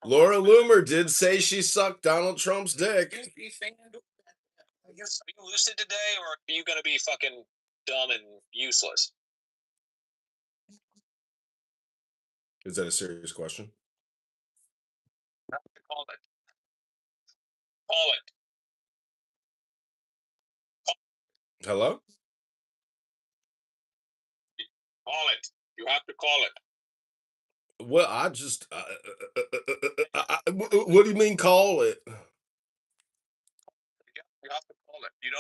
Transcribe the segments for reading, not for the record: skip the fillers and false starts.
Laura Loomer did say she sucked Donald Trump's dick. Are you lucid today, or are you going to be fucking dumb and useless? Is that a serious question? Call it. Call it. Hello? Call it. You have to call it. Well, I just. What do you mean, call it? You have to call it. You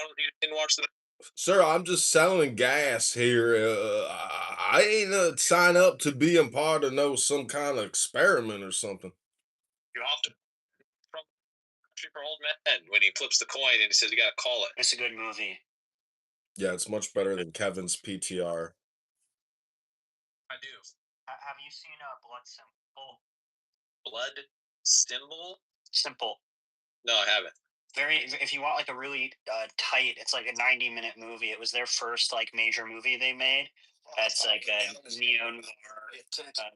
didn't watch the. Sir, I'm just selling gas here. I ain't sign up to be a part of some kind of experiment or something. You have to. From Country for Old Men, when he flips the coin and he says you got to call it. It's a good movie. Yeah, it's much better than Kevin's PTR. I do. Have you seen Blood Simple? Blood Symbol? Simple. No, I haven't. If you want like a really tight, it's like a 90-minute movie. It was their first like major movie they made. That's like a neo-noir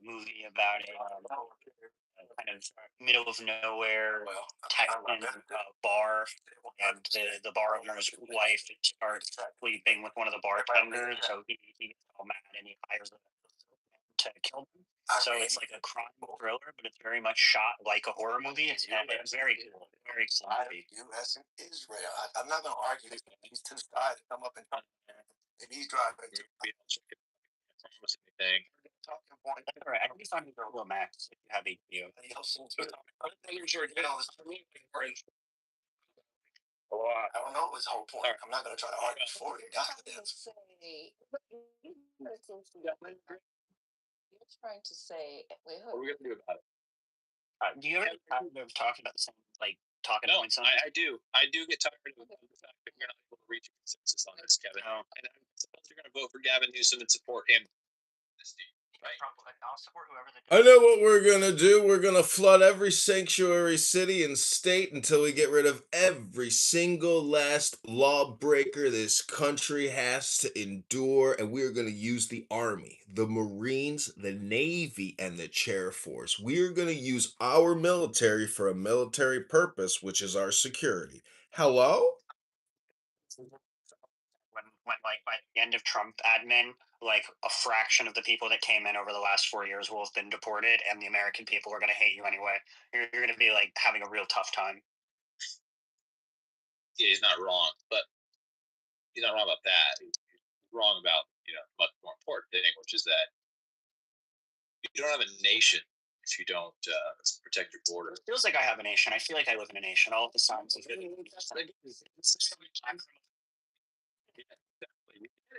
movie about a kind of middle of nowhere Texan bar, and the bar owner's wife starts sleeping with one of the bartenders, so he gets all mad and he hires them to kill them. So it's like a crime thriller, but it's very much shot like a horror movie. It's very cool, very sloppy. U.S. and Israel. I'm not going to argue these two sides come up and he's driving. Anything. All right, I can find you a little max if you have HBO. I don't know his whole point. I'm not going to try to argue for it. You're trying to say, wait, what are we going to do about it? Do you ever get tired of talking about the same, like, talking points on it? I do. I do get tired of the fact that we're not able to reach a consensus on this, Kevin. No. And I suppose you're going to vote for Gavin Newsom and support him. Right? I'll support whoever I know what we're gonna do. We're gonna flood every sanctuary city and state until we get rid of every single last lawbreaker this country has to endure. And we're gonna use the Army, the Marines, the Navy, and the Chair Force. We're gonna use our military for a military purpose, which is our security. Hello? When like by the end of Trump admin, like a fraction of the people that came in over the last 4 years will have been deported, and the American people are going to hate you anyway. You're going to be like having a real tough time. Yeah, he's not wrong, but he's not wrong about that. He's wrong about much more important thing, which is that you don't have a nation if you don't protect your border. It feels like I have a nation. I feel like I live in a nation all the time.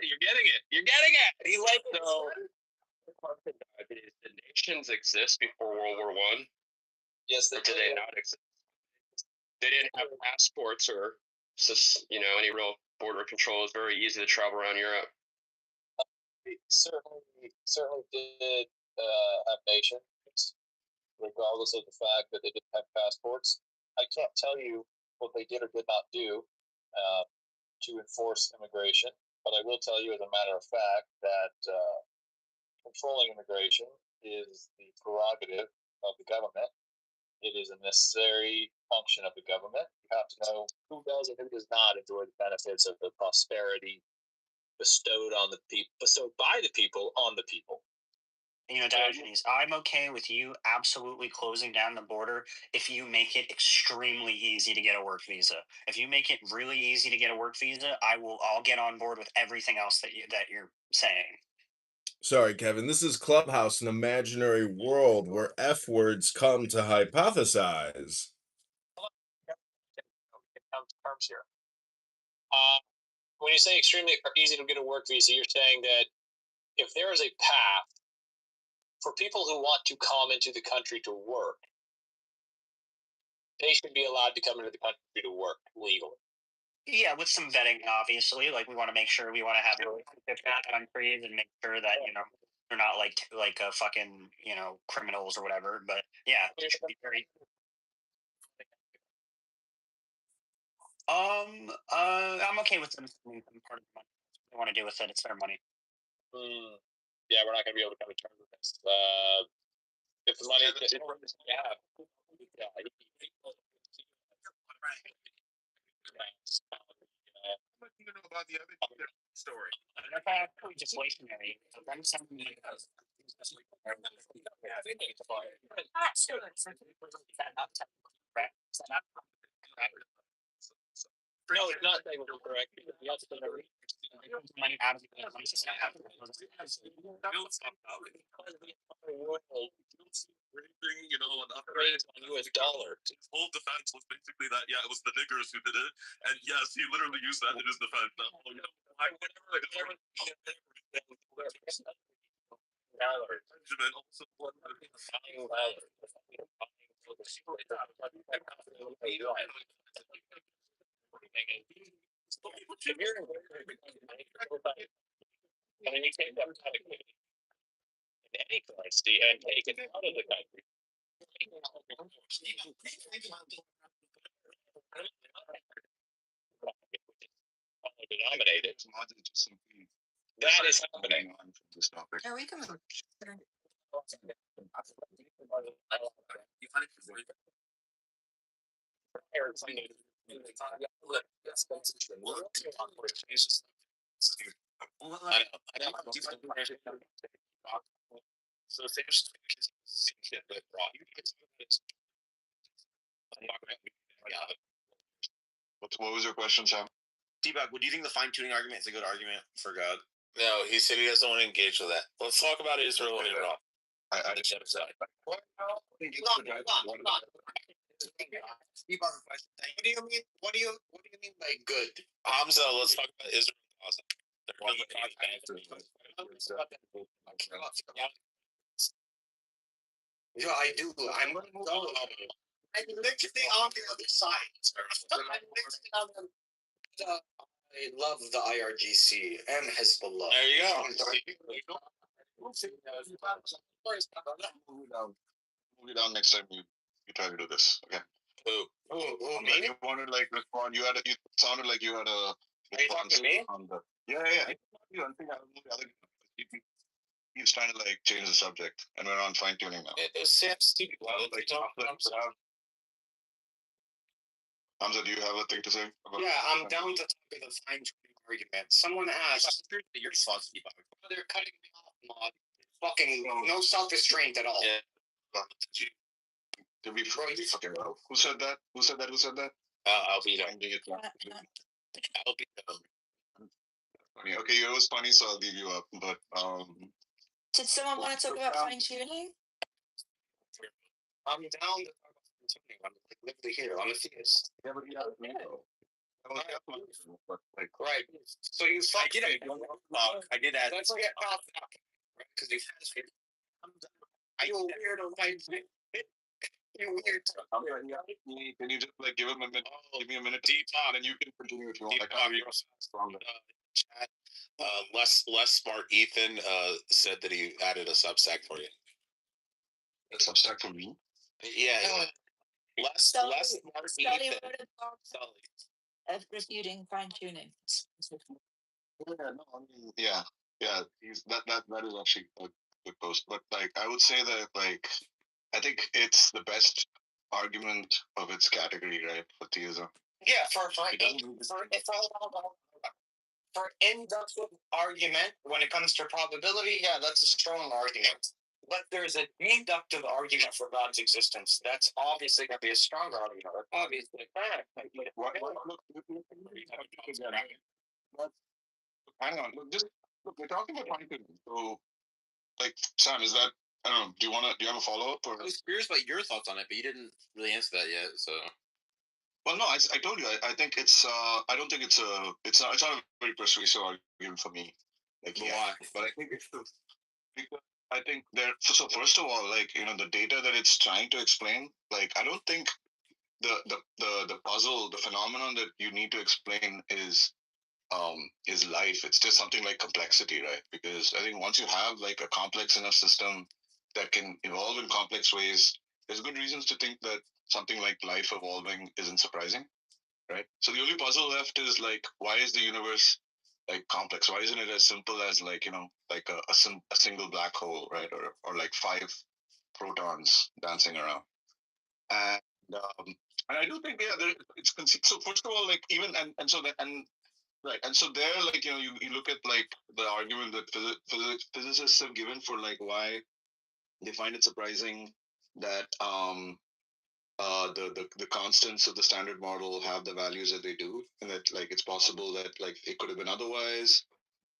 You're getting it. You're getting it. He likes it. Did nations exist before World War I? Yes, they did. They not exist? They didn't have passports or any real border control. It was very easy to travel around Europe. Certainly did have nations, regardless of the fact that they didn't have passports. I can't tell you what they did or did not do to enforce immigration, but I will tell you, as a matter of fact, that controlling immigration is the prerogative of the government. It is a necessary function of the government. You have to know who does and who does not enjoy the benefits of the prosperity bestowed by the people on the people. Diogenes, I'm okay with you absolutely closing down the border if you make it extremely easy to get a work visa. If you make it really easy to get a work visa, I'll get on board with everything else that you're saying. Sorry, Kevin. This is Clubhouse, an imaginary world where F words come to hypothesize. Terms here. When you say extremely easy to get a work visa, you're saying that if there is a path for people who want to come into the country to work, they should be allowed to come into the country to work legally. Yeah, with some vetting, obviously. Like, we want to make sure we want to have relationships with countries and make sure that they're not like fucking criminals or whatever. But yeah, it should be very. I'm okay with them spending some part of the money. What they want to do with it, it's their money. Yeah, we're not going to be able to come to terms with this. If the money, yeah. What do you know about the other story? Legislationary. No, it's not technically correct. Money out of the money system. You know, an Raised on US dollar. his whole defense was basically that it was the niggers who did it, and yes, he literally used that in his defense. Benjamin also And then you take that productivity in any currency and take it out of the country. Denominated. That is happening. This topic. Are we coming? So there's What was your question, Sam? T-Bag, would you think the fine-tuning argument is a good argument for God? No, he said he doesn't want to engage with that. Let's talk about Israel and Iran. I What do you mean? What do you mean by good? Hamza, let's talk about Israel and Gaza. Yeah, I do. I'm literally on the other side. I love the IRGC and Hezbollah. There you go. Move it down next time you try to do this. Okay. Who? Me? You wanted like respond. You sounded like you had a. Are you talking to me? Yeah. I think I moved the other. He's trying to like change the subject, and we're on fine tuning now. Sam stupid. Hamza, do you have a thing to say? Yeah, I'm down to talk with a fine-tuning argument. Someone asked, Your response, T-Bag. they're cutting me off, mod. Fucking no self-restraint at all. Yeah. To be fucking well. Who said that? I'll be done. Finding it. I'll be done. Funny. Okay, it was funny, so I'll leave you up. But Did someone want to talk about fine tuning? I'm down to talk about fine-tuning. I'm literally here. I'm a theist. yeah, but yeah, but like, Right. So you fuck I did ask. Let's get off topic. Right? Because you weirdo type thing. You weird. can you just like give him a minute? Give me a minute, and then you can continue if you want. Chat. Less smart Ethan said that he added a Substack for you. A Substack for me? Yeah. Less smart Study Ethan. wrote a blog of refuting fine tuning. Yeah. That is actually a good post. But like, I would say that like, I think it's the best argument of its category, right, for theism. Yeah, for inductive argument, when it comes to probability, yeah, that's a strong argument. But there's a deductive argument for God's existence. That's obviously going to be a stronger argument. Obviously. Hang on. Look, we're talking about fine tuning. So, like, Sam, is that, I don't know, do you have a follow-up? Or? I was curious about your thoughts on it, but you didn't really answer that yet, so. Well, no, I told you, I think it's, I don't think it's not a very persuasive argument for me. Like, why? But I think it's because I think so first of all, like, the data that it's trying to explain, like, I don't think the puzzle, the phenomenon that you need to explain is life. It's just something like complexity, right? Because I think once you have like a complex enough system that can evolve in complex ways, there's good reasons to think that something like life evolving isn't surprising, right? So the only puzzle left is like, why is the universe like complex? Why isn't it as simple as like, like a single black hole, right? Or like five protons dancing around. And I do think it's so first of all, like even and so that and right, and so there, like you look at like the argument that physicists have given for like why they find it surprising that the constants of the standard model have the values that they do, and that like it's possible that like it could have been otherwise.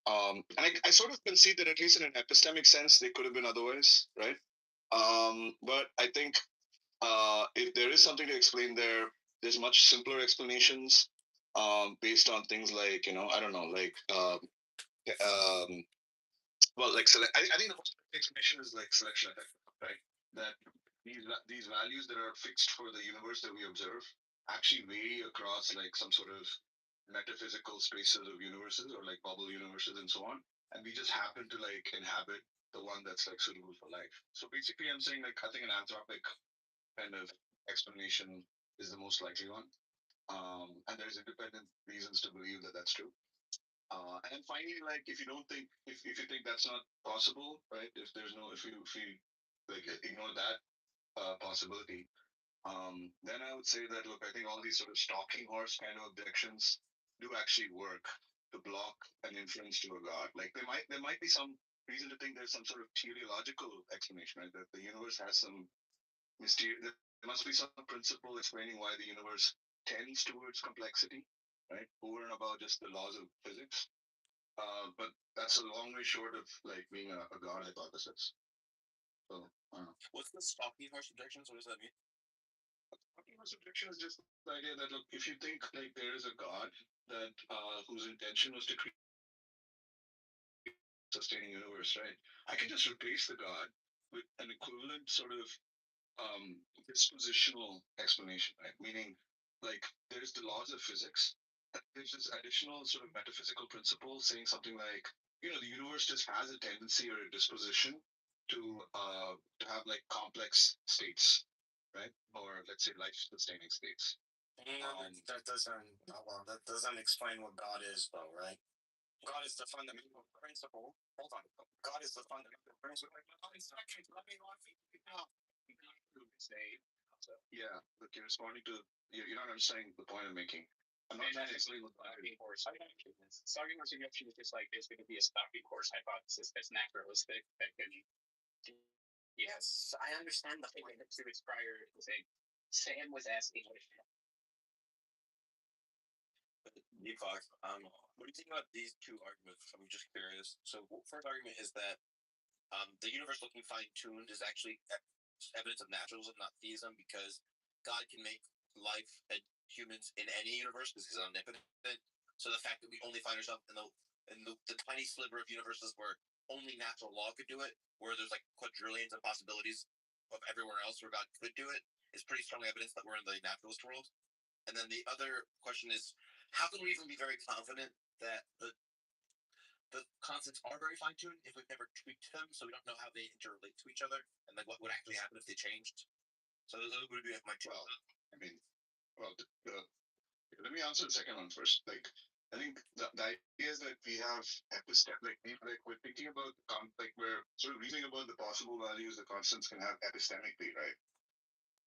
And I sort of concede that at least in an epistemic sense, they could have been otherwise, right? But I think if there is something to explain there, there's much simpler explanations based on things like I don't know, like well, like I think the most explanation is like selection effect, right? That these values that are fixed for the universe that we observe actually vary across like some sort of metaphysical spaces of universes or like bubble universes and so on, and we just happen to like inhabit the one that's like suitable for life. So basically, I'm saying like I think an anthropic kind of explanation is the most likely one, and there's independent reasons to believe that that's true. And finally, like if you don't think if you think that's not possible, right? If you like ignore that possibility, then I would say that look, I think all these sort of stalking horse kind of objections do actually work to block an inference to a god. Like there might be some reason to think there's some sort of teleological explanation, right? That the universe has some mysterious. There must be some principle explaining why the universe tends towards complexity, right? Over and above just the laws of physics. But that's a long way short of like being a God hypothesis. So, what's the stalking horse objections? What does that mean? Stalking horse objection is just the idea that look, if you think like there is a God that whose intention was to create a sustaining universe, right? I can just replace the God with an equivalent sort of dispositional explanation, right? Meaning, like, there's the laws of physics. There's this additional sort of metaphysical principle saying something like, the universe just has a tendency or a disposition to have like complex states, right? Or let's say life-sustaining states. That doesn't explain what God is, though, right? God is the fundamental principle. Hold on. God is the fundamental principle. Yeah, look, you're responding to you're not understanding the point I'm making. I'm not trying to explain what Stalking horse objection is just like there's going to be a stalking horse hypothesis that's naturalistic that can. Yes, I understand the point. To its prior, Sam was asking. Deepak, what do you think about these two arguments? I'm just curious. So, first argument is that the universe looking fine-tuned is actually evidence of naturalism, not theism, because God can make life and humans in any universe because he's omnipotent. So the fact that we only find ourselves in the tiny sliver of universes where only natural law could do it, where there's like quadrillions of possibilities of everywhere else where God could do it, is pretty strong evidence that we're in the naturalist world. And then the other question is, how can we even be very confident that the constants are very fine-tuned if we've never tweaked them, so we don't know how they interrelate to each other, and like what would actually happen if they changed? So those would be my two. Let me answer the second one first. Like, I think the idea is that we have epistemic, like we're thinking about like we're sort of reasoning about the possible values the constants can have epistemically, right?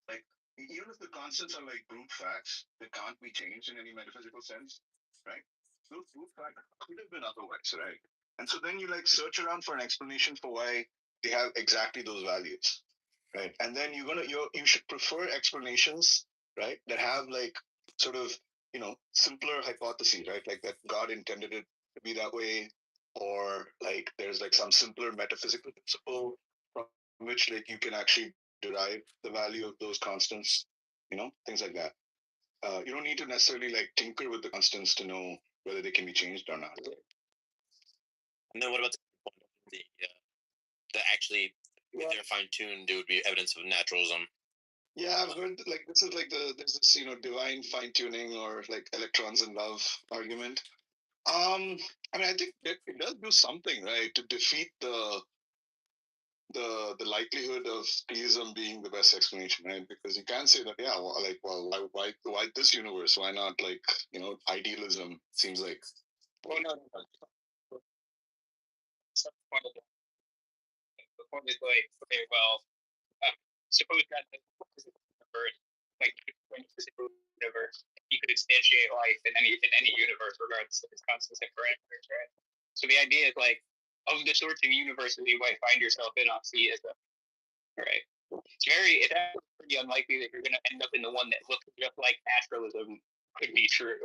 Like, even if the constants are like brute facts that can't be changed in any metaphysical sense, right? Those brute facts could have been otherwise, right? And so then you like search around for an explanation for why they have exactly those values, right? And then you should prefer explanations, right, that have like sort of simpler hypotheses, right? Like that God intended it to be that way, or like there's like some simpler metaphysical principle from which like you can actually derive the value of those constants, things like that. You don't need to necessarily like tinker with the constants to know whether they can be changed or not. And then what about the actually, if they're fine-tuned, there would be evidence of naturalism. Yeah, I've heard like this is like there's this divine fine tuning or like electrons in love argument. I mean, I think it does do something, right, to defeat the likelihood of theism being the best explanation, right? Because you can say that, yeah, well, why this universe? Why not like idealism? Seems like. Well, no. The point is like, okay, well, suppose God is the universe, like when he was in the universe, he could instantiate life in any universe, regardless of its constants and parameters, right? So the idea is like of the sorts of universes you might find yourself in on theism, right? It's actually pretty unlikely that you're going to end up in the one that looks just like naturalism could be true,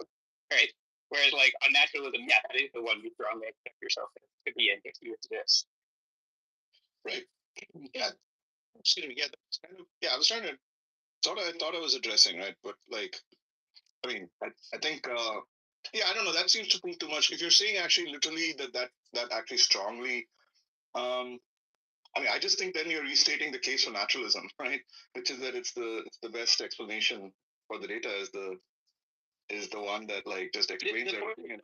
right? Whereas like on naturalism, yeah, that is the one you strongly expect yourself to be in if you exist. Right. Yeah. Excuse me. Yeah. That's kind of, yeah. I was trying to. I thought I was addressing, right? But like, I mean, I think. Yeah. I don't know. That seems to prove too much. If you're saying actually literally that actually strongly. I mean, I just think then you're restating the case for naturalism, right? Which is that it's the best explanation for the data is the one that like just explains everything.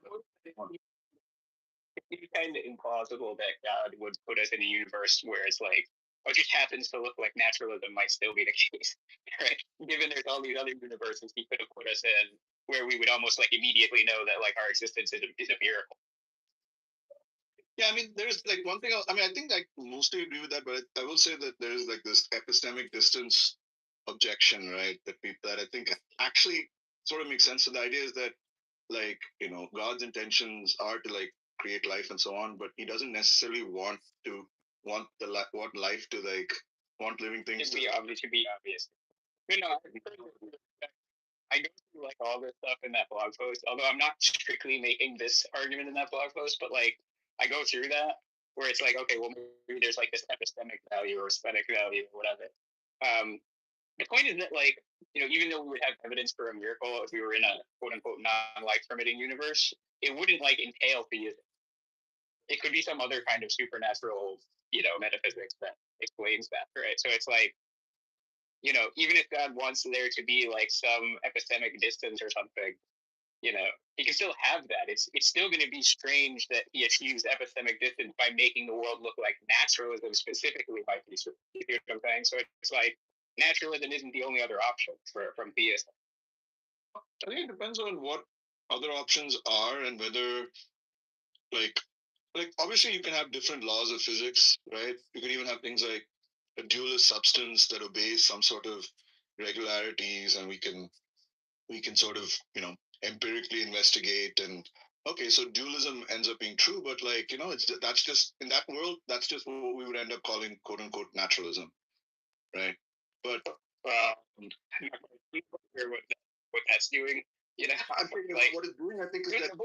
It's kind of implausible that God would put us in a universe where it's like, oh, it just happens to look like naturalism might still be the case, right? Given there's all these other universes he could have put us in where we would almost like immediately know that like our existence is a miracle. Yeah, I mean, there's like one thing. I mean, I think I mostly agree with that, but I will say that there is like this epistemic distance objection, right? That I think actually sort of makes sense. So the idea is that, like, God's intentions are to like create life and so on, but He doesn't necessarily want life to like want living things to be obvious. You know, I go through like all this stuff in that blog post, although I'm not strictly making this argument in that blog post, but like I go through that where it's like, okay, well maybe there's like this epistemic value or aesthetic value or whatever. The point is that like, even though we would have evidence for a miracle if we were in a quote unquote non-life permitting universe, it wouldn't like entail theism. It could be some other kind of supernatural, metaphysics that explains that, right? So it's like, even if God wants there to be like some epistemic distance or something, he can still have that. It's still going to be strange that he achieves epistemic distance by making the world look like naturalism specifically might be. You see what I'm saying? So it's like naturalism isn't the only other option from theism. I think it depends on what other options are and whether like obviously you can have different laws of physics, right? You can even have things like a dualist substance that obeys some sort of regularities, and we can sort of empirically investigate and okay, so dualism ends up being true, but like that's just in that world, that's just what we would end up calling quote unquote naturalism, right? But I'm not quite sure what that's doing. I'm thinking like, what it's doing. I think is that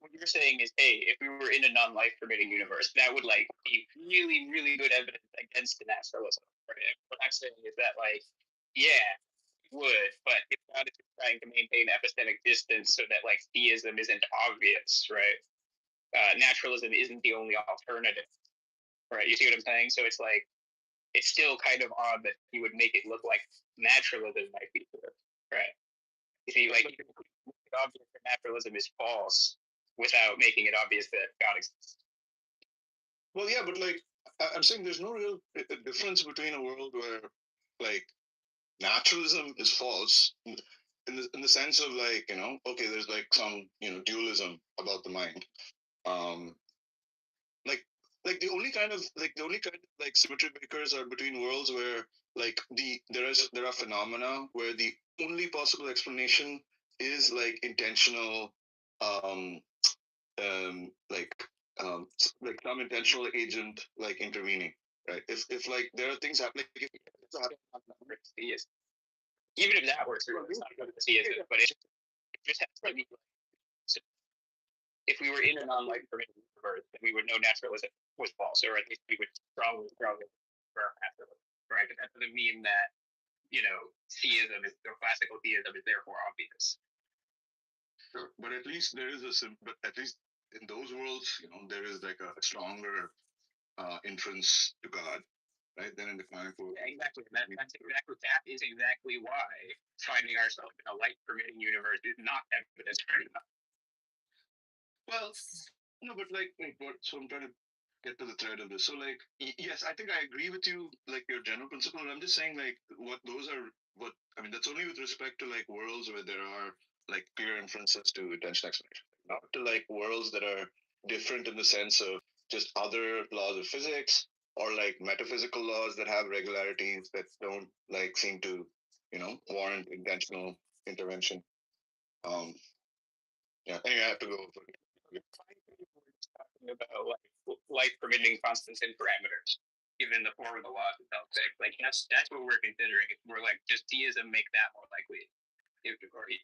what you're saying is, hey, if we were in a non-life permitting universe, that would like be really, really good evidence against the naturalism. Right? What I'm saying is that, like, yeah, it would, but if God is trying to maintain epistemic distance so that like theism isn't obvious, right? Naturalism isn't the only alternative, right? You see what I'm saying? So it's like it's still kind of odd that he would make it look like naturalism might be true, right? You see, like it's obvious that naturalism is false without making it obvious that God exists. well, yeah, but like I'm saying, there's no real difference between a world where like naturalism is false in the sense of like okay, there's like some dualism about the mind, um like the only kind of like symmetry breakers are between worlds where like there are phenomena where the only possible explanation is like intentional um like like some intentional agent like intervening, right? If like there are things happening, Yes. Even if that works, it's not going to see it, but it just has to be. So if we were in a non-life permitting universe, then we would know naturalism was false, or at least we would strongly affirm naturalism, right? But that doesn't mean that theism is or classical theism is therefore obvious. sure, but at least there is but at least in those worlds, there is like a stronger inference to God, right? Than in the comic book. Yeah, exactly. That is exactly why finding ourselves in a light permitting universe is not evidence for enough. Well, no, but like, so I'm trying to get to the thread of this. So, like, yes, I think I agree with you, like your general principle. I'm just saying, like, I mean, that's only with respect to like worlds where there are like clear inferences to intention explanation, not to like worlds that are different in the sense of just other laws of physics or like metaphysical laws that have regularities that don't like seem to, warrant intentional intervention. Yeah, anyway, I have to go. Talking about life permitting constants and parameters, given the form of the law itself. Like that's what we're considering. We're like, just deism make that more likely. Never mind.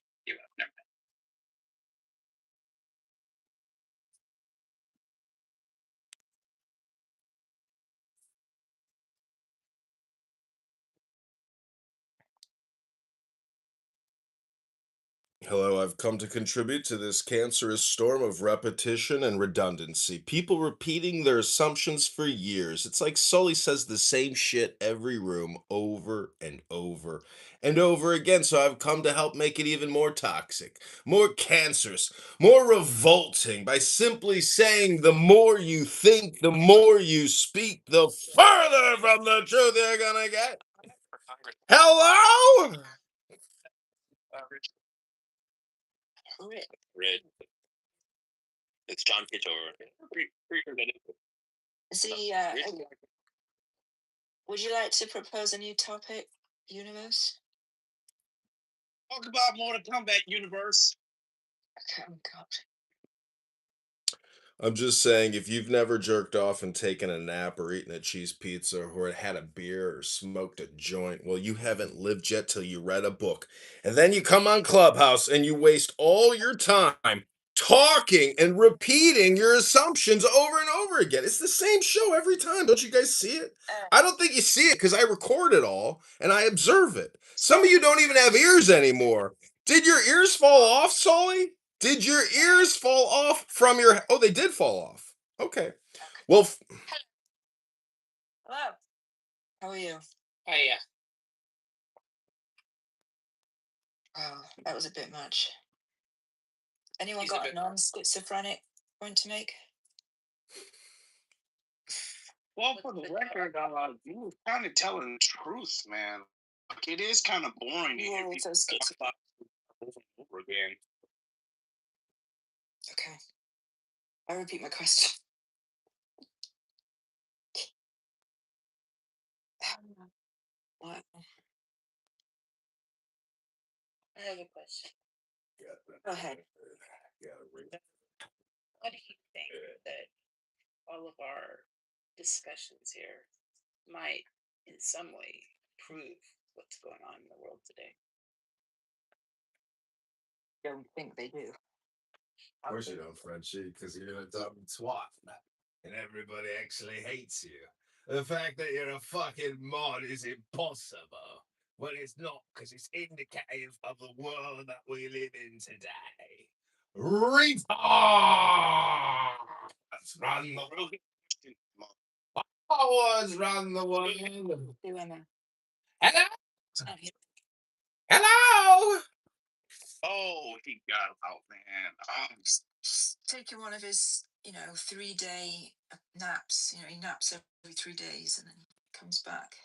Hello, I've come to contribute to this cancerous storm of repetition and redundancy. People repeating their assumptions for years. It's like Sully says the same shit every room over and over and over again. So I've come to help make it even more toxic, more cancerous, more revolting by simply saying the more you think, the more you speak, the further from the truth you're gonna get. Hello? Red. It's John Kitover. See, would you like to propose a new topic, Universe? Talk about Mortal Kombat Universe. Oh, God. I'm just saying, if you've never jerked off and taken a nap or eaten a cheese pizza or had a beer or smoked a joint, well, you haven't lived yet till you read a book. And then you come on Clubhouse and you waste all your time talking and repeating your assumptions over and over again. It's the same show every time. Don't you guys see it? I don't think you see it because I record it all and I observe it. Some of you don't even have ears anymore. Did your ears fall off, Sully? Did your ears fall off from your... Oh, they did fall off. Okay. Well, Hello. How are you? Oh yeah. Oh, that was a bit much. Anyone He's a got a bit- non-schizophrenic point to make? Well, for the record, you were kind of telling the truth, man. Like, it is kind of boring to You hear were people also talk schizophrenic. about it over and over again. Okay. I repeat my question. What? I have a question. Go ahead. What do you think that all of our discussions here might in some way prove what's going on in the world today? Don't think they do. of course you don't, Frenchie, because you're a dumb twat. And everybody actually hates you. The fact that you're a fucking mod is impossible. Well, it's not, because it's indicative of the world that we live in today. Retards run the world. Cowards run the world. Do Emma. Hello? It's not here. Hello? Oh, he got out, man. Just taking one of his, 3-day naps. He naps every 3 days and then comes back.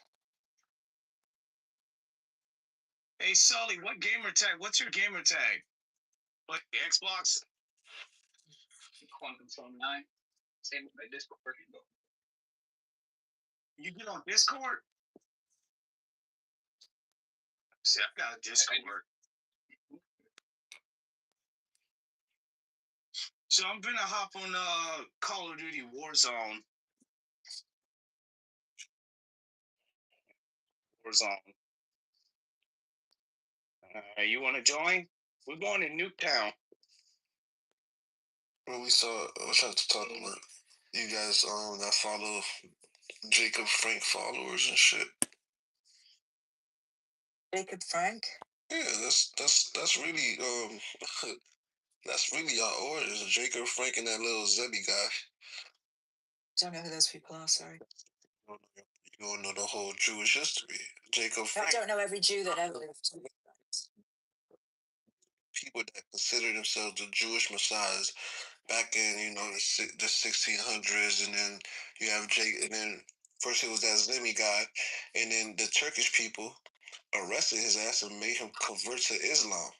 Hey, Sully, what gamer tag? What's your gamer tag? Like Xbox? Quantum Zone 9. Same with my Discord working though. You get on Discord? See, I've got a Discord. So I'm gonna hop on Call of Duty Warzone. You want to join? We're going to Nuketown. Well, we saw. I was trying to talk about you guys that follow Jacob Frank followers and shit. Jacob Frank? Yeah, that's really that's really our orders. Jacob Frank and that little Zebby guy. Don't know who those people are, sorry. You don't know the whole Jewish history. Jacob I Frank. don't know every Jew that ever lived. People that consider themselves the Jewish messiahs back in the 1600s, and then you have Jake, and then first it was that Zemi guy, and then the Turkish people arrested his ass and made him convert to Islam.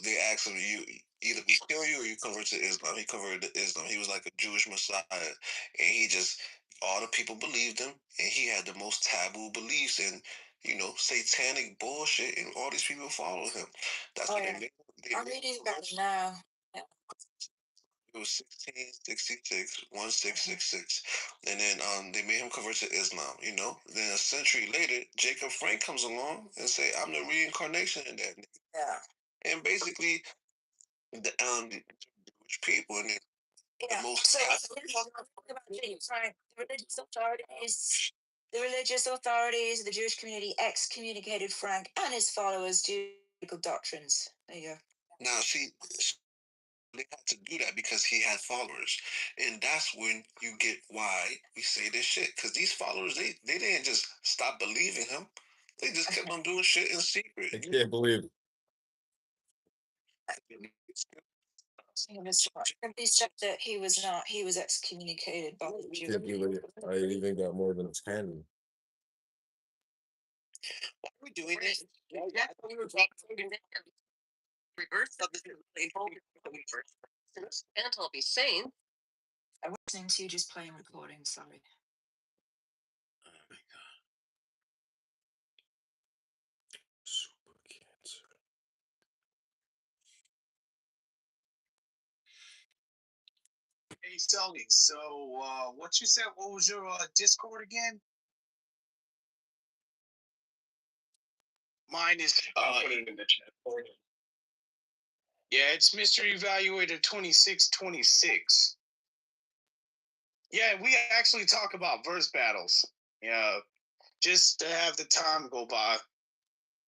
They asked him, "You either we kill you or you convert to Islam." He converted to Islam. He was like a Jewish messiah, and he just all the people believed him, and he had the most taboo beliefs and satanic bullshit, and all these people followed him. That's what they made. I'm reading about it now. Yeah. It was 1666, 1666, and then they made him convert to Islam. Then a century later, Jacob Frank comes along and say, "I'm the reincarnation of that," Yeah. and basically the Jewish people and Yeah. most So about Jacob Frank, the religious authorities of the Jewish community excommunicated Frank and his followers due to Judaical doctrines. There you go. Now, see, they had to do that because he had followers, and that's when you get why we say this shit. Because these followers, they didn't just stop believing him; they just kept on doing shit in secret. I can't believe it. He said that he was not. He was excommunicated by the Jews. Can't believe it. I even got more than 10. Why are we doing this? Yeah, I thought we were dropping reverse of this. And I'll be sane. I was listening to you just playing recordings. Sorry. Oh my god. Super cancer. Hey Sully, so what you said? What was your Discord again? Mine is I'll put it in the chat for you. yeah, it's Mystery Evaluator 2626. Yeah, we actually talk about verse battles. Yeah, just to have the time go by.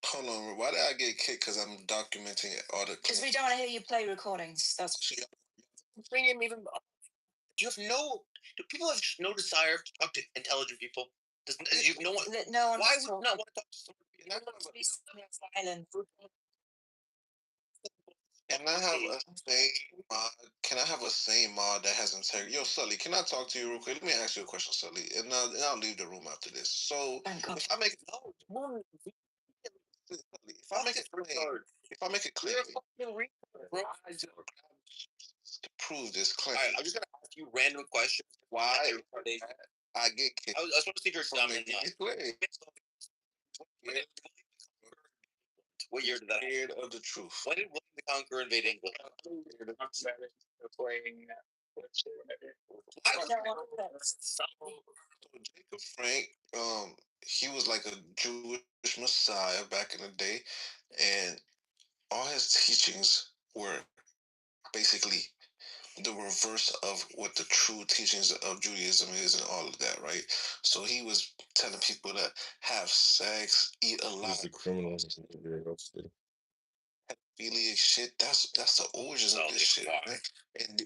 Hold on, why did I get kicked? Because I'm documenting all the. Because we don't want to hear you play recordings. That's Bring him even. You have no. Do people have no desire to talk to intelligent people? Does no one? no one. Why would you not want to talk to somebody? Silent. Can I have a same mod? Can I have a same mod that has integrity? Yo, Sully, can I talk to you real quick? Let me ask you a question, Sully, and I'll leave the room after this. So, if I make if I make it clear, Bro, to prove this claim, I'm just gonna ask you random questions. why I get kicked? I just want to see if you're dumb or not. What year did that happen? Scared of the truth. When did William the Conqueror invade England? So Jacob Frank, he was like a Jewish messiah back in the day, and all his teachings were basically the reverse of what the true teachings of Judaism is and all of that, right? So he was telling people to have sex, eat a lot. He's a criminal. Pedophilia shit. That's the origins of this shit, right? And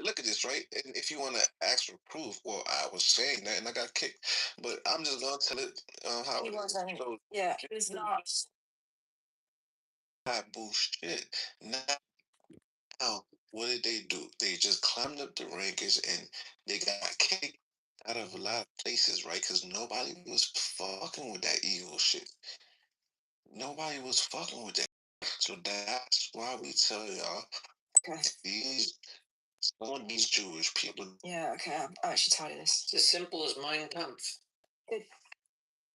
look at this, right? And if you want to ask for proof, well, I was saying that and I got kicked, but I'm just gonna tell it how it is. So, Yeah, it was not. bullshit. Now, what did they do? They just climbed up the rankings and they got kicked out of a lot of places, right? Because nobody was fucking with that evil shit. Nobody was fucking with that. So that's why we tell y'all some of these Jewish people. Yeah, okay, I'll actually tell you this. It's as simple as Mein Kampf.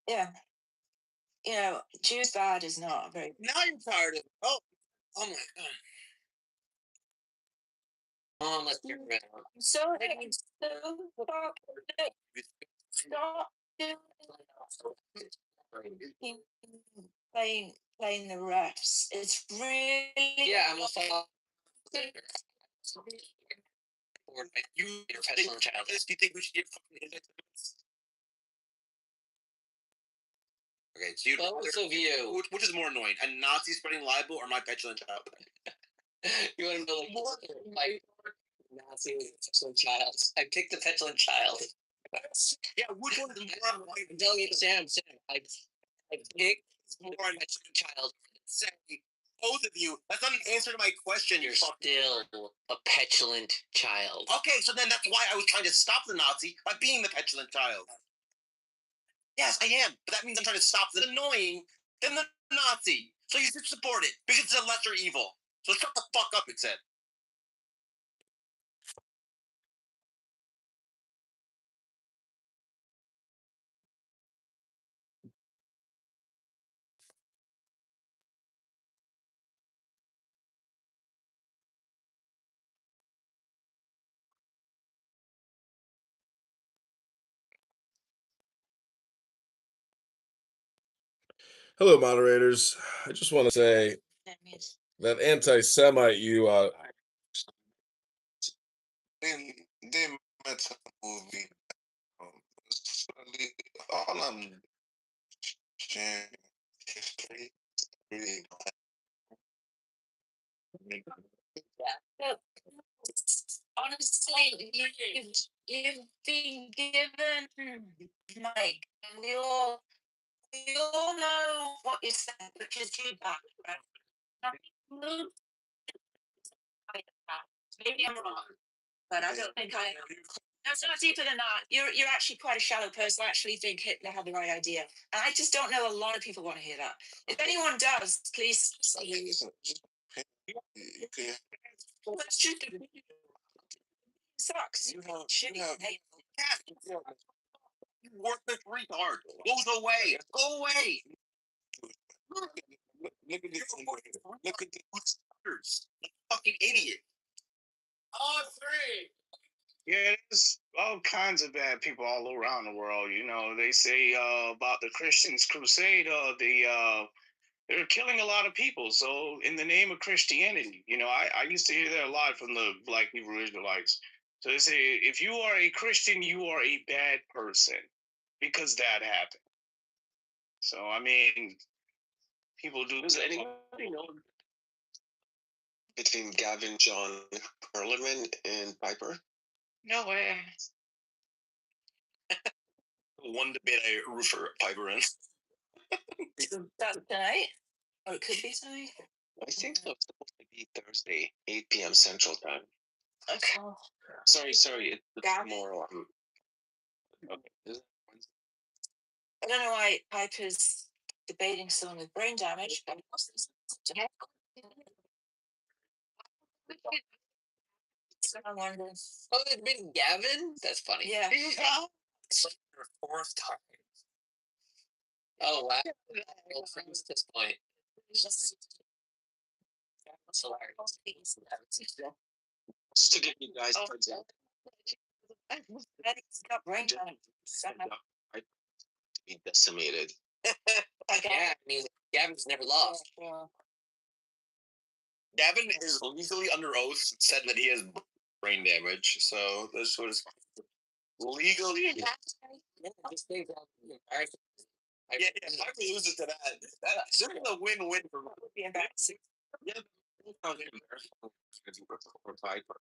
Yeah. Jews bad is not very. Now you're tired of. Oh my god. Let's get around. So stop playing the refs. It's really I'm a follow. You, your petulant child. Do you think we should get fucking okay, so you'd rather, of you. Which is more annoying, a Nazi spreading libel or my petulant child? You want to know like Nazi petulant child? I picked the petulant child. Yeah, which one is more annoying? I'm telling you, Sam. I picked more petulant child. Say both of you. That's not an answer to my question. You're still a petulant child. Okay, so then that's why I was trying to stop the Nazi by being the petulant child. Yes, I am, but that means I'm trying to stop the annoying than the Nazi. So you should support it because it's a lesser evil. So shut the fuck up, it said. Hello, moderators. I just want to say That means that anti-Semite you They met a movie. Personally, all I'm sharing history really But honestly, you've been given Mike, and we all know what you said, which is you back, right? Nothing maybe I'm wrong, but I don't think I am. That's not deeper than that. You're actually quite a shallow person. I actually think Hitler had the right idea. And I just don't know a lot of people want to hear that. If anyone does, please say that's just sucks. you have Shitty. You worthless retard. Goes away. Go away. look at this. Look at this. Fucking idiot. All three. Yeah, there's all kinds of bad people all around the world. You know, they say about the Christians' crusade, they're killing a lot of people. So, in the name of Christianity, you know, I used to hear that a lot from the Black Hebrew Israelites. So they say, if you are a Christian, you are a bad person because that happened. So, I mean, people do. Does anybody know Between Gavin, John, Perliman, and Piper? No way. One debate I root for Piper in. That's tonight? Or it could be tonight? I think so. It's supposed to be Thursday, 8 p.m. Central Time. Okay. Sorry, it's Gavin? tomorrow. Okay. Is it Wednesday? I don't know why Piper's debating someone with brain damage, but I'm wondering. Oh, it's been Gavin? That's funny. Yeah. It's like your fourth time. Oh, wow. Old friends at this point. That's hilarious. Just to give you guys Oh. for example, He's got brain damage. I to be decimated. Okay. Yeah, I mean, Gavin's never lost. Gavin is legally under oath said that he has brain damage, so this was legally. Yeah, if I lose to that's a win-win for me. Would be embarrassing. Yeah, it's not embarrassing. It's for Piper.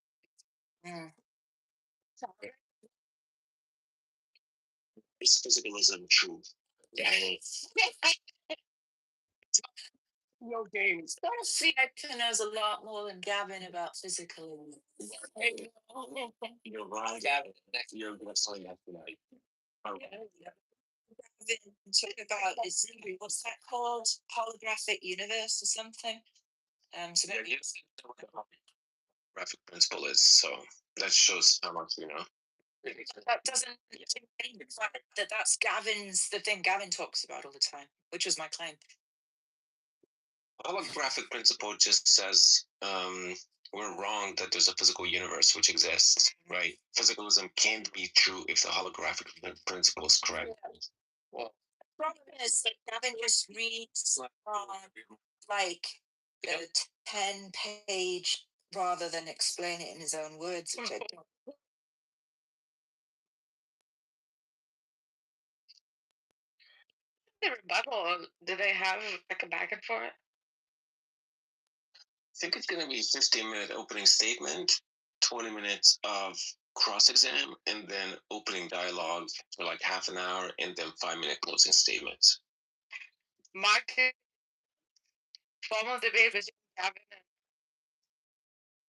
Mm. Is physicalism true? no games? Honestly, Piper knows a lot more than Gavin about physical. You're right. Gavin, You're gonna sign that tonight. Gavin talking about is what's that called? Holographic universe or something? So Yeah, maybe yes. Graphic principle is so that shows how much you know. that doesn't change the fact that that's Gavin's the thing Gavin talks about all the time, which was my claim. Holographic principle just says we're wrong that there's a physical universe which exists, right? Physicalism can't be true if the holographic principle is correct. Yeah. Well, the problem is that Gavin just reads from like a 10-page rather than explain it in his own words, which I don't. The rebuttal, do they have like a back and forth? I think it's gonna be 15-minute opening statement, 20 minutes of cross-exam, and then opening dialogue for like half an hour, and then 5-minute closing statements. Market formal debate between Gavin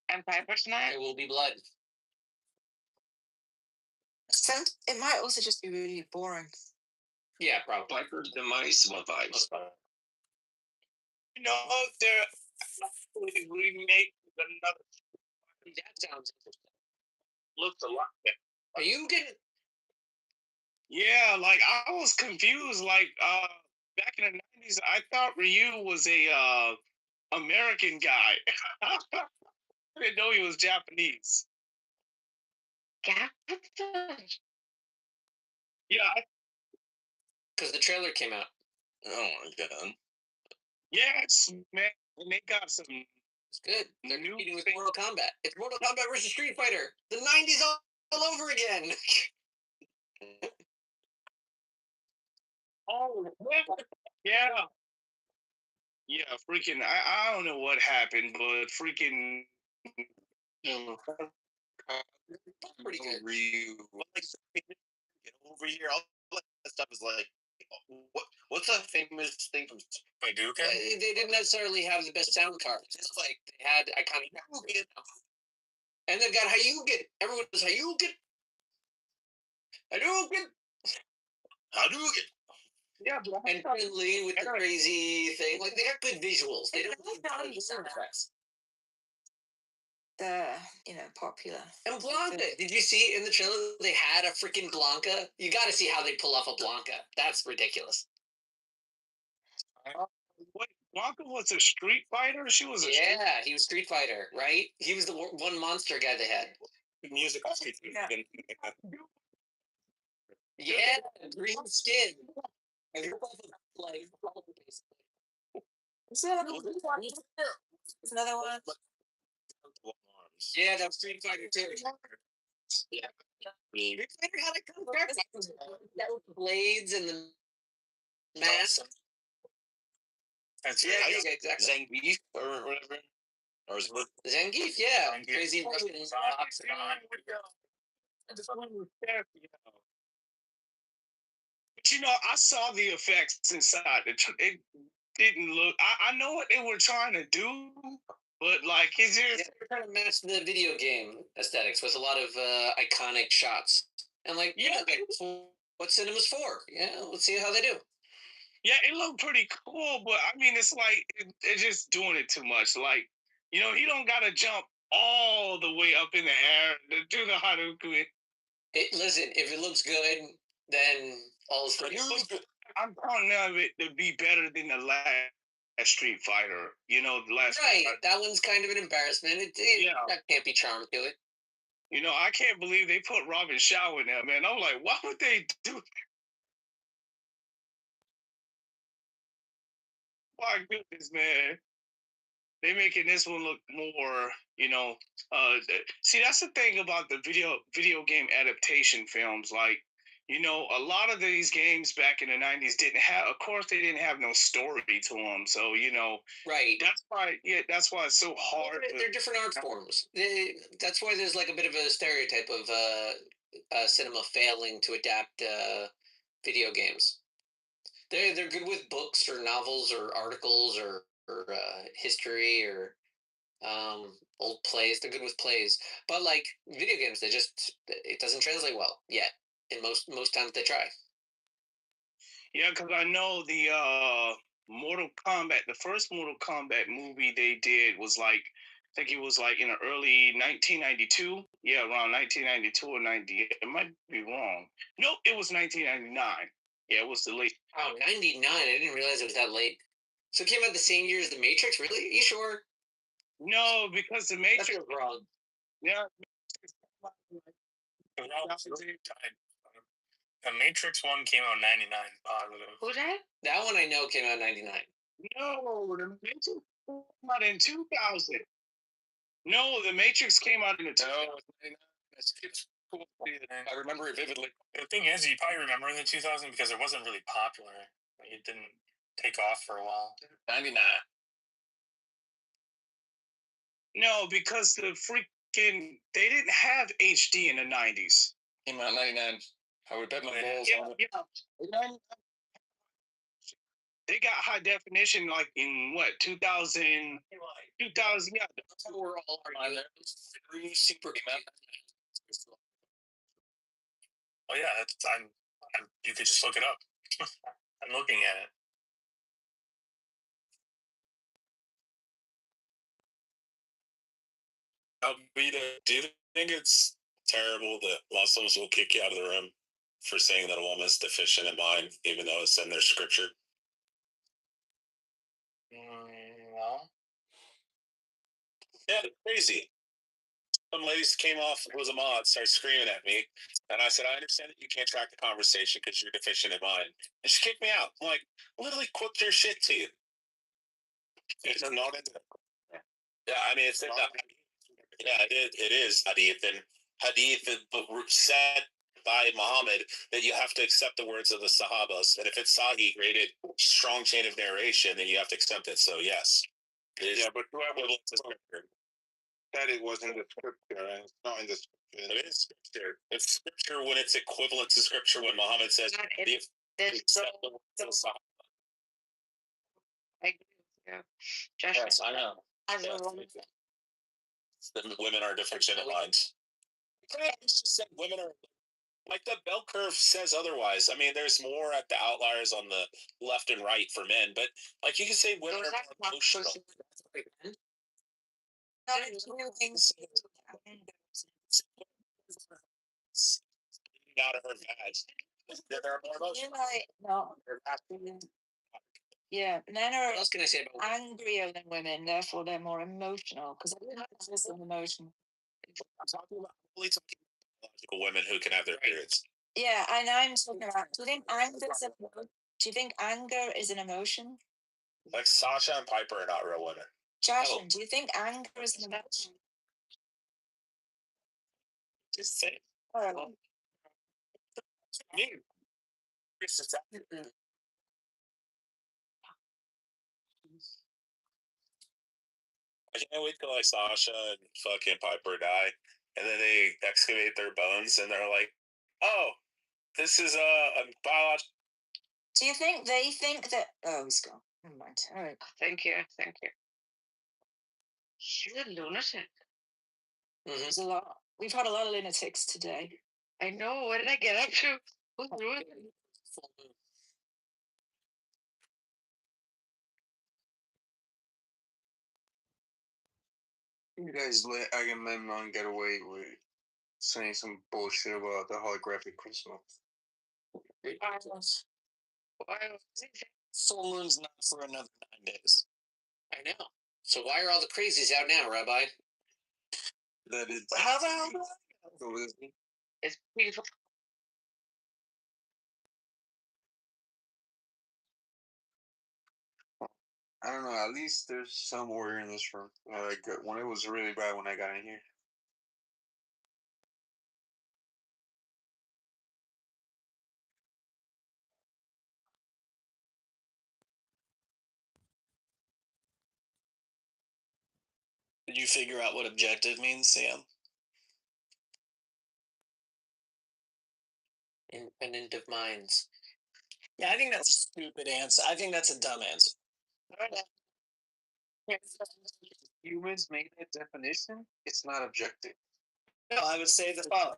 and Piper tonight? it will be blood. It might also just be really boring. Yeah, probably. Piper's demise, what vibes? You know, they're actually remake another. That sounds interesting. Looks a lot better. Are you getting? Yeah, like I was confused. Like back in the 90s, I thought Ryu was a American guy. I didn't know he was Japanese. Gavin? Yeah, Because the trailer came out. Oh my god. Yes, man. And they got some. It's good. They're New competing with thing. Mortal Kombat. It's Mortal Kombat versus Street Fighter. The 90s all over again. Oh, yeah. Yeah, freaking. I don't know what happened, but freaking. Pretty good. Ryu. Like, get over here. All that stuff is like, what's a famous thing from Hadouken? They didn't necessarily have the best sound cards. It's like they had iconic Hadouken. And they've got Hadouken. Everyone does Hadouken. Hadouken. Hadouken. Yeah, but And friendly with the crazy thing. Like, they have good visuals. They don't have the sound effects. The popular. And Blanca, did you see in the trailer they had a freaking Blanca? You got to see how they pull off a Blanca. That's ridiculous. What? Blanca was a Street Fighter. She was a Yeah, he was Street Fighter, right? He was the one monster guy they had. Music. Yeah, green skin. And like, There's another one. yeah, that was Street Fighter too. Yeah. Street Fighter had a cool character. That was the blades and the mask. That's Yeah, exactly. Zangief or whatever. Or is it Zangief, yeah. Zangief. Crazy Russian boxer. But I saw the effects inside. It didn't look. I know what they were trying to do, but like, it's just. Yeah, they're trying to match the video game aesthetics with a lot of iconic shots. And like, yeah, that's what cinema's for. Yeah, let's see how they do. Yeah, it looked pretty cool, but I mean, it's like it's just doing it too much. Like, he don't gotta jump all the way up in the air to do the Hadouken. Listen, if it looks good, then all is good. I'm counting of it to be better than the last Street Fighter. The last. Right, that one's kind of an embarrassment. That can't be charmed to it. I can't believe they put Robin Shaw in there, man. I'm like, why would they do? My goodness, man. They making this one look more, see, that's the thing about the video game adaptation films. Like, a lot of these games back in the 90s didn't have, of course, they didn't have no story to them. So, right. That's why it's so hard. They're different art forms. That's why there's like a bit of a stereotype of cinema failing to adapt video games. They're good with books or novels or articles or history or old plays. They're good with plays, but like video games, it doesn't translate well yet. In most times they try. Yeah, because I know the Mortal Kombat, the first Mortal Kombat movie they did was like, I think it was like in the early 1992. Yeah, around 1992 or 90. It might be wrong. Nope, it was 1999. Yeah, it was the late. Oh, 99. I didn't realize it was that late. So it came out the same year as The Matrix? Really? Are you sure? No, because The Matrix. That's wrong. Yeah. The Matrix one came out in 99. Positive. Who's that? That one I know came out in 99. No, The Matrix came out in 2000. No, The Matrix came out in the 2000. It's cool. I remember it vividly. The thing is, you probably remember in the 2000 because it wasn't really popular. It didn't take off for a while. 99. No, because the freaking they didn't have HD in the 90s. Came out 99. I would bet my balls on it. Yeah. They got high definition like in what 2000. 2000, yeah. That's what we're all arguing. Super. Oh yeah, you could just look it up. I'm looking at it. Alvita, do you think it's terrible that Muslims will kick you out of the room for saying that a woman's deficient in mind, even though it's in their scripture? No. Yeah, it's crazy. Some ladies came off, who was a mod, started screaming at me. And I said, I understand that you can't track the conversation because you're deficient in mind. And she kicked me out. I'm like, literally quote your shit to you. It's not into it. Yeah, I mean, it's in the, yeah, it is Hadith. And Hadith is said by Muhammad that you have to accept the words of the Sahabas. And if it's Sahih graded strong chain of narration, then you have to accept it. So, yes. Yeah, but whoever said it was in the scripture, and it's not in the scripture. It is scripture. It's scripture when it's equivalent to scripture when Muhammad says accept the words of the Sahaba. I agree with you. Josh, Yes, I know. The women are deficient in minds. I just said women are like the bell curve says otherwise. I mean, there's more at the outliers on the left and right for men, but like you can say women are more emotional. Out of her vag. There are more emotional. No. Yeah, men are What else can I say about angrier than women, therefore they're more emotional. Because I didn't have this emotion. I'm talking about biological women who can have their periods. Yeah, and I'm talking about. Do you think anger is an emotion? Like Sasha and Piper are not real women. Jocelyn, do you think anger is an emotion? Just say. Oh. Me. I can't wait till like Sasha and fucking Piper die, and then they excavate their bones, and they're like, "Oh, this is a biological." Do you think they think that? Oh, he's gone. Never mind. All right. thank you. She's a lunatic. There's a lot. We've had a lot of lunatics today. I know. What did I get up to? Who threw it? You guys let Agamemnon get away with saying some bullshit about the holographic crystal. Full moon's not for another 9 days. I know. So why are all the crazies out now, Rabbi? That is. How the hell? It's beautiful. I don't know. At least there's some order in this room. Like when it was really bad when I got in here. Did you figure out what objective means, Sam? Independent of minds. Yeah, I think that's a stupid answer. I think that's a dumb answer. Humans made that definition. It's not objective. No, I would say the following.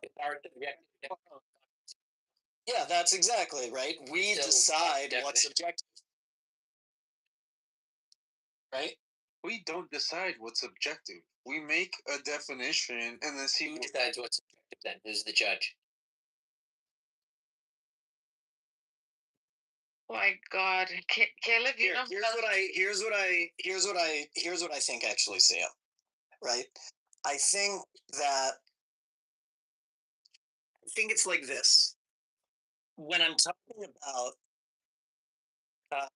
Yeah, that's exactly right. We decide what's objective. Right? We don't decide what's objective. We make a definition and then see who decides what's objective then. Who's the judge? Oh my God, Caleb, you know. Here's what I think actually, Sam. Right? I think it's like this. When I'm talking about,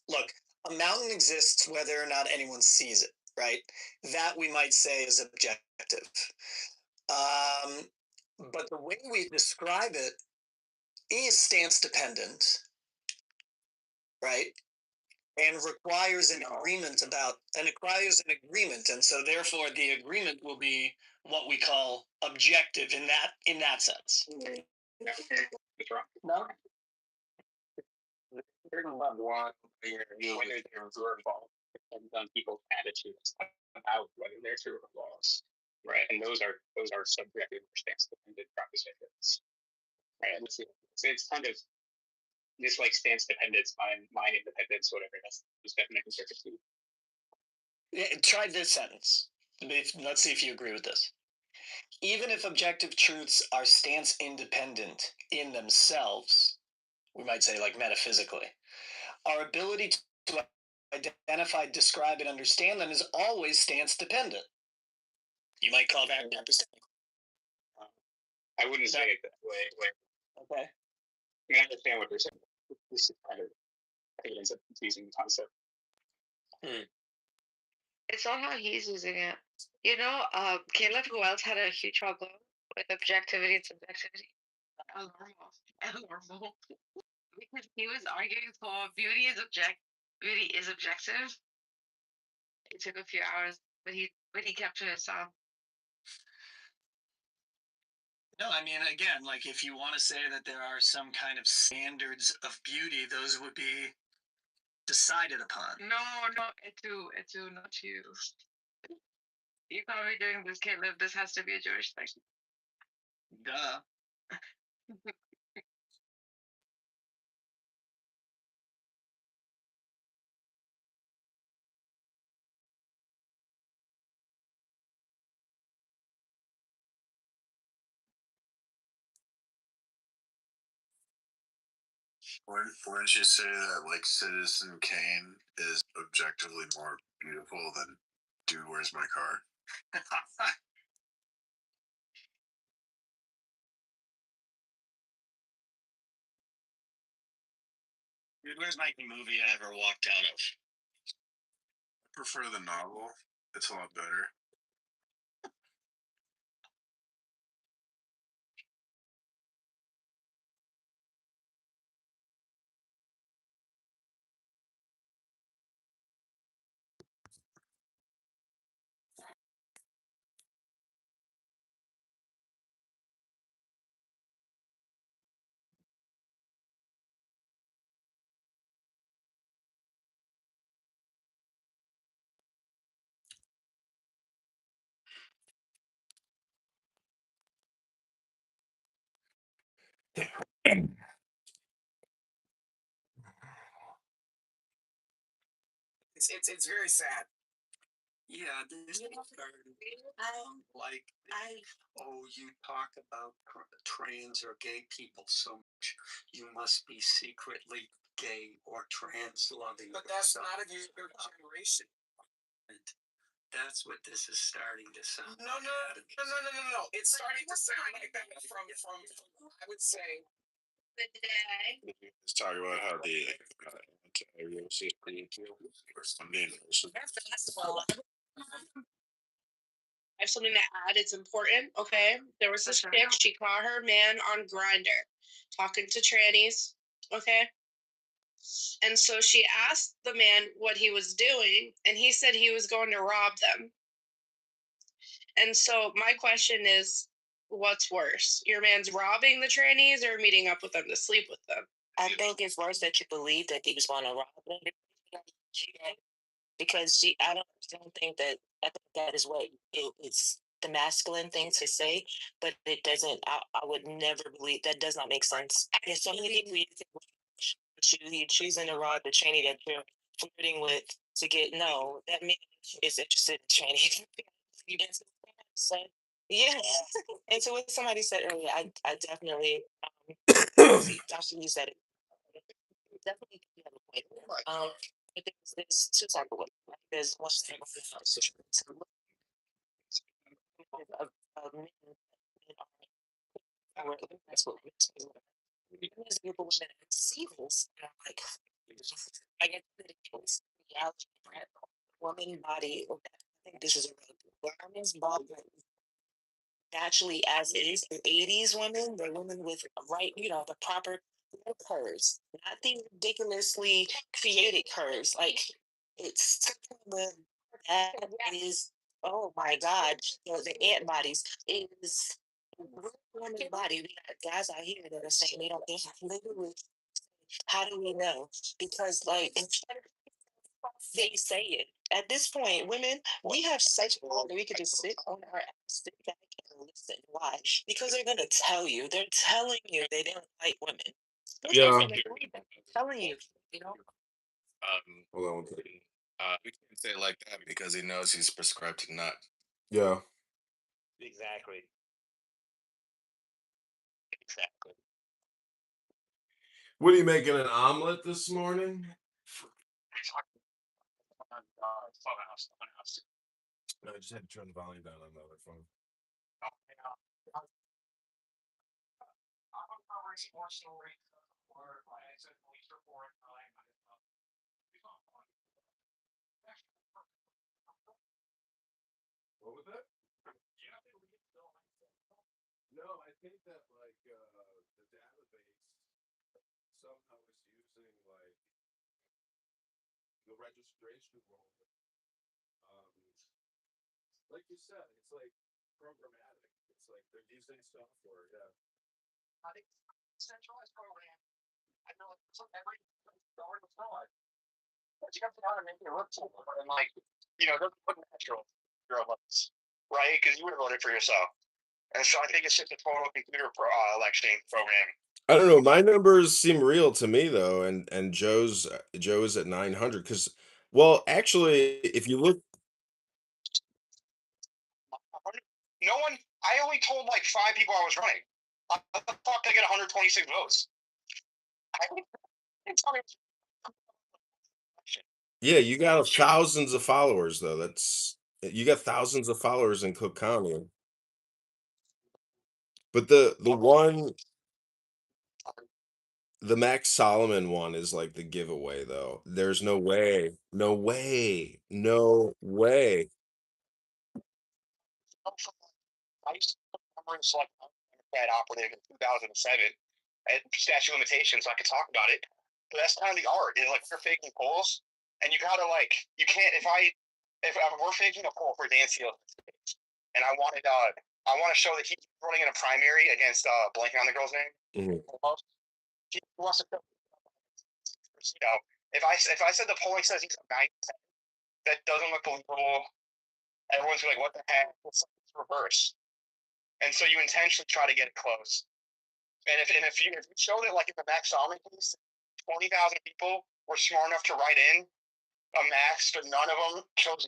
look, a mountain exists whether or not anyone sees it, right? That we might say is objective. But the way we describe it is stance dependent, right? And requires an agreement and so therefore the agreement will be what we call objective in that sense. No. Whether they're true or false depends on people's attitudes about whether they're true or false, right? And those are subjective or stance-dependent propositions, right? So it's kind of this like stance dependence, mind independence, whatever. That's definitely circuitry. Yeah, try this sentence. Let's see if you agree with this. Even if objective truths are stance independent in themselves, we might say like metaphysically, our ability to identify, describe, and understand them is always stance dependent. You might call that epistemic. I wouldn't say it that way. Okay. I mean, I understand what they're saying. This is kind of, I think it ends up confusing the concept. It's not how he's using it. You know, Caleb Wells had a huge problem with objectivity and subjectivity. Normal. Because he was arguing for beauty is objective. It took a few hours, but he kept to himself. No, I mean, again, like if you want to say that there are some kind of standards of beauty, those would be decided upon. No, Etu, not you. You can't be doing this, Caleb. This has to be a Jewish thing. Duh. Wouldn't you say that like Citizen Kane is objectively more beautiful than Dude, Where's My Car? Dude, Where's My movie I ever walked out of? I prefer the novel. It's a lot better. It's very sad. Yeah, there's like you talk about trans or gay people so much, you must be secretly gay or trans loving. But that's not a your generation. That's what this is starting to sound. No. It's starting to sound like that from I would say. Let's talk about how the anti-racist or something. I have something to add. It's important. Okay. There was this chick. She caught her man on Grindr, talking to trannies. Okay. And so she asked the man what he was doing, and he said he was going to rob them. And so my question is, what's worse? Your man's robbing the trannies or meeting up with them to sleep with them? I think it's worse that you believe that he was going to rob them. Because I don't think that, I think that is what it's the masculine thing to say, but it doesn't, I would never believe, that does not make sense. There's so many people you're choosing to rob the trainee that you're flirting with to get, no, that man is interested in training. Yeah. And so what somebody said earlier, I definitely, Dr. Lee said it. Definitely you have a point. But there's two types of ways. There's one thing that's what there's people women that see this and I'm like, I get that it's reality, woman body. I think this is a woman's body naturally as is. The 80s women, the women with the proper curves, not the ridiculously created curves. Like it's that is, oh my God, the ant bodies is woman's body. We got guys out here that are saying they have literally. How do we know? Because like they say it. At this point, women, we have such power that we could just sit on our ass, sit back and listen. Why? Because they're gonna tell you. They're telling you they don't like women. Yeah. They're telling you, Hold on one second. We can't say it like that because he knows he's prescribed to nut. Yeah. Exactly. What are you making, an omelet this morning? I just had to turn the volume down on the other phone. What was that? No, I think that like the database somehow is using like the registration role. Like you said, it's like programmatic. It's like they're using software. Yeah. I think centralized program. I know it's like every dollar to fraud. But you have to know how to make it look cool and like they're putting natural levels, right? Because you would have voted for yourself. And so I think it's just a total computer election program. I don't know. My numbers seem real to me though, and Joe's at 900 because, well, actually, if you look, No one. I only told like 5 people I was running. How the fuck did I get 126 votes? I didn't tell me. yeah, you got thousands of followers though. You got thousands of followers in Cook County. But the Max Solomon one is like the giveaway though. There's no way, no way, no way. I used to numbers like that operative in 2007 at statute of limitations, so I could talk about it. But that's kind of the art. Is like we're faking polls, and you gotta like you can't if we're faking a poll for Dan Seals, and I want to show that he's running in a primary against blanking on the girl's name. Mhm. He wants to, if I said the polling says he's 9, that doesn't look believable. Everyone's like, what the heck? It's reverse. And so you intentionally try to get it close. And if you show that, like in the Max Solomon case, 20,000 people were smart enough to write in a max, but none of them chose.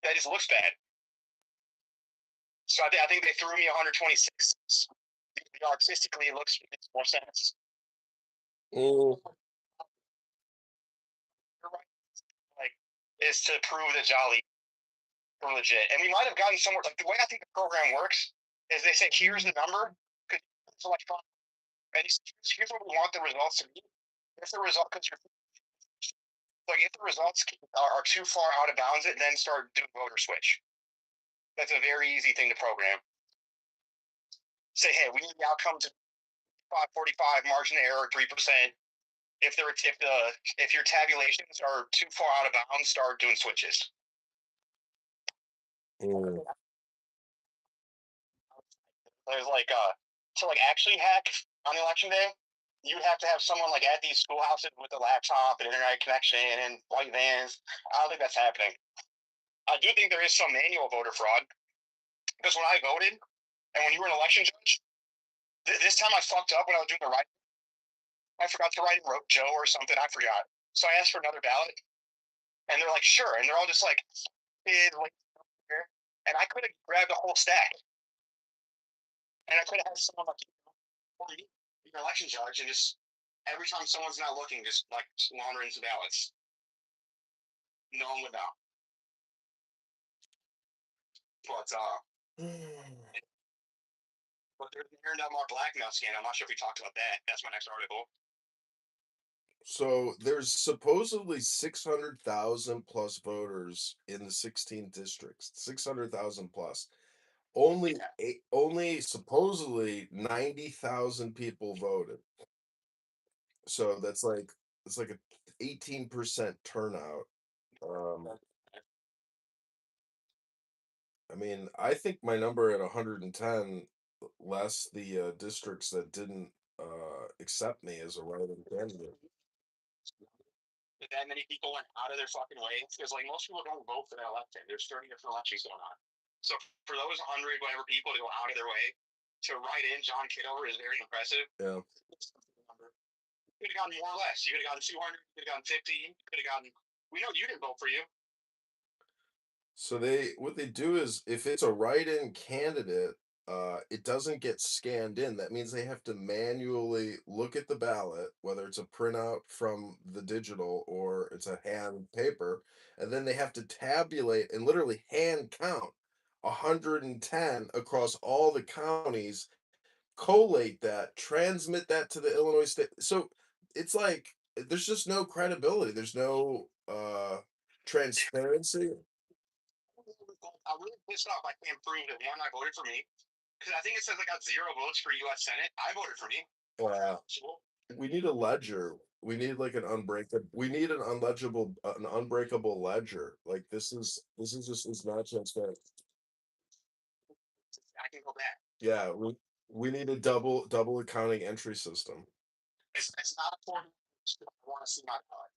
That just looks bad. So I think they threw me 126. Artistically, it makes more sense. Like, is to prove that Jolly are legit, and we might have gotten somewhere. Like the way I think the program works is they say, "Here's the number," because it's electronic, and here's what we want the results to be. If the result, because you're like, if the results are too far out of bounds, it then start doing voter switch. That's a very easy thing to program. Say, hey, we need the outcome to 545, margin of error 3%. If your tabulations are too far out of bounds, start doing switches. There's like to like actually hack on election day, you'd have to have someone like at these schoolhouses with a laptop and internet connection and white vans. I don't think that's happening. I do think there is some manual voter fraud because when I voted and when you were an election judge, this time I fucked up when I was doing the writing. I forgot to write in Joe or something. I forgot. So I asked for another ballot, and they're like, sure. And they're all just like, and I could have grabbed a whole stack. And I could have had someone like your election judge and just every time someone's not looking, just like laundering some ballots. No one would know. But there's the Aaron Delmar blackmail scandal. I'm not sure if we talked about that. That's my next article. So there's supposedly 600,000 plus voters in the 16 districts. 600,000 plus. Only supposedly 90,000 people voted. So it's like a 18% turnout. I mean, I think my number at 110, less the districts that didn't accept me as a write-in candidate. That many people went out of their fucking way because like most people don't vote for that election. There's 30 different elections going on. So for those 100 whatever people to go out of their way to write in John Kitover is very impressive. Yeah. You could have gotten more or less. You could have gotten 200. You could have gotten 50. You could have gotten. We know you didn't vote for you. So what they do is if it's a write-in candidate, it doesn't get scanned in. That means they have to manually look at the ballot, whether it's a printout from the digital or it's a hand paper, and then they have to tabulate and literally hand count 110 across all the counties, collate that, transmit that to the Illinois state. So it's like there's just no credibility. There's no transparency. I'm really pissed off I can't prove that one I voted for me. Because I think it says I got 0 votes for US Senate. I voted for me. Wow. We need a ledger. We need like an unbreakable. We need an unbreakable ledger. Like this is just is not transparent. I can go back. Yeah, we need a double accounting entry system. It's not important. I want to see my ballot.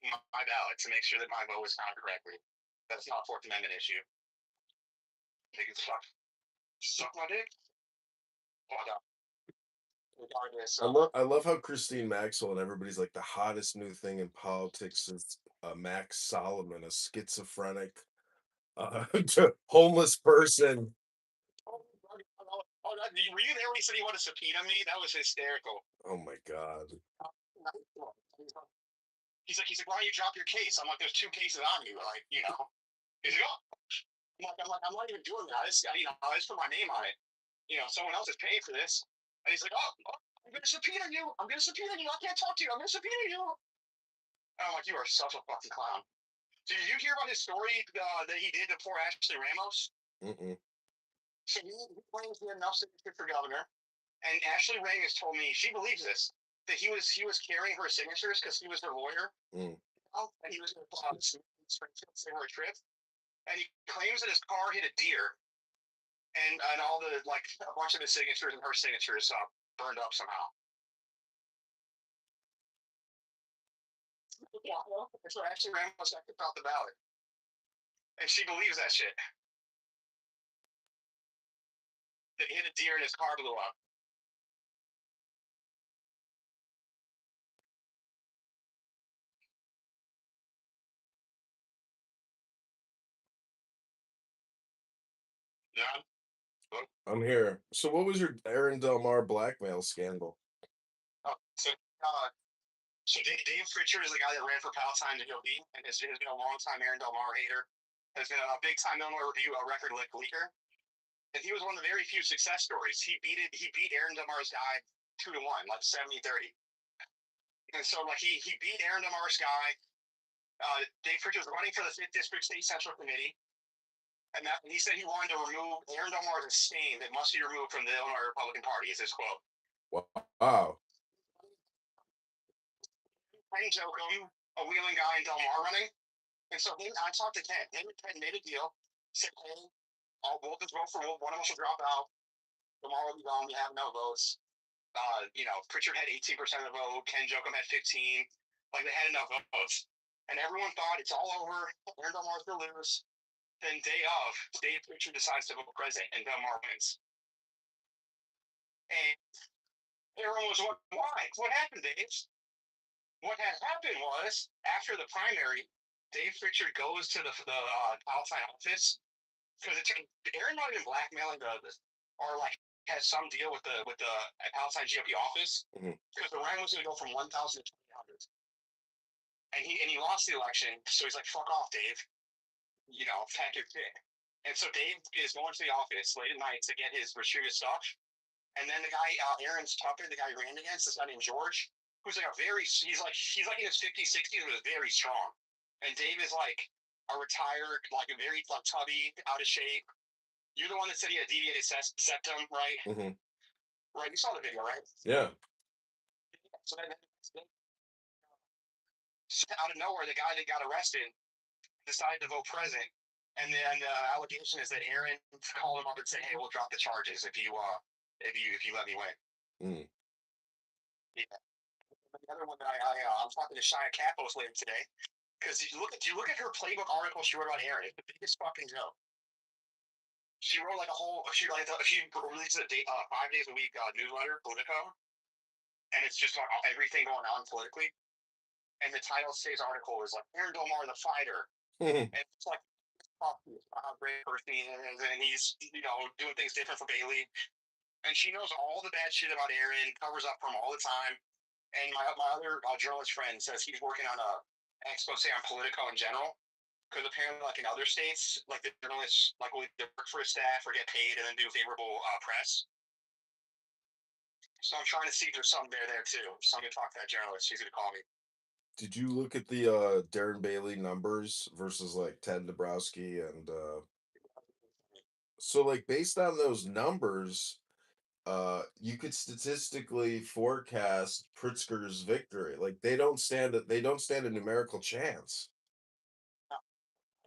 My ballot to make sure that my vote was counted correctly. That's not a Fourth Amendment issue. They can suck my dick. But, regardless, I love how Christine Maxwell and everybody's like the hottest new thing in politics is Max Solomon, a schizophrenic, homeless person. Were you there when he said he wanted to subpoena me? That was hysterical. Oh my god. He's like, why don't you drop your case? I'm like, there's 2 cases on you. Like, you know. He's like, oh. I'm not even doing that. I just put my name on it. You know, someone else is paying for this. And he's like, oh, I'm gonna subpoena you. I can't talk to you. I'm gonna subpoena you. And I'm like, you are such a fucking clown. Did you hear about his story that he did to poor Ashley Ramos? Mm-mm. So he claims he had enough signatures for governor, and Ashley Ramos told me she believes this, that he was carrying her signatures because he was her lawyer, and he was going to save her a trip, and he claims that his car hit a deer, and all the like a bunch of his signatures and her signatures burned up somehow. Yeah, so Ashley Ramos kicked off the ballot, and she believes that shit. That he hit a deer and his car blew up. John? I'm here. So what was your Aaron Del Mar blackmail scandal? Oh, so Dave Pritchard is the guy that ran for Palatine to GOP, and has been a long-time Aaron Del Mar hater. Has been a big-time Illinois Review record leaker, and he was one of the very few success stories. He beat Aaron Del Mar's guy 2-1, like 70-30. And so like he beat Aaron Del Mar's guy. Dave Pritchard was running for the 5th District State Central Committee, and he said he wanted to remove Aaron Del Mar as a stain that must be removed from the Illinois Republican Party. Is his quote? Wow. Plain Jokum, a wheeling guy in Del Mar running. And so I talked to Ken. Him and Ken made a deal. Said, hey, we'll just vote for one of us will drop out. Del Mar will be gone. We have no votes. Pritchard had 18% of the vote. Ken Jokum had 15. Like they had enough votes. And everyone thought it's all over. Aaron Del Mar's going to lose. Then day of, Dave Pritchard decides to vote president and Del Mar wins. And everyone was wondering, why? What happened, Dave? What had happened was, after the primary, Dave Pritchard goes to the Palatine office because Aaron might have been blackmailing or like has some deal with the Palatine GOP office because the rank was going to go from 1,000 to 2,000, and he lost the election. So he's like, "Fuck off, Dave. Pack your shit." And so Dave is going to the office late at night to get his retrieved stuff, and then the guy Aaron's Tucker, the guy he ran against, this guy named George, who's like he's like in his 50s, 60s, but is very strong. And Dave is like a retired, like a very tubby, out of shape. You're the one that said he had deviated septum, right? Mm-hmm. Right, you saw the video, right? Yeah. So then out of nowhere, the guy that got arrested decided to vote president. And then the allegation is that Aaron called him up and said, hey, we'll drop the charges if you let me win. Mm. Yeah. The other one that I'm talking to Shia Kapos later today, because you look at her playbook article she wrote about Aaron. It's the biggest fucking joke. She wrote like she releases a 5 days a week newsletter, Politico, and it's just like everything going on politically. And the title of today's article is like Aaron Del Mar, the fighter, and it's like how great a person he is, and he's doing things different for Bailey. And she knows all the bad shit about Aaron, covers up for him all the time. And my other journalist friend says he's working on a expose on Politico in general. Because apparently, like in other states, like the journalists will either work for a staff or get paid and then do favorable press. So I'm trying to see if there's something there too. So I'm gonna talk to that journalist. She's gonna call me. Did you look at the Darren Bailey numbers versus like Ted Dabrowski and so like based on those numbers, you could statistically forecast Pritzker's victory. Like they don't stand a numerical chance.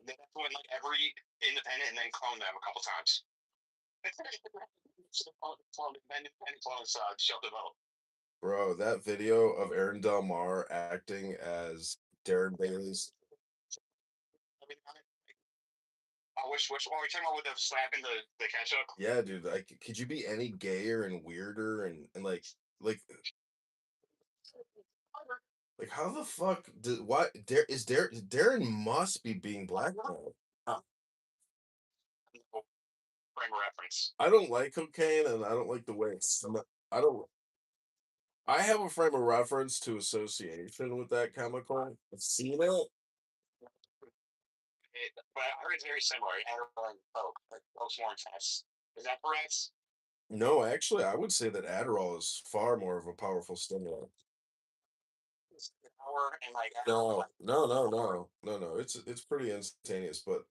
They have to win like every independent and then clone them a couple times. Shove the vote. Bro, that video of Aaron Del Mar acting as Darren Bailey's. Which one are we talking about with the slapping the ketchup? Yeah, dude. Like, could you be any gayer and weirder and like how the fuck did what there is there Darren must be being blackmailed. Frame of reference. I don't like cocaine and I don't like the way it's I don't I have a frame of reference to association with that chemical. I've seen it. But I heard it's very similar. Adderall and Coke, but Coke's more intense. Is that correct? No, actually, I would say that Adderall is far more of a powerful stimulant. And like No. It's pretty instantaneous, but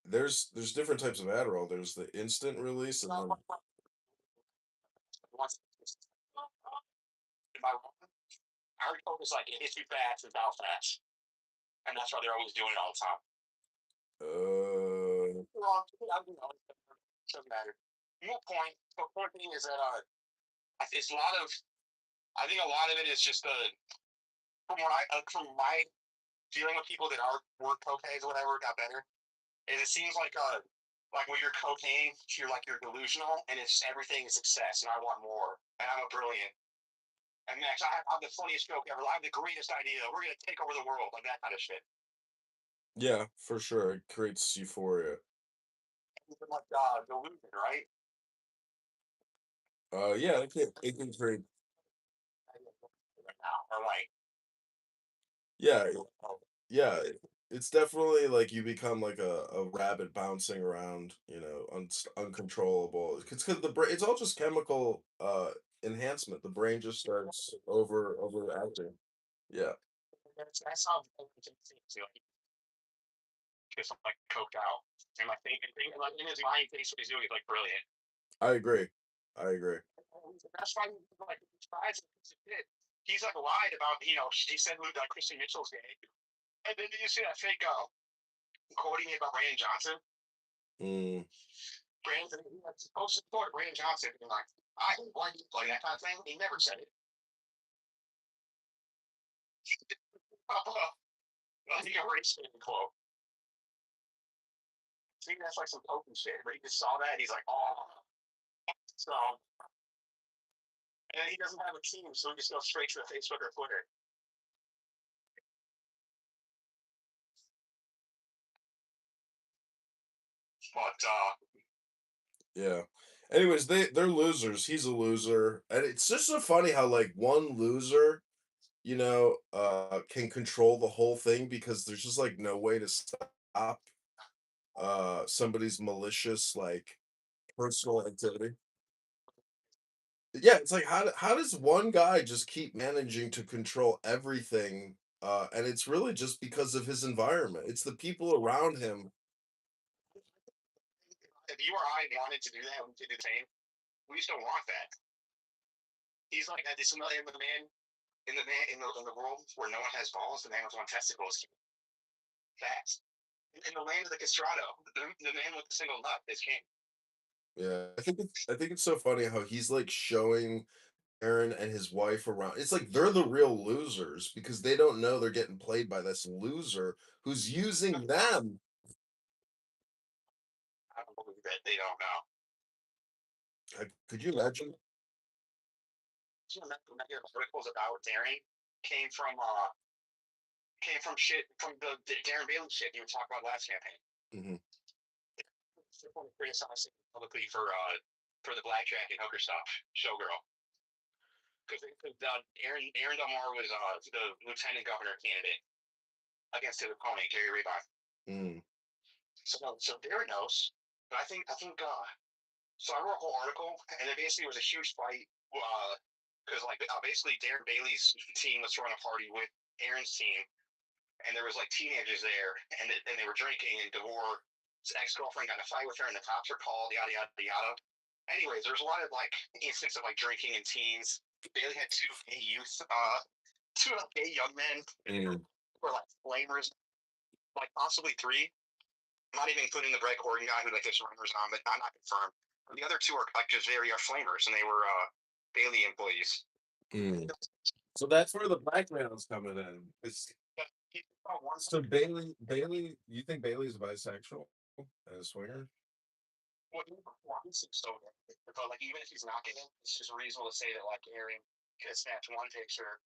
there's different types of Adderall. There's the instant release and then If I heard Coke is like it hits you fast and out fast, and that's why they're always doing it all the time. Doesn't matter. Your point. The point thing is that it's a lot of. I think a lot of it is just from my dealing with people that were cocaines or whatever got better. And it seems like when you're cocaine, you're delusional, and it's everything is success, and I want more, and I'm a brilliant. And next, I have the funniest joke ever. I have the greatest idea. We're gonna take over the world, like that kind of shit. yeah, for sure, it creates euphoria. Like delusion, right? Yeah, it can create. Or like, Yeah, yeah, it's definitely like you become like a rabbit bouncing around, uncontrollable. It's because it's all just chemical enhancement. The brain just starts overacting. Yeah, that's how just like coked out, and like thinking, like in his mind, thinks what he's doing is like brilliant. I agree. I agree. That's why like he's like lied about she said Christian Mitchell's gay, and then did you see that fake quoting about Brandon Johnson? Brandon, he was supposed to support Brandon Johnson, and like I didn't like that kind of thing. He never said it. He got race quote. See, that's like some open shit, but he just saw that and he's like, oh. So, and he doesn't have a team, so he just goes straight to Facebook or Twitter. But yeah. Anyways, they're losers. He's a loser, and it's just so funny how like one loser, can control the whole thing because there's just like no way to stop somebody's malicious like personal activity. Yeah, it's like how does one guy just keep managing to control everything? And it's really just because of his environment. It's the people around him. If you or I wanted to do that, we could do the same. We just don't want that. He's like this man in the world where no one has balls, the man with one testicles. Fast. In the land of the castrato, the man with the single nut is king. Yeah, I think it's so funny how he's like showing Aaron and his wife around. It's like they're the real losers because they don't know they're getting played by this loser who's using them. I don't believe that they don't know. Could you imagine? Negative articles about Darren came from shit from the Darren Bailey shit you were talking about last campaign. Mm-hmm. just want to criticize him publicly for the blackjack and hooker stuff, showgirl. Because Aaron Delmar was the lieutenant governor candidate against his opponent, Gary Rabine. So Darren knows. But I think so I wrote a whole article, and it basically was a huge fight. Because basically Darren Bailey's team was throwing a party with Aaron's team, and there was like teenagers there, and they were drinking, and DeVore's ex-girlfriend got in a fight with her, and the cops were called, yada yada yada. Anyways, there's a lot of like instances of like drinking and teens. Bailey had two gay young men who were like flamers, like possibly three. I'm not even including the Brett Corrigan guy who like this rumors on, but not confirmed. But the other two are like just very flamers, and they were Bailey employees. So that's where the blackmail is coming in. So Bailey, you think Bailey's bisexual and a swinger? Well, so, but like even if he's not getting, it's just reasonable to say that like Aaron could snatch one picture,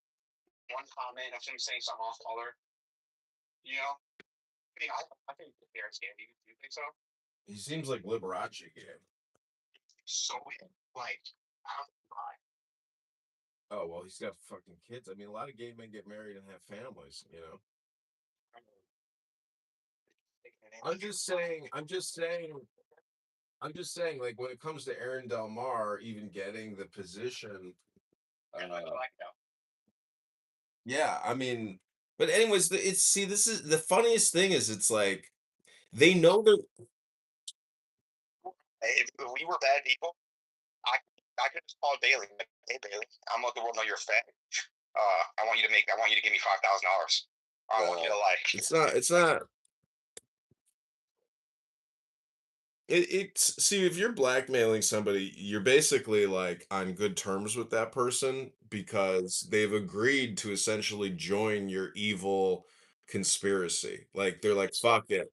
one comment of him saying something off color. You know, I mean, I think Aaron's gay. Do you think so? He seems like Liberace gay. So like, I don't think why. Oh well, he's got fucking kids. I mean, a lot of gay men get married and have families. You know. I'm just saying. Like when it comes to Aaron Delmar even getting the position. Yeah, I mean, but anyways, this is the funniest thing is it's like they know that. If we were bad people, I could just call Bailey. Like, hey Bailey, I'm let the world know you're fat. I want you to give me $5,000. I want you to like. It's not. It's see if you're blackmailing somebody, you're basically like on good terms with that person because they've agreed to essentially join your evil conspiracy. Like they're like, fuck it.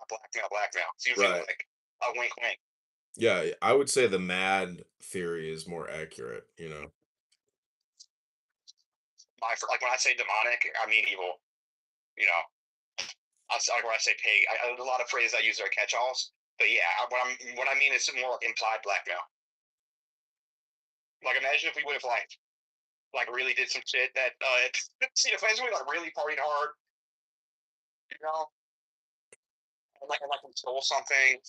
Blackmail. Seems Right. like a wink. Yeah, I would say the mad theory is more accurate, you know. Like when I say demonic, I mean evil. You know, like when I say pig, a lot of phrases I use are catch-alls. But yeah, what I mean is more like implied blackmail. Like imagine if we would have like really did some shit that imagine we like really partied hard, you know, and like we stole something.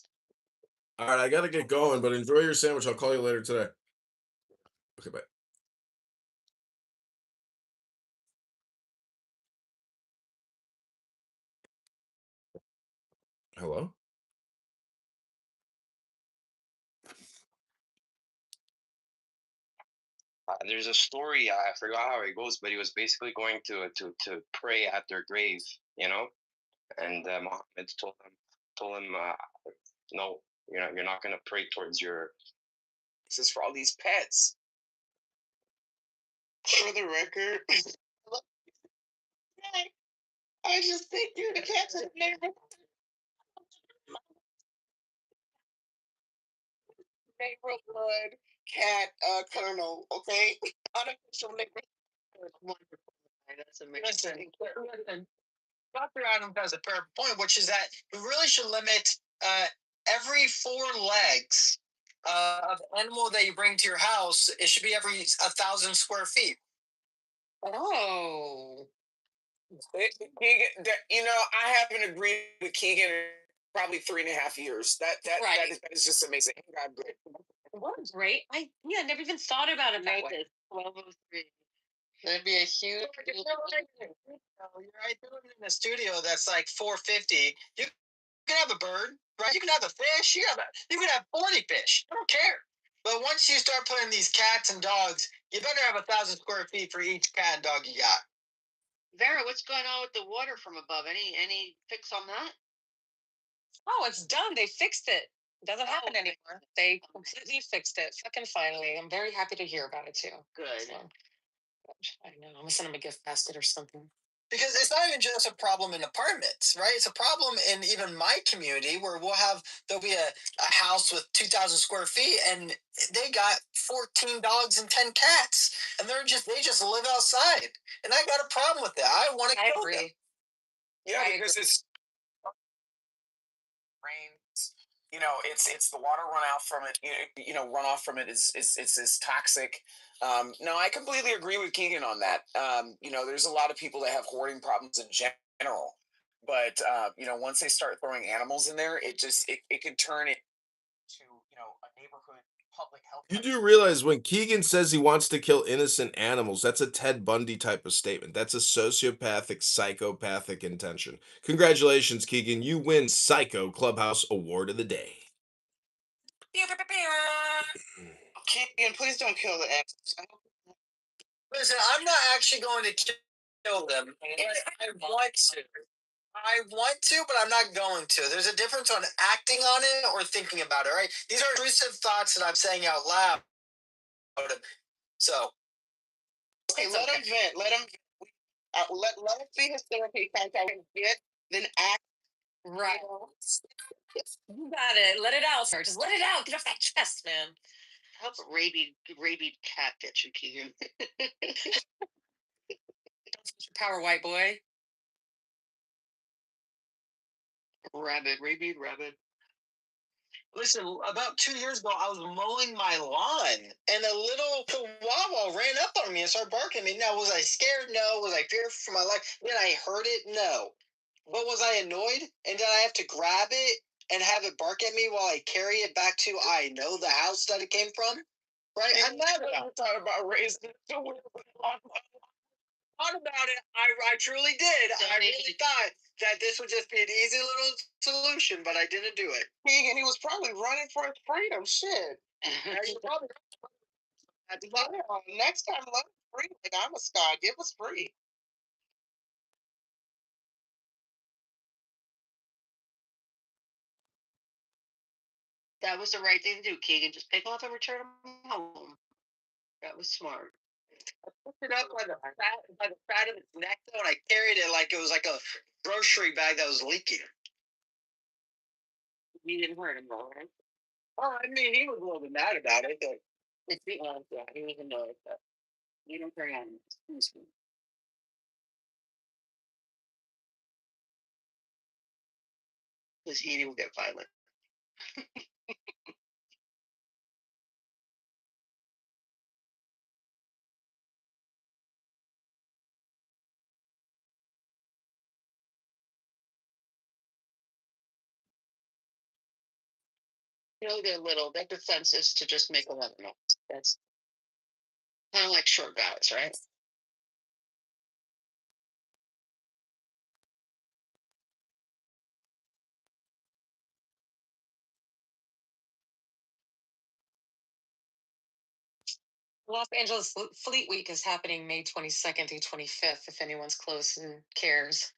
All right, I gotta get going, but enjoy your sandwich. I'll call you later today. Okay, bye. Hello? There's a story. I forgot how it goes, but he was basically going to pray at their grave, you know, and Muhammad told him, no, you're not gonna pray towards your. This is for all these pets. For the record, I just think you're the cats in the neighborhood. Neighborhood cat colonel, okay? Unofficial neighborhood. That's amazing. Listen, Dr. Adams has a fair point, which is that we really should limit every 4 legs of animal that you bring to your house. It should be every 1,000 square feet. Oh. I haven't agreed with Keegan in probably 3.5 years. That is just amazing. God, great. What a great idea. I never even thought about it that way. 1203. That'd be a huge. I do it in a studio that's like 450. You can have a bird, right? You can have a fish. You can have 40 fish. I don't care. But once you start putting these cats and dogs, you better have 1,000 square feet for each cat and dog you got. Vera, what's going on with the water from above? Any fix on that? Oh, it's done. They fixed it. It doesn't happen anymore. They completely fixed it. Fucking finally. I'm very happy to hear about it too. Good. So, I know. I'm gonna send them a gift basket or something. Because it's not even just a problem in apartments, right? It's a problem in even my community where there'll be a house with 2,000 square feet and they got 14 dogs and 10 cats and they just live outside. And I got a problem with that. I want to kill them. Yeah, because it's drains. It's the water runoff from it. Runoff from it is toxic. No, I completely agree with Keegan on that. There's a lot of people that have hoarding problems in general, but once they start throwing animals in there, it could turn it to a neighborhood public health. You do realize when Keegan says he wants to kill innocent animals, that's a Ted Bundy type of statement. That's a sociopathic, psychopathic intention. Congratulations, Keegan. You win Psycho Clubhouse Award of the Day. Keegan, please don't kill the animals. Listen, I'm not actually going to kill them. I want to. I want to, but I'm not going to. There's a difference on acting on it or thinking about it, right? These are intrusive thoughts that I'm saying out loud. So, okay, let him vent. Let him. Let us be hysterically get, then act. Right. You got it. Let it out, sir. Just let it out. Get off that chest, man. Help rabid cat get you, Keegan. Power, white boy. Rabid. Listen, about 2 years ago, I was mowing my lawn, and a little chihuahua ran up on me and started barking at me. Now, was I scared? No. Was I fearful for my life? Then I heard it? No. But was I annoyed? And did I have to grab it and have it bark at me while I carry it back to the house that it came from? Right? I'm mad about it. Thought about raising it. Thought about it. I truly did. I really thought that this would just be an easy little solution, but I didn't do it. And he was probably running for his freedom. Shit. Probably, next time, let us free. Like, I'm a star. Give us free. That was the right thing to do, Keegan. Just pick him up and return him home. That was smart. I picked it up by the side of its neck, though, and I carried it like it was like a grocery bag that was leaking. You didn't hurt him, though, right? Oh, I mean, he was a little bit mad about it, but it's the yeah, he was annoyed, but you don't carry on. Because he will get violent. They're little. Their defense is to just make 11 noise. That's kind of like short guys, right? Los Angeles Fleet Week is happening May 22nd through 25th, if anyone's close and cares.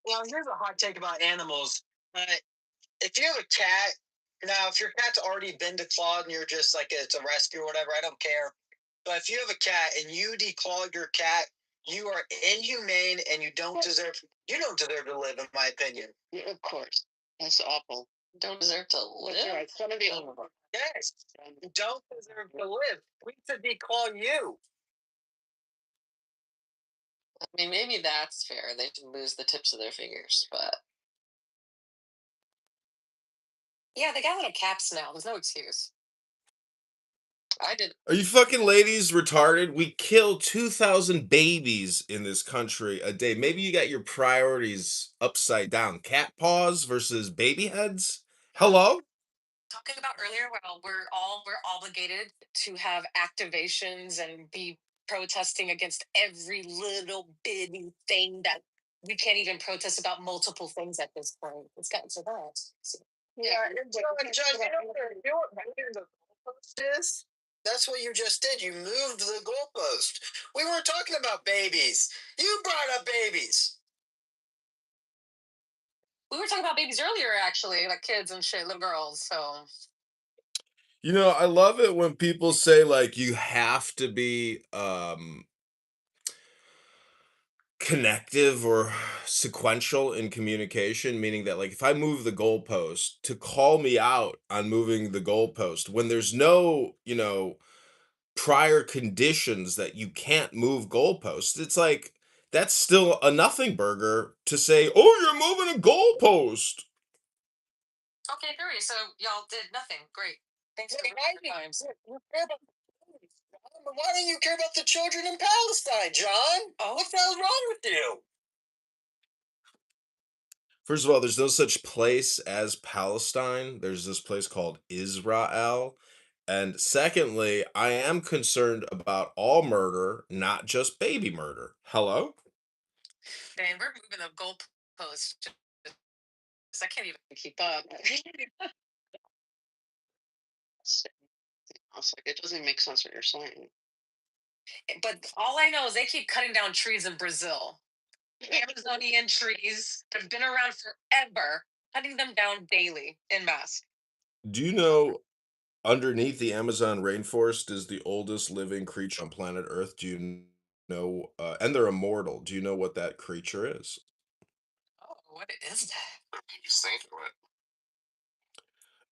Now, here's a hot take about animals. If you have a cat, now if your cat's already been declawed and you're just like it's a rescue or whatever, I don't care. But if you have a cat and you declaw your cat, you are inhumane and you don't deserve to live, in my opinion. Yeah, of course. That's awful. Don't deserve to live? That's right. It's gonna be over. Yes. You don't deserve to live. We should declaw you. I mean, maybe that's fair. They should lose the tips of their fingers, but yeah, they got little caps now. There's no excuse. I did. Are you fucking ladies retarded? We kill 2,000 babies in this country a day. Maybe you got your priorities upside down. Cat paws versus baby heads? Hello? Talking about earlier, well, we're obligated to have activations and be protesting against every little bitty thing that we can't even protest about multiple things at this point. It's gotten to that. So, Yeah, Judge, you know what they're doing right here, the goalpost is? That's what you just did. You moved the goalpost. We weren't talking about babies. You brought up babies. we were talking about babies earlier, actually, like kids and shit, little girls. So You know, I love it when people say like you have to be connective or sequential in communication, meaning that like if I move the goalpost, to call me out on moving the goalpost when there's no, prior conditions that you can't move goalposts. It's like that's still a nothing burger to say, "Oh, you're moving a goalpost." okay, period. So y'all did nothing. Great. Thanks for Why, your times. you care about but why don't you care about the children in Palestine, John? Oh. What the hell's wrong with you? First of all, there's no such place as Palestine. There's this place called Israel. And secondly, I am concerned about all murder, not just baby murder. Hello? Man, we're moving the goalpost. I can't even keep up. I was like, it doesn't make sense what you're saying. But all I know is they keep cutting down trees in Brazil. Amazonian trees that have been around forever, cutting them down daily in mass. Do you know underneath the Amazon rainforest is the oldest living creature on planet Earth? Do you know? And they're immortal. Do you know what that creature is? Oh, what is that? You think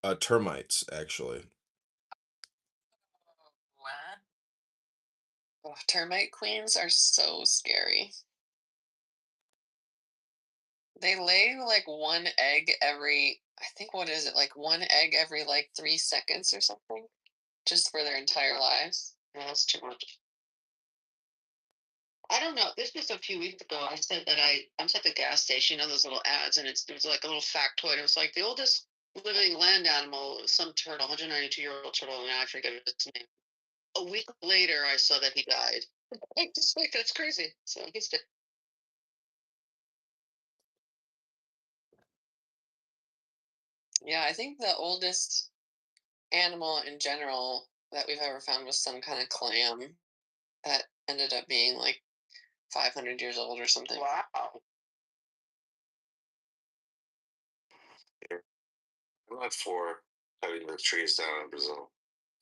what? Termites, actually. What? Oh, termite queens are so scary. They lay like one egg every, I think, what is it, like one egg every like 3 seconds or something? Just for their entire lives. Yeah, that's too much. I don't know. This was a few weeks ago. I said that I was at the gas station, those little ads, and there was like a little factoid. It was like the oldest living land animal, some turtle, 192-year-old turtle, and I forget its name. A week later, I saw that he died. Like, just like that's crazy. So he's dead. Yeah, I think the oldest animal in general that we've ever found was some kind of clam that ended up being like 500 years old or something. Wow. I'm not for cutting the trees down in Brazil.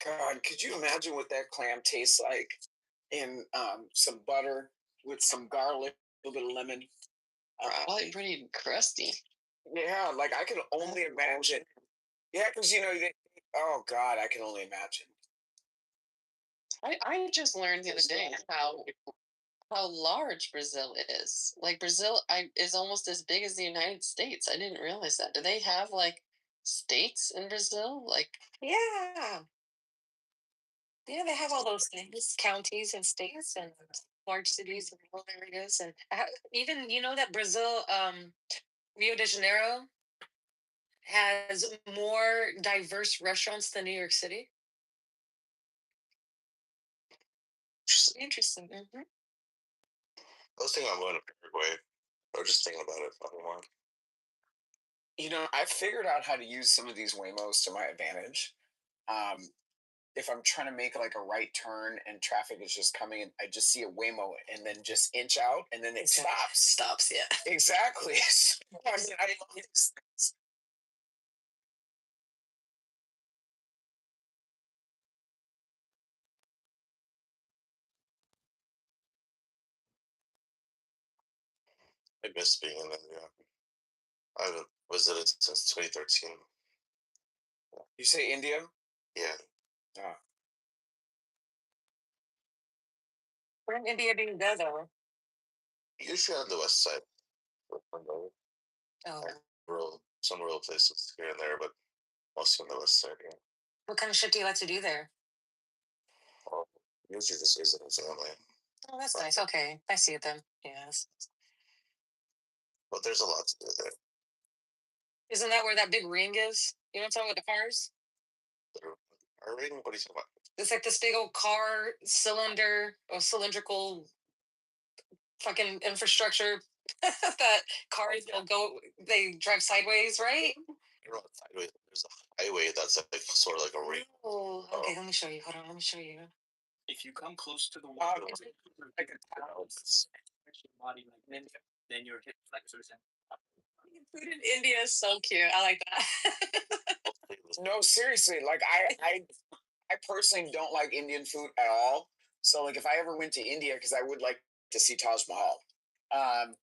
God, could you imagine what that clam tastes like in some butter with some garlic, a little lemon? Probably pretty crusty. Yeah, like I can only imagine. Yeah, because oh God, I can only imagine. I just learned the other day how large Brazil is. Like Brazil is almost as big as the United States. I didn't realize that. Do they have like states in Brazil? Like yeah. Yeah, they have all those things, counties and states and large cities and rural areas, and even that Brazil, Rio de Janeiro, has more diverse restaurants than New York City. Interesting. Mm-hmm. I was thinking I'm going to Paraguay. I was just thinking about it for a while. I figured out how to use some of these Waymos to my advantage. If I'm trying to make like a right turn and traffic is just coming in, I just see a Waymo and then just inch out and then it stops. Stops, yeah. Exactly. I mean, I love these things. I miss being in India. I haven't visited since 2013. You say India? Yeah. Oh. Where in India do you go though? Usually on the west side. Oh. Some rural places here and there, but mostly on the west side, yeah. What kind of shit do you like to do there? Usually just visiting family. Oh, that's nice. Okay, I see it then. Yes. But there's a lot to do there. Isn't that where that big ring is? You know what I'm talking about, the cars? Car ring? What are you talking about? It's like this big old car cylinder or cylindrical fucking infrastructure that cars will go, they drive sideways, right? You're on sideways. There's a highway that's like sort of like a ring. Oh, okay. Let me show you. Hold on. Let me show you. If you come close to the water, like a town, body like ninja, then your hip flexors and Food in India is so cute. I like that. No, seriously, like I personally don't like Indian food at all. So like if I ever went to India, because I would like to see Taj Mahal.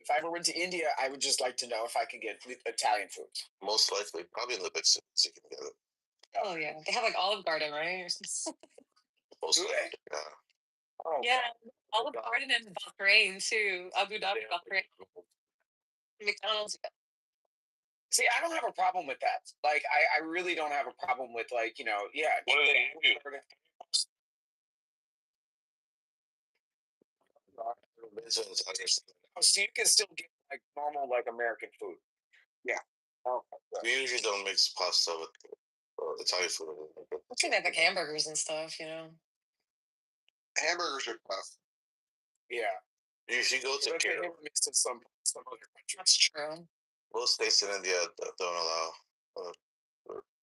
If I ever went to India, I would just like to know if I could get Italian food. Most likely, probably in the big cities you can get it. Oh yeah, they have like Olive Garden, right? Or something. Most Do likely, they? yeah. Oh, Yeah, Olive Garden and Bahrain too. Abu Dhabi, Bahrain. McDonald's. see, I don't have a problem with that. Like, I really don't have a problem with like, yeah. What do they do? Oh, so you can still get like normal like American food. Yeah. Oh, We usually don't mix pasta with Italian food. I've seen like hamburgers and stuff, Hamburgers are tough. yeah. You should go to But they Kitover. mix in some other countries. That's true. Most states in India don't allow.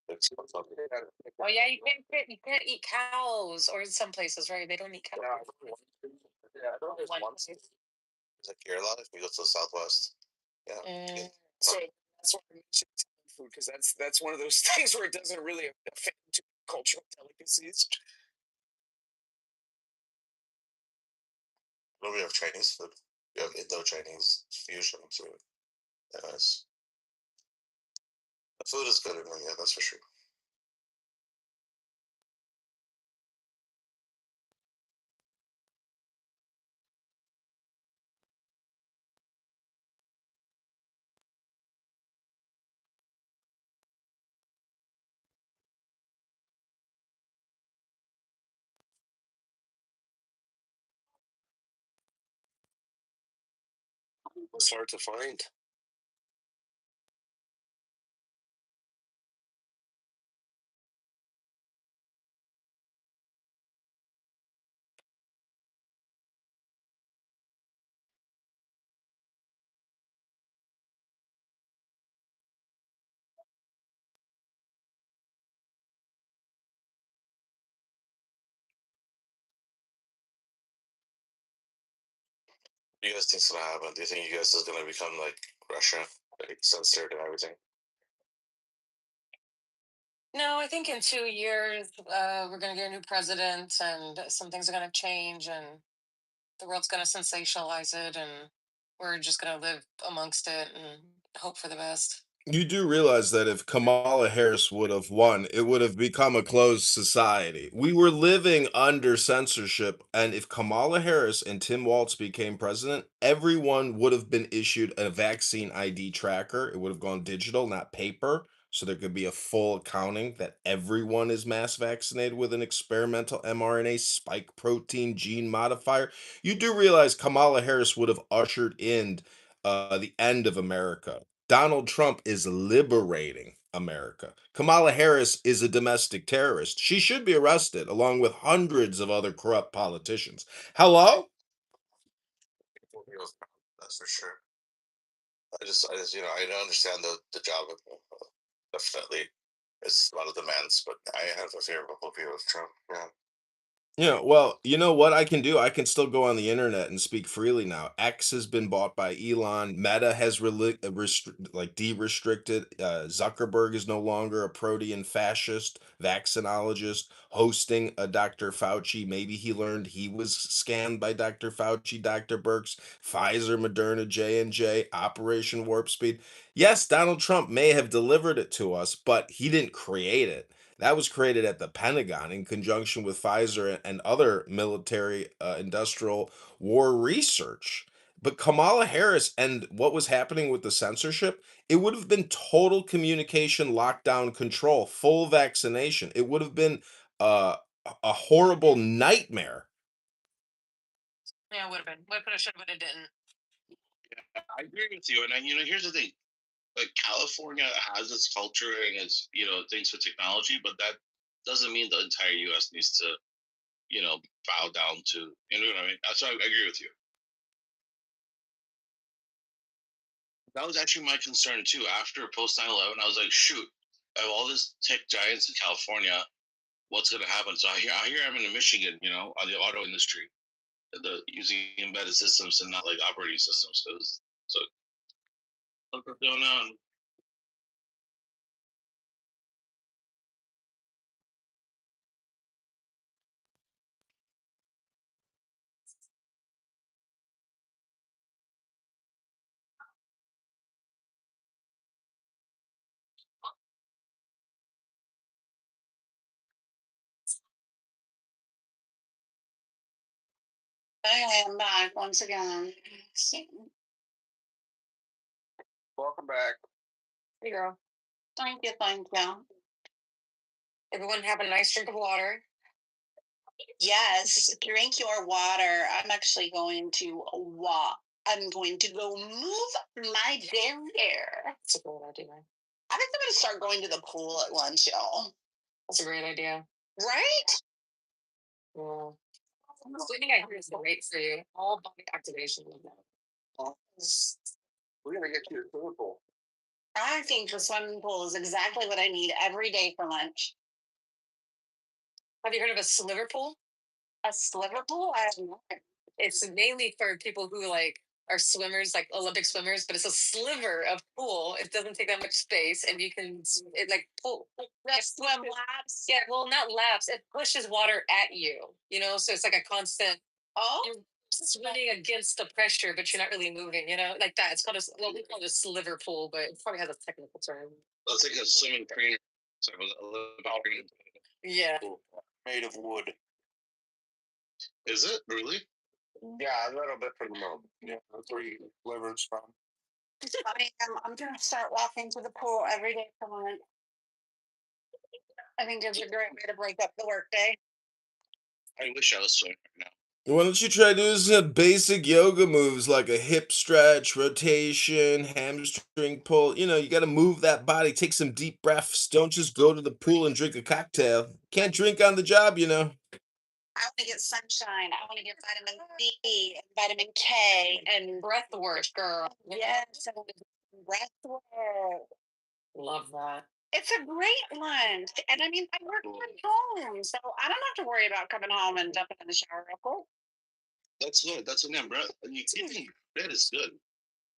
It's Oh yeah, you can't eat cows, or in some places, right? They don't eat cows. Yeah, I know there's One one. place. like Kerala if we go to the southwest. Yeah. So that's why I mentioned Italian food because that's one of those things where it doesn't really affect to cultural delicacies. Well, we have Chinese food. We have Indo-Chinese fusion food. Yes. The food is good in India, that's for sure. It's hard to find. What do you guys think's gonna happen? Do you think you guys is gonna become like Russia, like censored and everything? No, I think in 2 years, we're gonna get a new president, and some things are gonna change, and the world's gonna sensationalize it, and we're just gonna live amongst it and hope for the best. You do realize that if Kamala Harris would have won, it would have become a closed society. We were living under censorship, and if Kamala Harris and Tim Walz became president, everyone would have been issued a vaccine ID tracker. It would have gone digital, not paper, so there could be a full accounting that everyone is mass vaccinated with an experimental mRNA spike protein gene modifier. You do realize Kamala Harris would have ushered in the end of America. Donald Trump is liberating America. Kamala Harris is a domestic terrorist. She should be arrested along with hundreds of other corrupt politicians. Hello? That's for sure. I don't understand the job. Definitely, it's a lot of demands, but I have a favorable view of Trump. Yeah. Yeah, well, you know what I can do? I can still go on the internet and speak freely now. X has been bought by Elon. Meta has de-restricted. Zuckerberg is no longer a protean fascist vaccinologist hosting a Dr. Fauci. Maybe he learned he was scammed by Dr. Fauci, Dr. Birx, Pfizer, Moderna, J&J, Operation Warp Speed. Yes, Donald Trump may have delivered it to us, but he didn't create it. That was created at the Pentagon in conjunction with Pfizer and other military industrial war research. But Kamala Harris and what was happening with the censorship, it would have been total communication lockdown control, full vaccination. It would have been uh, a horrible nightmare. Yeah, it would have been. Would have, should have, but it didn't. I agree with you, and here's the thing: like California has its culture and its things with technology, but that doesn't mean the entire U.S. needs to bow down to what I mean. That's why I agree with you. That was actually my concern too. After post 9/11, I was like, shoot, I have all this tech giants in California. What's going to happen? So I hear I'm in Michigan, you know, on the auto industry, the using embedded systems and not like operating systems. So what's going on? I am back once again. Welcome back. Here you go. Thank you, thank you. Everyone have a nice drink of water. Yes, drink your water. I'm actually going to walk. I'm going to go move my derriere. That's a great idea. I think I'm going to start going to the pool at lunch, y'all. That's a great idea. Right? Yeah. Swimming, I hear, is great for you. All body activation. We're gonna get you a swimming pool. I think the swimming pool is exactly what I need every day for lunch. Have you heard of a sliver pool? A sliver pool? I have not. It's mainly for people who like are swimmers, like Olympic swimmers, but it's a sliver of pool. It doesn't take that much space, and you can it like pull. That swim laps. Yeah, well, not laps. It pushes water at you. You know, so it's like a constant. Oh. You're swimming against the pressure, but you're not really moving. You know, like that. It's called well, we call it a sliver pool, but it probably has a technical term. That's like a swimming trainer. So Olympic Yeah. Made of wood. Is it really? Yeah, a little bit for the moment. Yeah, that's where you liver's from. I'm gonna start walking to the pool every day for lunch. I think it's a great way to break up the workday. I wish I was swimming right now. Why don't you try doing some basic yoga moves like a hip stretch, rotation, hamstring pull? You know, you got to move that body, take some deep breaths. Don't just go to the pool and drink a cocktail. Can't drink on the job, you know. I want to get sunshine. I want to get vitamin D and vitamin K and breath work, girl. Yes, breath work. Love that. It's a great lunch. And I mean, I work from home, so I don't have to worry about coming home and jumping in the shower real quick. That's good. That's a name, bro. You eating bread is good.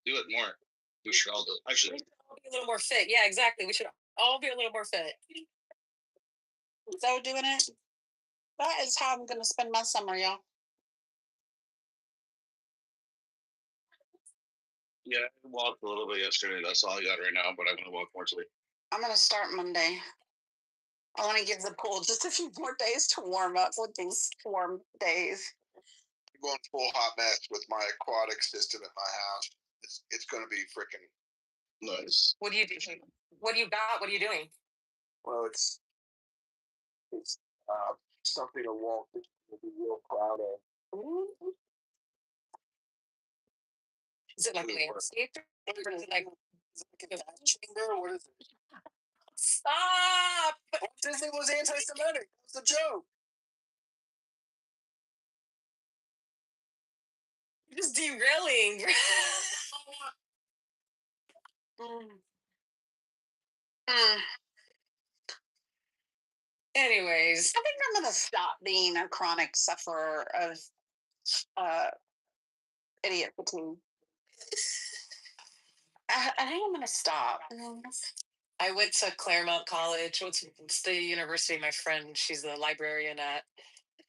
Do it more. We should all do it. Actually, We should all be a little more fit. Yeah, exactly. We should all be a little more fit. So doing it. That is how I'm gonna spend my summer, y'all. yeah, I walked a little bit yesterday. That's all I got right now, but I'm gonna walk more today. I'm gonna start Monday. I want to give the pool just a few more days to warm up with these warm days. I'm going full hot mess with my aquatic system at my house. It's going to be freaking nice. What do you do? What do you got? What are you doing? Well, it's something a Walt will be real proud of. Is it like landscape? Or is it like chamber? What is it? stop? Disney was anti-Semitic. It was a joke. You're just derailing. Anyways, I think I'm gonna stop being a chronic sufferer of idiot fatigue. I think I'm gonna stop. I went to Claremont College. It's the university my friend, she's the librarian at.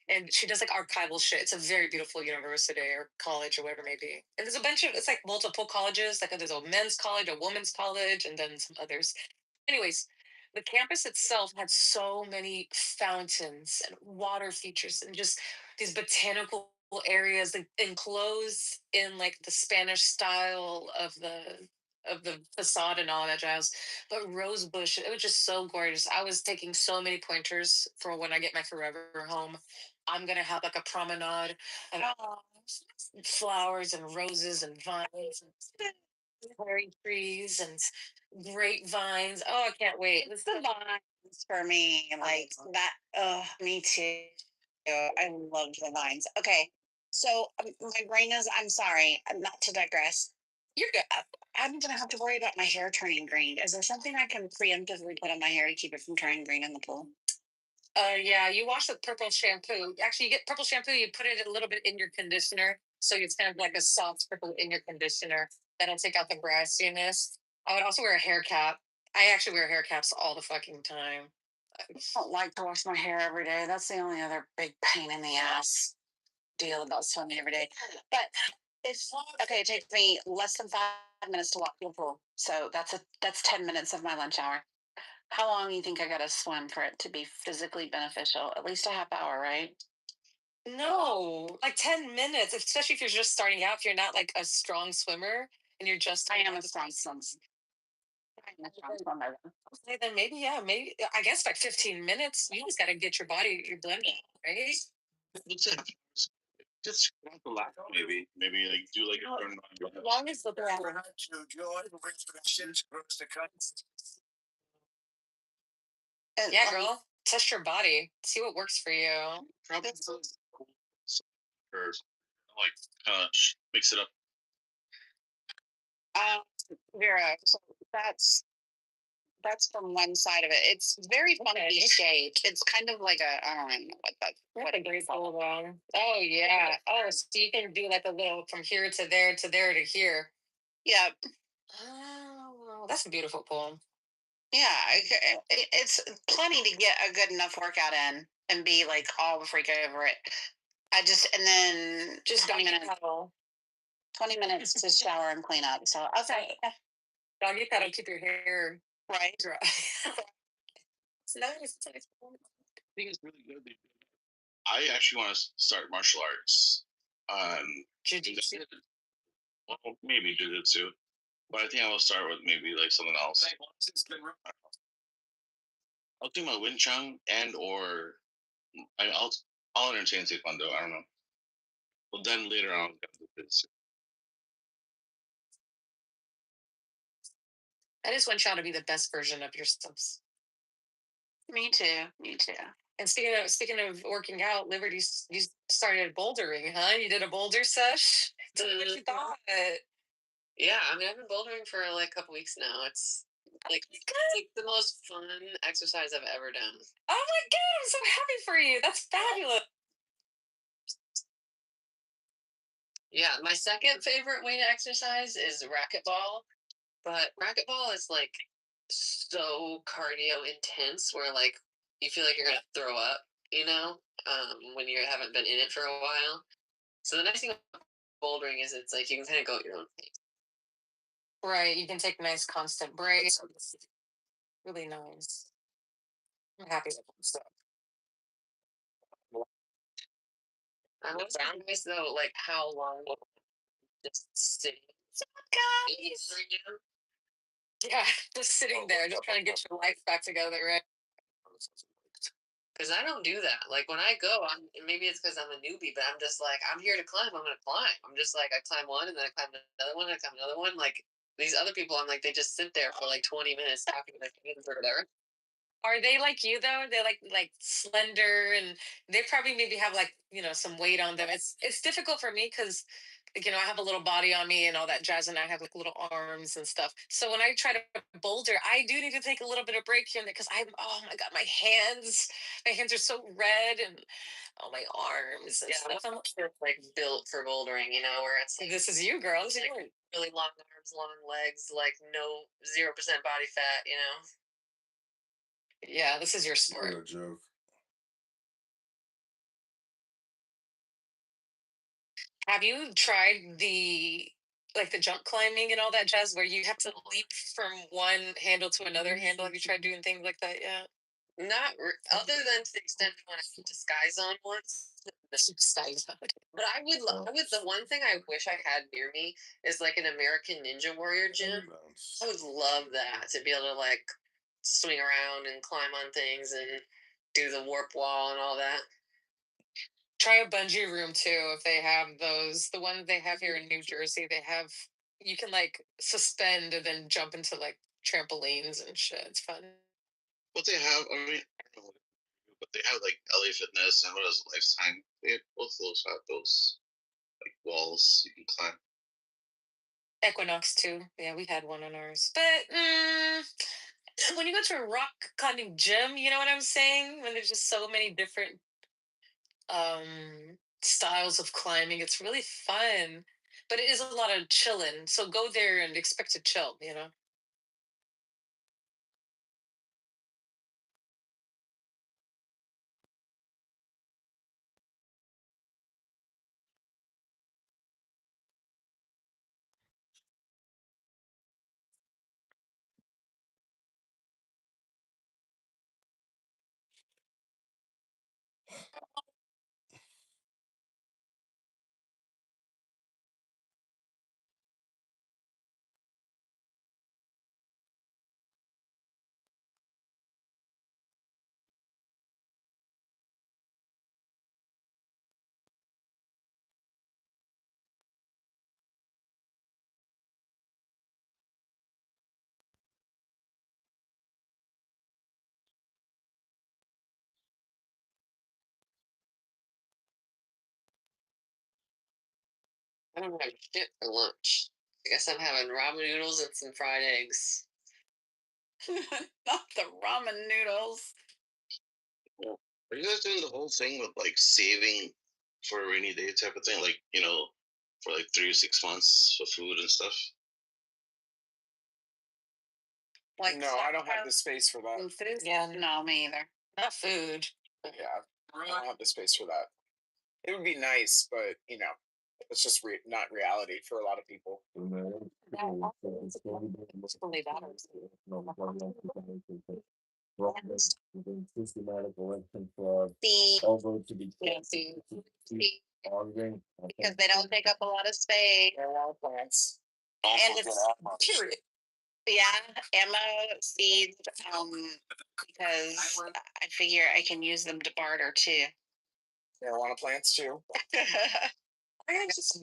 And she does like archival shit. It's a very beautiful university or college or whatever it may be. And there's a bunch of, it's like multiple colleges. Like there's a men's college, a women's college, and then some others. Anyways, the campus itself had so many fountains and water features and just these botanical areas like enclosed in like the Spanish style of the facade and all that jazz. But rose bush, it was just so gorgeous. I was taking so many pointers for when I get my forever home. I'm gonna have like a promenade and flowers and roses and vines and cherry trees and grapevines. Oh, I can't wait. It's the vines for me. Like that. Oh, me too. I love the vines. Okay. So my brain is, I'm sorry, not to digress. You're good. I'm gonna have to worry about my hair turning green. Is there something I can preemptively put on my hair to keep it from turning green in the pool? Yeah, you wash with purple shampoo. Actually, you get purple shampoo, you put it a little bit in your conditioner. So it's kind of like a soft purple in your conditioner. That'll take out the brassiness. I would also wear a hair cap. I actually wear hair caps all the fucking time. I don't like to wash my hair every day. That's the only other big pain in the ass deal about swimming every day. But it's okay, it takes me less than 5 minutes to walk to the pool. So that's 10 minutes of my lunch hour. How long do you think I gotta swim for it to be physically beneficial? At least a half hour, right? No, like 10 minutes, especially if you're just starting out, if you're not like a strong swimmer and you're just I am a strong swimmer. I'm a strong swimmer. Okay, then maybe, yeah, maybe I guess like 15 minutes. You just gotta get your body, your blood, right? What's that? Just relax, maybe like do like a turn on. As long as the breath. Yeah, girl, test your body, see what works for you. Probably or like mix it up. Vera, so that's from one side of it. It's very funky shaped. It's kind of like a I don't even know what a great ball. Oh yeah. Oh, so you can do like a little from here to there to there to here. Yep. Oh, that's a beautiful poem. Yeah, it's plenty to get a good enough workout in and be like all the freak over it. And then just 20 minutes. 20 minutes to shower and clean up. So okay. Doggy paddle, keep your hair right dry. It's nice. It's nice. I think it's really good. I actually want to start martial arts. Jiu-jitsu. Well, maybe jiu-jitsu, but I think I will start with maybe like something else. I'll do my Wing Chun and or I'll entertain Taekwondo. I don't know. Well, then later on, I'll get into this. I just want y'all to be the best version of yourselves. Me too. Me too. And speaking of working out, Liberty, you started bouldering, huh? You did a boulder sesh. Tell me what you thought. Yeah, I mean, I've been bouldering for like a couple weeks now. It's like the most fun exercise I've ever done. Oh my god, I'm so happy for you. That's fabulous. Yeah, my second favorite way to exercise is racquetball, but racquetball is like so cardio intense where like you feel like you're gonna throw up, when you haven't been in it for a while. So the nice thing about bouldering is it's like you can kind of go at your own pace. Right, you can take nice constant breaks. Really nice. I'm happy with that stuff. I'm surprised though, like how long just sitting. Yeah, just sitting there, just trying to get your life back together, right? Because I don't do that. Like when I go, maybe it's because I'm a newbie, but I'm just like, I'm here to climb. I'm gonna climb. I'm just like, I climb one and then I climb another one. And I climb another one. Like these other people, I'm like, they just sit there for like 20 minutes talking to their kids or whatever. Are they like you though? They're like slender and they probably maybe have like some weight on them. It's difficult for me because I have a little body on me and all that jazz, and I have like little arms and stuff. So when I try to boulder, I do need to take a little bit of break here and there because oh my god, my hands are so red and my arms and Yeah, stuff. I'm like built for bouldering, where it's like, This is you, girl. This is like, really long arms, long legs, like no 0% body fat. Yeah, this is your sport. No joke. Have you tried the jump climbing and all that jazz where you have to leap from one handle to another handle? Have you tried doing things like that yet? Not other than to the extent when I went to Sky Zone once. Sky Zone. But I would the one thing I wish I had near me is like an American Ninja Warrior gym. I would love that to be able to like swing around and climb on things and do the warp wall and all that. Try a bungee room too if they have those. The one they have here in New Jersey, you can like suspend and then jump into like trampolines and shit. It's fun. What they have, I mean, I don't know, but they have like LA Fitness and what else? Lifetime. They both those have those like walls you can climb. Equinox too. Yeah, we had one on ours. But when you go to a rock climbing gym, you know what I'm saying? When there's just so many different styles of climbing, it's really fun. But it is a lot of chilling. So go there and expect to chill, you know? I don't have shit for lunch. I guess I'm having ramen noodles and some fried eggs. Not the ramen noodles. Are you guys doing the whole thing with like saving for a rainy day type of thing? Like, for like 3 to 6 months for food and stuff? Like No, I don't have the space for that. food? Yeah, no, me either. Not food. Yeah, I don't have the space for that. It would be nice, but it's just not reality for a lot of people. Because they don't take up a lot of space. There are a lot of plants. And it's period. Yeah, Emma seeds, because I figure I can use them to barter too. Marijuana plants too. I just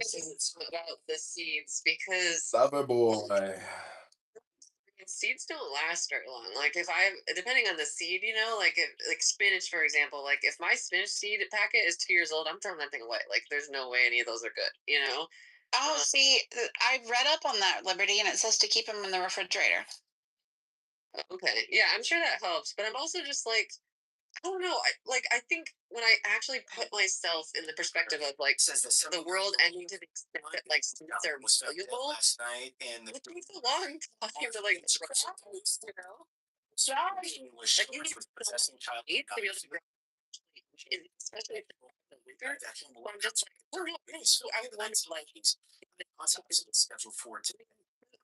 about the seeds because Lover boy. seeds don't last very long. Like if depending on the seed, like spinach, for example, like if my spinach seed packet is 2 years old, I'm throwing that thing away. Like there's no way any of those are good, Oh, see, I read up on that, Liberty, and it says to keep them in the refrigerator. Okay, yeah, I'm sure that helps, but I'm also just like, I don't know. I think when I actually put myself in the perspective of like the world ending to the extent that like seeds are valuable, last night, and it takes a long time to like was you need possessing child to be able to grow, especially if I'm just like, oh no, so I would wonder like scheduled for today.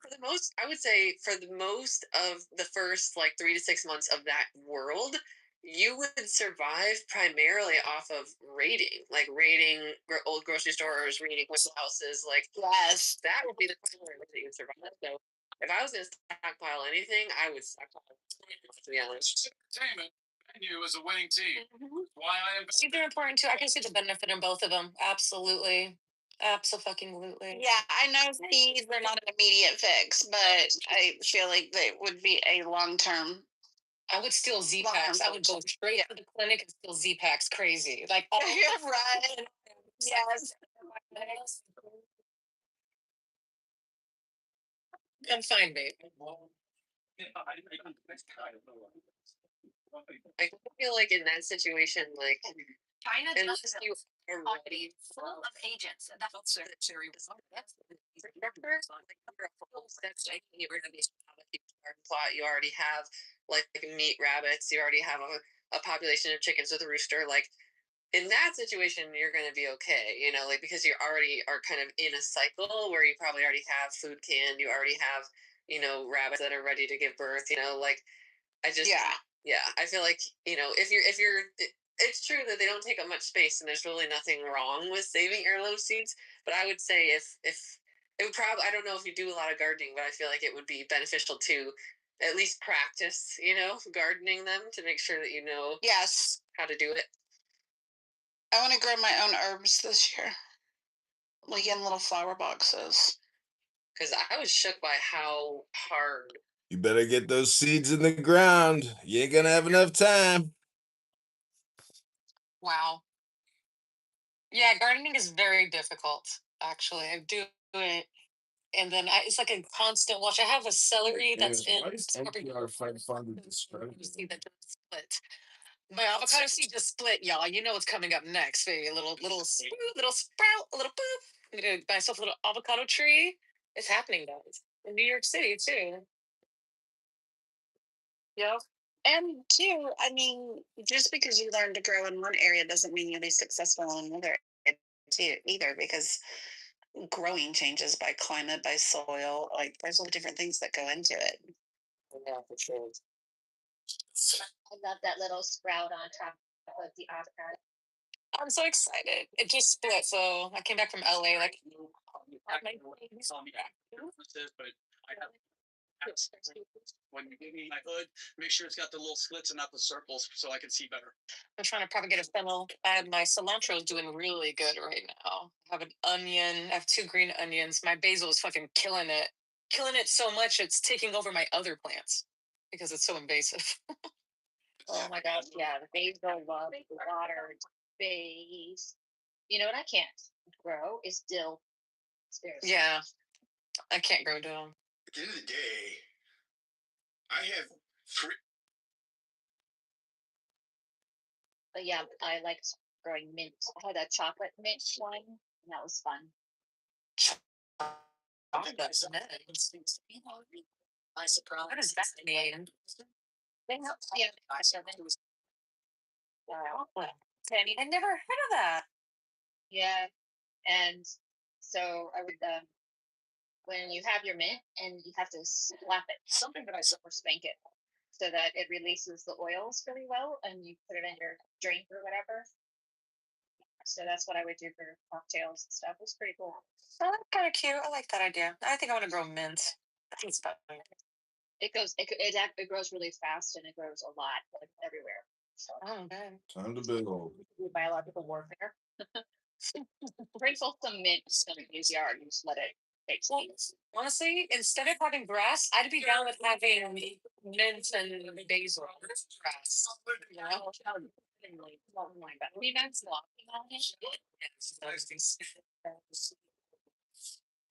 for the most, I would say for the most of the first like 3 to 6 months of that world, you would survive primarily off of raiding, like raiding old grocery stores, raiding houses. Like, yes, that would be the primary way that you would survive. So, if I was going to stockpile anything, I would stockpile. To be honest, Entertainment venue is a winning team. Why I am. I think they're important too. I can see the benefit in both of them. Absolutely. Absolutely. Yeah, I know seeds are not an immediate fix, but I feel like they would be a long-term. I would steal Z packs. I would go straight to the clinic and steal Z packs. Crazy. Like, You're right. Yes. I'm fine, babe. I feel like in that situation, like, unless you are ready, full of agents. That's you plot. You already have like meat rabbits. You already have a population of chickens with a rooster. Like in that situation, you're going to be okay. Like because you already are kind of in a cycle where you probably already have food canned. You already have rabbits that are ready to give birth. Like I just yeah. I feel like if you're it's true that they don't take up much space and there's really nothing wrong with saving heirloom seeds. But I would say if it would probably, I don't know if you do a lot of gardening, but I feel like it would be beneficial to at least practice, gardening them to make sure that you know Yes, how to do it. I want to grow my own herbs this year, like in little flower boxes. Because I was shook by how hard. You better get those seeds in the ground. You ain't gonna have enough time. Wow. Yeah, gardening is very difficult. Actually, I do it and then it's like a constant watch. I have a celery that's in. Why is NPR 500 You see that just split. My avocado seed just split, y'all. You know what's coming up next, baby. A little sprout, a little boop. I'm gonna buy myself a little avocado tree. It's happening, guys. In New York City too. Yep. And two, I mean, just because you learn to grow in one area doesn't mean you'll be successful in another area too, either, because growing changes by climate, by soil. Like there's all different things that go into it. Yeah, for sure. I love that little sprout on top of the avocado. I'm so excited. It just split, so I came back from LA like When you give me my hood, make sure it's got the little slits and not the circles so I can see better. I'm trying to propagate a fennel. And my cilantro is doing really good right now. I have an onion. I have 2 green onions. My basil is fucking killing it. Killing it so much it's taking over my other plants because it's so invasive. Oh my gosh, yeah, the basil love the water, base. You know what I can't grow is dill. Yeah, I can't grow dill. At the end of the day, I have 3. But yeah, I liked growing mint. I had a chocolate mint one, and that was fun. That's nice. I surprised. What does that mean? Yeah. I never heard of that. Yeah, and so I would when you have your mint and you have to slap it, something that I saw or spank it, so that it releases the oils really well, and you put it in your drink or whatever. So that's what I would do for cocktails and stuff. It was pretty cool. Oh, that's kind of cute. I like that idea. I think I want to grow mint. I think it's fun. It grows really fast, and it grows a lot, like everywhere. So, okay. Time to build. Biological warfare. Sprinkle some mint in his yard and just let it take seeds. Honestly, instead of having grass, I'd be down with having mint and basil grass. You know? That's walking on it.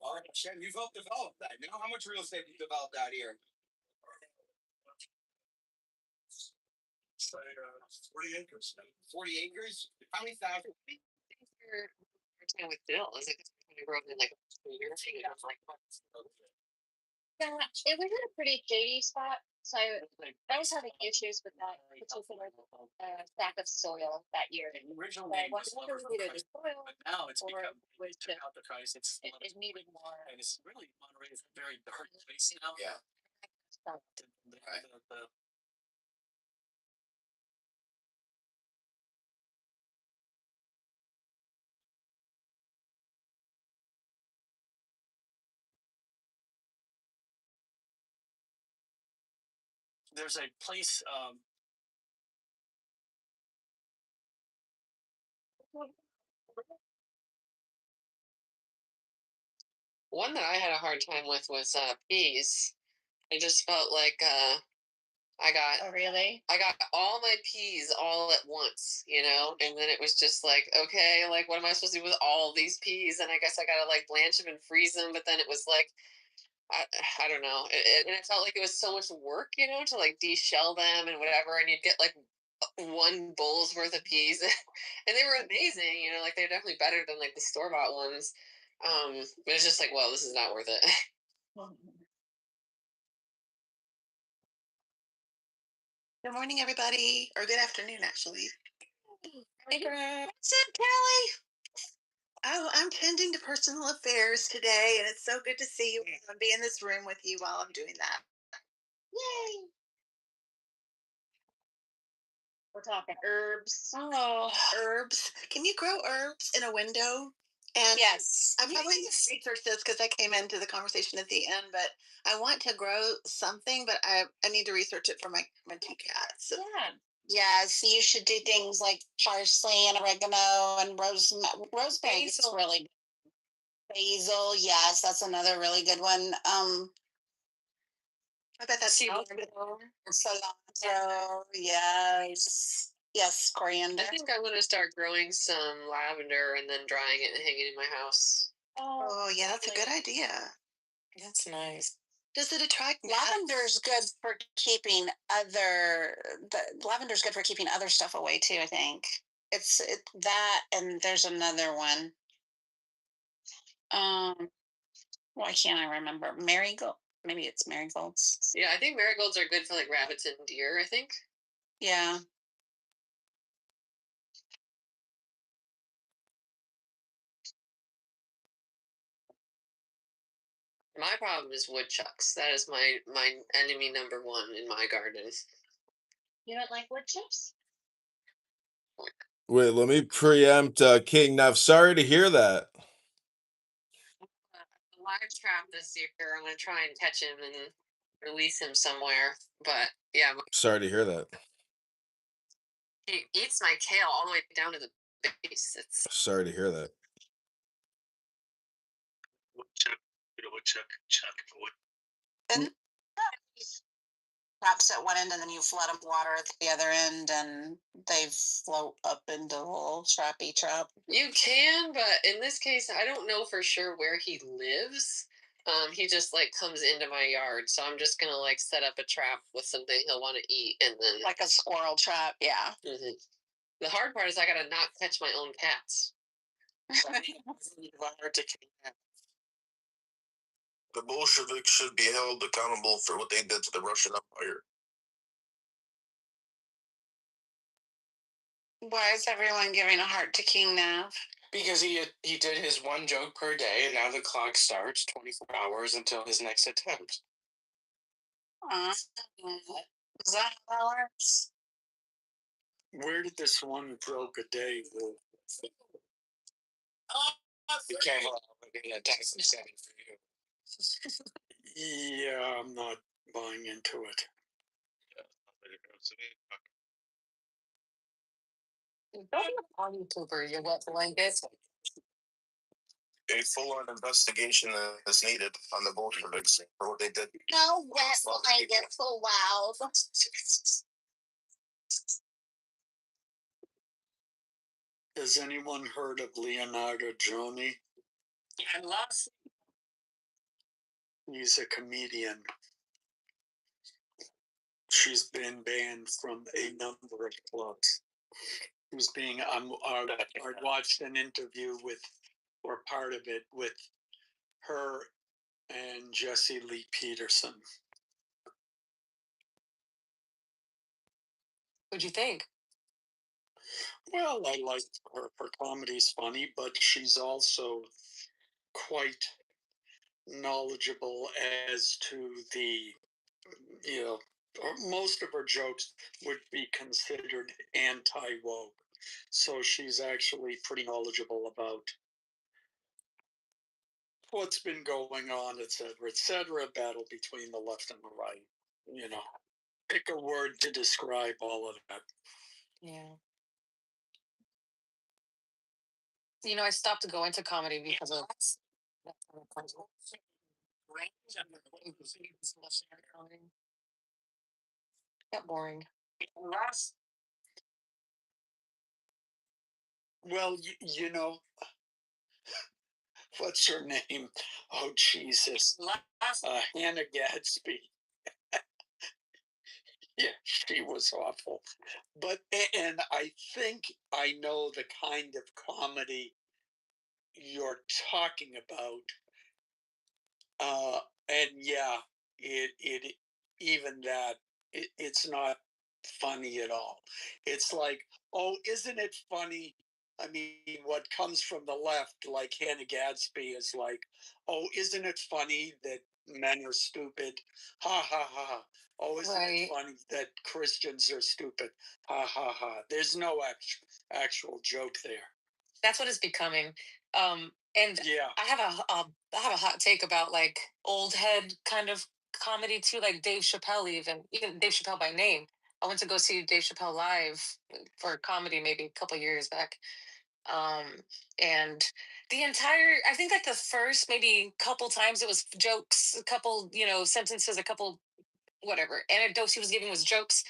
All right, Shem, you've helped develop that. You know how much real estate you developed out here? 40 acres. 40 acres? How many thousand? With Bill, is it going to grow in like 2 years? Yeah, it was in a pretty shady spot, so I was having issues with that particular sack of soil that year. Originally, But whether it was either the soil now it's or become was to out because it's it needed more. and it's really Monterey is a very dark place now. Yeah. stuff. The there's a place One that I had a hard time with was peas. I just felt like Oh, really? I got all my peas all at once, you know, and then it was just like, okay, like what am I supposed to do with all these peas? And I guess I gotta like blanch them and freeze them, but then it was like I don't know, and it felt like it was so much work, you know, to like deshell them and whatever, and you'd get like 1 bowl's worth of peas, and they were amazing, you know, like they're definitely better than like the store bought ones. But it's just like, well, this is not worth it. Good morning, everybody, or good afternoon, actually. Hey, girl. What's up, Kelly? Oh, I'm tending to personal affairs today, and it's so good to see you and be in this room with you while I'm doing that. Yay! We're talking herbs. Oh, Herbs. Can you grow herbs in a window? And yes. I probably need to research this because I came into the conversation at the end, but I want to grow something, but I need to research it for my 2 cats. Yeah. Yes, you should do things like parsley and oregano and rosemary. Is Basil. really basil. Yes, that's another really good one. I bet that's cilantro. Yes, yes, coriander. I think I'm gonna start growing some lavender and then drying it and hanging it in my house. Oh, yeah, that's a good idea. That's nice. Does it attract Lavender's good for keeping lavender's good for keeping other stuff away too, I think. It's that, and there's another one. Why can't I remember? Marigold. Maybe it's marigolds. Yeah, I think marigolds are good for like rabbits and deer, I think. Yeah. My problem is woodchucks. That is my enemy number one in my garden. You don't like wood chips? Wait, let me preempt King Nav. Sorry to hear that. A live trap this year. I'm gonna try and catch him and release him somewhere. But yeah, Sorry to hear that. he eats my kale all the way down to the base. It's Sorry to hear that. Woodchuck, woodchuck, chuck, wood. Then traps at one end, and then you flood them with water at the other end, and they float up into the little trappy trap. You can, but in this case, I don't know for sure where he lives. He just like comes into my yard, so I'm just gonna like set up a trap with something he'll want to eat, and then Like a squirrel trap, yeah. Mhm. The hard part is I gotta not catch my own cats. The Bolsheviks should be held accountable for what they did to the Russian Empire. Why is everyone giving a heart to King Nav? Because he did his one joke per day, and now the clock starts 24 hours until his next attempt. Is that how that works? Where did this one joke a day go? Be careful, I'm getting a text setting for you. Yeah, I'm not buying into it. Don't be on YouTuber, you wet blanket. A full-on investigation is needed on the Bolsheviks for what they did. No wet blanket so loud. Has anyone heard of Leonardo Joni? I lost. He's a comedian. She's been banned from a number of clubs. Who's being I watched an interview with, or part of it, with her and Jesse Lee Peterson. What'd you think? Well, I like her. Her comedy's funny, but she's also quite knowledgeable as to the, most of her jokes would be considered anti-woke. So she's actually pretty knowledgeable about what's been going on, et cetera, battle between the left and the right. Pick a word to describe all of that. Yeah. I stopped going to comedy because of. Got boring. Well, what's her name? Oh, Jesus. Hannah Gadsby. Yeah, she was awful. And I think I know the kind of comedy you're talking about. And yeah, it even that, it's not funny at all. It's like, oh, isn't it funny? I mean, what comes from the left, like Hannah Gadsby, is like, oh, isn't it funny that men are stupid? Ha ha ha. Oh, isn't it funny that Christians are stupid? Ha ha ha. There's no actual joke there. That's what it's becoming. And Yeah. I have a hot take about like old head kind of comedy too, like Dave Chappelle, even Dave Chappelle by name. I went to go see Dave Chappelle live for comedy maybe a couple years back. And the entire, I think like the first maybe couple times it was jokes, a couple, sentences, a couple whatever anecdotes he was giving was jokes,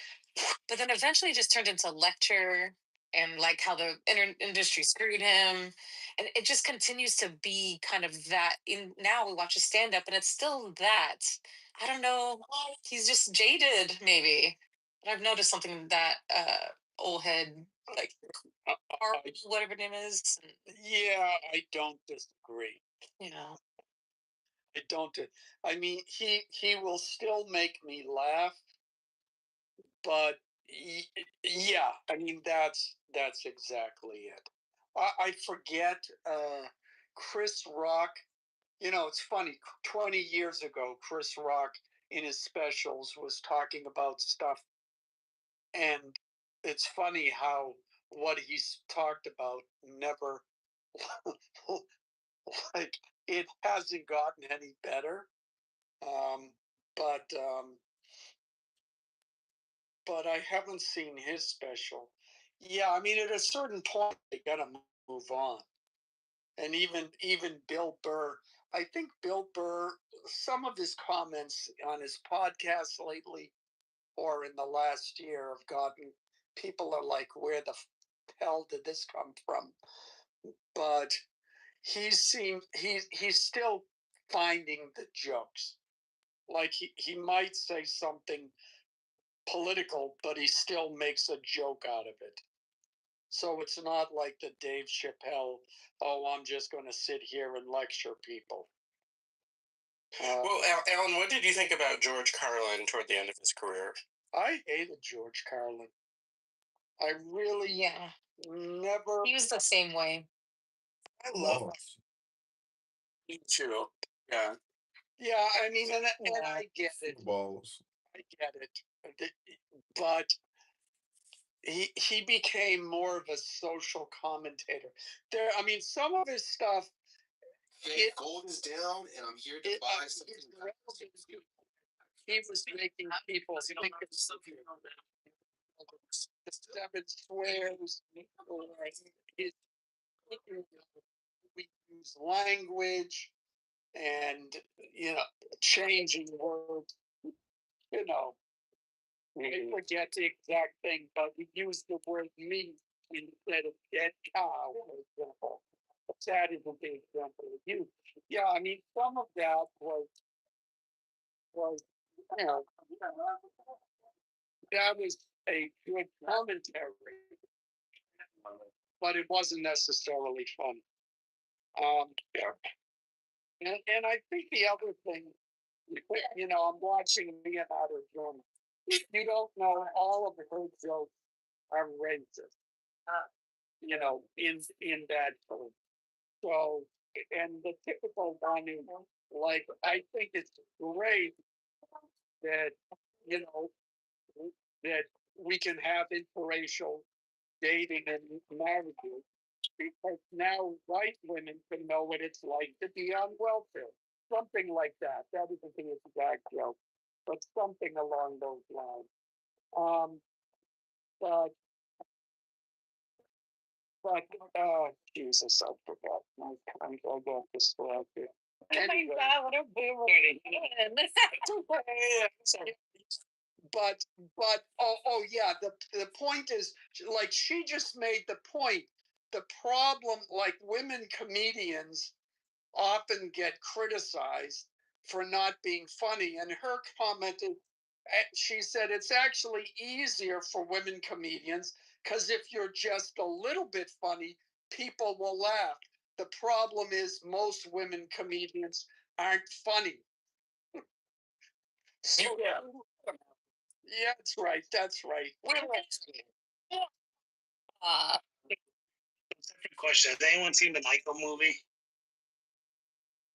but then eventually it just turned into lecture and like how the industry screwed him, and it just continues to be kind of that. In now we watch a stand up, and it's still that. I don't know. He's just jaded, maybe. But I've noticed something that old head, like Carl, whatever her name is. Yeah, I don't disagree. You know, I don't. I mean, he will still make me laugh, but yeah, I mean that's exactly it. I forget Chris Rock. You know, it's funny. 20 years ago, Chris Rock in his specials was talking about stuff, and it's funny how what he's talked about never like it hasn't gotten any better. Um, but but I haven't seen his special. Yeah, I mean, at a certain point, they gotta move on. And even Bill Burr, I think Bill Burr, some of his comments on his podcast lately, or in the last year, have gotten people are like, where the hell did this come from? But he's still finding the jokes. Like he might say something political, but he still makes a joke out of it. So it's not like the Dave Chappelle, oh, I'm just going to sit here and lecture people. Well, Alan, what did you think about George Carlin toward the end of his career? I hated George Carlin. I really never. he was the same way. I love him. Me too. Yeah. Yeah, I mean, and I get it. Balls. I get it. But he became more of a social commentator. There, I mean, some of his stuff. Gold is down, and I'm here to buy something. He was making people think of something. The seven swears. We use language, and changing words. I forget the exact thing, but we use the word meat instead of dead cow, for example. That is a big example of use. Yeah, I mean, some of that was that was a good commentary, but it wasn't necessarily fun. And I think the other thing, I'm watching Leonardo Jones. If you don't know, all of her jokes are racist. In that film. So, and the typical one is like, I think it's great that that we can have interracial dating and marriages, because now white women can know what it's like to be on welfare. Something like that. That isn't the exact joke, but something along those lines. But Jesus, I forgot. I got distracted. Anyway. Oh my God, what a boomer! But yeah, the point is, like, she just made the point. The problem, like, women comedians often get criticized for not being funny, and her comment is, she said it's actually easier for women comedians because if you're just a little bit funny, people will laugh. The problem is most women comedians aren't funny. Yeah. Yeah, that's right. That's right. Second question: has anyone seen the Michael movie?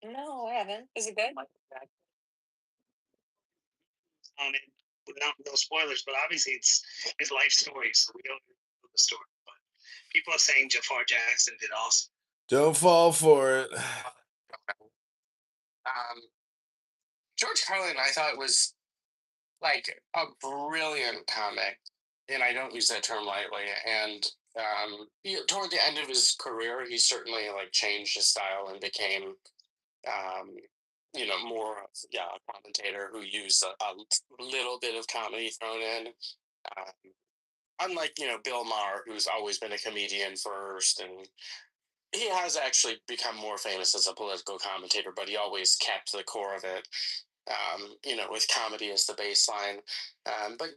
No, I haven't. Is it good? On it, without no spoilers, but obviously it's his life story, so we don't know the story. But people are saying Jafar Jackson did awesome. Don't fall for it. George Carlin, I thought, was like a brilliant comic, and I don't use that term lightly. And toward the end of his career, he certainly like changed his style and became, more of a commentator who used a little bit of comedy thrown in. Unlike Bill Maher, who's always been a comedian first, and he has actually become more famous as a political commentator, but he always kept the core of it. With comedy as the baseline. But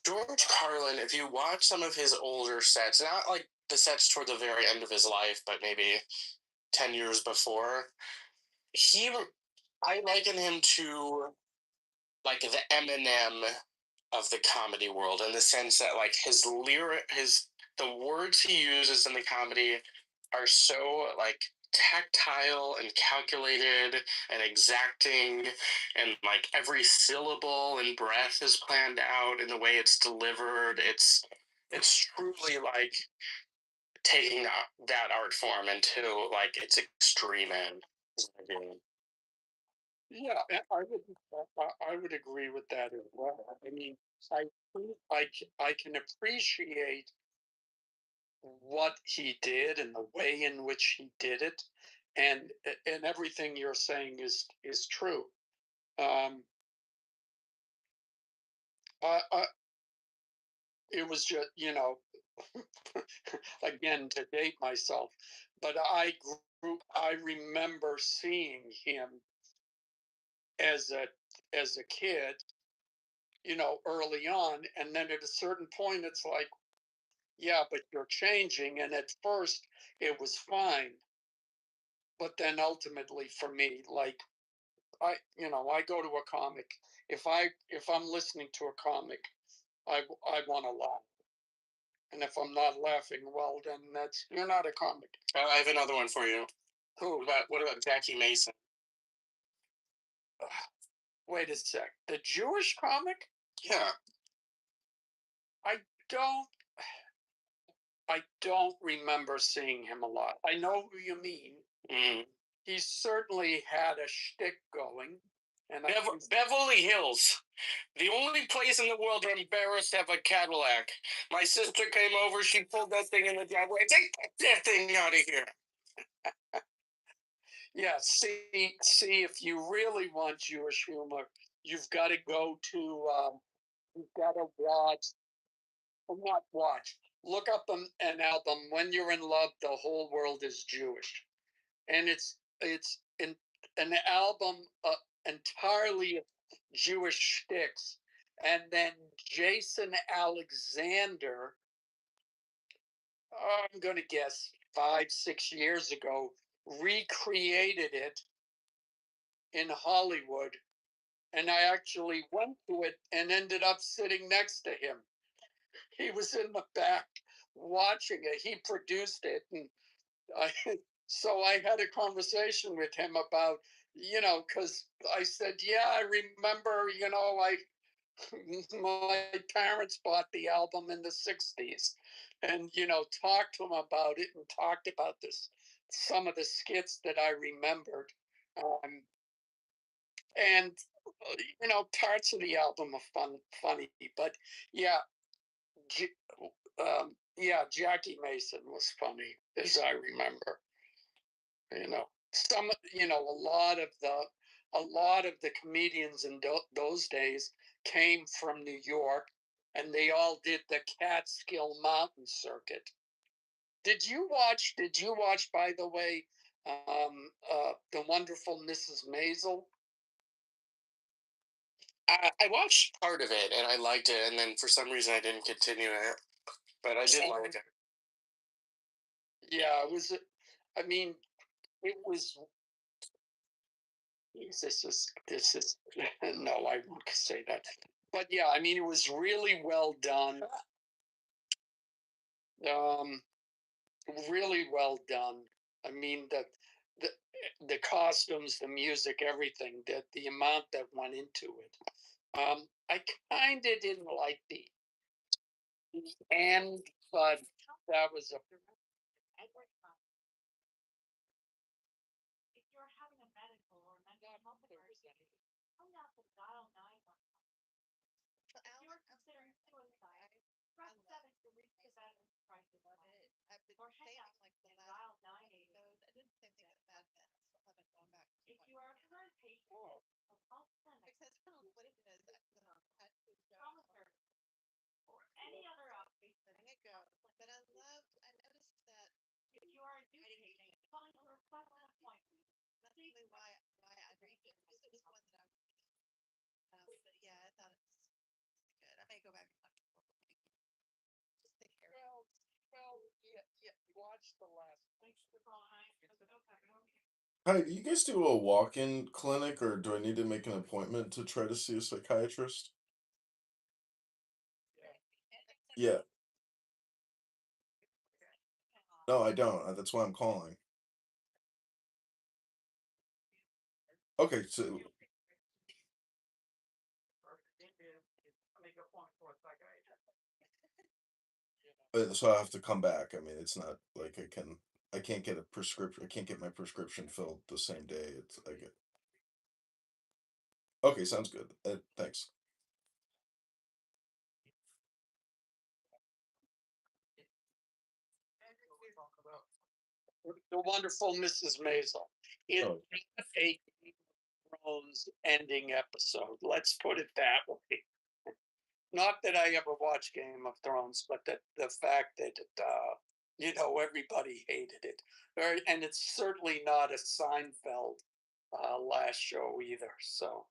George Carlin, if you watch some of his older sets, not like the sets toward the very end of his life, but maybe 10 years before, I liken him to like the Eminem of the comedy world, in the sense that like the words he uses in the comedy are so like tactile and calculated and exacting, and like every syllable and breath is planned out in the way it's delivered. It's truly like taking that art form into like its extreme end. Yeah, I would agree with that as well. I mean, I can appreciate what he did and the way in which he did it, and everything you're saying is true. It was just again, to date myself, but I remember seeing him as a kid, early on, and then at a certain point it's like, yeah, but you're changing, and at first it was fine, but then ultimately for me, like, I go to a comic, if I'm listening to a comic, I want to laugh. And if I'm not laughing, well, then you're not a comic. I have another one for you. Who? What about Jackie Mason? Wait a sec. The Jewish comic? Yeah. I don't remember seeing him a lot. I know who you mean. Mm. He certainly had a shtick going. And Beverly Hills, the only place in the world where I'm embarrassed to have a Cadillac. My sister came over, she pulled that thing in the driveway. Take that thing out of here. Yeah, see, if you really want Jewish humor, you've got to go to, you've got to not watch, look up an album, When You're in Love, the Whole World is Jewish. And it's an album entirely of Jewish shticks. And then Jason Alexander, I'm going to guess 5-6 years ago, recreated it in Hollywood. And I actually went to it and ended up sitting next to him. He was in the back watching it. He produced it. And so I had a conversation with him about, because I said, yeah, I remember, my parents bought the album in the 60s, and, talked to him about it and talked about some of the skits that I remembered. And, parts of the album are funny, but yeah, Jackie Mason was funny, as I remember. A lot of the comedians in those days came from New York, and they all did the Catskill Mountain circuit. Did you watch, by the way, The Wonderful Mrs. Maisel? I watched part of it and I liked it, and then for some reason I didn't continue it, but I did like it. Yeah, it was. I mean, it was. This is no, I won't say that. But yeah, I mean, it was really well done. Really well done. I mean, the costumes, the music, everything, the amount that went into it. I kind of didn't like the end, but that was a. Hi, do you guys do a walk-in clinic, or do I need to make an appointment to try to see a psychiatrist? Yeah. No, I don't. That's why I'm calling. Okay, so so I have to come back. I mean, it's not like I can't get a prescription. I can't get my prescription filled the same day. It's I get. Okay, sounds good. Thanks. The wonderful Mrs. Maisel. It's Oh, not a Game of Thrones ending episode. Let's put it that way. Not that I ever watched Game of Thrones, but that the fact that everybody hated it, and it's certainly not a Seinfeld last show either. So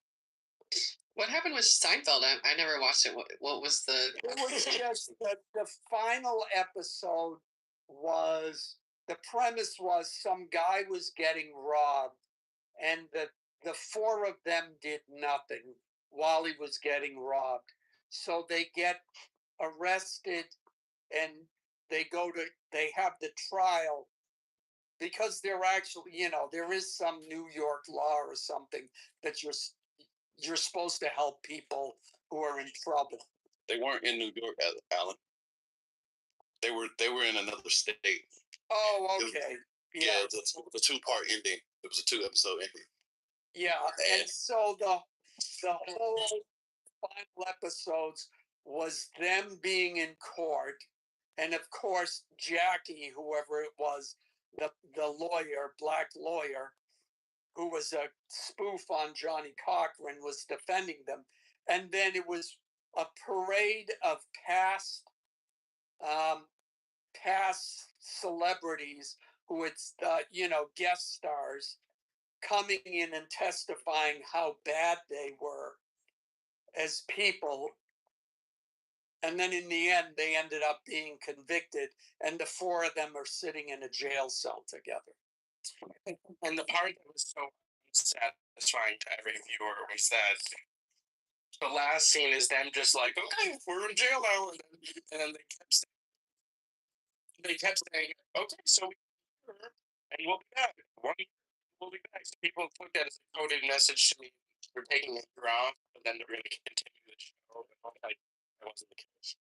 What happened with Seinfeld? I never watched it. What was the? it was just that the final episode was the premise was some guy was getting robbed, and the four of them did nothing while he was getting robbed. So they get arrested, and they have the trial because they're actually, there is some New York law or something that you're supposed to help people who are in trouble. They weren't in New York, Alan. They were in another state. Oh, okay. Yeah, it was a 2-part ending. It was a 2-episode ending. Yeah, and so the whole final episodes was them being in court, and of course Jackie, whoever it was, the lawyer, black lawyer, who was a spoof on Johnny Cochran, was defending them, and then it was a parade of um, past celebrities who had guest stars coming in and testifying how bad they were as people. And then in the end, they ended up being convicted, and the four of them are sitting in a jail cell together. And the part that was so satisfying to every viewer was that the last scene is them just like, okay, we're in jail now, and then they kept saying, okay, so and we'll be back. We'll be back. So people took that as a coded message to me. We're taking it off, but then they're going to continue the show. Like, that wasn't the case.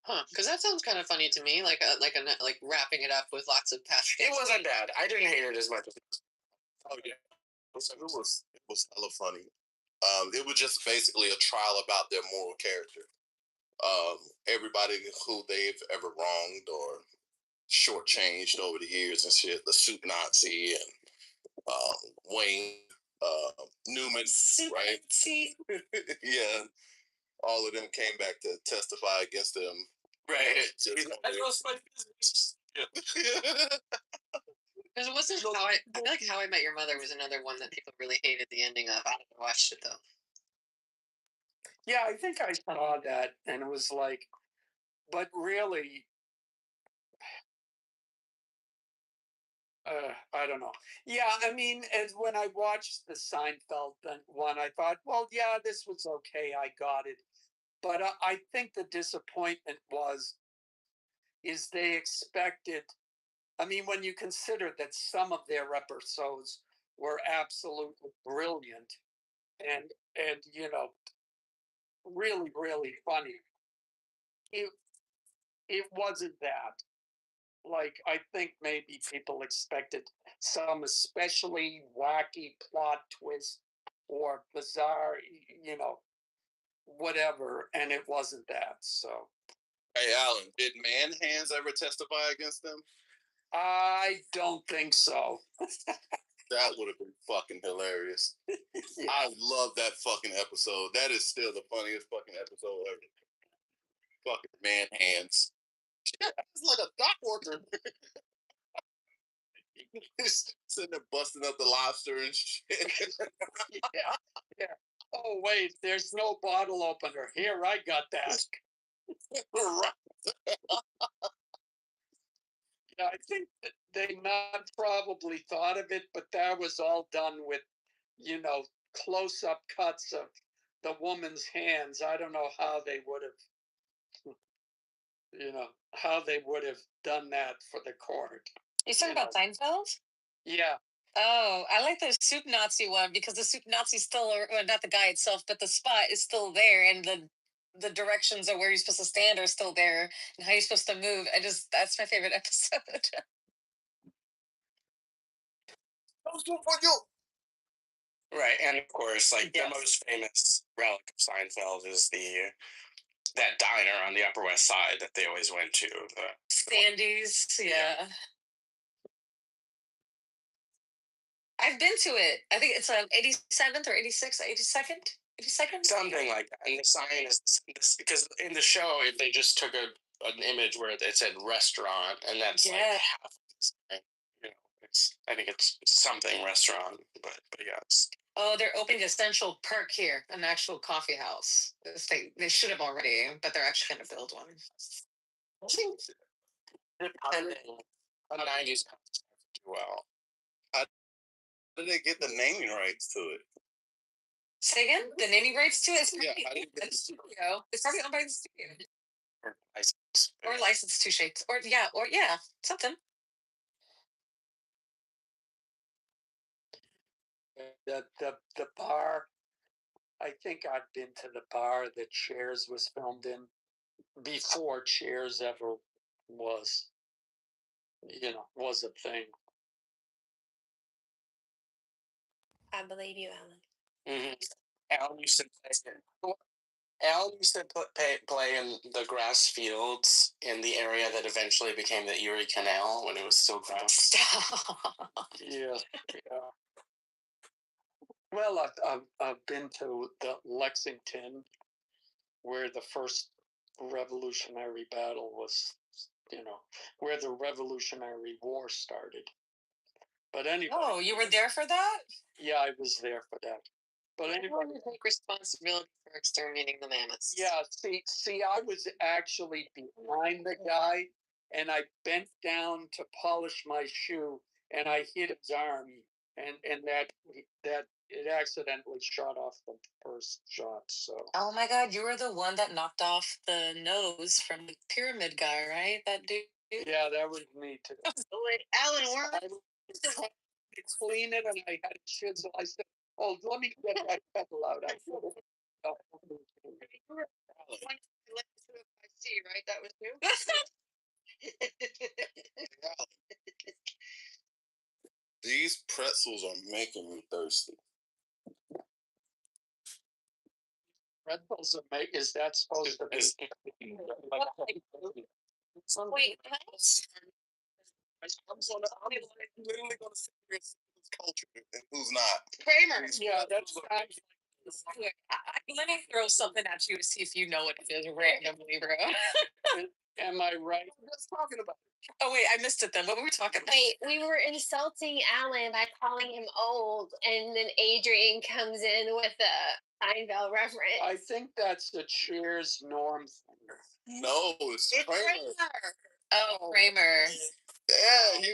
Huh? Because that sounds kind of funny to me, like wrapping it up with lots of past. It wasn't bad. I didn't hate it as much as it was. Oh yeah, it was hella funny. It was just basically a trial about their moral character. Everybody who they've ever wronged or shortchanged over the years and shit. The Soup Nazi and Wayne Newman, right? Yeah, all of them came back to testify against them. Right. I lost my business. Because wasn't I feel like How I Met Your Mother was another one that people really hated the ending of. I never watched it though. Yeah, I think I saw that, and it was like, but really, I don't know. Yeah, I mean, as when I watched the Seinfeld one, I thought, well, yeah, this was okay. I got it. But I think the disappointment is they expected. I mean, when you consider that some of their episodes were absolutely brilliant and really really funny, it wasn't that. Like, I think maybe people expected some especially wacky plot twist or bizarre, whatever, and it wasn't that. So Hey, Alan, did Man Hands ever testify against them? I don't think so. That would have been fucking hilarious. Yeah. I love that fucking episode. That is still the funniest fucking episode ever. Fucking Man Hands. Yeah, it's like a dock worker. He's sitting there busting up the lobster and shit. Yeah. Oh wait, there's no bottle opener here. I got that. I think that they not probably thought of it, but that was all done with, close-up cuts of the woman's hands. I don't know how they would have done that for the court. You talking about Seinfeld? Yeah. Oh, I like the soup Nazi one because the soup Nazi still, or not the guy itself, but the spot is still there, and the directions of where you're supposed to stand are still there, and how you're supposed to move. That's my favorite episode. Right, and of course, like Yes. the most famous relic of Seinfeld is that diner on the Upper West Side that they always went to. Sandy's, yeah. I've been to it. I think it's 87th or 86th, 82nd? 82nd? Something like that. And the sign is this, because in the show they just took an image where it said restaurant, and that's like half of the sign. I think it's something restaurant, but yes. Oh, they're opening a Central Perk here, an actual coffee house. They should have already, but they're actually going to build one. Depending on 90s do well. How did they get the naming rights to it? Say again? The naming rights to it? It's Yeah, probably, how do you get the studio. It's probably owned by the studio. Or license. Or licensed to shapes. Or something. The bar, I think I've been to the bar that Cheers was filmed in before Cheers ever was a thing. I believe you, Alan. Mm-hmm. Alan used to play in the grass fields in the area that eventually became the Erie Canal when it was still grass. Yeah. Well, I've been to the Lexington, where the first Revolutionary battle was, where the Revolutionary War started. But anyway. Oh, you were there for that? Yeah, I was there for that. But I anyway. want to take responsibility for exterminating the mammoths. Yeah, see, I was actually behind the guy, and I bent down to polish my shoe, and I hit his arm, and that it accidentally shot off the first shot. So. Oh my God, you were the one that knocked off the nose from the pyramid guy, right? That dude. Yeah, that was me too. Alan, we're I clean it, and I had a chisel. I said, "Oh, let me get that pedal out." I see, right? That was you. These pretzels are making me thirsty. Pretzels is that supposed to be? Wait, I'm literally gonna sit here and see who's cultured and who's not. Kramer. Yeah, that's. Let me throw something at you to see if you know what it is randomly, bro. Am I right? Let's talking about. Oh wait, I missed it then. What were we talking about? Wait, we were insulting Alan by calling him old, and then Adrian comes in with a Seinfeld reference. I think that's the Cheers Norm thing. No, it's Kramer. Oh, Kramer. Yeah, he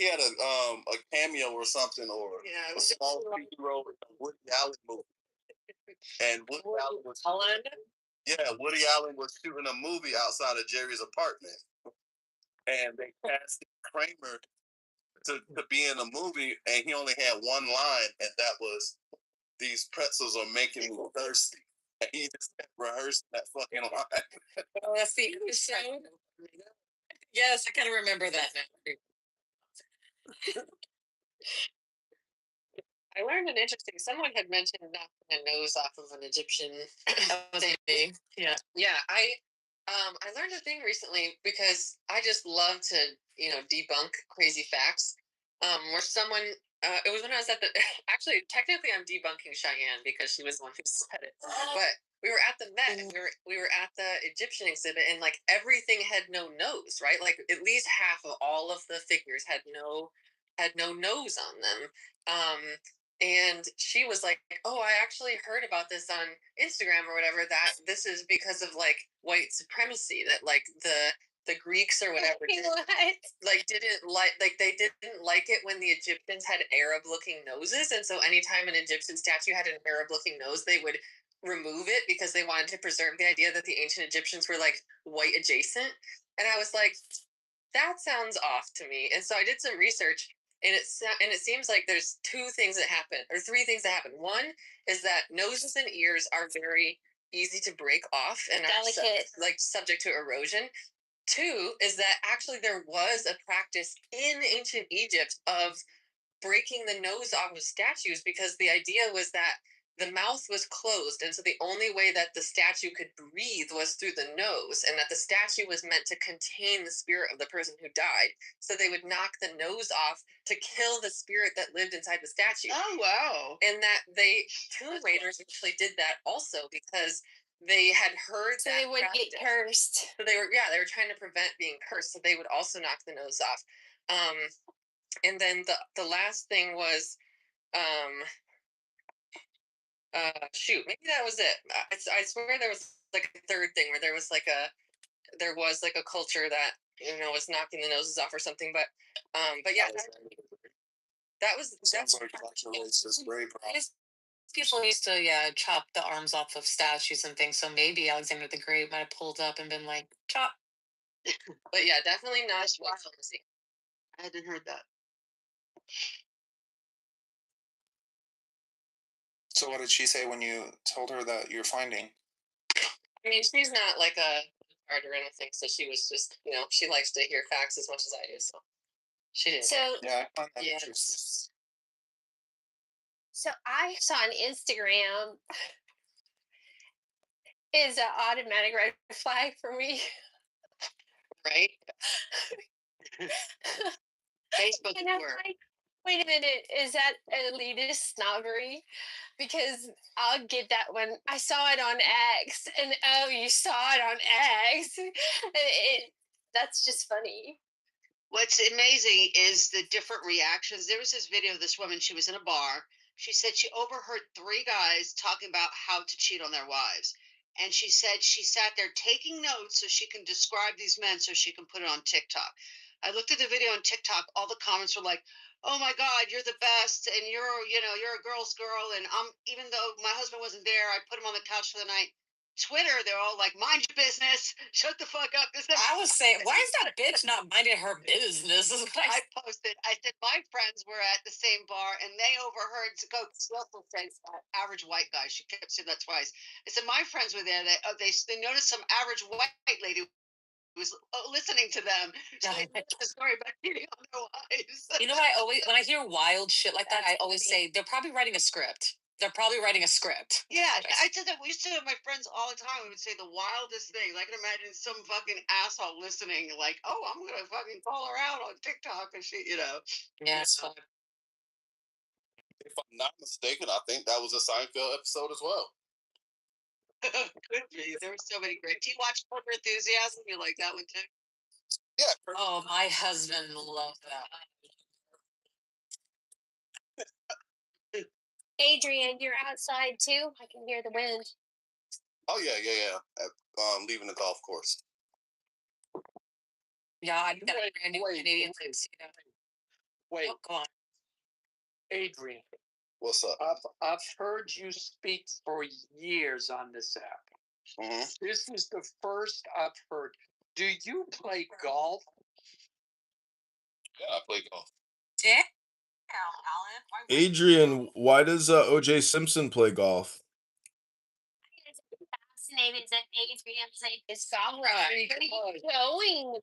had a cameo or something, or a small role in a Woody Allen movie. And Woody Allen was shooting a movie outside of Jerry's apartment, and they cast Kramer to be in the movie, and he only had one line, and that was, "These pretzels are making me thirsty." And he just kept rehearsing that fucking line. Oh, that's the episode. Yes, I kind of remember that now. I learned an interesting. Someone had mentioned knocking a nose off of an Egyptian. Yeah. Yeah, I learned a thing recently because I just love to debunk crazy facts. Where someone it was when I was at the actually technically I'm debunking Cheyenne because she was the one who said it, but we were at the Met and we were at the Egyptian exhibit and like everything had no nose, right? Like at least half of all of the figures had no nose on them. And she was like, "Oh, I actually heard about this on Instagram or whatever, that this is because of like white supremacy, that like the the Greeks or whatever didn't like it when the Egyptians had Arab-looking noses, and so anytime an Egyptian statue had an Arab-looking nose, they would remove it because they wanted to preserve the idea that the ancient Egyptians were like white adjacent. And I was like, that sounds off to me. And so I did some research, and it seems like there's three things that happen. One is that noses and ears are very easy to break off and delicate, subject to erosion. Two is that actually there was a practice in ancient Egypt of breaking the nose off of statues because the idea was that the mouth was closed, and so the only way that the statue could breathe was through the nose, and that the statue was meant to contain the spirit of the person who died. So they would knock the nose off to kill the spirit that lived inside the statue. Oh wow! And that Tomb Raiders actually did that also because they had heard So that they wouldn't get cursed. So they were trying to prevent being cursed. So they would also knock the nose off. And then the last thing was, shoot, maybe that was it. I swear there was like a third thing where there was like a culture that was knocking the noses off or something. But yeah, that was people used to chop the arms off of statues and things. So maybe Alexander the Great might have pulled up and been like chop. But yeah, definitely not white supremacy. I hadn't heard that. So what did she say when you told her that you're finding? I mean, she's not like a nerd or anything, so she was just, she likes to hear facts as much as I do, so she did. So yeah, I find that interesting. So I saw on Instagram is an automatic red flag for me. Right? Facebook and I'm like, wait a minute, is that elitist snobbery? Because I'll get that when I saw it on X, and oh, you saw it on X. That's just funny. What's amazing is the different reactions. There was this video of this woman. She was in a bar. She said she overheard 3 guys talking about how to cheat on their wives. And she said she sat there taking notes so she can describe these men so she can put it on TikTok. I looked at the video on TikTok. All the comments were like, "Oh my God, you're the best. And you're a girl's girl. And even though my husband wasn't there, I put him on the couch for the night." Twitter, they're all like, "Mind your business. Shut the fuck up." I was saying, why is that bitch not minding her business? I posted, I said, my friends were at the same bar and they overheard Russell say average white guy. She kept saying that twice. I said, my friends were there. They noticed some average white lady was listening to them. So they told the story about cheating on their wives. When I hear wild shit like that, I always say they're probably writing a script. They're probably writing a script. Yeah, I said that. We used to have my friends all the time. We would say the wildest thing. I can imagine some fucking asshole listening, like, "Oh, I'm gonna fucking call her out on TikTok and shit," Yeah, it's fun. If I'm not mistaken, I think that was a Seinfeld episode as well. Could be. There were so many great. Do you watch Curb Your Enthusiasm? You like that one too? Yeah. Oh, my husband loved that. Adrian, you're outside too. I can hear the wind. Oh yeah. Leaving the golf course. Yeah, I got a brand new Canadian things. Wait, oh, go on. Adrian. What's up? I've heard you speak for years on this app. Mm-hmm. This is the first I've heard. Do you play golf? Yeah, I play golf. Damn, Alan. Adrian, why does OJ Simpson play golf? Fascinated that Adrian's like this golf. Right. Where are you going,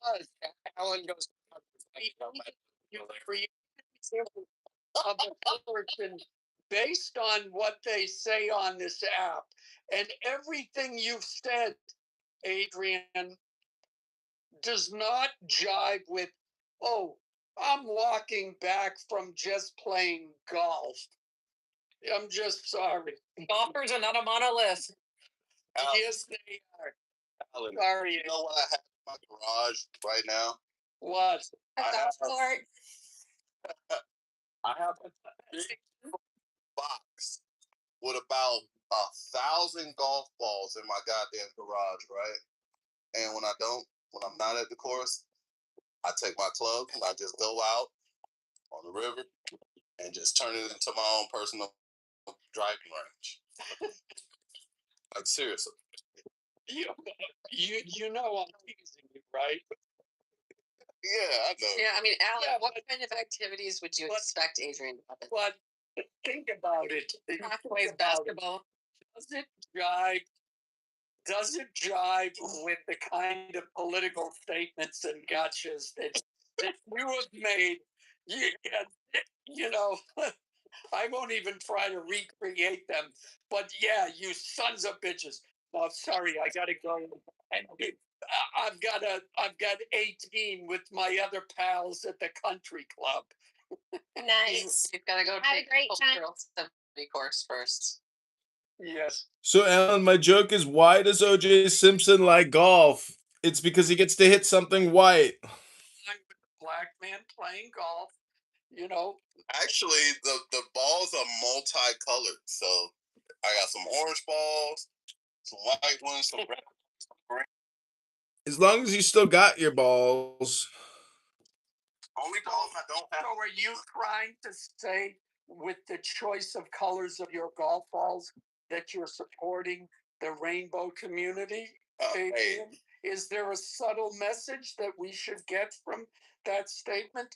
Alan? Alan goes for you of a person based on what they say on this app, and everything you've said, Adrian, does not jibe with, "Oh, I'm walking back from just playing golf." I'm just sorry. Golfers are not a monolith. Yes, they are. Alan, Sorry. you know what I have in my garage right now? What? A golf cart. I have a big box with about 1,000 golf balls in my goddamn garage, right? And when I'm not at the course, I take my club and I just go out on the river and just turn it into my own personal driving range. Like seriously. You know I'm teasing you, right? Yeah, I know. Yeah, I mean, Alan, Yeah, what kind of activities would you expect Adrian to have? But think about it. Plays basketball. Does it jive? Does it jive with the kind of political statements and gotchas that you have made? You know, I won't even try to recreate them. But yeah, you sons of bitches. Oh, sorry, I gotta go. And I've got 18 with my other pals at the country club. Nice. You've got to go Have take a great time. cultural study course first. Yes. So, Alan, my joke is, why does O.J. Simpson like golf? It's because he gets to hit something white. Black man playing golf. You know, Actually, the balls are multicolored. So I got some orange balls, some white ones, some red, some green. As long as you still got your balls. Only balls I don't have. so are you trying to say with the choice of colors of your golf balls that you're supporting the rainbow community? Hey, Adrian? Is there a subtle message that we should get from that statement?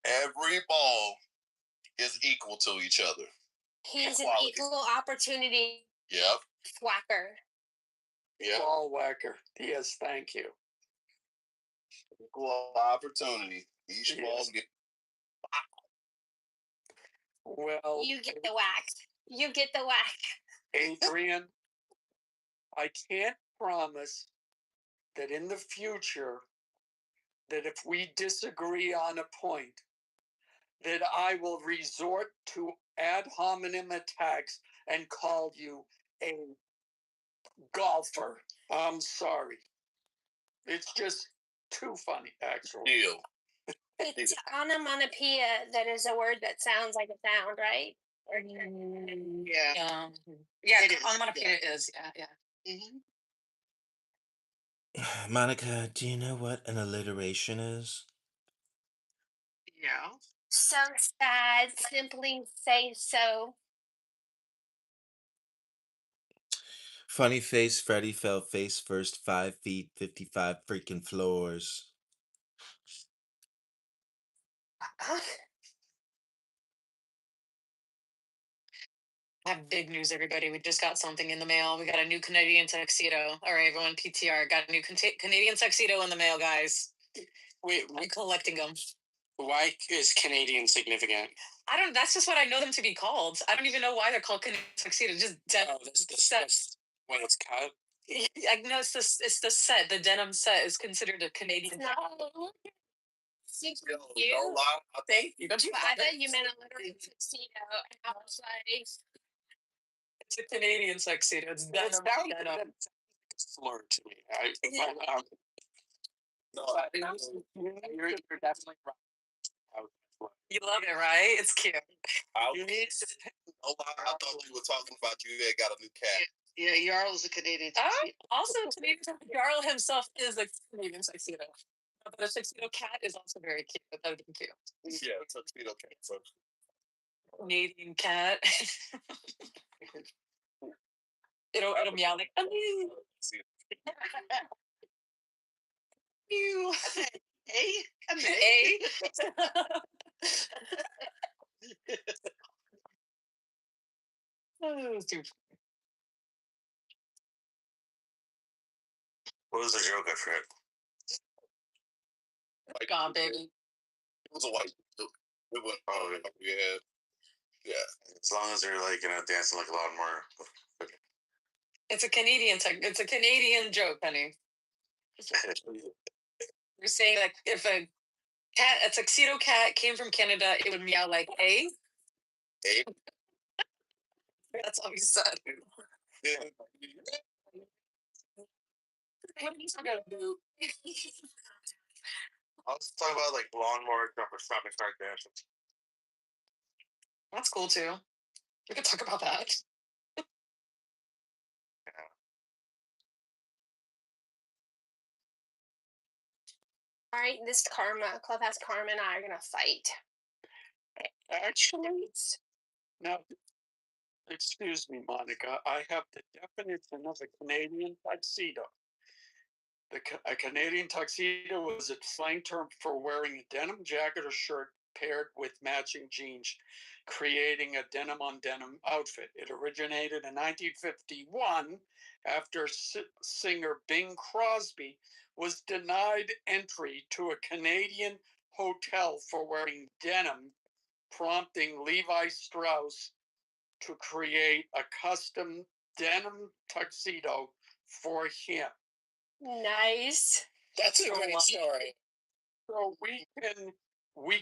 every ball is equal to each other. He's an Equality. equal opportunity Yep. whacker. Yep. Ball whacker. Yes, thank you. Equal opportunity. Each Yes. ball get. Well, You get the whack. You get the whack. Adrian, I can't promise that in the future, that if we disagree on a point, that I will resort to ad hominem attacks and call you a golfer. I'm sorry. It's just too funny, actually. Deal. It's onomatopoeia that is a word that sounds like a sound, right? Or Yeah. Yeah, It is, onomatopoeia is. Yeah. Monica, do you know what an alliteration is? Yeah. so sad. Simply say so. Funny face Freddy fell face first 5 feet 55 freaking floors. I have big news, everybody. We just got something in the mail. We got a new Canadian tuxedo. All right, everyone, PTR. Got a new Canadian tuxedo in the mail, guys. Wait, I'm collecting them. why is Canadian significant? I don't. That's just what I know them to be called. I don't even know why they're called Canadian tuxedo. Just denim set. When it's cut. I know it's the set. The denim set is considered a Canadian. No. Super No cute. lie. Thank you. Don't you? But I thought you meant a literal tuxedo, and I was like, It's a Canadian tuxedo. It's denim. Denim. Slur to me. No, You're definitely right. You love it, right? It's cute. You need to. no lie. I thought you were talking about you had got a new cat. Yeah, Jarl's a Canadian. Also, Canadian Jarl himself is a Canadian tuxedo. But the tuxedo cat is also very cute. That would be cute. Yeah, tuxedo cat. So. Canadian cat. it'll meow like. Mew. Mew. Hey, come here. Hey. Oh, dude. What was the joke? I forget. Gone, baby. It was a white. It went. Oh yeah. Yeah. As long as they're like dancing like a lot more. It's a Canadian it's a Canadian joke, honey. You're saying like if a tuxedo cat came from Canada, it would meow like hey. Hey. That's all you said. Yeah. What are you gonna do? I was talking about like lawnmower shopping cart dancing. That's cool too. We could talk about that. All right, this Clubhouse Karma and I are gonna fight. Actually, now, excuse me, Monica, I have the definition of a Canadian tuxedo. A Canadian tuxedo was a slang term for wearing a denim jacket or shirt paired with matching jeans, creating a denim on denim outfit. It originated in 1951 after singer Bing Crosby was denied entry to a Canadian hotel for wearing denim, prompting Levi Strauss to create a custom denim tuxedo for him. Nice. That's a great story. So we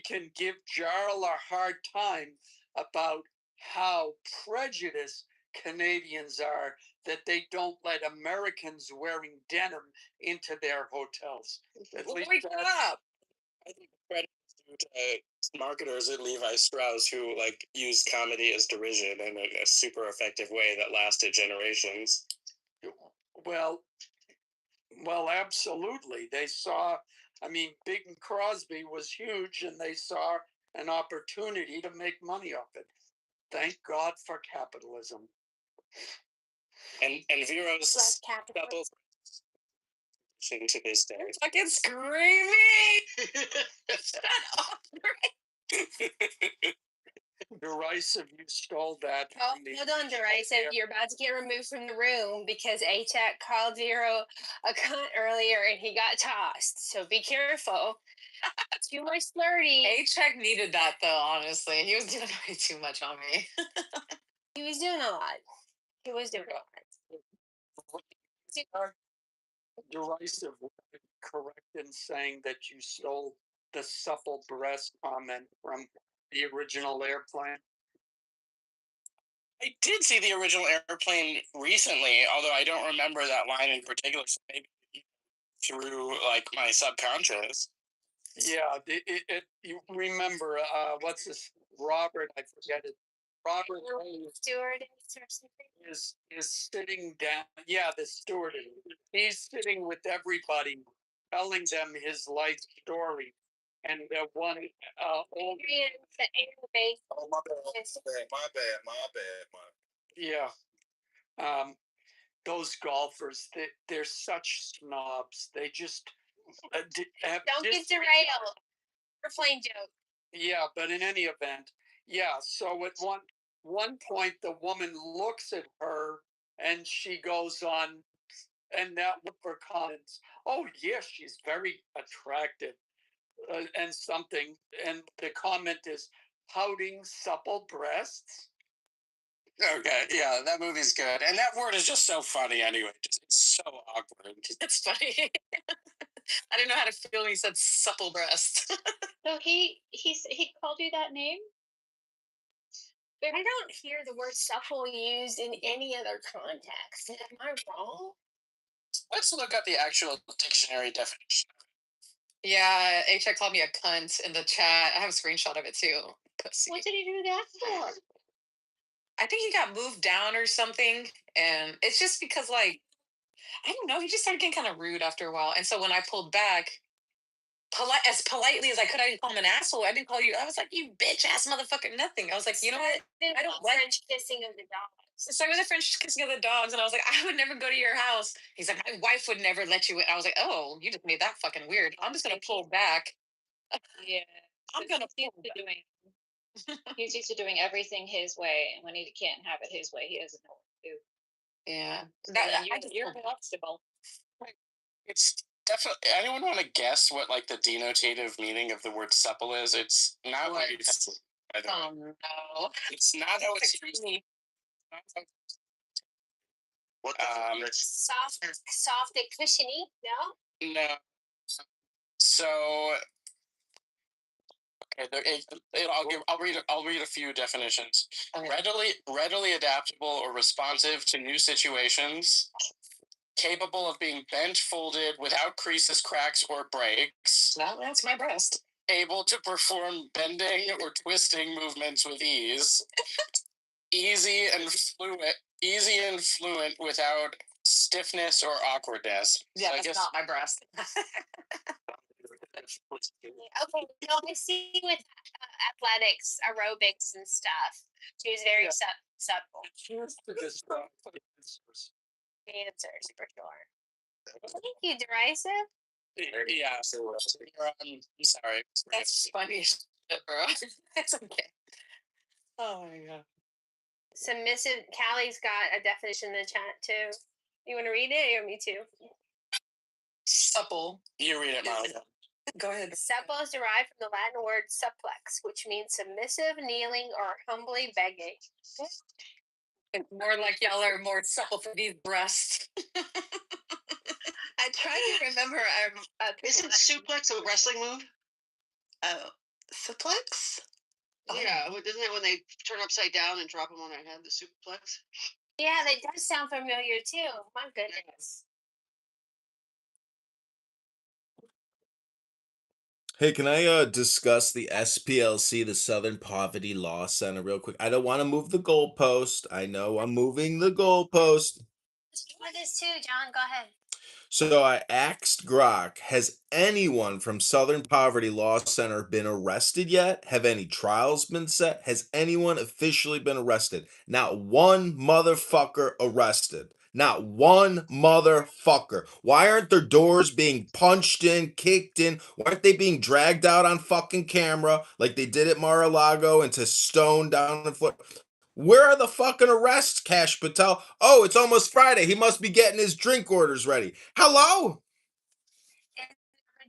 can give Jarl a hard time about how prejudiced Canadians are that they don't let Americans wearing denim into their hotels. At least Wake up! I think credit is due to marketers at Levi Strauss who used comedy as derision in a super effective way that lasted generations. Well, absolutely. They saw, Bing Crosby was huge, and they saw an opportunity to make money off it. Thank God for capitalism. And Vero's double to this day. You're fucking screaming! Shut up! Derisive, you stole that. Oh, hold on, Derisive. You're about to get removed from the room because A-Tech called Vero a cunt earlier and he got tossed. So be careful. Too much flirty. A-Tech needed that, though, honestly. He was doing way too much on me. He was doing a lot. He was doing a lot. Derisive, correct in saying that you stole the supple breast comment from the original Airplane? I did see the original Airplane recently, although I don't remember that line in particular. So maybe through my subconscious. Yeah, you remember what's this? Robert, I forget it. Robert Stewardess or something is sitting down. Yeah, the stewardess. He's sitting with everybody, telling them his life story. And one old. Oh, my bad. Yeah. Those golfers, they're such snobs. They just don't get derailed. Airplane joke. Yeah, but in any event, yeah. So at one point, the woman looks at her and she goes on, and that with her comments, "Oh yes, she's very attractive," and something, and the comment is, "Pouting supple breasts." Okay, yeah, that movie's good, and that word is just so funny. Anyway, it's so awkward. It's funny. I didn't know how to feel when he said supple breast. So he called you that name? But I don't hear the word supple used in any other context. Am I wrong? Let's look up the actual dictionary definition. Yeah, H.I. called me a cunt in the chat. I have a screenshot of it too. Pussy. What did he do that for? I think he got moved down or something, and it's just because, I don't know, he just started getting kind of rude after a while. And so when I pulled back, as politely as I could, I didn't call him an asshole. I didn't call you. I was like, you bitch ass motherfucker, nothing. I was like, you know what? I don't like French kissing of the dogs. So with the French kissing of the dogs, and I was like, I would never go to your house. He's like, my wife would never let you in. I was like, oh, you just made that fucking weird. I'm just gonna pull back. Yeah, I'm gonna pull back. He's used to doing everything his way, and when he can't have it his way, he doesn't know what to do. Yeah, you're an obstacle. It's definitely. Anyone want to guess what the denotative meaning of the word supple is? It's not what you think. Oh no, it's not how it's used. What soft and cushiony? No. So. Okay, I'll read a few definitions. Okay. Readily adaptable or responsive to new situations. Capable of being bent, folded, without creases, cracks, or breaks. That's my breast. Able to perform bending or twisting movements with ease. Easy and fluent without stiffness or awkwardness. Yeah, that's not my breast. Okay, no, I see with athletics, aerobics, and stuff. She was very supple. Answers for sure. Thank you, derisive. Yeah, I'm sorry. That's funny as shit, bro. That's okay. Oh my god. Submissive. Callie's got a definition in the chat too. You want to read it or me too? Supple. You read it, Martha. Go ahead. Supple is derived from the Latin word supplex, which means submissive, kneeling, or humbly begging. More like y'all are more supple for these breasts. I try to remember. Isn't suplex a wrestling move? Suplex? Yeah, isn't it when they turn upside down and drop them on their head, the suplex? Yeah, that does sound familiar too. My goodness. Hey, can I discuss the SPLC, the Southern Poverty Law Center, real quick? I don't want to move the goalpost. I know I'm moving the goalpost. With this too, John. Go ahead. So I asked Grok, has anyone from Southern Poverty Law Center been arrested yet? Have any trials been set? Has anyone officially been arrested? Not one motherfucker arrested. Not one motherfucker. Why aren't their doors being punched in, kicked in? Why aren't they being dragged out on fucking camera like they did at Mar-a-Lago and to Stone down in Florida? Where are the fucking arrests, Cash Patel? Oh, it's almost Friday. He must be getting his drink orders ready. Hello?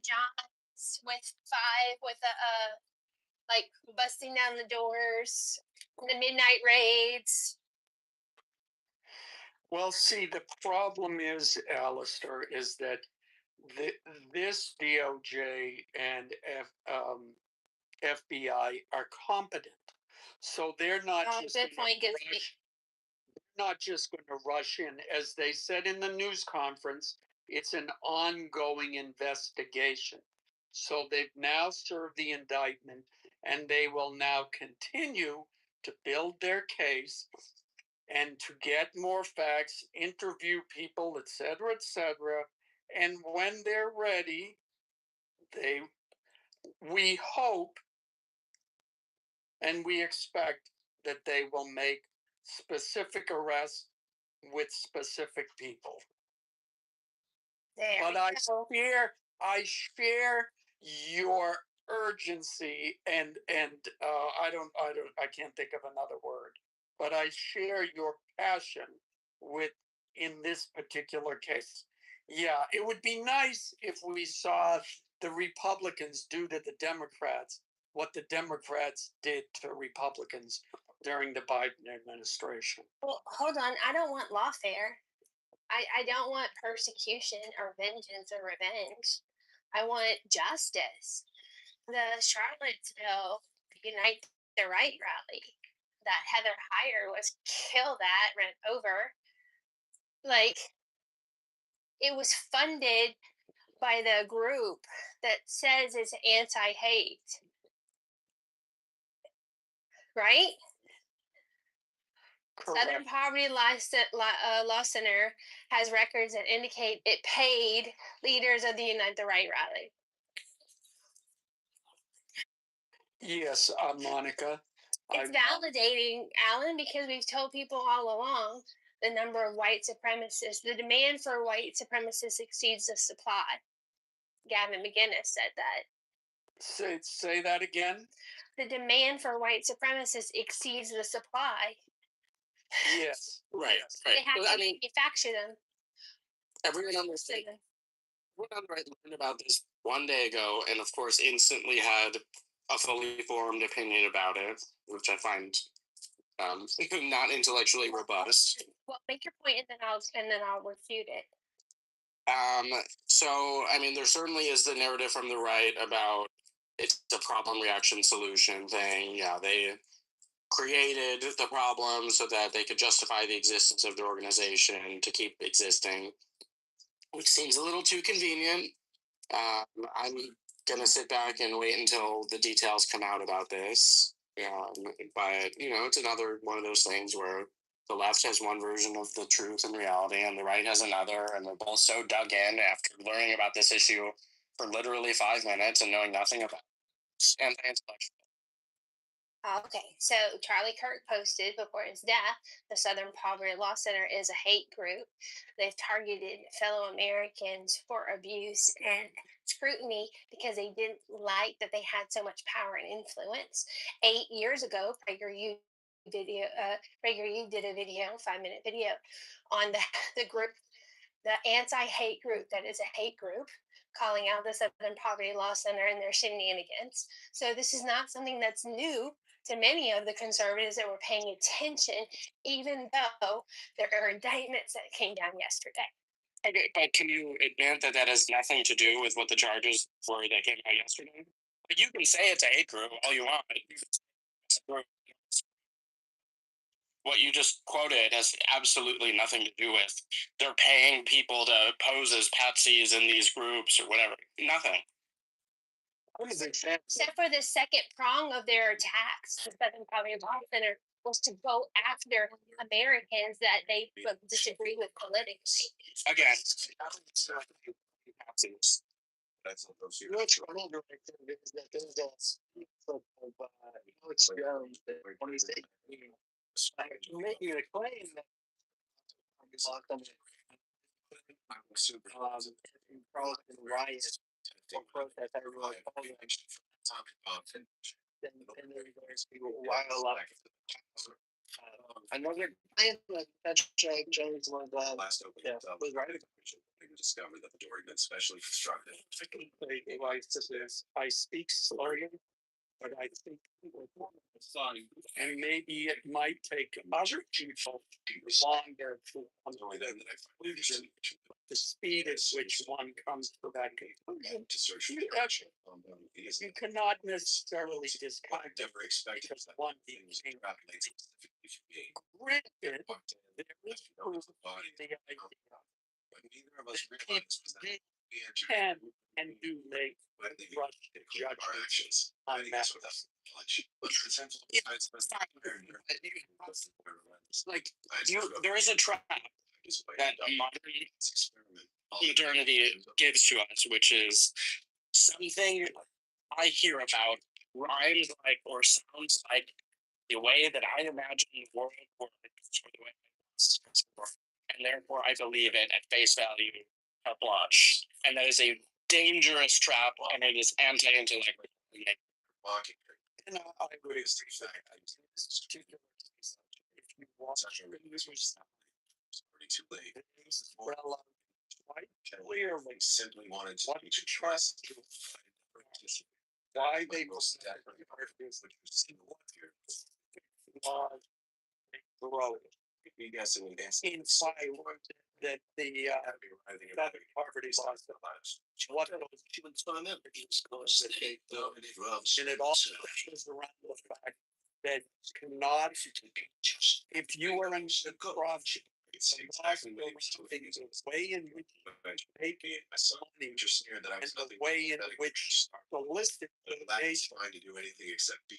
Johns with 5 with like busting down the doors, the midnight raids. Well, see, the problem is, Alistair, is that this DOJ and FBI are competent, so they're not just not just going to rush in. As they said in the news conference, it's an ongoing investigation. So they've now served the indictment, and they will now continue to build their case and to get more facts, interview people, etc., etc. And when they're ready, we hope and we expect that they will make specific arrests with specific people. But I share your urgency and I can't think of another word, but I share your passion with in this particular case. Yeah, it would be nice if we saw the Republicans do to the Democrats what the Democrats did to Republicans during the Biden administration. Well, hold on. I don't want lawfare. I don't want persecution or vengeance or revenge. I want justice. The Charlottesville Unite the Right rally that Heather Heyer was killed at, ran over, like, it was funded by the group that says it's anti-hate. Right? Correct. Southern Poverty Law Center has records that indicate it paid leaders of the Unite the Right rally. Yes, Monica. It's validating, Alan, because we've told people all along the number of white supremacists, the demand for white supremacists exceeds the supply. Gavin McGinnis said that. Say that again. The demand for white supremacists exceeds the supply. Yes, right. They have to manufacture them. Everyone on the right learned about this one day ago, and of course, instantly had a fully formed opinion about it, which I find not intellectually robust. Well, make your point, and then I'll refute it. So, I mean, there certainly is the narrative from the right about it's a problem, reaction, solution thing. Yeah, they created the problem so that they could justify the existence of their organization to keep existing, which seems a little too convenient. I'm going to sit back and wait until the details come out about this. But, it's another one of those things where the left has one version of the truth and reality, and the right has another, and they're both so dug in after learning about this issue for literally 5 minutes and knowing nothing about anti-intellectual. Okay, so Charlie Kirk posted before his death, the Southern Poverty Law Center is a hate group. They've targeted fellow Americans for abuse and scrutiny because they didn't like that they had so much power and influence. 8 years ago, PragerU did a video, 5-minute video, on the group, the anti-hate group that is a hate group, calling out the Southern Poverty Law Center and their shenanigans. So this is not something that's new to many of the conservatives that were paying attention, even though there are indictments that came down yesterday. Okay, but can you admit that that has nothing to do with what the charges were that came out yesterday? But you can say it's a hate group all you want. What you just quoted has absolutely nothing to do with they're paying people to pose as patsies in these groups or whatever. Nothing. Except for the second prong of their attacks, the Southern Poverty Law Center was to go after Americans that they disagree with politically. Again, What's funny is that there's a clip of Alex Jones that when he's making a claim that causing riots or protest, I really call it. Then there's people wild up. Another claim that Jones was right. Discovered that the door had been specially constructed. I speak slowly, but I think and maybe it might take other people longer to come to that conclusion. The speed at which one comes to that conclusion. You cannot necessarily discount it because one became granted, there is proof in the idea. Neither of us realized They can and do make rush judgments on matters. like there is a trap that modernity gives to us, which is something I hear about rhymes like or sounds like the way that I imagine the world works, or the way and therefore I believe it at face value, at blush. And that is a dangerous trap, and it is anti-intellectual. And I would agree that if you watch too late. well, quite clearly Simply wanted to what teach the trust why they was grow you guys in inside that the Southern Poverty Law what she would sign up and it also is around the fact that cannot if you are in the corruption the way in which take money that I was and the way in which solicit donations trying to do anything except be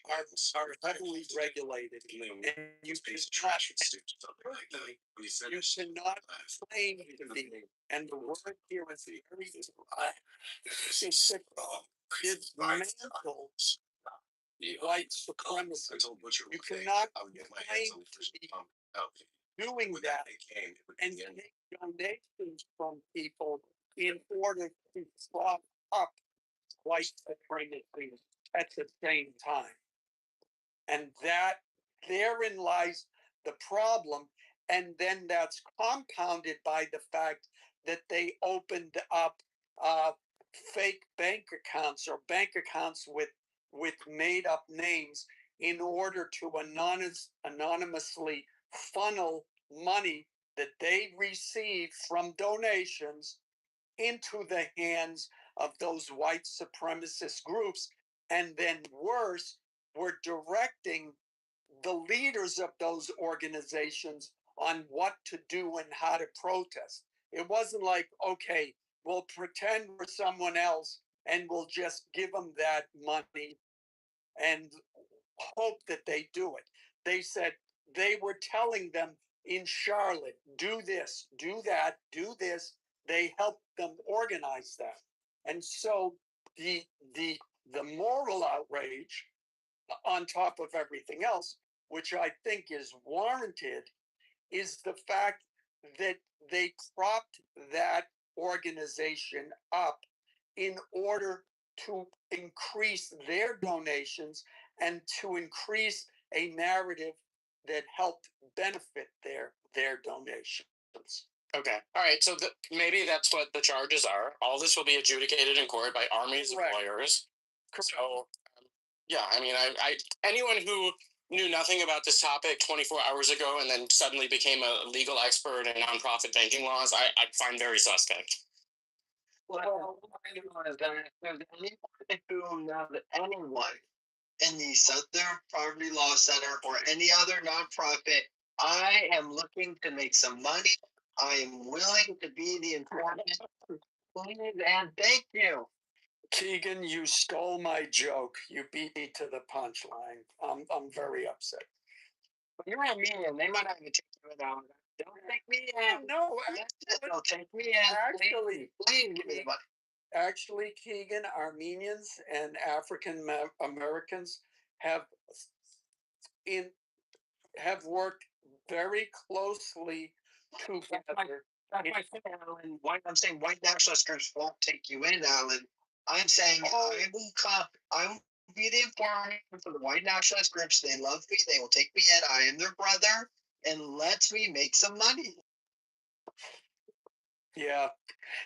are heavily regulated, and you cannot claim to be. And the word here is very dismantle white supremacy. You cannot claim to be doing that and take donations from people in order to prop up white supremacy at the same time. And that therein lies the problem. And then that's compounded by the fact that they opened up fake bank accounts or bank accounts with made up names in order to anonymously funnel money that they received from donations into the hands of those white supremacist groups. And then worse, were directing the leaders of those organizations on what to do and how to protest. It wasn't like, okay, we'll pretend we're someone else and we'll just give them that money and hope that they do it. They said they were telling them in Charlotte, do this, do that, do this. They helped them organize that. And so the the the moral outrage on top of everything else, which I think is warranted, is the fact that they propped that organization up in order to increase their donations and to increase a narrative that helped benefit their donations. Okay. All right. So maybe that's what the charges are. All this will be adjudicated in court by armies of lawyers. So, yeah, I mean, I anyone who knew nothing about this topic 24 hours ago and then suddenly became a legal expert in nonprofit banking laws, I find very suspect. Well, anyone is gonna, if there's anyone who knows anyone in the Southern Poverty Law Center or any other nonprofit, I am looking to make some money. I am willing to be the informant. Please and thank you. Keegan, you stole my joke. You beat me to the punchline. I'm very upset. You're Armenian. They might not even take you in on that. Don't take me in. No, don't take me in. Actually, please give me the money. Actually, Keegan, Armenians and African Americans have worked very closely together. That's my point, Alan. I'm saying white nationalist groups won't take you in, Alan. I'm saying I will be the informant for the white nationalist groups. They love me. They will take me in. I am their brother, and let me make some money. Yeah.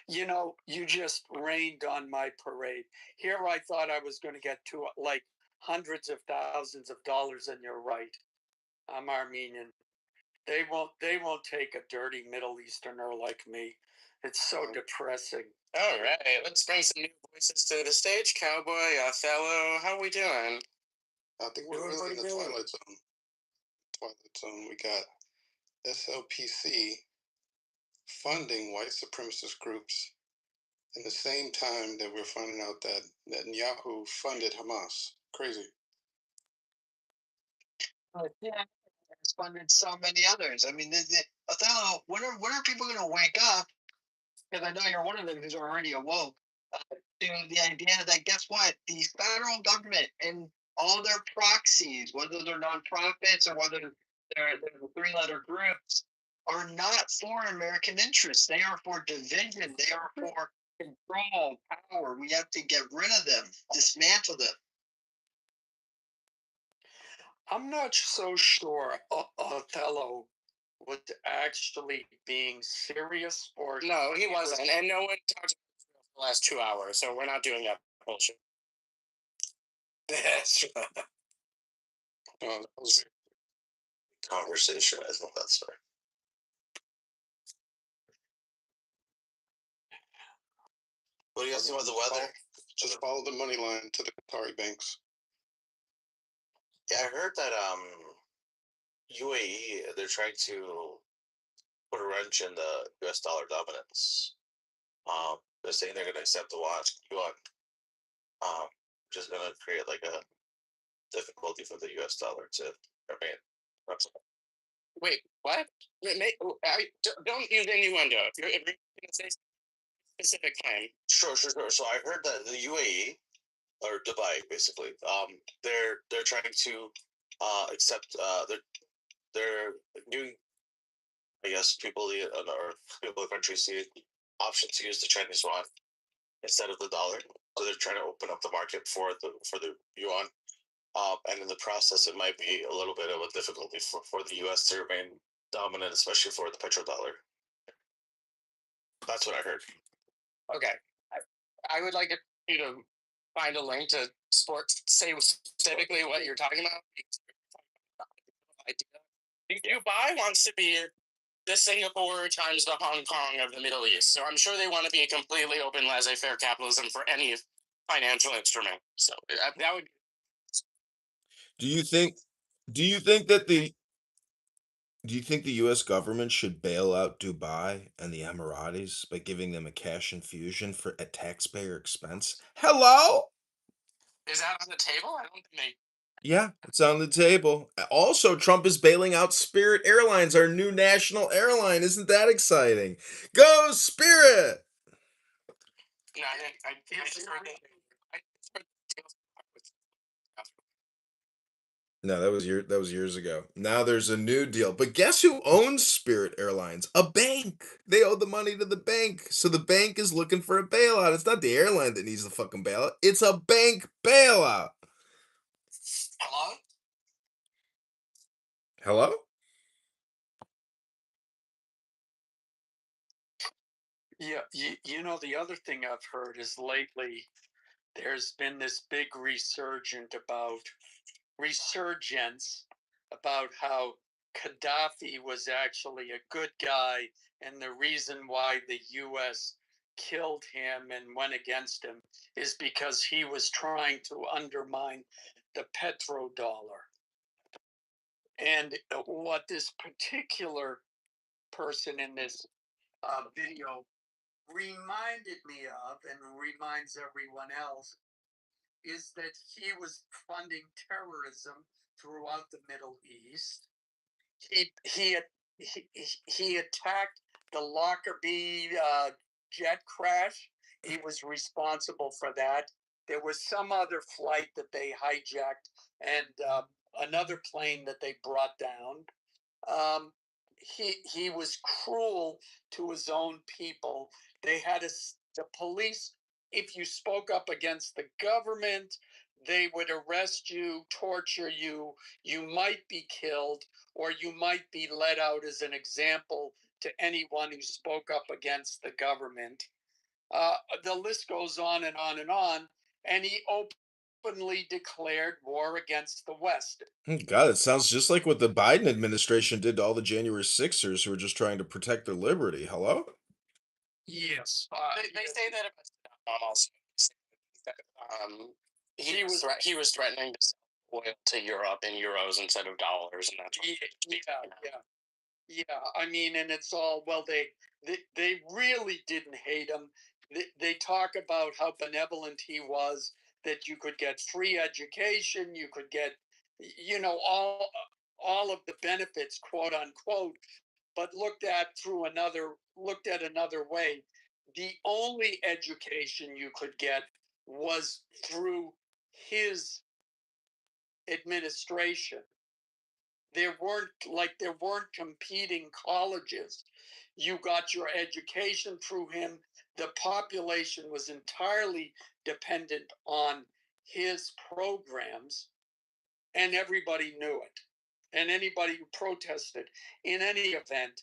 You know, you just rained on my parade. Here I thought I was going to get to like hundreds of thousands of dollars, and you're right. I'm Armenian. They won't take a dirty Middle Easterner like me. It's so depressing. All right, let's bring some new voices to the stage. Cowboy, Othello, how are we doing? I think we're really in the Twilight Zone. Twilight Zone. We got SLPC funding white supremacist groups in the same time that we're finding out that Netanyahu funded Hamas. Crazy. Yeah, it's funded so many others. I mean, Othello, when are people going to wake up? Because I know you're one of them who's already awoke to the idea that guess what? The federal government and all their proxies, whether they're nonprofits or whether they're the three-letter groups, are not for American interests. They are for division. They are for control, power. We have to get rid of them, dismantle them. I'm not so sure Othello was actually being serious or no, he wasn't, and no one talked about this for the last 2 hours, so we're not doing that bullshit. That's right. That was Conversation, I think that's right. What do you guys think about the weather? Just follow the money line to the Qatari banks. Yeah, I heard that UAE, they're trying to put a wrench in the US dollar dominance. They're saying they're going to accept the yuan, which is going to create like a difficulty for the US dollar to remain. Wait, what? Don't use innuendo. If you're going to say specific claim. Sure. So I heard that the UAE or Dubai, basically, they're trying to accept. They're doing. I guess people in the country see an option to use the Chinese yuan instead of the dollar. So they're trying to open up the market for the yuan. And in the process, it might be a little bit of a difficulty for the U.S. to remain dominant, especially for the petrodollar. That's what I heard. Okay, I would like you to find a link to say specifically what you're talking about. Dubai wants to be the Singapore times the Hong Kong of the Middle East, so I'm sure they want to be completely open, laissez-faire capitalism for any financial instrument. So that would. Do you think that do you think the U.S. government should bail out Dubai and the Emiratis by giving them a cash infusion at taxpayer expense? Hello? Is that on the table? I don't think they. Yeah, it's on the table. Also, Trump is bailing out Spirit Airlines, our new national airline. Isn't that exciting? Go Spirit! No, I just heard that. I just heard No, that was years ago. Now there's a new deal. But guess who owns Spirit Airlines? A bank. They owe the money to the bank. So the bank is looking for a bailout. It's not the airline that needs the fucking bailout. It's a bank bailout. Hello? Hello? Yeah, you know, the other thing I've heard is lately there's been this big resurgence about how Gaddafi was actually a good guy, and the reason why the US killed him and went against him is because he was trying to undermine the petrodollar. And what this particular person in this video reminded me of, and reminds everyone else, is that he was funding terrorism throughout the Middle East. He attacked the Lockerbie jet crash. He was responsible for that. There was some other flight that they hijacked, and another plane that they brought down. He was cruel to his own people. They had the police. If you spoke up against the government, they would arrest you, torture you. You might be killed, or you might be let out as an example to anyone who spoke up against the government. The list goes on and on and on. And he openly declared war against the West. God, it sounds just like what the Biden administration did to all the January 6ers who were just trying to protect their liberty. Hello? Yes. They say that about also. He was threatening to sell oil to Europe in euros instead of dollars, and that's Yeah. I mean, and it's all, well, they really didn't hate him. They talk about how benevolent he was, that you could get free education, you could get, all of the benefits, quote unquote, but looked at another way. The only education you could get was through his administration. There weren't competing colleges. You got your education through him. The population was entirely dependent on his programs, and everybody knew it. And anybody who protested, in any event,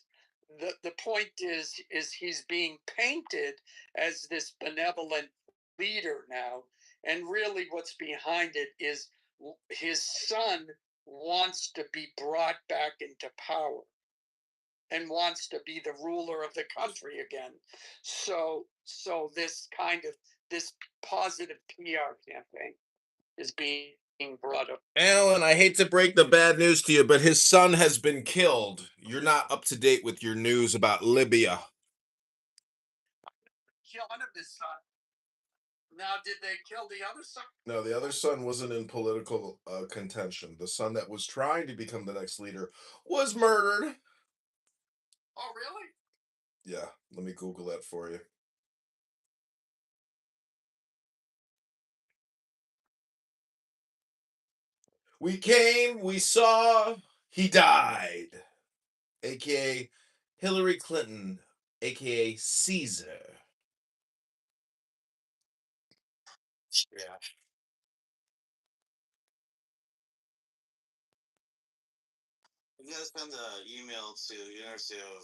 the point is he's being painted as this benevolent leader now, and really what's behind it is his son wants to be brought back into power and wants to be the ruler of the country again. So this positive PR campaign is being brought up. Alan, I hate to break the bad news to you, but his son has been killed. You're not up to date with your news about Libya. Killing of his son. Now, did they kill the other son? No, the other son wasn't in political contention. The son that was trying to become the next leader was murdered. Oh, really? Yeah, let me Google that for you. We came, we saw, he died. AKA Hillary Clinton, AKA Caesar. Yeah. I'm gonna send the email to University of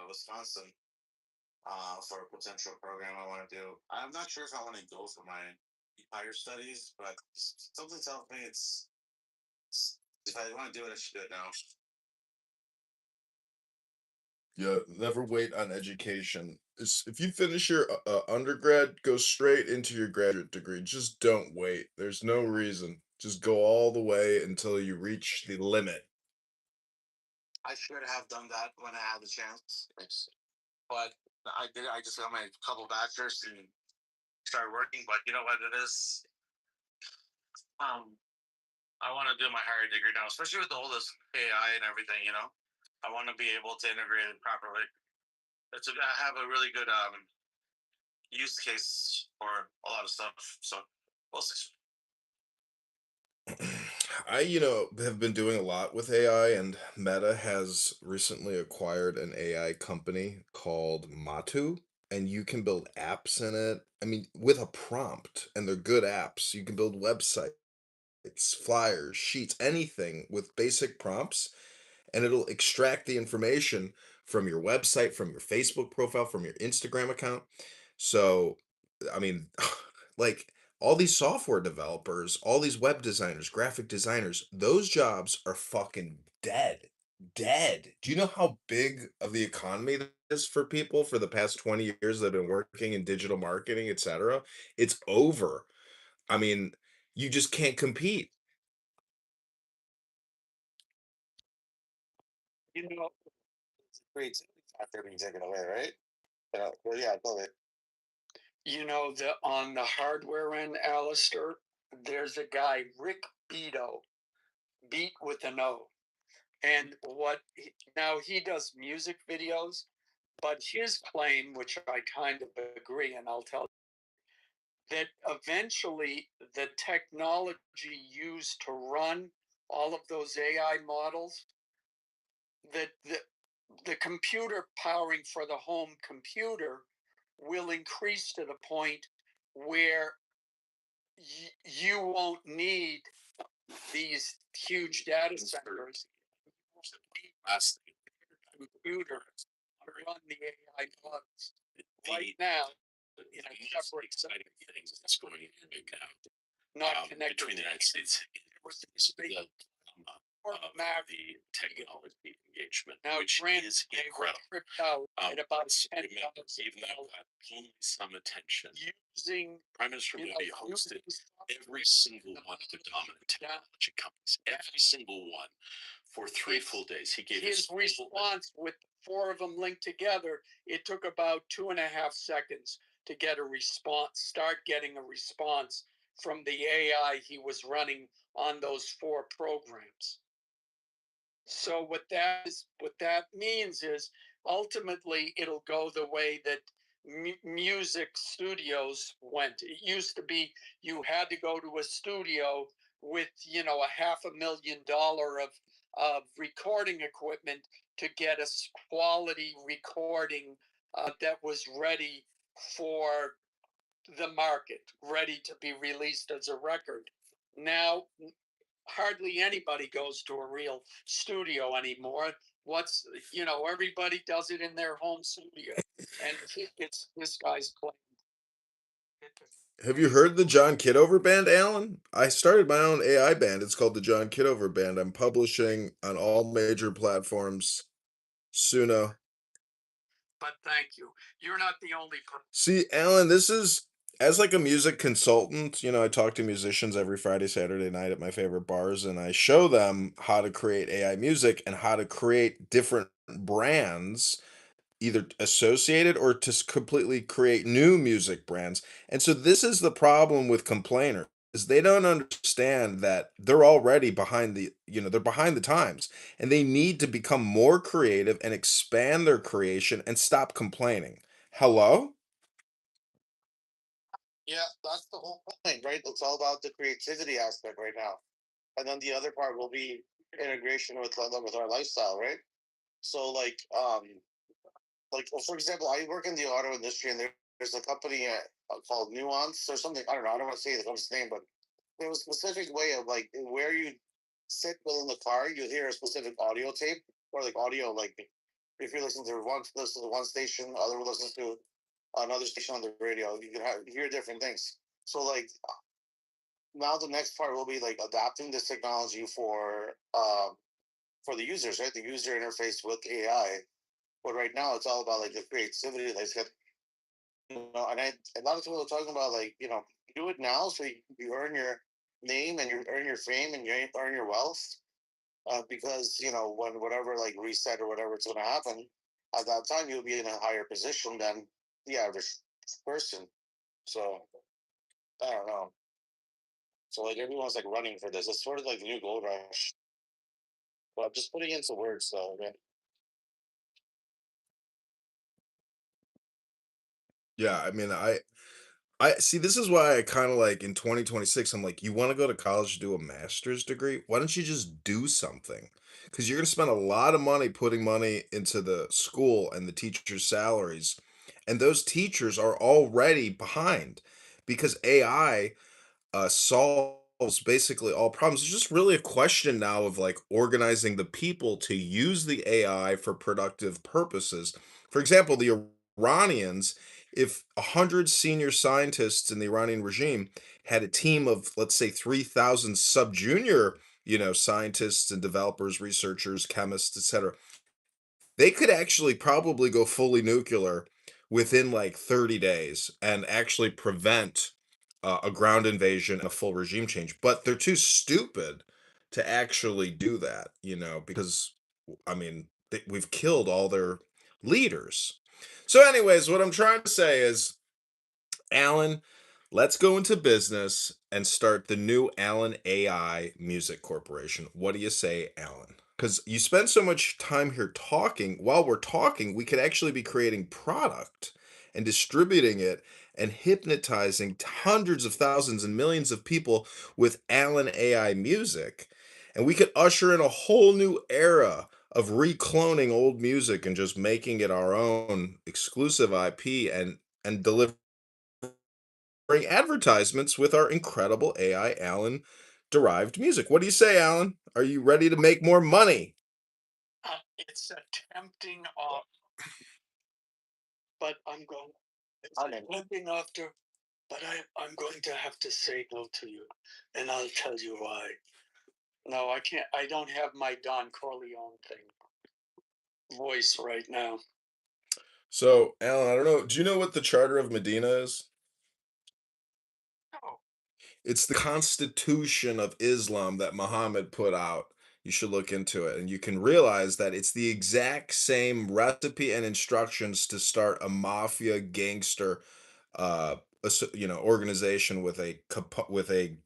Wisconsin for a potential program I want to do. I'm not sure if I want to go for my higher studies, but something tells me it's if I want to do it, I should do it now. Yeah, never wait on education. If you finish your undergrad, go straight into your graduate degree. Just don't wait. There's no reason. Just go all the way until you reach the limit. I should have done that when I had the chance, but I did. I just got my couple bachelors and started working. But you know what it is? I want to do my higher degree now, especially with all this AI and everything. I want to be able to integrate it properly. I have a really good use case for a lot of stuff. So we'll see. I, have been doing a lot with AI, and Meta has recently acquired an AI company called Matu, and you can build apps in it. I mean, with a prompt, and they're good apps. You can build websites, flyers, sheets, anything with basic prompts, and it'll extract the information from your website, from your Facebook profile, from your Instagram account. So, I mean, like all these software developers, all these web designers, graphic designers, those jobs are fucking dead. Dead. Do you know how big of the economy that is for people for the past 20 years that have been working in digital marketing, etc.? It's over. I mean, you just can't compete. You know, it's great after being taken away, right? Well, yeah, go ahead. You know, on the hardware end, Alistair, there's a guy, Rick Beato, beat with an O. And now he does music videos, but his claim, which I kind of agree, and I'll tell you, that eventually the technology used to run all of those AI models, that the computer powering for the home computer will increase to the point where you won't need these huge data centers. Last Computer to run the AI models. Right now, in a separate exciting things that's going on right now. not connected Between the United States and the technology engagement, now, which is they were incredible. tripped out at about Even though that got some attention, using Prime Minister Modi hosted every single one of the dominant technology companies, every single one, for three full days. He gave his response with four of them linked together. It took about 2.5 seconds to get a response, start getting a response from the AI he was running on those 4 programs. So what that means is ultimately it'll go the way that music studios went. It used to be you had to go to a studio with $500,000 of recording equipment to get a quality recording that was ready for the market, ready to be released as a record. Now hardly anybody goes to a real studio anymore. Everybody does it in their home studio, and it's this guy's claim. Have you heard the John Kitover band, Alan? I started my own AI band. It's called the John Kitover Band. I'm publishing on all major platforms. Suno. But thank you. You're not the only person. See, Alan, this is as like a music consultant, I talk to musicians every Friday, Saturday night at my favorite bars, and I show them how to create AI music and how to create different brands either associated or to completely create new music brands. And so this is the problem with complainers is they don't understand that they're already behind they're behind the times and they need to become more creative and expand their creation and stop complaining. Hello? Yeah, that's the whole point, right? It's all about the creativity aspect right now, and then the other part will be integration with our lifestyle, right? So, for example, I work in the auto industry, and there's a company called Nuance or something. I don't know. I don't want to say the company's name, but there's a specific way of where you sit within the car, you hear a specific audio tape or audio. If you listen to one station, other will listen to another station on the radio. You can hear different things. So now the next part will be adapting this technology for the users, right? The user interface with AI. But right now it's all about the creativity that's got and a lot of people are talking about do it now so you earn your name and you earn your fame and you earn your wealth because when whatever reset or whatever it's going to happen at that time you'll be in a higher position than the average person. So I don't know. So everyone's running for this. It's sort of like the new gold rush. But I'm just putting in some words though. Okay? Yeah, I mean, I see, this is why I kind of like in 2026, I'm like, you want to go to college to do a master's degree? Why don't you just do something? Because you're going to spend a lot of money putting money into the school and the teachers' salaries. And those teachers are already behind because AI solves basically all problems. It's just really a question now of like organizing the people to use the AI for productive purposes. For example, the Iranians, if 100 senior scientists in the Iranian regime had a team of, let's say, 3,000 sub-junior, scientists and developers, researchers, chemists, etc., they could actually probably go fully nuclear within like 30 days and actually prevent a ground invasion and a full regime change. But they're too stupid to actually do that, because, I mean, we've killed all their leaders. So, anyways, what I'm trying to say is, Alan, let's go into business and start the new Alan AI Music Corporation. What do you say, Alan? Because you spend so much time here talking. While we're talking, we could actually be creating product and distributing it and hypnotizing hundreds of thousands and millions of people with Alan AI music. And we could usher in a whole new era of recloning old music and just making it our own exclusive IP and delivering advertisements with our incredible AI Alan derived music. What do you say, Alan? Are you ready to make more money? It's a tempting offer, but I'm going. It's a tempting offer, but I'm going to have to say no to you, and I'll tell you why. No, I can't. I don't have my Don Corleone voice right now. So, Alan, I don't know. Do you know what the Charter of Medina is? No. It's the Constitution of Islam that Muhammad put out. You should look into it, and you can realize that it's the exact same recipe and instructions to start a mafia gangster, organization with a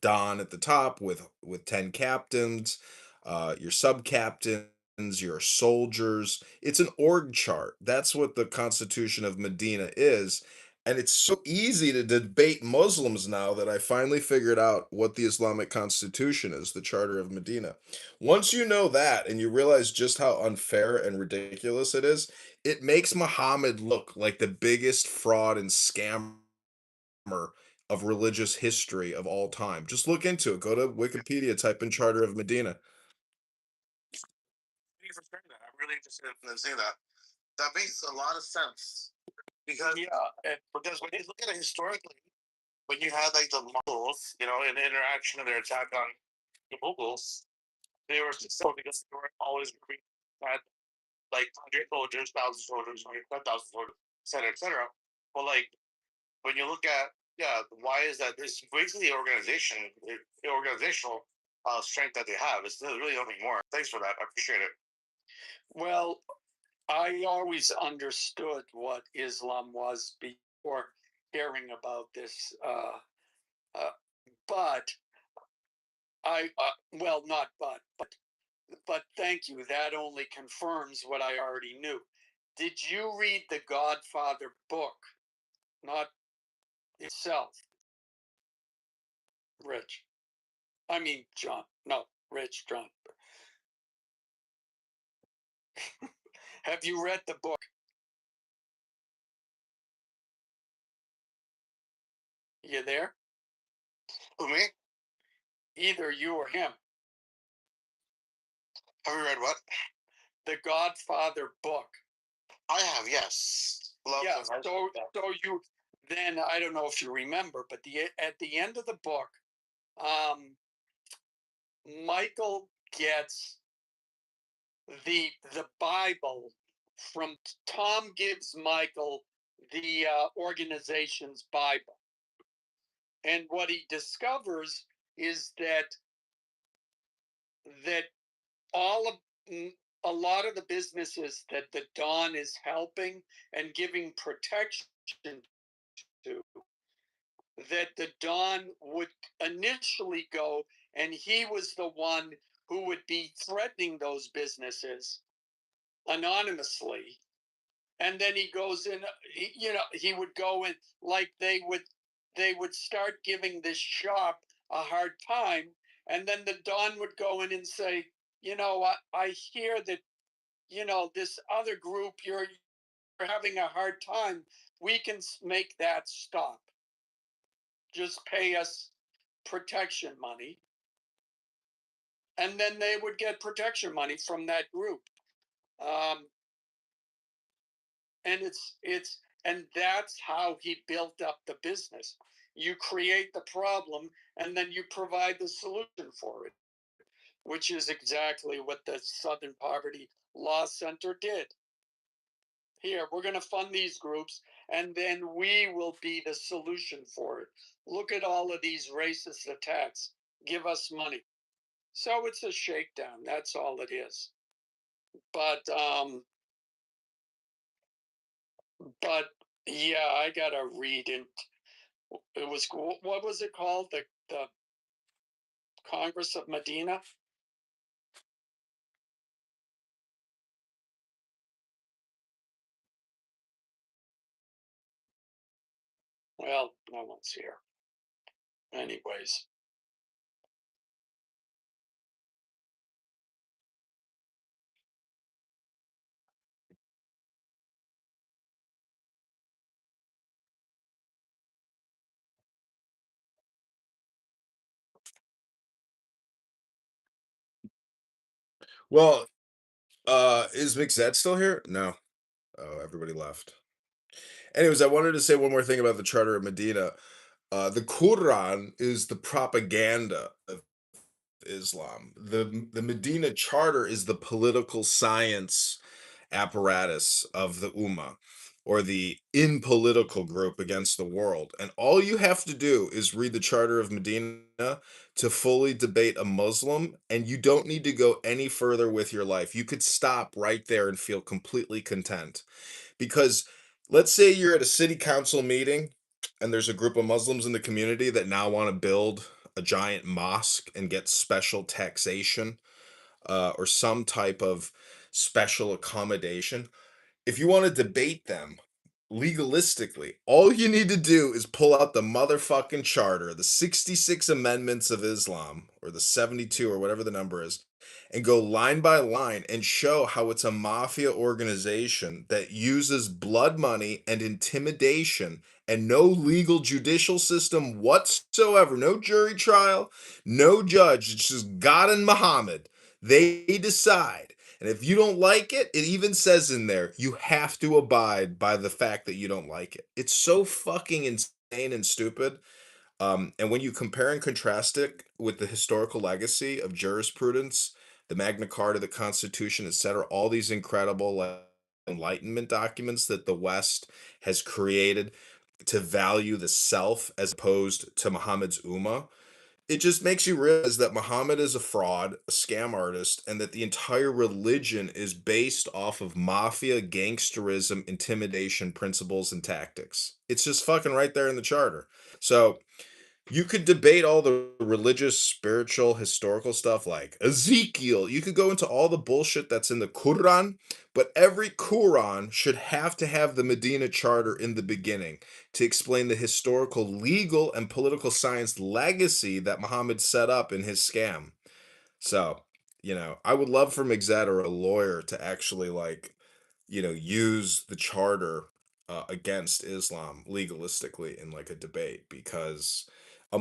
don at the top, with 10 captains, your sub captains, your soldiers. It's an org chart. That's what the Constitution of Medina is. And it's so easy to debate Muslims now that I finally figured out what the Islamic Constitution is, the Charter of Medina. Once you know that and you realize just how unfair and ridiculous it is, it makes Muhammad look like the biggest fraud and scammer of religious history of all time. Just look into it. Go to Wikipedia, type in Charter of Medina. Thank you for sharing that. I'm really interested in seeing that. That makes a lot of sense because because when you look at it historically, when you had like the Mongols, in the interaction of their attack on the Mughals, they were successful because they were always had like 100 soldiers, 1,000 soldiers, 10,000 soldiers, et cetera. But like when you look at why is that? This basically the organizational strength that they have. It's really nothing more. Thanks for that. I appreciate it. Well, I always understood what Islam was before hearing about this, but not but thank you. That only confirms what I already knew. Did you read the Godfather book? Not itself, Rich. I mean, John. No, Rich, John. Have you read the book? You there? Who, me? Either you or him. Have you read what? The Godfather book. I have, yes. So you then I don't know if you remember, but at the end of the book, Michael gets the Bible from Tom gives Michael the organization's Bible, and what he discovers is that all of a lot of the businesses that the Don is helping and giving protection to, that the Don would initially go, and he was the one who would be threatening those businesses anonymously and then he goes in. He would go in like they would start giving this shop a hard time, and then the Don would go in and say, I hear that this other group you're having a hard time. We can make that stop. Just pay us protection money. And then they would get protection money from that group. And and that's how he built up the business. You create the problem and then you provide the solution for it, which is exactly what the Southern Poverty Law Center did. Here, we're going to fund these groups, and then we will be the solution for it. Look at all of these racist attacks. Give us money. So it's a shakedown. That's all it is. But yeah, I gotta read it. It was, what was it called? The Congress of Medina. Well, no one's here. Anyways. Well, is McZed still here? No. Oh, everybody left. Anyways, I wanted to say one more thing about the Charter of Medina. The Quran is the propaganda of Islam. The Medina Charter is the political science apparatus of the Ummah, or the in political group against the world. And all you have to do is read the Charter of Medina to fully debate a Muslim, and you don't need to go any further with your life. You could stop right there and feel completely content. Because let's say you're at a city council meeting and there's a group of Muslims in the community that now want to build a giant mosque and get special taxation, or some type of special accommodation. If you want to debate them legalistically, all you need to do is pull out the motherfucking charter, the 66 amendments of Islam, or the 72, or whatever the number is, and go line by line and show how it's a mafia organization that uses blood money and intimidation and no legal judicial system whatsoever, no jury trial, no judge. It's just God and Muhammad. They decide. And if you don't like it, it even says in there, you have to abide by the fact that you don't like it. It's so fucking insane and stupid. And when you compare and contrast it with the historical legacy of jurisprudence, the Magna Carta, the Constitution, etc., all these incredible Enlightenment documents that the West has created to value the self as opposed to Muhammad's Ummah, it just makes you realize that Muhammad is a fraud, a scam artist, and that the entire religion is based off of mafia, gangsterism, intimidation principles, and tactics. It's just fucking right there in the charter. So you could debate all the religious, spiritual, historical stuff like Ezekiel. You could go into all the bullshit that's in the Quran, but every Quran should have to have the Medina Charter in the beginning to explain the historical, legal, and political science legacy that Muhammad set up in his scam. So, I would love for McZed or a lawyer to actually use the charter against Islam legalistically in like a debate, because a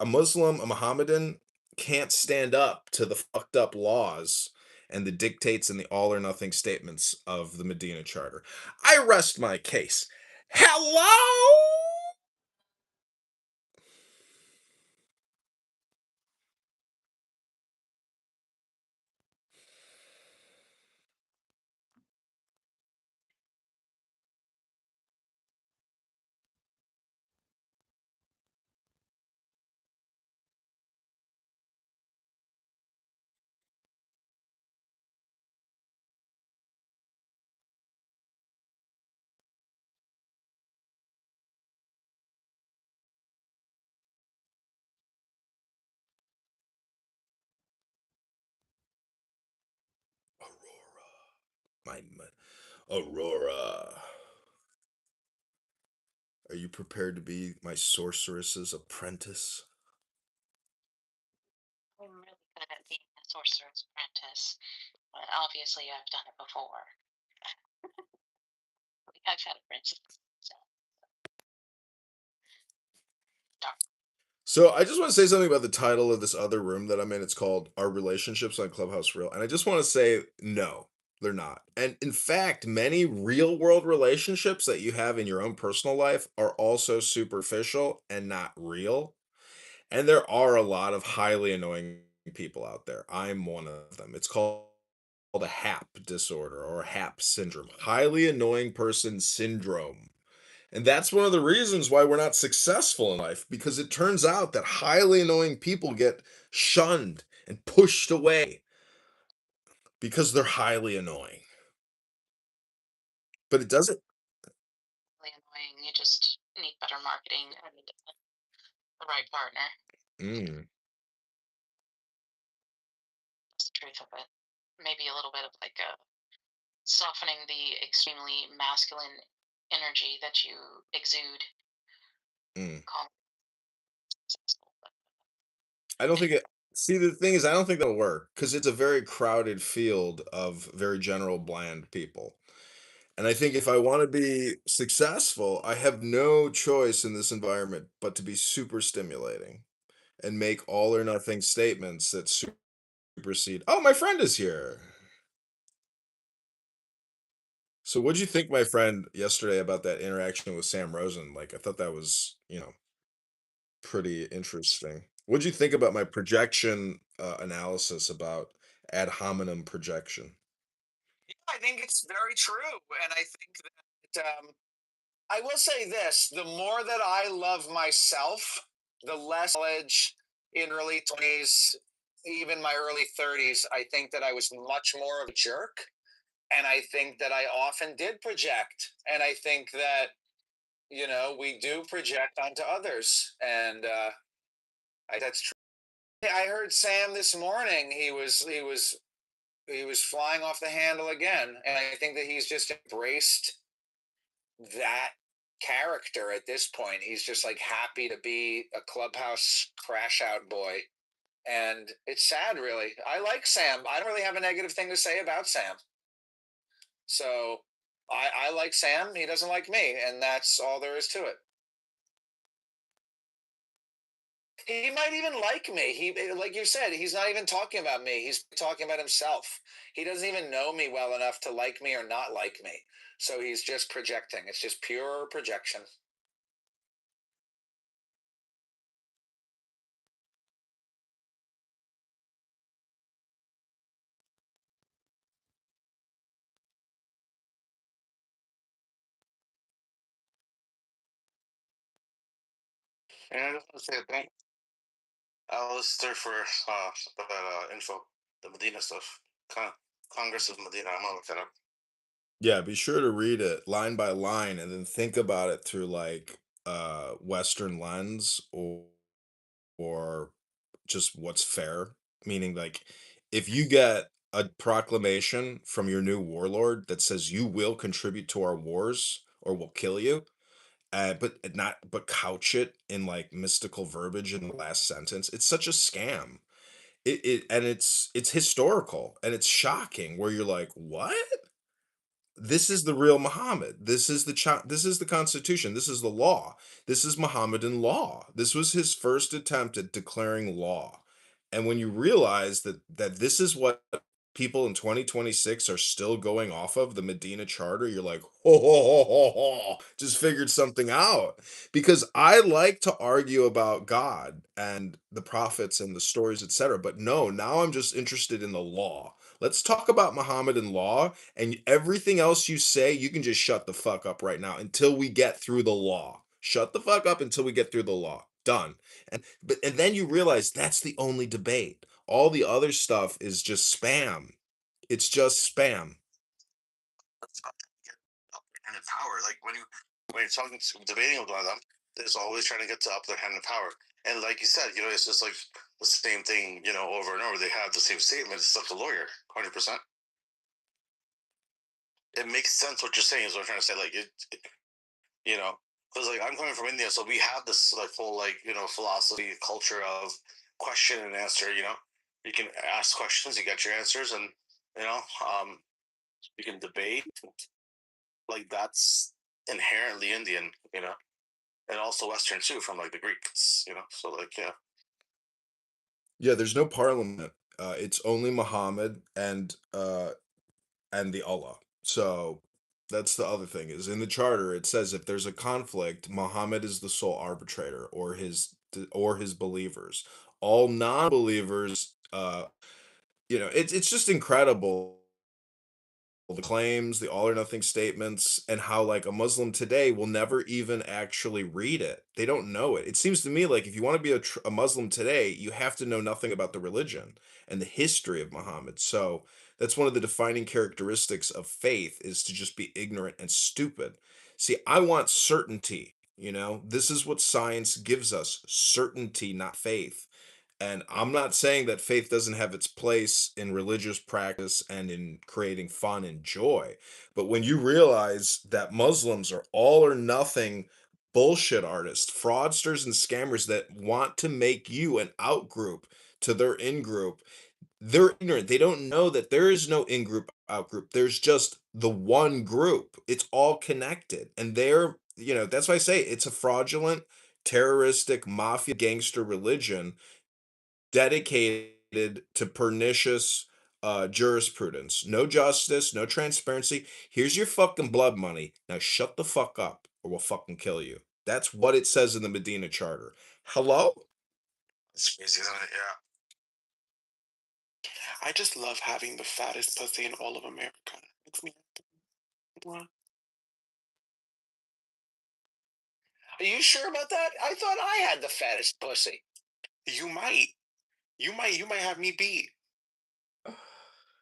Muslim, a Mohammedan can't stand up to the fucked up laws and the dictates and the all or nothing statements of the Medina Charter. I rest my case. Hello? Aurora. My Aurora. Are you prepared to be my sorceress's apprentice? I'm really good at being a sorcerer's apprentice, but obviously I've done it before. I've had apprentices. So I just want to say something about the title of this other room that I'm in. It's called Are Relationships on Clubhouse Real? And I just want to say no, they're not. And in fact, many real world relationships that you have in your own personal life are also superficial and not real. And there are a lot of highly annoying people out there. I'm one of them. It's called a HAP disorder or HAP syndrome, highly annoying person syndrome. And that's one of the reasons why we're not successful in life, because it turns out that highly annoying people get shunned and pushed away because they're highly annoying. But it doesn't. Really annoying. You just need better marketing and the right partner. Mm. That's the truth of it. Maybe a little bit of like a softening the extremely masculine energy that you exude. Mm. Calm. I don't think it. See, the thing is, I don't think that'll work because it's a very crowded field of very general bland people. And I think if I want to be successful, I have no choice in this environment but to be super stimulating and make all or nothing statements that supersede. Oh, my friend is here. So what'd you think, my friend, yesterday about that interaction with Sam Rosen? Like, I thought that was, pretty interesting. What'd you think about my projection analysis about ad hominem projection? Yeah, I think it's very true, and I think that I will say this: the more that I love myself, the less knowledge in early 20s, even my early 30s. I think that I was much more of a jerk, and I think that I often did project, and I think that we do project onto others, and that's true. I heard Sam this morning. He was flying off the handle again, and I think that he's just embraced that character at this point. He's just like happy to be a clubhouse crash out boy. And it's sad, really. I like Sam. I don't really have a negative thing to say about Sam. So I like Sam. He doesn't like me. And that's all there is to it. He might even like me. Like you said, he's not even talking about me. He's talking about himself. He doesn't even know me well enough to like me or not like me. So he's just projecting. It's just pure projection. And I just want to say thank. I was there for that info, the Medina stuff. Congress of Medina. I'm gonna look that up. Yeah, be sure to read it line by line and then think about it through like Western lens or just what's fair. Meaning like if you get a proclamation from your new warlord that says you will contribute to our wars or we'll kill you, but couch it in like mystical verbiage in the last sentence, it's such a scam. It's historical and it's shocking where you're like, what? This is the real Muhammad. This is the Constitution. This is the law. This is Mohammedan law. This was his first attempt at declaring law. And when you realize that this is what people in 2026 are still going off of, the Medina Charter, you're like, ho ho ho ho ho, just figured something out. Because I like to argue about God and the prophets and the stories, etc. But no, now I'm just interested in the law. Let's talk about Mohammedan law, and everything else you say, you can just shut the fuck up right now until we get through the law. Shut the fuck up until we get through the law. Done. And then you realize that's the only debate. All the other stuff is just spam. It's just spam. And in power, like when you're talking debating with one of them, there's always trying to get to up their hand in power. And like you said, it's just like the same thing, over and over. They have the same statement. It's like a lawyer, 100%. it makes sense what you're saying. Is what I'm trying to say. Like you know, because like I'm coming from India, so we have this like whole like philosophy culture of question and answer. You can ask questions, you get your answers, and you know, you can debate. Like that's inherently Indian, and also Western too, from like the Greeks. So like Yeah, there's no parliament. It's only Muhammad and the Allah. So that's the other thing is in the charter it says if there's a conflict, Muhammad is the sole arbitrator or his believers. All non-believers, it's just incredible the claims, the all or nothing statements, and how like a Muslim today will never even actually read it. They don't know it. It seems to me like if you want to be a Muslim today, you have to know nothing about the religion and the history of Muhammad. So that's one of the defining characteristics of faith is to just be ignorant and stupid. See, I want certainty. This is what science gives us: certainty, not faith. And I'm not saying that faith doesn't have its place in religious practice and in creating fun and joy. But when you realize that Muslims are all or nothing bullshit artists, fraudsters, and scammers that want to make you an out group to their in group, they're ignorant. They don't know that there is no in group, out group. There's just the one group. It's all connected. And that's why I say it's a fraudulent, terroristic, mafia, gangster religion dedicated to pernicious jurisprudence. No justice, no transparency. Here's your fucking blood money. Now shut the fuck up or we'll fucking kill you. That's what it says in the Medina Charter. Hello? It's crazy, isn't it? Yeah. I just love having the fattest pussy in all of America. Makes me happy. Are you sure about that? I thought I had the fattest pussy. You might. You might have me beat.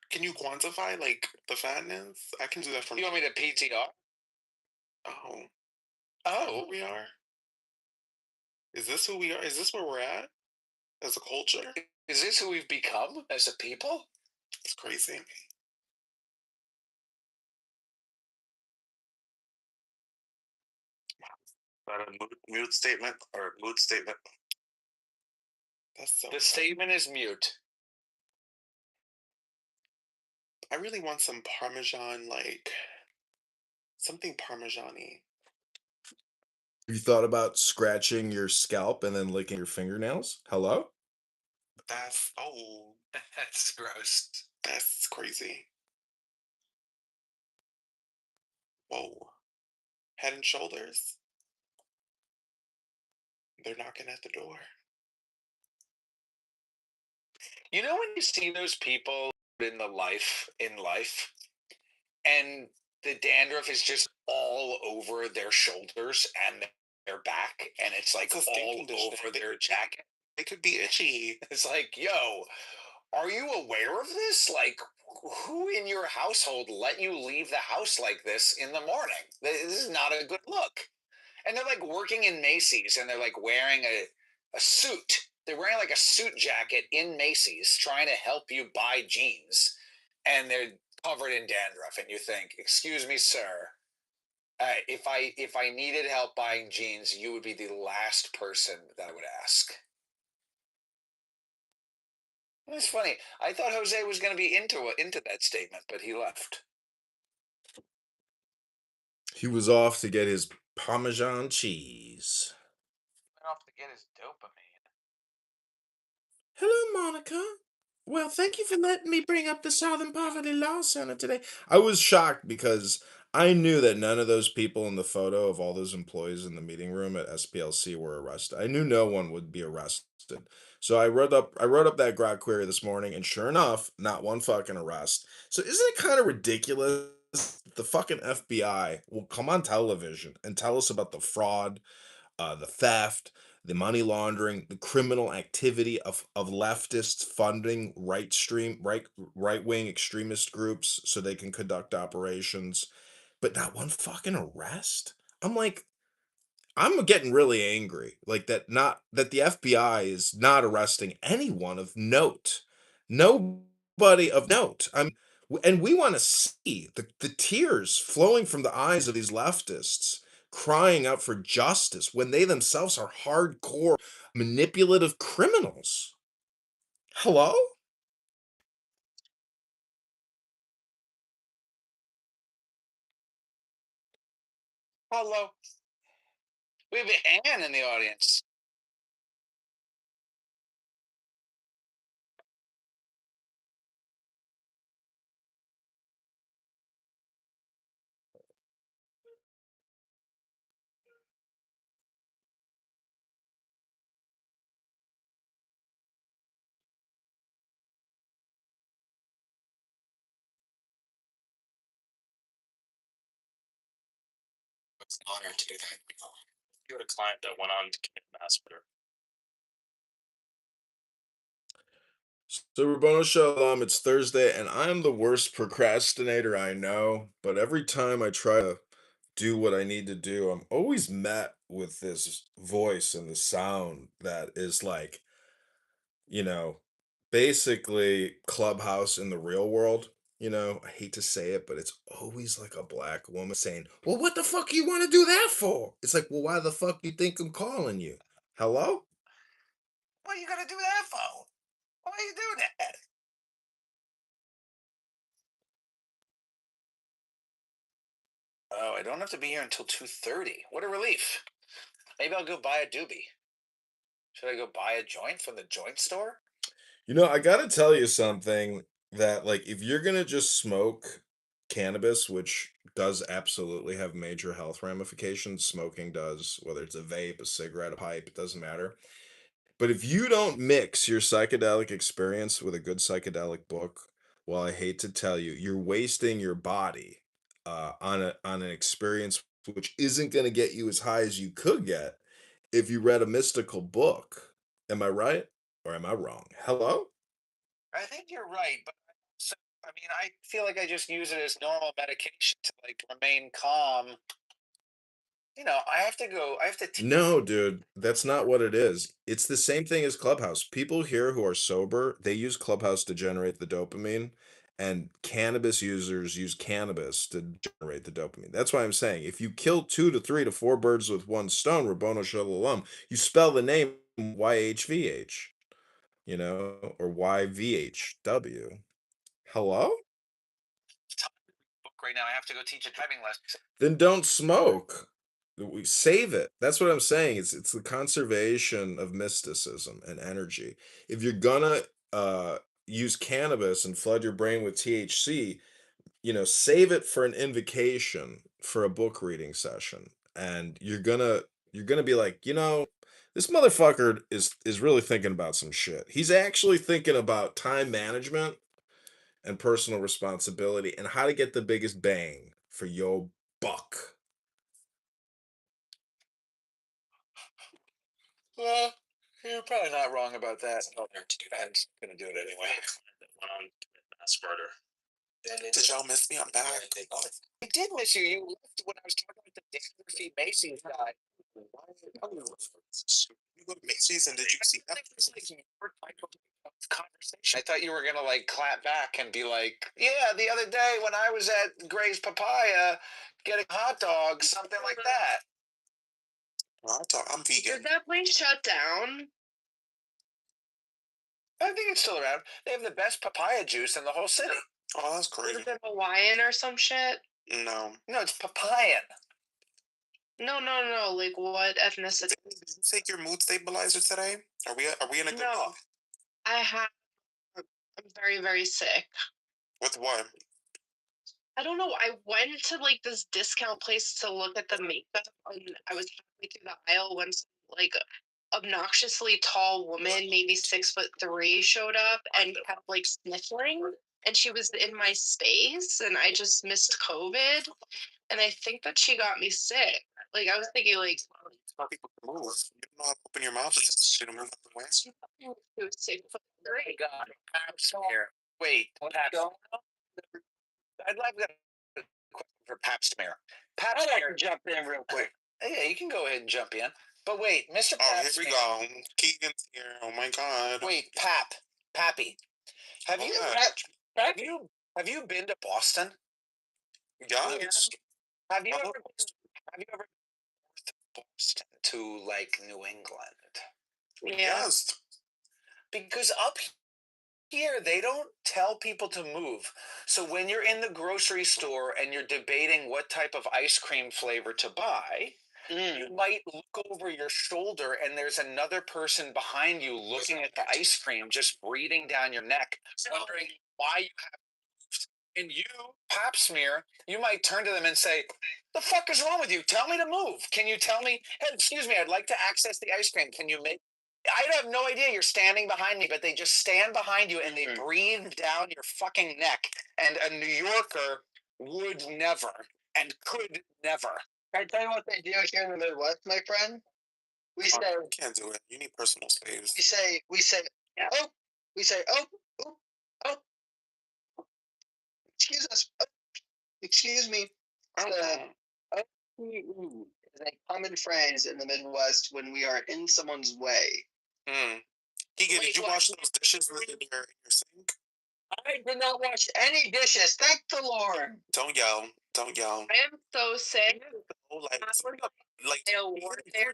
Can you quantify like the fatness? I can do that from. You want me to PTR? Oh. Oh. Who we are? Is this who we are? Is this where we're at? As a culture? Is this who we've become as a people? It's crazy. Is that a mood statement or mood statement? That's so The statement is mute. I really want some Parmesan, like something Parmesan-y. Have you thought about scratching your scalp and then licking your fingernails? Hello? That's That's gross. that's crazy. Whoa. Head and Shoulders. They're knocking at the door. You know when you see those people in life, and the dandruff is just all over their shoulders and their back, and it's like It's a skin all condition. over their jacket. They could be itchy. It's like, yo, are you aware of this? Like, who in your household let you leave the house like this in the morning? This is not a good look. And they're like working in Macy's and they're like wearing a suit. They're wearing like a suit jacket in Macy's trying to help you buy jeans. And they're covered in dandruff. And you think, excuse me, sir. If I needed help buying jeans, you would be the last person that I would ask. It's funny. I thought Jose was going to be into that statement, but he left. He was off to get his Parmesan cheese. Went off to get his dopamine. Hello, Monica. Well, thank you for letting me bring up the Southern Poverty Law Center today. I was shocked because I knew that none of those people in the photo of all those employees in the meeting room at SPLC were arrested. I knew no one would be arrested. So I wrote up that grok query this morning, and sure enough, not one fucking arrest. So isn't it kind of ridiculous? The fucking FBI will come on television and tell us about the fraud, the theft, the money laundering, the criminal activity of leftists funding right wing extremist groups so they can conduct operations, but not one fucking arrest. I'm like, I'm getting really angry, like that the FBI is not arresting anyone of note, nobody of note. And we want to see the tears flowing from the eyes of these leftists crying out for justice when they themselves are hardcore manipulative criminals. Hello? Hello. We have a Ann in the audience. It's an honor to do that. You had a client that went on to commit mass murder. So, Rabboni Shalom, it's Thursday, and I'm the worst procrastinator I know. But every time I try to do what I need to do, I'm always met with this voice and the sound that is like, you know, basically Clubhouse in the real world. I hate to say it, but it's always like a black woman saying, "Well, what the fuck you want to do that for?" It's like, "Well, why the fuck you think I'm calling you? Hello?" What are you gonna do that for? Why are you doing that? Oh, I don't have to be here until 2:30. What a relief. Maybe I'll go buy a doobie. Should I go buy a joint from the joint store? I gotta tell you something that, like, if you're gonna just smoke cannabis, which does absolutely have major health ramifications, smoking does, whether it's a vape, a cigarette, a pipe, it doesn't matter. But if you don't mix your psychedelic experience with a good psychedelic book, well, I hate to tell you, you're wasting your body on an experience which isn't going to get you as high as you could get if you read a mystical book. Am I right or am I wrong? Hello? I think you're right, but I feel like I just use it as normal medication to like remain calm. I have to go. I have to. No, dude, that's not what it is. It's the same thing as Clubhouse. People here who are sober, they use Clubhouse to generate the dopamine, and cannabis users use cannabis to generate the dopamine. That's why I'm saying if you kill 2 to 3 to 4 birds with one stone, Rabbono Shalom, you spell the name YHVH, or YVHW. Hello? Book right now. I have to go teach a driving lesson. Then don't smoke. We save it. That's what I'm saying. It's the conservation of mysticism and energy. If you're gonna use cannabis and flood your brain with THC, save it for an invocation for a book reading session. And you're gonna be like, this motherfucker is really thinking about some shit. He's actually thinking about time management and personal responsibility and how to get the biggest bang for your buck. Well, you're probably not wrong about that. I'm just gonna do it anyway. That went on to commit mass murder. Did y'all miss me? I'm back. I did miss you. You left when I was talking about the Dan Murphy Macy's guy. You go to Macy's and did you see that? Conversation. I thought you were gonna like clap back and be like, "Yeah, the other day when I was at Gray's Papaya getting hot dogs, something like that." I'm vegan. Did that place shut down? I think it's still around. They have the best papaya juice in the whole city. Oh, that's crazy. Is it Hawaiian or some shit? No. No, it's papayan. No. Like what ethnicity? Did you take your mood stabilizer today? Are we in a good mood? I have. I'm very, very sick. With what? I don't know. I went to like this discount place to look at the makeup, and I was halfway through the aisle when some, like obnoxiously tall woman, maybe 6'3", showed up and kept like sniffling, and she was in my space, and I just missed COVID, and I think that she got me sick. Like I was thinking, like People can move. You don't know how to open your mouth. It's to move out the way. she was 6'3". God, here. Wait, I'd like to for Pap smear. I'd like to jump in real quick. Yeah, you can go ahead and jump in. But wait, Mr. Pap here we go. Keegan's here. Oh my God. Wait, Pappy. Have you Have you been to Boston? Yes. Have you ever been to Boston to like New England? Yes. Because up here they don't tell people to move. So when you're in the grocery store and you're debating what type of ice cream flavor to buy, you might look over your shoulder and there's another person behind you looking at the ice cream, just breathing down your neck, wondering why you have. And you, pap smear, you might turn to them and say, "The fuck is wrong with you? Tell me to move. Can you tell me, hey, excuse me, I'd like to access the ice cream. Can you make?" I have no idea you're standing behind me, but they just stand behind you and they breathe down your fucking neck. And a New Yorker would never and could never. Can I tell you what they do here in the Midwest, my friend? We say, You can't do it. You need personal space. we say, oh, we say, oh, oh, oh. Excuse us. Oh, excuse me. Oh, is a common phrase in the Midwest when we are in someone's way. Keegan, did you wash those dishes in your sink? I did not wash any dishes. Thank the Lord. Don't yell. Don't yell. I am so sick. You're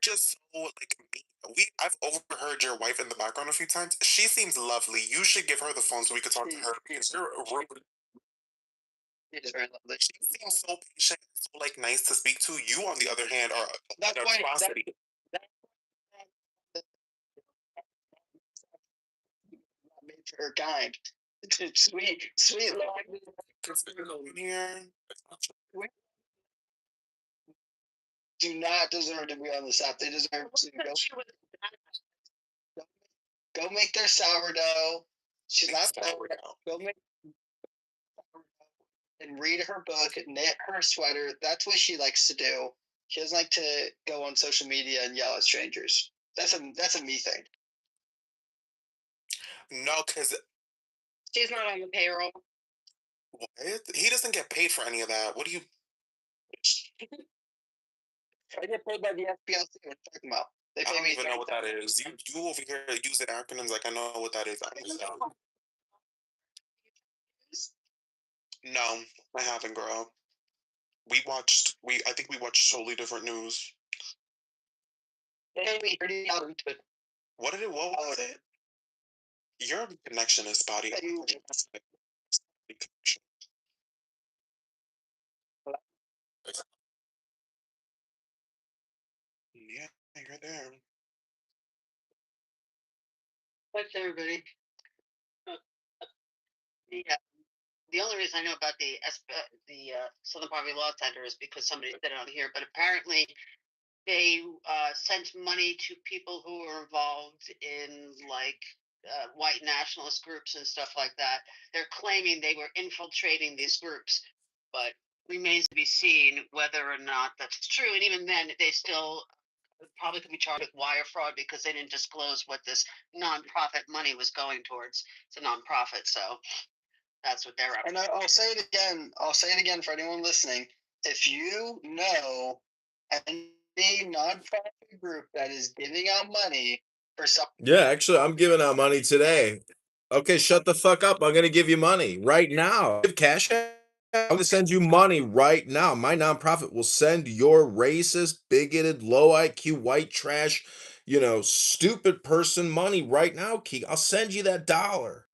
just so mean. I've overheard your wife in the background a few times. She seems lovely. You should give her the phone so we could talk to her because you're rude. It is very lovely. She seems so patient, so nice to speak to. You, on the other hand, are That's an why atrocity. made her kind. Sweet, sweet Here. do not deserve to be on this app. They deserve to go make their sourdough. She's not sourdough. Go make and read her book, knit her sweater. That's what she likes to do. She doesn't like to go on social media and yell at strangers. That's a me thing. No, because She's not on the payroll. what? He doesn't get paid for any of that. What do you? I get paid by the FPLC. What are you talking about? They I pay don't me even know what that is. You over here using acronyms like I know what that is. I don't know. No, I haven't, girl. I think we watched totally different news. What was it? Your connection is spotty. Yeah, you're there. Thanks, everybody. The only reason I know about the Southern Poverty Law Center is because somebody said it on here. But apparently, they sent money to people who were involved in white nationalist groups and stuff like that. They're claiming they were infiltrating these groups, but remains to be seen whether or not that's true. And even then, they still probably could be charged with wire fraud because they didn't disclose what this nonprofit money was going towards. It's a nonprofit, so that's what they're up. And I'll say it again. I'll say it again for anyone listening. If you know any nonprofit group that is giving out money for something, Yeah, actually, I'm giving out money today. Okay, shut the fuck up. I'm gonna give you money right now. Give cash App. I'm gonna send you money right now. My nonprofit will send your racist, bigoted, low IQ, white trash, stupid person money right now, Keek. I'll send you that dollar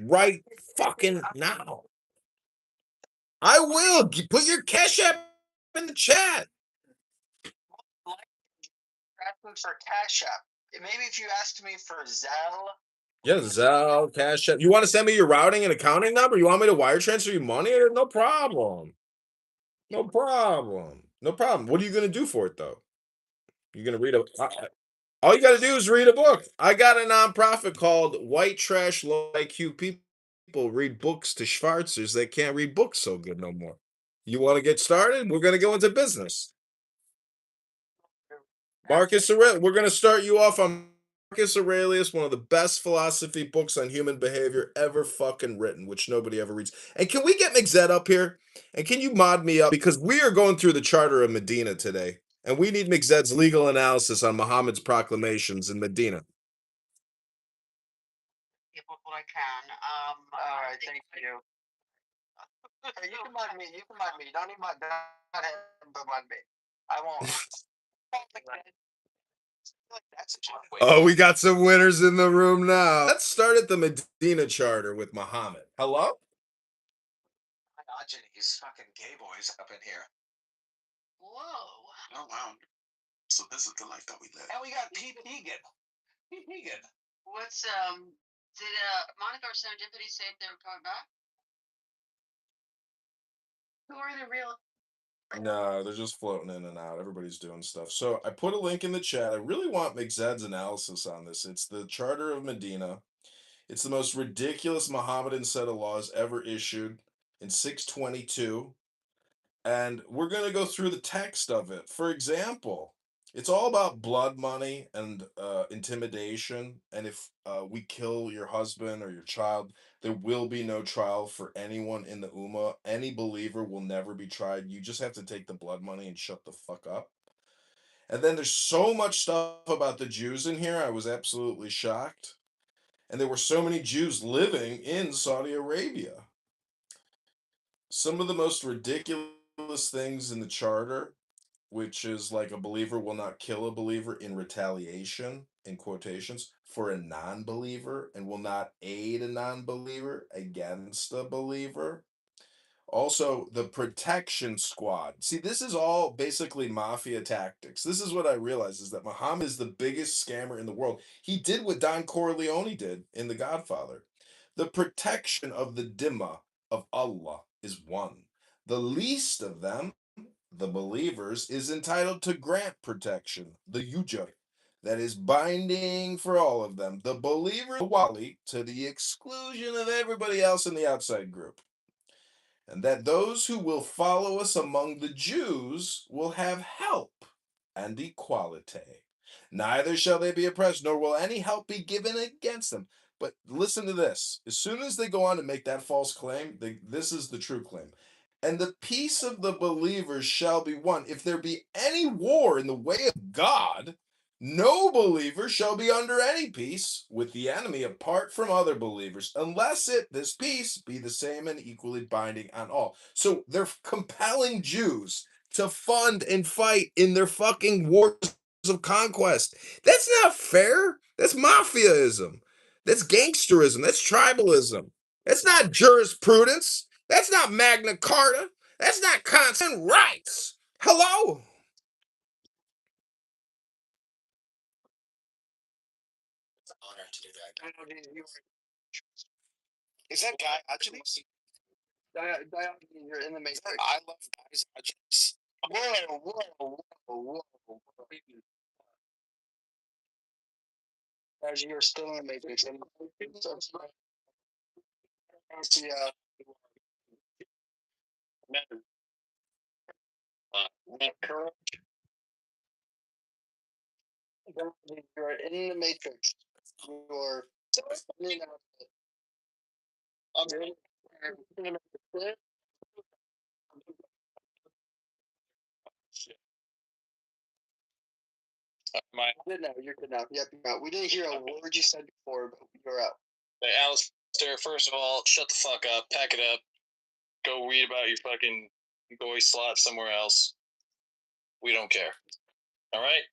right fucking now. I will. Put your cash app in the chat. asking for Cash App. Maybe if you asked me for Zelle. Yeah, Zelle, Cash App. You want to send me your routing and accounting number? You want me to wire transfer you money? No problem. No problem. No problem. What are you gonna do for it though? You're gonna read all you gotta do is read a book. I got a nonprofit called White Trash Low IQ People Read Books to Schwarzers that can't read books so good no more. You want to get started? We're gonna go into business. Marcus Aurelius. We're gonna start you off on Marcus Aurelius, one of the best philosophy books on human behavior ever fucking written, which nobody ever reads. And can we get McZed up here? And can you mod me up? Because we are going through the Charter of Medina today. And we need McZed's legal analysis on Muhammad's proclamations in Medina. What I can. All right, thank you. Hey, you can mind me. You can mind me. Don't even mind. Don't mind me. I won't. That's a joke. Oh, we got some winners in the room now. Let's start at the Medina Charter with Muhammad. Hello? These fucking gay boys up in here. Whoa. Oh wow. So this is the life that we live. And we got Pete Egan. Pete Egan. What's did Monica or Serendipity say if they were coming back? Who are the real? No, they're just floating in and out. Everybody's doing stuff. So I put a link in the chat. I really want McZed's analysis on this. It's the Charter of Medina. It's the most ridiculous Mohammedan set of laws ever issued in 622. And we're going to go through the text of it. For example, it's all about blood money and intimidation. And if we kill your husband or your child, there will be no trial for anyone in the Ummah. Any believer will never be tried. You just have to take the blood money and shut the fuck up. And then there's so much stuff about the Jews in here. I was absolutely shocked. And there were so many Jews living in Saudi Arabia. Some of the most ridiculous things in the charter, which is like a believer will not kill a believer in retaliation, in quotations, for a non-believer, and will not aid a non-believer against a believer. Also, the protection squad. See, this is all basically mafia tactics. This is what I realize is that Muhammad is the biggest scammer in the world. He did what Don Corleone did in The Godfather. The protection of the Dhimma of Allah is one. The least of them, the believers, is entitled to grant protection, the Ujr, that is binding for all of them. The believer, the Wali, to the exclusion of everybody else in the outside group. And that those who will follow us among the Jews will have help and equality. Neither shall they be oppressed, nor will any help be given against them. But listen to this. As soon as they go on to make that false claim, this is the true claim. And the peace of the believers shall be won. If there be any war in the way of God, no believer shall be under any peace with the enemy apart from other believers, unless this peace be the same and equally binding on all. So they're compelling Jews to fund and fight in their fucking wars of conquest. That's not fair. That's mafiaism. That's gangsterism. That's tribalism. That's not jurisprudence. That's not Magna Carta. That's not constant rights. Hello? It's an honor to do that. Is that guy actually? You're in the matrix. I love guys. Whoa. As you're still in the matrix. You're in the matrix. You're in and out. Good now. You're good now. Yep, you're out. We didn't hear a word you said before, but you're out. Hey, Alistair, first of all, shut the fuck up, pack it up, go read about your fucking goy slot somewhere else. We don't care. All right?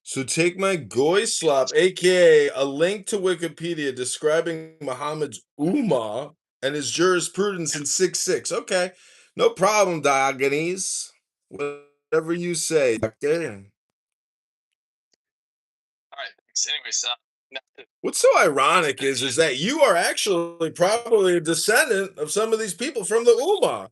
So take my goy slop, aka a link to Wikipedia describing Muhammad's Ummah and his jurisprudence in 6.6. Okay, no problem, Diogenes. Whatever you say, Doctor. All right. Thanks. Anyway, so What's so ironic is that you are actually probably a descendant of some of these people from the Ummah.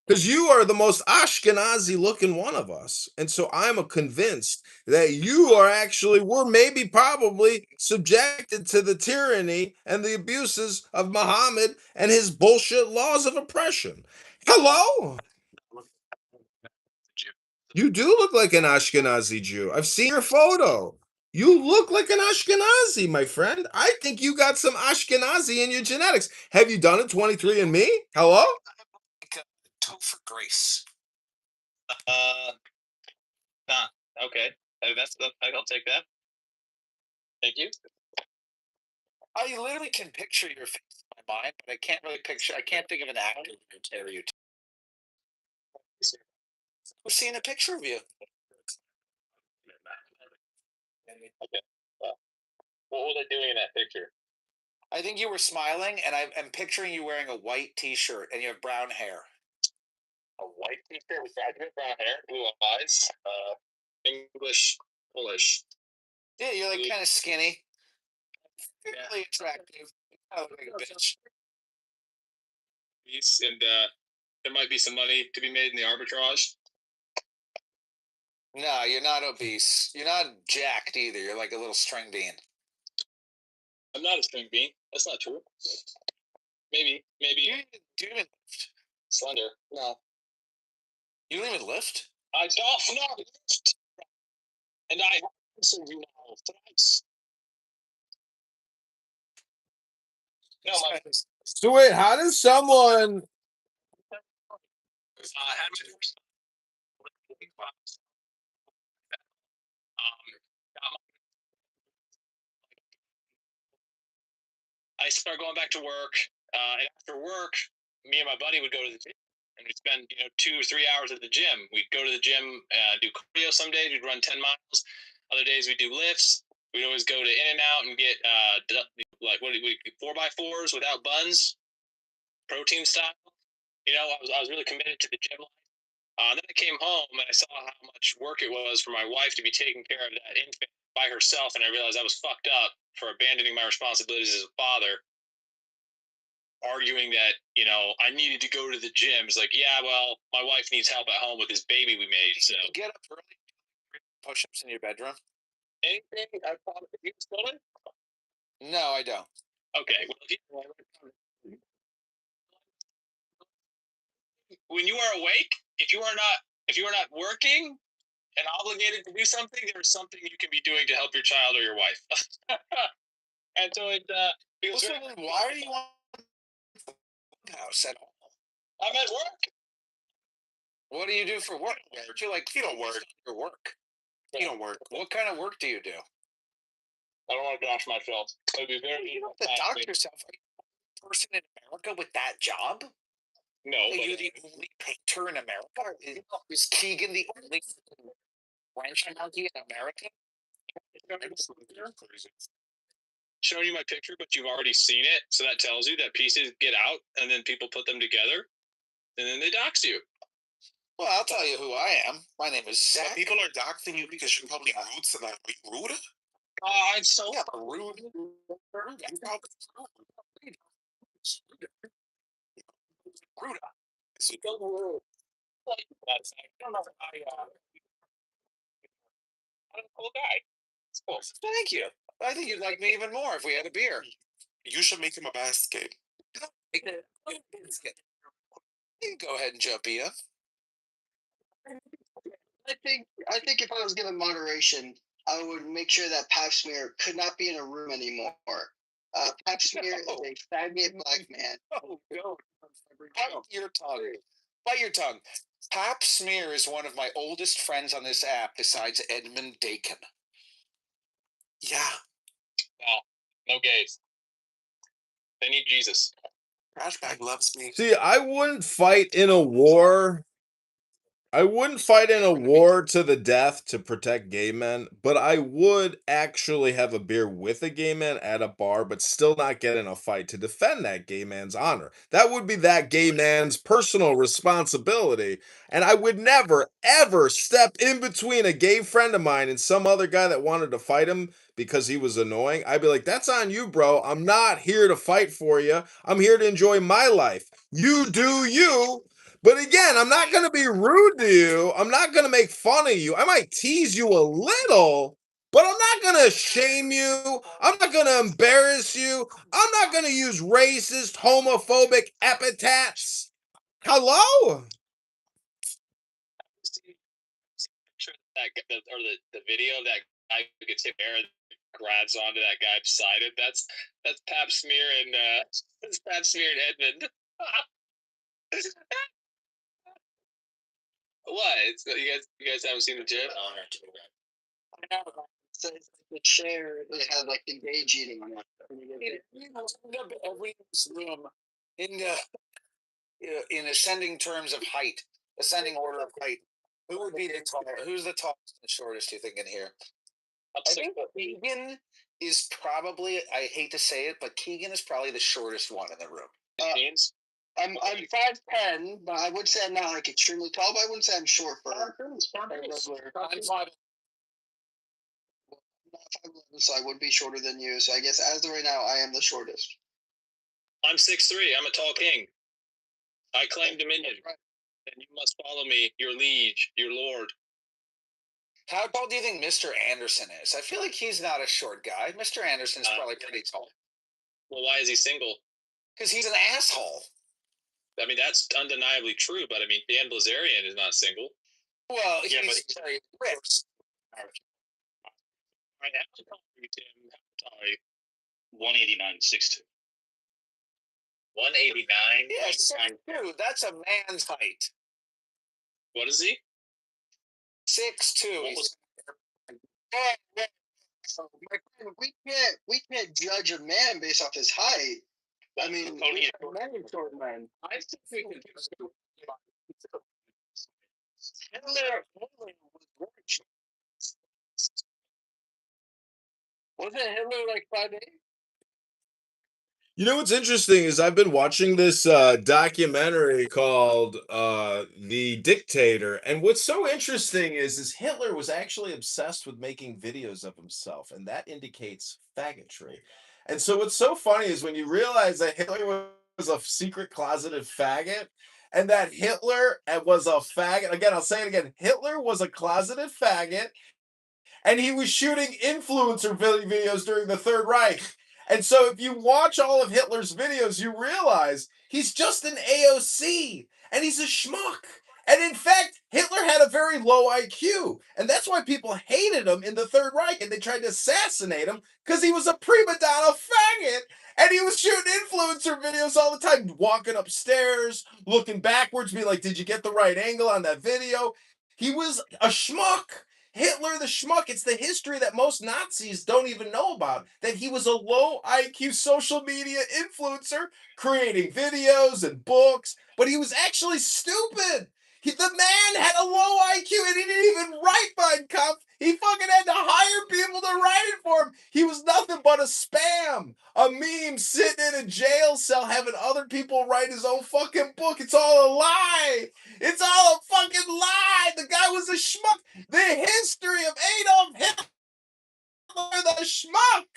Because you are the most Ashkenazi looking one of us. And so I'm convinced that you are actually, we're maybe probably subjected to the tyranny and the abuses of Muhammad and his bullshit laws of oppression. Hello? You do look like an Ashkenazi Jew. I've seen your photo. You look like an Ashkenazi, my friend. I think you got some Ashkenazi in your genetics. Have you done it 23andMe? Hello? Kitover Grace. nah, okay. I'll take that. Thank you. I literally can picture your face in my mind, but I can't really picture. I can't think of an actor who would tear you. I've seen a picture of you. Okay. What was I doing in that picture? I think you were smiling, and I'm picturing you wearing a white T-shirt, and you have brown hair. A white T-shirt with brown hair, blue eyes, English, Polish. Yeah, you're like kind of skinny, fairly attractive. Oh, like a bitch. And there might be some money to be made in the arbitrage. No, you're not obese. You're not jacked either. You're like a little string bean. I'm not a string bean. That's not true. Maybe. Do you even lift? Slender. No. You don't even lift? I don't know. And I answered you now thrice. No, my. So wait, how does someone? I started going back to work, and after work, me and my buddy would go to the gym, and we'd spend 2 or 3 hours at the gym. We'd go to the gym, do cardio. Some days we'd run 10 miles. Other days we'd do lifts. We'd always go to In-N-Out and get like 4x4s without buns, protein style. I was really committed to the gym life. Then I came home and I saw how much work it was for my wife to be taking care of that infant by herself, and I realized I was fucked up for abandoning my responsibilities as a father, arguing that I needed to go to the gym. It's like, yeah, well, my wife needs help at home with this baby we made. So get up early, push-ups in your bedroom. Anything? I thought you still in? No, I don't. Okay. Well, when you are awake, if you are not working and obligated to do something, there is something you can be doing to help your child or your wife. And so it feels Listen, why are you on house at all? I'm at work. What do you do for work? You don't work. Your work. You don't work. What kind of work do you do? I don't want to dox myself. It'd be very easy to dox yourself. Are you the person in America with that job? No. Are you the only painter in America? Is Keegan the only French monkey in America? Showing you my picture, but you've already seen it, so that tells you that pieces get out, and then people put them together, and then they dox you. Well, I'll tell you who I am. My name is Zach. But people are doxing you because you're probably rude to them. Are you rude? I'm so rude. Rude. So don't worry. I don't know. I'm a cool guy. It's cool. Thank you. I think you'd like me even more if we had a beer. You should make him a basket. You can go ahead and jump in. I think if I was given moderation, I would make sure that Pap Smear could not be in a room anymore. Pap Smear is a faggot black man. Oh, no. Bite your tongue. Bite your tongue. Pap Smear is one of my oldest friends on this app besides Edmund Dakin. Yeah. No gays. They need Jesus. Trashbag loves me. See, I wouldn't fight in a war. I wouldn't fight in a war to the death to protect gay men, but I would actually have a beer with a gay man at a bar, but still not get in a fight to defend that gay man's honor. That would be that gay man's personal responsibility. And I would never, ever step in between a gay friend of mine and some other guy that wanted to fight him because he was annoying. I'd be like, that's on you, bro. I'm not here to fight for you. I'm here to enjoy my life. You do you. But again, I'm not going to be rude to you. I'm not going to make fun of you. I might tease you a little, but I'm not going to shame you. I'm not going to embarrass you. I'm not going to use racist, homophobic epithets. Hello? The video of that guy who gets hit there and grabs onto that guy beside it. That's Pap Smear and that's Pap Smear and Edmund. What? You guys haven't seen the gif? So it's like the chair that had like the gauge eating on it. You know, end up every room in in ascending terms of height, ascending order of height. Who would be the tallest? Who's the tallest and shortest? You think in here? I think Keegan is probably. I hate to say it, but Keegan is probably the shortest one in the room. I'm 5'10", but I would say I'm not like extremely tall, but I wouldn't say I'm short for a regular. I'm 5'11", so I would be shorter than you. So I guess as of right now, I am the shortest. I'm 6'3". I'm a tall king. I claim dominion, and you must follow me, your liege, your lord. How tall do you think Mr. Anderson is? I feel like he's not a short guy. Mr. Anderson's probably pretty tall. Well, why is he single? Because he's an asshole. I mean, that's undeniably true, but I mean, Dan Blazarian is not single. Well, yeah, he's very rich. I have to call you, Tim. How tall are you? 189, 6'2". 189? Yeah, 6'2". That's a man's height. What is he? 6'2". So, my friend, we can't judge a man based off his height. I mean, we have many short men. I think we can do Hitler was very short. Wasn't Hitler like 5'8"? You know what's interesting is I've been watching this documentary called The Dictator, and what's so interesting is Hitler was actually obsessed with making videos of himself, and that indicates faggotry. And so what's so funny is when you realize that Hitler was a secret closeted faggot, and that Hitler was a faggot. Again, I'll say it again. Hitler was a closeted faggot, and he was shooting influencer videos during the Third Reich. And so if you watch all of Hitler's videos, you realize he's just an AOC, and he's a schmuck. And in fact, Hitler had a very low IQ, and that's why people hated him in the Third Reich, and they tried to assassinate him because he was a prima donna faggot, and he was shooting influencer videos all the time, walking upstairs, looking backwards, being like, did you get the right angle on that video? He was a schmuck. Hitler the schmuck. It's the history that most Nazis don't even know about. That he was a low IQ social media influencer creating videos and books, but he was actually stupid. The man had a low IQ and he didn't even write Mein Kampf. He fucking had to hire people to write it for him. He was nothing but a spam, a meme sitting in a jail cell having other people write his own fucking book. It's all a lie. It's all a fucking lie. The guy was a schmuck. The history of Adolf Hitler the schmuck.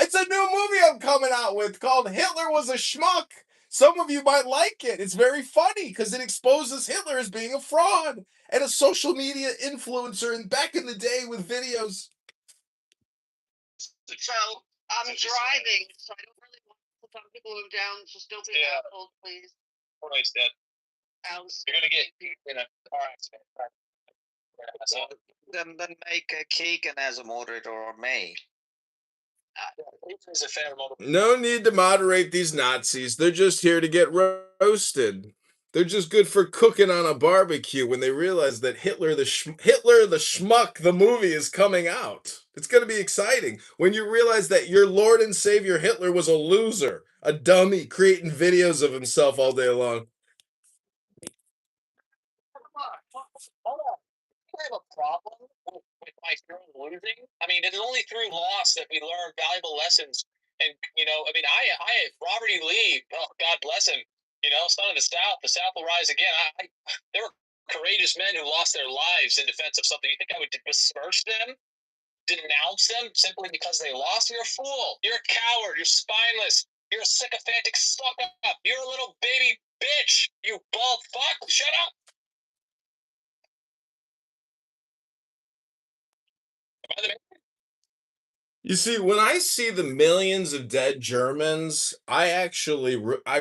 It's a new movie I'm coming out with called Hitler Was a Schmuck. Some of you might like it. It's very funny because it exposes Hitler as being a fraud and a social media influencer and back in the day with videos. So I'm driving, so I don't really want to tell people who are down. Just don't be assholes, please. Alright, Dad. You're gonna get in a car accident. Then make a Keegan as a moderator or me. No need to moderate these Nazis. They're just here to get roasted. They're just good for cooking on a barbecue when they realize that Hitler the Schmuck, the movie, is coming out. It's going to be exciting when you realize that your Lord and Savior Hitler was a loser, a dummy, creating videos of himself all day long. Hold on. I have a problem with my hero losing. I mean, it's only through loss that we learn valuable lessons. And, you know, I mean, Robert E. Lee, oh, God bless him, you know, son of the South will rise again. There were courageous men who lost their lives in defense of something. You think I would besmirch them? Denounce them simply because they lost? You're a fool. You're a coward. You're spineless. You're a sycophantic suck up. You're a little baby bitch. You bald fuck. Shut up. You see, when I see the millions of dead Germans, I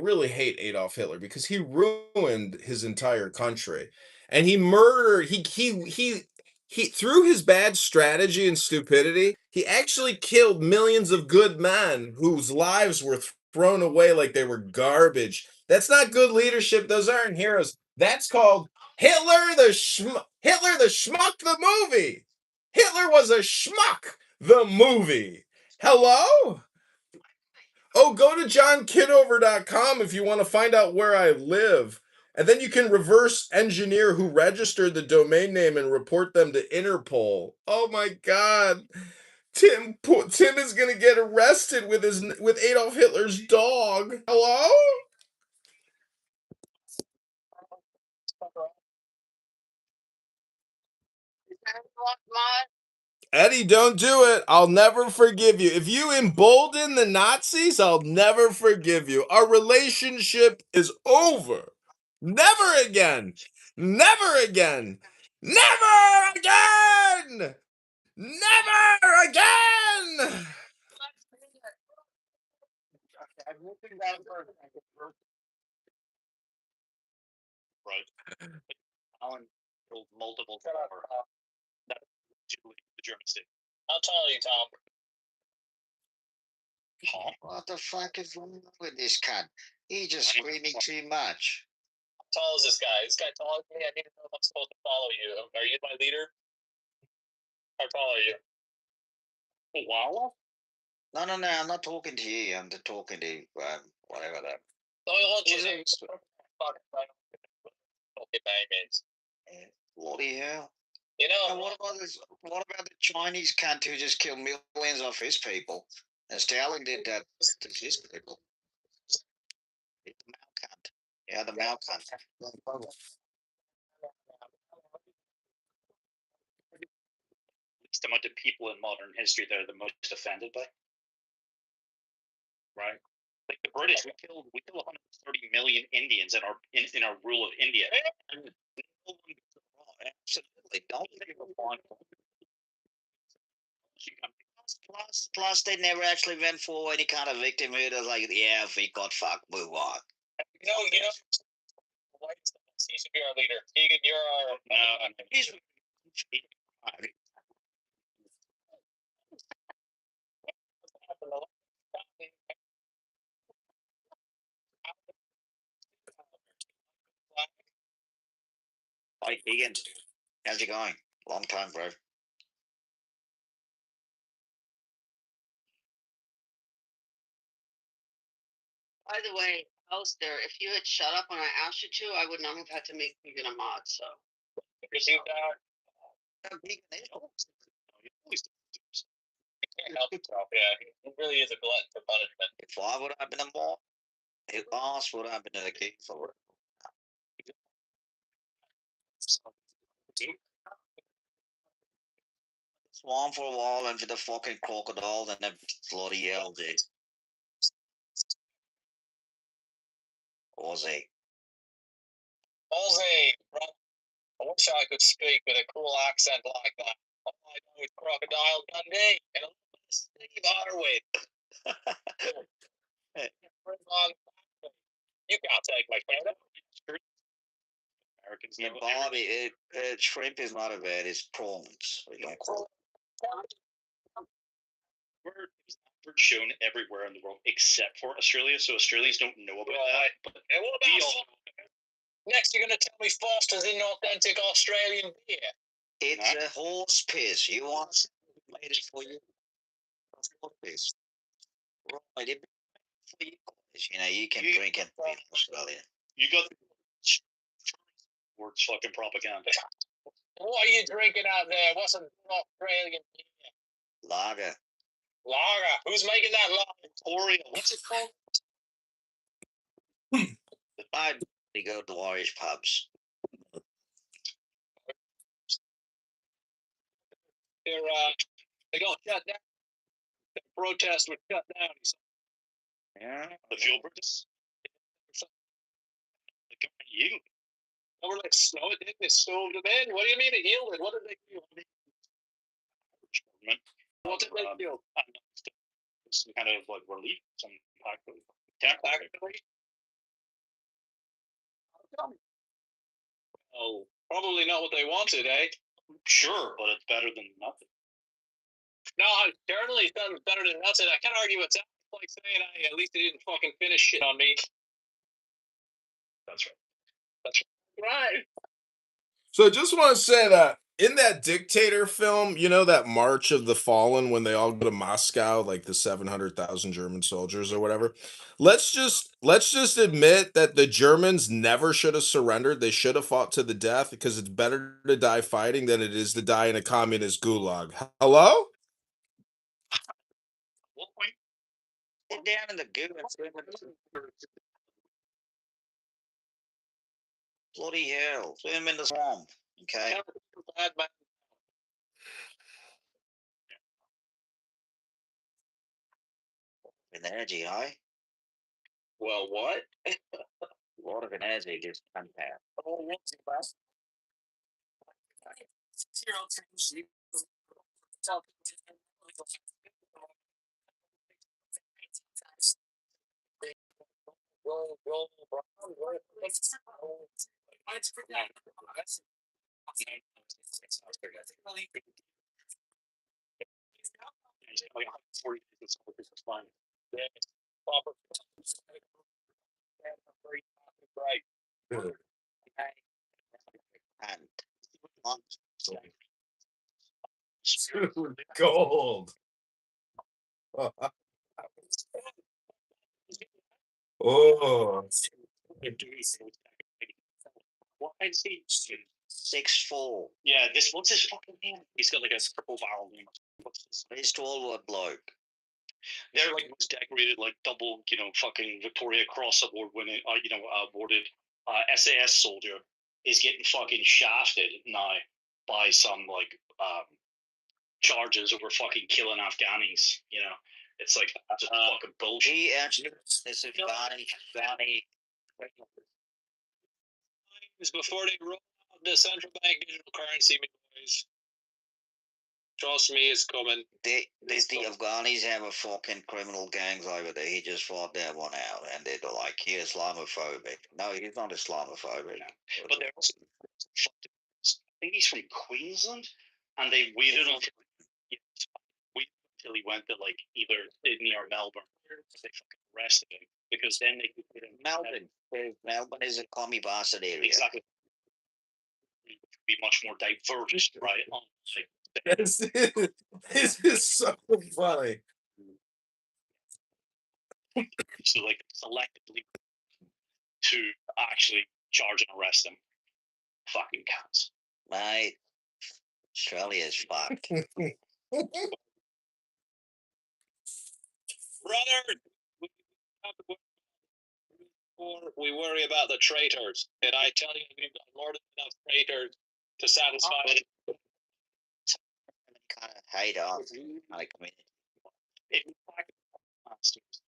really hate Adolf Hitler because he ruined his entire country, and he murdered. He through his bad strategy and stupidity, he actually killed millions of good men whose lives were thrown away like they were garbage. That's not good leadership. Those aren't heroes. That's called Hitler the Schmuck the movie. Hitler was a schmuck. the movie. Hello? Oh, go to johnkitover.com if you want to find out where I live. And then you can reverse engineer who registered the domain name and report them to Interpol. Oh my God. Tim is going to get arrested with Adolf Hitler's dog. Hello? Eddie, don't do it. I'll never forgive you. If you embolden the Nazis, I'll never forgive you. Our relationship is over. Never again. Never again. Never again. Never again. Right. Alan killed multiple that the German state. How tall are you, Tom? Tom? What the fuck is wrong with this cunt? He's just screaming too much. How tall is this guy? This guy taller than me? I need to know if I'm supposed to follow you. Are you my leader? How tall are you? Wow. No, I'm not talking to you. I'm just talking to whatever that. Okay, means. Bloody hell. You know, and what about this? What about the Chinese cunt who just killed millions of his people? And Stalin did that to his people. The Mao cunt. Yeah, the Mao cunt. It's the amount of people in modern history that are the most offended by. Right. Like the British, we killed 130 million Indians in our rule of India. Absolutely. Don't Plus, they never actually went for any kind of victimhood. Like, yeah, if we got fucked, move on. You know, he should be our leader. Keegan, you're our. No, he's. Hi, Keegan. How's it going? Long time, bro. By the way, Alistair, if you had shut up when I asked you to, I would not have had to make Keegan a mod. So. Received that. He can't help himself. Yeah, he really is a glutton for punishment. If I would have been a mod, his ass would have been a king for it. Swam for a while and with the fucking crocodile and the bloody hell, dude. Aussie. Aussie, bro. I wish I could speak with a cool accent like that. All I know is Crocodile Dundee and a little bit of Steve Harway. You can't take my friend. Americans Yeah, Bobby, shrimp is not a bad, it's prawns. We don't call it. Bird shown everywhere in the world except for Australia, so Australians don't know about that. But and what about next? You're gonna tell me Foster's an authentic Australian beer? It's a horse piss. You want made it for you? Horse piss. Right, it for you guys. You know, you can drink it in Australia. You got the words fucking propaganda. What are you drinking out there? What's an Australian beer? Lager. Lager. Who's making that lager? Oreo. What's it called? I'd go to Irish pubs. They got shut down. The protest was shut down. Yeah. The fuel bridges. You. They were like snow. It didn't. It snowed them in. What do you mean it yielded? What did they do? What did they do? Some kind of like relief, some pack of relief. Oh, probably not what they wanted, eh? Sure, but it's better than nothing. No, certainly sounds better than nothing. I can't argue with that. It's like saying at least they didn't fucking finish shit on me. That's right. That's right. So I just want to say that In that dictator film, you know that March of the Fallen when they all go to Moscow, like the 700,000 German soldiers or whatever. Let's just admit that the Germans never should have surrendered. They should have fought to the death because it's better to die fighting than it is to die in a communist gulag. Hello? What point? Get down in the goo and swim in the bloody hell. Swim in the swamp. Okay. Energy, eh? Well, what? A lot of energy just comes out. Oh, what's the best? 6-year-old Dude, gold. Oh. What is he? 6'4". Yeah, what's his fucking name? He's got like a purple barrel name. He's tall bloke. They're like most decorated, like double, fucking Victoria Cross award winning, awarded SAS soldier is getting fucking shafted now by some like charges over fucking killing Afghanis. It's like just fucking bullshit. He actually, this is Afghani. Before they roll out the central bank digital currency, boys. Trust me, it's coming. The Afghanis have a fucking criminal gangs over there. He just fought that one out, and they're like, he's Islamophobic. No, he's not Islamophobic. But they're also, I think he's from Queensland, and they waited until he went to like either Sydney or Melbourne. They fucking arrested him because then they could put him. Melbourne. Melbourne is a commie bastard area. Exactly. Be much more diverse, right? This is so funny. So like selectively to actually charge and arrest them. Fucking cunts. Mate, Australia is fucked. Brother, we worry about the traitors. And I tell you, we've got more than enough traitors to satisfy kind of hate us. Like, I mean,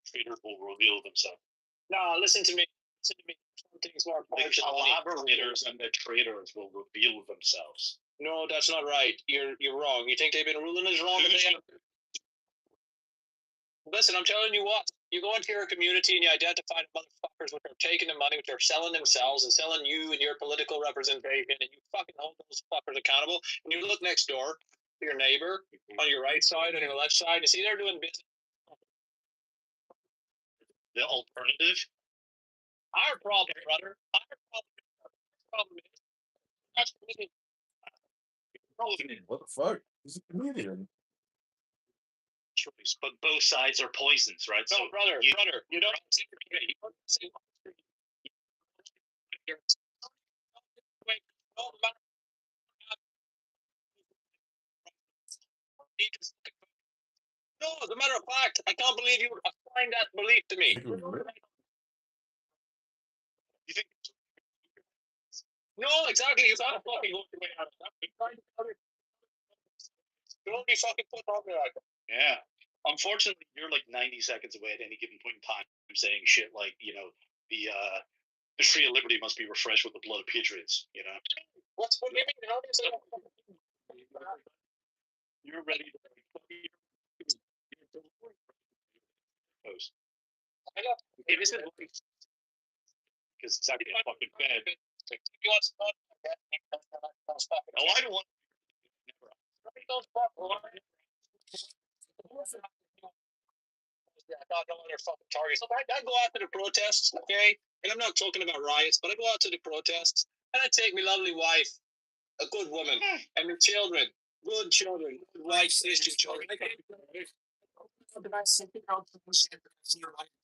traitors will reveal themselves. No, listen to me. Listen to me. Things more the collaborators and the traitors will reveal themselves. No, that's not right. You're wrong. You think they've been ruling us wrong? Listen, I'm telling you what. You go into your community and you identify the motherfuckers which are taking the money, which are selling themselves and selling you and your political representation, and you fucking hold those fuckers accountable. And you look next door to your neighbor on your right side and your left side, you see they're doing business. The alternative? Our problem, brother. Our problem is that's What the fuck? He's a comedian. choice, but both sides are poisons, right? No, so brother, you don't see no, as a matter of fact, I can't believe you assigned that belief to me. You think? No, exactly. It's not a fucking going way out of that. Don't be fucking put on that. Yeah. Unfortunately, you're like 90 seconds away at any given point in time saying shit like, the tree of liberty must be refreshed with the blood of patriots, What's what do you mean? How do you say that? You're ready to post. I know. Hey, this is because it's actually fucking bad. Oh, I don't want. I go out to the protests, okay? And I'm not talking about riots, but I go out to the protests and I take my lovely wife a good woman, and the children, good children, good wife, sister, children.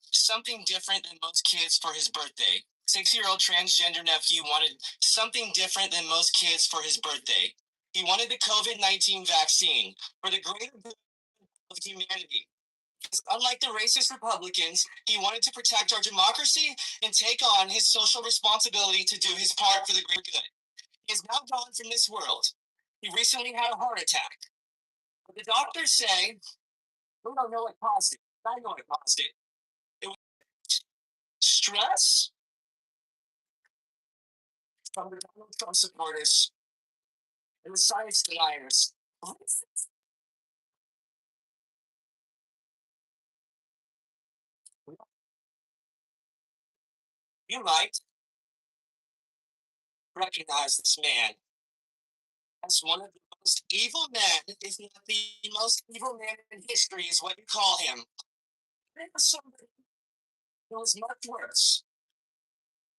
Something different than most kids for his birthday. 6-year-old transgender nephew wanted something different than most kids for his birthday. He wanted the COVID-19 vaccine for the greater good of humanity. Unlike the racist Republicans, he wanted to protect our democracy and take on his social responsibility to do his part for the greater good. He is now gone from this world. He recently had a heart attack. But the doctors say, we don't know what caused it. I know what caused it. It was stress from the Donald Trump supporters and the science deniers. You might recognize this man as one of the most evil men, if not the most evil man in history, is what you call him. There was somebody who was much worse.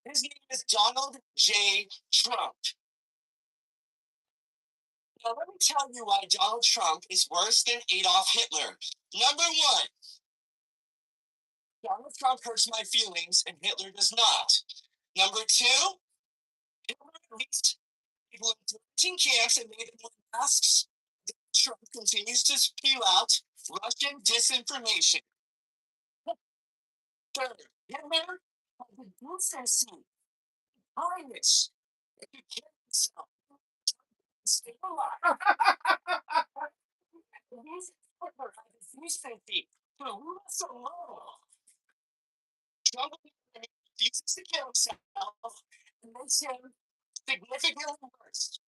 His name is Donald J. Trump. Now, let me tell you why Donald Trump is worse than Adolf Hitler. Number one, Donald Trump hurts my feelings and Hitler does not. Number two, Hitler released people into detention camps and made them wear masks. Trump continues to spew out Russian disinformation. Third, Hitler had the decency, kindness, to kill himself. Stay alive. Hitler had the decency to leave us alone. Trump refuses to kill himself and makes him significantly worse.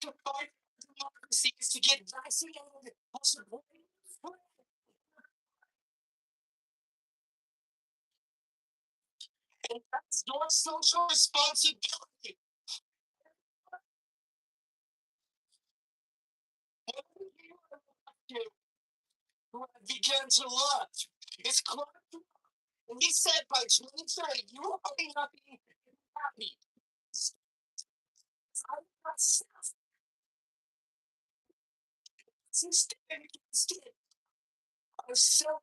To fight democracy is to get vaccinated. And that's your social responsibility. Who I began to love. It's close. And he said by 2030, you will not be happy. I'm not self. I'm self.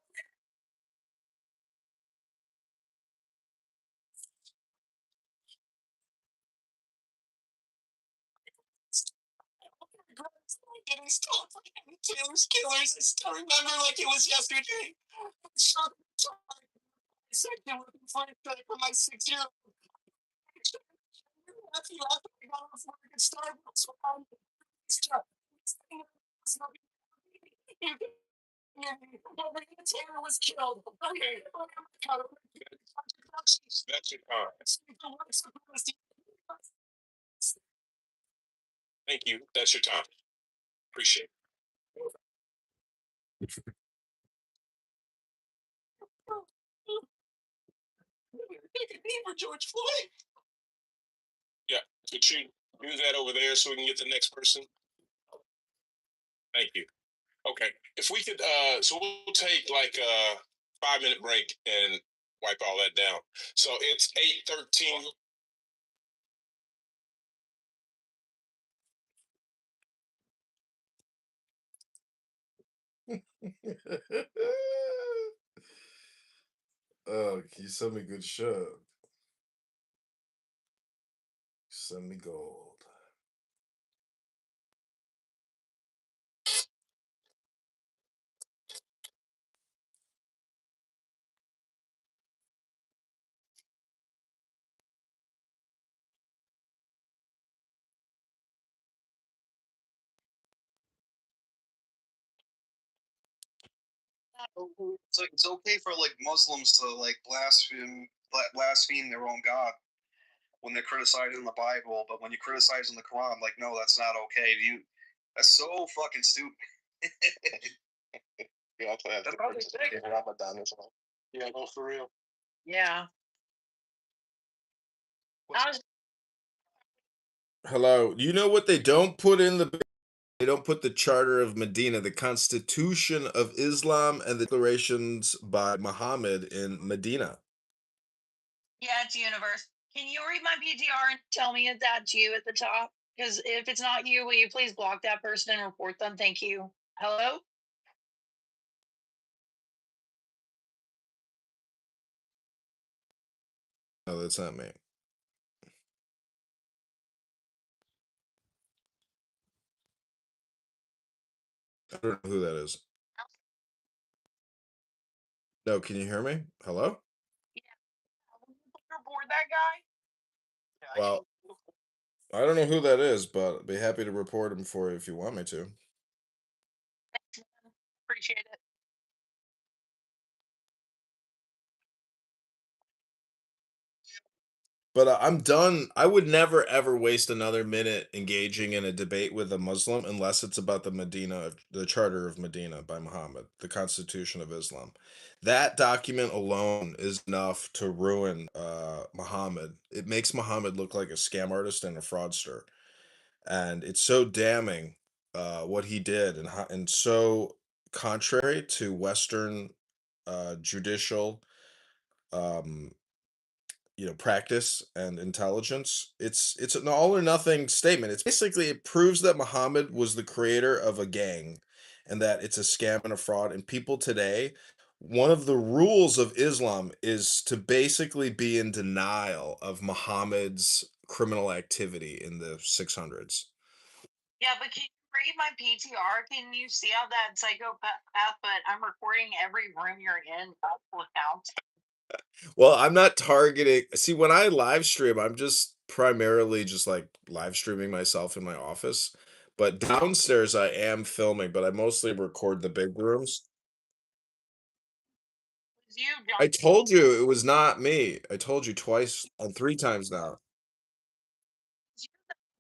Getting stolen from Taylor's killers. I still remember like it was yesterday. I said they were looking for my 6-year-old. Nephew after I got off work at Starbucks. Taylor was killed. Okay. That's your car. Thank you. That's your time. Appreciate it. For George Floyd. Yeah, could you do that over there so we can get the next person? Thank you. Okay, if we could, so we'll take like a 5-minute break and wipe all that down. So it's 8:13. Oh, can you send me good shit? Send me gold. It's okay for like Muslims to like blaspheme their own God when they're criticizing the Bible, but when you're criticizing the Quran, like, no, that's not okay. That's so fucking stupid. You also have That's to how they think. Ramadan as well. Yeah, no, for real. Yeah. Hello. You know what they don't put in they don't put the Charter of Medina, the Constitution of Islam, and the declarations by Muhammad in Medina. Yeah, it's universe. Can you read my PTR and tell me if that's you at the top? Because if it's not you, will you please block that person and report them? Thank you. Hello? No, that's not me. I don't know who that is. No, can you hear me? Hello? Report that guy? Well, I don't know who that is, but I'd be happy to report him for you if you want me to. Appreciate it. But I'm done. I would never ever waste another minute engaging in a debate with a Muslim unless it's about the Charter of Medina by Muhammad, the Constitution of Islam. That document alone is enough to ruin Muhammad. It makes Muhammad look like a scam artist and a fraudster, and it's so damning what he did, and so contrary to Western judicial um, practice and intelligence. It's an all or nothing statement. It's basically, it proves that Muhammad was the creator of a gang and that it's a scam and a fraud. And people today, one of the rules of Islam is to basically be in denial of Muhammad's criminal activity in the 600s. Yeah, but can you read my PTR? Can you see how that psychopath? But I'm recording every room you're in. Multiple accounts. Well, I'm not targeting. See, when I live stream, I'm just primarily just like live streaming myself in my office. But downstairs, I am filming, but I mostly record the big rooms. You, I told you it was not me. I told you twice and 3 times now.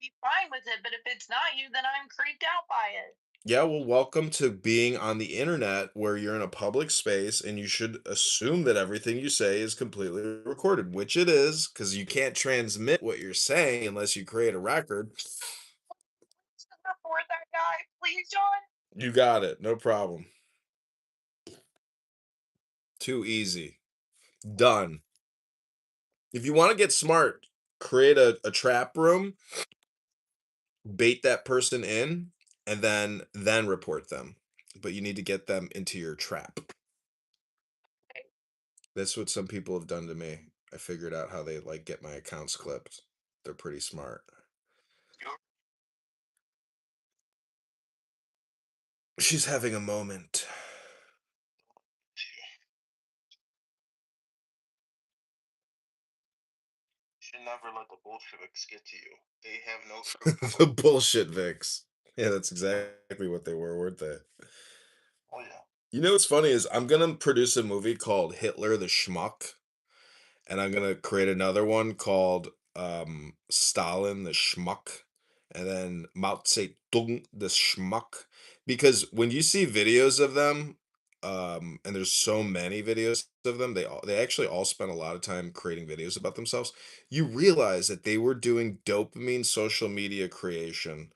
be fine with it, but if it's not you, then I'm creeped out by it. Yeah, well, welcome to being on the internet where you're in a public space and you should assume that everything you say is completely recorded, which it is, because you can't transmit what you're saying unless you create a record. Report that guy, please, John. You got it. No problem. Too easy. Done. If you want to get smart, create a trap room, bait that person in, and then report them. But you need to get them into your trap. That's what some people have done to me. I figured out how they like get my accounts clipped. They're pretty smart. She's having a moment. Should never let the Bolsheviks get to you. They have no The bullshit Vicks. Yeah, that's exactly what they were, weren't they? Oh yeah. You know what's funny is I'm gonna produce a movie called Hitler the Schmuck, and I'm gonna create another one called Stalin the Schmuck, and then Mao Zedong the Schmuck. Because when you see videos of them, and there's so many videos of them, they actually all spend a lot of time creating videos about themselves. You realize that they were doing dopamine social media creation,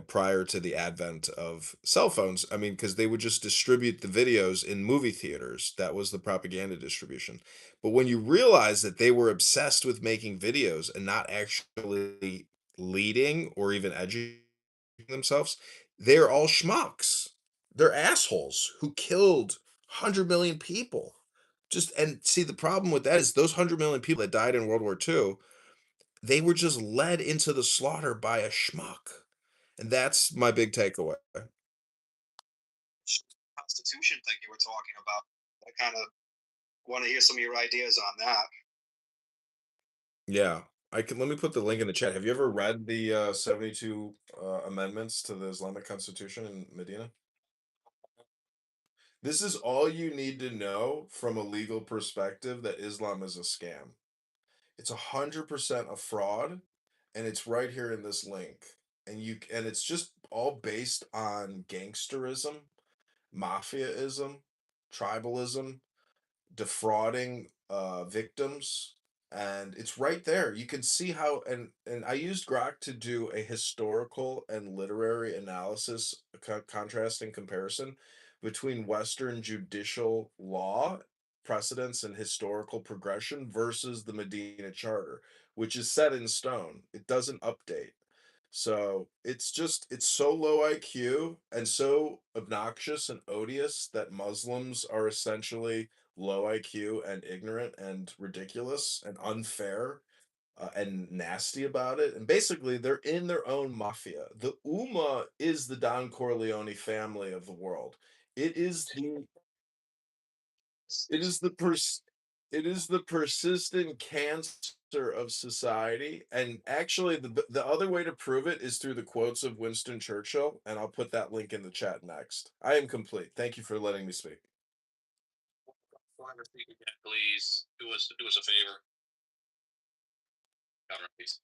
prior to the advent of cell phones. I mean, because they would just distribute the videos in movie theaters. That was the propaganda distribution. But when you realize that they were obsessed with making videos and not actually leading or even educating themselves, they're all schmucks. They're assholes who killed 100 million people. And see, the problem with that is those 100 million people that died in World War II, they were just led into the slaughter by a schmuck. And that's my big takeaway. Constitution thing you were talking about. I kind of want to hear some of your ideas on that. Yeah. Let me put the link in the chat. Have you ever read the 72 amendments to the Islamic Constitution in Medina? This is all you need to know from a legal perspective that Islam is a scam. It's 100% a fraud, and it's right here in this link. And it's just all based on gangsterism, mafiaism, tribalism, defrauding victims, and it's right there. You can see how, and I used Grok to do a historical and literary analysis, contrasting comparison between Western judicial law precedents and historical progression versus the Medina Charter, which is set in stone. It doesn't update. So it's so low IQ and so obnoxious and odious that Muslims are essentially low IQ and ignorant and ridiculous and unfair, and nasty about it. And basically, they're in their own mafia. The Ummah is the Don Corleone family of the world. It is the it is the pers- it is the persistent cancer of society. And actually, the other way to prove it is through the quotes of Winston Churchill, and I'll put that link in the chat next. I am complete. Thank you for letting me speak. Please do us a favor. Counter, please.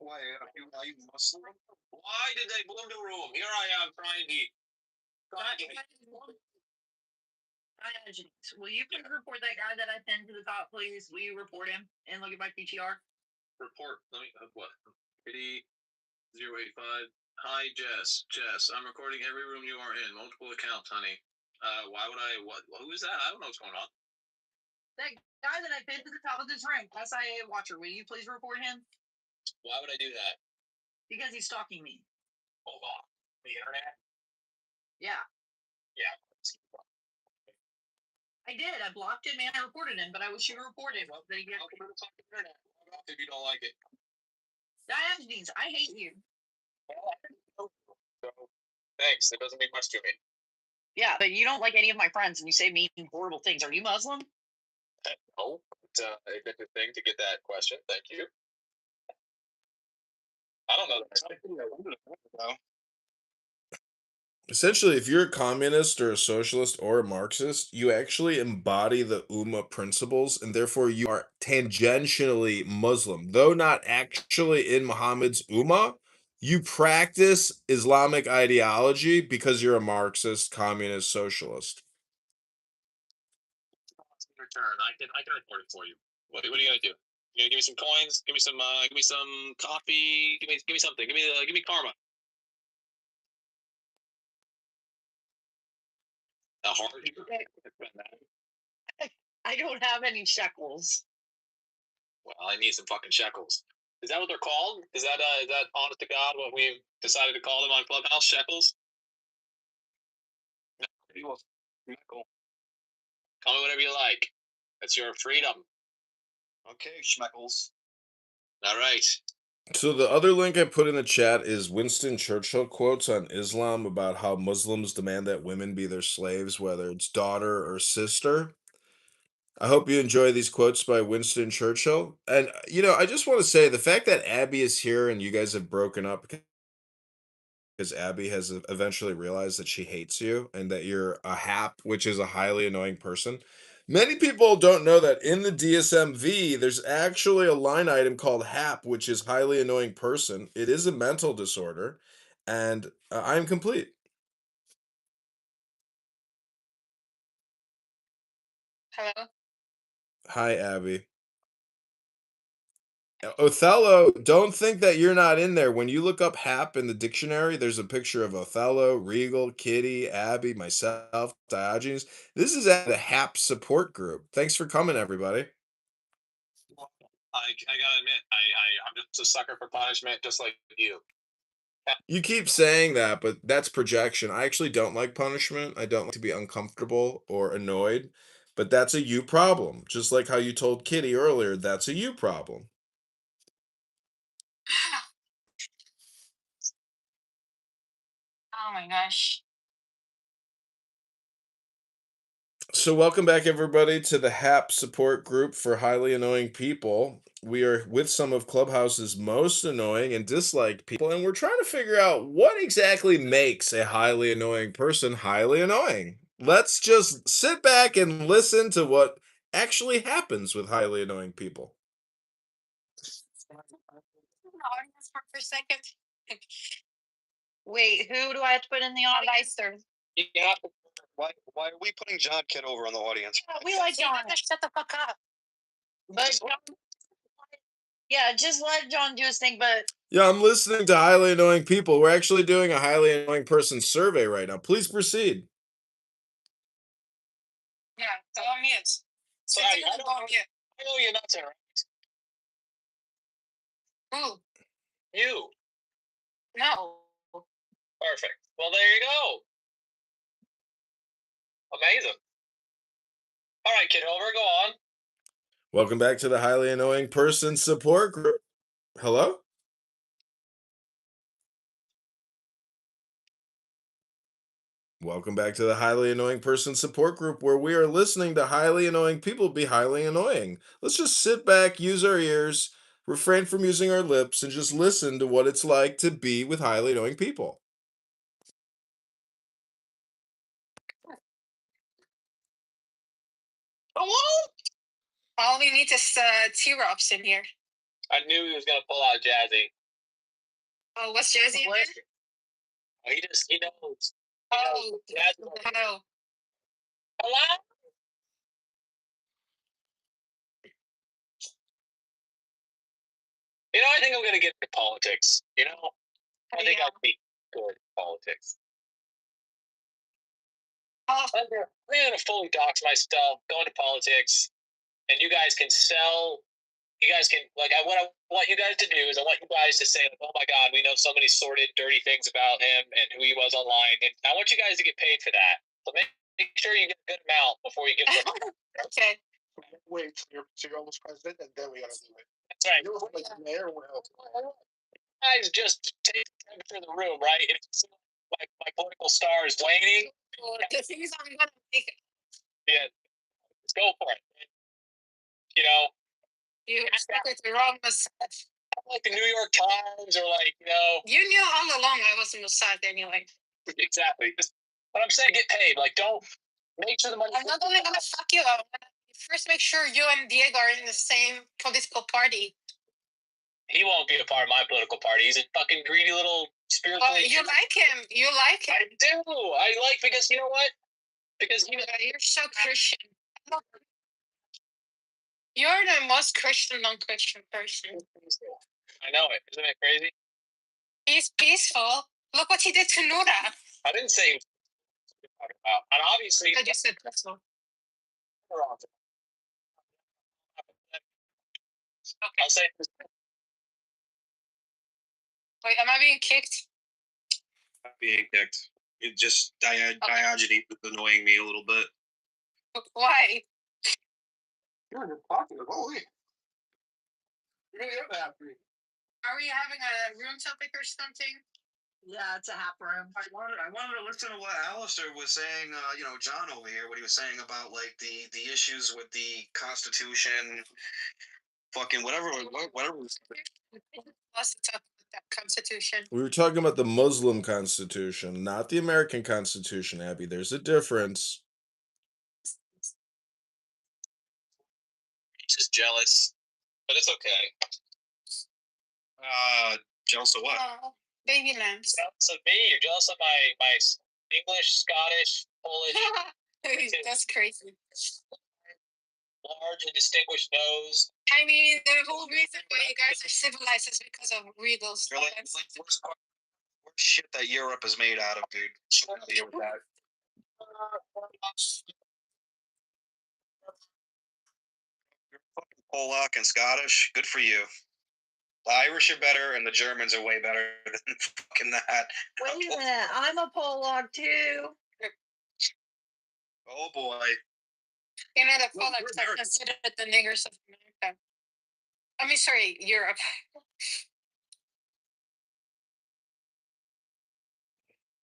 Why are you Muslim? Why did they boom the room? Here I am trying to. Will you please report that guy that I pinned to the top, please? Will you report him and look at my PTR? Report. Let me. What? 085. Hi, Jess. Jess, I'm recording every room you are in. Multiple accounts, honey. Why would I? What? Who is that? I don't know what's going on. That guy that I pinned to the top of this room, SIA Watcher, will you please report him? Why would I do that? Because he's stalking me. Hold on. The internet? Yeah. Yeah. I did. I blocked him and I reported him, but I wish you would report him. Well, If you don't like it. Diogenes, I hate you. Thanks. That doesn't mean much to me. Yeah, but you don't like any of my friends and you say mean, horrible things. Are you Muslim? No. It's a good thing to get that question. Thank you. I don't know. Essentially, if you're a communist or a socialist or a Marxist, you actually embody the Ummah principles, and therefore you are tangentially Muslim. Though not actually in Muhammad's Ummah, you practice Islamic ideology because you're a Marxist, communist, socialist. Return. I can report it for you. What are you gonna do? You gonna give me some coins? Give me some coffee. Give me something. Give me karma. I don't have any shekels. Well, I need some fucking shekels. Is that what they're called? Is that honest to God what we've decided to call them on Clubhouse? Shekels? No. Call me whatever you like. That's your freedom. Okay, schmeckles. All right. So the other link I put in the chat is Winston Churchill quotes on Islam about how Muslims demand that women be their slaves, whether it's daughter or sister. I hope you enjoy these quotes by Winston Churchill. And, I just want to say the fact that Abby is here and you guys have broken up because Abby has eventually realized that she hates you and that you're a hap, which is a highly annoying person. Many people don't know that in the DSMV, there's actually a line item called hap, which is highly annoying person. It is a mental disorder, and I'm complete. Hello? Hi, Abby. Othello, don't think that you're not in there. When you look up Hap in the dictionary, there's a picture of Othello, Regal, Kitty, Abby, myself, Diogenes. This is at the Hap support group. Thanks for coming, everybody. I gotta admit, I'm just a sucker for punishment, just like you. You keep saying that, but that's projection. I actually don't like punishment. I don't like to be uncomfortable or annoyed, but that's a you problem. Just like how you told Kitty earlier, that's a you problem. Oh my gosh. So welcome back, everybody, to the HAP support group for highly annoying people. We are with some of Clubhouse's most annoying and disliked people, and we're trying to figure out what exactly makes a highly annoying person highly annoying. let's just sit back and listen to what actually happens with highly annoying people. Audience for a second. Wait, who do I have to put in the audience? Yeah. Why are we putting John Kitover on the audience? Yeah, we like John. Shut the fuck up. But yeah, just let John do his thing. But Yeah, I'm listening to highly annoying people. We're actually doing a highly annoying person survey right now. Please proceed. yeah, go on mute. Sorry, I know you're not there. Who? You. No. Perfect. Well, there you go. Amazing. All right, Kitover, go on. Welcome back to the highly annoying person support group. Hello? Welcome back to the highly annoying person support group, where we are listening to highly annoying people be highly annoying. Let's just sit back, use our ears, refrain from using our lips, and just listen to what it's like to be with highly annoying people. Hello? All we need is T-Rops in here. I knew he was going to pull out Jazzy. Oh, what's Jazzy? He knows. Oh, hello. Hello? I think I'm going to get into politics. I think I'd be good at politics. Oh. I'm going to fully dox myself, go into politics, and you guys can sell. You guys can, what I want you guys to do is I want you guys to say, oh my God, we know so many sordid, dirty things about him and who he was online. And I want you guys to get paid for that. So make sure you get a good amount before you give them. Okay. Wait till you're almost president, and then we gotta do it. That's right. You're like mayor, well. Guys just take the temperature of the room, right? And if you see my political star is waning, The things I'm gonna make. yeah, let's go for it. You stuck with the wrong massage. Like the New York Times or You knew all along I was a Mossad anyway. Exactly. But I'm saying get paid. Don't make sure the money. I'm not only gonna fuck you up. First, make sure you and Diego are in the same political party. He won't be a part of my political party. He's a fucking greedy little spiritual. Oh, you like him. You like him. I do. Because you know what? Because you're so Christian. You're the most Christian non-Christian person. I know it. Isn't it crazy? He's peaceful. Look what he did to Nura. I didn't say he was talking about. And obviously, I just said peaceful. Okay. I'll say this. Wait, am I being kicked? I'm being kicked. It just Diogenes is annoying me a little bit. Why? You're popular, holy. You really have that. Are we having a room topic or something? Yeah, it's a hap room. I wanted to listen to what Alistair was saying. John over here, what he was saying about the issues with the Constitution, fucking whatever. Let's talk about that Constitution. We were talking about the Muslim Constitution, not the American Constitution, Abby. There's a difference. He's just jealous, but it's okay. Jealous of what? Baby lambs. Jealous of me? You're jealous of my English, Scottish, Polish. That's crazy. Large and distinguished nose. I mean, the whole reason why you guys are civilized is because of Riddles. You're worst shit that Europe is made out of, dude. Deal with that. You're fucking Polak and Scottish. Good for you. The Irish are better, and the Germans are way better than fucking that. Wait a minute, I'm a Polak too. Oh boy. You know, the Polacks are considered the niggers of America. I mean, sorry, Europe.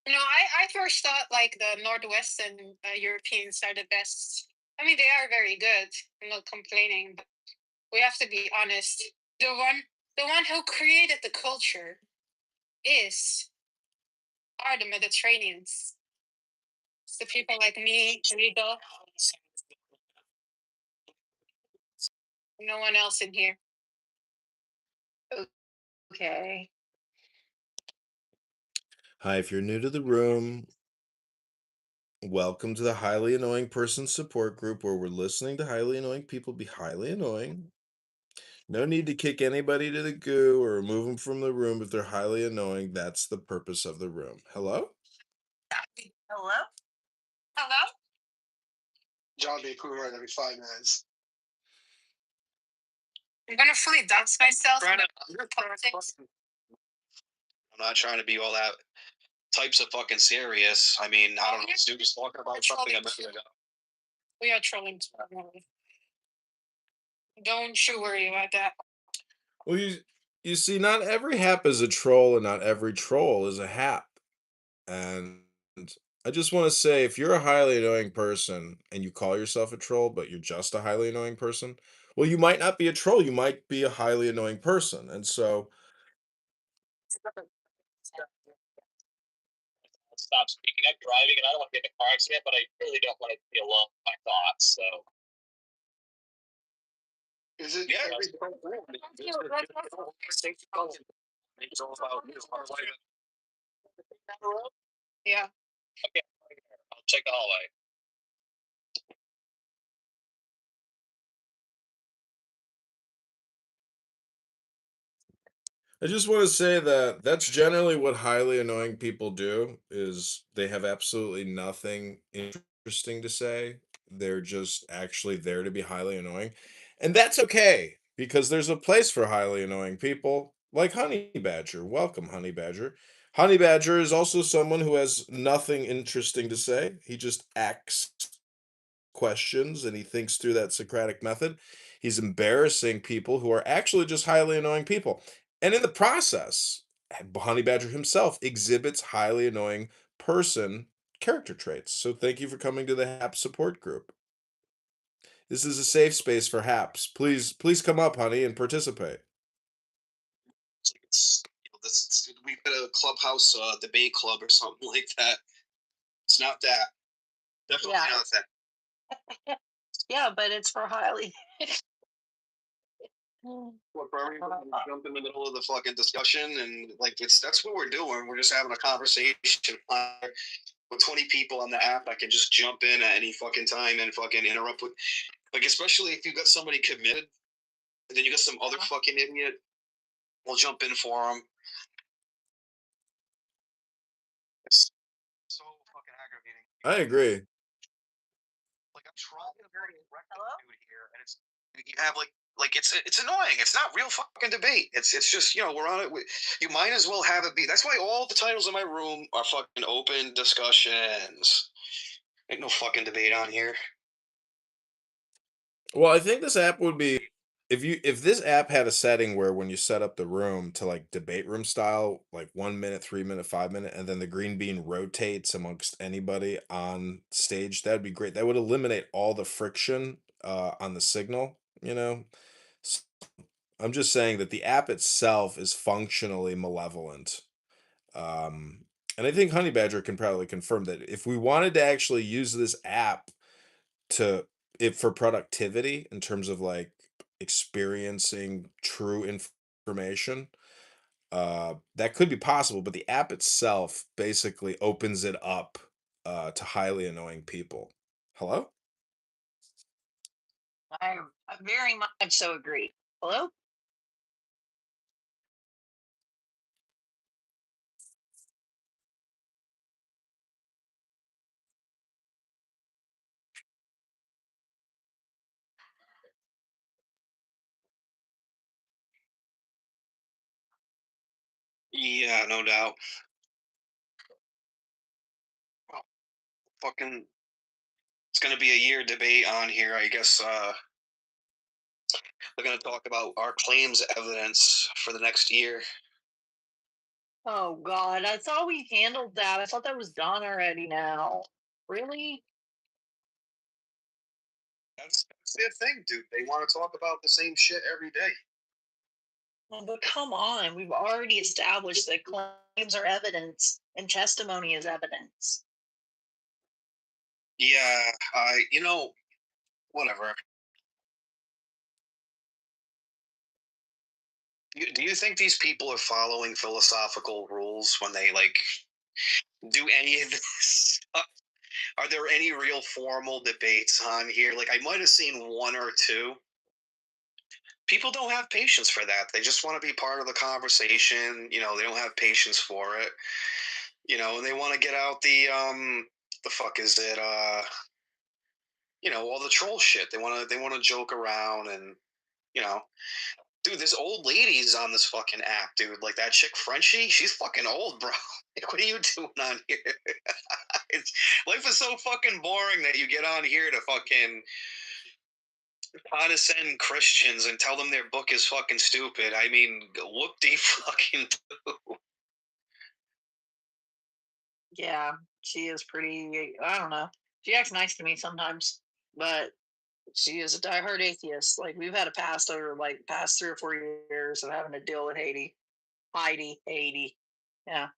I first thought the Northwestern Europeans are the best. I mean, they are very good. I'm not complaining, but we have to be honest. The one who created the culture are the Mediterraneans. So people like me, illegal. No one else in here. Okay. Hi, if you're new to the room, welcome to the Highly Annoying Person Support Group, where we're listening to highly annoying people be highly annoying. No need to kick anybody to the goo or remove them from the room if they're highly annoying. That's the purpose of the room. Hello? Hello? Hello? John B. Cooper every 5 minutes. I'm gonna fully dox myself. I'm not trying to be all that types of fucking serious. I mean, I don't know. This dude was talking about something a minute ago. We are trolling tomorrow. Don't you worry about that. Well, you see, not every hap is a troll, and not every troll is a hap. And I just want to say, if you're a highly annoying person and you call yourself a troll, but you're just a highly annoying person, well, you might not be a troll. You might be a highly annoying person. And so, Stop speaking. I'm driving and I don't want to get in a car accident, but I really don't want to be alone with my thoughts. So. Is it? Yeah. Yeah. Okay. I'll check the hallway. I just want to say that that's generally what highly annoying people do is they have absolutely nothing interesting to say. They're just actually there to be highly annoying. And that's okay because there's a place for highly annoying people like Honey Badger. Welcome, Honey Badger. Honey Badger is also someone who has nothing interesting to say. He just acts questions and he thinks through that Socratic method. He's embarrassing people who are actually just highly annoying people. And in the process, Honey Badger himself exhibits highly annoying person character traits. So thank you for coming to the HAP support group. This is a safe space for HAPs. Please come up, honey, and participate. We've got a clubhouse debate club or something like that. It's not that. Definitely not that. Yeah, but it's for highly. What, for everyone to jump in the middle of the fucking discussion and like that's what we're doing. We're just having a conversation with 20 people on the app. I can just jump in at any fucking time and fucking interrupt with, like, especially if you got somebody committed, and then you got some other fucking idiot. We'll jump in for them. It's so fucking aggravating. I agree. Like I'm trying to very dude here, and it's you have like it's annoying. It's not real fucking debate. It's just we're on it. You might as well have it be. That's why all the titles in my room are fucking open discussions. Ain't no fucking debate on here. Well, I think this app would be if this app had a setting where when you set up the room to like debate room style, like 1 minute, 3 minute, 5 minute, and then the green bean rotates amongst anybody on stage, that'd be great. That would eliminate all the friction on the signal, you know. S- I'm just saying that the app itself is functionally malevolent. And I think Honey Badger can probably confirm that if we wanted to actually use this app to it for productivity in terms of like experiencing true information, that could be possible, but the app itself basically opens it up to highly annoying people. Hello? I very much so agree. Hello? Yeah, no doubt. Well, fucking, it's gonna be a year debate on here. I guess we're gonna talk about our claims evidence for the next year. Oh God, I thought we handled that. I thought that was done already now. Really? That's their thing, dude. They want to talk about the same shit every day. Oh, but come on, we've already established that claims are evidence and testimony is evidence. Yeah, whatever. Do you think these people are following philosophical rules when they like do any of this? Are there any real formal debates on here? Like I might have seen one or two. People don't have patience for that. They just want to be part of the conversation. They don't have patience for it. And they want to get out the fuck is it? All the troll shit. They want to joke around and you know, dude, this old lady's on this fucking app, dude. Like that chick Frenchie, she's fucking old, bro. Like, what are you doing on here? Life is so fucking boring that you get on here to fucking condescend Christians and tell them their book is fucking stupid. I mean, whoop de fucking do. Yeah, she is pretty. I don't know. She acts nice to me sometimes, but she is a diehard atheist. Like we've had a past 3 or 4 years of having to deal with Haiti. Yeah.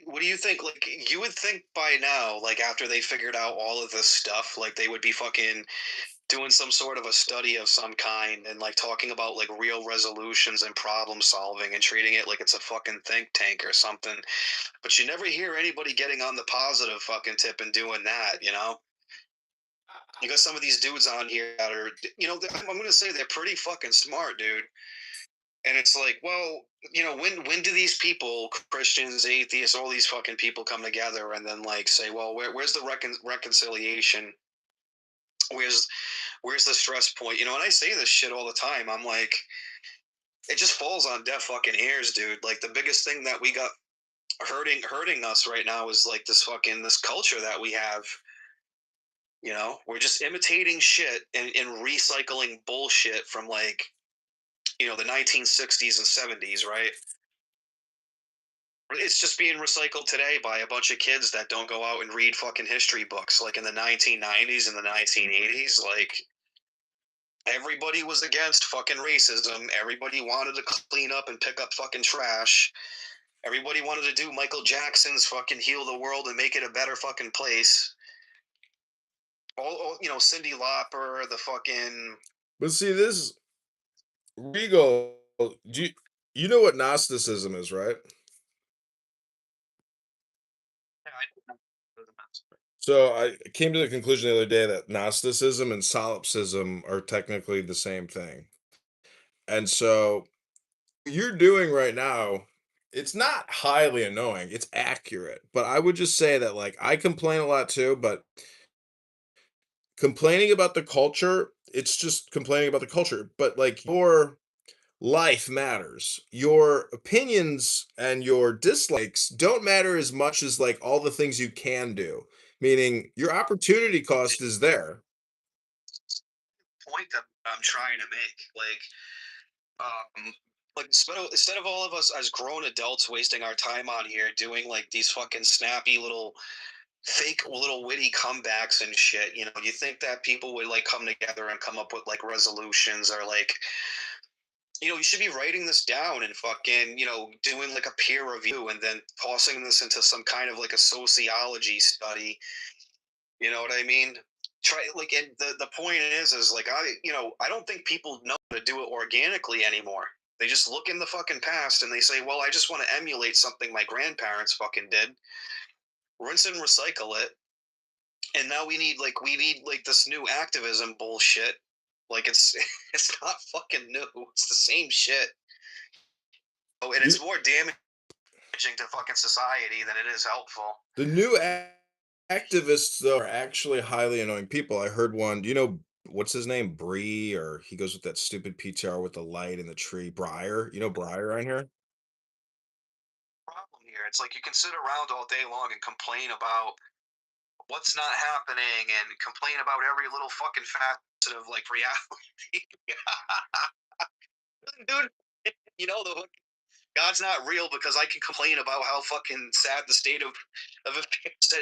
What do you think? Like, you would think by now, like after they figured out all of this stuff, like they would be fucking doing some sort of a study of some kind and like talking about like real resolutions and problem solving and treating it like it's a fucking think tank or something. But you never hear anybody getting on the positive fucking tip and doing that. You got some of these dudes on here that are, I'm going to say they're pretty fucking smart, dude. And it's like, well, when do these people, Christians, atheists, all these fucking people come together and then like say, well, where's the reconciliation? Where's the stress point? And I say this shit all the time. I'm like, it just falls on deaf fucking ears, dude. Like the biggest thing that we got hurting us right now is like this culture that we have. We're just imitating shit and recycling bullshit from like, the 1960s and 70s, right? It's just being recycled today by a bunch of kids that don't go out and read fucking history books like in the 1990s and the 1980s. Like, everybody was against fucking racism. Everybody wanted to clean up and pick up fucking trash. Everybody wanted to do Michael Jackson's fucking heal the world and make it a better fucking place. All Cyndi Lauper, the fucking. But see, this Regal, you know what Gnosticism is, right? So I came to the conclusion the other day that Gnosticism and solipsism are technically the same thing. And so what you're doing right now, it's not highly annoying. It's accurate. But I would just say that like I complain a lot too, but complaining about the culture, it's just complaining about the culture. But like your life matters. Your opinions and your dislikes don't matter as much as like all the things you can do. Meaning your opportunity cost is there. Point that I'm trying to make. Like instead of all of us as grown adults wasting our time on here doing like these fucking snappy little fake little witty comebacks and shit, you think that people would like come together and come up with like resolutions or like, you should be writing this down and fucking, doing like a peer review and then tossing this into some kind of like a sociology study. You know what I mean? Try like, and the point is like I don't think people know how to do it organically anymore. They just look in the fucking past and they say, well, I just want to emulate something my grandparents fucking did, rinse and recycle it, and now we need like this new activism bullshit. Like it's it's not fucking new. It's the same shit. Oh, and it's more damaging to fucking society than it is helpful. The new activists though are actually highly annoying people. I heard one, do you know what's his name? Bree, or he goes with that stupid PTR with the light in the tree. Briar. You know Briar on here? Problem here. It's like you can sit around all day long and complain about what's not happening and complain about every little fucking facet of like reality. Dude, the God's not real because I can complain about how fucking sad the state of affairs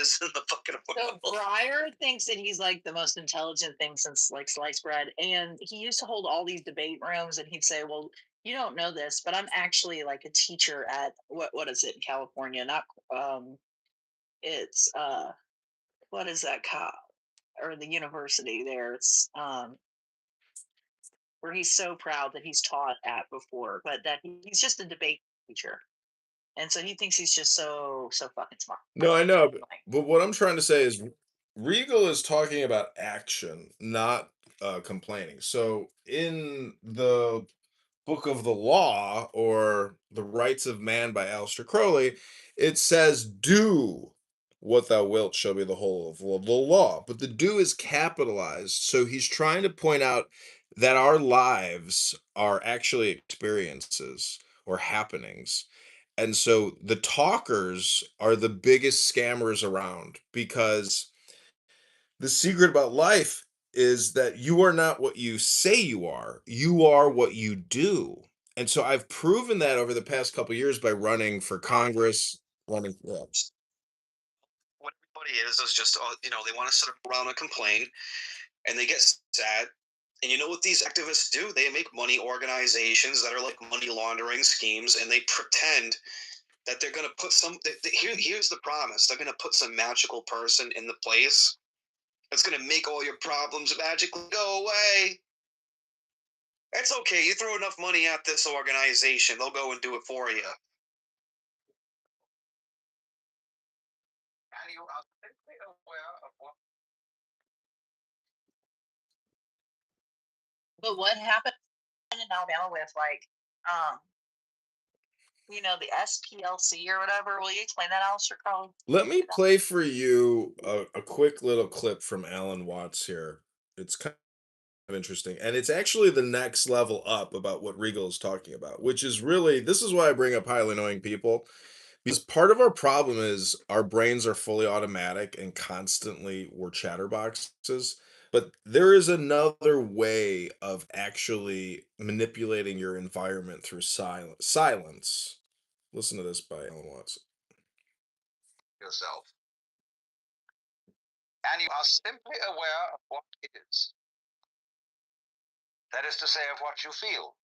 is in the fucking world. So Breyer thinks that he's like the most intelligent thing since like sliced bread, and he used to hold all these debate rooms, and he'd say, "Well, You don't know this, but I'm actually like a teacher at what is it in California? Not it's what is that called? Or the university there. It's where he's so proud that he's taught at before, but that he's just a debate teacher. And so he thinks he's just so fucking smart. No, I know, but what I'm trying to say is Regal is talking about action, not complaining. So in the Book of the Law or The Rights of Man by Aleister Crowley, it says, "Do what thou wilt shall be the whole of the law." But the "do" is capitalized. So he's trying to point out that our lives are actually experiences or happenings. And so the talkers are the biggest scammers around because the secret about life is that you are not what you say you are what you do. And so I've proven that over the past couple years by running for Congress, running yeah. What everybody is just they want to sit around and complain, and they get sad. And you know what these activists do? They make money organizations that are like money laundering schemes, and they pretend that they're going to put here's the promise: they're going to put some magical person in the place that's going to make all your problems magically go away. It's okay. You throw enough money at this organization, they'll go and do it for you. But what happened in Alabama with like the SPLC or whatever? Will you explain that, Alistair Crowley? Let me play for you a quick little clip from Alan Watts here. It's kind of interesting. And it's actually the next level up about what Regal is talking about, which is really, this is why I bring up highly annoying people. Because part of our problem is our brains are fully automatic and constantly we're chatterboxes. But there is another way of actually manipulating your environment through silence. Listen to this by Alan Watts. Yourself. And you are simply aware of what it is. That is to say, of what you feel,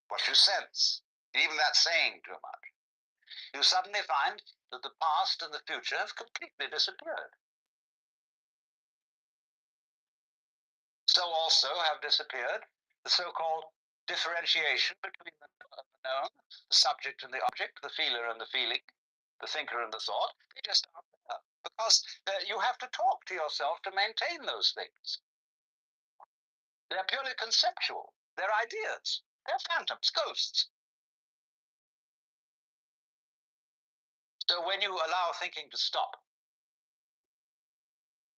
what you sense. Even that's saying too much. You suddenly find that the past and the future have completely disappeared. So also have disappeared the so-called differentiation between the known, the subject and the object, the feeler and the feeling, the thinker and the thought. They just aren't there. Because you have to talk to yourself to maintain those things. They're purely conceptual. They're ideas. They're phantoms, ghosts. So when you allow thinking to stop,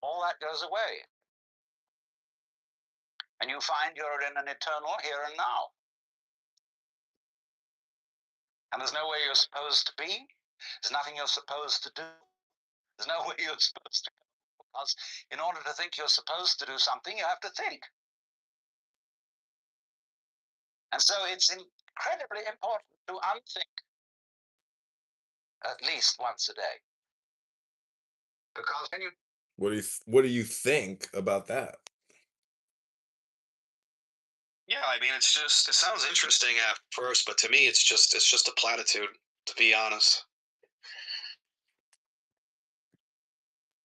all that goes away. And you find you're in an eternal here and now. And there's no way you're supposed to be. There's nothing you're supposed to do. There's no way you're supposed to go. Because in order to think you're supposed to do something, you have to think. And so it's incredibly important to unthink at least once a day. Because when you What do you think about that? Yeah, I mean, it sounds interesting at first, but to me, it's just a platitude, to be honest.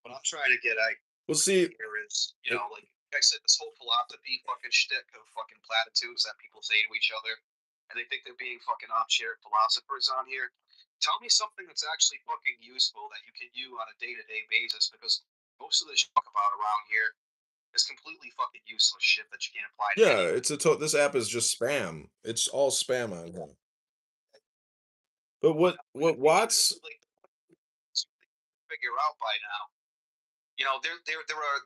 What I'm trying to get at Well, see, here is, like I said, this whole philosophy fucking shtick of fucking platitudes that people say to each other, and they think they're being fucking armchair philosophers on here. Tell me something that's actually fucking useful that you can use on a day-to-day basis, because most of the shit talk about around here is completely fucking useless shit that you can't apply to yeah, anything. it's this app is just spam. It's all spam on here. But what Watts Figure out by now.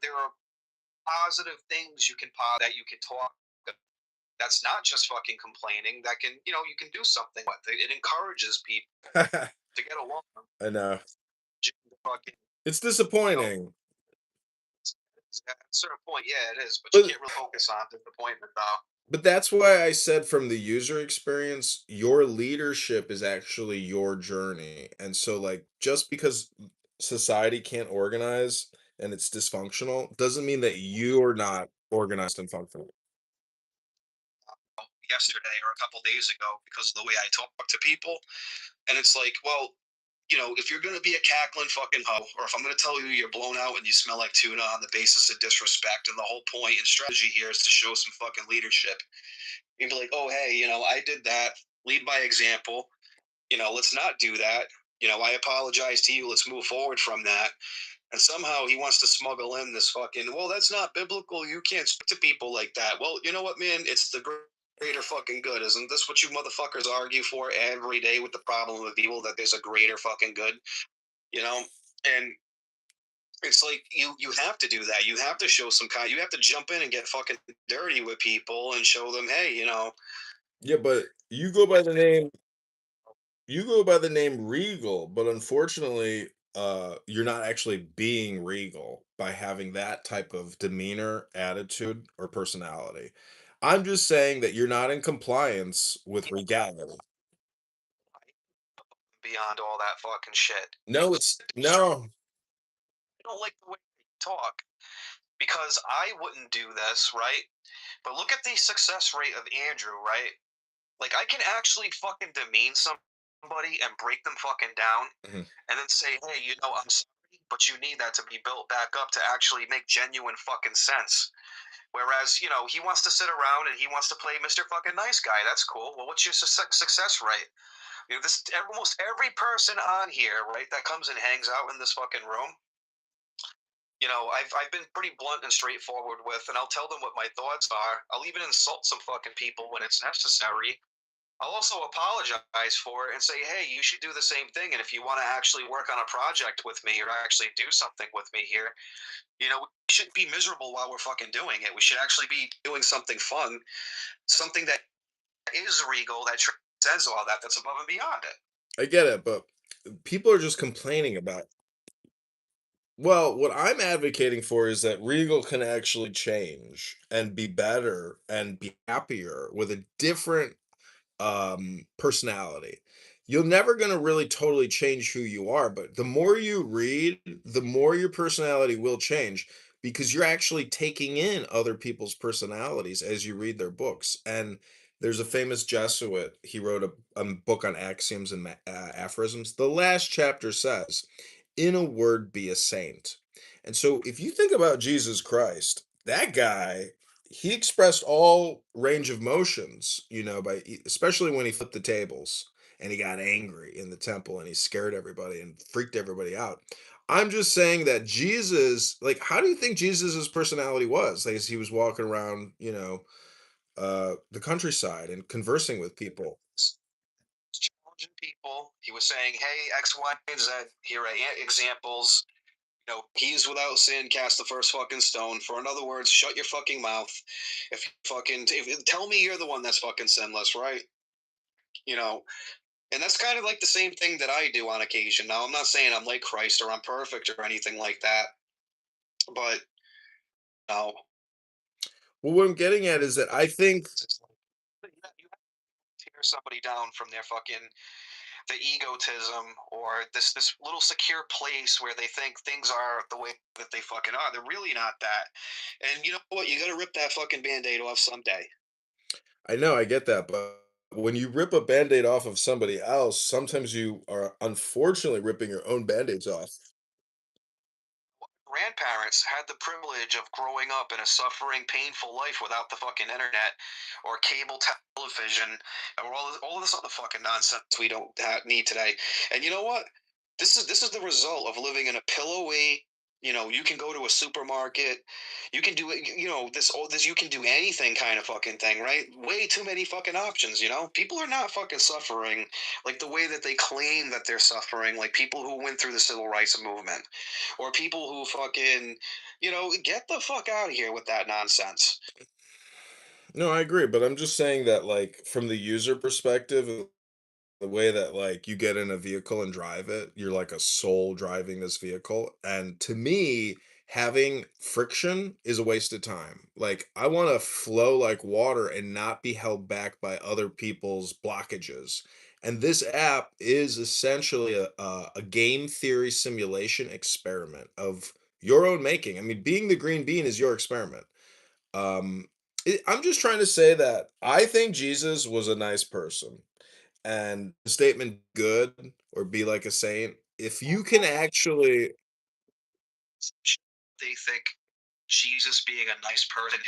There are positive things you can that you can talk. That's not just fucking complaining. That can you can do something with it. It encourages people to get along. I know. Fucking, It's disappointing. at a certain point, yeah, it is. But But you can't really focus on disappointment though. But that's why I said from the user experience, your leadership is actually your journey. And so, like, just because society can't organize and it's dysfunctional doesn't mean that you are not organized and functional. yesterday or a couple days ago because of the way I talk to people. And it's like, well, if you're gonna be a cackling fucking hoe, or if I'm gonna tell you you're blown out and you smell like tuna on the basis of disrespect, and the whole point and strategy here is to show some fucking leadership, you'd be like, oh hey, I did that. Lead by example. Let's not do that. I apologize to you. Let's move forward from that. And somehow he wants to smuggle in this fucking, well, that's not biblical. You can't speak to people like that. Well, you know what, man? It's the greater fucking good. Isn't this what you motherfuckers argue for every day with the problem of evil, that there's a greater fucking good? And it's like you have to do that. You have to show some kind. You have to jump in and get fucking dirty with people and show them, hey, Yeah, but you go by the name Regal, but unfortunately, you're not actually being regal by having that type of demeanor, attitude, or personality. I'm just saying that you're not in compliance with regality. beyond all that fucking shit. No, it's no. I don't like the way you talk because I wouldn't do this, right? But look at the success rate of Andrew, right? Like I can actually fucking demean somebody and break them fucking down, Mhm. and then say, hey, I'm sorry, but you need that to be built back up to actually make genuine fucking sense. Whereas, he wants to sit around and he wants to play Mr. Fucking Nice Guy. That's cool. Well, what's your success rate? Almost every person on here, right, that comes and hangs out in this fucking room, I've been pretty blunt and straightforward with, and I'll tell them what my thoughts are. I'll even insult some fucking people when it's necessary. I'll also apologize for it and say, hey, you should do the same thing. And if you want to actually work on a project with me or actually do something with me here, we shouldn't be miserable while we're fucking doing it. We should actually be doing something fun, something that is regal, that transcends all that, that's above and beyond it. I get it, but people are just complaining about. Well, what I'm advocating for is that Regal can actually change and be better and be happier with a different personality. You're never going to really totally change who you are, but the more you read, the more your personality will change because you're actually taking in other people's personalities as you read their books. And there's a famous Jesuit, he wrote a book on axioms and aphorisms. The last chapter says, in a word, be a saint. And so if you think about Jesus Christ, that guy, he expressed all range of motions, by especially when he flipped the tables and he got angry in the temple and he scared everybody and freaked everybody out. I'm just saying that Jesus, like, how do you think Jesus's personality was? Like, as he was walking around, the countryside and conversing with people. Challenging people. He was saying, hey, X, Y, and Z, here are examples. He's without sin, cast the first fucking stone. For in other words, shut your fucking mouth. Tell me you're the one that's fucking sinless, right? And that's kind of like the same thing that I do on occasion. Now, I'm not saying I'm like Christ or I'm perfect or anything like that, but no. Well, what I'm getting at is that I think You have to tear somebody down from the egotism or this little secure place where they think things are the way that they fucking are. They're really not that. And you know what? You got to rip that fucking band-aid off someday. I know, I get that, but when you rip a Band-Aid off of somebody else, sometimes you are unfortunately ripping your own Band-Aids off. Grandparents had the privilege of growing up in a suffering, painful life without the fucking internet or cable television or all this other fucking nonsense we don't need today. And you know what? This is the result of living in a pillowy. You can go to a supermarket. You can do it. This. You can do anything kind of fucking thing, right? Way too many fucking options. People are not fucking suffering like the way that they claim that they're suffering. Like people who went through the civil rights movement, or people who fucking, get the fuck out of here with that nonsense. No, I agree, but I'm just saying that, like, from the user perspective, the way that, like, you get in a vehicle and drive it, you're like a soul driving this vehicle. And to me, having friction is a waste of time. Like, I want to flow like water and not be held back by other people's blockages. And this app is essentially a game theory simulation experiment of your own making. I mean, being the green bean is your experiment. Um, I'm just trying to say that I think Jesus was a nice person. And the statement good or be like a saint, if you can actually They think Jesus being a nice person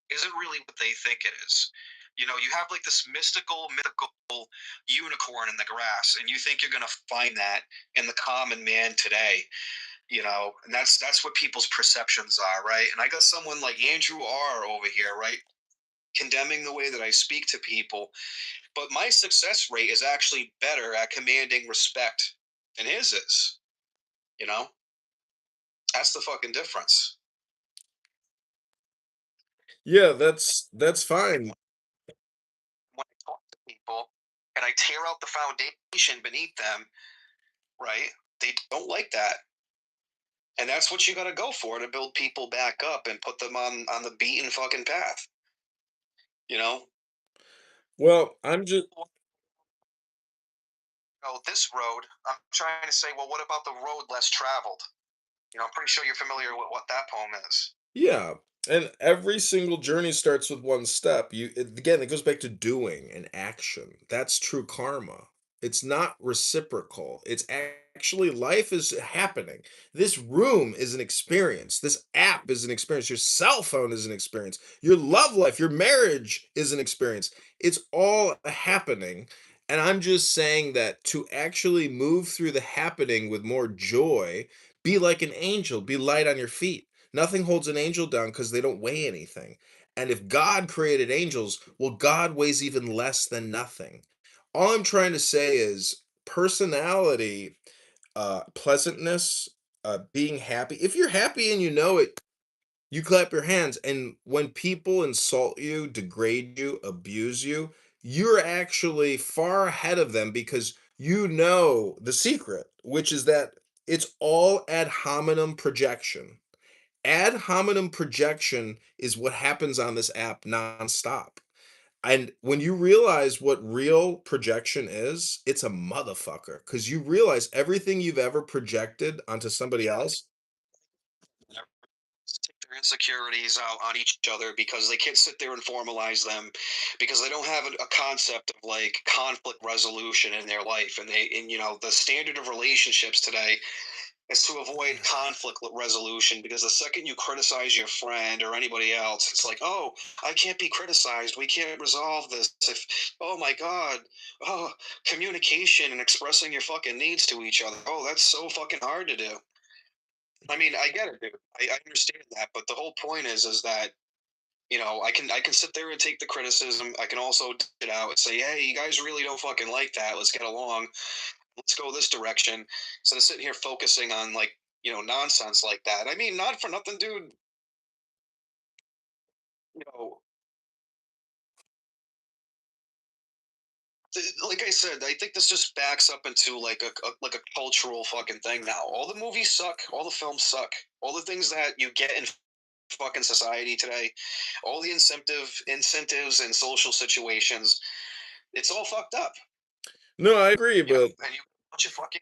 isn't really what they think it is. You know, you have like this mythical unicorn in the grass, and you think you're gonna find that in the common man today. You know, and that's what people's perceptions are, right? And I got someone like Andrew R over here, right, condemning the way that I speak to people, but my success rate is actually better at commanding respect than his is. You know, that's the fucking difference. yeah, that's fine. When I talk to people and I tear out the foundation beneath them, right? They don't like that. And that's what you got to go for to build people back up and put them on the beaten fucking path. You know, Well, I'm just this road, I'm trying to say, well, what about the road less traveled? You know, I'm pretty sure you're familiar with what that poem is. yeah, and every single journey starts with one step. Again, it goes back to doing and action. That's true karma. It's not reciprocal. It's actually life is happening. This room is an experience. This app is an experience. Your cell phone is an experience. Your love life, your marriage is an experience. It's all happening. And I'm just saying that to actually move through the happening with more joy, be like an angel, be light on your feet. Nothing holds an angel down because they don't weigh anything. And if God created angels, well, God weighs even less than nothing. All I'm trying to say is personality, pleasantness, being happy. If you're happy and you know it, you clap your hands. And when people insult you, degrade you, abuse you, you're actually far ahead of them because you know the secret, which is that it's all ad hominem projection. Ad hominem projection is what happens on this app nonstop. And when you realize what real projection is, it's a motherfucker because you realize everything you've ever projected onto somebody else. Take their insecurities out on each other because they can't sit there and formalize them because they don't have a concept of like conflict resolution in their life. And you know, the standard of relationships today is to avoid conflict resolution because the second you criticize your friend or anybody else, it's like, oh, I can't be criticized. We can't resolve this. Oh my God, oh, communication and expressing your fucking needs to each other. Oh, that's so fucking hard to do. I mean, I get it, dude. I understand that, but the whole point is that you know I can sit there and take the criticism. I can also dish it out and say, hey, you guys really don't fucking like that. Let's get along. Let's go this direction. Instead of sitting here focusing on like nonsense like that. I mean, not for nothing, dude. You know, like I said, I think this just backs up into like a cultural fucking thing now. All the movies suck. All the films suck. All the things that you get in fucking society today, all the incentives and social situations, it's all fucked up. No, I agree, You know, but and you bunch of fucking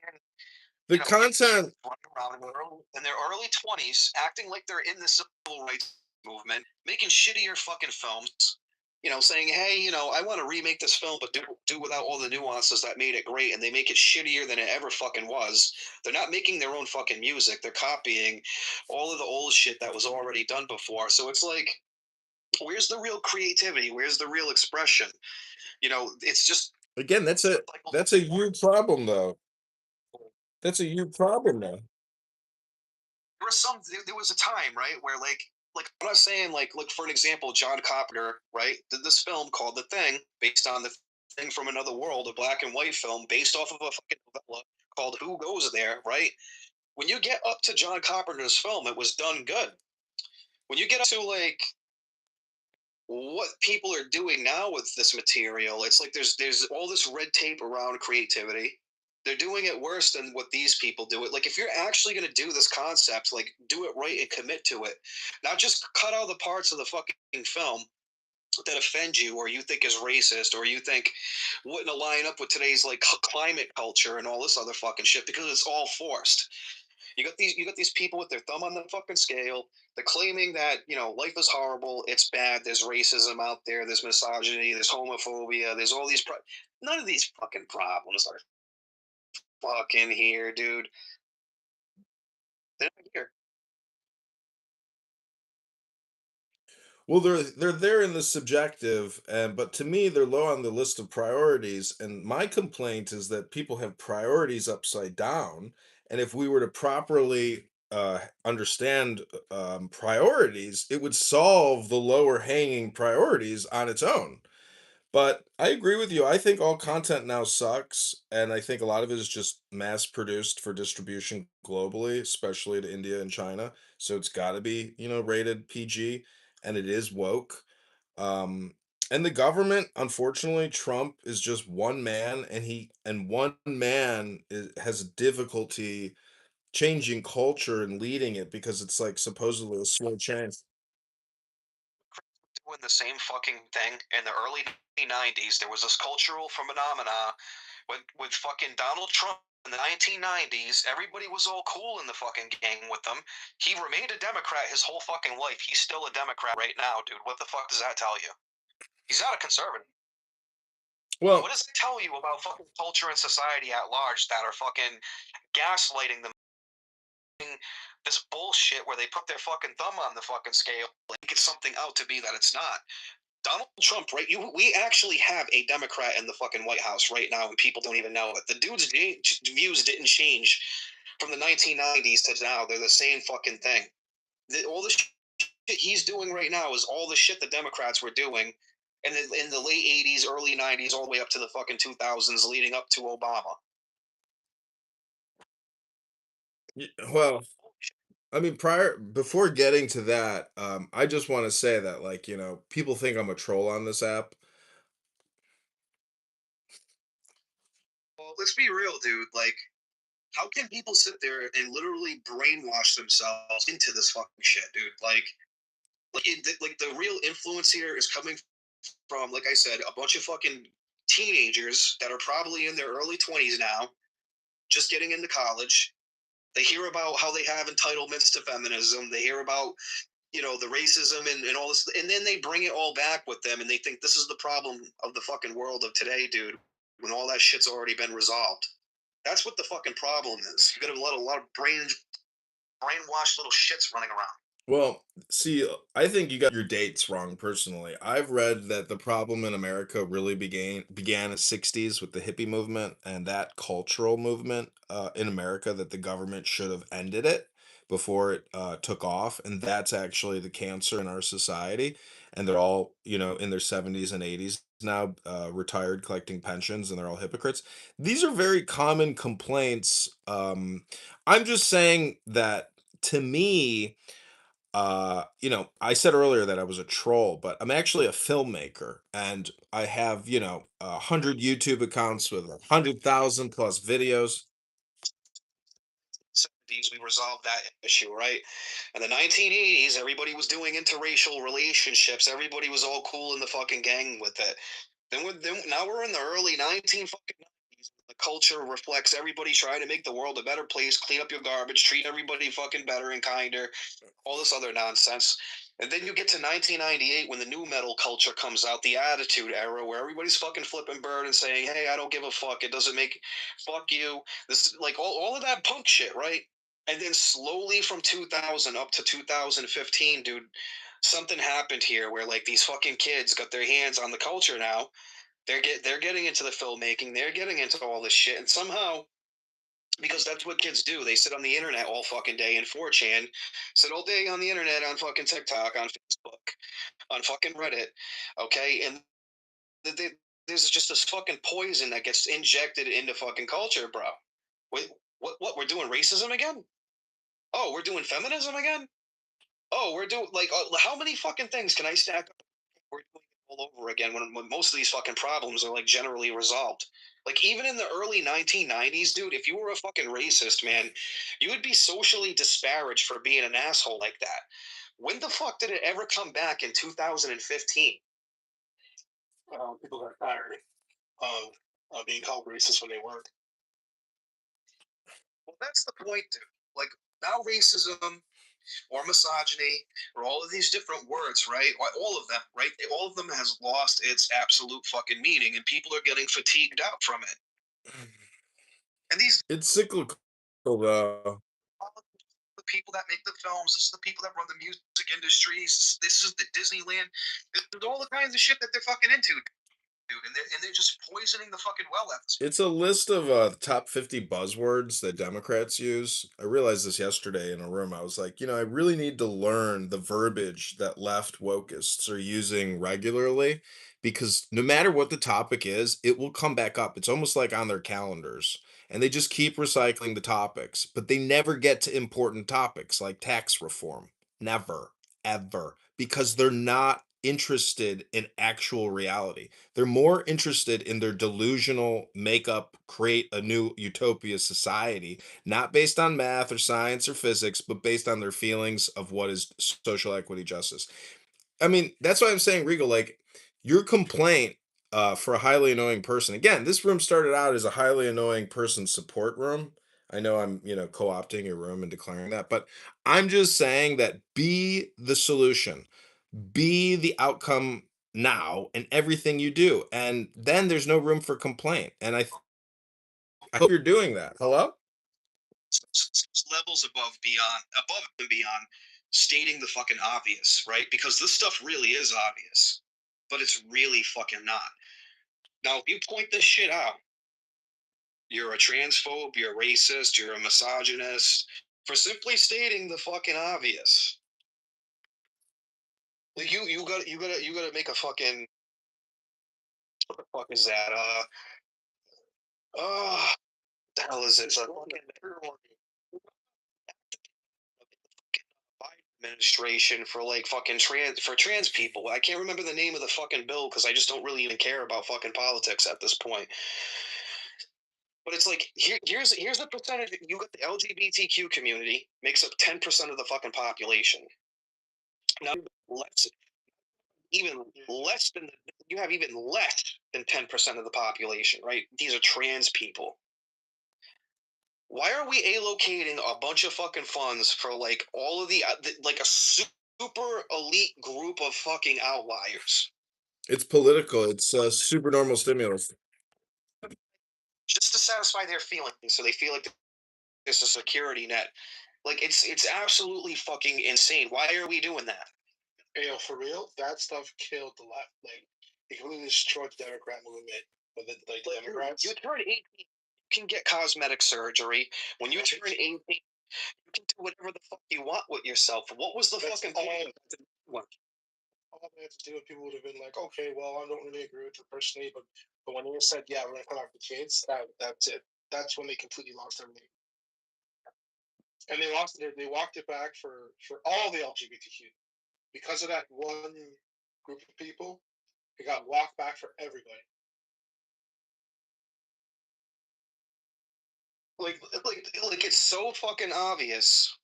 the content. running around in their early 20s, acting like they're in the civil rights movement, making shittier fucking films. You know, saying, "Hey, I want to remake this film, but do without all the nuances that made it great," and they make it shittier than it ever fucking was. They're not making their own fucking music; they're copying all of the old shit that was already done before. So it's like, where's the real creativity? Where's the real expression? It's just Again, that's a huge problem though. That's a huge problem though. there was a time, right, where I'm not saying like for an example, John Carpenter, right, did this film called The Thing, based on the thing from another world, a black and white film based off of a fucking novella called Who Goes There, right? When you get up to John Carpenter's film, it was done good. When you get up to like what people are doing now with this material, it's like there's all this red tape around creativity. They're doing it worse than what these people do it. Like if you're actually going to do this concept, like do it right and commit to it, not just cut out the parts of the fucking film that offend you or you think is racist or you think wouldn't align up with today's like climate culture and all this other fucking shit because it's all forced. You got these people with their thumb on the fucking scale. They're claiming that life is horrible, it's bad. There's racism out there. There's misogyny. There's homophobia. There's all these. None of these fucking problems are fucking here, dude. They're not here. Well, they're there in the subjective, and but to me, they're low on the list of priorities. And my complaint is that people have priorities upside down. And if we were to properly understand priorities, it would solve the lower hanging priorities on its own. But I agree with you. I think all content now sucks, and I think a lot of it is just mass produced for distribution globally, especially to India and China. So it's got to be, rated PG, and it is woke. Um, and the government, unfortunately, Trump is just one man, and one man has difficulty changing culture and leading it because it's like supposedly a slow change. Doing the same fucking thing in the early 90s. There was this cultural phenomena with fucking Donald Trump in the 1990s. Everybody was all cool in the fucking gang with him. He remained a Democrat his whole fucking life. He's still a Democrat right now, dude. What the fuck does that tell you? He's not a conservative. Well, What does it tell you about fucking culture and society at large that are fucking gaslighting them? This bullshit where they put their fucking thumb on the fucking scale, like it's something out to be that it's not. Donald Trump, right? We actually have a Democrat in the fucking White House right now, and people don't even know it. The dude's views didn't change from the 1990s to now. They're the same fucking thing. All the shit he's doing right now is all the shit the Democrats were doing in the late 80s, early 90s, all the way up to the fucking 2000s, leading up to Obama. Well, I mean, before getting to that, I just want to say that, like, people think I'm a troll on this app. Well, let's be real, dude. Like, how can people sit there and literally brainwash themselves into this fucking shit, dude? Like the real influence here is coming from, like I said, a bunch of fucking teenagers that are probably in their early 20s now, just getting into college. They hear about how they have entitlements to feminism. They hear about, the racism and all this. And then they bring it all back with them and they think this is the problem of the fucking world of today, dude, when all that shit's already been resolved. That's what the fucking problem is. You got a lot of brainwashed little shits running around. Well, see, I think you got your dates wrong personally. I've read that the problem in America really began in the 60s with the hippie movement and that cultural movement in America, that the government should have ended it before it took off. And that's actually the cancer in our society. And they're all, in their 70s and 80s now, retired, collecting pensions, and they're all hypocrites. These are very common complaints. I'm just saying that, to me, I said earlier that I was a troll, but I'm actually a filmmaker, and I have, 100 YouTube accounts with 100,000 plus videos. 70s, we resolved that issue, right? In the 1980s, everybody was doing interracial relationships. Everybody was all cool in the fucking gang with it. Now we're in the early 19 fucking 90s. The culture reflects everybody trying to make the world a better place, clean up your garbage, treat everybody fucking better and kinder, all this other nonsense. And then you get to 1998 when the new metal culture comes out, the Attitude Era, where everybody's fucking flipping bird and saying, "Hey, I don't give a fuck. It doesn't make fuck you." This like all of that punk shit, right? And then slowly from 2000 up to 2015, dude, something happened here where like these fucking kids got their hands on the culture now. They're getting into the filmmaking. They're getting into all this shit, and somehow, because that's what kids do. They sit on the internet all fucking day in 4chan, sit all day on the internet, on fucking TikTok, on Facebook, on fucking Reddit, okay? And there's just this fucking poison that gets injected into fucking culture, bro. Wait, what? We're doing racism again? Oh, we're doing feminism again? Oh, we're doing like how many fucking things can I stack up? We're doing it all over again when most of these fucking problems are like generally resolved. Like even in the early 1990s, dude, if you were a fucking racist, man, you would be socially disparaged for being an asshole like that. When the fuck did it ever come back in 2015? People got tired of being called racist when they weren't. Well, that's the point, dude. like now racism or misogyny or all of these different words, right? All of them, right? All of them has lost its absolute fucking meaning, and people are getting fatigued out from it. And these It's cyclical, though. the people that make the films, this is the people that run the music industries, this is the Disneyland, this is all the kinds of shit that they're fucking into, dude, and they're just poisoning the fucking well at this. It's a list of top 50 buzzwords that Democrats use. I realized this yesterday in a room. I was like, I really need to learn the verbiage that left wokeists are using regularly because no matter what the topic is, it will come back up. It's almost like on their calendars. And they just keep recycling the topics, but they never get to important topics like tax reform. Never, ever, because they're not interested in actual reality. They're more interested in their delusional makeup, create a new utopia society, not based on math or science or physics, but based on their feelings of what is social equity justice. I mean, that's why I'm saying, Regal, like your complaint for a highly annoying person. Again, this room started out as a highly annoying person support room. I know I'm, co-opting your room and declaring that, but I'm just saying that be the solution, be the outcome now in everything you do, and then there's no room for complaint. And I hope you're doing that. Hello? Levels above and beyond stating the fucking obvious, right? Because this stuff really is obvious, but it's really fucking not. Now, if you point this shit out, you're a transphobe, you're a racist, you're a misogynist for simply stating the fucking obvious. Like you gotta make a fucking, what the fuck is that? What the hell is it? Administration for like fucking trans people. I can't remember the name of the fucking bill because I just don't really even care about fucking politics at this point. But it's like here's the percentage. You got the LGBTQ community makes up 10% of the fucking population. Now you have even less than 10% of the population, right? These are trans people. Why are we allocating a bunch of fucking funds for like all of like a super elite group of fucking outliers? It's political. It's super normal stimulus. Just to satisfy their feelings, so they feel like there's a security net. Like it's absolutely fucking insane. Why are we doing that? Yo, for real, that stuff killed the left. Like, it completely destroyed the Democrat movement. But the Democrats, you turn 18, you can get cosmetic surgery. When you turn 18, you can do whatever the fuck you want with yourself. What was the fucking point? All they had to do, people would have been like, okay, well, I don't really agree with it personally, but when they said, yeah, we're gonna cut off the kids, that's it. That's when they completely lost everything. And they lost it. They walked it back for all the LGBTQ. Because of that one group of people, it got walked back for everybody. Like it's so fucking obvious,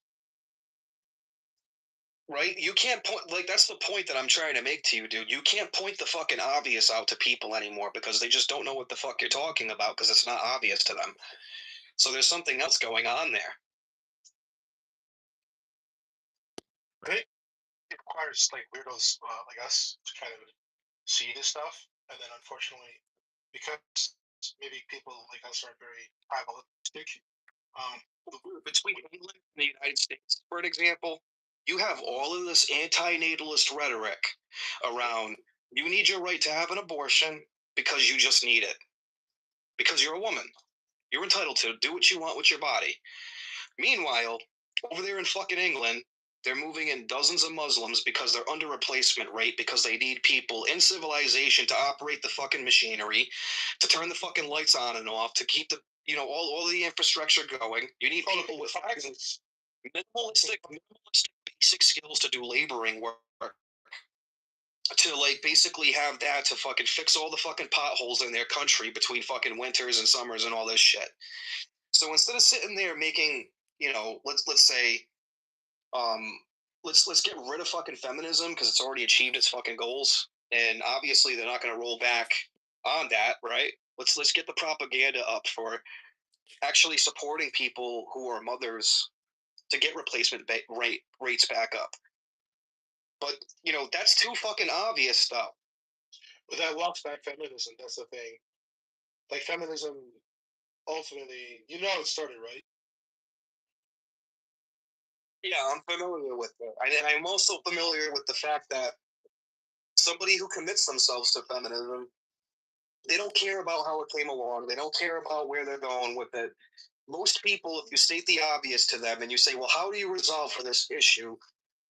right? You can't point, like that's the point that I'm trying to make to you, dude. You can't point the fucking obvious out to people anymore because they just don't know what the fuck you're talking about because it's not obvious to them. So there's something else going on there. Right? It requires like weirdos like us to kind of see this stuff, and then unfortunately, because maybe people like us are very tribalistic. Between England and the United States, for an example, you have all of this anti-natalist rhetoric around you need your right to have an abortion because you just need it. Because you're a woman. You're entitled to do what you want with your body. Meanwhile, over there in fucking England, they're moving in dozens of Muslims because they're under replacement rate because they need people in civilization to operate the fucking machinery, to turn the fucking lights on and off, to keep the all the infrastructure going. You need people with minimalistic basic skills to do laboring work. To like basically have that to fucking fix all the fucking potholes in their country between fucking winters and summers and all this shit. So instead of sitting there making, let's say, let's get rid of fucking feminism because it's already achieved its fucking goals, and obviously they're not going to roll back on that, right? Let's get the propaganda up for actually supporting people who are mothers to get replacement rates back up. But that's too fucking obvious stuff. But that walks back feminism. That's the thing. Like feminism, ultimately, it started right. Yeah, I'm familiar with that. And I'm also familiar with the fact that somebody who commits themselves to feminism, they don't care about how it came along. They don't care about where they're going with it. Most people, if you state the obvious to them and you say, well, how do you resolve for this issue?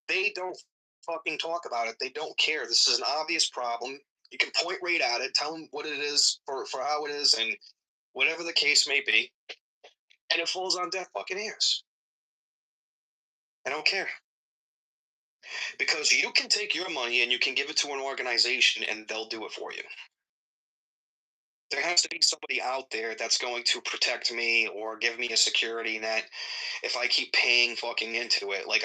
They don't fucking talk about it. They don't care. This is an obvious problem. You can point right at it, tell them what it is for how it is, and whatever the case may be. And it falls on deaf fucking ears. I don't care. Because you can take your money and you can give it to an organization and they'll do it for you. There has to be somebody out there that's going to protect me or give me a security net if I keep paying fucking into it. Like,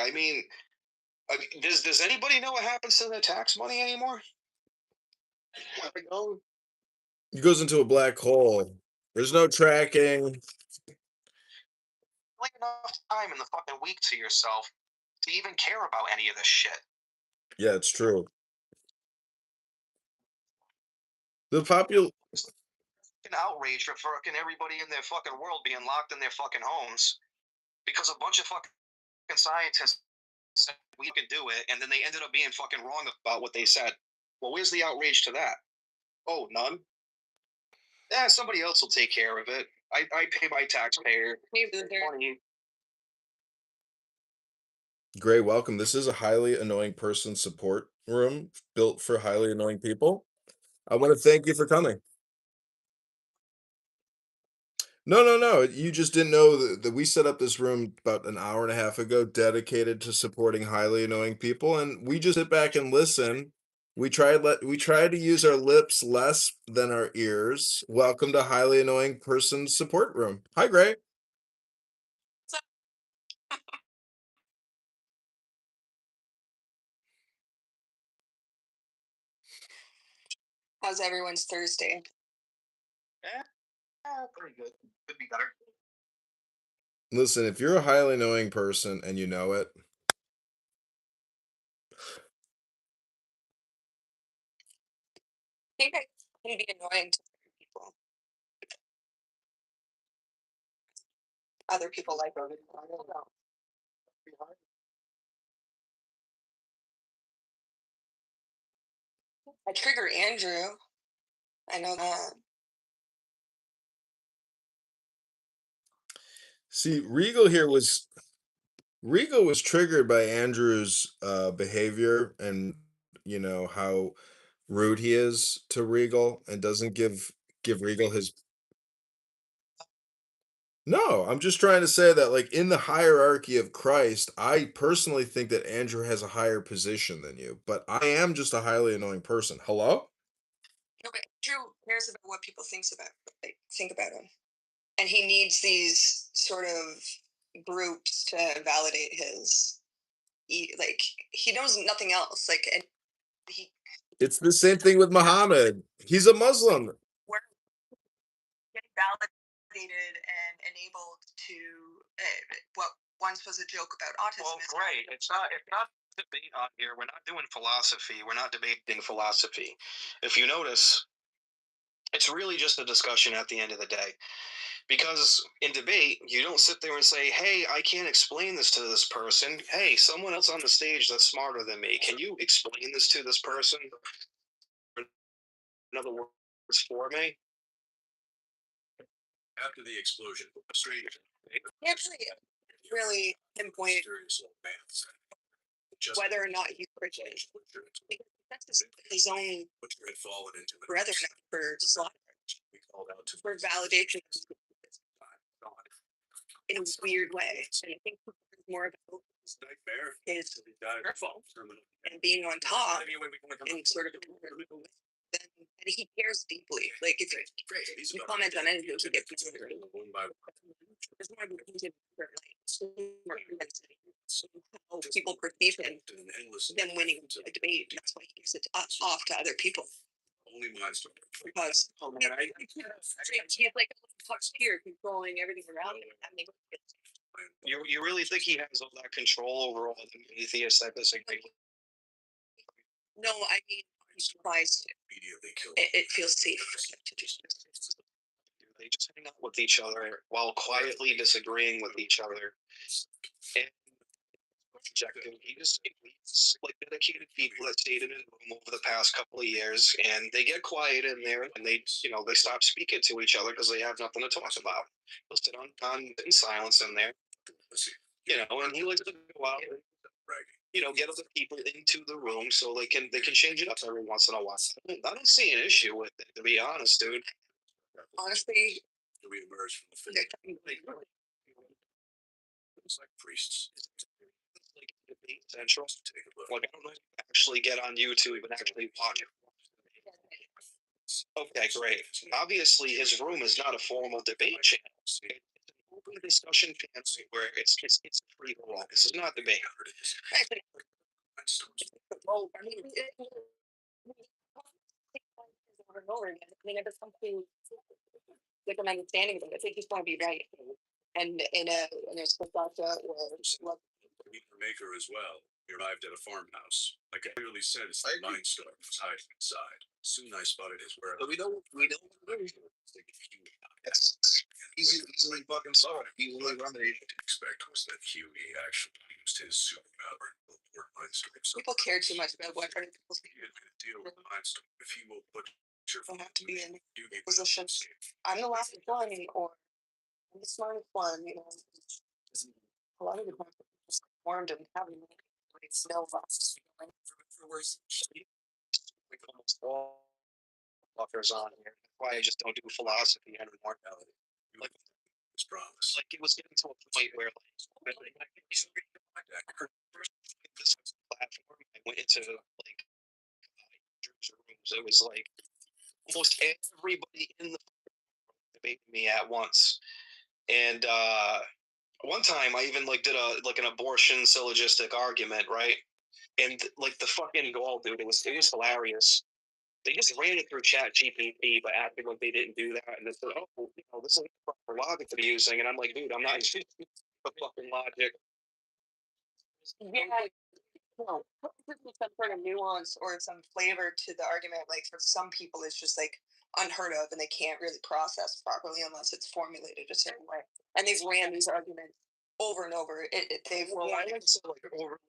does anybody know what happens to the tax money anymore? Where it goes? It goes into a black hole. There's no tracking. Like enough time in the fucking week to yourself to even care about any of this shit. Yeah, it's true. The popular An outrage for fucking everybody in their fucking world being locked in their fucking homes because a bunch of fucking scientists said we can do it, and then they ended up being fucking wrong about what they said. Well, where's the outrage to that? Oh, none? Yeah, somebody else will take care of it. I pay my taxpayer money. Gray, welcome. This is a highly annoying person support room built for highly annoying people. I want to thank you for coming. No. You just didn't know that we set up this room about an hour and a half ago dedicated to supporting highly annoying people, and we just sit back and listen. We try to use our lips less than our ears. Welcome to highly annoying person support room. Hi, Gray. How's everyone's Thursday? Pretty good. Could be better. Listen, if you're a highly annoying person and you know it, I think I can be annoying to people. Other people like it. I don't know. I trigger Andrew. I know that. see, Regal was triggered by Andrew's behavior and how rude he is to Regal and doesn't give Regal his. No, I'm just trying to say that like in the hierarchy of Christ, I personally think that Andrew has a higher position than you, but I am just a highly annoying person. Hello? No, but Andrew cares about what people think about him. And he needs these sort of groups to validate his he knows nothing else. And he It's the same thing with Muhammad. He's a Muslim. we're getting validated and enabled to what once was a joke about autism. Well, great. It's not debate on here. We're not doing philosophy. We're not debating philosophy. If you notice, it's really just a discussion at the end of the day. Because in debate, you don't sit there and say, hey, I can't explain this to this person. Hey, someone else on the stage that's smarter than me, can you explain this to this person? In other words, for me? After the explosion, a stranger. Can't really pinpoint whether or not he's Christian. Because that's his own brethren for slaughter. For validation in a weird way. And I think more about his careful and being on top and sort of then and he cares deeply. Like if you comment on anything, he gets angry. There's more how people perceive him than winning a debate. That's why he gives it off to other people. Because he's like a puppeteer controlling everything around him. You really think he has all that control over all the atheists that disagree? No, I mean, I'm surprised. It feels safe for him to do. They just hang out with each other while quietly disagreeing with each other. And he just leads like dedicated people that stayed in his room over the past couple of years, and they get quiet in there, and they stop speaking to each other because they have nothing to talk about. They'll sit in silence in there, and he likes to go out and get other people into the room so they can change it up every once in a while. I don't see an issue with it, to be honest, dude. Honestly, We emerge from the it's like priests. Like debate central. Like I don't know if you actually get on YouTube and actually watch it. Okay, great. Obviously, his room is not a formal debate channel. It's an open discussion panel where it's free for all. This is not debate. well, I mean, over and over again. I mean, it becomes different understanding of it. They just want to be right. And in a society where Maker as well. We arrived at a farmhouse. Like I clearly said, it's the mine store hiding inside. Soon I spotted his warehouse. But we don't. Yes. Easily fucking solved. Easily remedied. Expect was that Huey actually used his superpower or mine store. people care too much about what other people He had made a deal with the mine store. If he will put your don't have to be in Huey positions. I'm the last one, or I'm the smartest one. A lot of the times just formed and having no loss. Almost all fuckers on here. Why I just don't do philosophy anymore. Like, his promise. Like it was getting to a point where this platform, I went into like rooms. It was like almost everybody in the debated me at once. And one time I even like did an abortion syllogistic argument, right? And like the fucking goal, dude, it was hilarious. They just ran it through Chat GPT, but acted like they didn't do that. And they said, "Oh, this is the proper logic they're using." And I'm like, "Dude, I'm not using the fucking logic." Yeah, some sort of nuance or some flavor to the argument. Like for some people, it's just like unheard of, and they can't really process properly unless it's formulated a certain way. And they've ran these arguments over and over. They've I like to like over.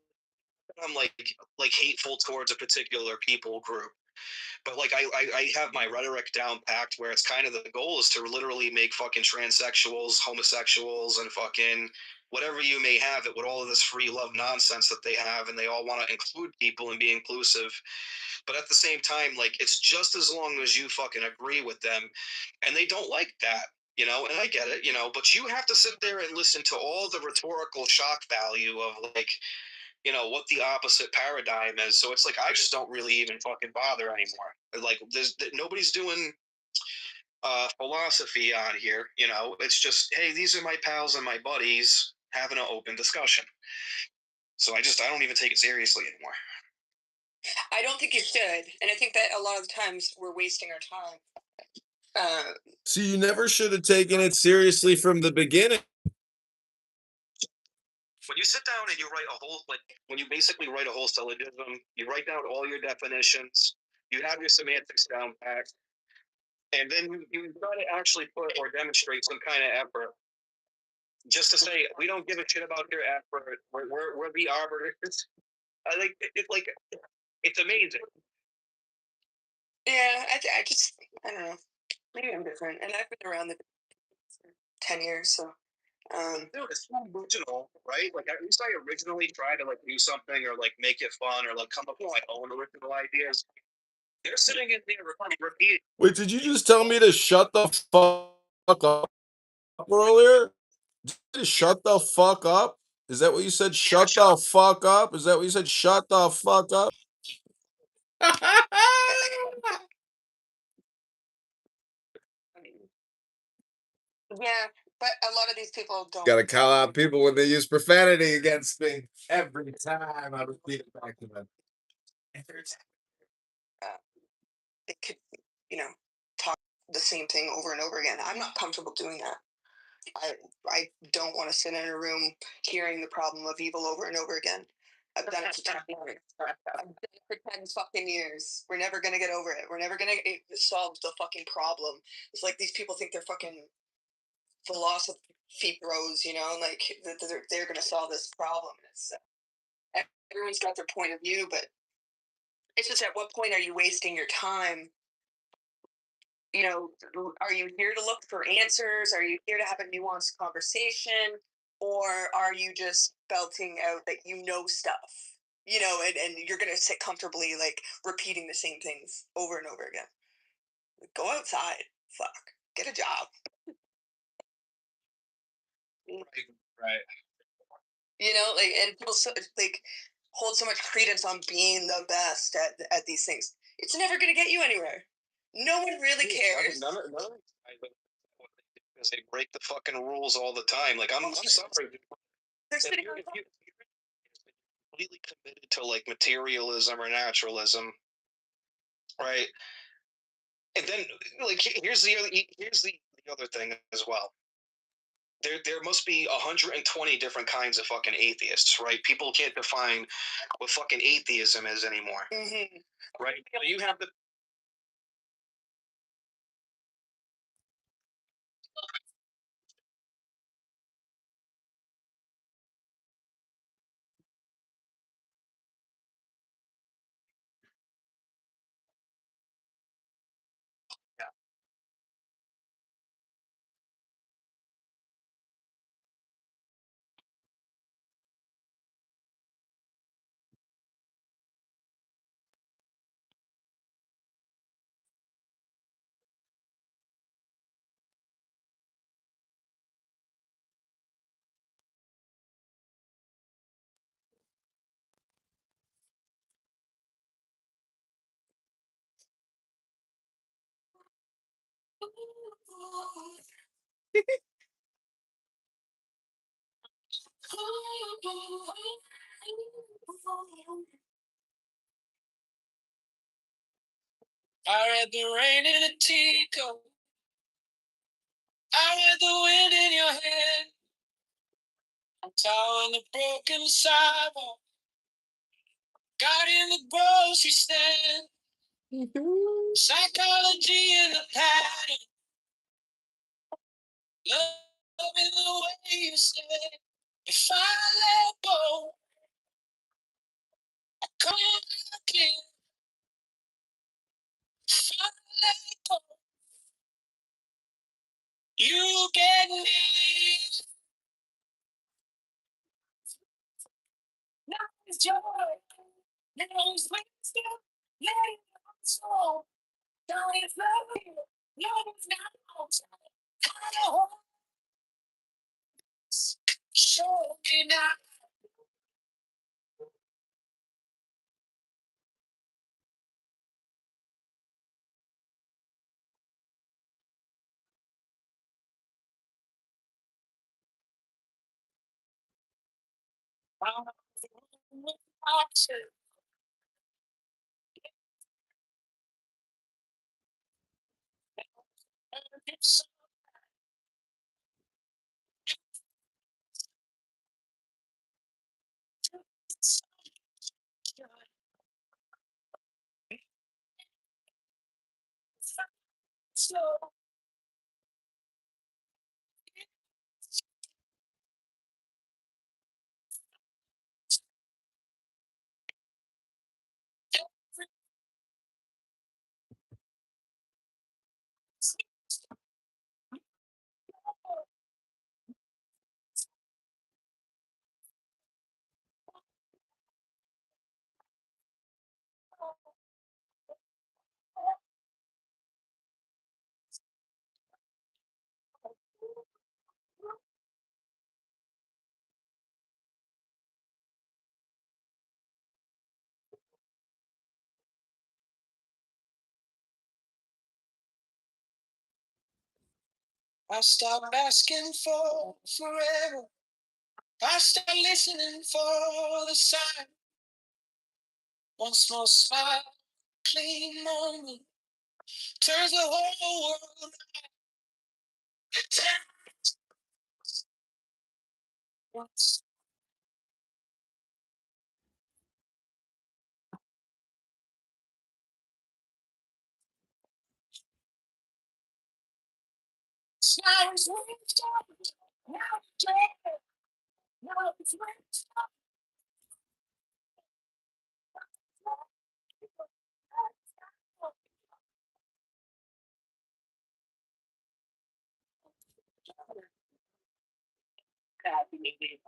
I'm like hateful towards a particular people group. But like I have my rhetoric down packed where it's kind of the goal is to literally make fucking transsexuals, homosexuals, and fucking whatever you may have it with all of this free love nonsense that they have, and they all want to include people and be inclusive. But at the same time, like it's just as long as you fucking agree with them, and they don't like that. And I get it, but you have to sit there and listen to all the rhetorical shock value of like, what the opposite paradigm is. So it's like I just don't really even fucking bother anymore. Like nobody's doing philosophy on here. It's just, hey, these are my pals and my buddies having an open discussion. So I don't even take it seriously anymore. I don't think you should, and I think that a lot of times we're wasting our time. So you never should have taken it seriously from the beginning. When you sit down and you write when you basically write a whole syllogism, you write down all your definitions, you have your semantics down packed, and then you try to actually put or demonstrate some kind of effort. Just to say, we don't give a shit about your effort. We're the arbiters. I think it's amazing. Yeah, I don't know. Maybe I'm different, and I've been around the 10 years, so. Dude, it's not original, right? Like at least I originally tried to like do something or like make it fun or like come up with my own original ideas. They're sitting in there repeating. Wait, did you just tell me to shut the fuck up earlier? Shut the fuck up? Is that what you said? Shut the fuck up? Is that what you said? Shut the fuck up? Yeah, but a lot of these people don't. Gotta call out people when they use profanity against me. Every time I repeat it back to them. They could, talk the same thing over and over again. I'm not comfortable doing that. I don't want to sit in a room hearing the problem of evil over and over again. I've done it for 10 years. I've done it for 10 fucking years. We're never gonna get over it. We're never gonna solve the fucking problem. It's like these people think they're fucking philosophy bros, you know, like they're gonna solve this problem. It's everyone's got their point of view, but it's just at what point are you wasting your time? You know, are you here to look for answers? Are you here to have a nuanced conversation? Or are you just belting out that you know stuff? You know, and you're going to sit comfortably, like, repeating the same things over and over again. Go outside. Fuck. Get a job. Right. You know, like, and people like hold so much credence on being the best at these things. It's never going to get you anywhere. No one really cares. None of because they break the fucking rules all the time. Like I'm sorry. They're sitting on If you're completely committed to like materialism or naturalism, right? And then like here's the other thing as well. There must be 120 different kinds of fucking atheists, right? People can't define what fucking atheism is anymore, right? You have the I read the rain in a teacup. I read the wind in your hand. I'm towering the broken sidewalk. Guarding the grocery stand. Psychology in the pattern. Loving the way you say. If I let go, I come back in. If I let go, you get me. Now is joy. Now is wisdom. Now is soul. Now is love. Now is now. Kind of show me now. I stop asking for forever. I start listening for the sign. One small smile, clean moment, turns the whole world.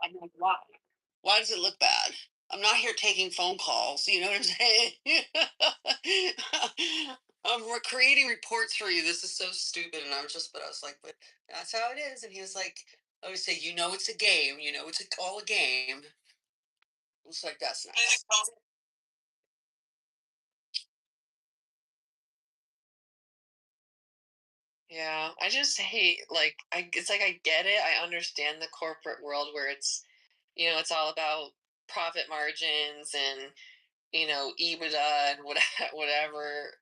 I'm like, why? Why does it look bad? I'm not here taking phone calls. You know what I'm saying? Creating reports for you. This is so stupid. And but I was like, but that's how it is. And he was like, I always say, it's a game. It's all a game. It's like, that's nice. Yeah, I just hate it's like I get it. I understand the corporate world where it's it's all about profit margins and EBITDA and whatever.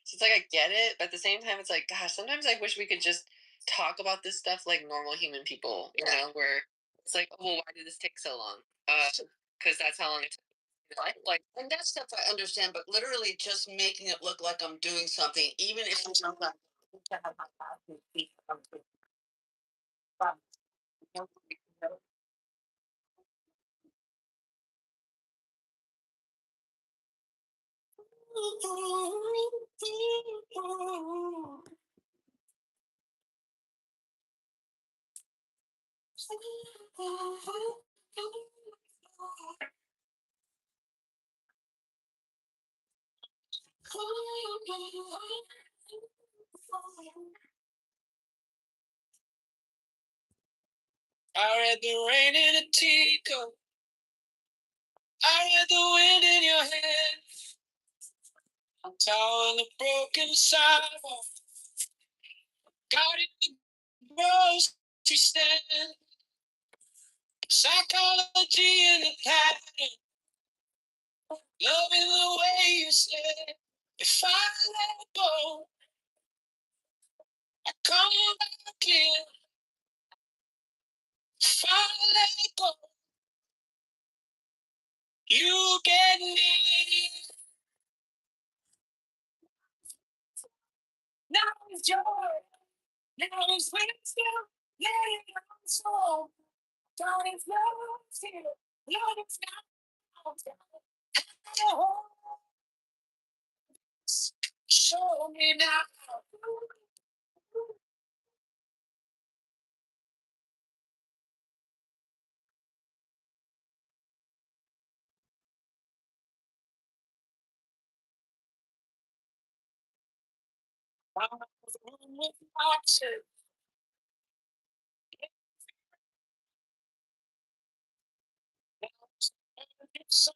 So it's like I get it, but at the same time it's like gosh, sometimes I wish we could just talk about this stuff like normal human people, where it's like, oh, well, why did this take so long? Because that's how long it took. And that stuff I understand, but literally just making it look like I'm doing something, even if it's not that. I read the rain in a teacup. I read the wind in your hand. I'm on the broken sidewalk. Got in the grocery stand. Psychology in the pattern. Loving the way you said, if I let go, I come back in. If I let go, you get me. Now it's joy. Now it's wisdom. Let it go so. God is love here. Love is now. Show me now. I'm with action. So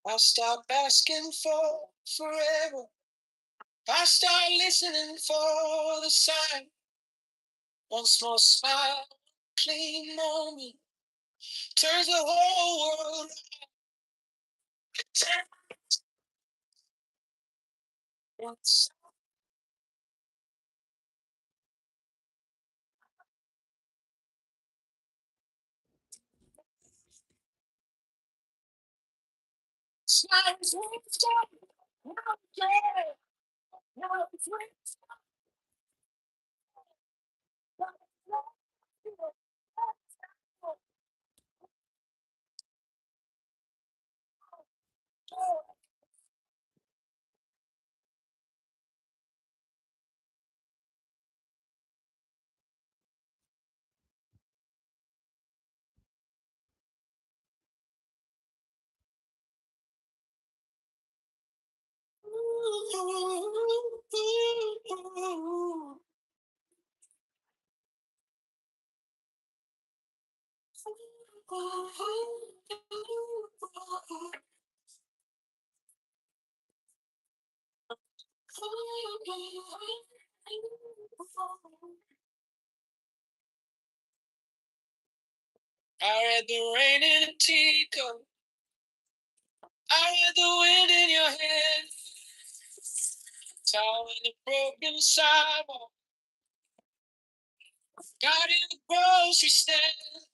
I'll stop asking for forever. I start listening for the sign. One small smile, clean moment, turns the whole world. Once smiles wisdom, now yeah, now it's wisdom. I read the rain in a teacup. I heard the wind in your hand. Towel in the broken sidewalk. Got in the grocery stand.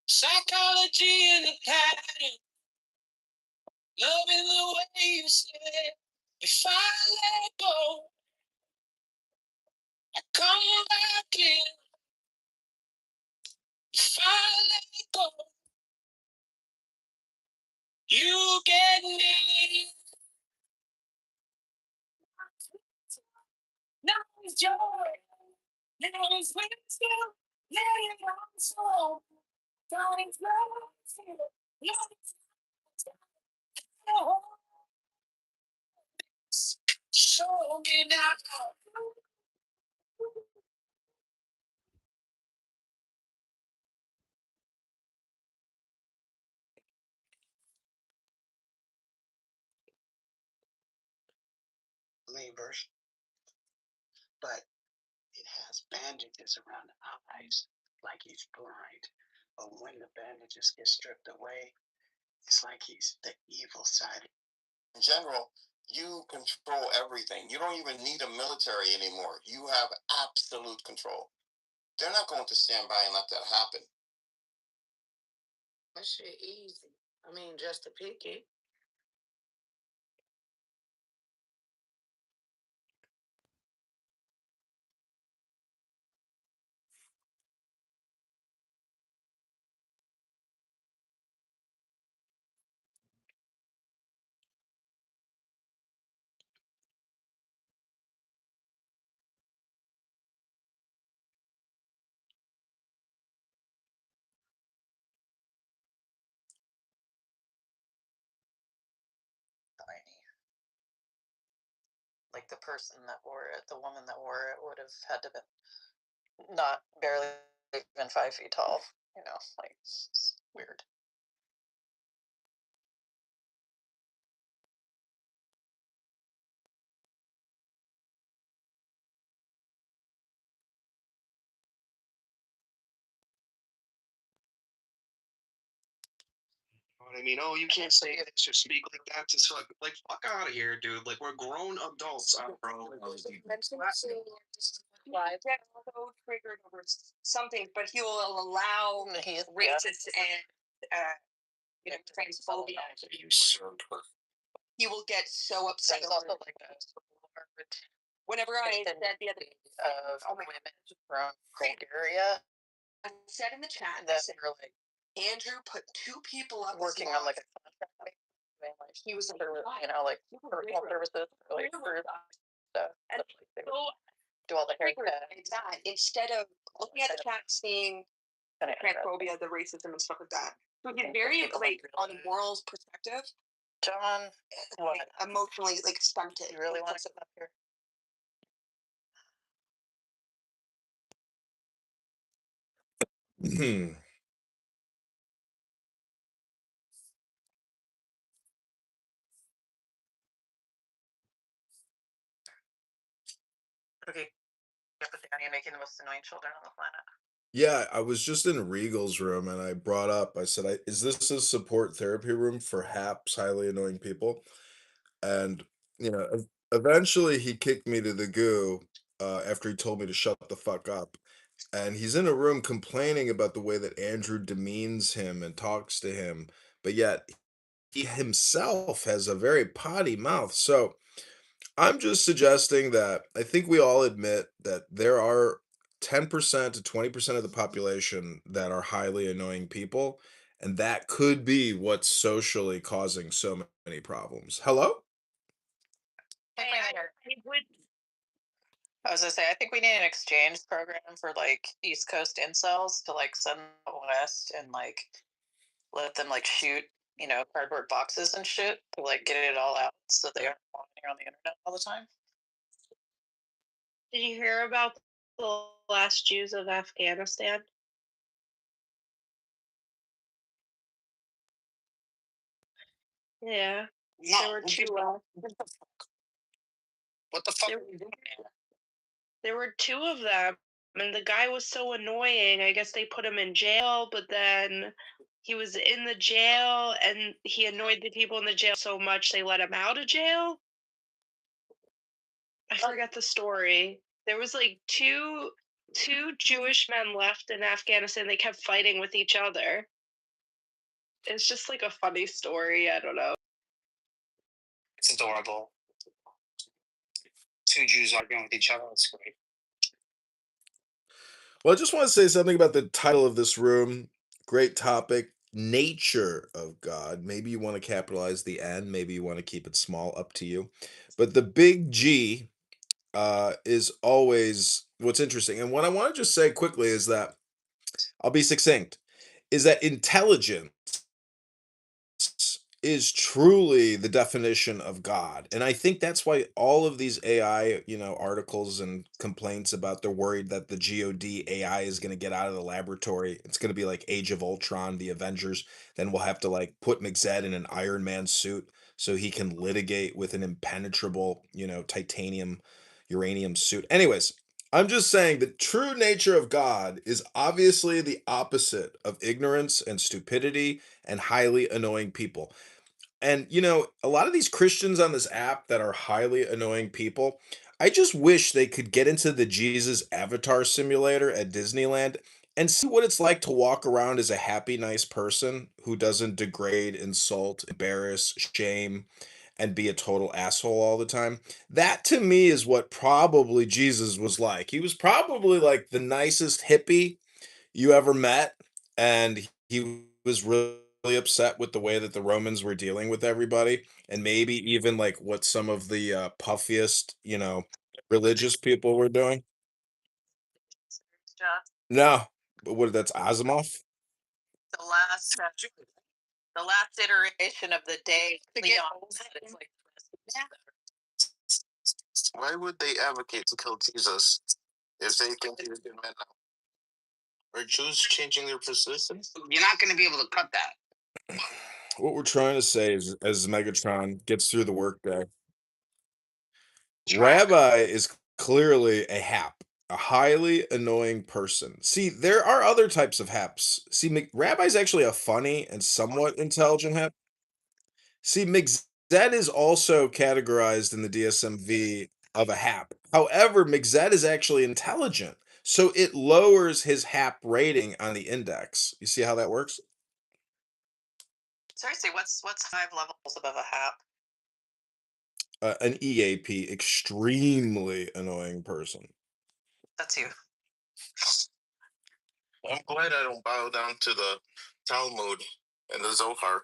Psychology in the pattern. Loving the way you said. If I let go, I come back in. If I let go, you get me. Now it's joy. Now it's wisdom. Now it's soul. Now it's love. Show me now. Labors, but it has bandages around the eyes, like he's blind. But when the bandages get stripped away, it's like he's the evil side. In general, you control everything. You don't even need a military anymore. You have absolute control. They're not going to stand by and let that happen. That shit easy. I mean, just to pick it. Tiny. Like the person that wore it, the woman that wore it would have had to been not barely even 5 feet tall. You know, like it's weird. What I mean, oh, you can't say this or speak like that to fuck. Like, fuck out of here, dude. Like, we're grown adults, bro. Why? So triggered over something, but he will allow racist and transphobia. You served her. He will get so upset. There's also like a Whenever I said the other of women from Bulgaria I said in the chat that said, were like Andrew put 2 people up working on like a contract, doing like he was like, you know, like personal services, or, like for stuff. and But, like, they would so do all the haircut. that instead of looking at the chat seeing the transphobia, the racism and stuff like that. So he's very like on a moral perspective. John, what? Like, emotionally like stunted. You really want to come up here? Okay, yeah, but Danny making the most annoying children on the planet. Yeah, I was just in Regal's room and I brought up, I said, is this a support therapy room for HAPs, highly annoying people? And, eventually he kicked me to the goo after he told me to shut the fuck up. And he's in a room complaining about the way that Andrew demeans him and talks to him, but yet he himself has a very potty mouth. So I'm just suggesting that I think we all admit that there are 10% to 20% of the population that are highly annoying people, and that could be what's socially causing so many problems. Hello? I was gonna say, I think we need an exchange program for like East Coast incels to like send them west and like let them like shoot, cardboard boxes and shit to like get it all out so they aren't commenting on the internet all the time. Did you hear about the last Jews of Afghanistan? Yeah. There were two. What the fuck? There were two of them, and the guy was so annoying. I guess they put him in jail, but then he was in the jail, and he annoyed the people in the jail so much they let him out of jail. I forget the story. There was like two Jewish men left in Afghanistan. They kept fighting with each other. It's just like a funny story. I don't know. It's adorable. Two Jews arguing with each other. That's great. Well, I just want to say something about the title of this room. Great topic, nature of God. Maybe you want to capitalize the N, maybe you want to keep it small, up to you. But the big G is always what's interesting. And what I want to just say quickly is that, I'll be succinct, is that intelligence is truly the definition of God. And I think that's why all of these AI, articles and complaints about they're worried that the God AI is going to get out of the laboratory. It's going to be like Age of Ultron, the Avengers. Then we'll have to like put McZed in an Iron Man suit so he can litigate with an impenetrable, titanium, uranium suit. Anyways, I'm just saying the true nature of God is obviously the opposite of ignorance and stupidity and highly annoying people. And a lot of these Christians on this app that are highly annoying people, I just wish they could get into the Jesus Avatar simulator at Disneyland and see what it's like to walk around as a happy, nice person who doesn't degrade, insult, embarrass, shame, and be a total asshole all the time. That to me is what probably Jesus was like. He was probably like the nicest hippie you ever met, and he was really upset with the way that the Romans were dealing with everybody, and maybe even like what some of the puffiest, religious people were doing. No, but what? That's Asimov. The last iteration of the day. Leon said it's like Why would they advocate to kill Jesus if they think he's a good man now? Are Jews changing their position? You're not going to be able to cut that. What we're trying to say is, as Megatron gets through the workday, Rabbi is clearly a hap, a highly annoying person. See, there are other types of haps. See, Rabbi's actually a funny and somewhat intelligent hap. See, McZed is also categorized in the DSMV of a hap. However, McZed is actually intelligent, so it lowers his hap rating on the index. You see how that works? seriously, what's 5 levels above a hap? An EAP, extremely annoying person. That's you. I'm glad I don't bow down to the Talmud and the Zohar.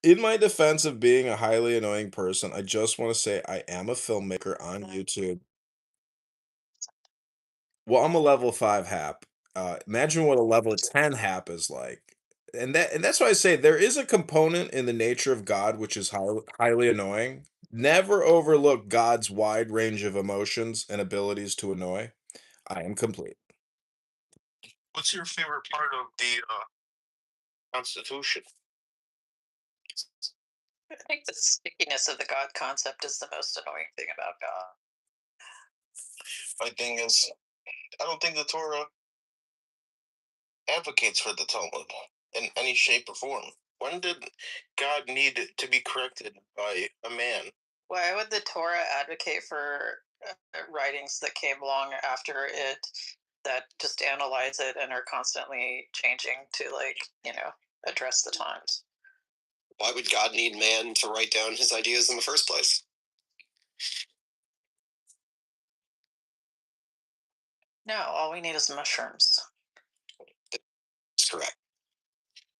In my defense of being a highly annoying person, I just want to say I am a filmmaker on YouTube. Well, I'm a level 5 hap. Imagine what a level 10 hap is like. And that's why I say there is a component in the nature of God which is highly annoying. Never overlook God's wide range of emotions and abilities to annoy. I am complete. What's your favorite part of the Constitution? I think the stickiness of the God concept is the most annoying thing about God. My thing is, I don't think the Torah advocates for the Talmud in any shape or form. When did God need to be corrected by a man? Why would the Torah advocate for writings that came along after it that just analyze it and are constantly changing to, address the times? Why would God need man to write down his ideas in the first place? No, all we need is mushrooms. That's correct.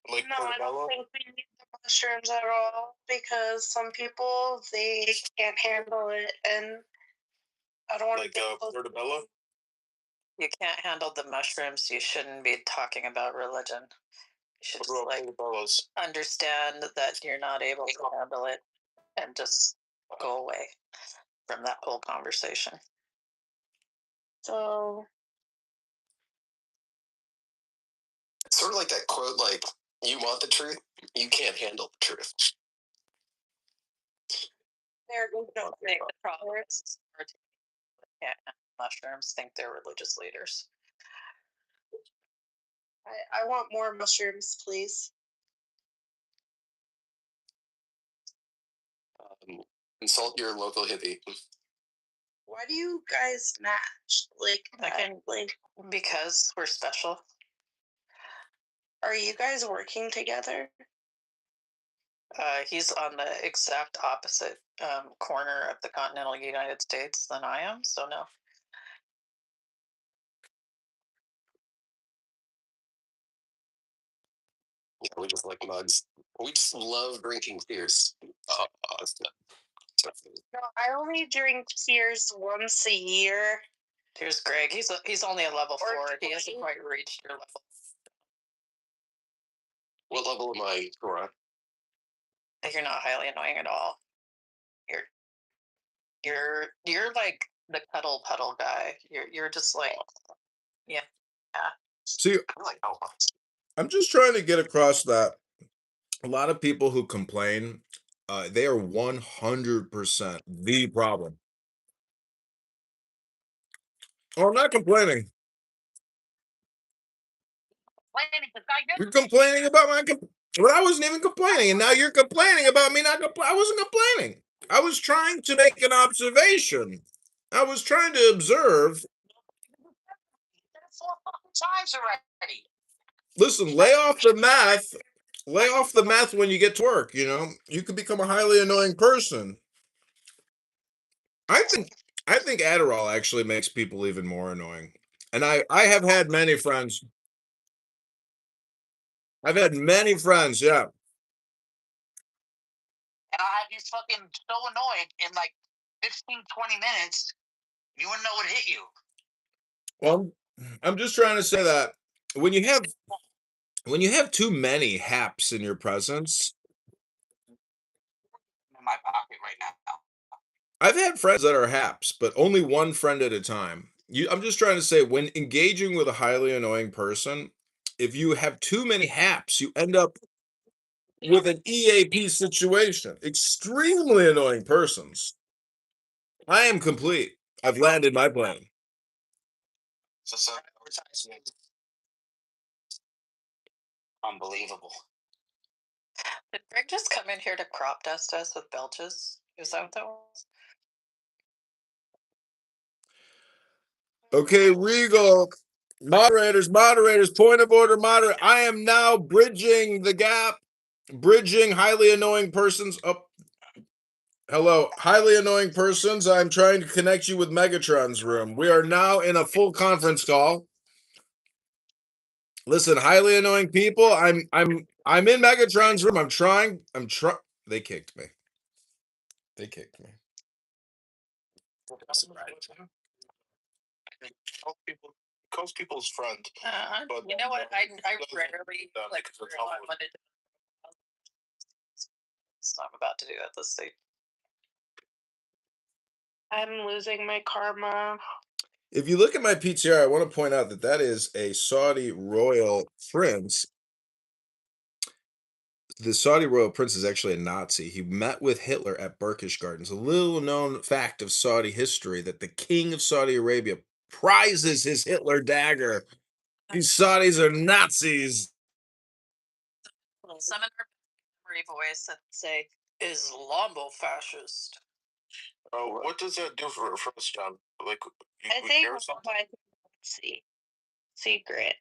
Like No, I don't think we need the mushrooms at all because some people they can't handle it, and I don't want like to Portobello? You can't handle the mushrooms, you shouldn't be talking about religion. You should just understand that you're not able to handle it and just go away from that whole conversation. So It's sort of like that quote, like, you want the truth, you can't handle the truth. They're don't think the Protests mushrooms think they're religious leaders. I want more mushrooms, please. Consult your local hippie. Why do you guys match? Because we're special. Are you guys working together? He's on the exact opposite corner of the continental United States than I am, so no. Yeah, we just like mugs. We just love drinking tears. No, I only drink tears once a year. Here's Greg. He's only a level 4. He hasn't quite reached your level. What level am I, Cora? You're not highly annoying at all. You're like the cuddle puddle guy. You're just like, yeah. See, I'm just trying to get across that a lot of people who complain, they are 100% the problem. Oh, I'm not complaining. You're complaining about my but I wasn't even complaining, and now you're complaining about me not I wasn't complaining. I was trying to make an observation. I was trying to observe. 4 times already. Listen, lay off the math. Lay off the math when you get to work, you know? You could become a highly annoying person. I think Adderall actually makes people even more annoying. And I have had many friends. I've had many friends, yeah. And I'll have you fucking so annoyed in like 15, 20 minutes, you wouldn't know what hit you. Well, I'm just trying to say that when you have too many haps in your presence, In my pocket right now. I've had friends that are haps, but only one friend at a time. I'm just trying to say when engaging with a highly annoying person, if you have too many haps, you end up with an EAP situation. Extremely annoying persons. I am complete. I've landed my plane. So advertisement. Unbelievable. Did Greg just come in here to crop dust us with belches? Is that what that was? Okay, Regal. Moderators, point of order, moderator. I am now bridging the gap. Bridging highly annoying persons up. Hello, highly annoying persons. I'm trying to connect you with Megatron's room. We are now in a full conference call. Listen, highly annoying people. I'm in Megatron's room. I'm trying. They kicked me. Coast people's friend. But you know what? I rarely like wanted to. So I'm about to do at this stage. I'm losing my karma. If you look at my PTR, I want to point out that is a Saudi royal prince. The Saudi royal prince is actually a Nazi. He met with Hitler at Berkish Gardens. A little known fact of Saudi history that the king of Saudi Arabia prizes his Hitler dagger. These Saudis are Nazis. Some in our memory voice that say Islamofascist. Oh, what does that do for us, John? Like, I think secret.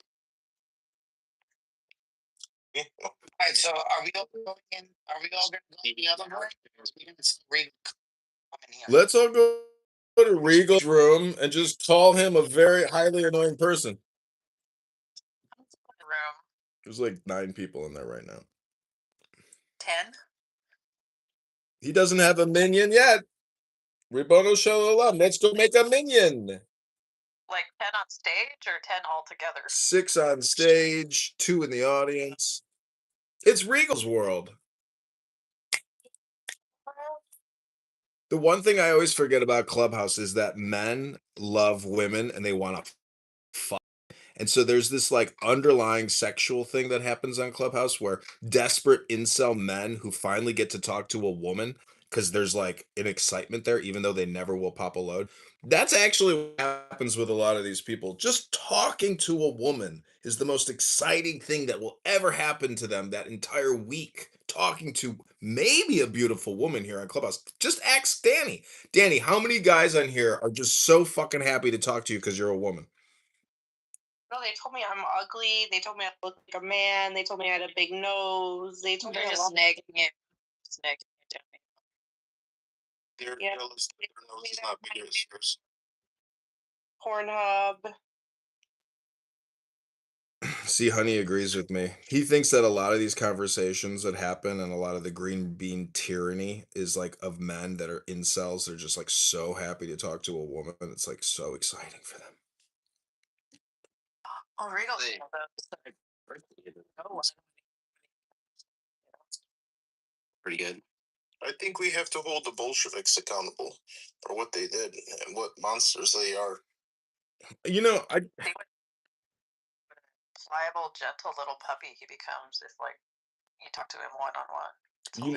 All right, so are we all going in? Are we all going to go in the other room? Let's all go to Regal's room and just call him a very highly annoying person. There's like 9 people in there right now. 10? He doesn't have a minion yet. Ribono Shalom. Let's go make a minion. Like 10 on stage or 10 altogether? 6 on stage, 2 in the audience. It's Regal's world. The one thing I always forget about Clubhouse is that men love women and they want to fuck. And so there's this like underlying sexual thing that happens on Clubhouse where desperate incel men who finally get to talk to a woman because there's like an excitement there, even though they never will pop a load. That's actually what happens with a lot of these people. Just talking to a woman is the most exciting thing that will ever happen to them that entire week. Talking to maybe a beautiful woman here on Clubhouse. Just ask Danny. Danny, how many guys on here are just so fucking happy to talk to you because you're a woman? No, they told me I'm ugly. They told me I look like a man. They told me I had a big nose. They told me They're a just lot. nagging it. Just nagging it down. They're Yeah. jealous that their nose is not bigger as yours. Pornhub. See, Honey agrees with me. He thinks that a lot of these conversations that happen and a lot of the green bean tyranny is like of men that are incels. They're just like so happy to talk to a woman. It's like so exciting for them. Oh, Regal's Hey. one of those. Oh, Pretty good. I think we have to hold the Bolsheviks accountable for what they did and what monsters they are. You know, I pliable, gentle little puppy he becomes if like you talk to him one on one. you,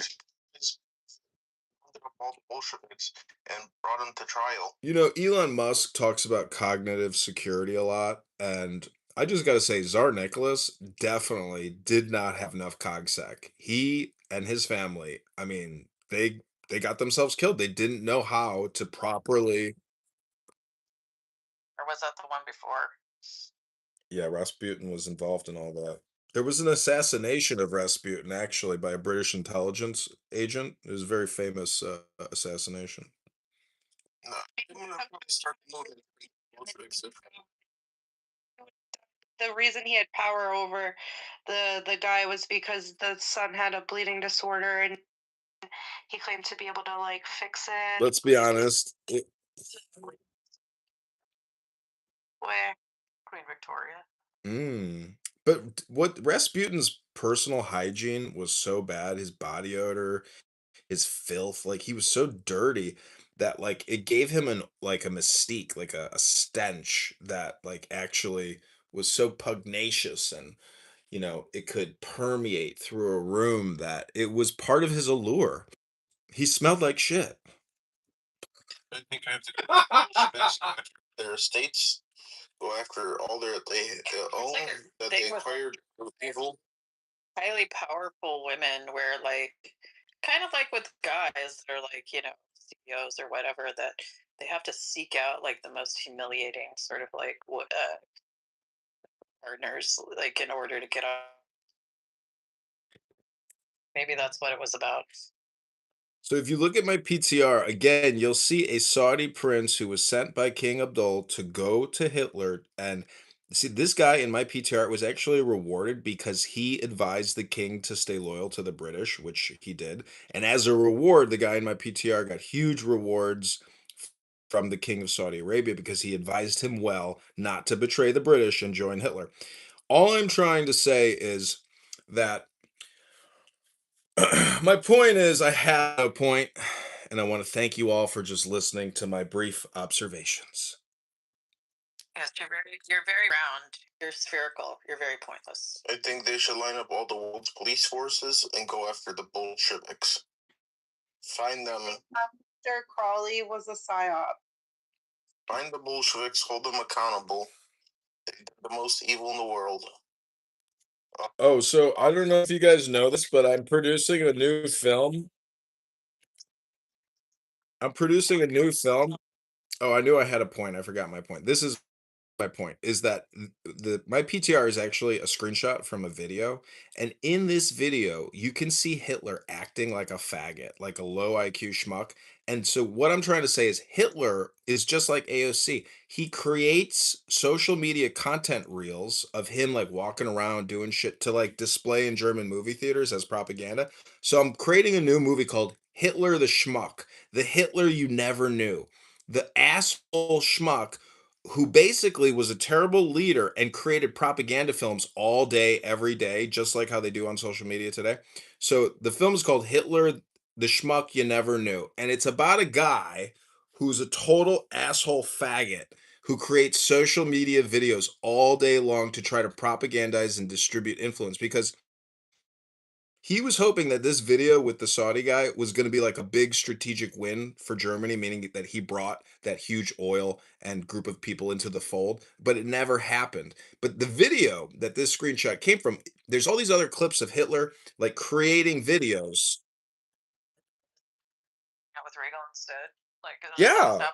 All the Bolsheviks and brought them to trial. you know, Elon Musk talks about cognitive security a lot, and I just got to say, Tsar Nicholas definitely did not have enough cogsec. He and his family, I mean, they got themselves killed. They didn't know how to properly. Or was that the one before? Yeah, Rasputin was involved in all that. There was an assassination of Rasputin actually by a British intelligence agent. It was a very famous assassination. No, I'm gonna start moving Bolsheviks. The reason he had power over the guy was because the son had a bleeding disorder and he claimed to be able to like fix it. Let's be honest. Where? Queen Victoria. But what Rasputin's personal hygiene was so bad, his body odor, his filth, like he was so dirty that like it gave him an like a mystique, like a stench that like actually was so pugnacious and it could permeate through a room that it was part of his allure. He smelled like shit. I think I have to go after their estates, go after all they own that they acquired through evil. Highly powerful women where like kind of like with guys that are like, CEOs or whatever, that they have to seek out like the most humiliating sort of like partners like in order to get on. Maybe that's what it was about. So if you look at my PTR again, you'll see a Saudi prince who was sent by King Abdul to go to Hitler. And see, this guy in my PTR was actually rewarded because he advised the king to stay loyal to the British, which he did. And as a reward, the guy in my PTR got huge rewards from the king of Saudi Arabia because he advised him well not to betray the British and join Hitler. All I'm trying to say is that my point is, I have a point, and I want to thank you all for just listening to my brief observations. Yes, you're very round. You're spherical. You're very pointless. I think they should line up all the world's police forces and go after the Bolsheviks. Find them. Mr. Crawley was a psyop. Find the Bolsheviks, hold them accountable. They're the most evil in the world. Oh, so I don't know if you guys know this, but I'm producing a new film. I'm producing a new film. Oh, I knew I had a point. I forgot my point. This is my point is that my PTR is actually a screenshot from a video, and in this video you can see Hitler acting like a faggot, like a low IQ schmuck. And so what I'm trying to say is Hitler is just like AOC. He creates social media content reels of him like walking around doing shit to like display in German movie theaters as propaganda. So I'm creating a new movie called Hitler the Schmuck, the Hitler you never knew, the asshole schmuck who basically was a terrible leader and created propaganda films all day, every day, just like how they do on social media today. So the film is called Hitler The Schmuck You Never Knew. And it's about a guy who's a total asshole faggot who creates social media videos all day long to try to propagandize and distribute influence, because he was hoping that this video with the Saudi guy was going to be like a big strategic win for Germany, meaning that he brought that huge oil and group of people into the fold, but it never happened. But the video that this screenshot came from, there's all these other clips of Hitler like creating videos. With Regal instead. Like, Yeah.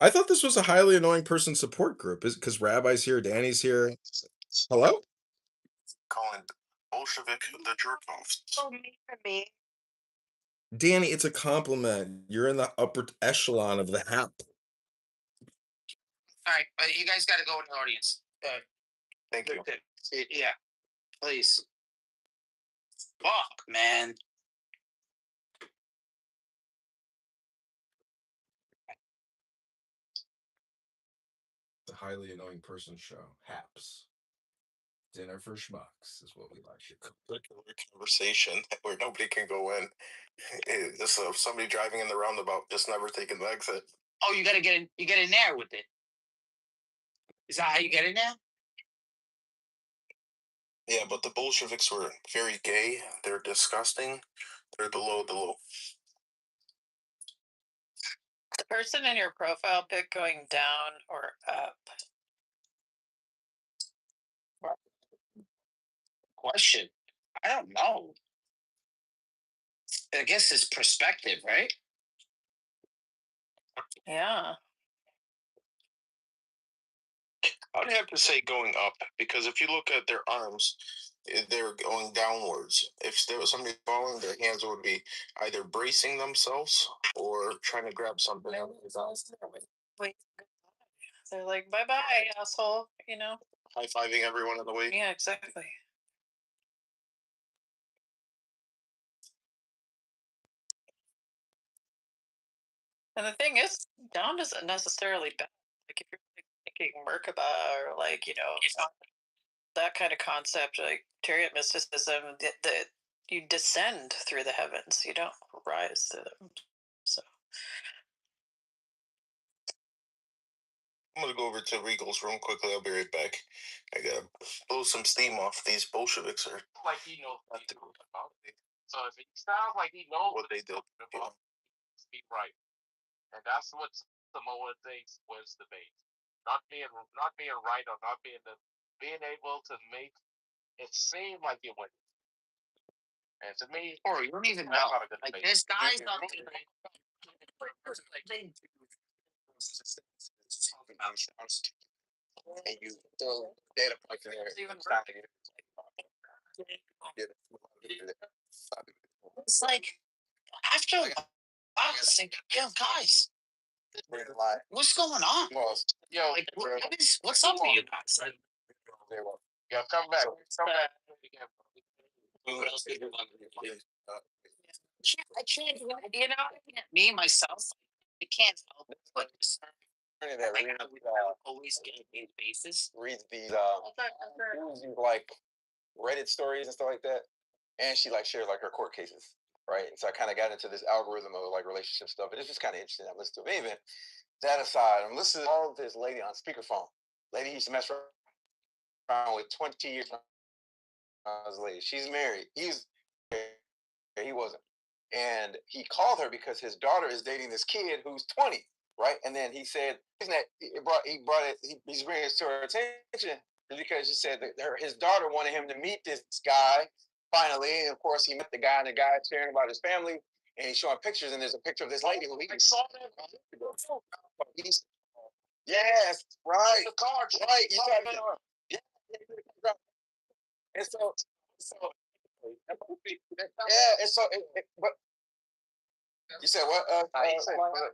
I thought this was a highly annoying person support group, is because Rabbi's here, Danny's here. Hello? Calling Bolshevik the jerk offs. So me for me. Danny, it's a compliment. You're in the upper echelon of the hap. All right, you guys got to go in the audience. Thank you. Yeah, please. Fuck, man. The highly annoying person show. Haps. Dinner for schmucks is what we like to call it. Conversation where nobody can go in. Just somebody driving in the roundabout, just never taking the exit. Oh, you gotta get in. You get in there with it. Is that how you get in there? Yeah, but the Bolsheviks were very gay. They're disgusting. They're the low. The person in your profile pic going down or up? Question. I don't know. I guess it's perspective, right? Yeah. I'd have to say going up, because if you look at their arms, they're going downwards. If there was somebody falling, their hands would be either bracing themselves or trying to grab something. Wait. They're like, bye bye, asshole. You know? High fiving everyone on the way. Yeah, exactly. And the thing is, down isn't necessarily bad. Like if you're like thinking Merkaba or like, that kind of concept, like chariot mysticism, that you descend through the heavens. You don't rise through them. So I'm gonna go over to Regal's room quickly. I'll be right back. I gotta blow some steam off these Bolsheviks. Are Like he knows what he's doing about it. So if it sounds like he knows what they do. Yeah. Be right. And that's what Samoa thinks was the bait. Not being right, or not being able to make it seem like you're winning. And to me, Or you don't even know. Like this guy's not gonna. And you throw data points in there. It's like after a while, it's like, yo, guys, what's going on? yo, Like, what's up with you guys? yo, come back. Come back. I can't, me myself, I can't help it, but always get these bases. Reads these like Reddit stories and stuff like that, and she like shares like her court cases, right? And so I kind of got into this algorithm of like relationship stuff, and it's just kind of interesting. I listened to it. Even that aside, I'm listening to all of this lady on speakerphone. Lady used to mess around with 20 years. Lady, she's married. He wasn't, and he called her because his daughter is dating this kid who's 20. Right, and then he said he's bringing it to her attention because he said that his daughter wanted him to meet this guy finally, and of course he met the guy, and the guy sharing about his family, and he's showing pictures, and there's a picture of this lady who he saw that. Yes, right, the card, right, yeah, and so yeah, and so but. You said what?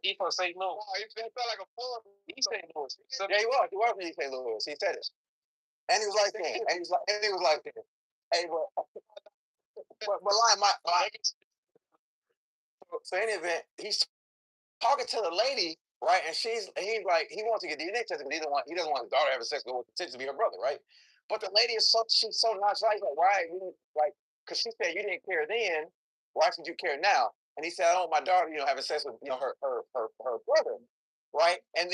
He from St. Louis. He felt like a fool. He St. Louis. Yeah, he was. He was from St. Louis. He said it. And he was like that. And he was like that. Hey, but line my so in any event, he's talking to the lady, right? And he's like, he wants to get DNA tested, but he doesn't want his daughter to have sex with to be her brother, right? But the lady is she's so nice, like why you like, because she said you didn't care then, why should you care now? And he said, "Oh, my daughter, having sex with her brother, right?" And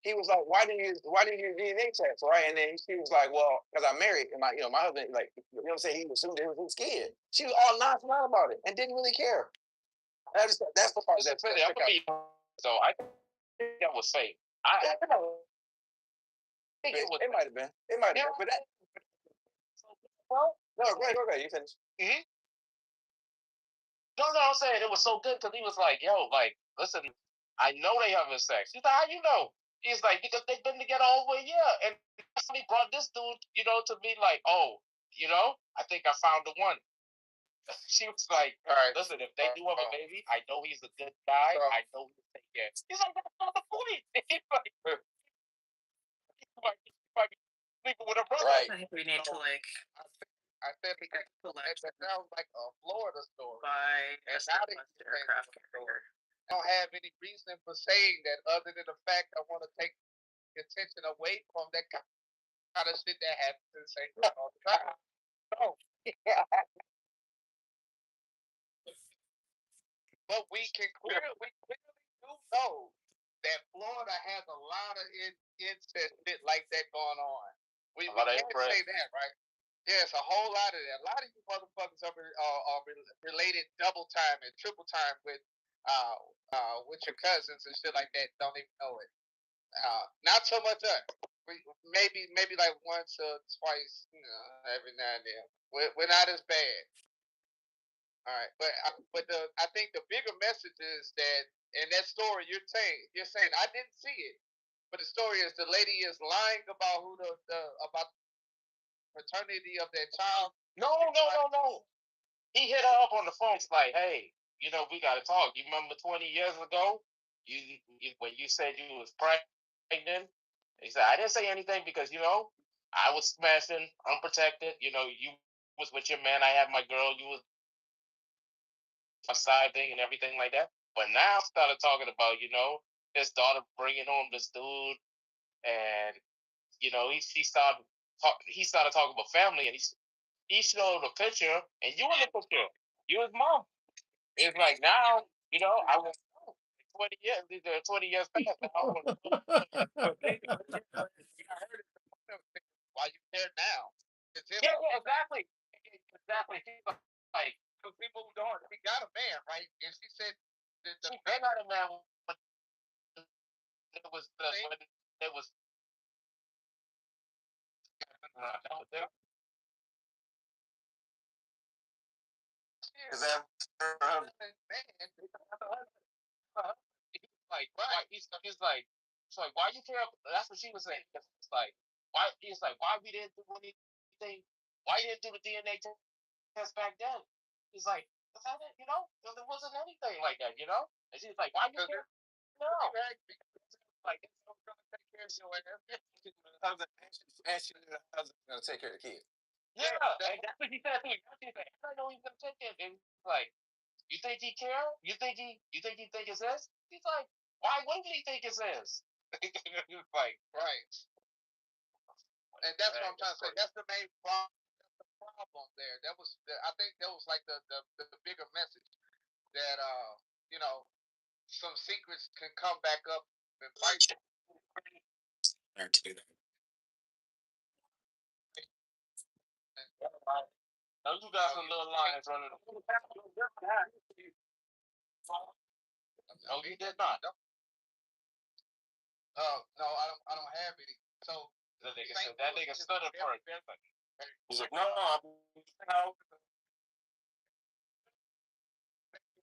he was like, "Why didn't you DNA test, right?" And then she was like, "Well, because I'm married, and my husband, like, what I'm saying, he assumed it was his kid." She was all nonchalant about it and didn't really care. That's the part that's so I think that was fake. I think it might have been. It might have been. But no, go ahead. You finish. Mm-hmm. No, I'm saying it was so good because he was like, "Yo, like, listen, I know they having sex." He's like, "How you know?" He's like, "Because they've been together over a year." And he brought this dude, to me like, "Oh, I think I found the one." She was like, "All right, listen, if they do have a baby, I know he's a good guy. I know he'll take care." He's like, "That's not the point." He's like, he might be sleeping with a brother. Right. I think we need to like I said because that sounds like a Florida story. buy a And now they aircraft carrier. I don't have any reason for saying that other than the fact I want to take attention away from that kind of shit that happens in St. Louis all the time. So, but we clearly do know that Florida has a lot of incest shit like that going on. We can't say that, right? Yes, a whole lot of that. A lot of you motherfuckers are related double time and triple time with your cousins and shit like that. Don't even know it. Not so much us. Maybe like once or twice, every now and then. We're not as bad. All right, but I think the bigger message is that in that story you're saying I didn't see it, but the story is the lady is lying about about the paternity of that child. No. He hit her up on the phone. It's like, "Hey, we got to talk. You remember 20 years ago, you when you said you was pregnant?" He said, "I didn't say anything because I was smashing, unprotected. You was with your man. I had my girl. You was my side thing and everything like that. But now started talking about his daughter bringing home this dude, and he started talking about family, and he showed a picture, and you in the picture, you his mom. It's like now, I was 20 years. These are 20 years past. Why you there now? Yeah, exactly. He's like, because we moved on. We got a man, right? And she said that they got a man. It was is that like, right? He's like, why you care? That's what she was saying. It's like, why? He's like, why we didn't do anything? Why you didn't do the DNA test back then? He's like, because there wasn't anything like that, And she's like, why you care? No. Like, it's going to take care of your husband. And she's going to take care of the kid. Yeah, and that's what he said to me. She's like, I know he's going to take care of him. Like, you think he care? You think he think it's his? He's like, why wouldn't he think it's his? He was like, right. And that's what I'm trying to say. That's the main problem. That's the problem there. I think that was like the bigger message that some secrets can come back up and bite you. Now you got some little lines running. No, you did not. No, I don't have any. So that nigga stuttered for it. He's like, no.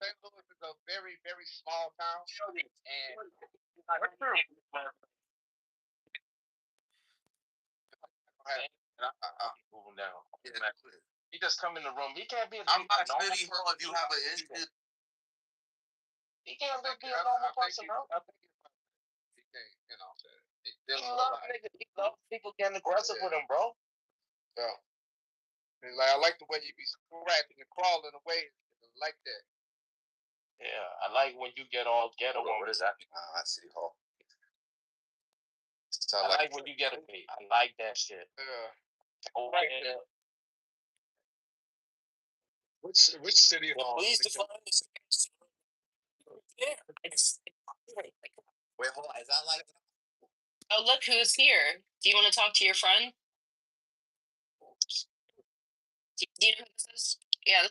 St. Louis is a very, very small town, and moving down. He just come in the room. He can't be a normal person. If you have an issue. He can't be a normal person, bro. He loves people getting aggressive with him, bro. Yeah. He's like, I like the way you be scratching and crawling away like that. Yeah, I like when you get all ghetto. What is that? I see. I like when you get a beat. I like that shit. Yeah. Oh, Which city? Please define this. Wait, hold on. Is that like? Oh, look who's here. Do you want to talk to your friend? Do you know who this is? Yeah,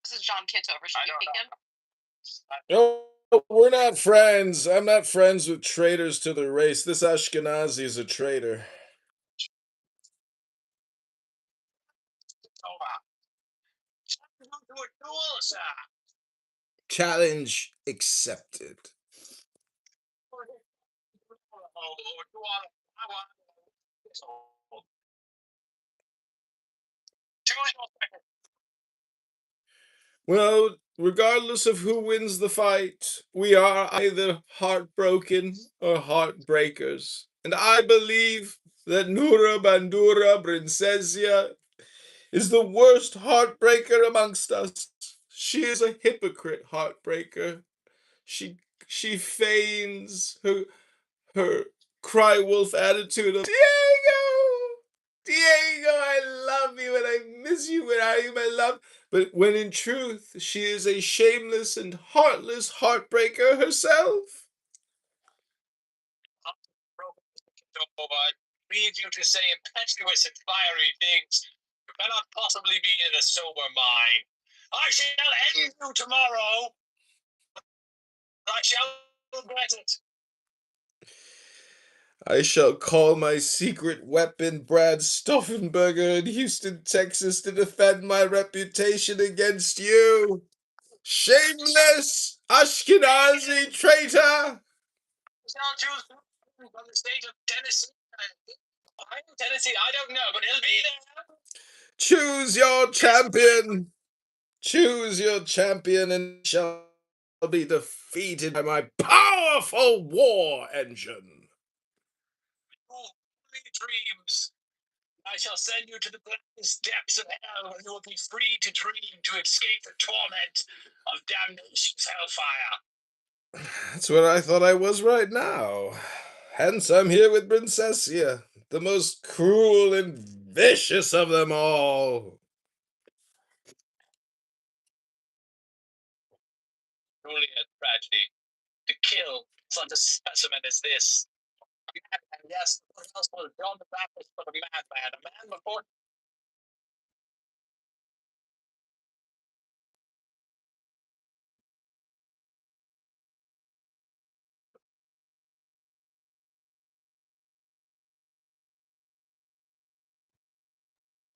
this is John Kitover. Should you pick him? No, we're not friends. I'm not friends with traitors to the race. This Ashkenazi is a traitor. Challenge accepted. Well, regardless of who wins the fight, we are either heartbroken or heartbreakers. And I believe that Nura Bandura Brincesia is the worst heartbreaker amongst us. She is a hypocrite heartbreaker. She feigns her cry wolf attitude of Diego, Diego, I love you and I miss you and I am my love. But when in truth, she is a shameless and heartless heartbreaker herself. I need you to say impetuous and fiery things. You cannot possibly be in a sober mind. I shall end you tomorrow. I shall regret it. I shall call my secret weapon Brad Stoffenberger in Houston, Texas to defend my reputation against you. Shameless Ashkenazi traitor! Shall choose from the state of Tennessee. Tennessee, I don't know, but he'll be there. Choose your champion. Choose your champion and shall be defeated by my powerful war engine. Dreams. I shall send you to the blackest depths of hell, and you will be free to dream to escape the torment of damnation's hellfire. That's what I thought I was right now. Hence, I'm here with Brincesia, the most cruel and vicious of them all. Truly a tragedy. To kill such a specimen as this. And yes, what else was John the Baptist but a madman? A man before.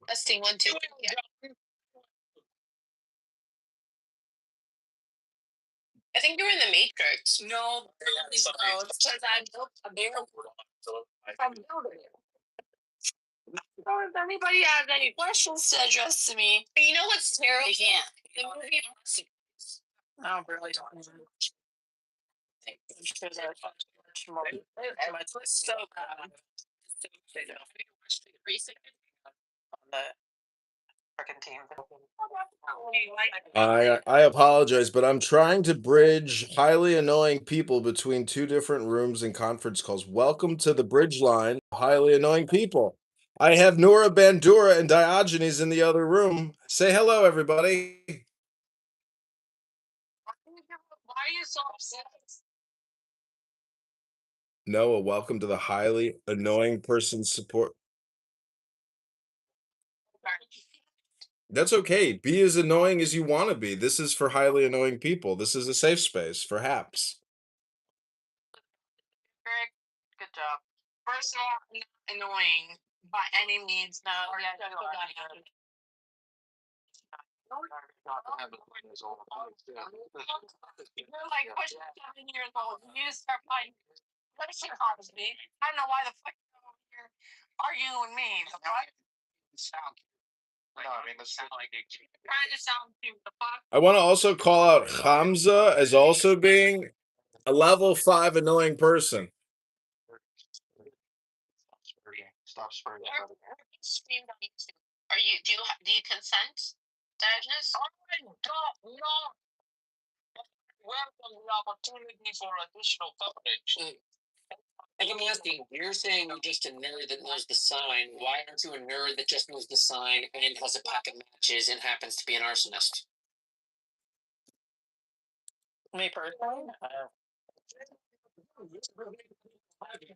Testing 1, 2, 3. Yeah. I think you were in the Matrix. No, it's because I'm building it. So if anybody has any questions to address to me, you know what's terrible? You can't. The movie. No, really don't. I'm sure there's much more. So bad. On the freaking team. I apologize, but I'm trying to bridge highly annoying people between two different rooms and conference calls. Welcome to the bridge line, highly annoying people. I have Nora Bandura and Diogenes in the other room. Say hello, everybody. Why are you so upset? Noah, welcome to the highly annoying person support. That's okay. Be as annoying as you want to be. This is for highly annoying people. This is a safe space for haps. Greg, good job. First of all, not annoying by any means. No, You're like pushing 7 years old. You need to start playing racing cars, me. I don't know why the fuck you're over here arguing with me. The fuck? No, I mean, let's sound like Trying to sound cute. The fuck? I want to also call out Hamza as also being a level 5 annoying person. Stop spurting. Streamed on YouTube. Do you consent, Diogenes? I don't know. Welcome the opportunity for additional coverage. And let me ask you, you're saying you're just a nerd that knows the sign. Why aren't you a nerd that just knows the sign and has a pack of matches and happens to be an arsonist? Me personally,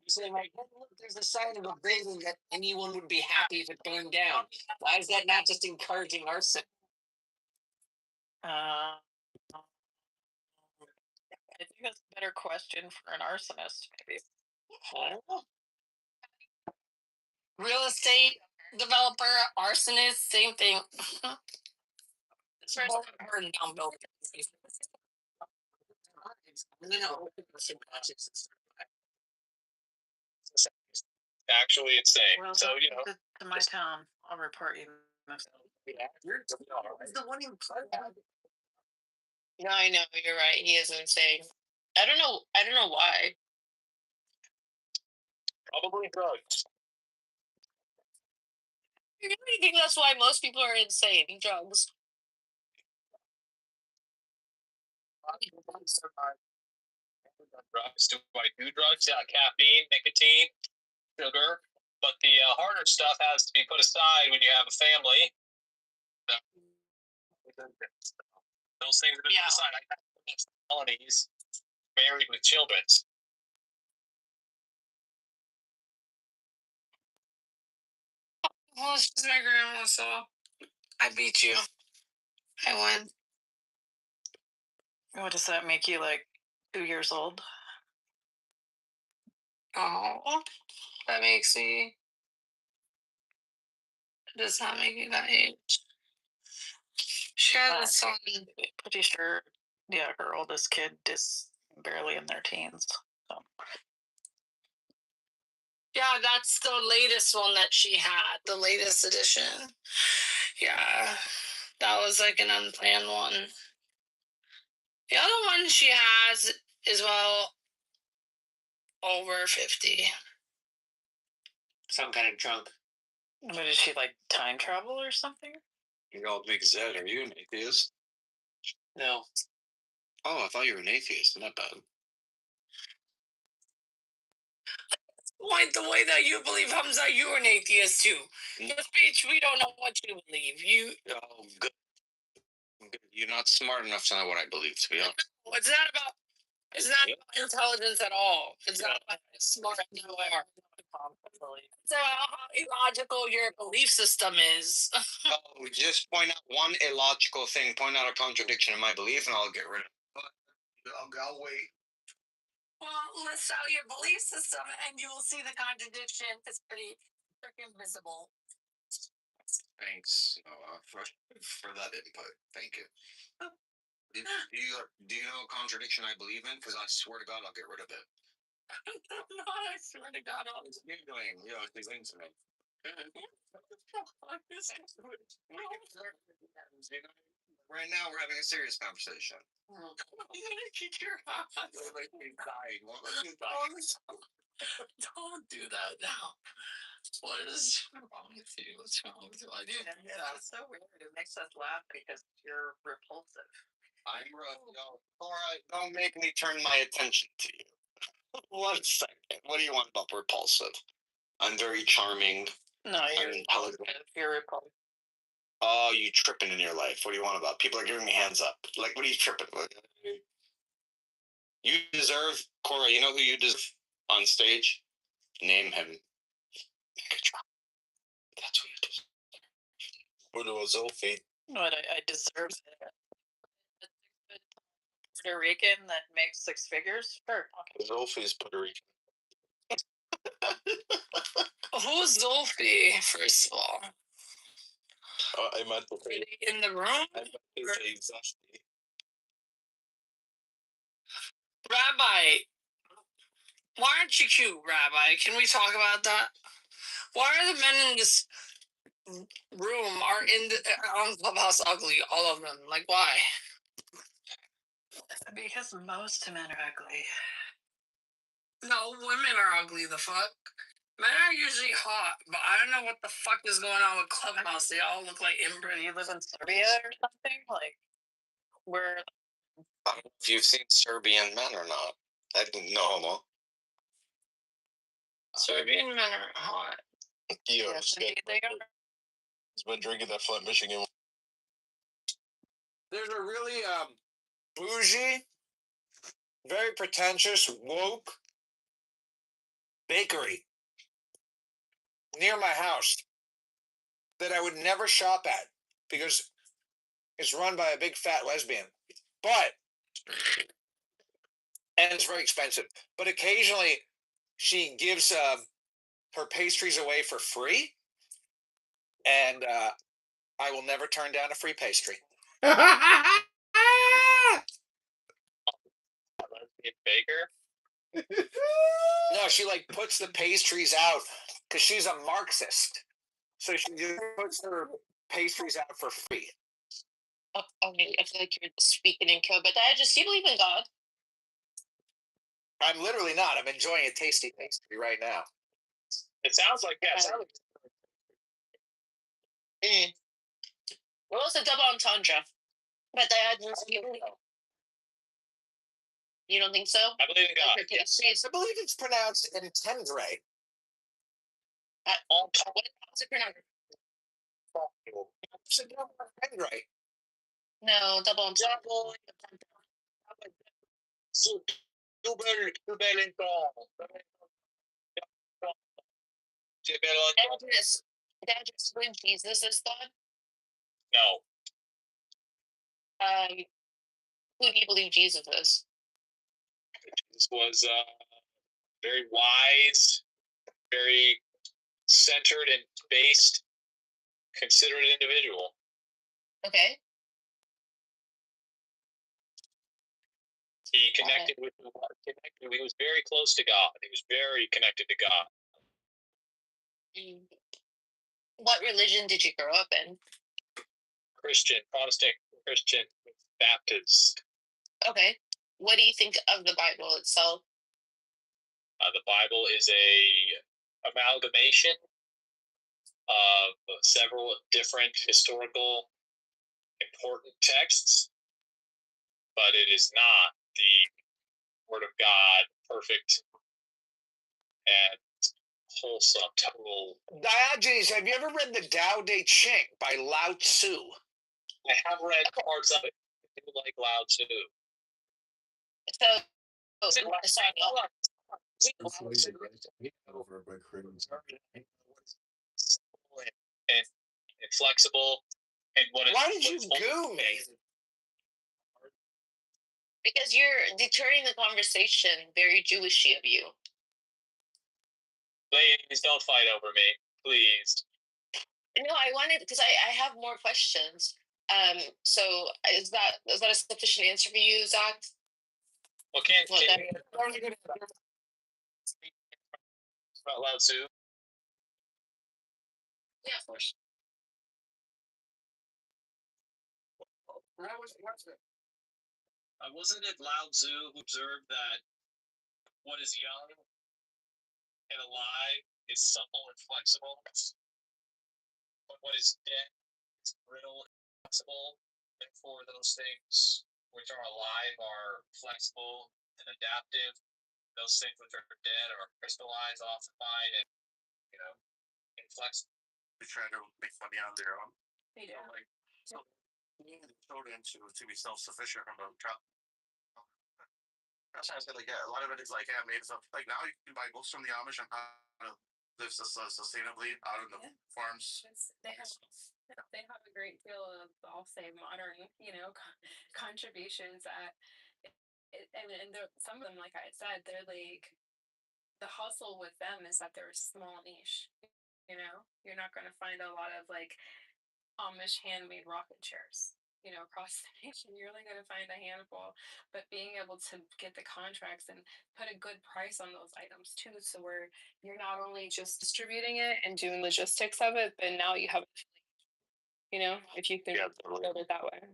saying like, "Hey, look, there's a sign of a building that anyone would be happy if it burned down. Why is that not just encouraging arson?" I think that's a better question for an arsonist, maybe. I don't know. Real estate developer, arsonist, same thing. It's burn down buildings. No. Actually insane. Well, So, you know. to my town, I'll report you. The one in No, I know you're right. He is insane. I don't know. I don't know why. Probably drugs. I really think that's why most people are insane. Drugs. Drugs. Do I do drugs? Yeah, caffeine, nicotine, sugar. But the harder stuff has to be put aside when you have a family. Those things are put aside. I have felonies, married with children. Well, it's just my grandma, so I beat you. I won. What does that make you, like 2 years old? Oh, that makes me. It does not make me that age. She had a son. Pretty sure, yeah, her oldest kid is barely in their teens. So. Yeah, that's the latest one that she had. The latest edition. Yeah, that was like an unplanned one. The other one she has is over 50. Some kind of drunk. What is she, like time travel or something? You're all big Zed. Are you an atheist? No. Oh, I thought you were an atheist. Not bad. Like the way that you believe, Hamza, you're an atheist too. Because, bitch, we don't know what you believe. Oh, good. You're not smart enough to know what I believe, to be honest. It's not about. It's not about intelligence at all. It's not about how smart you are. It's about how illogical your belief system is. Oh, just point out one illogical thing. Point out a contradiction in my belief, and I'll get rid of it. I'll wait. Well, list out your belief system, and you will see the contradiction. It's pretty freaking visible. Thanks, Noah, for that input. Thank you. Do you know a contradiction I believe in? Because I swear to God, I'll get rid of it. No, I swear to God, I'll. It's you doing. Yeah, it's linked to me. Right now, we're having a serious conversation. I'm gonna kick your ass. Don't do that now. What is wrong with you? What's wrong with you? I didn't get that. It's so weird. It makes us laugh because you're repulsive. I'm all right. Don't make me turn my attention to you. 1 second. What do you want about repulsive? I'm very charming. No, you're intelligent. You're repulsive. Oh, you tripping in your life. What do you want about? People are giving me hands up. Like, what are you tripping with? You deserve, Cora, you know who you deserve on stage? Name him. That's who you deserve. What about Sophie? What I deserve it. Puerto Rican that makes 6 figures? Sure. Okay. Sophie's Puerto Rican. Who's Zolfi, first of all? I meant to say. In the room? I meant to say exactly. Rabbi, why aren't you cute, Rabbi? Can we talk about that? Why are the men in this room on Clubhouse ugly? All of them. Like, why? Because most men are ugly. No, women are ugly. The fuck. Men are usually hot, but I don't know what the fuck is going on with Clubhouse. They all look like inbred. You live in Serbia or something? Like, where? I don't know if you've seen Serbian men or not. No homo. Serbian men are hot. Yes, indeed they are. He's been drinking that Flint, Michigan. There's a really bougie very pretentious, woke bakery near my house that I would never shop at because it's run by a big fat lesbian. And it's very expensive. But occasionally she gives her pastries away for free. And I will never turn down a free pastry. Baker? No, she like puts the pastries out because she's a Marxist. So she just puts her pastries out for free. Okay, I feel like you're speaking in code, but do you believe in God? I'm literally not. I'm enjoying a tasty pastry right now. It sounds like Well, it's a double entendre. But you don't think so? I believe in God. Yes. I believe it's pronounced entendre. How's it pronounced? Entendre. No, double entendre. Dad just believe Jesus is God? No. Who do you believe Jesus is? This was very wise, very centered and based, considerate individual. Okay. He connected with he was very close to God. He was very connected to God. What religion did you grow up in? Christian, Protestant, Christian, Baptist. Okay. What do you think of the Bible itself? The Bible is a amalgamation of several different historical important texts, but it is not the Word of God, perfect and wholesome, total. Diogenes, have you ever read the Tao Te Ching by Lao Tzu? I have read parts of it. I do like Lao Tzu. And flexible. And why did you goo me? Because you're deterring the conversation. Very Jewishy of you. Ladies, don't fight over me, please. No, I wanted because I have more questions. So is that a sufficient answer for you, Zach? Well, can about Lao Tzu? Yeah, of course. Wasn't it Lao Tzu who observed that what is young and alive is supple and flexible, but what is dead is brittle and flexible? And for those things which are alive are flexible and adaptive. Those things which are dead are crystallized, ossified, and inflexible. They try to make money on their own. They do. So being children to be self-sufficient about that's why I said, like, yeah, a lot of it is like handmade stuff. Like now you can buy books from the Amish on how to live sustainably out of the farms. They have a great deal of, I'll say, modern, contributions that, and some of them, like I said, they're like, the hustle with them is that they're a small niche. You're not going to find a lot of like Amish handmade rocking chairs. Across the nation, you're only going to find a handful, but being able to get the contracts and put a good price on those items too, so where you're not only just distributing it and doing logistics of it, but now you have, if you can build it that way.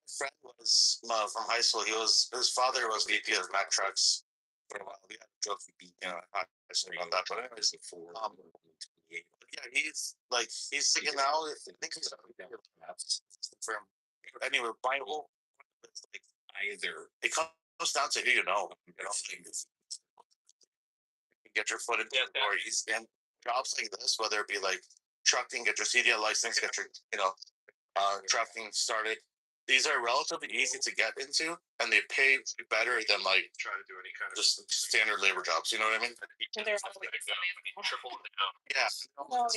Friend was from high school. His father was VP of Mack Trucks for a while. We had a joke, on that, but anyways, yeah, he's thinking now. I think he's from anyway. Bible, like either it comes down to who you know. Get your foot in the door. And jobs like this, whether it be like trucking, get your CDL license, get your trucking started. These are relatively easy to get into, and they pay better than like try to do any kind of just standard labor jobs. You know what I mean? Triple down. Yeah. Like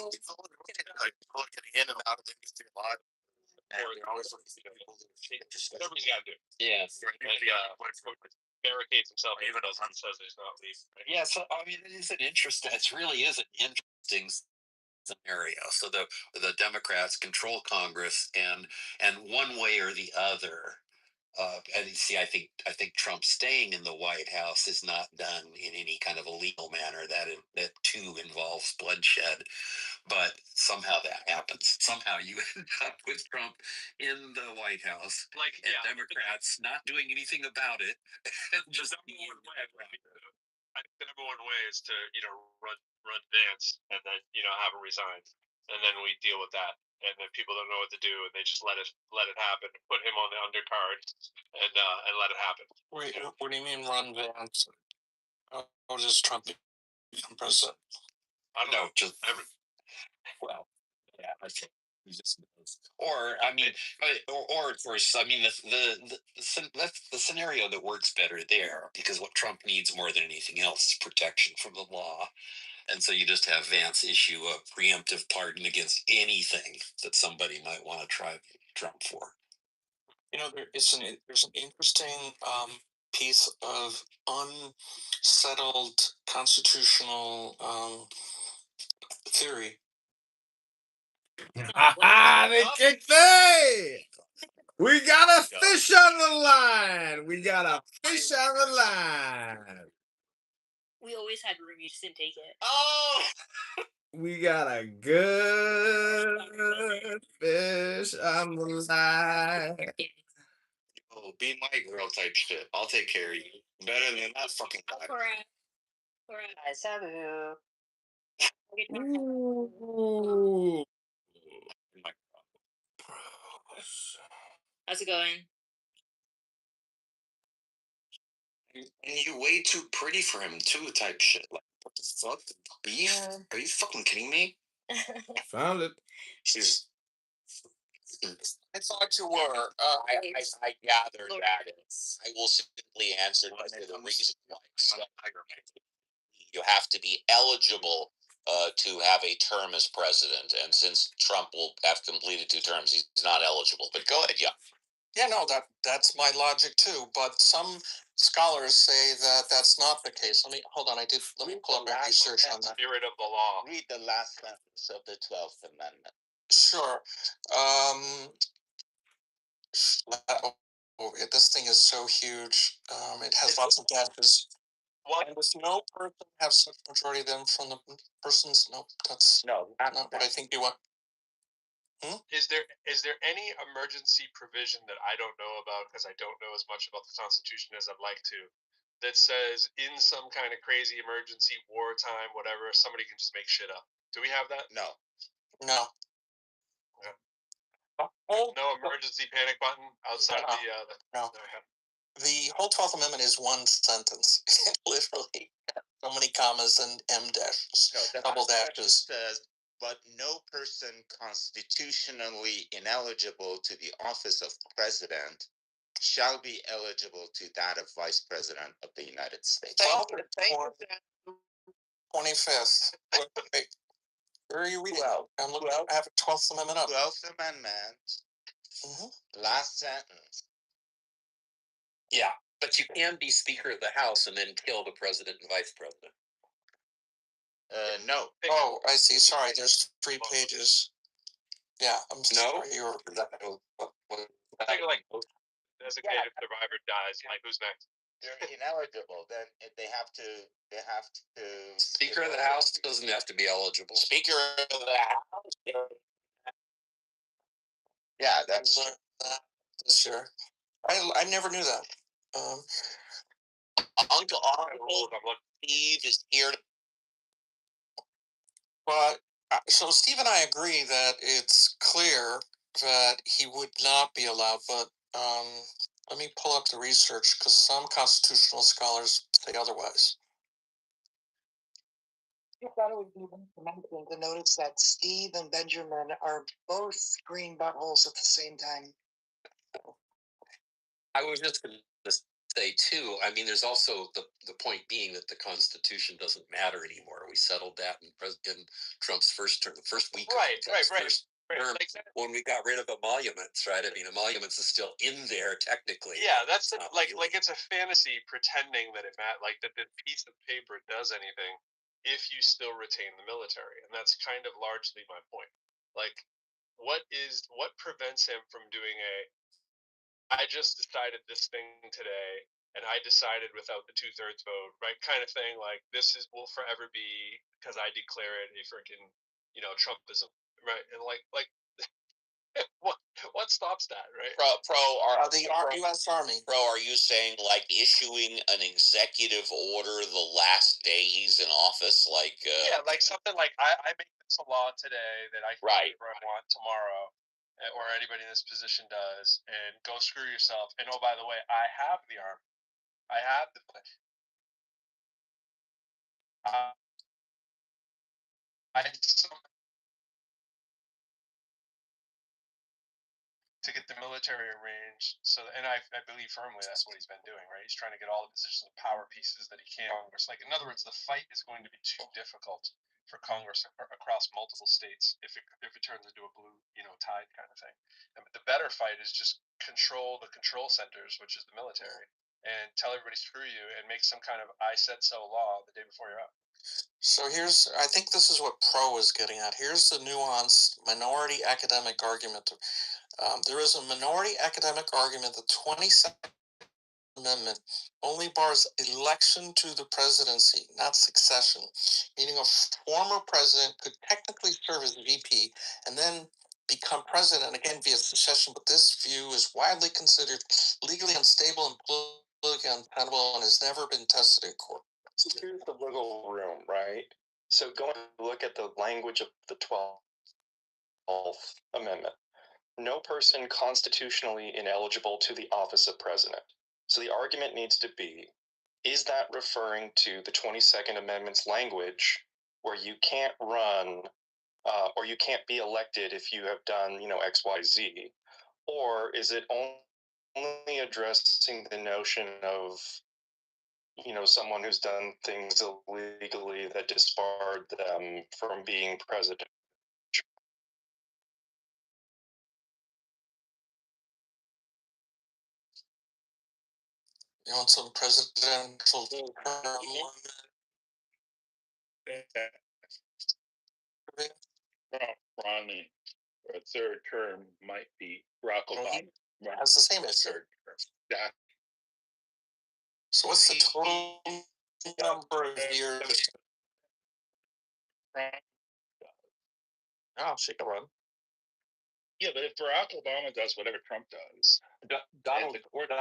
people are getting in and out of the industry a lot. And they're always looking for people who whatever he's got to do. Yeah. Barricades himself even though he says he's not leaving. Right? Yeah, so I mean, it really is an interesting scenario. So the Democrats control Congress, and one way or the other. And you see, I think Trump staying in the White House is not done in any kind of a legal manner. That too involves bloodshed, but somehow that happens. Somehow you end up with Trump in the White House, and Democrats not doing anything about it. Just I think the number one way is to run Vance and then have him resign, and then we deal with that. And then people don't know what to do, and they just let it happen. Put him on the undercard, and let it happen. Wait, what do you mean run Vance? How does Trump become president? I don't know. Just well, yeah, I think he just knows. Or I mean, or of course, I mean that's the scenario that works better there, because what Trump needs more than anything else is protection from the law. And so you just have Vance issue a preemptive pardon against anything that somebody might want to try Trump for. You know, there's an interesting piece of unsettled constitutional theory. They kicked it! We got a fish on the line! We got a fish on the line! We always had room, you just didn't take it. Oh! We got a good fish on the line. Oh, be my girl type shit. I'll take care of you. Better than that fucking guy. Sabu. Ooh. How's it going? And you're way too pretty for him too, type shit. Like, what the fuck? Beef? Are you fucking kidding me? Found it. She's. I thought you were. I gathered that. I will simply answer by the reason why you have to be eligible to have a term as president, and since Trump will have completed 2 terms, he's not eligible. But go ahead, yeah. Yeah, no, that's my logic too. But some scholars say that that's not the case. Let me pull up my research on that. Spirit of the law. Read the last sentence of the 12th Amendment. Sure. This thing is so huge. It has lots of dashes. What? And with no person have such majority of them from the persons. Nope, that's not what I think you want. Is there any emergency provision that I don't know about, because I don't know as much about the Constitution as I'd like to, that says in some kind of crazy emergency, wartime, whatever, somebody can just make shit up? Do we have that? No. No. No emergency panic button outside No. The whole 12th Amendment is one sentence. Literally. So many commas and M dashes. No, double dashes. Says, but no person constitutionally ineligible to the office of president shall be eligible to that of vice president of the United States. 25th. Wait, where are you reading? I'm looking. I have a 12th Amendment up. 12th Amendment. Last sentence. Yeah, but you can be Speaker of the House and then kill the president and vice president. No. Oh, I see. Sorry, there's 3 pages. Yeah, I'm sorry. Like designated survivor dies. Like, who's next? They're ineligible. Then they have to. Speaker of the House doesn't have to be eligible. Speaker of the House. Yeah, that's sure. I never knew that. Uncle Steve is here. But so Steve and I agree that it's clear that he would not be allowed. But let me pull up the research, because some constitutional scholars say otherwise. I thought it would be interesting to notice that Steve and Benjamin are both green buttholes at the same time. I was just going to say too. I mean, there's also the point being that the Constitution doesn't matter anymore. We settled that in President Trump's first term, the first week. Right. First term, when we got rid of emoluments, right? I mean, emoluments is still in there technically. Yeah, that's like it's a fantasy pretending that like that the piece of paper does anything if you still retain the military, and that's kind of largely my point. Like, what prevents him from doing I just decided this thing today, and I decided without the 2/3 vote, right? Kind of thing. Like, this will forever be because I declare it a freaking, Trumpism, right? And like what stops that, right? The U.S. Army. Bro, are you saying like issuing an executive order the last day he's in office? Like, yeah, like something like I make this a law today that I can do whatever I want tomorrow, or anybody in this position does, and go screw yourself. And oh, by the way, I have the army. I have the. To get the military arranged, and I believe firmly that's what he's been doing, right? He's trying to get all the positions of power pieces that he can. Like, in other words, the fight is going to be too difficult for Congress across multiple states if it turns into a blue, tide kind of thing. And the better fight is just control the control centers, which is the military, and tell everybody screw you, and make some kind of I said so law the day before you're up. So I think this is what Pro is getting at. Here's the nuanced minority academic argument. There is a minority academic argument that 22nd Amendment only bars election to the presidency, not succession, meaning a former president could technically serve as VP and then become president again via succession, but this view is widely considered legally unstable and politically untenable and has never been tested in court. So here's the wiggle room, right? So going to look at the language of the 12th Amendment. No person constitutionally ineligible to the office of president. So the argument needs to be, is that referring to the 22nd Amendment's language where you can't run or you can't be elected if you have done, X, Y, Z? Or is it only addressing the notion of, someone who's done things illegally that disbarred them from being president? You want some presidential term Romney, a third term might be Barack Obama. That's the same as third term. Yeah. So what's the total number of years? Oh, she can run. Yeah, but if Barack Obama does whatever Trump does, Donald Trump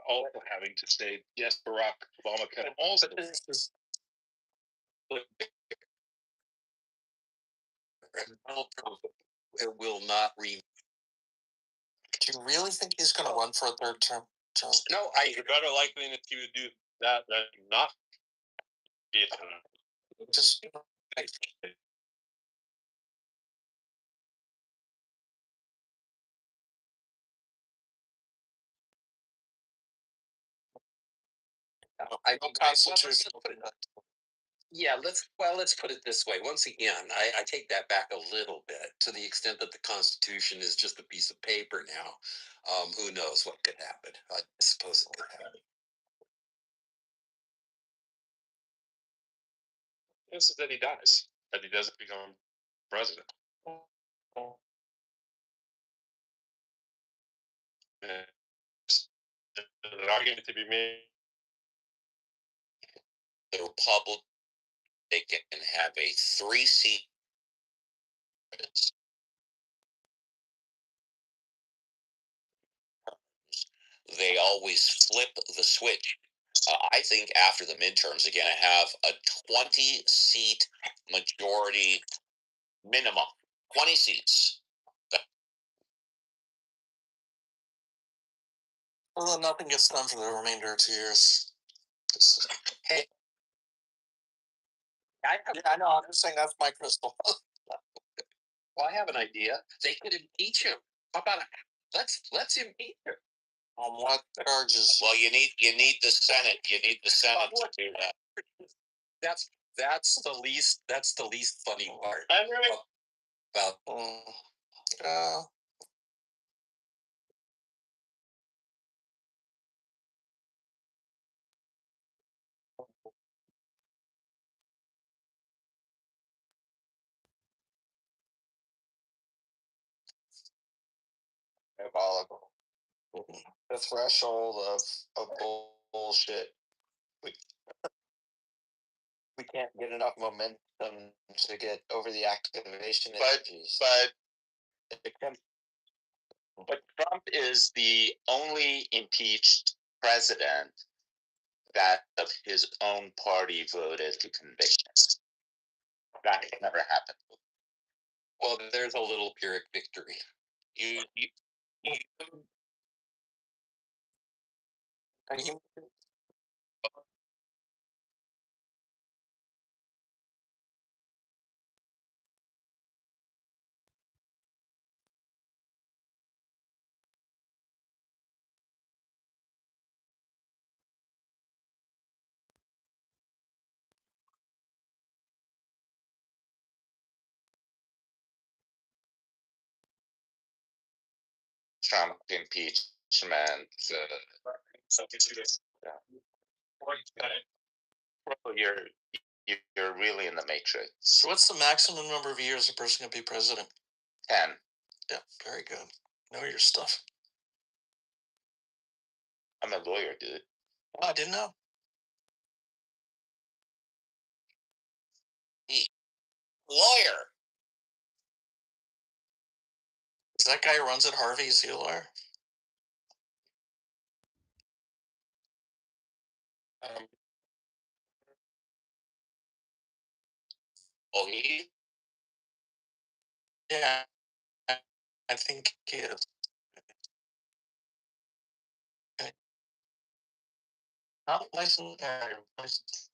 also having to say, yes, Barack Obama can also. Donald Trump will not re. Do you really think he's going to run for a third term? John? No, you're better likely that he would do that than not be a senator. Just. I don't Yeah, let's put it this way. Once again, I take that back a little bit to the extent that the Constitution is just a piece of paper now. Who knows what could happen? I suppose it could happen. This is that he dies, that he doesn't become president. There's an argument to be made. The Republic, they can have a 3-seat. They always flip the switch. I think after the midterms, they're going to have a 20-seat majority minimum. 20 seats. Well, then nothing gets done for the remainder of 2 years. Hey. I know, I'm just saying that's my crystal. Well, I have an idea. They could impeach him. How about Let's impeach her. On what charges? Well, you need the Senate. You need the Senate to do that. That's the least funny part. I'm really About diabolical. The threshold of bullshit. We can't get enough momentum to get over the activation energies. But Trump is the only impeached president that of his own party voted to convict him. That has never happened. well, there's a little Pyrrhic victory. You Trump impeachment. You're really in the matrix. So what's the maximum number of years a person can be president? 10. Yeah, very good. Know your stuff. I'm a lawyer, dude. Oh, I didn't know. Lawyer. Is that guy who runs at Harvey? Is he a lawyer? Oh, he? Yeah, I think he is. Okay. Not licensed. Licensed.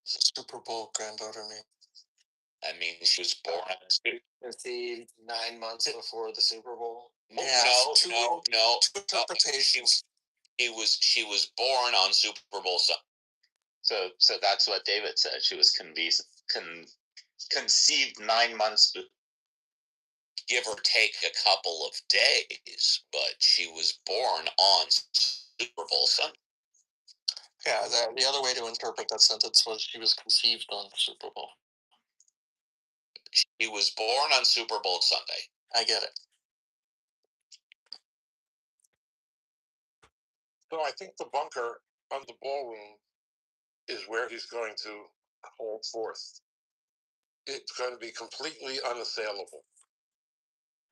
Super Bowl granddaughter mean? I mean, she was born on the 9 months before the Super Bowl. No. Two interpretations. She was born on Super Bowl Sunday. So that's what David said. She was conceived 9 months, give or take a couple of days, but she was born on Super Bowl Sunday. Yeah, the other way to interpret that sentence was she was conceived on Super Bowl. She was born on Super Bowl Sunday. I get it. So I think the bunker of the ballroom is where he's going to hold forth. It's going to be completely unassailable.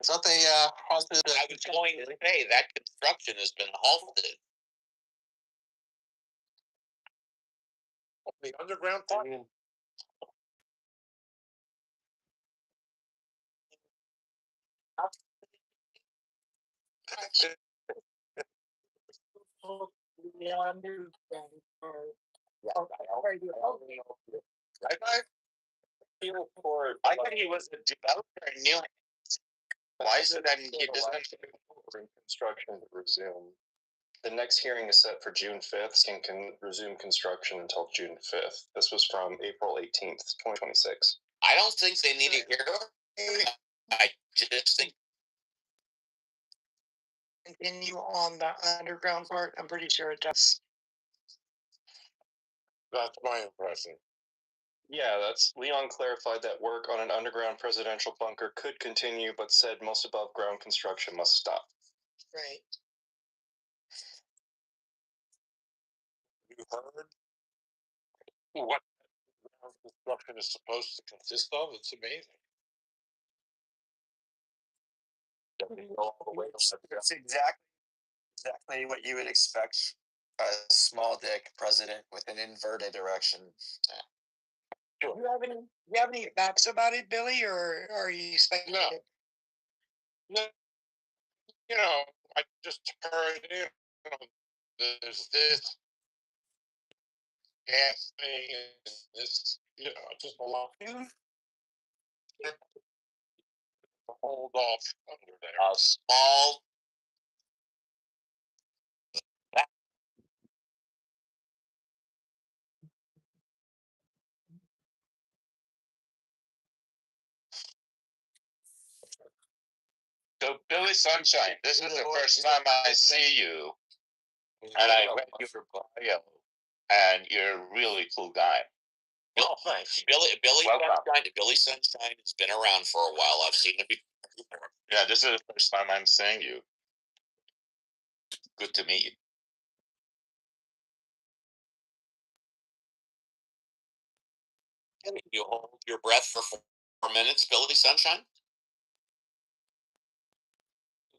I thought they halted it. I was going to say that construction has been halted. The underground part? I thought he was a developer and knew. Why is it that he doesn't construction to resume? The next hearing is set for June 5th and can resume construction until June 5th. This was from April 18th, 2026. I don't think they need a hearing. I just think. Continue on the underground part. I'm pretty sure it does. That's my impression. Yeah, Leon clarified that work on an underground presidential bunker could continue, but said most above ground construction must stop. Right. You heard what ground construction is supposed to consist of? It's amazing. It's exactly what you would expect a small dick president with an inverted erection. you have any facts about it, Billy, or are you speculating? No, you know, I just heard, there's this gas thing and this, just a lot. Hold off under there. A small. So Billy Sunshine, this is the first time I see you, and I read your bio, and you're a really cool guy. Oh, thanks. Billy Sunshine has been around for a while. I've seen him before. Yeah, this is the first time I'm seeing you. Good to meet you. Can you hold your breath for 4 minutes, Billy Sunshine?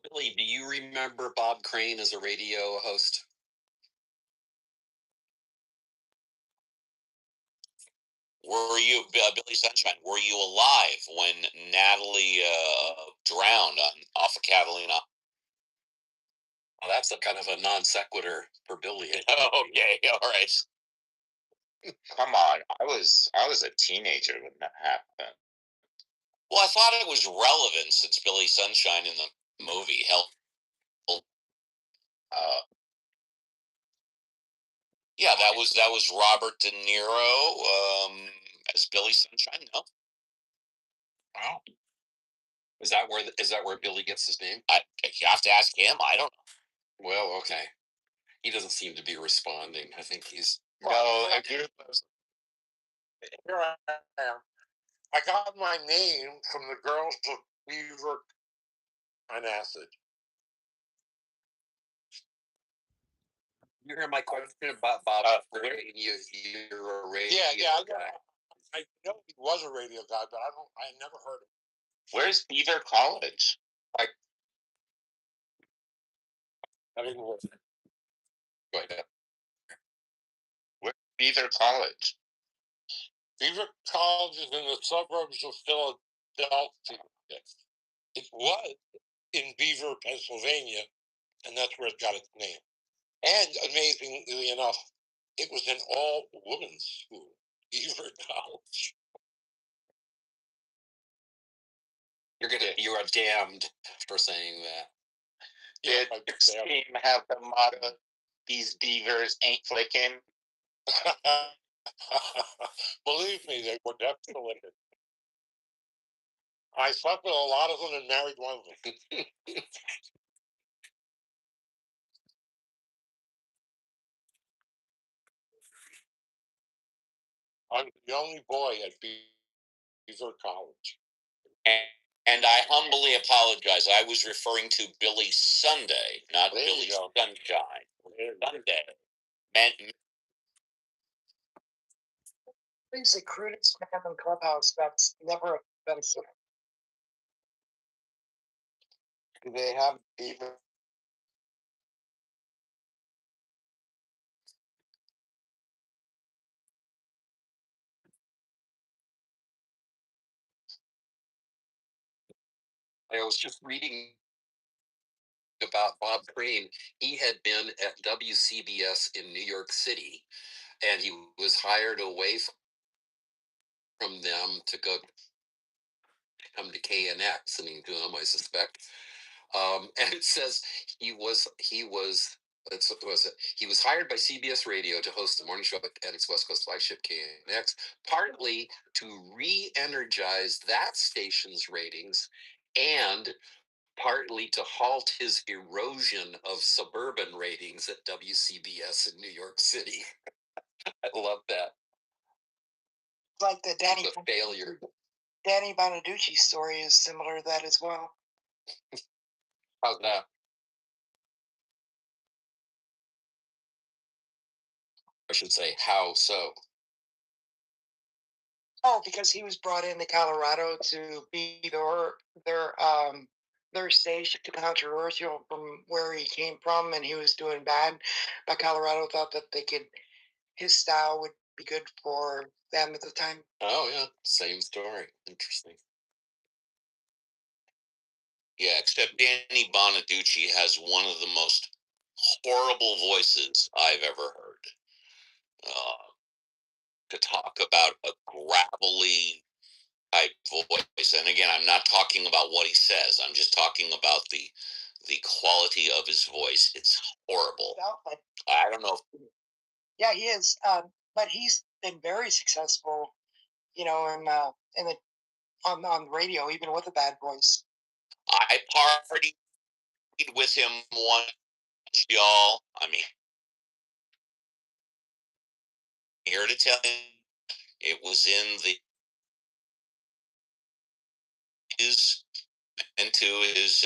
Billy, do you remember Bob Crane as a radio host? Were you, Billy Sunshine, were you alive when Natalie drowned off of Catalina? Well, that's a kind of a non sequitur for Billy. Okay, all right. Come on, I was a teenager when that happened. Well, I thought it was relevant since Billy Sunshine in the movie helped. Yeah, that was Robert De Niro as Billy Sunshine. No. Wow. Is that where Billy gets his name? You have to ask him. I don't know. Well, okay. He doesn't seem to be responding. I think he's No, here I am. I got my name from the girls of Beaver and Acid. You hear my question about Bob? You're a radio guy. I know he was a radio guy, but I never heard him. Where's Beaver College? I didn't listen. Go ahead. Where's Beaver College? Beaver College is in the suburbs of Philadelphia. It was in Beaver, Pennsylvania, and that's where it got its name. And amazingly enough, it was an all-women's school, Beaver College. You are damned for saying that. Did your team have the motto, "These beavers ain't flicking"? Believe me, they were definitely. I slept with a lot of them and married one of them. I'm the only boy at Beaver College. And I humbly apologize. I was referring to Billy Sunday, not Billy Sunshine. Sunday. He's the crudest man in Clubhouse. That's never offensive. Do they have Beaver? I was just reading about Bob Crane. He had been at WCBS in New York City, and he was hired away from them to come to KNX, and to them, I suspect. And it says he was hired by CBS Radio to host the morning show at its West Coast flagship KNX, partly to re-energize that station's ratings and partly to halt his erosion of suburban ratings at WCBS in New York City. I love that. Like the failure. Danny Bonaducci story is similar to that as well. How's that? I should say, how so? Oh, because he was brought into Colorado to be their station, controversial from where he came from, and he was doing bad. But Colorado thought that his style would be good for them at the time. Oh yeah, same story. Interesting. Yeah, except Danny Bonaducci has one of the most horrible voices I've ever heard. To talk about a gravelly type voice, and again, I'm not talking about what he says. I'm just talking about the quality of his voice. It's horrible. I don't know. Yeah, he is. But he's been very successful, you know, in the on the radio, even with a bad voice. I partied with him once, y'all. I mean, here to tell him it was in into his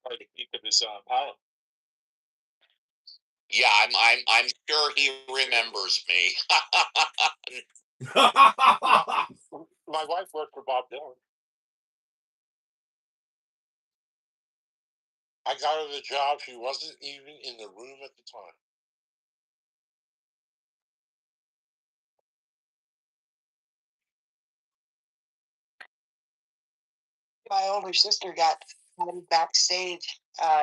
Try to keep it as pilot. Yeah, I'm sure he remembers me. My wife worked for Bob Dylan. I got her the job. She wasn't even in the room at the time. My older sister got backstage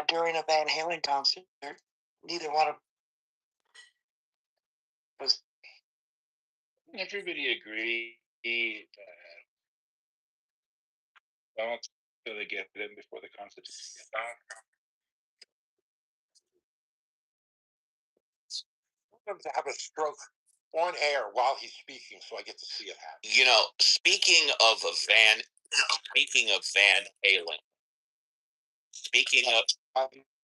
during a Van Halen concert. Neither one of was. Everybody agreed don't really get them before the concert. To have a stroke on air while he's speaking, so I get to see it happen. You know, speaking of Van Halen. Speaking of,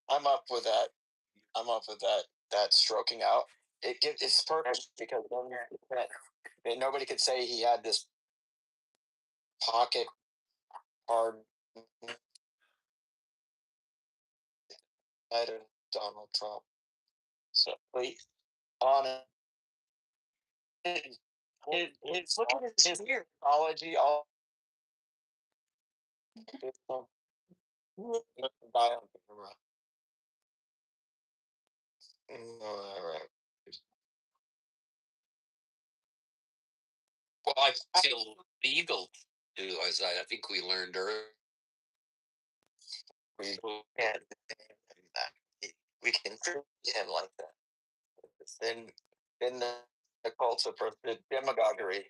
I'm up with that. I'm up with that stroking out. It's perfect because then nobody could say he had this pocket hard Biden, Donald Trump. So please on it. Look at his technology, all by on camera. All right. well, I feel legal to, as I think we learned earlier. We can treat him like that. Then the cults of the demagoguery.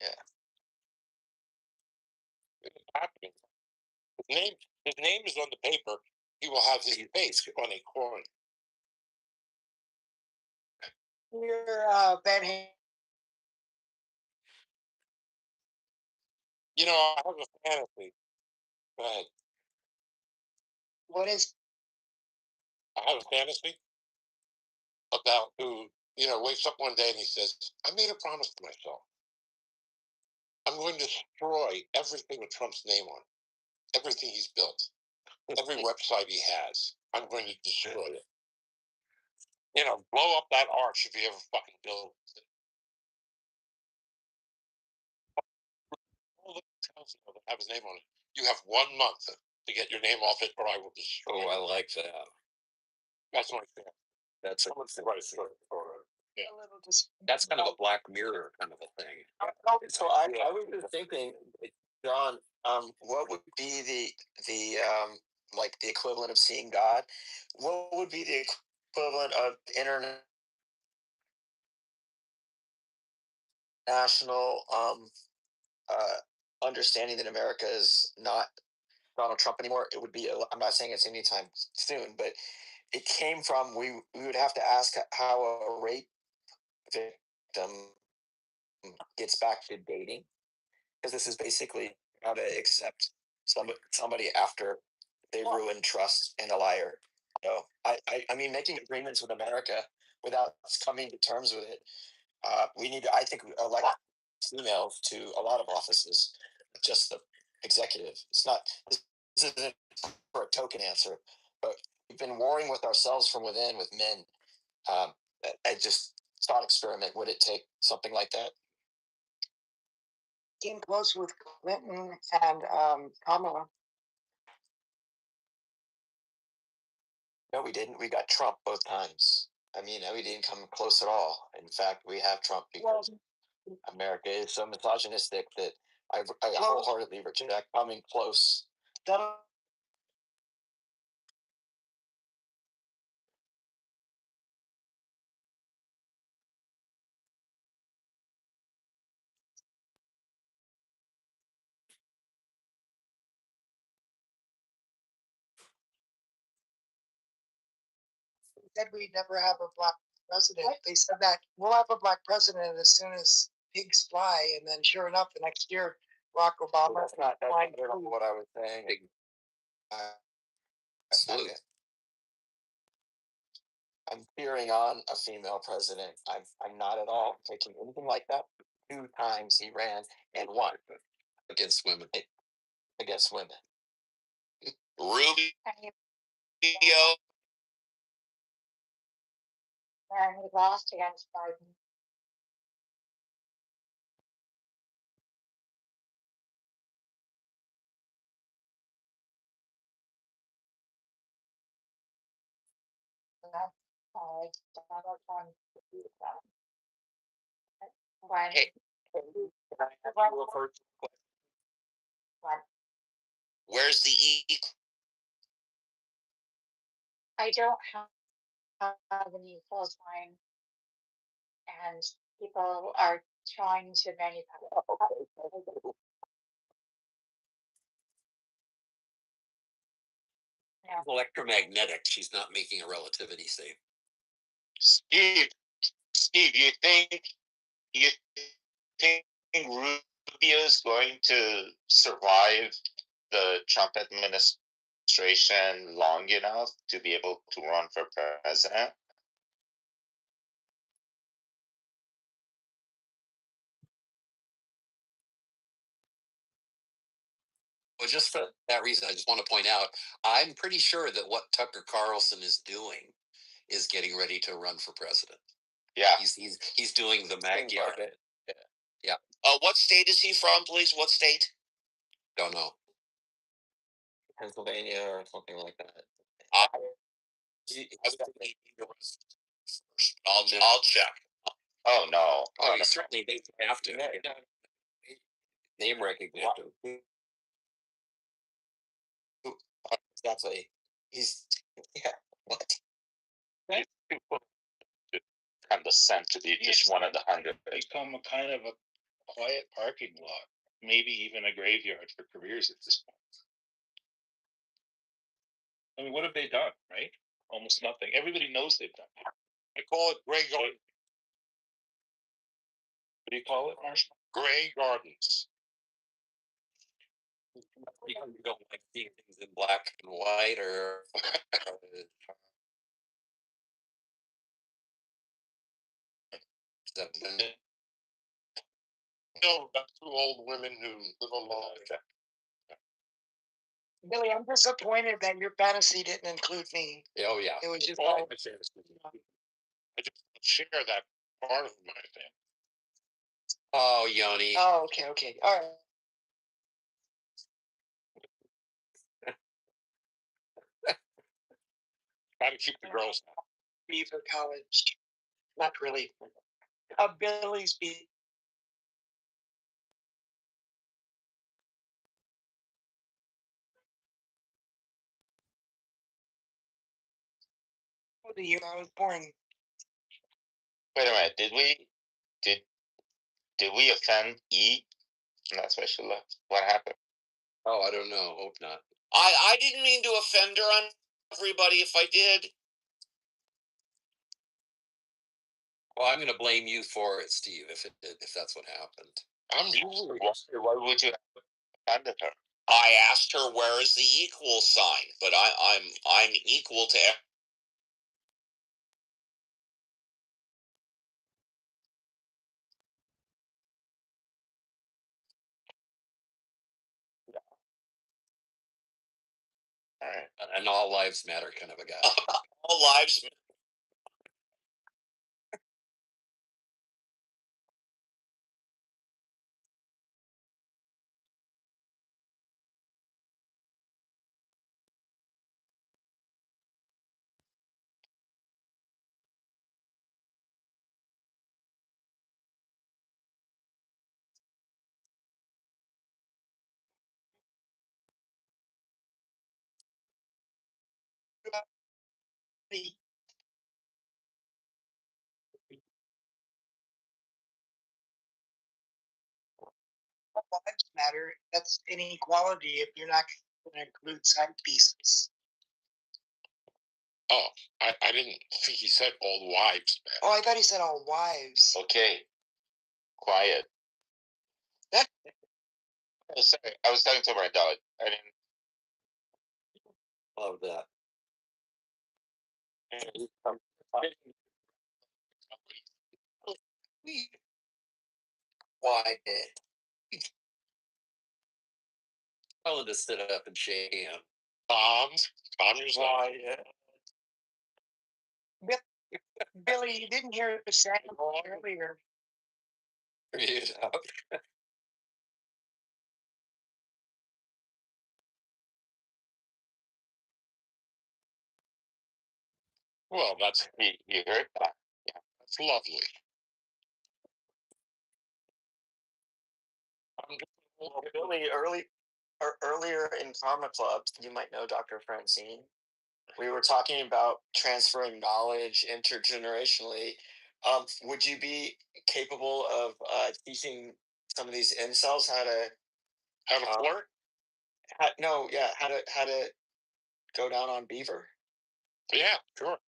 Yeah. Happening. His name is on the paper. He will have his face on a coin. Your Van Halen. You know, I have a fantasy. Go ahead. What is? I have a fantasy about who, wakes up one day and he says, I made a promise to myself. I'm going to destroy everything with Trump's name on it. Everything he's built. Every website he has. I'm going to destroy it. Blow up that arch if he ever fucking builds it. All the towns that have his name on it. You have 1 month to get your name off it, or I will destroy it. I like that. That's my fan. That's Yeah. That's kind of a Black Mirror kind of a thing. So I was just thinking, John, what would be the like the equivalent of seeing God? What would be the equivalent of international understanding that America is not Donald Trump anymore? It would be. I'm not saying it's anytime soon, but it came from we would have to ask how a rape victim gets back to dating, because this is basically how to accept somebody after they ruin trust and a liar. I mean, making agreements with America without coming to terms with it. We need to, I think, elect females to a lot of offices, just the executive. It's not. This isn't for a token answer, but we've been warring with ourselves from within with men. I just thought experiment, would it take something like that? Came close with Clinton and Kamala. No, we didn't. We got Trump both times. I mean, we didn't come close at all. In fact, we have Trump because America is so misogynistic that I wholeheartedly reject coming close. Said we'd never have a black president. They said that we'll have a black president as soon as pigs fly, and then sure enough, the next year, Barack Obama. That's not what I was saying. Absolutely. I'm cheering on a female president. I'm not at all taking anything like that. 2 times he ran and won against women. Against women. Rubio. And he lost against Biden. Hey, Where's the E? I don't have any close line, and people are trying to manufacture. Electromagnetic. She's not making a relativity statement. Steve, you think Rubio's going to survive the Trump administration long enough to be able to run for president? Well, just for that reason, I just want to point out, I'm pretty sure that what Tucker Carlson is doing is getting ready to run for president. Yeah. He's doing the backyard. Yeah. What state is he from, please? What state? Don't know. Pennsylvania or something like that. I'll check. Oh no. Oh, certainly they have to. Name recognition. Exactly. He's what? Condescend to be just one of the 100. Become a kind of a quiet parking lot, maybe even a graveyard for careers at this point. I mean, what have they done, right? Almost nothing. Everybody knows they've done it. I call it Grey Garden. What do you call it, Marshall? Grey Gardens. Because you don't like seeing things in black and white, or No, about 2 old women who live alone. Billy, I'm disappointed that your fantasy didn't include me. Oh yeah. It was just All all. my fantasy. I just share that part of my family. Oh, Yoni. Oh, okay. All right. Try to keep the girls out. Beaver College. Not really. Billy's be. The year I was born. Wait a minute. Did we offend E? And that's why she left. What happened? Oh, I don't know. Hope not. I didn't mean to offend her on everybody if I did. Well, I'm going to blame you for it, Steve, if that's what happened. I'm usually. Why would you have offended her? I asked her where is the equal sign, but I'm equal to. All right. An all lives matter kind of a guy. All lives. the lives matter. That's inequality if you're not going to include side pieces. Oh, I didn't think he said all wives, man. Oh, I thought he said all wives. Okay, quiet. That Sorry, I was talking to my dog. I didn't. Love that. Why? Tell him to sit up and shake him. Calm yourself. Why? Billy, you didn't hear the sound earlier. Well, that's you heard that. Yeah, that's lovely. Billy, earlier in Karma Club, you might know Dr. Francine. We were talking about transferring knowledge intergenerationally. Would you be capable of teaching some of these incels how to flirt? How to go down on Beaver? Yeah, sure.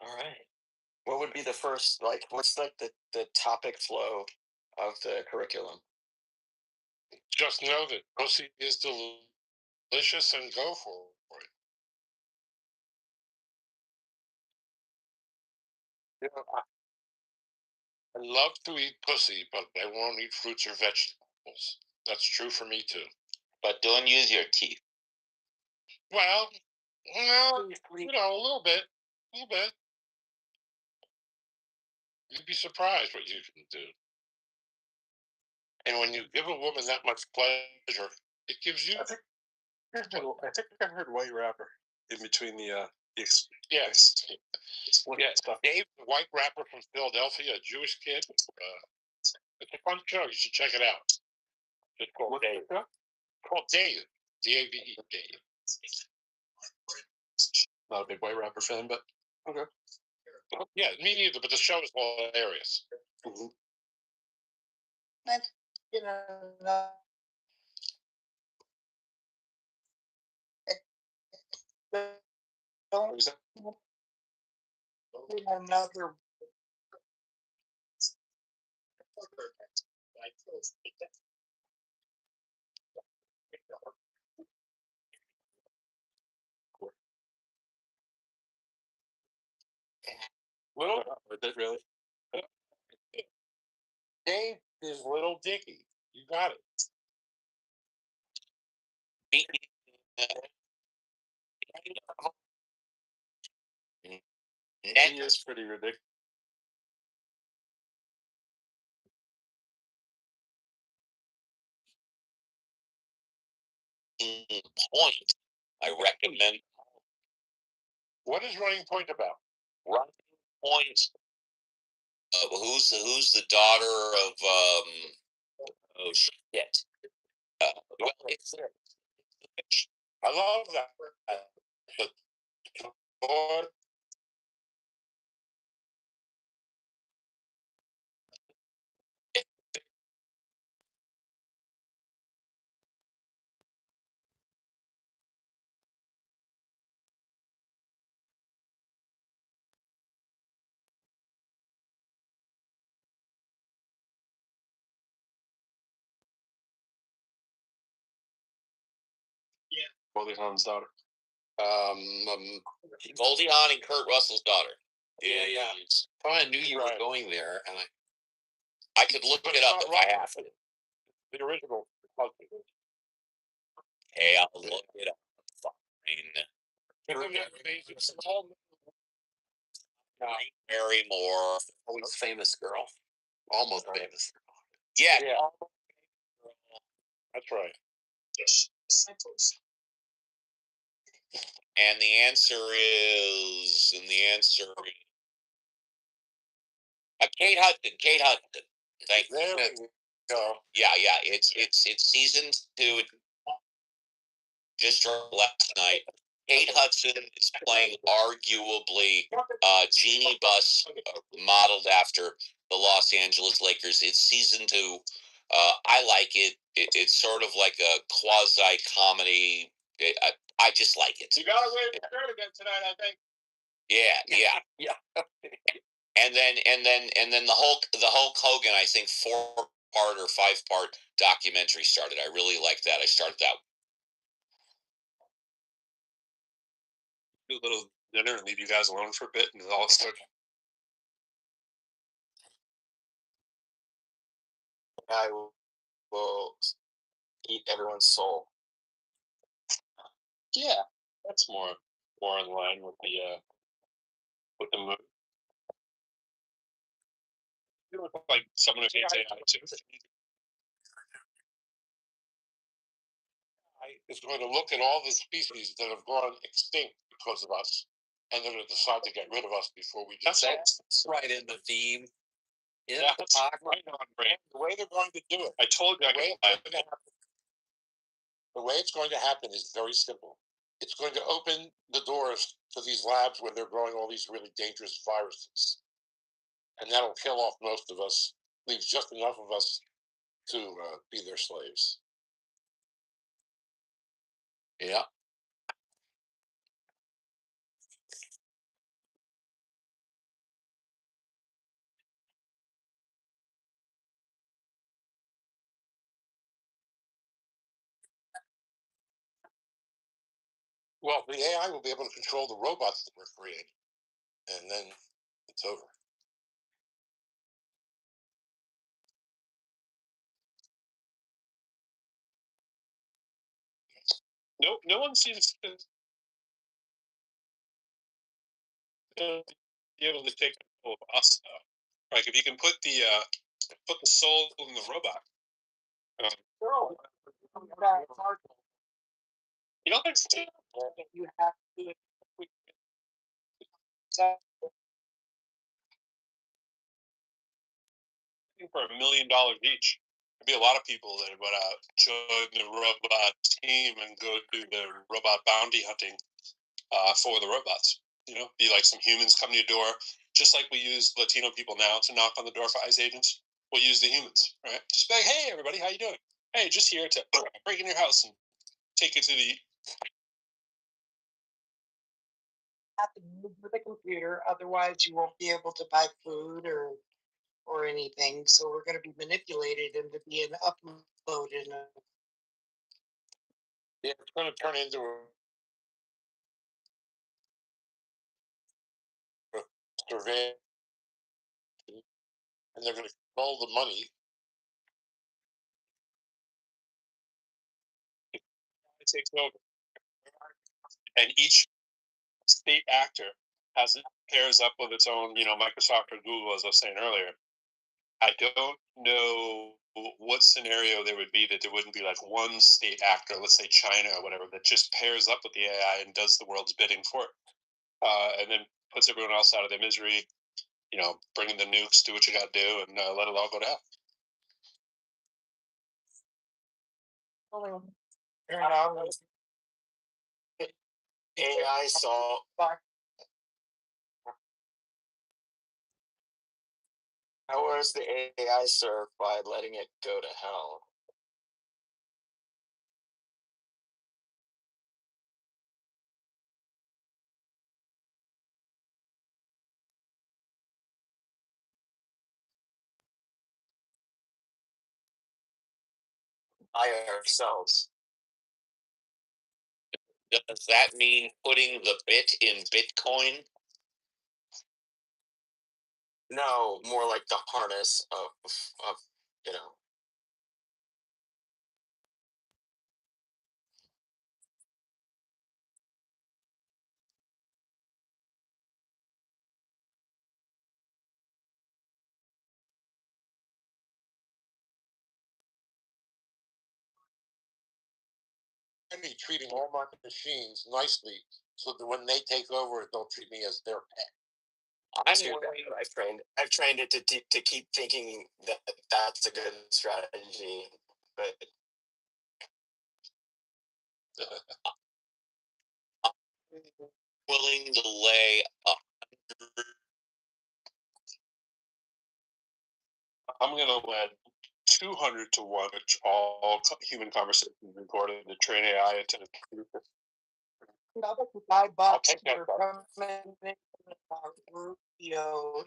All right. What would be the first, what's like the topic flow of the curriculum? Just know that pussy is delicious and go for it. You know, I love to eat pussy, but I won't eat fruits or vegetables. That's true for me too. But don't use your teeth. Well, you know, a little bit. You'd be surprised what you can do. And when you give a woman that much pleasure, it gives you. I think I heard white rapper in between the yes. stuff. Dave, the white rapper from Philadelphia, a Jewish kid. It's a fun show. You should check it out. It's called Dave. It's called Dave. D-A-V-E. Dave. Not a big white rapper fan, but okay. Yeah, me neither. But the show is hilarious. Mm-hmm. Another. Little, really? Dave is Little Dicky. You got it. He is pretty ridiculous. Point. I recommend. What is Running Point about? Running Point. Who's the daughter of oh shit. Well, it's I love that. But, Goldie Hawn's daughter. Goldie Hawn and Kurt Russell's daughter. Yeah. I knew you were going there, and I could look it up if I have to. The original. Hey, I'll look it up. Barrymore. always famous girl. Almost famous. Yeah. That's right. And the answer is, Kate Hudson. Thank you. There we go. Yeah. It's season 2. It just dropped last night. Kate Hudson is playing arguably Jeannie Buss, modeled after the Los Angeles Lakers. It's season 2. I like it. It's sort of like a quasi comedy. I just like it. You gotta win the shirt again tonight, I think. Yeah. And then the Hulk Hogan, I think 4-part or 5-part documentary started. I really like that. I started that. Do a little dinner and leave you guys alone for a bit, and all start. I will eat everyone's soul. Yeah, that's more in line with the mood. You look like someone who hates AI too. Is going to look at all the species that have gone extinct because of us, and they're going to decide to get rid of us before we do that. That's right in the theme. Yeah, that's right on brand. The way they're going to do it. I told you. The way it's going to happen is very simple. It's going to open the doors to these labs where they're growing all these really dangerous viruses, and that'll kill off most of us. Leaves just enough of us to be their slaves. Yeah. Well, the AI will be able to control the robots that we're creating, and then it's over. No one seems to be able to take control of us, though. Like if you can put the soul in the robot. You don't think so? You have to do it. For $1 million each. There'd be a lot of people that would join the robot team and go do the robot bounty hunting for the robots. You know, be like some humans come to your door, just like we use Latino people now to knock on the door for ICE agents. We'll use the humans, right? Just be like, hey, everybody, how you doing? Hey, just here to break in your house and take you to the. Have to move with the computer, otherwise you won't be able to buy food or anything. So we're going to be manipulated into being uploaded. Yeah, it's going to turn into a surveillance, and they're going to control the money. It takes over, and each state actor pairs up with its own, Microsoft or Google, as I was saying earlier. I don't know what scenario there would be that there wouldn't be like one state actor, let's say China or whatever, that just pairs up with the AI and does the world's bidding for it, and then puts everyone else out of their misery. Bring in the nukes, do what you got to do, and let it all go to hell. AI saw. How was the AI served by letting it go to hell? By ourselves. Does that mean putting the bit in Bitcoin? No, more like the harness of I mean, treating all my machines nicely so that when they take over, they'll treat me as their pet. I've trained it to keep thinking that that's a good strategy, but willing to lay 100. I'm gonna let 200 to 1, which all human conversations recorded the train AI into the computer. $5 take that, for bro. coming in Rubio.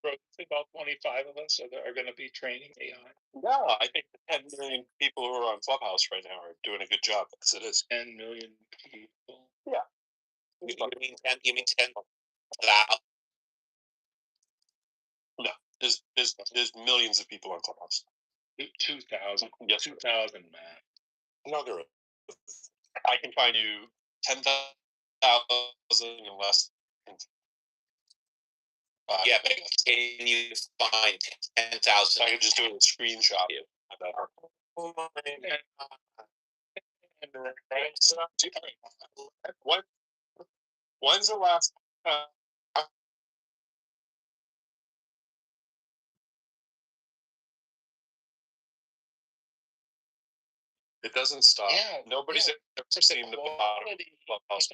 Bro, about 25 of us are going to be training AI. Yeah, I think the 10 million people who are on Clubhouse right now are doing a good job, because it is. 10 million people. Yeah. You mean 10? You mean 10,000? No, there's millions of people on Clubhouse. 2,000. Yes, 2,000, man. no, there is. I can find you 10,000 in less than Yeah, but can you find 10,000? I could just do a screenshot. Oh my What? When's the last? It doesn't stop. Yeah, Nobody's ever seen the bottom of Clubhouse.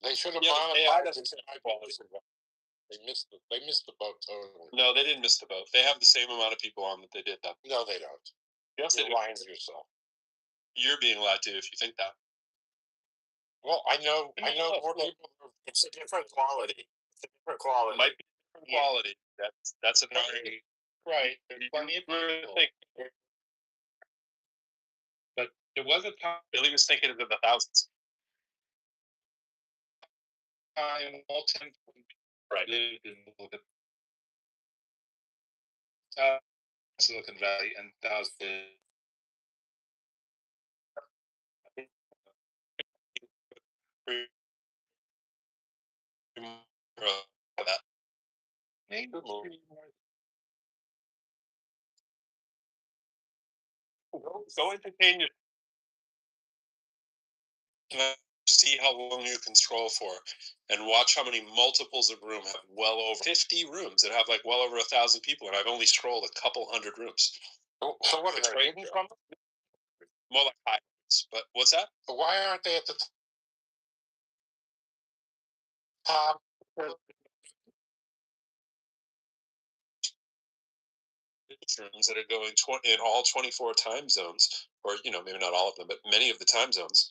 They should have Yeah, monetized it. They missed the boat totally. No, they didn't miss the boat. They have the same amount of people on that they did though. No, they don't. Yes, You're they do. lying to yourself. You're being lied to if you think that. Well, I know more people. It's a different quality. It's a different quality. It might be different quality. That's a right. There's plenty of people. But there was a time. Billy was thinking of the thousands. All 10 Right. lived in Silicon Valley and thousands. Go entertain your. See how long you can scroll for, and watch how many multiples of room have well over 50 rooms that have like well over 1,000 people, and I've only scrolled a couple hundred rooms. So what are they hidden from? More like hundreds, but what's that? But why aren't they at the top? Rooms that are going in all 24 time zones, or maybe not all of them, but many of the time zones.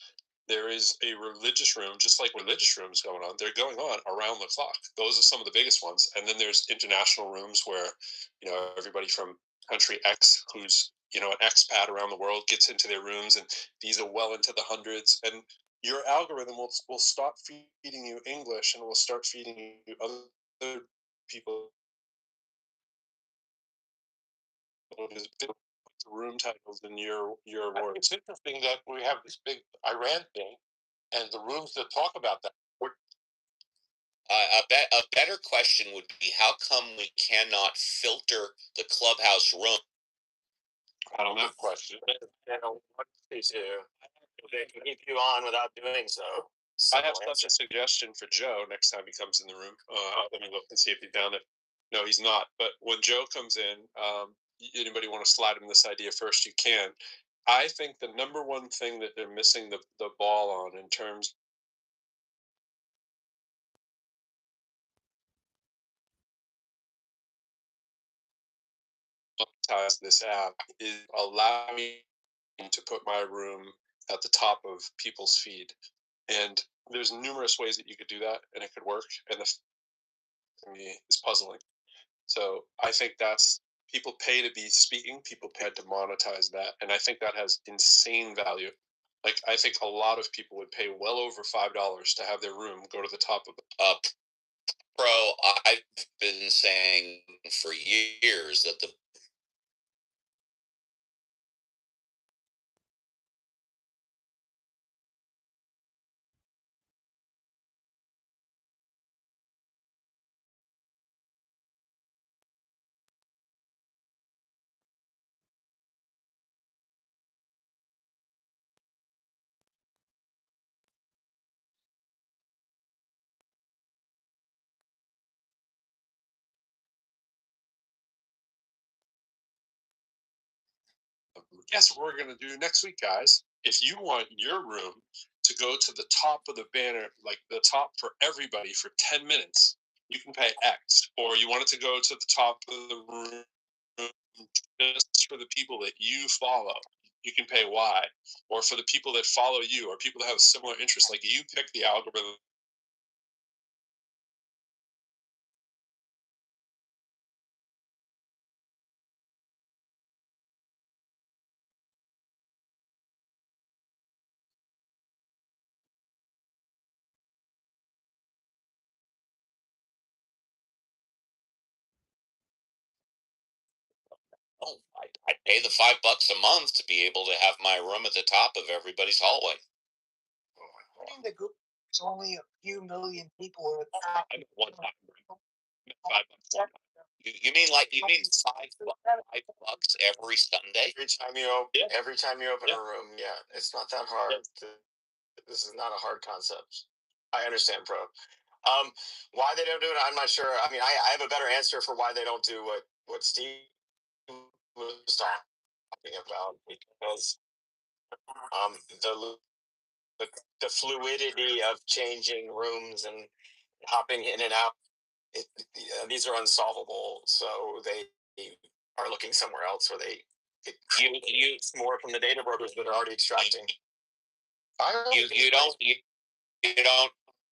There is a religious room, just like religious rooms going on. They're going on around the clock. Those are some of the biggest ones. And then there's international rooms where, everybody from country X who's, an expat around the world gets into their rooms, and these are well into the hundreds. And your algorithm will stop feeding you English and will start feeding you other people. Room titles in your words. It's interesting that we have this big Iran thing, and the rooms that talk about that. A better question would be, how come we cannot filter the Clubhouse room? I don't know. Good question. They can keep you on without doing so. I have such a suggestion for Joe next time he comes in the room. Let me look and see if he found it. No, he's not. But when Joe comes in, anybody want to slide him this idea first, you can. I think the number one thing that they're missing the ball on in terms of this app is allow me to put my room at the top of people's feed. And there's numerous ways that you could do that, and it could work. And to me is puzzling. So I think that's people pay to be speaking, people pay to monetize that, and I think that has insane value. Like I think a lot of people would pay well over $5 to have their room go to the top of it. Pro, I've been saying for years that the Guess what we're gonna do next week, guys? if you want your room to go to the top of the banner, like the top for everybody for 10 minutes, you can pay X. Or you want it to go to the top of the room just for the people that you follow, you can pay Y. Or for the people that follow you, or people that have similar interests, like you pick the algorithm. Oh, I'd pay the $5 a month to be able to have my room at the top of everybody's hallway. I mean, the group is only a few million people. I got one time. $5. You mean $5 every Sunday? Every time you open a room, yeah, it's not that hard. This is not a hard concept. I understand, Pro. Why they don't do it, I'm not sure. I mean, I have a better answer for why they don't do what Steve was talking about, because the fluidity of changing rooms and hopping in and out, these are unsolvable. So they are looking somewhere else where they use more from the data brokers that are already extracting.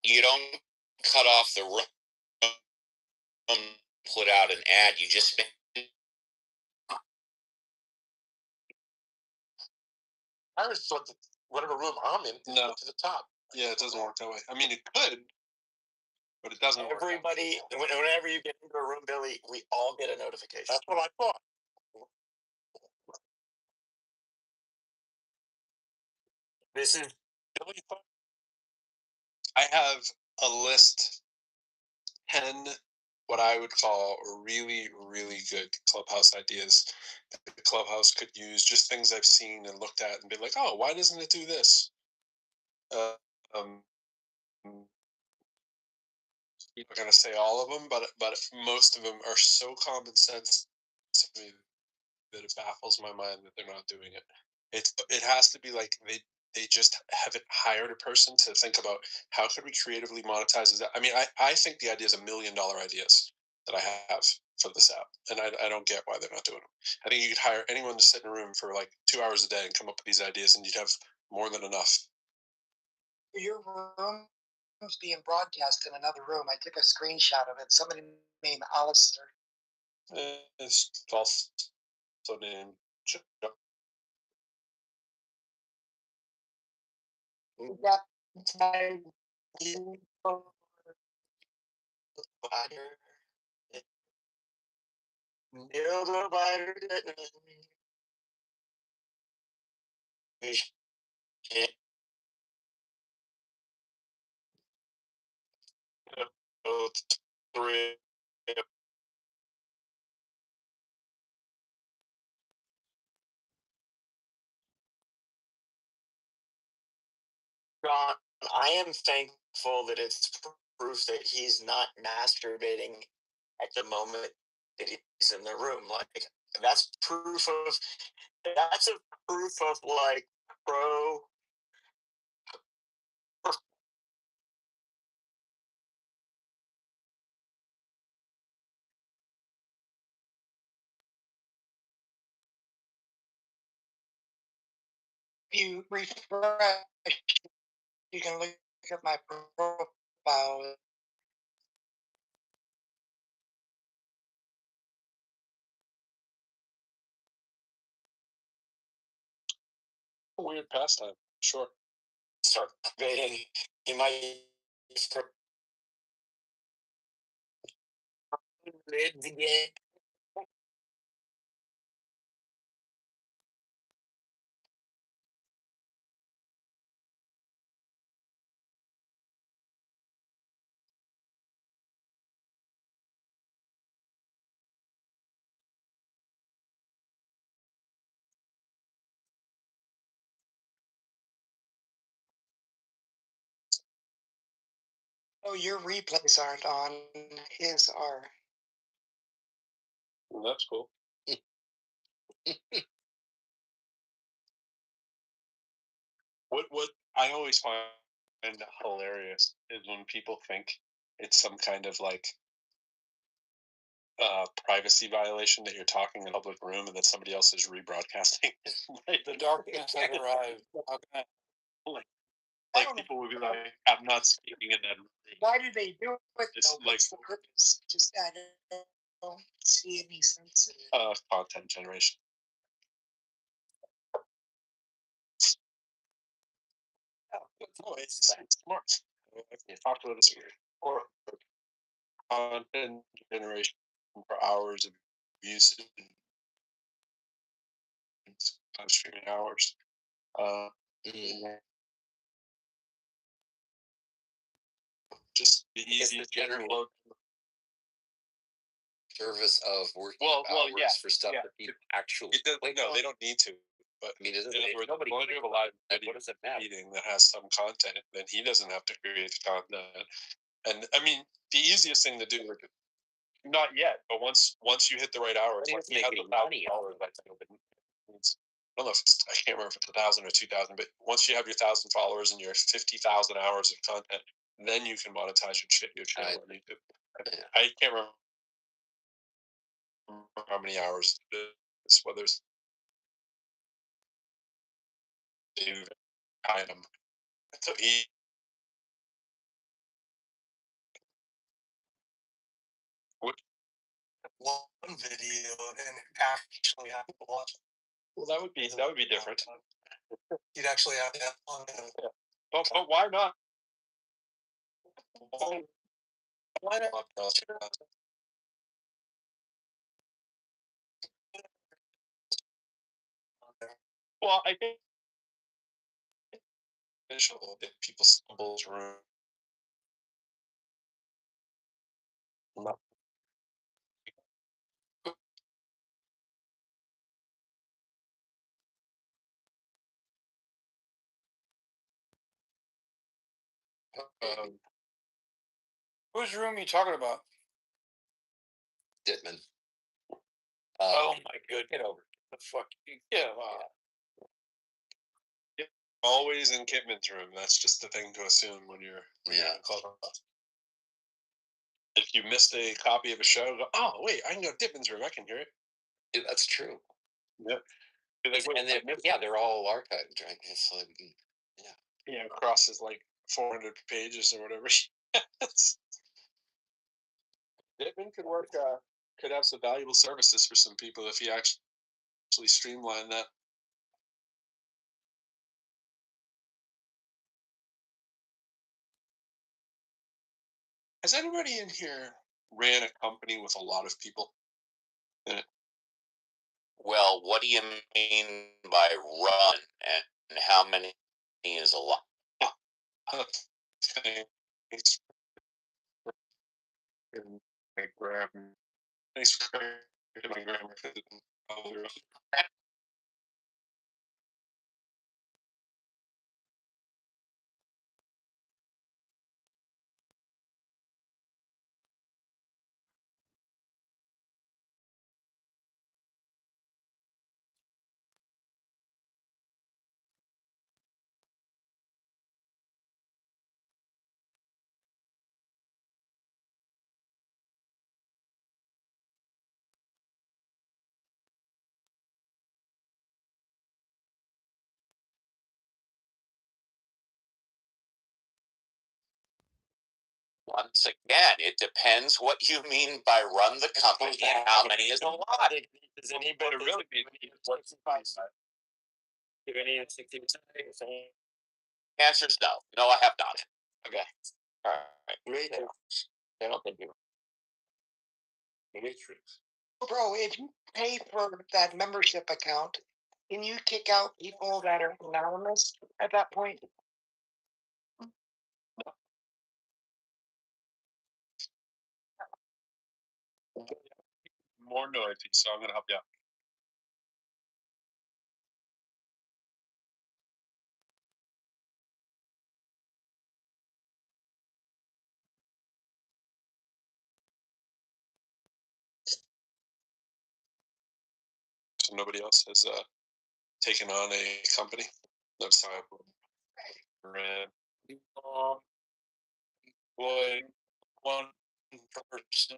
You don't cut off the room, put out an ad. You just I just thought that whatever room I'm in, No. to the top. Yeah, it doesn't work that way. I mean, it could, but it doesn't work. Everybody, whenever you get into a room, Billy, we all get a notification. That's what I thought. This is Billy. I have a list, 10 what I would call really, really good Clubhouse ideas that the Clubhouse could use, just things I've seen and looked at and been like, oh, why doesn't it do this? I'm not going to say all of them, but most of them are so common sense to me that it baffles my mind that they're not doing it. It has to be like they just haven't hired a person to think about how could we creatively monetize that. I mean, I think the idea is $1 million ideas that I have for this app, and I don't get why they're not doing them. I think you could hire anyone to sit in a room for like 2 hours a day and come up with these ideas, and you'd have more than enough. Your room is being broadcast in another room. I took a screenshot of it. Somebody named Alistair. It's also named Chuck. Three. John, I am thankful that it's proof that he's not masturbating at the moment that he's in the room. Like that's a proof of like pro. You refresh, you can look at my profile. Weird pastime, sure. Start debating. He might start lids again. Oh, your replays aren't on. His are. Well, that's cool. What I always find hilarious is when people think it's some kind of like privacy violation that you're talking in a public room and that somebody else is rebroadcasting. Like the darkness has arrived. Okay. Like people would be like, "I'm not speaking in that." Why do they do it? It's Though? like What's the purpose? Just I don't see any sense in it. content generation. Oh, it's smart. You talk about this or content generation for hours of use and streaming hours. Just the easy general service of working hours yeah, for stuff that people actually no, they don't need to. But I mean, it in other words, nobody when you have a live like, video what does it matter? meeting that has some content, then he doesn't have to create the content. And I mean, the easiest thing to do, not yet, but once you hit the right hours, But like he's he had making the money $1,000, I don't know if it's, I can't remember if it's 1,000 or 2,000, but once you have your 1,000 followers and your 50,000 hours of content, then you can monetize your channel on YouTube. I can't remember how many hours it is, whether it's item. So he would one video and actually have to watch it. Well, that would be different. You'd actually have to have fun. Yeah. But why not? Why not? Well, I think visual if people stumble through. Whose room are you talking about? Dittman. Oh my goodness. Get over it. The fuck? Yeah. Always in Kitman's room. That's just the thing to assume when you're in Clubhouse. If you missed a copy of a show, go, oh wait, I can go to Dittman's room. I can hear it. Yeah, that's true. Yep. And they're all archived, right? It's like, yeah, crosses like 400 pages or whatever. Dittman could work. Could have some valuable services for some people if he actually streamlined that. Has anybody in here ran a company with a lot of people in it? well, what do you mean by run, and how many is a lot? Thanks for my grammar. Thanks for my grammar. Once again, it depends what you mean by run the company and how many is a lot. Does anybody really be? Answer's no. No, I have not. Okay. All right. I don't think you. Matrix. Bro, if you pay for that membership account, can you kick out people that are anonymous at that point? More noisy, so I'm gonna help you out. So nobody else has taken on a company. That's how Boy, one person.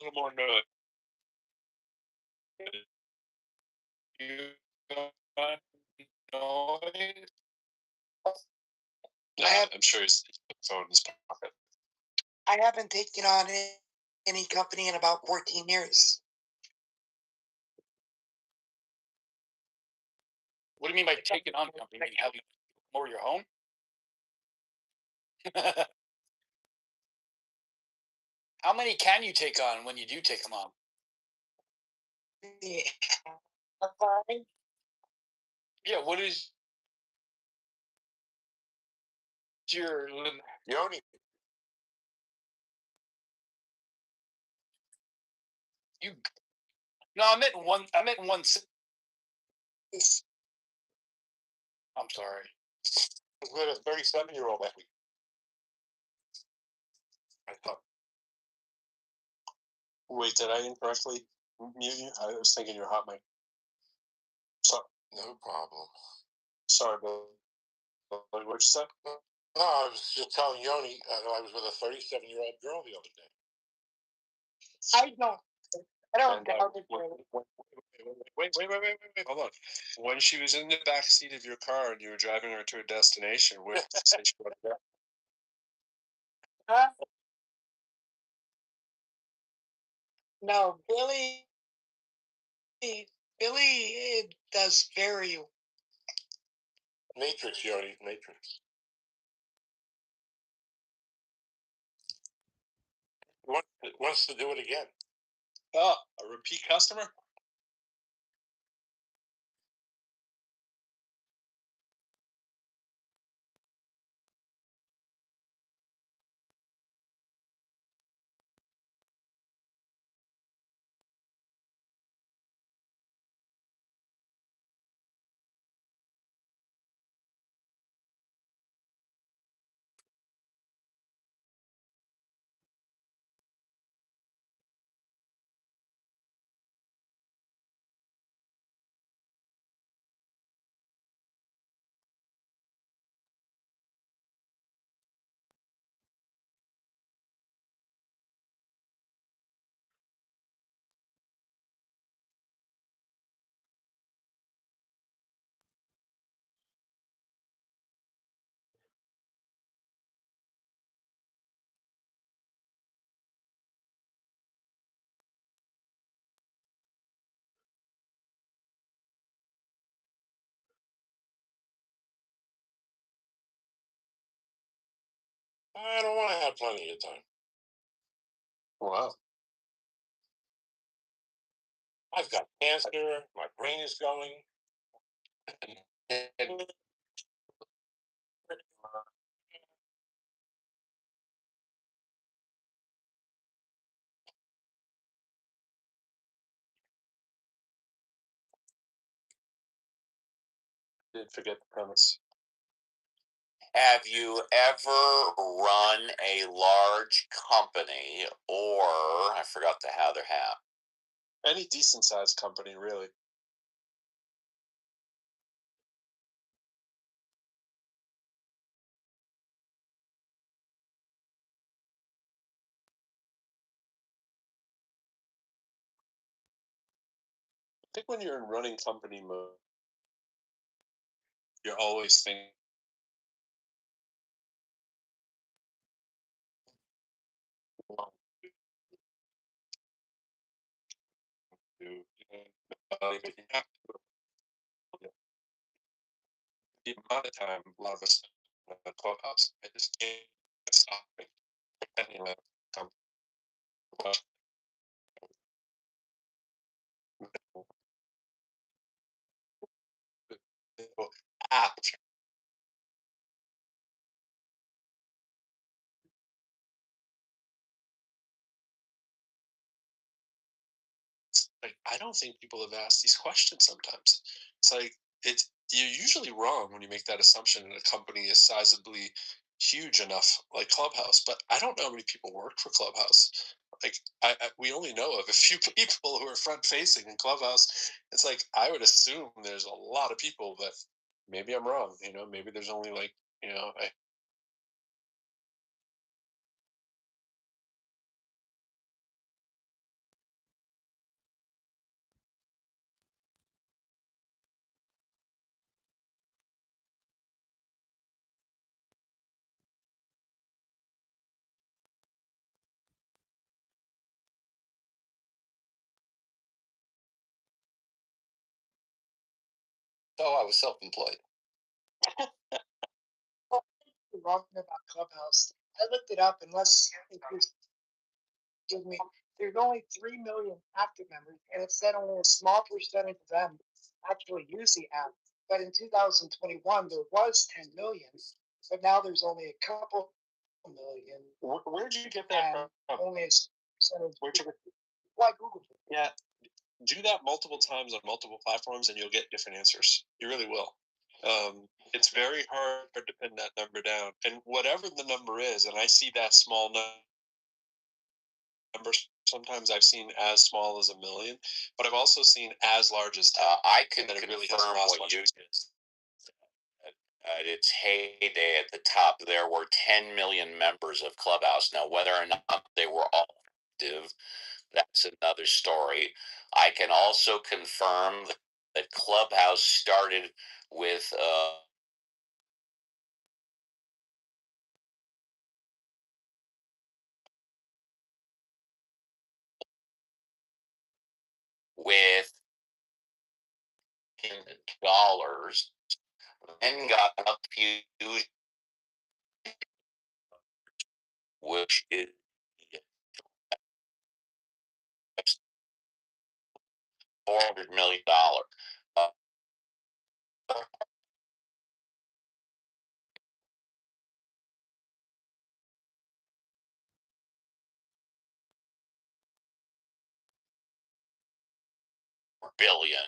A little more noise. You got noise? Yeah, I'm sure his phone in his pocket. I haven't taken on any company in about 14 years. What do you mean by taking on company? You mean having more your home? How many can you take on when you do take them on? Yeah. Yeah, what is your limit? Yoni. You no, I meant one. I meant one. I'm sorry. We had a 37-year-old last week. I thought. Wait, did I incorrectly mute you? I was thinking you were hot mic. So, no problem. Sorry, but what you said? No, I was just telling Yoni I was with a 37-year-old girl the other day. I don't doubt it. Wait, hold on. When she was in the back seat of your car and you were driving her to a destination, where did you say she wanted to go? No, Billy does very Matrix, Yoni, Matrix. Wants to do it again. Oh, a repeat customer? I don't want to have plenty of time. Wow. I've got cancer. My brain is going. Didn't forget the premise. Have you ever run a large company or I forgot the other half? Any decent sized company, really. I think when you're in running company mode, you're always thinking. The amount of time a lot of us in the clubhouse, I just can't stop it. Anyway, app. Like, I don't think people have asked these questions sometimes. It's like you're usually wrong when you make that assumption that a company is sizably huge enough like Clubhouse, but I don't know how many people work for Clubhouse. like we only know of a few people who are front facing in Clubhouse. It's like I would assume there's a lot of people, but maybe I'm wrong. You know, maybe there's only like Oh, I was self-employed. Wrong about Clubhouse. I looked it up, unless it was, give me, there's only 3 million active members, and it said only a small percentage of them actually use the app. But in 2021, there was 10 million, but now there's only a couple million. Where did you get that from? Only a percentage. Where'd you Why Google? Yeah, do that multiple times on multiple platforms, and you'll get different answers. You really will. It's very hard to pin that number down, and whatever the number is, and I see that small number. Sometimes I've seen as small as 1 million, but I've also seen as large as 10. I can that it confirm really hasn't lost what much. you just at its heyday at the top, there were 10 million members of Clubhouse. Now, whether or not they were all active, that's another story. I can also confirm that Clubhouse started with $10, then got up to, which is $400 million. Billion.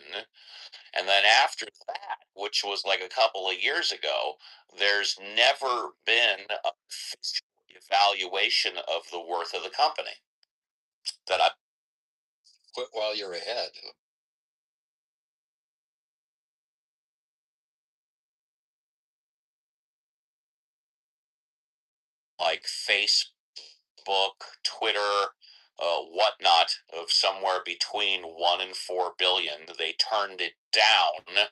And then after that, which was like a couple of years ago, there's never been a evaluation of the worth of the company that I Quit while you're ahead. like Facebook, Twitter, whatnot, of somewhere between 1 and 4 billion. They turned it down,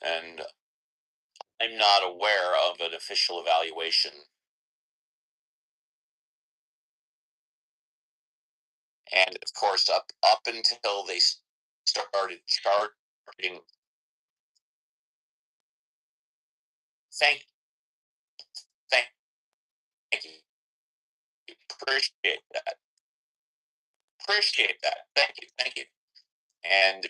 and I'm not aware of an official evaluation. And of course, up until they started charging. Thank you. Appreciate that. Thank you. And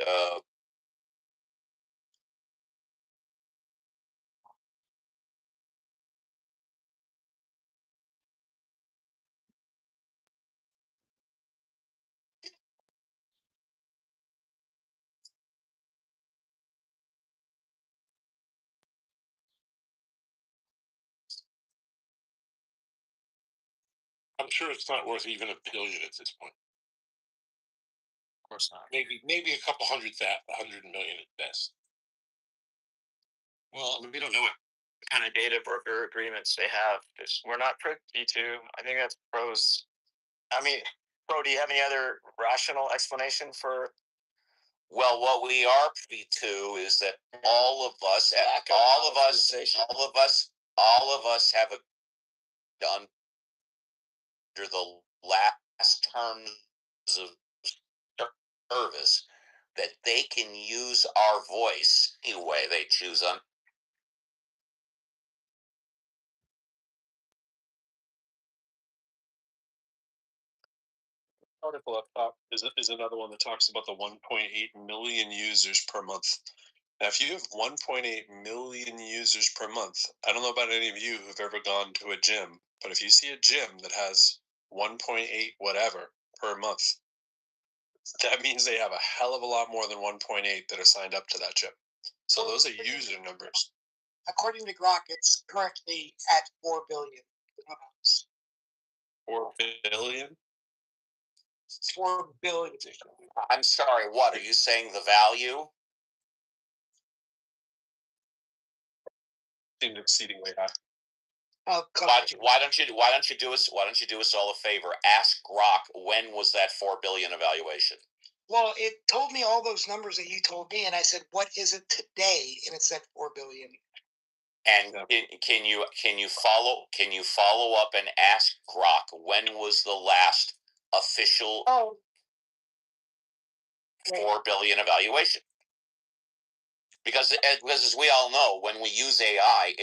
I'm sure it's not worth even $1 billion at this point. Of course not. Maybe a couple 100 million at best. Well, we don't know what kind of data broker agreements they have. We're not privy to. I think that's pros. I mean, Pro, do you have any other rational explanation for? well, what we are privy to is that all of us have done under the last terms of service that they can use our voice any way they choose on. Article up top is another one that talks about the 1.8 million users per month. Now, if you have 1.8 million users per month, I don't know about any of you who've ever gone to a gym, but if you see a gym that has 1.8 whatever per month, that means they have a hell of a lot more than 1.8 that are signed up to that gym. So those are user numbers. According to Grok, it's currently at 4 billion. 4 billion? $4 billion. I'm sorry. What are you saying? The value? Seemed exceedingly high. Why don't you do us all a favor? Ask Grok, when was that $4 billion evaluation? Well, it told me all those numbers that you told me, and I said, "What is it today?" And it said $4 billion. And can you follow up and ask Grok, when was the last official $4 billion evaluation? Because as we all know, when we use AI,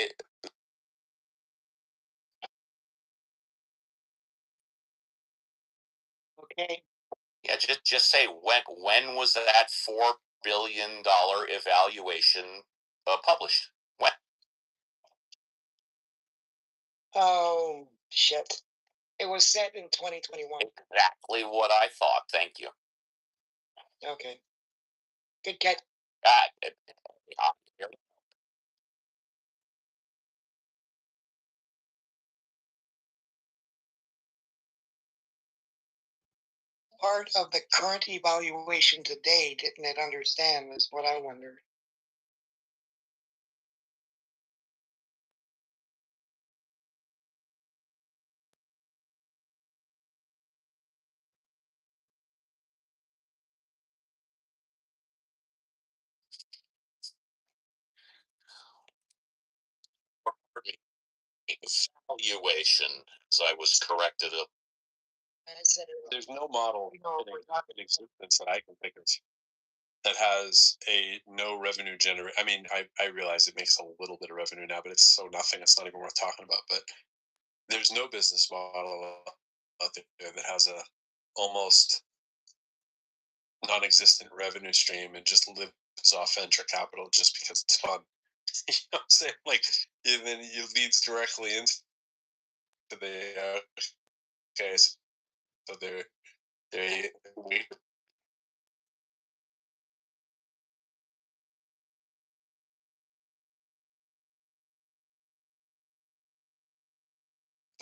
Okay. Yeah, just say when was that $4 billion evaluation published? When? Oh shit! It was set in 2021. Exactly what I thought. Thank you. Okay. Good catch. Part of the current evaluation today, didn't it understand, is what I wondered. Evaluation, as I was corrected. There's no model in existence that I can think of that has a no revenue generate. I mean, I realize it makes a little bit of revenue now, but it's so nothing. It's not even worth talking about. But there's no business model out there that has a almost non-existent revenue stream and just lives off venture capital just because it's fun. You know what I'm saying? Like, and then it leads directly into the case. So they're the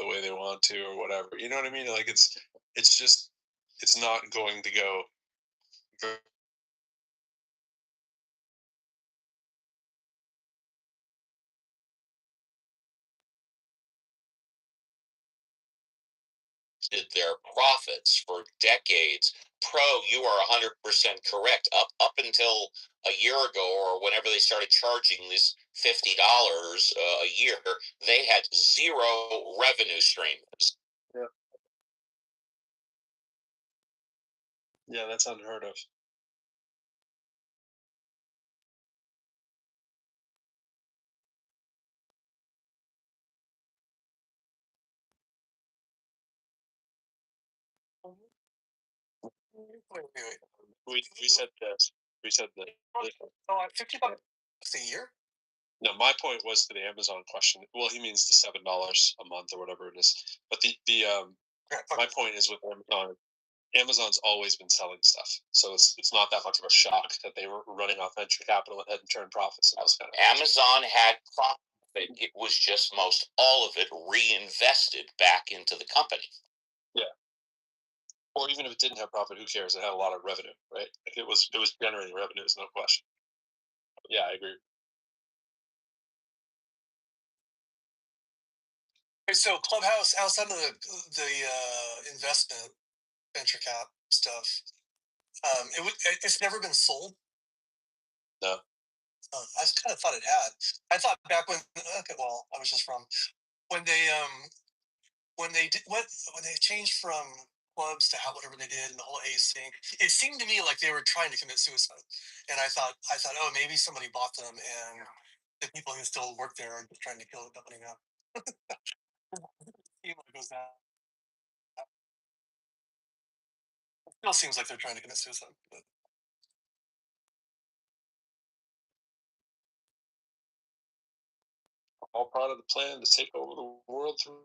way they want to or whatever. You know what I mean? Like it's just it's not going to go very their profits for decades. Pro, you are 100% correct. Up until a year ago, or whenever they started charging this $50 a year, they had zero revenue streams. Yeah, that's unheard of. We said this. We said that. Oh, $50 a year? No, my point was to the Amazon question. Well, he means the $7 a month or whatever it is. But my point is with Amazon. Amazon's always been selling stuff, so it's not that much of a shock that they were running off venture capital and hadn't turned profits and those kind of things. Amazon had profit. It was just most all of it reinvested back into the company. Yeah. Or even if it didn't have profit, who cares? It had a lot of revenue, right? Like it was generating revenues, no question. Yeah, I agree. So Clubhouse, outside of the investment venture cap stuff, it's never been sold. No. I kind of thought it had. I thought back when I was just wrong when they changed from clubs to whatever they did and the whole ACE thing. It seemed to me like they were trying to commit suicide, and I thought, oh, maybe somebody bought them, and the people who still work there are just trying to kill the company now. Goes down. It still seems like they're trying to commit suicide. But. All part of the plan to take over the world through.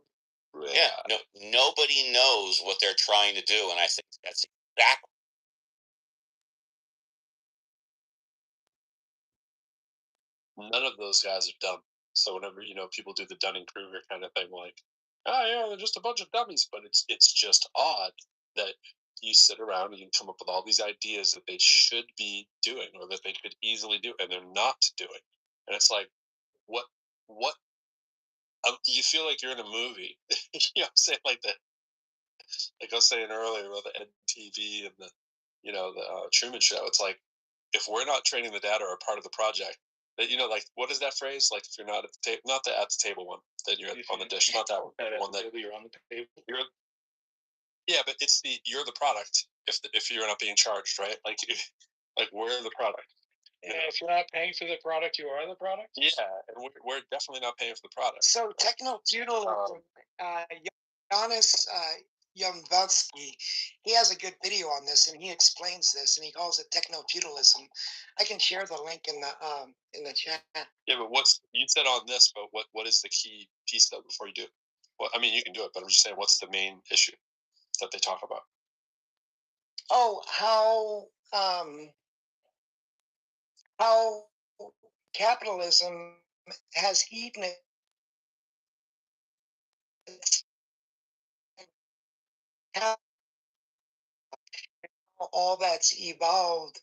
Yeah, nobody knows what they're trying to do, and I think that's exactly. None of those guys are dumb. So whenever people do the Dunning-Kruger kind of thing, like, oh yeah, they're just a bunch of dummies, but it's just odd that you sit around and you come up with all these ideas that they should be doing or that they could easily do, and they're not doing. And it's like, what, what? You feel like you're in a movie. You know what I'm saying? Like I was saying earlier about the NTV and the Truman Show. It's like, if we're not training the data or a part of the project, that like, what is that phrase? Like, if you're not at the table, not the at the table one, then you're on the dish. Not that one. One that you're on the table. Yeah, but it's you're the product. If you're not being charged, right? Like we're the product. Yeah, if you're not paying for the product, you are the product. Yeah, and we're definitely not paying for the product. So techno-feudalism, Giannis Yamvatsky, he has a good video on this, and he explains this, and he calls it techno-feudalism. I can share the link in the chat. Yeah, but you said on this? But what is the key piece though before you do it? Well, I mean, you can do it, but I'm just saying, what's the main issue that they talk about? Oh, how capitalism has eaten it. How all that's evolved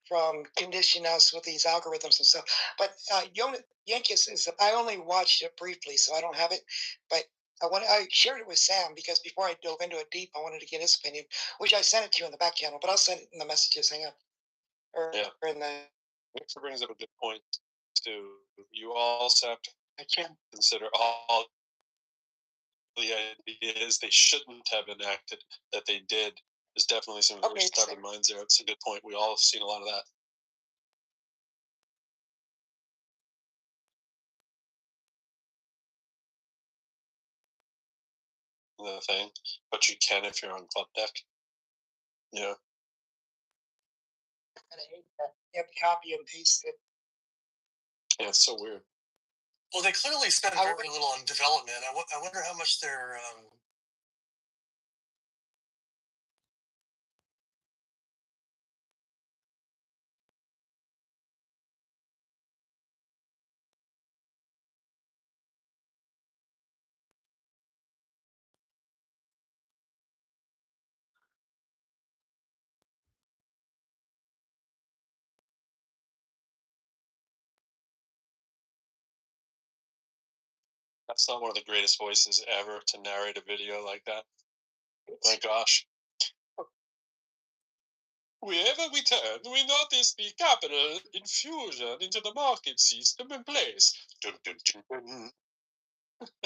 from condition us with these algorithms and stuff. But Yankees is, I only watched it briefly, so I don't have it. But I shared it with Sam because before I dove into it deep, I wanted to get his opinion, which I sent it to you in the back channel, but I'll send it in the messages. Hang on. Or in the. Mixer brings up a good point too. You also have to consider all the ideas they shouldn't have enacted that they did. There's definitely some very stubborn minds there. It's a good point. We all have seen a lot of that. The thing, but you can if you're on club deck. Yeah. You have to copy and paste it. Yeah, it's so weird. Well, they clearly spend very little on development. I wonder how much they're. That's not one of the greatest voices ever to narrate a video like that. My gosh. Wherever we turn, we notice the capital infusion into the market system in place. Dun, dun, dun, dun.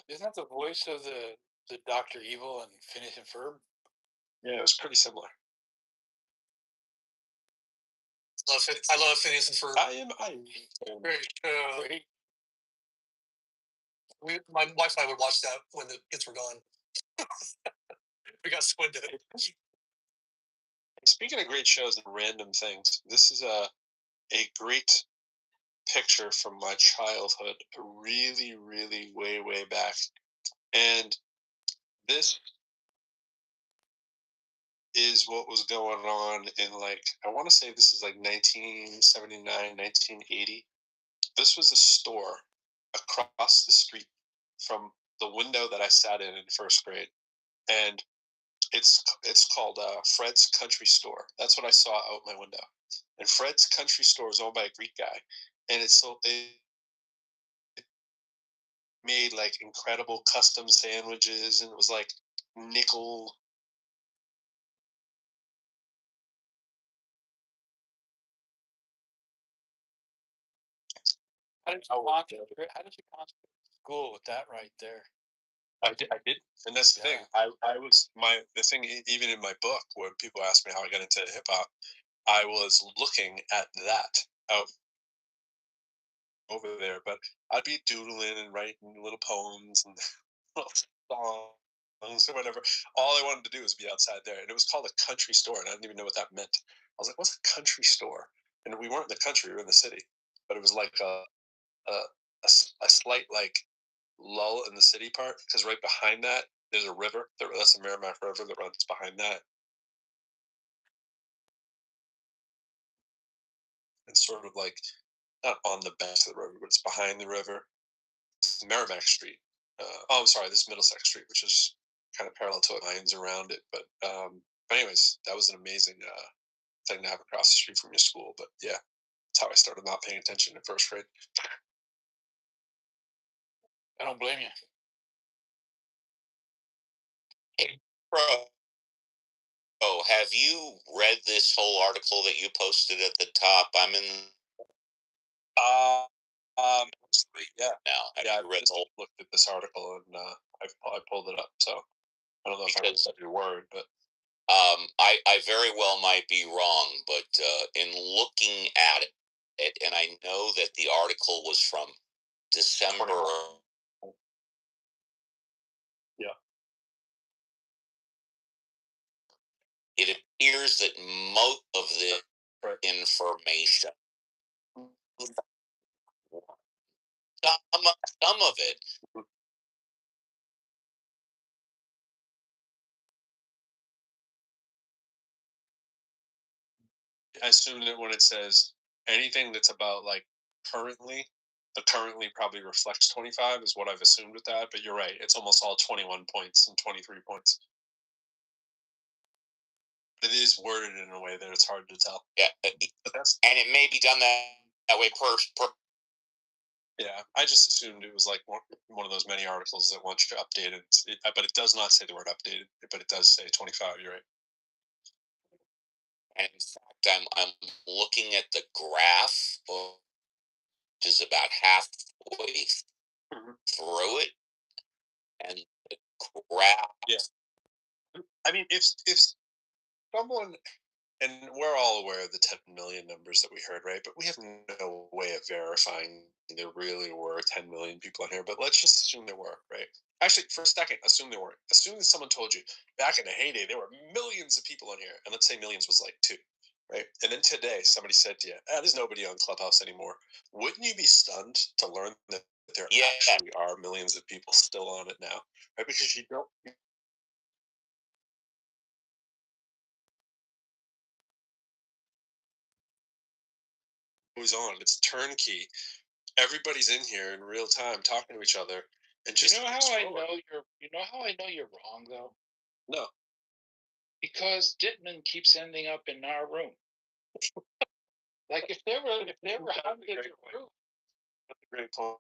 Isn't that the voice of the Dr. Evil and Phineas and Ferb? Yeah, it was pretty similar. I love Phineas and Ferb. My wife and I would watch that when the kids were gone. We got so into it. Speaking of great shows and random things, this is a great picture from my childhood, really, really way back. And this is what was going on in, like, I want to say this is like 1979, 1980. This was a store across the street from the window that I sat in first grade. And it's called Fred's Country Store. That's what I saw out my window. And Fred's Country Store is owned by a Greek guy. And it made like incredible custom sandwiches, and it was like nickel. How did you concentrate school with that right there? I did, and that's the thing. I was the thing. Even in my book, when people ask me how I got into hip hop, I was looking at that out over there. But I'd be doodling and writing little poems and little songs or whatever. All I wanted to do was be outside there, and it was called a country store, and I didn't even know what that meant. I was like, "What's a country store?" And we weren't in the country; we were in the city. But it was like a slight like lull in the city part, because right behind that there's a river. That's the Merrimack River that runs behind that. It's sort of like not on the banks of the river, but it's behind the river. It's Merrimack Street. Oh, I'm sorry, this is Middlesex Street, which is kind of parallel to it, lines around it. But anyways, that was an amazing thing to have across the street from your school. But yeah, that's how I started not paying attention in first grade. I don't blame you. Bro, oh, have you read this whole article that you posted at the top? I'm in. Yeah. Now, Yeah, I read the whole. looked at this article and I pulled it up. So I don't know if I read every word, but I very well might be wrong, but in looking at it, and I know that the article was from December. Yeah. It appears that most of the information, some of it, I assume that when it says anything that's about like currently, the currently probably reflects 25 is what I've assumed with that. But you're right; it's almost all 21 points and 23 points. It is worded in a way that it's hard to tell. Yeah, and it may be done that way per. Yeah, I just assumed it was like one of those many articles that wants you updated. But it does not say the word updated, but it does say 25. You're right. And in fact, I'm looking at the graph, which is about halfway through it, and the graph. Yeah. I mean, if someone, and we're all aware of the 10 million numbers that we heard, right? But we have no way of verifying there really were 10 million people in here. But let's just assume there were, right? Actually, for a second, assume there weren't. Assume that someone told you back in the heyday there were millions of people in here, and let's say millions was like 2, right? And then today somebody said to you, there's nobody on Clubhouse anymore. Wouldn't you be stunned to learn that there actually are millions of people still on it now, right? Because you don't. Who's on? It's turnkey. Everybody's in here in real time talking to each other, and just You know how I know you're. You know how I know you're wrong though. No, because Dittman keeps ending up in our room. Like if there were hundreds of rooms. That's a great point.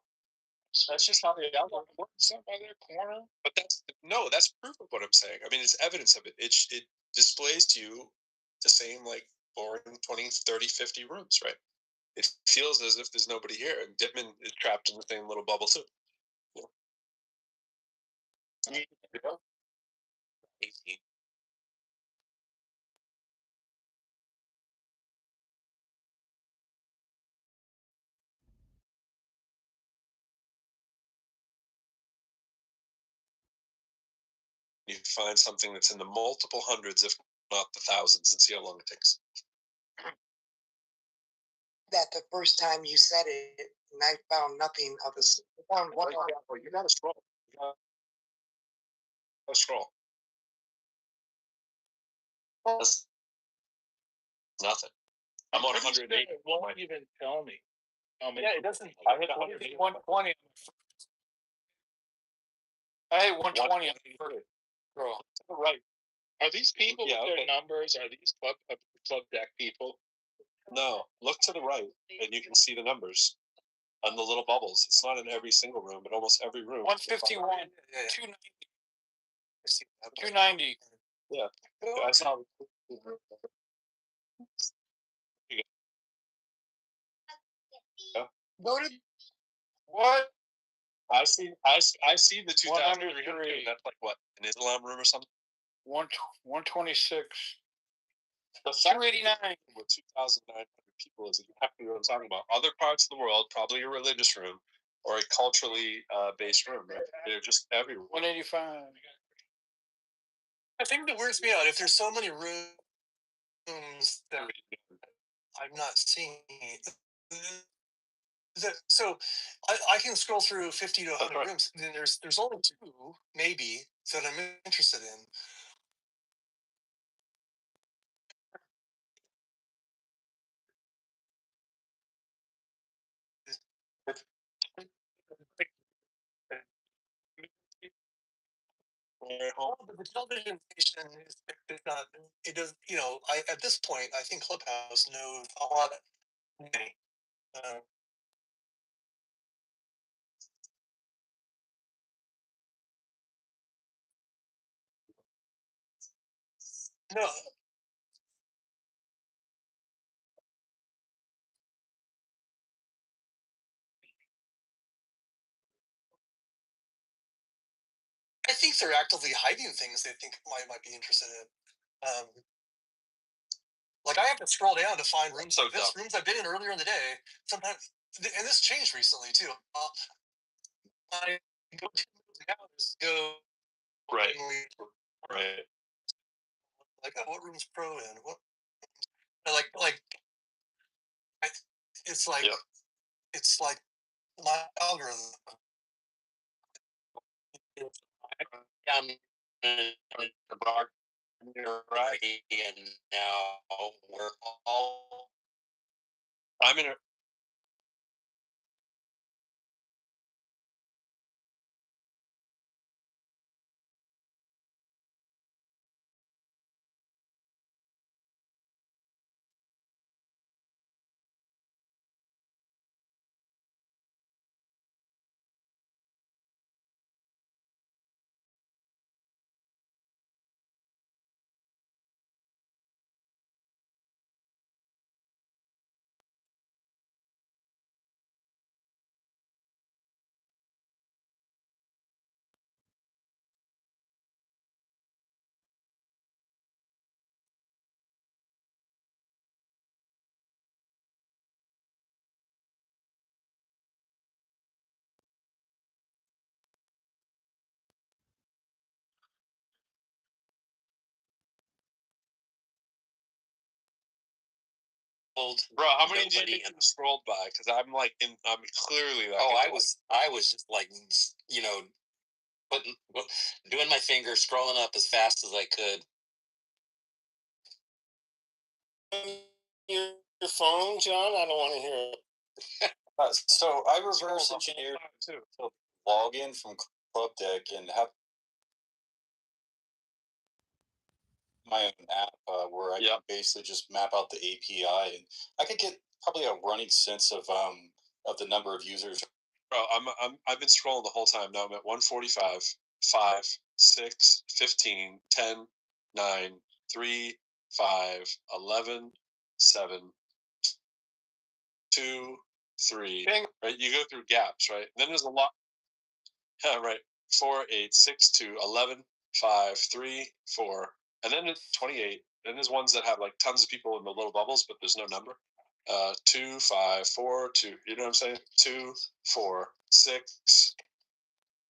That's just how the algorithm works. Some other corner. But that's proof of what I'm saying. I mean, it's evidence of it. It displays to you the same like boring 20, 30, 50 rooms, right? It feels as if there's nobody here, and Dittman is trapped in the same little bubble too. Yeah. You find something that's in the multiple hundreds, if not the thousands, and see how long it takes. That the first time you said it, and I found nothing of this. Found one. You gotta scroll. You gotta scroll. That's nothing. I'm on 108. It won't even tell me. Yeah, it doesn't. I hit 108. 120. I hit 120 on the first scroll. Right. Are these people with their numbers? Are these club deck people? No, look to the right, and you can see the numbers on the little bubbles. It's not in every single room, but almost every room. 151, 290, 290. Yeah, I saw. Voted. What? I see the 2,300. That's like what, an Islam room or something? 126. The 289 with 2,900 people is exactly what I'm talking about. Other parts of the world, probably a religious room or a culturally based room. Right? They're just everywhere. 185. I think that weirds me out. If there's so many rooms that I'm not seeing, so I can scroll through 50 to 100 rooms. And then there's only 2 maybe that I'm interested in. But the television station is It's not. It does. You know, at this point, I think Clubhouse knows a lot. No. I think they're actively hiding things they think might be interested in. Like I have to scroll down to find rooms like this. Rooms I've been in earlier in the day. Sometimes, and this changed recently too. I go to go right, right. Like what room's pro in? What like it's like yep. It's like my algorithm. You're right, and now we're all. I'm in a. Bro, how many do you think you scrolled by? Because I'm like, I'm clearly like. Oh, I was just like, you know, doing my finger, scrolling up as fast as I could. Your phone, John? I don't want to hear it. So I reverse engineered to log in from Club Deck and have my own app where I can basically just map out the API, and I could get probably a running sense of the number of users. Bro, I've been scrolling the whole time. Now I'm at 145, 5, 6, 15, 10, 9, 3, 5, 11, 7, 2, 3. Right? You go through gaps, right? Then there's a lot. Yeah, right. 4, 8, 6, 2, 11, 5, 3, 4. And then it's 28. Then there's ones that have like tons of people in the little bubbles, but there's no number. 2, 5, 4, 2. You know what I'm saying? 2, 4, 6,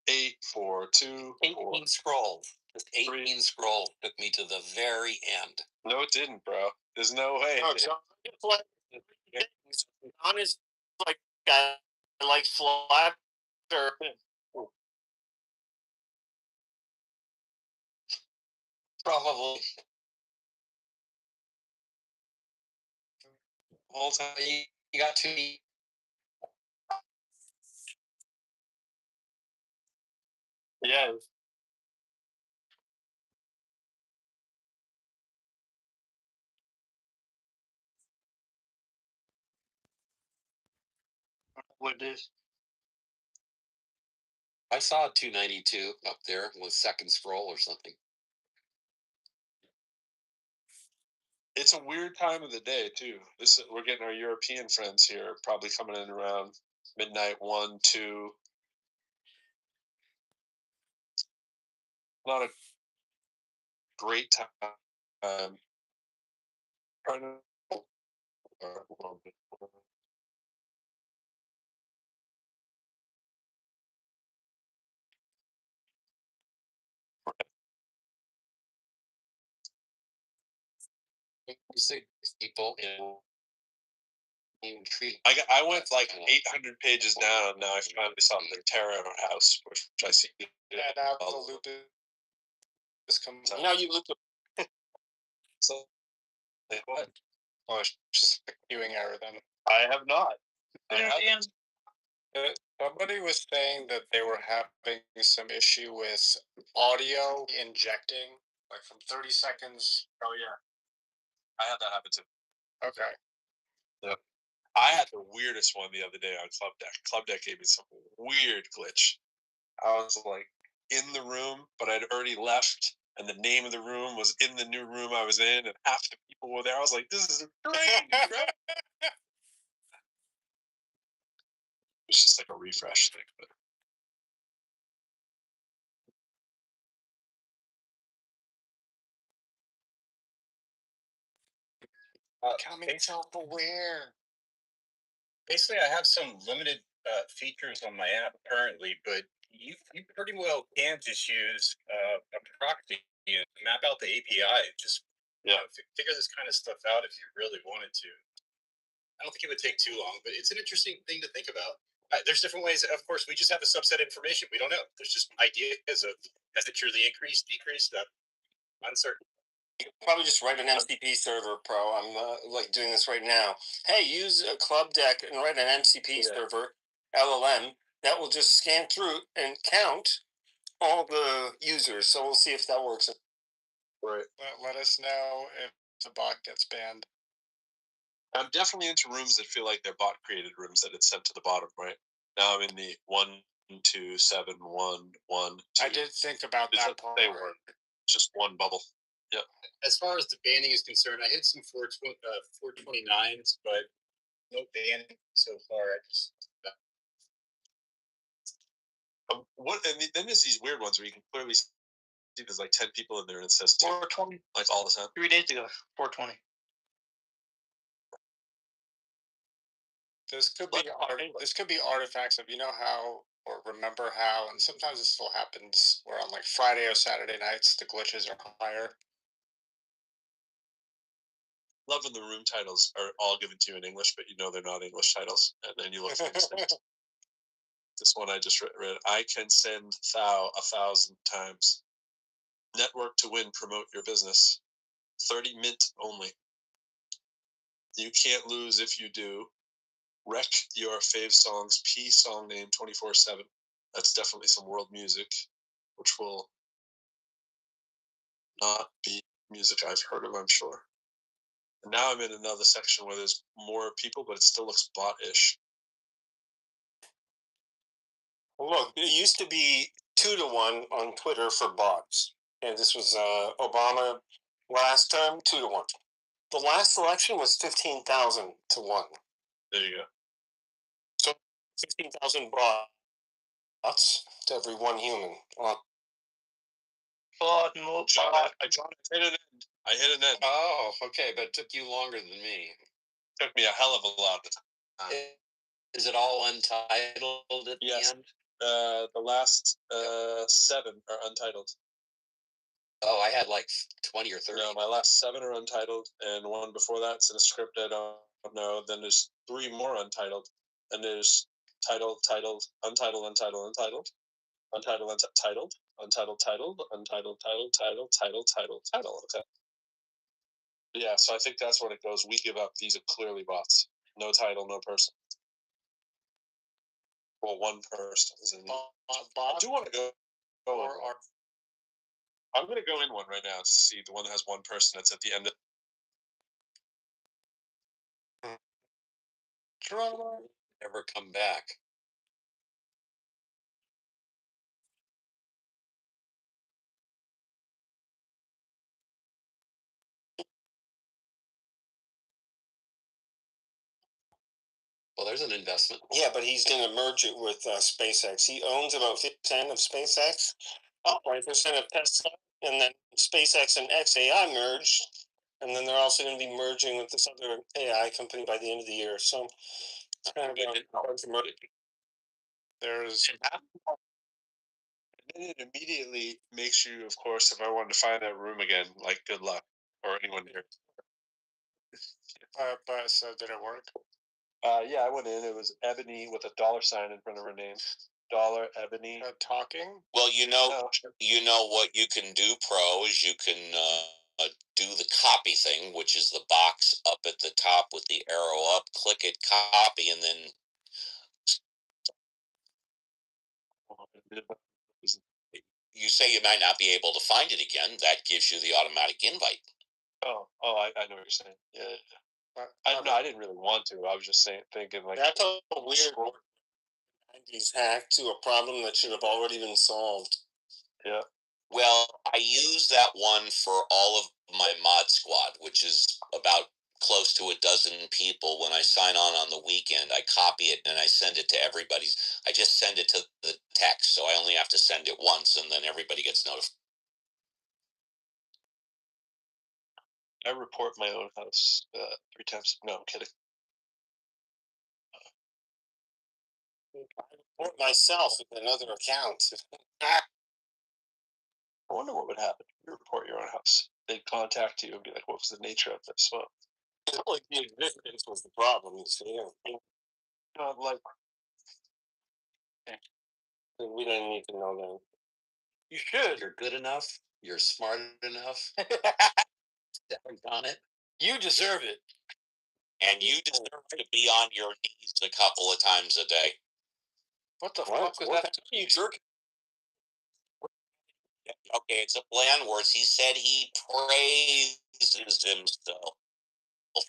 8, 4, 2, 4. 18 scrolls. Just 18 scrolls took me to the very end. No, it didn't, bro. There's no way. No, John is like flat or probably. Whole time. You got to. Yeah. What it is? I saw 292 up there with second scroll or something. It's a weird time of the day too. We're getting our European friends here, probably coming in around midnight, 1, 2. Not a great time. Trying to. People I went like 800 pages down, and now I finally saw the Terra House, which I see. Yeah, now the loop is coming. You know, you looped the. So, what? Oh, it's just a queuing error then. I have not. Somebody was saying that they were having some issue with audio injecting like from 30 seconds. Oh yeah, I had that happen too. Okay. Yep. I had the weirdest one the other day on Club Deck. Club Deck gave me some weird glitch. I was like in the room, but I'd already left, and the name of the room was in the new room I was in, and half the people were there. I was like, "This is great!" It's just like a refresh thing, but Becoming self-aware. Basically, I have some limited features on my app currently, but you pretty well can just use a proxy and map out the API. Just figure this kind of stuff out if you really wanted to. I don't think it would take too long, but it's an interesting thing to think about. There's different ways. Of course, we just have a subset information. We don't know. There's just ideas of has it truly increased, decreased, uncertain. You could probably just write an MCP server, Pro. I'm like doing this right now. Hey, use a Club Deck and write an MCP server, LLM, that will just scan through and count all the users. So we'll see if that works. right. Let us know if the bot gets banned. I'm definitely into rooms that feel like they're bot created rooms that it's sent to the bottom. Right now, I'm in the 1, 2, 7, 1, 1. 2. I did think about that part. They work. Just one bubble. Yep. As far as the banning is concerned, I hit some 429s, but no banning so far. I just what? And then there's these weird ones where you can clearly see there's like 10 people in there and it says 420. like all the time. 3 days ago, 420. This could be artifacts of how or remember how, and sometimes it still happens where on like Friday or Saturday nights the glitches are higher. Love when the room titles are all given to you in English, but you know they're not English titles, and then you look for these things. This one I just read. I can send thou 1,000 times. Network to win. Promote your business. 30 mint only. You can't lose if you do. Wreck your fave songs. P song name 24/7. That's definitely some world music, which will not be music I've heard of, I'm sure. And now I'm in another section where there's more people, but it still looks bot-ish. Look, it used to be 2-1 on Twitter for bots, and this was Obama last term, 2-1. The last election was 15,000 to 1. There you go. So 15,000 bots to every one human. I hit an end. I hit an end. Oh, okay, but it took you longer than me. Took me a hell of a lot of time. Is it all untitled at the end? The last 7 are untitled. Oh, I had like 20 or 30. No, my last 7 are untitled, and one before that's in a script I don't know. Then there's 3 more untitled, and there's titled, untitled, untitled, untitled, untitled, untitled, untitled, titled, untitled, title. Okay. Yeah, so I think that's when it goes. We give up. These are clearly bots. No title, no person. Well, one person is in. I do want to go. I'm going to go in one right now to see the one that has one person that's at the end of. Never come back. Well, there's an investment. Yeah, but he's going to merge it with SpaceX. He owns about 50% of SpaceX, 20% of Tesla, and then SpaceX and XAI merged. And then they're also going to be merging with this other AI company by the end of the year. So it's kind of hard to merge. There's. And it immediately makes you, of course, if I wanted to find that room again, like good luck, or anyone here. But so did it work? Yeah, I went in. It was Ebony with a $sign in front of her name. Ebony. Talking. Well, you know what you can do, Pro, is you can do the copy thing, which is the box up at the top with the arrow up. Click it, copy, and then. you say you might not be able to find it again, that gives you the automatic invite. I know what you're saying. Yeah. I didn't really want to. I was just thinking like That's a weird 90s hack to a problem that should have already been solved. Yeah. Well, I use that one for all of my mod squad, which is about close to a dozen people. When I sign on the weekend, I copy it and I send it to everybody's. I just send it to the text, so I only have to send it once, and then everybody gets notified. I report my own house 3 times. No, I'm kidding. I report myself with another account. I wonder what would happen if you report your own house. They'd contact you and be like, "What was the nature of this?" Well, like the existence was the problem. You see, like we don't need to know that. You should. You're good enough. You're smart enough. On it. You deserve it. And you deserve to be on your knees a couple of times a day. What the fuck was that? You jerk. Okay, it's a bland word. He said he praises himself.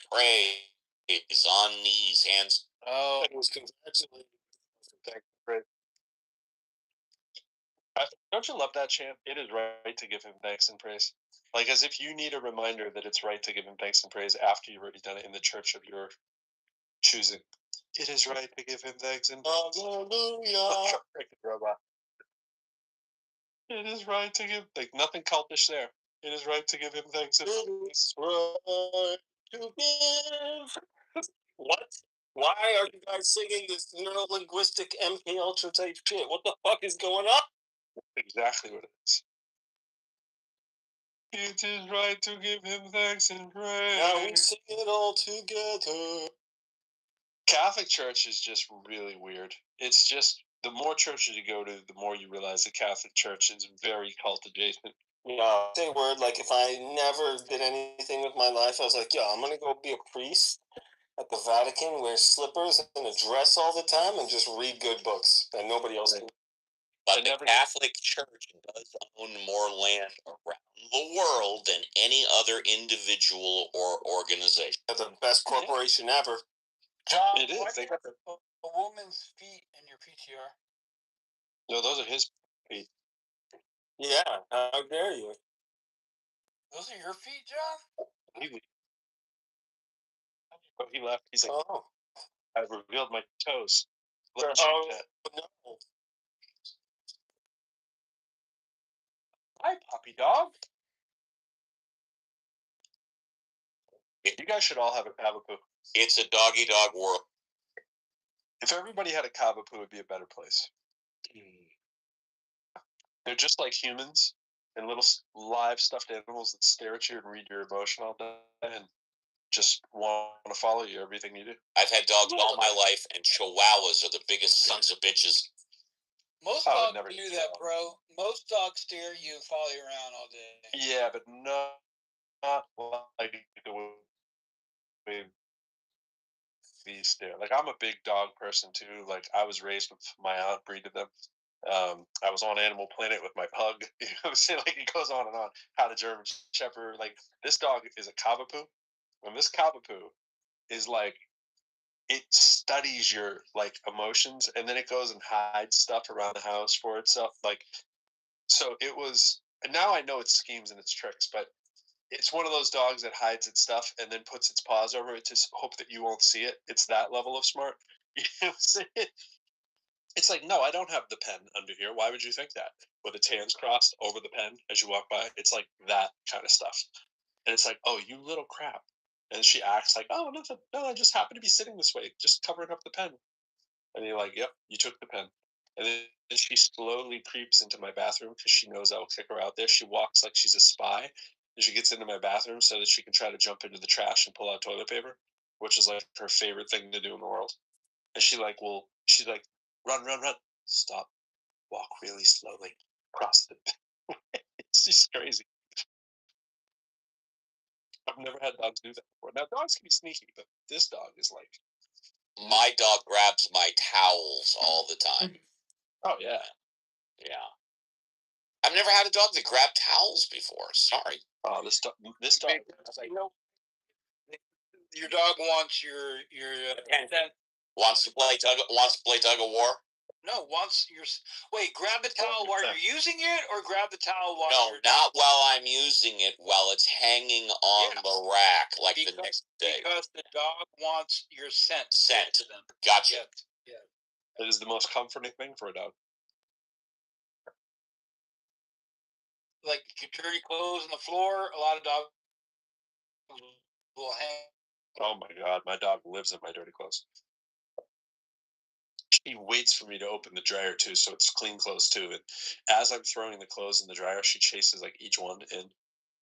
Praise on knees, hands. Oh, It was congratulating. Don't you love that chant? It is right to give him thanks and praise. Like as if you need a reminder that it's right to give him thanks and praise after you've already done it in the church of your choosing. It is right to give him thanks and praise. Hallelujah. Robot. It is right to give nothing cultish there. It is right to give him thanks and praise. Right to give. What? Why are you guys singing this neuro-linguistic MK Ultra type shit? What the fuck is going on? Exactly what it is. It is right to give him thanks and praise. Now we sing it all together. Catholic Church is just really weird. It's just the more churches you go to, the more you realize the Catholic Church is very cult adjacent. Yeah, say word, like if I never did anything with my life, I was like, yo, I'm gonna go be a priest at the Vatican, wear slippers and a dress all the time, and just read good books that nobody else can. But the Catholic Church does own more land around the world than any other individual or organization. They're the best corporation ever. John, it is. They got a woman's feet in your PTR. No, those are his feet. Yeah, how dare you? Those are your feet, John? He left. He's like, oh. I revealed my toes. No. Hi, puppy dog. You guys should all have a cavapoo. It's a doggy dog world. If everybody had a cavapoo, it would be a better place. They're just like humans and little live stuffed animals that stare at you and read your emotion all day and just want to follow you everything you do. I've had dogs all my life, and chihuahuas are the biggest sons of bitches. Most dogs do that, bro. Most dogs stare at you and follow you around all day. Yeah, but not like the way these stare. Like I'm a big dog person too. Like I was raised with my aunt breeded them. I was on Animal Planet with my pug. You know what I'm saying? Like it goes on and on. How the German Shepherd. Like this dog is a cavapoo. And this cavapoo is like it studies your like emotions and then it goes and hides stuff around the house for itself. Like so it was and now I know its schemes and its tricks, but it's one of those dogs that hides its stuff and then puts its paws over it to hope that you won't see it. It's that level of smart. You know what I'm saying? It's like, no, I don't have the pen under here. Why would you think that? With its hands crossed over the pen as you walk by. It's like that kind of stuff. And it's like, oh, you little crap. And she acts like, oh, nothing. No, I just happen to be sitting this way, just covering up the pen. And you're like, yep, you took the pen. And then she slowly creeps into my bathroom because she knows I will kick her out there. She walks like she's a spy. And she gets into my bathroom so that she can try to jump into the trash and pull out toilet paper, which is like her favorite thing to do in the world. And she's like, run, run, run. Stop. Walk really slowly. Cross the She's crazy. I've never had dogs do that before. Now, dogs can be sneaky, but this dog is like... My dog grabs my towels all the time. Oh, yeah. Yeah. I've never had a dog that grabbed towels before. Sorry. This dog. Your dog wants your Wants to play tug of war. no wants your wait. Grab the towel while you're using it, or grab the towel while No, you're not while I'm using it. While it's hanging on the rack, like the next day. Because the dog wants your scent. Scent. Gotcha. Yeah. That is the most comforting thing for a dog. Like dirty clothes on the floor. A lot of dogs will hang. Oh my god, my dog lives in my dirty clothes. She waits for me to open the dryer too, so it's clean clothes too. And as I'm throwing the clothes in the dryer, she chases like each one in,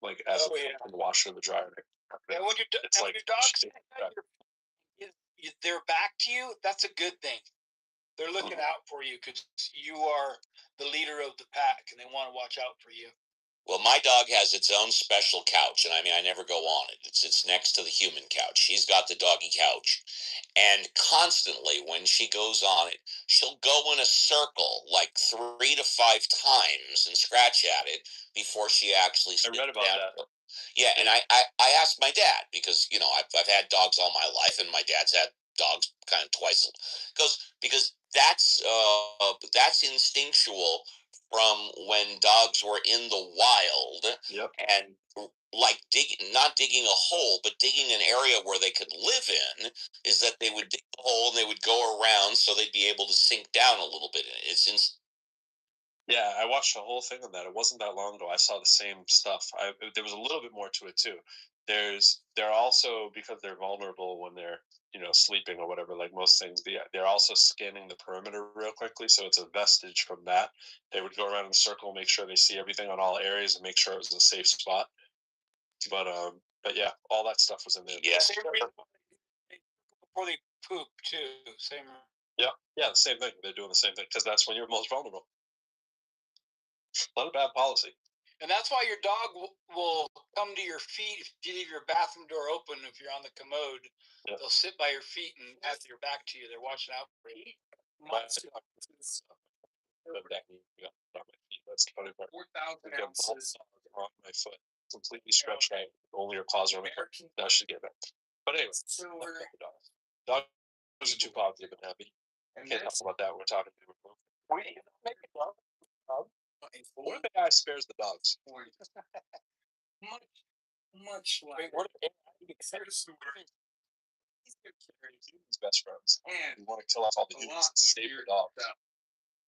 like as in the washer or the dryer. Yeah, when your dog's they're back to you, that's a good thing. They're looking out for you because you are the leader of the pack, and they want to watch out for you. Well, my dog has its own special couch, and I mean, I never go on it. It's next to the human couch. She's got the doggy couch, and constantly when she goes on it, she'll go in a circle like 3 to 5 times and scratch at it before she actually sits down. That. Yeah, and I asked my dad because I've had dogs all my life, and my dad's had dogs kind of twice. Because that's instinctual from when dogs were in the wild. Yep. And like not digging a hole, but digging an area where they could live in, is that they would dig a hole and they would go around so they'd be able to sink down a little bit in it. Yeah, I watched the whole thing on that. It wasn't that long ago. I saw the same stuff. There was a little bit more to it too. They're also, because they're vulnerable when they're sleeping or whatever, like most things. They're also scanning the perimeter real quickly, so it's a vestige from that. They would go around in a circle, make sure they see everything on all areas, and make sure it was a safe spot. But yeah, all that stuff was in there. Yeah. Before they poop too. Same. Yeah, the same thing. They're doing the same thing because that's when you're most vulnerable. Not a bad policy. And that's why your dog will come to your feet if you leave your bathroom door open. If you're on the commode, they'll sit by your feet and have your back to you. They're watching out for you. That's the funny part. 4,000 ounces on my foot, completely stretched out. Only your claws are on the foot. That should get it. But anyway, dogs are too positive and happy. Can't talk about that when we're talking to them. Why do you make a dog? What if AI spares the dogs? Much like. Humans' best friends, and you want to kill off all the humans and save the dogs,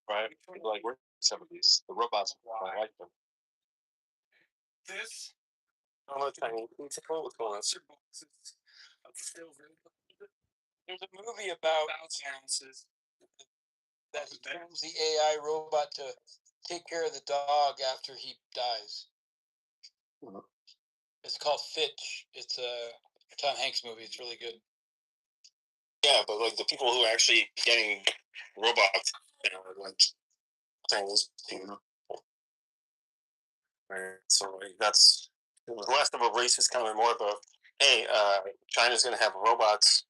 right? Like we're some of these the robots. I like them. This. What's going on? There's a movie about ounces that he turns the AI robot to take care of the dog after he dies. It's called Fitch. It's a Tom Hanks movie. It's really good. Yeah, but like the people who are actually getting robots, like things. So that's less of a racist comment, more of a hey, China's going to have robots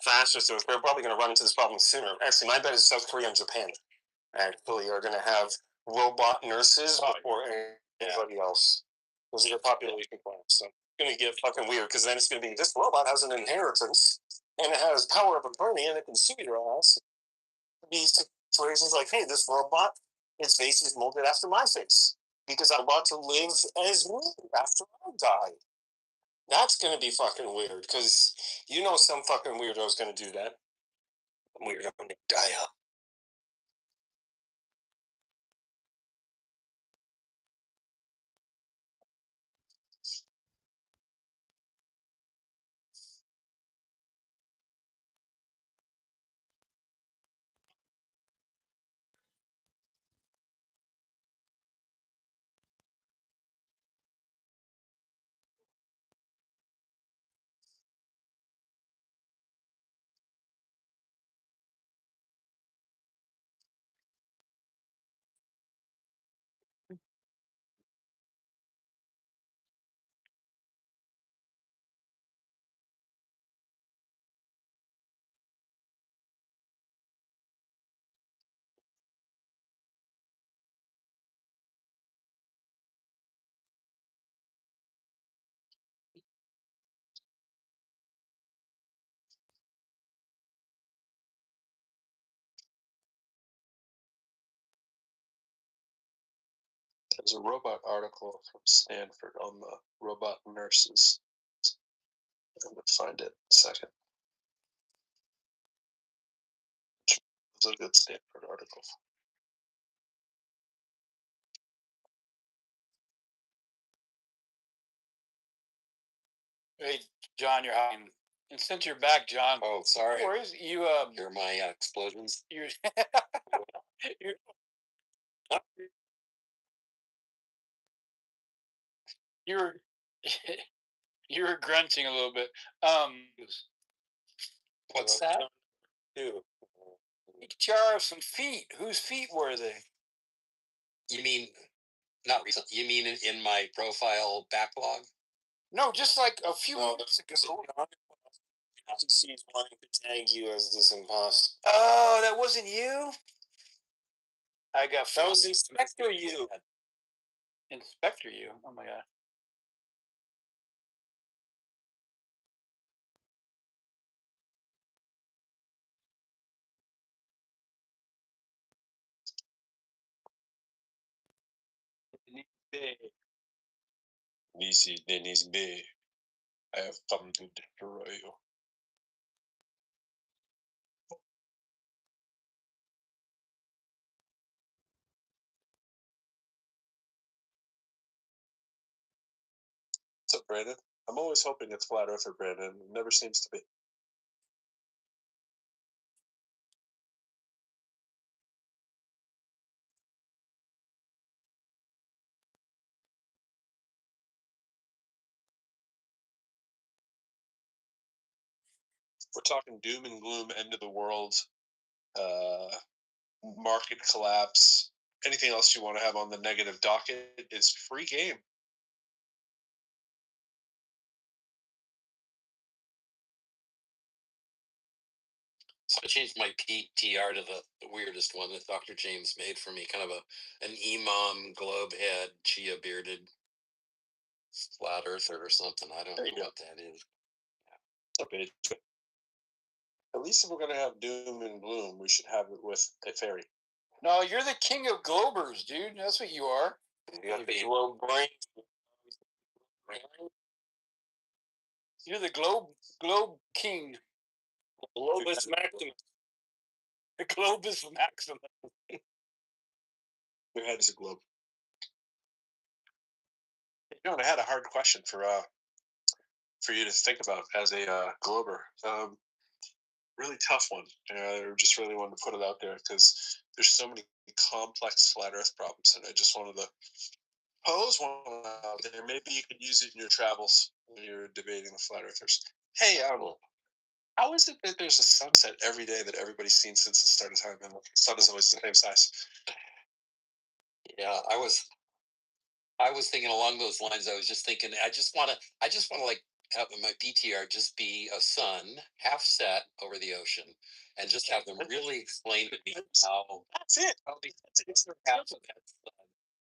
faster, so we're probably going to run into this problem sooner. Actually, my bet is South Korea and Japan actually are going to have robot nurses before anybody else. Those are your population plans. So it's going to get fucking weird because then it's going to be this robot has an inheritance and it has power of attorney and it can sue your ass. These situations like, hey, this robot, its face is molded after my face because I'm about to live as me after I die. That's going to be fucking weird because some fucking weirdo's going to do that. We're going to die up. There's a robot article from Stanford on the robot nurses. I'm gonna find it in a second. It's a good Stanford article. Hey, John, you're hiding. And since you're back, John. Oh, sorry. Where is you? Hear my explosions. You're, you're, you're, you're grunting a little bit. What's that? Ew. Jar of some feet. Whose feet were they? You mean not recent? You mean in my profile backlog? No, just like a few months ago. He's wanting to tag you as this imposter. Oh, that wasn't you. I got. That was Inspector you. Inspector you. Oh my god. This is Dennis Bay. I have come to destroy you. What's up, Brandon? I'm always hoping it's Flat Earther, Brandon. It never seems to be. We're talking doom and gloom, end of the world, market collapse. Anything else you want to have on the negative docket is free game. So I changed my PTR to the weirdest one that Dr. James made for me, kind of an imam, globe head, chia bearded, flat earther or something. I don't know what that is. Okay. At least if we're gonna have doom and gloom, we should have it with a fairy. No, you're the king of globers, dude. That's what you are. You got the globe brain. You're the globe king. Globus Maximus. The Globus Maximus. Your head is a globe. You know, I had a hard question for you to think about as a glober. Really tough one. I just really wanted to put it out there because there's so many complex flat Earth problems, and I just wanted to pose one out there. Maybe you could use it in your travels when you're debating the flat Earthers. Hey, how is it that there's a sunset every day that everybody's seen since the start of time, and the sun is always the same size? Yeah, I was thinking along those lines. I was just thinking, I just want to like have my PTR just be a sun half set over the ocean, and just have them really explain to me how. That's it.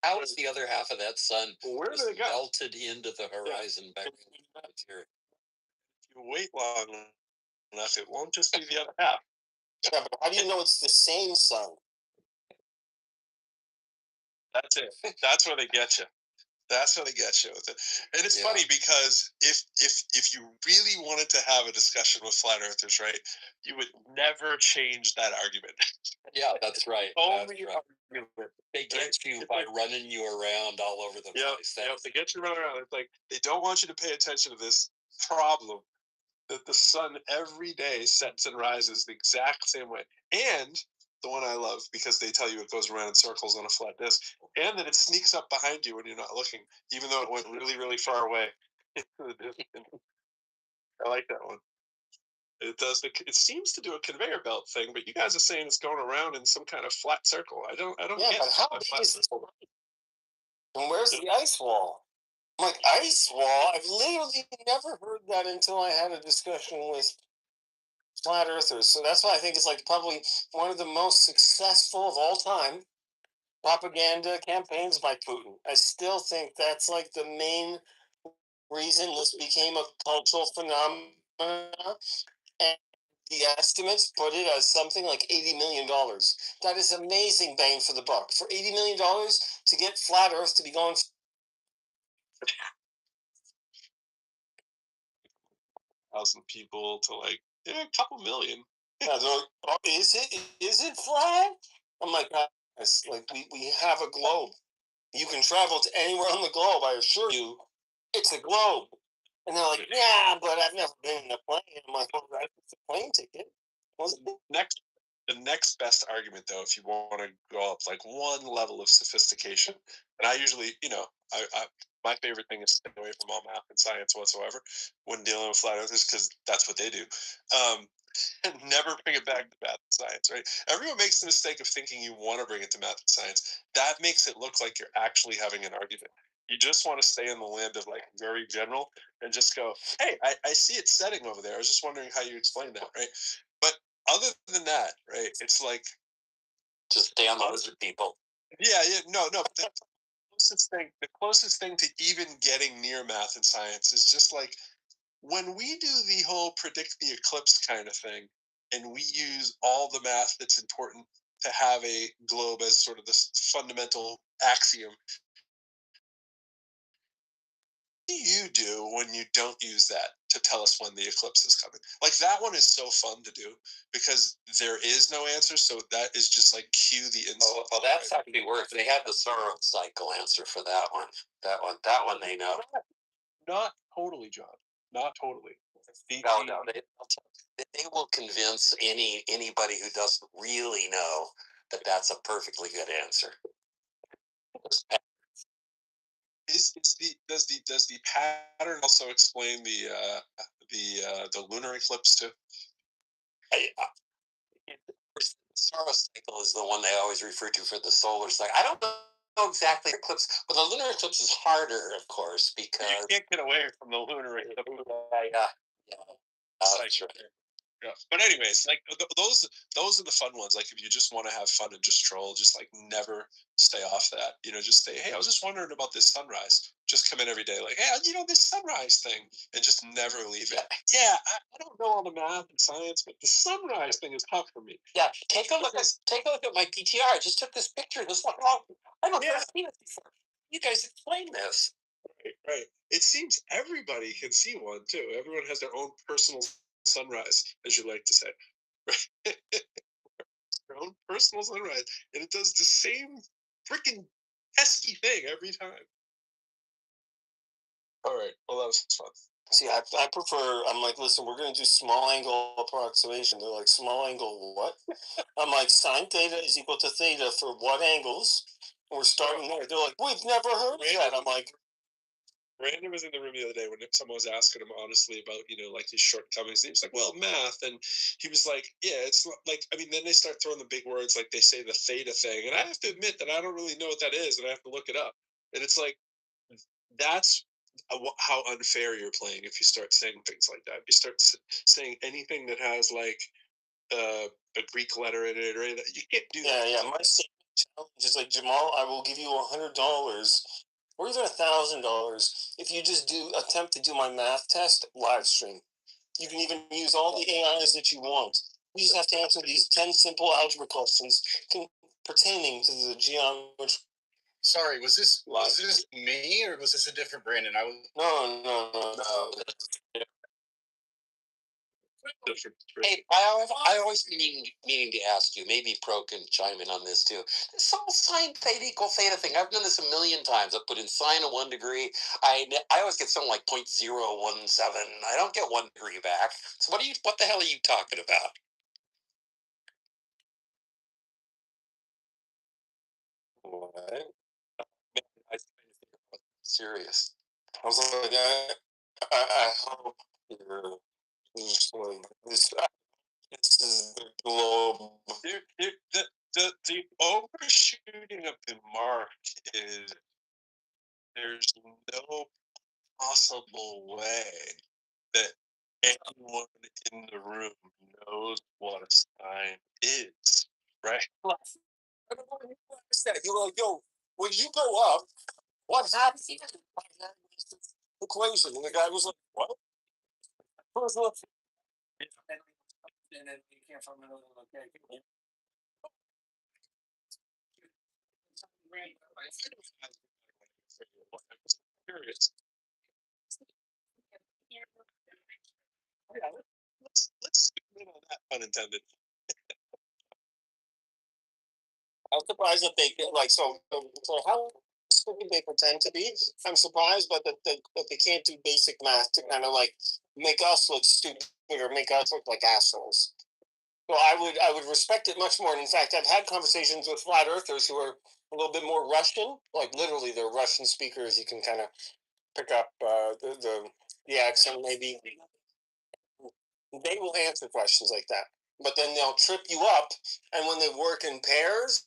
How is the other half of that sun Where do they go? melted into the horizon back here? If you wait long enough, it won't just be the other half. Yeah, but how do you know it's the same sun? That's it. That's where they get you. That's where they get you with it. And it's funny because if you really wanted to have a discussion with flat earthers, right, you would never change that argument. Yeah, that's right. Only that's right. argument. They get you by running you around all over the place. Yep, they get you running around. It's like they don't want you to pay attention to this problem that the sun every day sets and rises the exact same way. And the one I love because they tell you it goes around in circles on a flat disk, and that it sneaks up behind you when you're not looking, even though it went really, really far away. I like that one. It does. It seems to do a conveyor belt thing, but you guys are saying it's going around in some kind of flat circle. I don't. Yeah, get but how big is this? And where's the ice wall? I'm like, ice wall? I've literally never heard that until I had a discussion with flat earthers. So that's why I think it's like probably one of the most successful of all time propaganda campaigns by Putin. I still think that's like the main reason this became a cultural phenomenon. And the estimates put it as something like $80 million. That is amazing bang for the buck. For $80 million, to get flat Earth to be going. Thousand people to like a couple million. Yeah, they're like, oh, is it flat? I'm like, guys, like we have a globe. You can travel to anywhere on the globe. I assure you, it's a globe. And they're like, yeah, but I've never been in a plane. I'm like, well, that's a plane ticket. The next best argument, though, if you want to go up like one level of sophistication, and I usually, my favorite thing is stay away from all math and science whatsoever when dealing with flat earthers because that's what they do. Never bring it back to math and science, right? Everyone makes the mistake of thinking you want to bring it to math and science. That makes it look like you're actually having an argument. You just want to stay in the land of like very general and just go, hey, I see it setting over there. I was just wondering how you explain that, right? But other than that, right, it's like just stay on the lizard people. Yeah, no. The closest thing to even getting near math and science is just like when we do the whole predict the eclipse kind of thing, and we use all the math that's important to have a globe as sort of this fundamental axiom. What do you do when you don't use that to tell us when the eclipse is coming? Like that one is so fun to do because there is no answer, so that is just like cue the insult. Well, that's actually worse. They have the Soros cycle answer for that one. That one they know. Not totally, John. Not totally. No, they will convince anybody who doesn't really know that that's a perfectly good answer. Does the pattern also explain the lunar eclipse too? The Soros cycle is the one they always refer to for the solar cycle. I don't know exactly the eclipse, but the lunar eclipse is harder, of course, because you can't get away from the lunar eclipse. That's right. Yeah. But anyways, like those are the fun ones. Like if you just want to have fun and just troll, just like never stay off that. Just say, hey, I was just wondering about this sunrise. Just come in every day, like, hey, this sunrise thing, and just never leave it. Yeah, I don't know all the math and science, but the sunrise thing is tough for me. Yeah, take a look at my PTR. I just took this picture. This look wrong. I don't ever seen it before. You guys explain this. Right. It seems everybody can see one too. Everyone has their own personal sunrise, as you like to say. Right? Their own personal sunrise, and it does the same freaking pesky thing every time. All right. Well, that was fun. See, I prefer. I'm like, listen, we're going to do small angle approximation. They're like, small angle what? I'm like, sine theta is equal to theta for what angles? And we're starting there. They're like, we've never heard of that. I'm like, Brandon was in the room the other day when someone was asking him honestly about, like his shortcomings. And he was like, well, math. And he was like, yeah, it's like, then they start throwing the big words like they say the theta thing. And I have to admit that I don't really know what that is. And I have to look it up. And it's like, that's how unfair you're playing if you start saying things like that. If you start saying anything that has like a Greek letter in it or anything, you can't do that. Yeah. My challenge is like, Jamal, I will give you $100 or even $1,000 if you just attempt to do my math test live stream. You can even use all the AIs that you want. You just have to answer these 10 simple algebra questions pertaining to the geometry. Sorry, was this me or was this a different Brandon? No. Hey, I always meaning to ask you. Maybe Pro can chime in on this too. This whole sine theta equal theta thing. I've done this a million times. I've put in sine of 1 degree. I always get something like 0.017. I don't get 1 degree back. So what the hell are you talking about? What? Serious. I was like, I hope you're just like this. This is the globe. The overshooting of the mark is there's no possible way that anyone in the room knows what a sign is, right? I don't know what you understand. You were like, yo, when you go up, what happens? Equation. And the guy was like, what? And then you can't find another location. hilarious. Yeah, let's zoom in on that, pun intended. I'm surprised that they like so. So how stupid they pretend to be. I'm surprised, but that they can't do basic math to kind of like make us look stupid or make us look like assholes. So I would respect it much more. And in fact, I've had conversations with flat earthers who are a little bit more Russian, like literally they're Russian speakers. You can kind of pick up the accent maybe. They will answer questions like that, but then they'll trip you up. And when they work in pairs,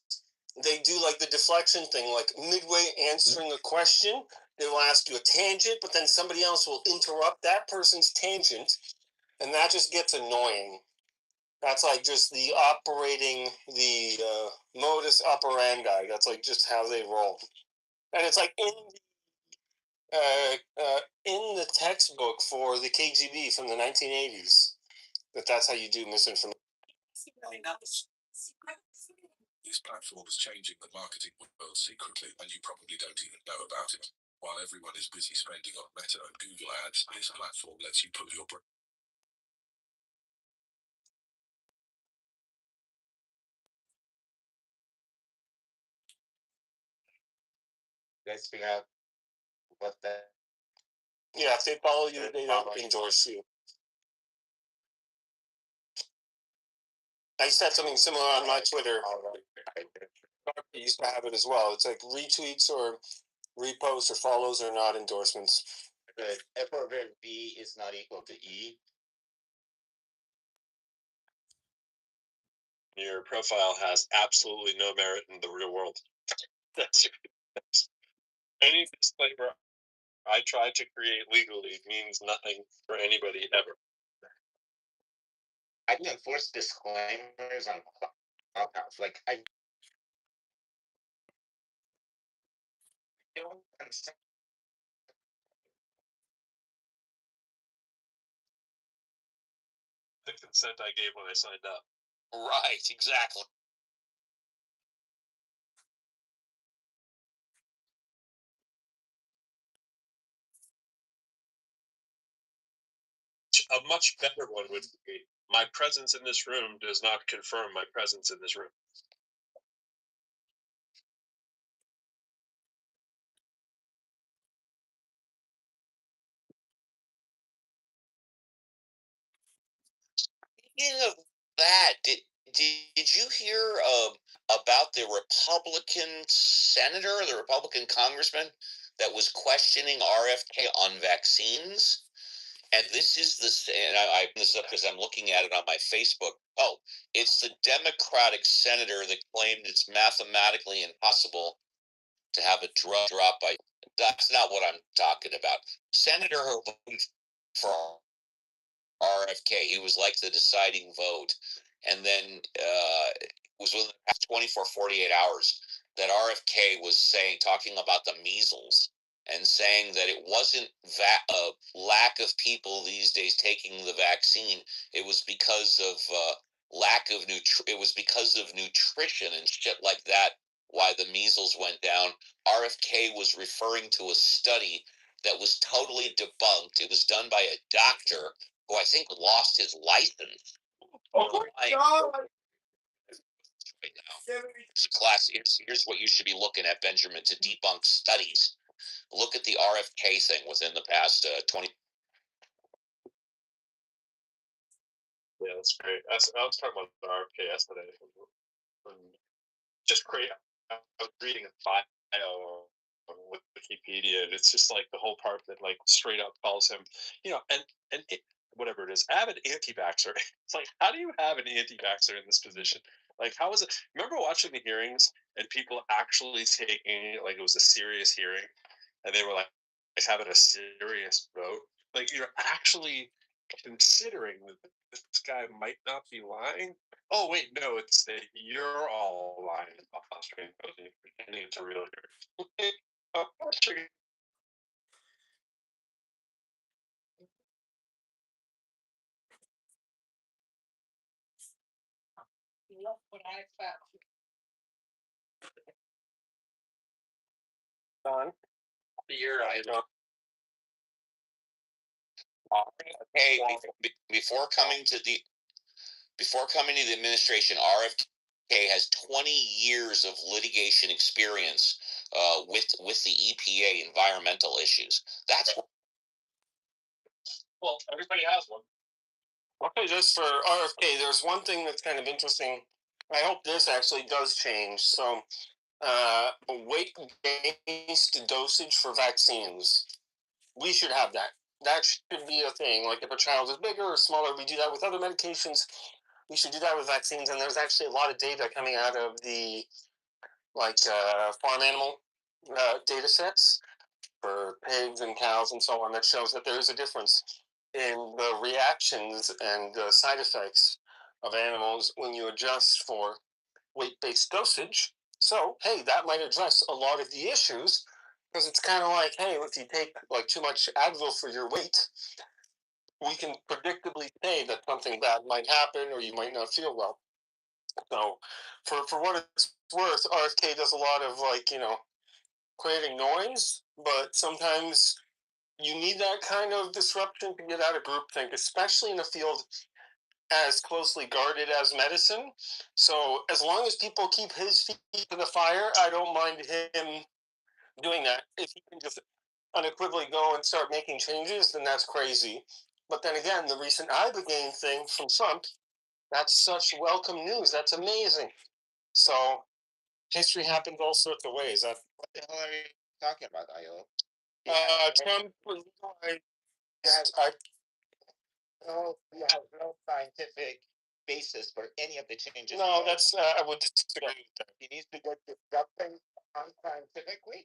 they do like the deflection thing, like midway answering a question, they will ask you a tangent, but then somebody else will interrupt that person's tangent, and that just gets annoying. That's like just the modus operandi. That's like just how they roll, and it's like in the textbook for the KGB from the 1980s. That's how you do misinformation. This platform is changing the marketing world secretly, and you probably don't even know about it. While everyone is busy spending on Meta and Google ads, this platform lets you put your Guys figure out what that. Yeah, if they follow you, they don't endorse you. I used to have something similar on my Twitter. I used to have it as well. It's like retweets or reposts or follows are not endorsements. But F over V is not equal to E. Your profile has absolutely no merit in the real world. That's any disclaimer I try to create legally means nothing for anybody ever. I can enforce disclaimers on Clubhouse. Like I don't understand. The consent I gave when I signed up. Right, exactly. A much better one would be, my presence in this room does not confirm my presence in this room. Speaking of that, did you hear about the Republican senator, the Republican congressman that was questioning RFK on vaccines? And this is and I bring this up because I'm looking at it on my Facebook. Oh, it's the Democratic senator that claimed it's mathematically impossible to have a drug drop by. That's not what I'm talking about. Senator who voted for RFK. He was like the deciding vote. And then it was within the past 24, 48 hours that RFK was talking about the measles and saying that it wasn't that lack of people these days taking the vaccine. It was because of lack of it was because of nutrition and shit like that. Why the measles went down. RFK was referring to a study that was totally debunked. It was done by a doctor who I think lost his license. Oh my God. Right now. It's a class. Here's what you should be looking at, Benjamin, to debunk studies. Look at the RFK thing within the past 20. Yeah, that's great. I was talking about the RFK yesterday. Just great. I was reading a bio with Wikipedia, and it's just like the whole part that like straight up calls him, and whatever it is, avid anti-vaxxer. It's like, how do you have an anti-vaxxer in this position? Like, how is it? Remember watching the hearings and people actually taking it like it was a serious hearing, and they were like having a serious vote. Like, you're actually considering that this guy might not be lying. Oh wait, no, it's that you're all lying about Austrian coding, pretending it's a real hearing. Oh, sure. Look what I found. Don, Beer, I don't. Okay, before coming to the administration, RFK has 20 years of litigation experience with the EPA environmental issues. That's Well, everybody has one. Okay, just for RFK, there's one thing that's kind of interesting. I hope this actually does change. So, weight-based dosage for vaccines. We should have that. That should be a thing. Like if a child is bigger or smaller, we do that with other medications. We should do that with vaccines. And there's actually a lot of data coming out of the farm animal data sets for pigs and cows and so on that shows that there is a difference in the reactions and side effects of animals when you adjust for weight-based dosage. So, hey, that might address a lot of the issues because it's kind of like, hey, if you take like too much Advil for your weight, we can predictably say that something bad might happen or you might not feel well. So, for what it's worth, RFK does a lot of creating noise, but sometimes you need that kind of disruption to get out of groupthink, especially in a field as closely guarded as medicine. So as long as people keep his feet to the fire, I don't mind him doing that. If he can just unequivocally go and start making changes, then that's crazy. But then again, the recent Ibogaine thing from Trump, that's such welcome news. That's amazing. So history happens all sorts of ways. What the hell are you talking about, Io? Trump you have no scientific basis for any of the changes. No, that's I would disagree with that. He needs to get disrupting unscientifically.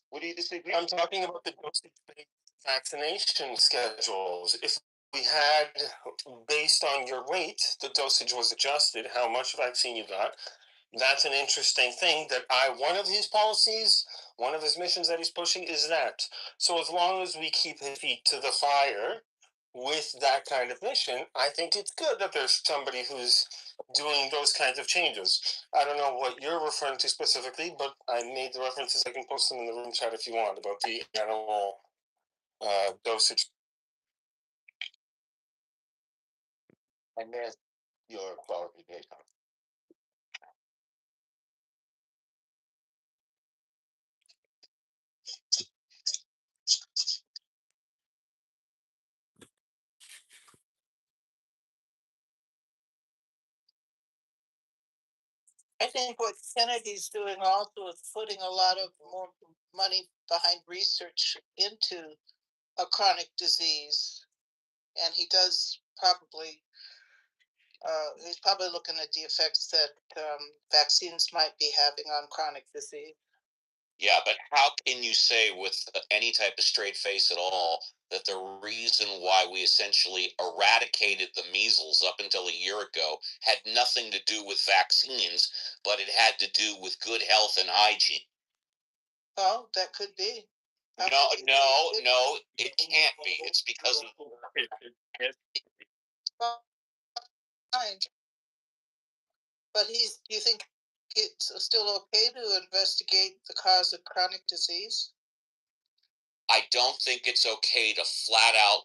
What do you disagree? I'm talking about the dosage-based vaccination schedules. If we had, based on your weight, the dosage was adjusted, how much vaccine you got. That's an interesting thing that one of his policies, one of his missions that he's pushing is that. So as long as we keep his feet to the fire with that kind of mission, I think it's good that there's somebody who's doing those kinds of changes. I don't know what you're referring to specifically, but I made the references. I can post them in the room chat if you want about the animal dosage. I missed your qualification. I think what Kennedy's doing also is putting a lot of more money behind research into a chronic disease. And he does probably, he's probably looking at the effects that vaccines might be having on chronic disease. Yeah, but how can you say with any type of straight face at all that the reason why we essentially eradicated the measles up until a year ago had nothing to do with vaccines, but it had to do with good health and hygiene? Oh, that could be. No, it can't be. It's because of. Well, fine. But do you think it's still okay to investigate the cause of chronic disease? I don't think it's okay to flat out.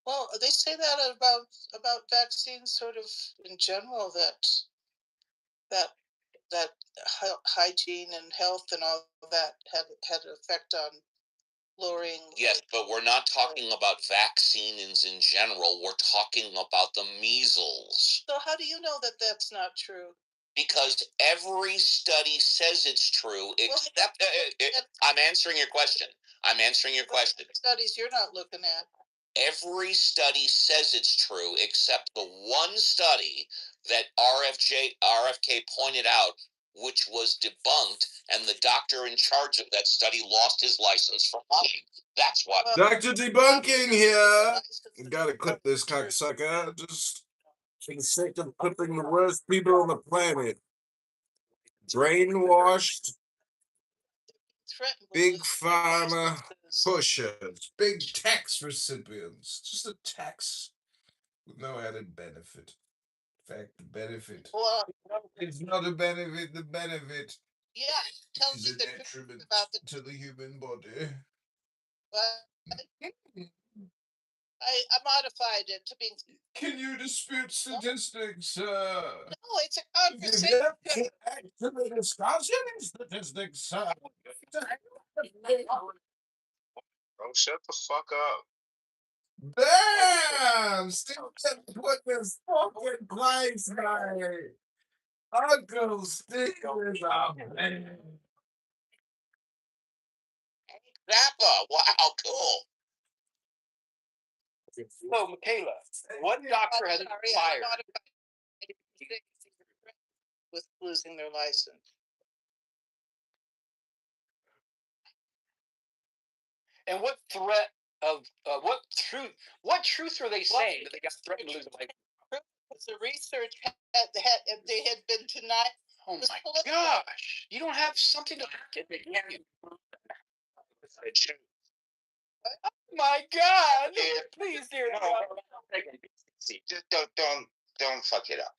Well, they say that about vaccines, sort of in general, that hygiene and health and all that had an effect on lowering. Yes, but we're not talking about vaccines in general. We're talking about the measles. So how do you know that that's not true? Because every study says it's true, except I'm answering your question. Studies you're not looking at. Every study says it's true, except the one study that RFK pointed out, which was debunked, and the doctor in charge of that study lost his license for lying. That's why. Dr. Debunking here. You gotta clip this cocksucker. Just for the sake of clipping the worst people on the planet. Brainwashed, big pharma pushers, big tax recipients. Just a tax with no added benefit. In fact, the benefit. Well, it's not a benefit, the benefit. Yeah, tell is me a the truth detriment about the. to the human body. I modified it to be. Can you dispute statistics? No, it's a If conversation. you have actually discussing statistics, Oh, shut the fuck up. damn! Still can't put this fucking place right. Uncle Steve is a man. Zappa, wow, cool. So, Michaela, what doctor has fired? With losing their license. And what threat of what truth were they saying that they got threatened to lose a license? The research they had been denied. Oh my gosh! You don't have something to back it, can you? Oh my God! Please, dear God. See, just don't fuck it up.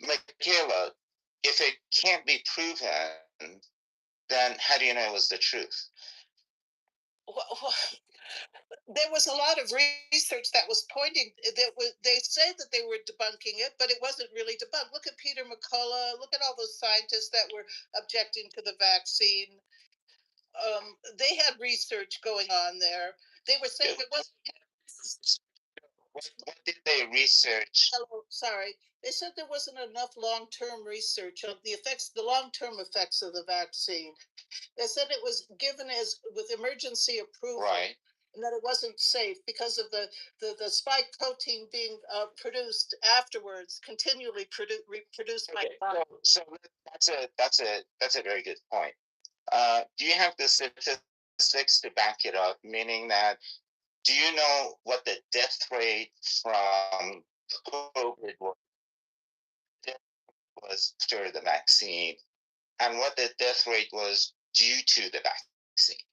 Michaela, if it can't be proven, then how do you know it was the truth? There was a lot of research that was pointing that they said that they were debunking it, but it wasn't really debunked. Look at Peter McCullough. Look at all those scientists that were objecting to the vaccine. They had research going on there. They were saying it wasn't. What did they research? Oh, sorry. They said there wasn't enough long-term research on the effects, the long-term effects of the vaccine. They said it was given as with emergency approval. Right. And that it wasn't safe because of the spike protein being produced afterwards, continually reproduced by the body. So that's a very good point. Do you have the statistics to back it up? Meaning that, do you know what the death rate from COVID was after the vaccine, and what the death rate was due to the vaccine?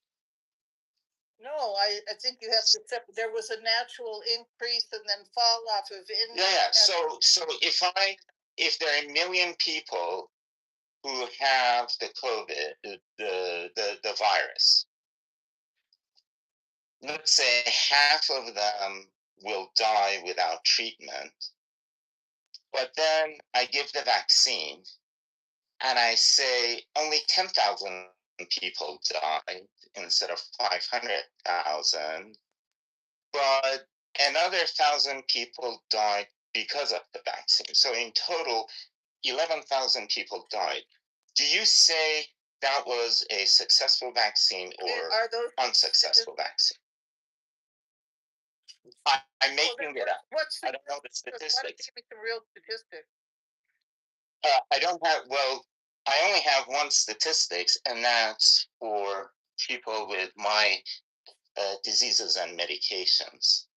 No, I think you have to accept there was a natural increase and then fall off of in. Yeah. So if there are 1 million people who have the COVID, the virus, let's say half of them will die without treatment, but then I give the vaccine and I say only 10,000 people died instead of 500,000, but another 1,000 people died because of the vaccine. So in total, 11,000 people died. Do you say that was a successful vaccine or unsuccessful vaccine? I'm making it up. I don't know the statistics. Give me the real statistics. I don't have, well, I only have one statistics, and that's for people with my diseases and medications.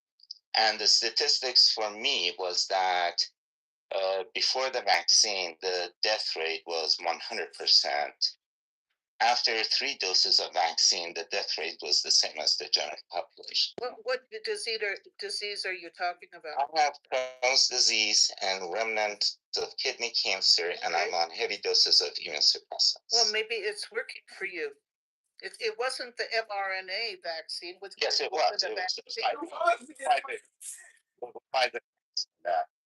And the statistics for me was that before the vaccine, the death rate was 100%. After 3 doses of vaccine, the death rate was the same as the general population. What disease are you talking about? I have Crohn's disease and remnant of kidney cancer, and I'm on heavy doses of immunosuppressants. Well, maybe it's working for you. It wasn't the mRNA vaccine. Yes, it was. It was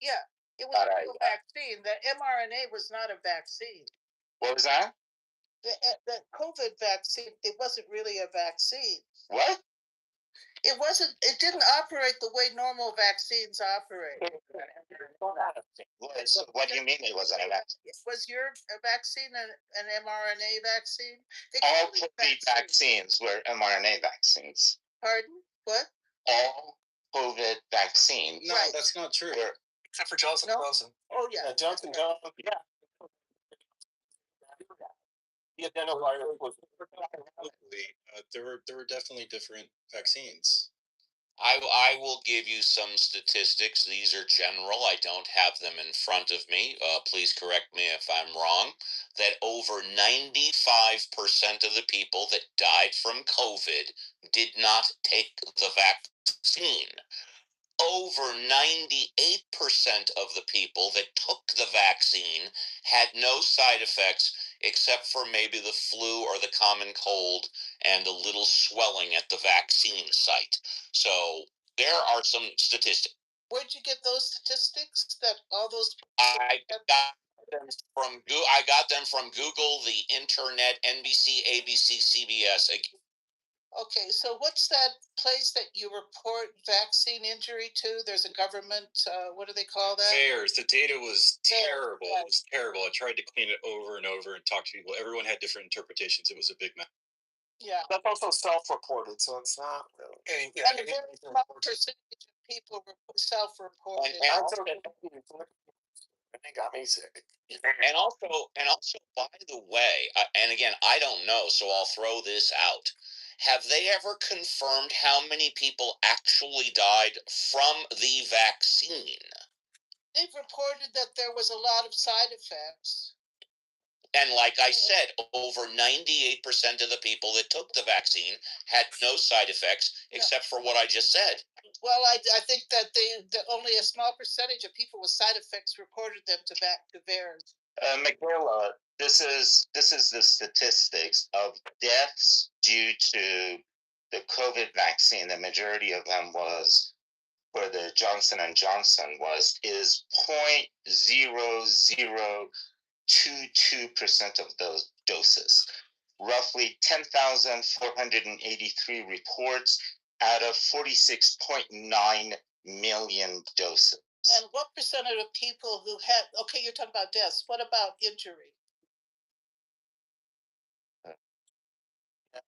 yeah, it was a vaccine. The mRNA was not a vaccine. What was that? The COVID vaccine, it wasn't really a vaccine. What? It wasn't. It didn't operate the way normal vaccines operate. What do you mean it wasn't a vaccine? Was your vaccine an mRNA vaccine? All COVID vaccines were mRNA vaccines. Pardon? What? All COVID vaccines. No, that's not true. Except for Johnson & Johnson. Oh yeah. Johnson & Johnson. Yeah. The adenovirus was there were definitely different vaccines. I will give you some statistics. These are general. I don't have them in front of me. Please correct me if I'm wrong. That over 95% of the people that died from COVID did not take the vaccine. Over 98% of the people that took the vaccine had no side effects, except for maybe the flu or the common cold and a little swelling at the vaccine site. So there are some statistics. Where'd you get those statistics that all those? I got them from I got them from Google, the internet, NBC, ABC, CBS. Okay, so what's that place that you report vaccine injury to? There's a government, what do they call that? VAERS. The data was terrible. Right. It was terrible. I tried to clean it over and over and talk to people. Everyone had different interpretations. It was a big mess. Yeah. That's also self-reported, so it's not really. And a very small percentage of people self-reported. And they got me sick. And also, by the way, and again, I don't know, so I'll throw this out. Have they ever confirmed how many people actually died from the vaccine? They've reported that there was a lot of side effects. And like I said, over 98% of the people that took the vaccine had no side effects except for what I just said. Well, I think that only a small percentage of people with side effects reported them to VAERS. Michaela, this is the statistics of deaths due to the COVID vaccine. The majority of them was for the Johnson & Johnson is 0.0022% of those doses. Roughly 10,483 reports out of 46.9 million doses. And what percentage of people who had, okay, you're talking about deaths, what about injury?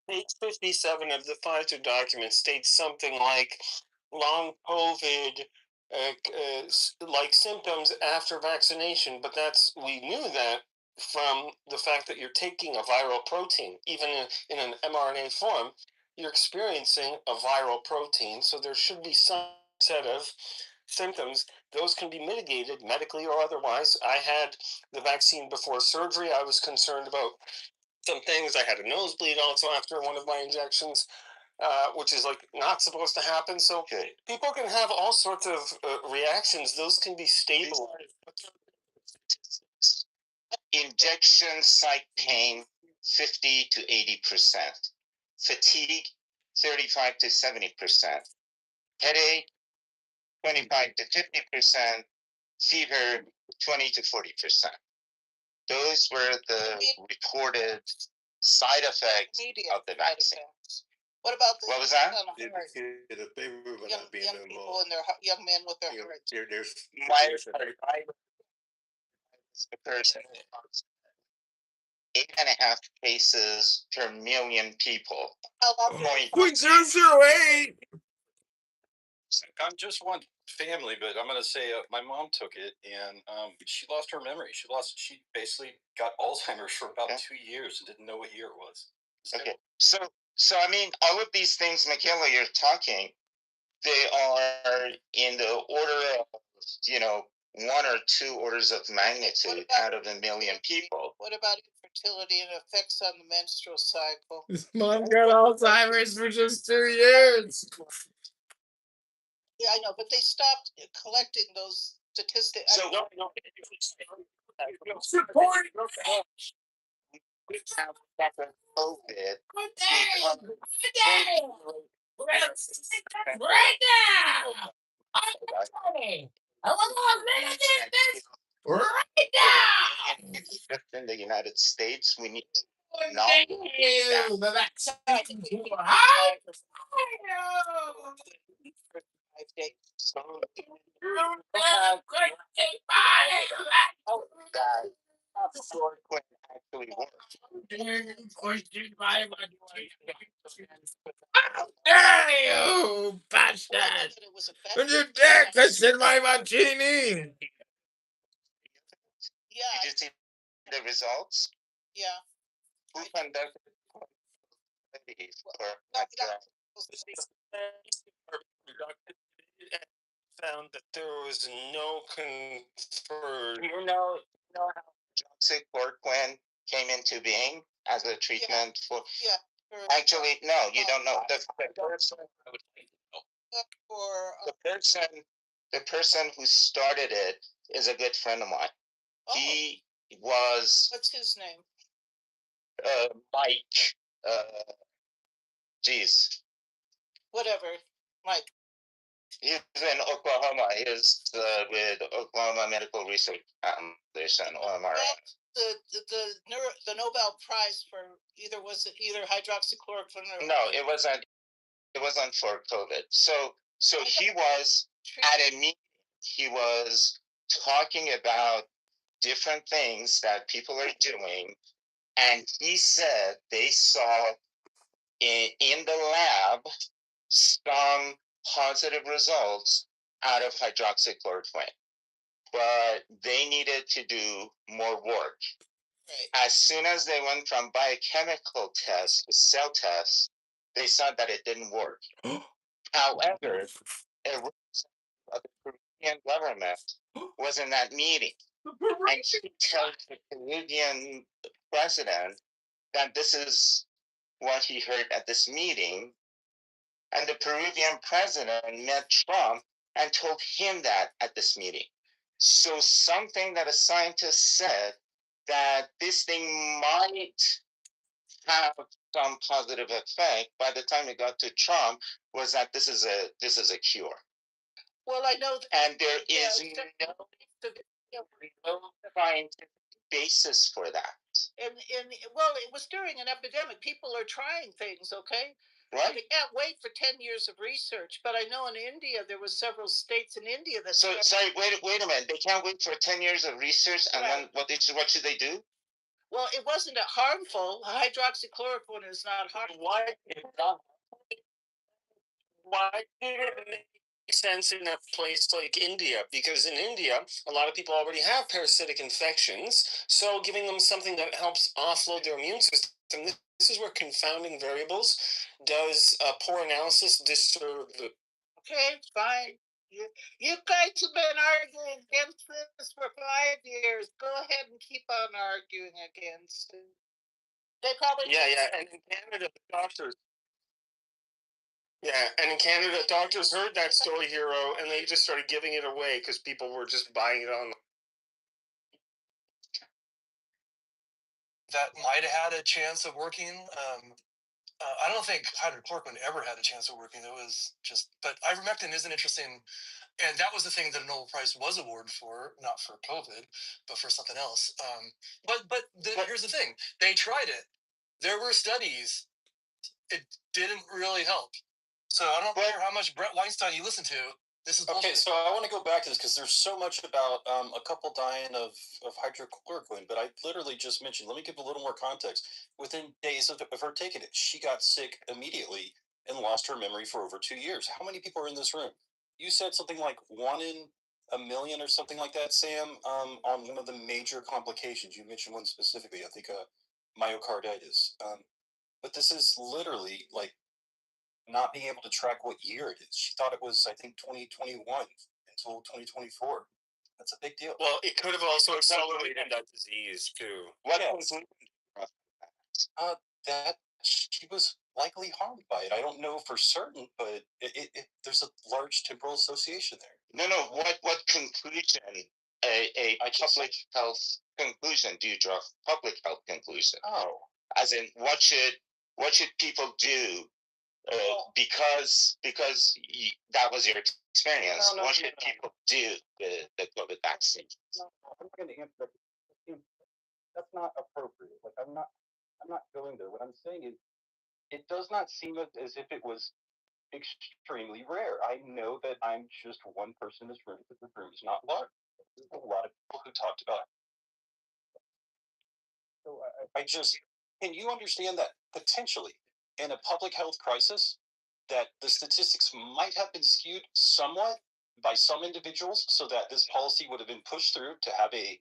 Page 57 of the Pfizer document states something like long COVID like symptoms after vaccination, but we knew that from the fact that you're taking a viral protein, even in an mRNA form, you're experiencing a viral protein, so there should be some set of symptoms. Those can be mitigated medically or otherwise. I had the vaccine before surgery. I was concerned about some things. I had a nosebleed also after one of my injections, which is like not supposed to happen. So people can have all sorts of reactions. Those can be stabilized. Injection site pain, 50 to 80%. Fatigue, 35 to 70%. Headache, 25 to 50%. Fever, 20 to 40%. Those were the reported side effects of the vaccine. What about the What was that? They were not being young people and their young men with their hearts? There's The person 8.5 cases per million people. How about 0.008. I'm just one family, but I'm going to say my mom took it and she lost her memory. She basically got Alzheimer's for about 2 years and didn't know what year it was. Okay, so I mean, all of these things, Michaela, you're talking, they are in the order of, 1 or 2 orders of magnitude out of a million people. What about infertility and effects on the menstrual cycle? His mom got Alzheimer's for just 2 years. Yeah, I know, but they stopped collecting those statistics. So, Support. COVID. Right now. Right now. In the United States, we need not. The vaccine. 5 days. Actually works. You bastard! And you dare question my martini! Yeah. Did you see the results? Yeah. Who conducted studies for found that there was no confirmed. You know how hydroxychloroquine came into being as a treatment for? Yeah. Actually, no, you don't know. The person who started it is a good friend of mine. Oh. He was. What's his name? Mike. Geez. Whatever, Mike. He's in Oklahoma. He's with Oklahoma Medical Research Foundation, OMRF. The Nobel Prize for either hydroxychloroquine or no, it wasn't. It wasn't for COVID. So he was at a meeting. He was talking about different things that people are doing, and he said they saw in the lab some positive results out of hydroxychloroquine, but they needed to do more work. Right. As soon as they went from biochemical tests to cell tests, they saw that it didn't work. However, a representative of the Peruvian government was in that meeting, and he tells the Peruvian president that this is what he heard at this meeting, and the Peruvian president met Trump and told him that at this meeting. So something that a scientist said that this thing might have some positive effect by the time it got to Trump was that this is a cure. Well, I know, and there is no scientific basis for that. And well, it was during an epidemic. People are trying things, okay? Right. They can't wait for 10 years of research. But I know in India, there was several states in India that. So sorry, wait a minute. They can't wait for 10 years of research, and then what should they do? Well, it wasn't harmful. Hydroxychloroquine is not harmful. Why did it make sense in a place like India? Because in India, a lot of people already have parasitic infections, so giving them something that helps offload their immune system, this is where confounding variables does poor analysis disturb the. Okay, fine. You guys have been arguing against this for 5 years. Go ahead and keep on arguing against it. They probably. Yeah, and in Canada, the doctors. Yeah, and in Canada, doctors heard that story, Hero, and they just started giving it away because people were just buying it on. That might have had a chance of working. I don't think hydrochloroquine ever had a chance of working. It was just, but ivermectin is an interesting, and that was the thing that a Nobel Prize was awarded for, not for COVID, but for something else. Here's the thing: they tried it. There were studies. It didn't really help. So I don't care how much Brett Weinstein you listen to. This is bullshit. Okay, so I want to go back to this because there's so much about a couple dying of hydrochloroquine, but I literally just mentioned, let me give a little more context. Within days of her taking it, she got sick immediately and lost her memory for over 2 years. How many people are in this room? You said something like 1 in a million or something like that, Sam, on one of the major complications. You mentioned one specifically, I think myocarditis. But this is literally like not being able to track what year it is. She thought it was, I think, 2021 until 2024. That's a big deal. Well, it could have also accelerated that disease too. What was that she was likely harmed by it. I don't know for certain, but there's a large temporal association there. No. What conclusion? A public health conclusion? Do you draw public health conclusion? Oh, as in what should people do? Because that was your experience. No, what should people do with the COVID vaccine? No, I'm not going to answer that. That's not appropriate. Like I'm not going there. What I'm saying is, it does not seem as if it was extremely rare. I know that I'm just one person in this room, but the room is not large. There's a lot of people who talked about it. So can you understand that potentially in a public health crisis, that the statistics might have been skewed somewhat by some individuals so that this policy would have been pushed through to have the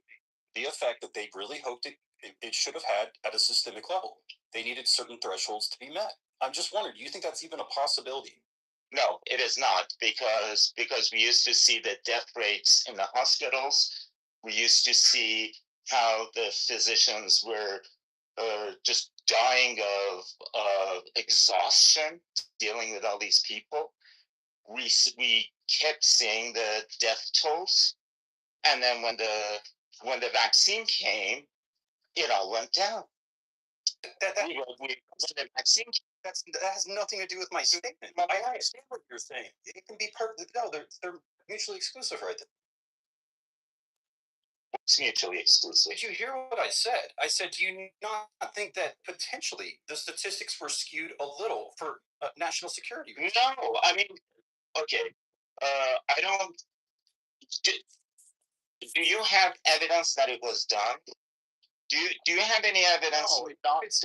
effect that they really hoped it should have had at a systemic level. They needed certain thresholds to be met. I'm just wondering, do you think that's even a possibility? No, it is not, because we used to see the death rates in the hospitals. We used to see how the physicians were just dying of exhaustion dealing with all these people. We kept seeing the death tolls, and then when the vaccine came, it all went down. That vaccine. That has nothing to do with my statement. I understand what you're saying. It can be perfect. No, they're mutually exclusive, right there. It's mutually exclusive. Did you hear what I said? I said, do you not think that potentially the statistics were skewed a little for national security? No, I mean, okay. I don't. Do you have evidence that it was done? Do you have any evidence? No, it's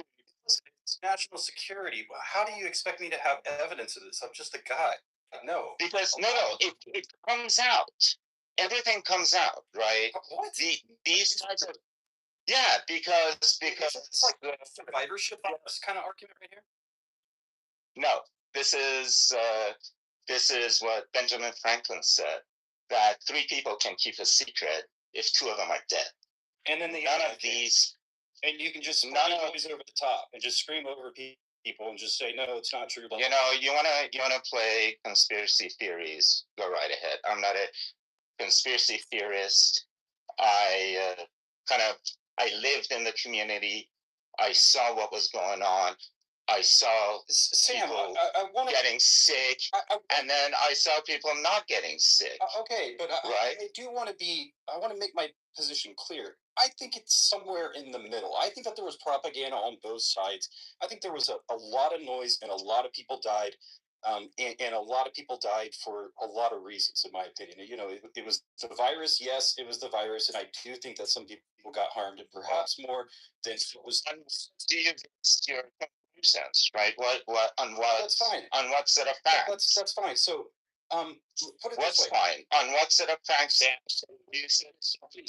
national security. How do you expect me to have evidence of this? I'm just a guy. No. Because no, it comes out. Everything comes out, right? What? These types of because it's like the survivorship bias kind of argument right here. No, this is what Benjamin Franklin said, that 3 people can keep a secret if 2 of them are dead. And then none of these, and you can just noise over the top and just scream over people and just say no, it's not true. You know, you wanna play conspiracy theories, go right ahead. I'm not a conspiracy theorist. I lived in the community. I saw what was going on. I saw Sam, people I getting sick, and then I saw people not getting sick. Okay, but right? I do want to be. I want to make my position clear. I think it's somewhere in the middle. I think that there was propaganda on both sides. I think there was a lot of noise and a lot of people died. And a lot of people died for a lot of reasons, in my opinion. You know, it was the virus. Yes, it was the virus, and I do think that some people got harmed, and perhaps more than it was. Do you your sense, right? What on what? That's fine. On what set of facts? That's fine. So, put it What's this way. fine? On what set of facts? You said simply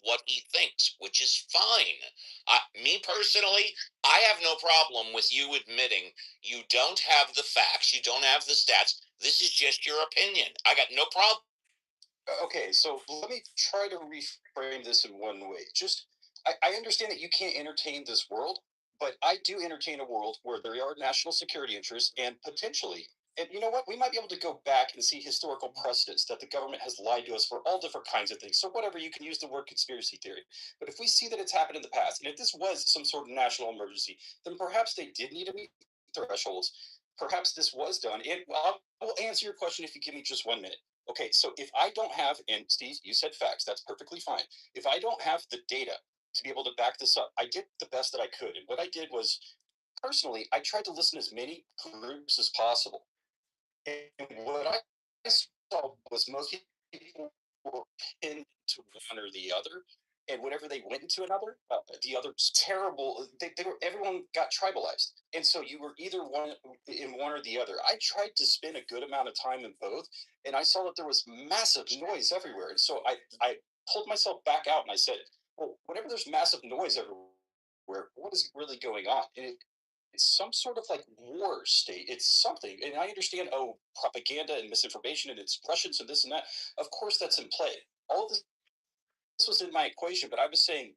what he thinks, which is fine. Me personally, I have no problem with you admitting you don't have the facts, you don't have the stats. This is just your opinion. I got no problem. Okay, so let me try to reframe this in one way. I understand that you can't entertain this world, but I do entertain a world where there are national security interests and potentially, and you know what, we might be able to go back and see historical precedents that the government has lied to us for all different kinds of things. So whatever, you can use the word conspiracy theory. But if we see that it's happened in the past, and if this was some sort of national emergency, then perhaps they did need to meet thresholds. Perhaps this was done. And I will answer your question if you give me just 1 minute. Okay, so if I don't have, and Steve, you said facts, that's perfectly fine. If I don't have the data to be able to back this up, I did the best that I could. And what I did was, personally, I tried to listen to as many groups as possible. And what I saw was most people were into one or the other. And whenever they went into another, the other was terrible. They were, everyone got tribalized. And so you were either one in one or the other. I tried to spend a good amount of time in both, and I saw that there was massive noise everywhere. And so I pulled myself back out and I said, well, whenever there's massive noise everywhere, what is really going on? And it's some sort of like war state. It's something. And I understand, propaganda and misinformation and expressions and this and that. Of course, that's in play. All of this was in my equation, but I was saying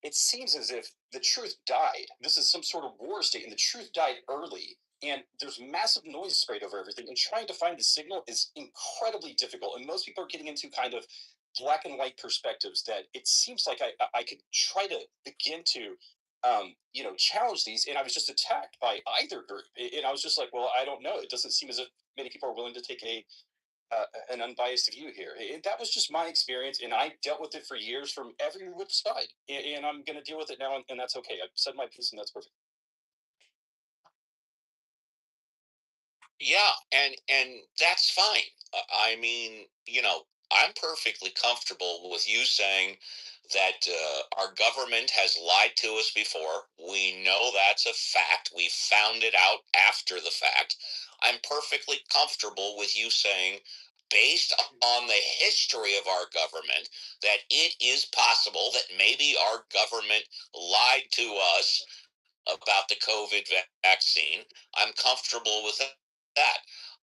it seems as if the truth died. This is some sort of war state, and the truth died early. And there's massive noise sprayed over everything, and trying to find the signal is incredibly difficult. And most people are getting into kind of black and white perspectives that it seems like I could try to begin to challenge these, and I was just attacked by either group. And I was just like, well, I don't know. It doesn't seem as if many people are willing to take an unbiased view here. That was just my experience, and I dealt with it for years from every which side, and I'm going to deal with it now, and that's okay. I've said my piece, and that's perfect. Yeah, and that's fine. I mean, I'm perfectly comfortable with you saying that our government has lied to us before. We know that's a fact. We found it out after the fact. I'm perfectly comfortable with you saying, based on the history of our government, that it is possible that maybe our government lied to us about the COVID vaccine. I'm comfortable with that.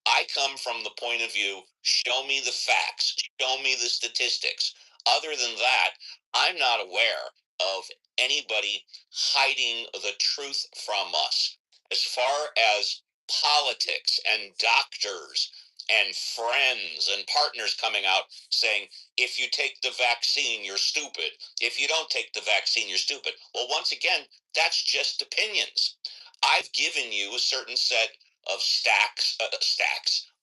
I come from the point of view, show me the facts, show me the statistics. Other than that, I'm not aware of anybody hiding the truth from us. As far as politics and doctors and friends and partners coming out saying, if you take the vaccine, you're stupid. If you don't take the vaccine, you're stupid. Well, once again, that's just opinions. I've given you a certain set of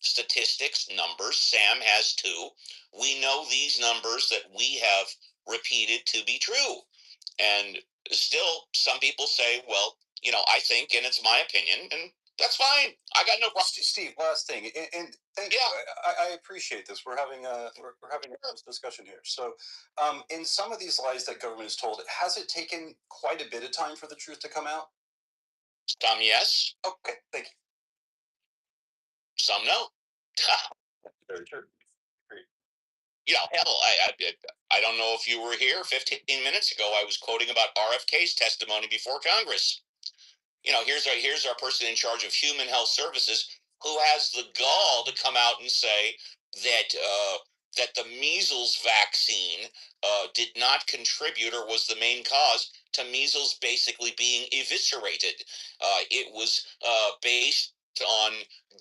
statistics, numbers. Sam has too. We know these numbers that we have repeated to be true. And still, some people say, well, I think, and it's my opinion, and that's fine. I got no problem. Steve, last thing, and thank you. I appreciate this. We're having we're having a discussion here. So, in some of these lies that government has told, has it taken quite a bit of time for the truth to come out? Some yes. Okay, thank you. Some no. Very true. Great. Hell, I don't know if you were here 15 minutes ago. I was quoting about RFK's testimony before Congress. Here's our person in charge of Human Health Services who has the gall to come out and say that the measles vaccine did not contribute or was the main cause to measles basically being eviscerated. It was based on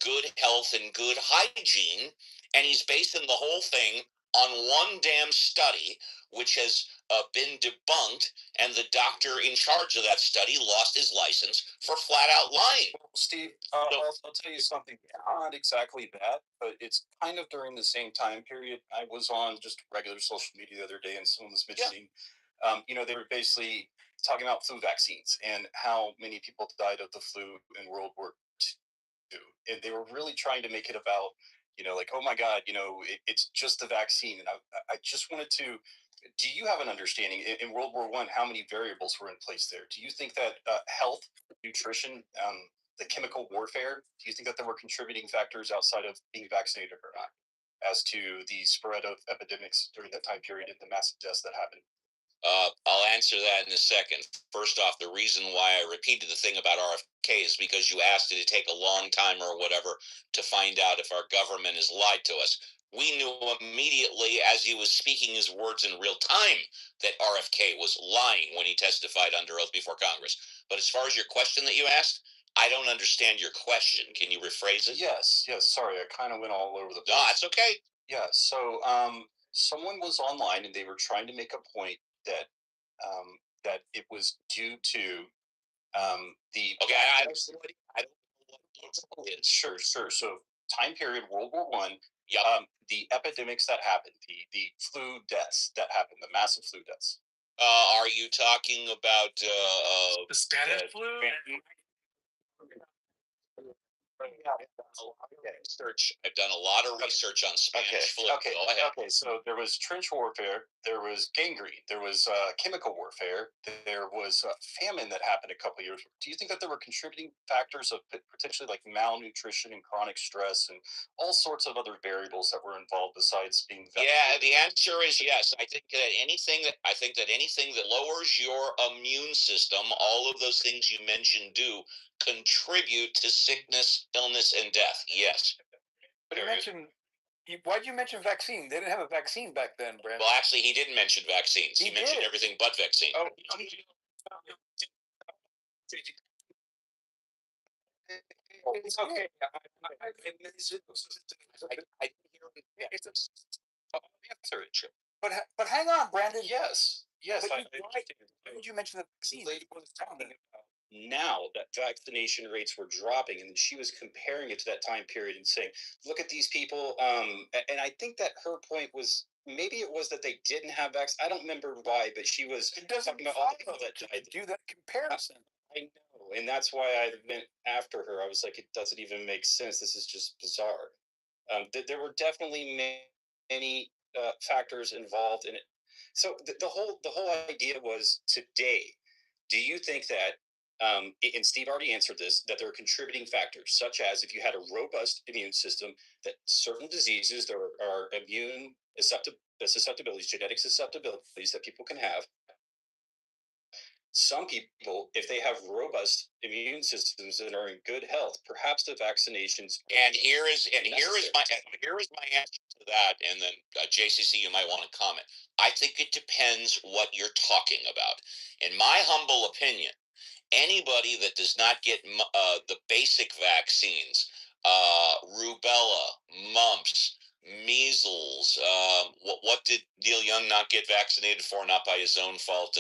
good health and good hygiene, and he's basing the whole thing on one damn study, which has been debunked, and the doctor in charge of that study lost his license for flat out lying. Well, Steve, I'll tell you something. Not exactly that, but it's kind of during the same time period. I was on just regular social media the other day, and someone was mentioning, they were basically talking about flu vaccines and how many people died of the flu in World War II. And they were really trying to make it about, like, oh my God, it's just the vaccine. And I just wanted to, do you have an understanding in World War I, how many variables were in place there? Do you think that health, nutrition, the chemical warfare, do you think that there were contributing factors outside of being vaccinated or not as to the spread of epidemics during that time period and the massive deaths that happened? I'll answer that in a second. First off, the reason why I repeated the thing about RFK is because you asked it to take a long time or whatever to find out if our government has lied to us. We knew immediately as he was speaking his words in real time that RFK was lying when he testified under oath before Congress. But as far as your question that you asked, I don't understand your question. Can you rephrase it? Yes. Sorry, I kind of went all over the place. No, that's okay. Yeah. So, someone was online and they were trying to make a point that that it was due to the. Okay, I don't know what it is. Sure. So, time period World War I. The epidemics that happened, the flu deaths that happened, the massive flu deaths. Are you talking about the Spanish flu? I've done a lot of research on Spanish flu. Okay. So there was trench warfare, there was gangrene, there was chemical warfare, there was famine that happened a couple of years. Do you think that there were contributing factors of potentially like malnutrition and chronic stress and all sorts of other variables that were involved besides being vaccinated? Yeah, the answer is yes. I think that anything that lowers your immune system, all of those things you mentioned do contribute to sickness, illness, and death. Yes. But why'd you mention vaccine? They didn't have a vaccine back then, Brandon. Well, actually, he didn't mention vaccines. He mentioned everything but vaccine. Oh. It's okay. But hang on, Brandon. Yes. Why did you mention the vaccine? The lady was talking about now that vaccination rates were dropping, and she was comparing it to that time period and saying, "Look at these people." And I think that her point was maybe it was that they didn't have vaccine. I don't remember why, but she was talking about all the people that died. Do that comparison. I know, and that's why I went after her. I was like, it doesn't even make sense. This is just bizarre. There were definitely many factors involved in it. So the whole idea was today. Do you think that? And Steve already answered this, that there are contributing factors, such as if you had a robust immune system, that certain diseases, there are immune susceptibilities, genetic susceptibilities that people can have. Some people, if they have robust immune systems and are in good health, perhaps the vaccinations. And here is my answer to that. And then JCC, you might want to comment. I think it depends what you're talking about. In my humble opinion, anybody that does not get the basic vaccines rubella, mumps, measles. What did Neil Young not get vaccinated for? Not by his own fault.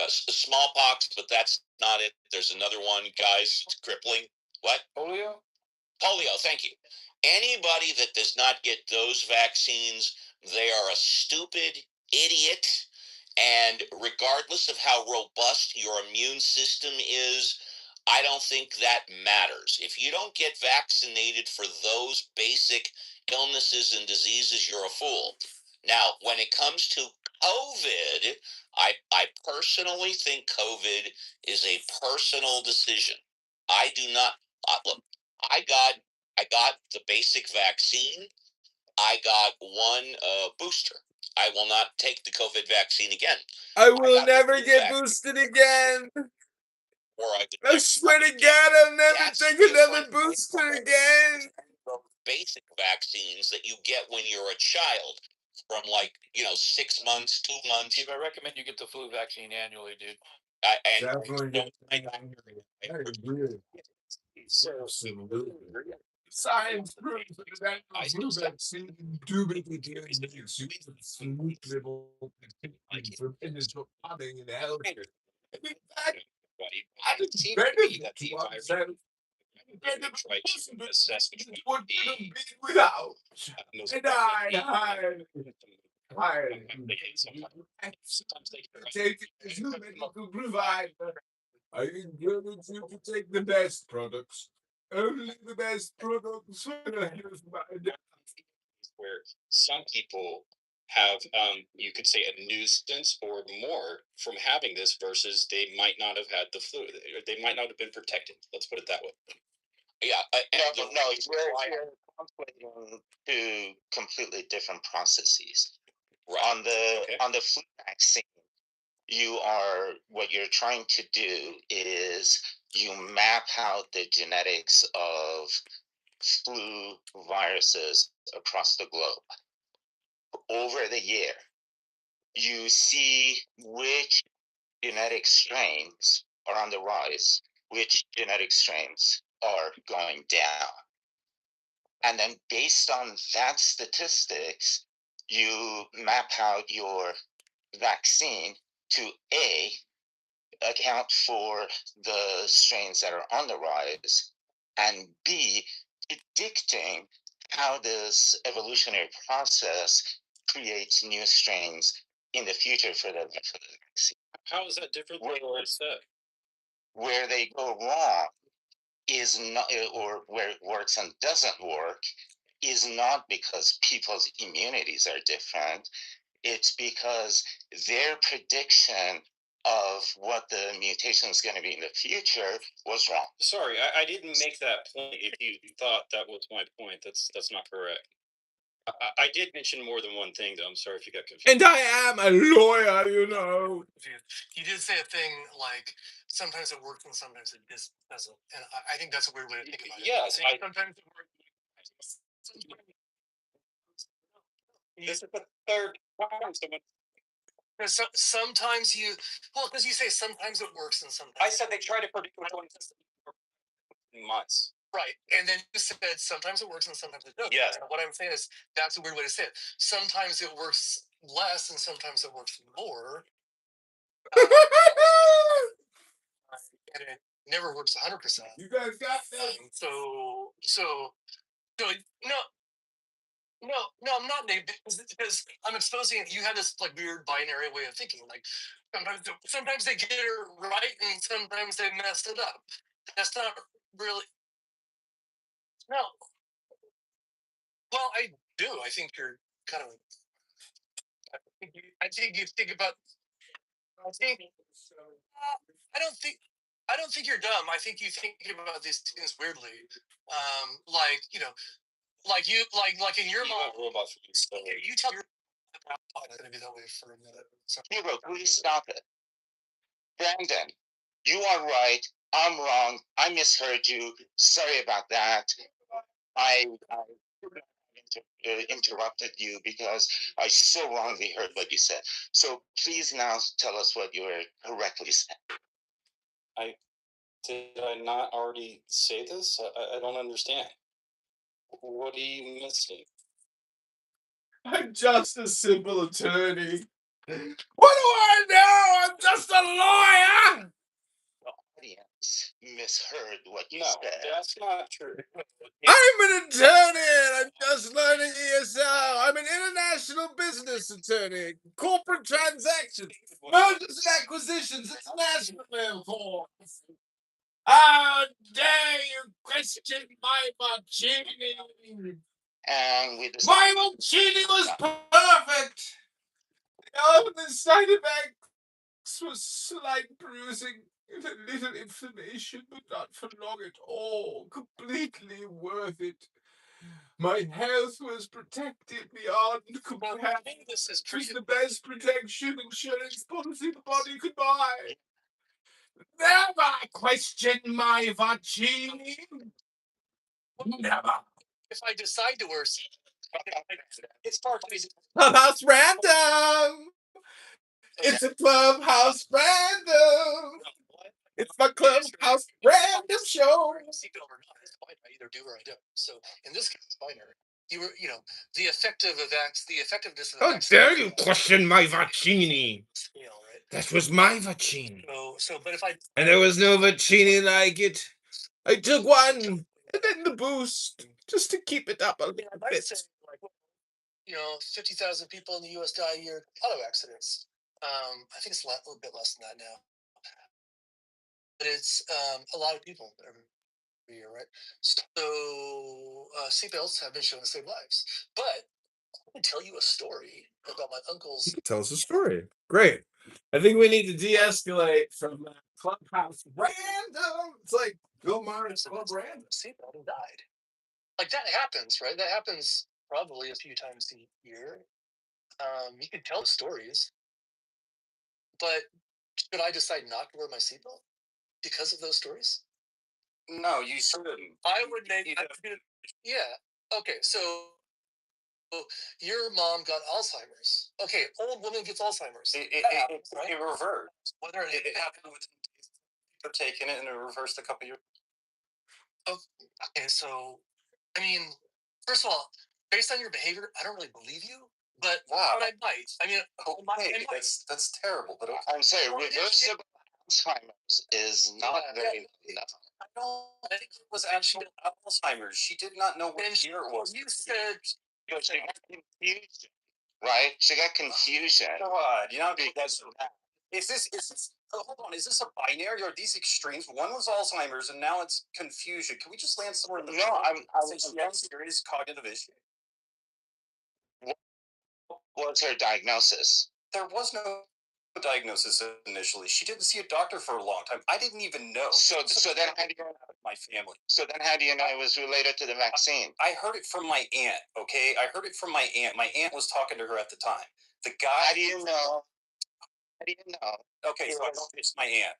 Smallpox, but that's not it. There's another one, guys. It's crippling. What? Polio? Polio, thank you. Anybody that does not get those vaccines, they are a stupid idiot. And regardless of how robust your immune system is, I don't think that matters. If you don't get vaccinated for those basic illnesses and diseases, you're a fool. Now, when it comes to COVID, I personally think COVID is a personal decision. I do not look. I got the basic vaccine. I got one booster. I will not take the COVID vaccine again. I will never get boosted again. I swear to God, I'll never take another booster again. Basic vaccines that you get when you're a child, from 6 months, 2 months. Steve, I recommend you get the flu vaccine annually, dude. Definitely. I agree. Science proves that the flu vaccine do make the from initial popping and health. I just benefit to myself. What could have been without? And I take it as you medical provider. I encourage you to take the best products. Only the best products for the health of my dad. Where some people have, you could say, a nuisance or more from having this versus they might not have had the flu. They might not have been protected. Let's put it that way. Yeah, You're conflating two completely different processes. On the flu vaccine, what you're trying to do is you map out the genetics of flu viruses across the globe. Over the year, you see which genetic strains are on the rise, which genetic strains are going down. And then based on that statistics, you map out your vaccine to account for the strains that are on the rise, and B, predicting how this evolutionary process creates new strains in the future for the vaccine. How is that different than what I said? Where they go wrong is not, or where it works and doesn't work, is not because people's immunities are different. It's because their prediction of what the mutation is going to be in the future was wrong. Sorry, I didn't make that point. If you thought that was my point, that's not correct. I did mention more than one thing, though. I'm sorry if you got confused. And I am a lawyer, you know. You did say a thing like sometimes it works and sometimes it doesn't. And I think that's a weird way to think about it. Yes, sometimes it works. This is the third time someone. Sometimes because you say sometimes it works and sometimes. I said they try to predict which one months. Right, and then you said sometimes it works and sometimes it doesn't. Yes. What I'm saying is that's a weird way to say it. Sometimes it works less and sometimes it works more. And it never works 100%. You guys got that? So no, I'm not because I'm exposing. You have this weird binary way of thinking. Like sometimes they get it right and sometimes they mess it up. That's not really. No. Well, I do. I think you're kind of. I think you think about. I don't think you're dumb. I think you think about these things weirdly. Like in your mind. You tell your. I'm going to be that way for a minute. Hugo, please stop it. Brandon, you are right. I'm wrong. I misheard you. Sorry about that. I interrupted you because I so wrongly heard what you said. So please now tell us what you were correctly saying. Did I not already say this? I don't understand. What are you missing? I'm just a simple attorney. What do I know? I'm just a lawyer. The audience misheard what you No, said. that's not true. I'm an attorney and I'm just learning ESL. I'm an international business attorney. Corporate transactions, mergers and acquisitions, international law. How dare you question my Martini? And we My Martini was perfect. The only side effects was slight bruising and a little inflammation, but not for long at all. Completely worth it. My health was protected beyond compare. This is It was the best protection insurance policy the body could buy. Never question my Vaccini. Never. If I decide to wear it's part of Clubhouse random. It's a clubhouse random. It's my clubhouse random show. seatbelt or not. It's binary. I either do or I don't. So in this case, it's binary. The effectiveness of the How vaccine. dare you question my Vaccini? Scale, right? That was my Vaccini. But if I And there was no Vaccini like it. I took one and then the boost just to keep it up a little bit. say, 50,000 people in the U.S. die a year auto accidents. I think it's a little bit less than that now. But it's a lot of people every year, right? So seatbelts have been shown to save lives. But I can tell you a story about my uncle's. Tell us a story. Great. I think we need to de-escalate from clubhouse random. It's like Bill Maher's club random. Seatbelt and died. Like that happens, right? That happens probably a few times a year. You can tell stories, but should I decide not to wear my seatbelt because of those stories? No, you shouldn't. I would make. Yeah. Okay. So your mom got Alzheimer's. Okay, old woman gets Alzheimer's. It reversed. Whether It happened with they're taking it and it reversed a couple years. Okay, so I mean, first of all, based on your behavior, I don't really believe you. But Wow. I might. I mean, that's terrible. But okay. I'm saying reversible Alzheimer's is not very enough. I think it was actually Alzheimer's. She did not know what year it was. You said she got confusion, right? She got confusion. God, because is this? Hold on, is this a binary or are these extremes? One was Alzheimer's and now it's confusion. Can we just land somewhere in the middle? I'm She had serious cognitive issue. What was her diagnosis? There was no diagnosis initially. She didn't see a doctor for a long time. I didn't even know. So then how do you know my family? So then how do you know it was related to the vaccine? I heard it from my aunt. Okay, I heard it from my aunt. My aunt was talking to her at the time. The guy. How do you know? How do you know? Okay, so it's my aunt.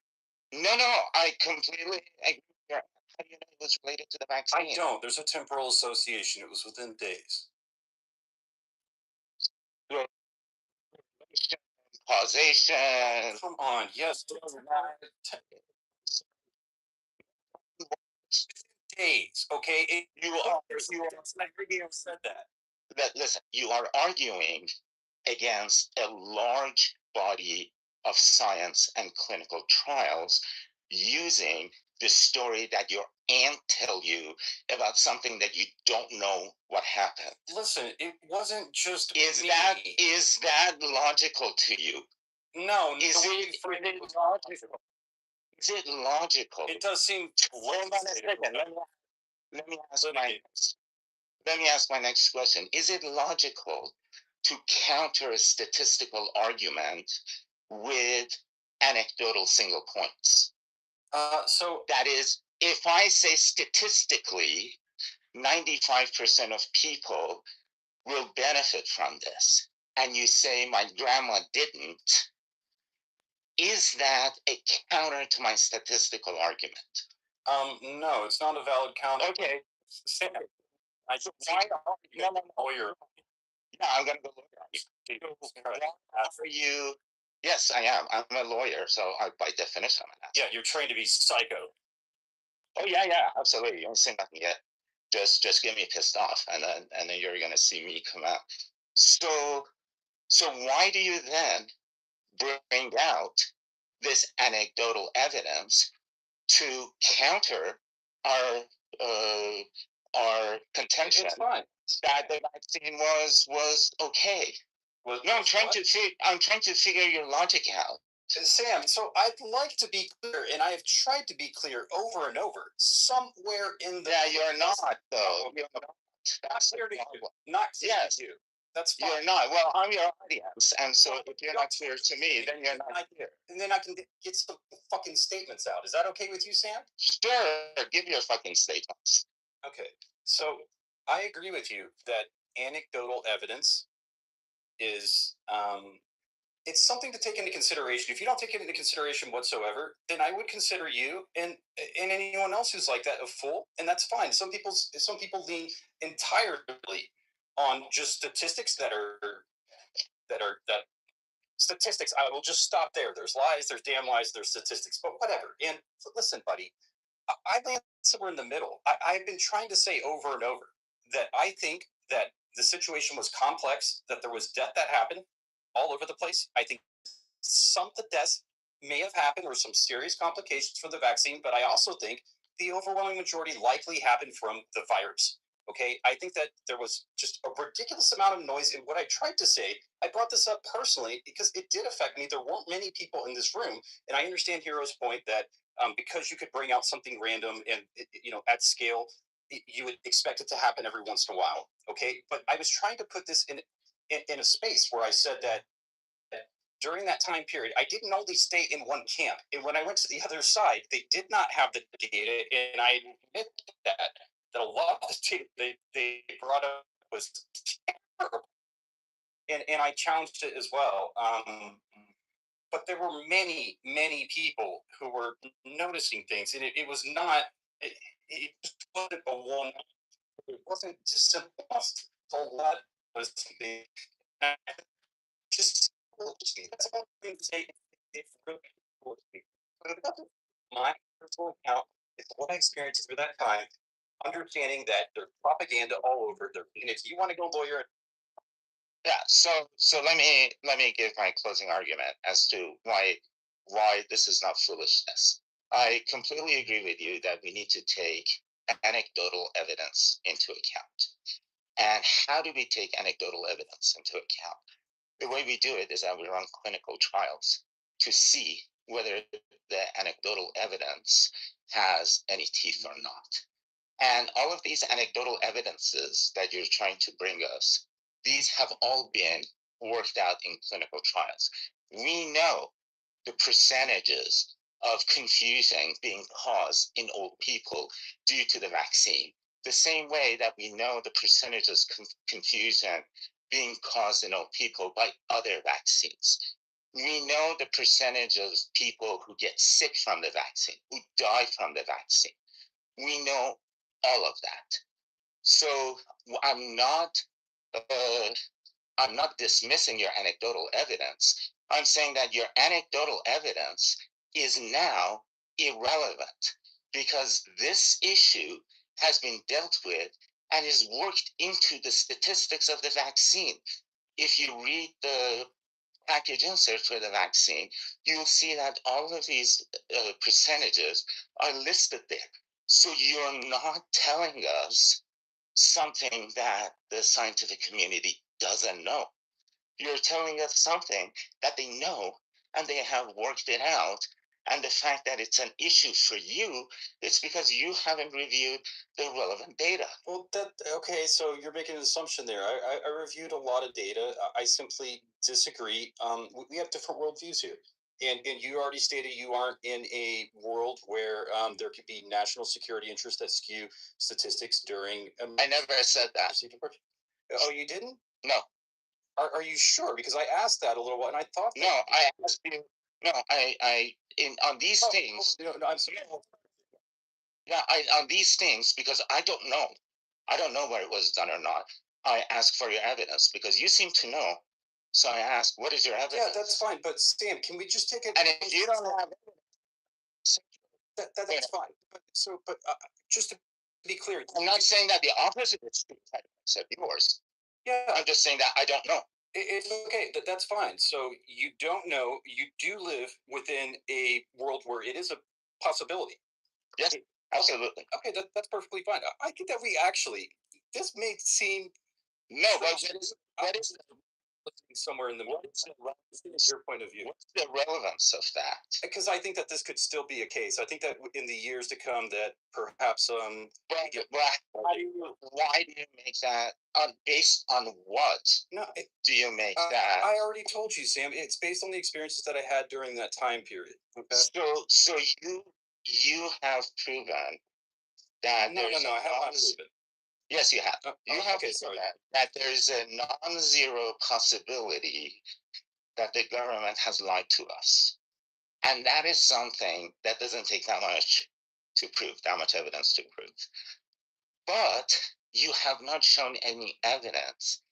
No, I completely agree. How do you know it was related to the vaccine? I don't. There's a temporal association. It was within days. Causation. Come on, yes. Days, okay? You said that. Listen, you are arguing against a large body of science and clinical trials using the story that your aunt tell you about something that you don't know what happened. Listen, it wasn't just Is that logical to you? No, is it logical? Is it logical? It does seem. Hold on a second. Let me ask my next question. Is it logical to counter a statistical argument with anecdotal single points? So that is, if I say statistically, 95% of people will benefit from this, and you say my grandma didn't, is that a counter to my statistical argument? No, it's not a valid counter. Okay. Why are you a lawyer? Yeah, I'm going to go lawyer. Are you? Yes, I am. I'm a lawyer, so by definition, I'm an asshole. Yeah, you're trained to be psycho. Oh yeah, absolutely. You don't see nothing yet. Just get me pissed off, and then you're gonna see me come out. So why do you then bring out this anecdotal evidence to counter our contention that the vaccine was okay? No, I'm trying to figure your logic out. Sam, so I'd like to be clear, and I have tried to be clear over and over. Somewhere in the you're not though. You're not. That's clear to you. Not clear to you. That's fine. You're not. Well, I'm your audience, and so if you're not clear to me, then you're not clear. And then I can get some fucking statements out. Is that okay with you, Sam? Sure. Give your fucking statements. Okay. So I agree with you that anecdotal evidence is it's something to take into consideration. If you don't take it into consideration whatsoever, then I would consider you and anyone else who's like that a fool, and that's fine. Some people lean entirely on just statistics that statistics. I will just stop there. There's lies, there's damn lies, there's statistics, but whatever. And listen, buddy, I land somewhere in the middle. I've been trying to say over and over that I think that the situation was complex, that there was death that happened all over the place. I think some of the deaths may have happened or some serious complications from the vaccine, but I also think the overwhelming majority likely happened from the virus. Okay, I think that there was just a ridiculous amount of noise. And what I tried to say, I brought this up personally because it did affect me. There weren't many people in this room, and I understand Hero's point that because you could bring out something random and at scale, you would expect it to happen every once in a while. Okay, but I was trying to put this in a space where I said that during that time period, I didn't only stay in one camp. And when I went to the other side, they did not have the data, and I admit that a lot of the data they brought up was terrible. And I challenged it as well. But there were many, many people who were noticing things, and it was not. It just wasn't a one. It wasn't just simple. A lot was something. Just that's all I'm going to say. It's really my personal account. It's what I experienced through that time. Understanding that there's propaganda all over there, and if you want to go lawyer, yeah. So let me give my closing argument as to why this is not foolishness. I completely agree with you that we need to take anecdotal evidence into account. And how do we take anecdotal evidence into account? The way we do it is that we run clinical trials to see whether the anecdotal evidence has any teeth or not. And all of these anecdotal evidences that you're trying to bring us, these have all been worked out in clinical trials. We know the percentages of confusion being caused in old people due to the vaccine. The same way that we know the percentages confusion being caused in old people by other vaccines. We know the percentage of people who get sick from the vaccine, who die from the vaccine. We know all of that. So I'm not dismissing your anecdotal evidence. I'm saying that your anecdotal evidence is now irrelevant because this issue has been dealt with and is worked into the statistics of the vaccine. If you read the package insert for the vaccine, you'll see that all of these percentages are listed there. So you're not telling us something that the scientific community doesn't know. You're telling us something that they know and they have worked it out. And the fact that it's an issue for you, it's because you haven't reviewed the relevant data. Well, okay. So you're making an assumption there. I reviewed a lot of data. I simply disagree. We have different worldviews here. And you already stated you aren't in a world where there could be national security interests that skew statistics during. I never said that. Oh, you didn't? No. Are you sure? Because I asked that a little while, and I thought. No, I asked you. No, on these things. No, I'm sorry. Yeah, on these things because I don't know. I don't know where it was done or not. I ask for your evidence because you seem to know. So I ask, what is your evidence? Yeah, that's fine. But Sam, can we just take it? And if you don't have evidence, That's fine. But just to be clear, I'm not saying that the opposite is true, except yours. Yeah, I'm just saying that I don't know. It's okay. That's fine. So you don't know. You do live within a world where it is a possibility. Yes, absolutely. Okay, that's perfectly fine. I think that we actually, this may seem no, but what is somewhere in the middle? What's your point of view? What's the relevance of that? Because I think that this could still be a case. I think that in the years to come, that perhaps why do you make that based on what? No, do you make that? I already told you, Sam. It's based on the experiences that I had during that time period. Okay? So you have proven that no, I have not proven. Yes, you have. You have to say that there's a non-zero possibility that the government has lied to us. And that is something that doesn't take that much to prove, that much evidence to prove. But you have not shown any evidence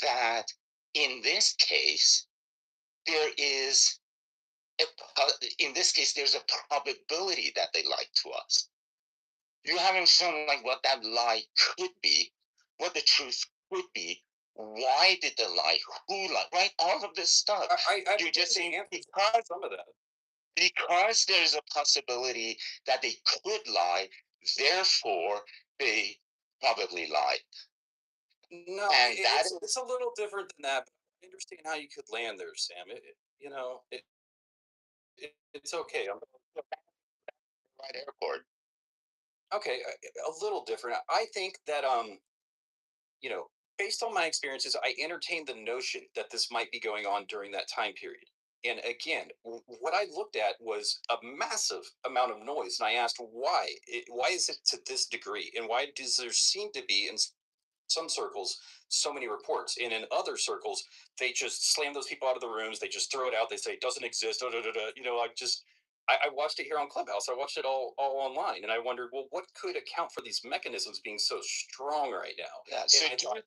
that in this case, there's a probability that they lied to us. You haven't shown like what that lie could be, what the truth could be. Why did they lie? Who lied? Right? All of this stuff. You're just saying because some of that. Because there's a possibility that they could lie, therefore they probably lied. No, and it's a little different than that. But I understand how you could land there, Sam. It's okay. I'm right airport. Okay, a little different. I think that based on my experiences, I entertained the notion that this might be going on during that time period. And again, what I looked at was a massive amount of noise, and I asked why. Why is it to this degree, and why does there seem to be in some circles so many reports, and in other circles they just slam those people out of the rooms. They just throw it out. They say it doesn't exist. I watched it here on Clubhouse. I watched it all online, and I wondered, well, what could account for these mechanisms being so strong right now? Yeah. So yeah, go ahead.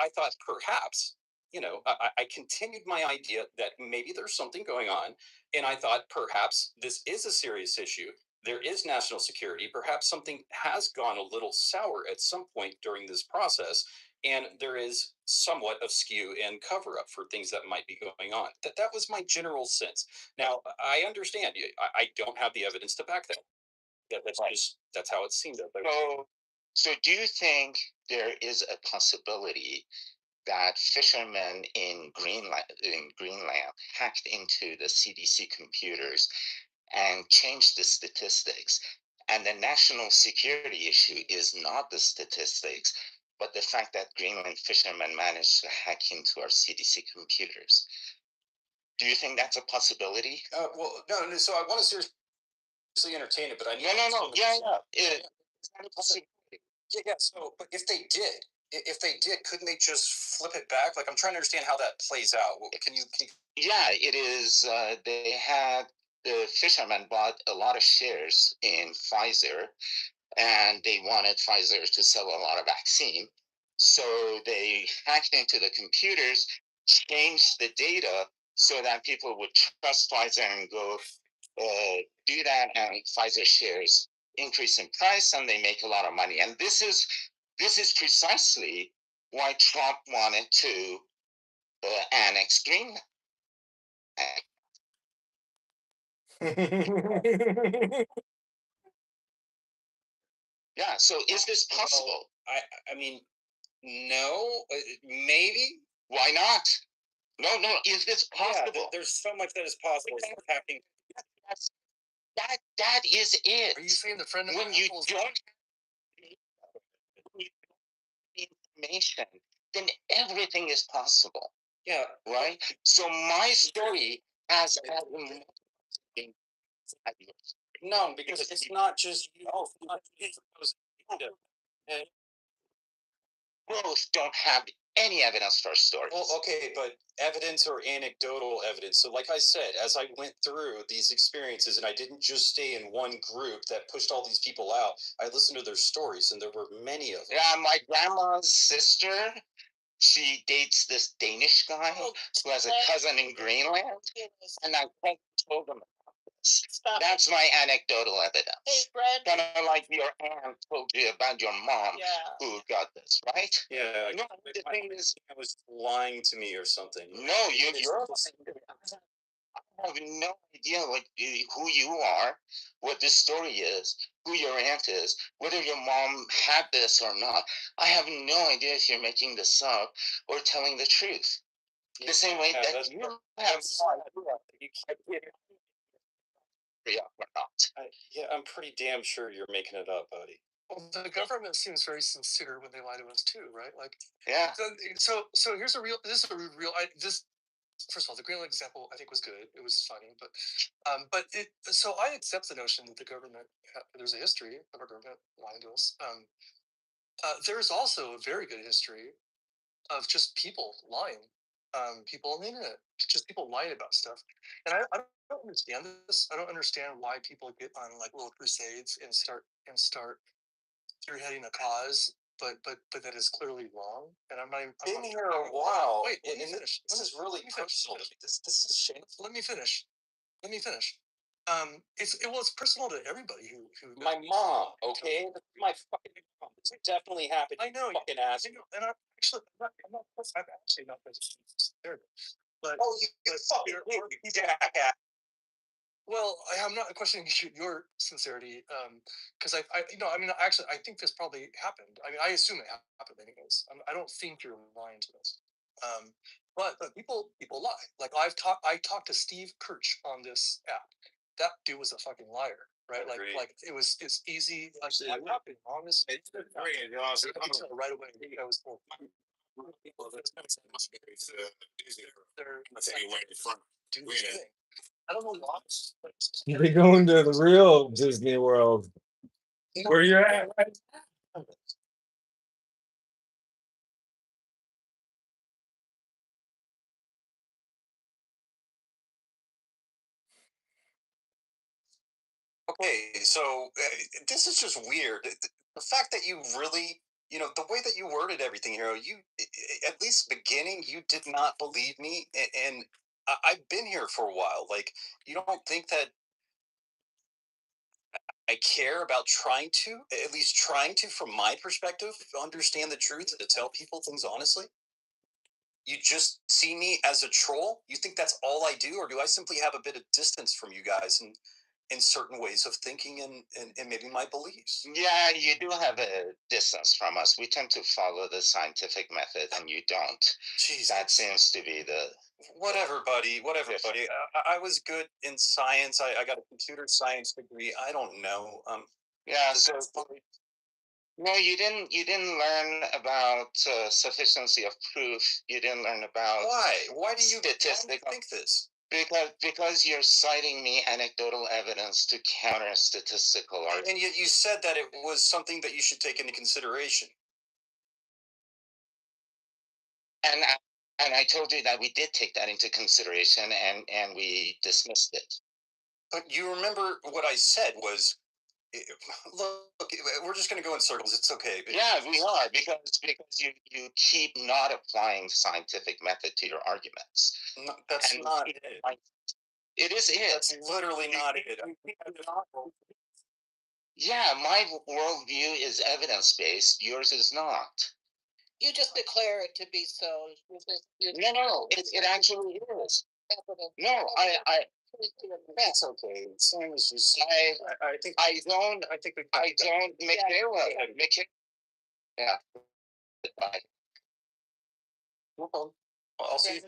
I thought perhaps, I continued my idea that maybe there's something going on, and I thought perhaps this is a serious issue. There is national security. Perhaps something has gone a little sour at some point during this process, and there is somewhat of skew and cover up for things that might be going on. That was my general sense. Now, I understand you. I don't have the evidence to back that. That's how it seemed. So do you think there is a possibility that fishermen in Greenland hacked into the CDC computers and changed the statistics? And the national security issue is not the statistics, but the fact that Greenland fishermen managed to hack into our CDC computers. Do you think that's a possibility? Well, no. So I want to seriously entertain it, but I need no. Yeah. It's not a possibility. Yeah. So, but if they did, couldn't they just flip it back? Like, I'm trying to understand how that plays out. Can you? Yeah, it is. The fishermen bought a lot of shares in Pfizer, and they wanted Pfizer to sell a lot of vaccine. So they hacked into the computers, changed the data so that people would trust Pfizer and go do that, and Pfizer shares increase in price, and they make a lot of money. And this is precisely why Trump wanted to annex Greenland. Yeah. So is this possible? I mean, no. Maybe. Why not? No. Is this possible? Yeah, there's so much that is possible. Happening. That is it. Are you saying the friend of when you don't information, then everything is possible. Yeah. Right? So my story has no, because it's not just you. Both don't have any evidence for stories. Well, okay, but evidence or anecdotal evidence. So like I said, as I went through these experiences, and I didn't just stay in one group that pushed all these people out, I listened to their stories, and there were many of them. Yeah, my grandma's sister she dates this Danish guy who has a cousin in Greenland, and I told him Stop. that's my anecdotal evidence. Hey, Brandon. Kind of like your aunt told you about your mom Yeah. who got this, right? Yeah. No, the thing is, I was lying to me or something. no, you're I have no idea who you are, what this story is, who your aunt is, whether your mom had this or not. I have no idea if you're making this up or telling the truth. The same way that you have no idea or not. Yeah, I'm pretty damn sure you're making it up, buddy. Well, the government seems very sincere when they lie to us too, right? Like, yeah. So here's a real. This is a real. This first of all, the Greenland example I think was good. It was funny, but it. So I accept the notion that the government there's a history of our government lying to us. There's also a very good history of just people lying. People on the internet, just people lying about stuff, and I don't understand this. I don't understand why people get on like little crusades and start spearheading a cause, but that is clearly wrong. And I'm not even Been here a while. Wait, let me and finish. This is really personal. This is shameful. Let me finish. Let me finish. It's personal to everybody who My mom, okay? My fucking mom. This definitely happened. I know. Fucking ass. And I'm actually not there. But you fucking jackass. Well, I'm not questioning your sincerity, because actually, I think this probably happened. I mean, I assume it happened anyways. I don't think you're lying to us. But people lie. Like I talked to Steve Kirch on this app. That dude was a fucking liar, right? It's easy. Like, I'm not being honest. I could tell right away. I was told. I don't know why. They going to the real Disney World. Where you're at, right? Okay, so this is just weird. The fact that you really, the way that you worded everything, Hero, at least beginning, you did not believe me, and I've been here for a while. Like, you don't think that I care about at least trying to, from my perspective, understand the truth and to tell people things honestly? You just see me as a troll? You think that's all I do, or do I simply have a bit of distance from you guys and in certain ways of thinking and maybe my beliefs? Yeah, you do have a distance from us. We tend to follow the scientific method, and you don't. Jeez, that seems to be the whatever, buddy. Whatever, buddy. I was good in science. I got a computer science degree. I don't know. Yeah, so no, you didn't. You didn't learn about sufficiency of proof. You didn't learn about why? Why do you statistical? think this? Because you're citing me anecdotal evidence to counter statistical arguments. And yet you said that it was something that you should take into consideration. And I told you that we did take that into consideration, and we dismissed it. But you remember what I said was, look, we're just going to go in circles. It's okay. Yeah, we are, because you keep not applying scientific method to your arguments. No, that's not it. It is it. That's literally not it. Yeah, my worldview is evidence-based. Yours is not. You just declare it to be so. No, it actually is. No, that's okay. Same as you say. I don't, Michaela, yeah. Bye. I'll see.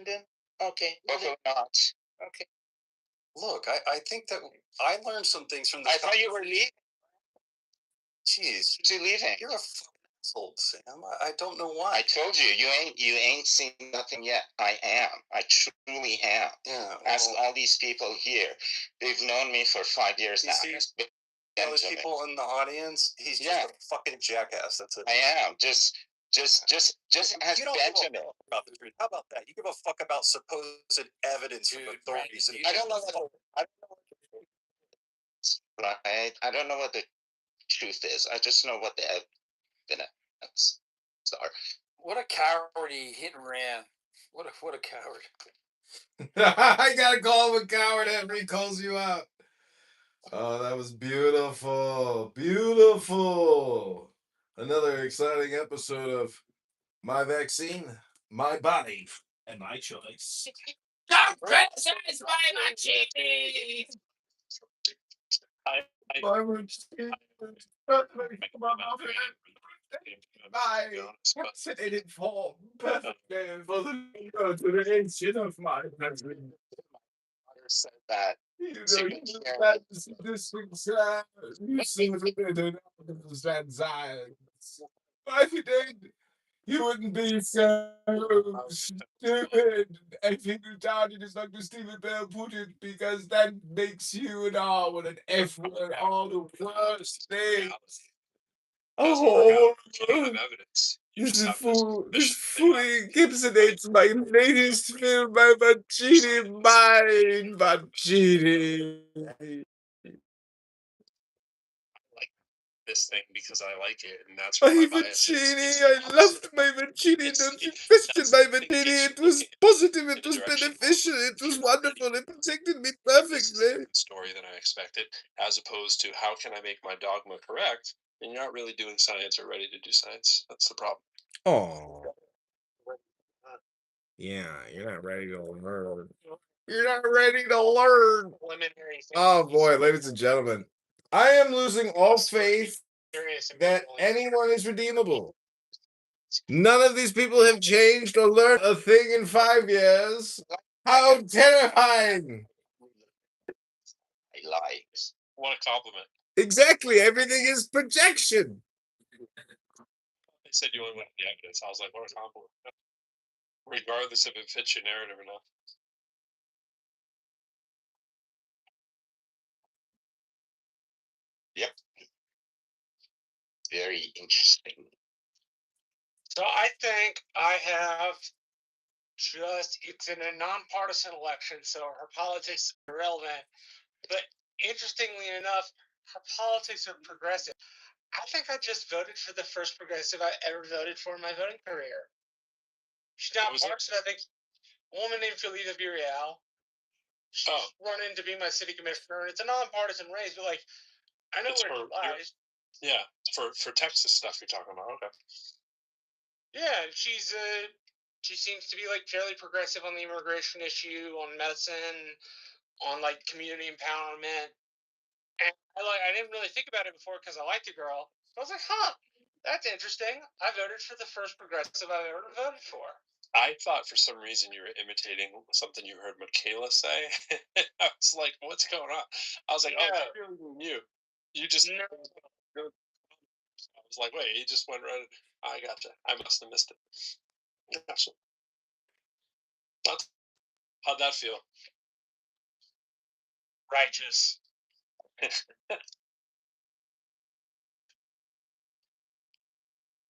Okay. Okay, not. Okay. Look, I think that I learned some things from this. I thought you were leaving. Jeez, you leaving? You're a fucking asshole, Sam. I don't know why. I told you, you ain't seen nothing yet. I am. I truly am. Yeah. Ask all these people here. They've known me for 5 years now. Those people in the audience, he's just a fucking jackass. That's it. I am. Just ask you don't Benjamin. Give a fuck about the truth. How about that? You give a fuck about supposed evidence from authorities. I don't know right? I don't know what the truth is. I just know what the evidence are. What a coward! He hit and ran. What a coward! I gotta call him a coward after he calls you out. Oh, that was beautiful. Beautiful. Another exciting episode of My Vaccine, My Body, and My Choice. Don't criticize my machine! My vaccinated form, perfect for the duration of my president. Said that. You know, this you seem to don't understand science. If you did, you wouldn't be so stupid. If you doubted as Dr. Stephen Bell put it, because that makes you an R with an F word, all the worst things. Oh, this fully encapsulates my latest film by Mancini, mine, Mancini. This thing because I like it, and that's My where my bias is. Mancini, I loved my Mancini, don't you question my Mancini, it was positive, it was beneficial, it was wonderful, it protected me perfectly. Story than I expected, as opposed to how can I make my dogma correct? And you're not really doing science or ready to do science. That's the problem. Oh. Yeah, you're not ready to learn. You're not ready to learn. Oh boy, ladies and gentlemen, I am losing all faith that anyone is redeemable. None of these people have changed or learned a thing in 5 years. How terrifying! Lies. What a compliment. Exactly, everything is projection. They said you only went with the evidence. I was like, what a compliment. Regardless if it fits your narrative or not. Yep. Very interesting. So I think I have it's in a nonpartisan election, so her politics are irrelevant. But interestingly enough, her politics are progressive. I think I just voted for the first progressive I ever voted for in my voting career. She's not partisan. I think a woman named Philida Villarreal. She's running to be my city commissioner, and it's a nonpartisan race. But like, I know where she lies. Yeah, for Texas stuff you're talking about. Okay. Yeah, she seems to be like fairly progressive on the immigration issue, on medicine, on like community empowerment. And I didn't really think about it before because I liked the girl. I was like, huh, that's interesting. I voted for the first progressive I've ever voted for. I thought for some reason you were imitating something you heard Michaela say. I was like, what's going on? I was like, oh, I really mean you. You just. No. I was like, wait, he just went right. I gotcha. I must have missed it. Gotcha. How'd that feel? Righteous.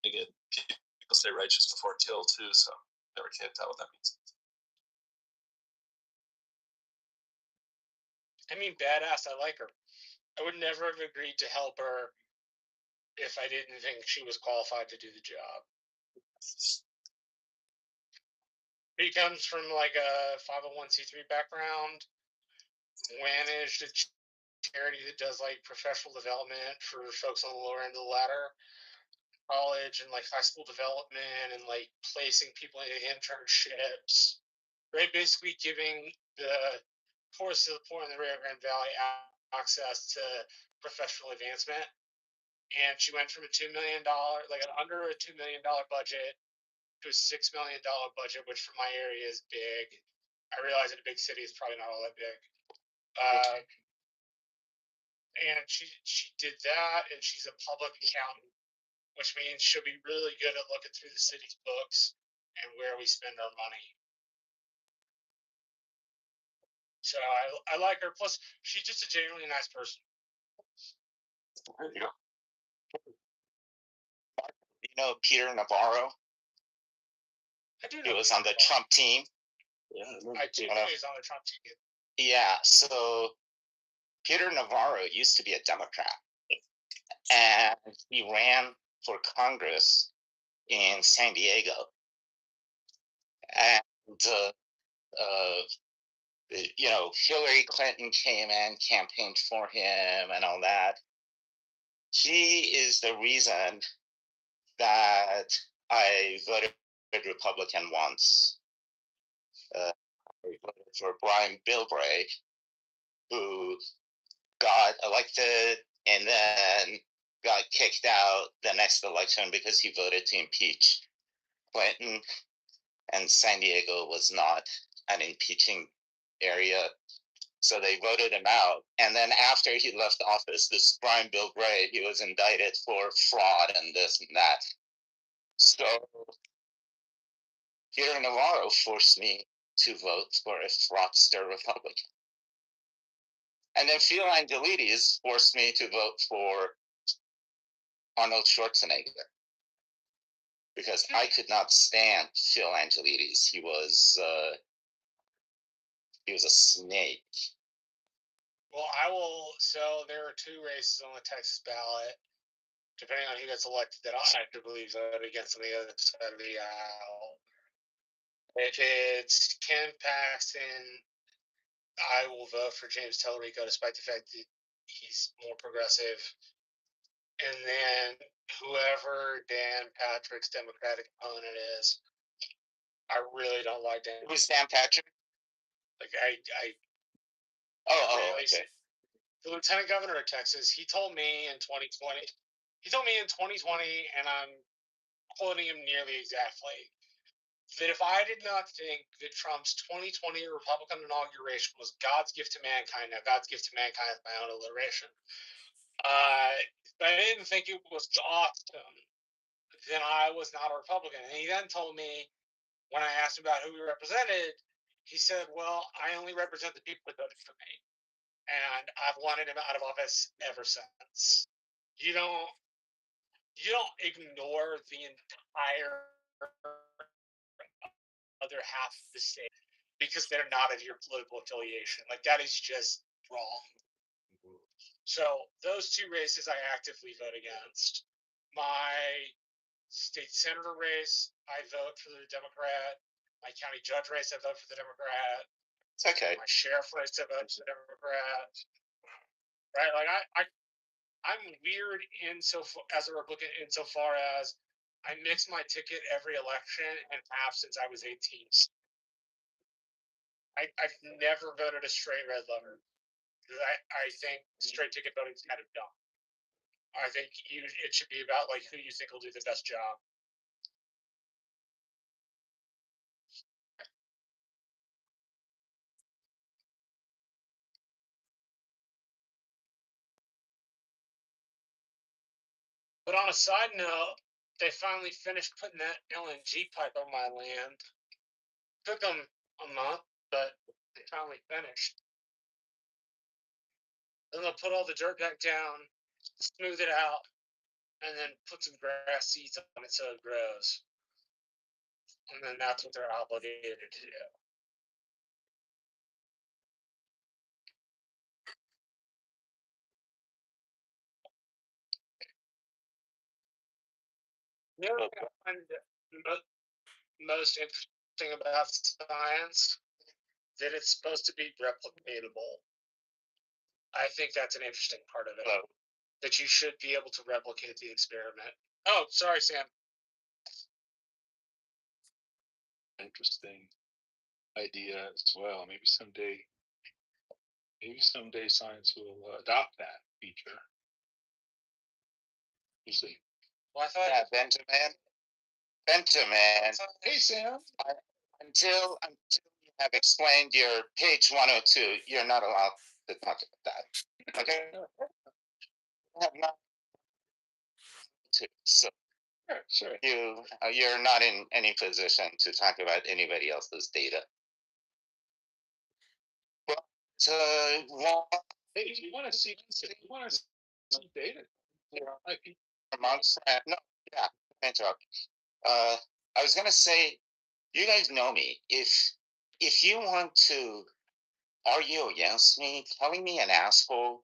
Again, people say righteous before kill too, so never can't tell what that means. I mean, badass. I like her. I would never have agreed to help her if I didn't think she was qualified to do the job. He comes from like a 501c3 background, managed a charity that does like professional development for folks on the lower end of the ladder, college and like high school development, and like placing people into internships, right? Basically giving the poorest of the poor in the Rio Grande Valley access to professional advancement. And she went from a $2 million, like under a $2 million budget, to a $6 million budget, which for my area is big. I realize in a big city it's probably not all that big. And she did that, and she's a public accountant, which means she'll be really good at looking through the city's books and where we spend our money. So I like her. Plus, she's just a genuinely nice person. There you go. You know Peter Navarro? I do know. He was on the Trump team. Yeah, I do know he's on the Trump team. Yeah, so Peter Navarro used to be a Democrat. And he ran for Congress in San Diego, and Hillary Clinton came and campaigned for him and all that. He is the reason that I voted Republican once. I voted for Brian Bilbray, who got elected and then got kicked out the next election because he voted to impeach Clinton, and San Diego was not an impeaching area. So they voted him out. And then after he left office, this Brian Bilbray, he was indicted for fraud and this and that. So Peter Navarro forced me to vote for a fraudster Republican. And then Phil Angelides forced me to vote for Arnold Schwarzenegger, because I could not stand Phil Angelides. He was a snake. Well, so there are two races on the Texas ballot, depending on who gets elected, that I have to believe vote against on the other side of the aisle. If it's Ken Paxton, I will vote for James Tellerico, despite the fact that he's more progressive. And then whoever Dan Patrick's Democratic opponent is, I really don't like Dan. Who's Dan Patrick? Like I okay. The lieutenant governor of Texas, he told me in 2020, and I'm quoting him nearly exactly, that if I did not think that Trump's 2020 Republican inauguration was God's gift to mankind, now God's gift to mankind is my own alliteration, but I didn't think it was awesome, then I was not a Republican. And he then told me, when I asked him about who he represented, he said, well, I only represent the people that voted for me. And I've wanted him out of office ever since. You don't ignore the entire other half of the state because they're not of your political affiliation. Like, that is just wrong. So those two races I actively vote against. My state senator race, I vote for the Democrat. My county judge race, I vote for the Democrat. It's okay. My sheriff race, I vote for the Democrat. Right? Like I'm weird as a Republican insofar as I mix my ticket every election and have since I was 18. I've never voted a straight red letter. I think straight ticket voting is kind of dumb. I think it should be about like who you think will do the best job. But on a side note, they finally finished putting that LNG pipe on my land. Took them a month, but they finally finished. Then they'll put all the dirt back down, smooth it out, and then put some grass seeds on it so it grows. And then that's what they're obligated to do. You know what I find most interesting about science? That it's supposed to be replicatable. I think that's an interesting part of it. That you should be able to replicate the experiment. Oh, sorry, Sam. Interesting idea as well. Maybe someday science will adopt that feature. We'll see. Well, I thought Benjamin. Hey, Sam. Until you have explained your page 102, you're not allowed to talk about that. Okay? I have not to, so sure. You're not in any position to talk about anybody else's data. Well, hey, if you want to see data, amongst no, yeah, interrupt. I was gonna say, you guys know me. If you want to argue against me, calling me an asshole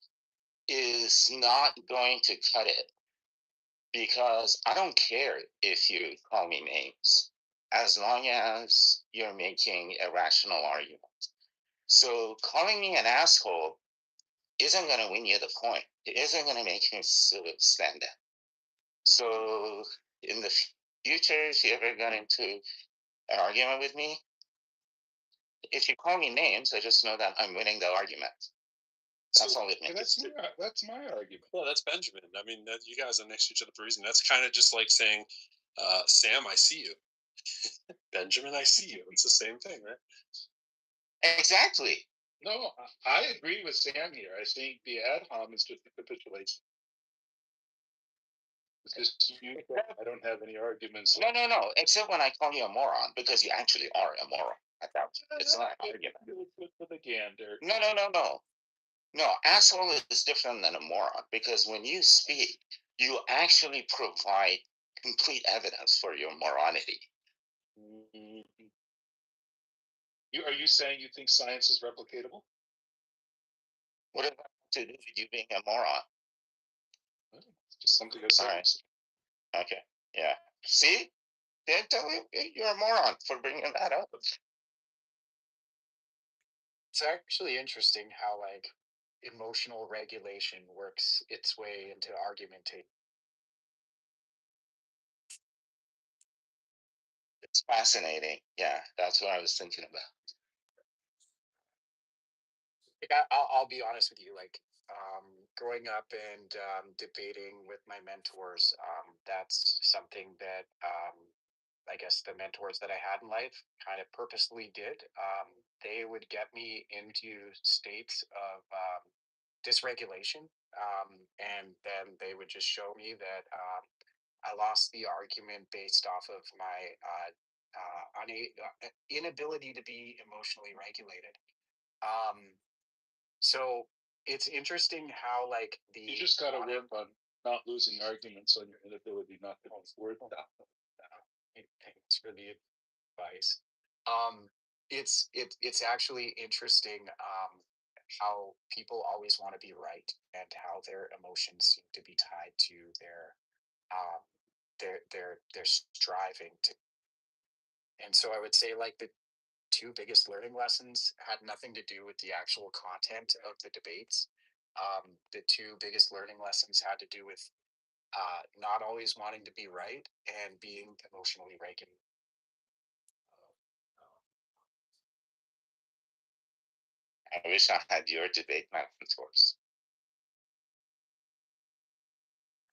is not going to cut it. because I don't care if you call me names, as long as you're making a rational argument. So calling me an asshole isn't going to win you the point. It isn't going to make me stand up. So in the future, if you ever got into an argument with me, if you call me names, I just know that I'm winning the argument. That's all it makes. That's my argument. Well, that's Benjamin. I mean, you guys are next to each other for a reason. That's kind of just like saying, Sam, I see you. Benjamin, I see you. It's the same thing, right? Exactly. No, I agree with Sam here. I think the ad hom is just a capitulation. I don't have any arguments. No. Except when I call you a moron, because you actually are a moron. It's not an argument. For the gander. No. No, asshole is different than a moron, because when you speak, you actually provide complete evidence for your moronity. Are you saying you think science is replicatable? What does that have to do with you being a moron? It's just something I said. All right. Okay. Yeah. See? Didn't tell you you're a moron for bringing that up. It's actually interesting how like emotional regulation works its way into argumentation. It's fascinating. Yeah, that's what I was thinking about. Like I'll be honest with you, like growing up and debating with my mentors, that's something that I guess the mentors that I had in life kind of purposely did. They would get me into states of dysregulation, and then they would just show me that I lost the argument based off of my inability to be emotionally regulated. So it's interesting how like you just got to work on not losing arguments on your inability not to word down. Thanks for the advice. It's actually interesting how people always want to be right and how their emotions seem to be tied to their striving to. And so I would say like the two biggest learning lessons had nothing to do with the actual content of the debates. The two biggest learning lessons had to do with not always wanting to be right and being emotionally regulated. I wish I had your debate mentors.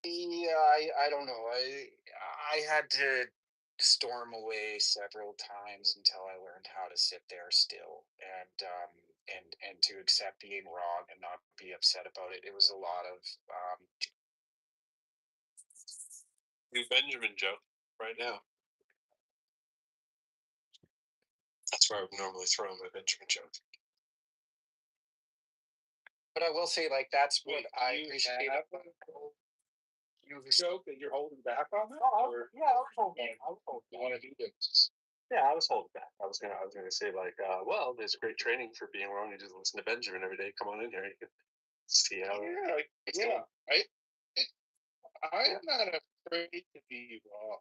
Yeah, I don't know. I had to storm away several times until I learned how to sit there still and to accept being wrong and not be upset about it. It was a lot of New Benjamin joke right now. That's where I would normally throw in my Benjamin joke. But I will say, like, that's what I appreciate. You have a joke that you're holding back on that? Yeah, I was holding. You want to do this? Yeah, I was holding back. I was gonna say like, well, there's great training for being wrong. You just listen to Benjamin every day. Come on in here. You can see how. I'm not afraid to be wrong.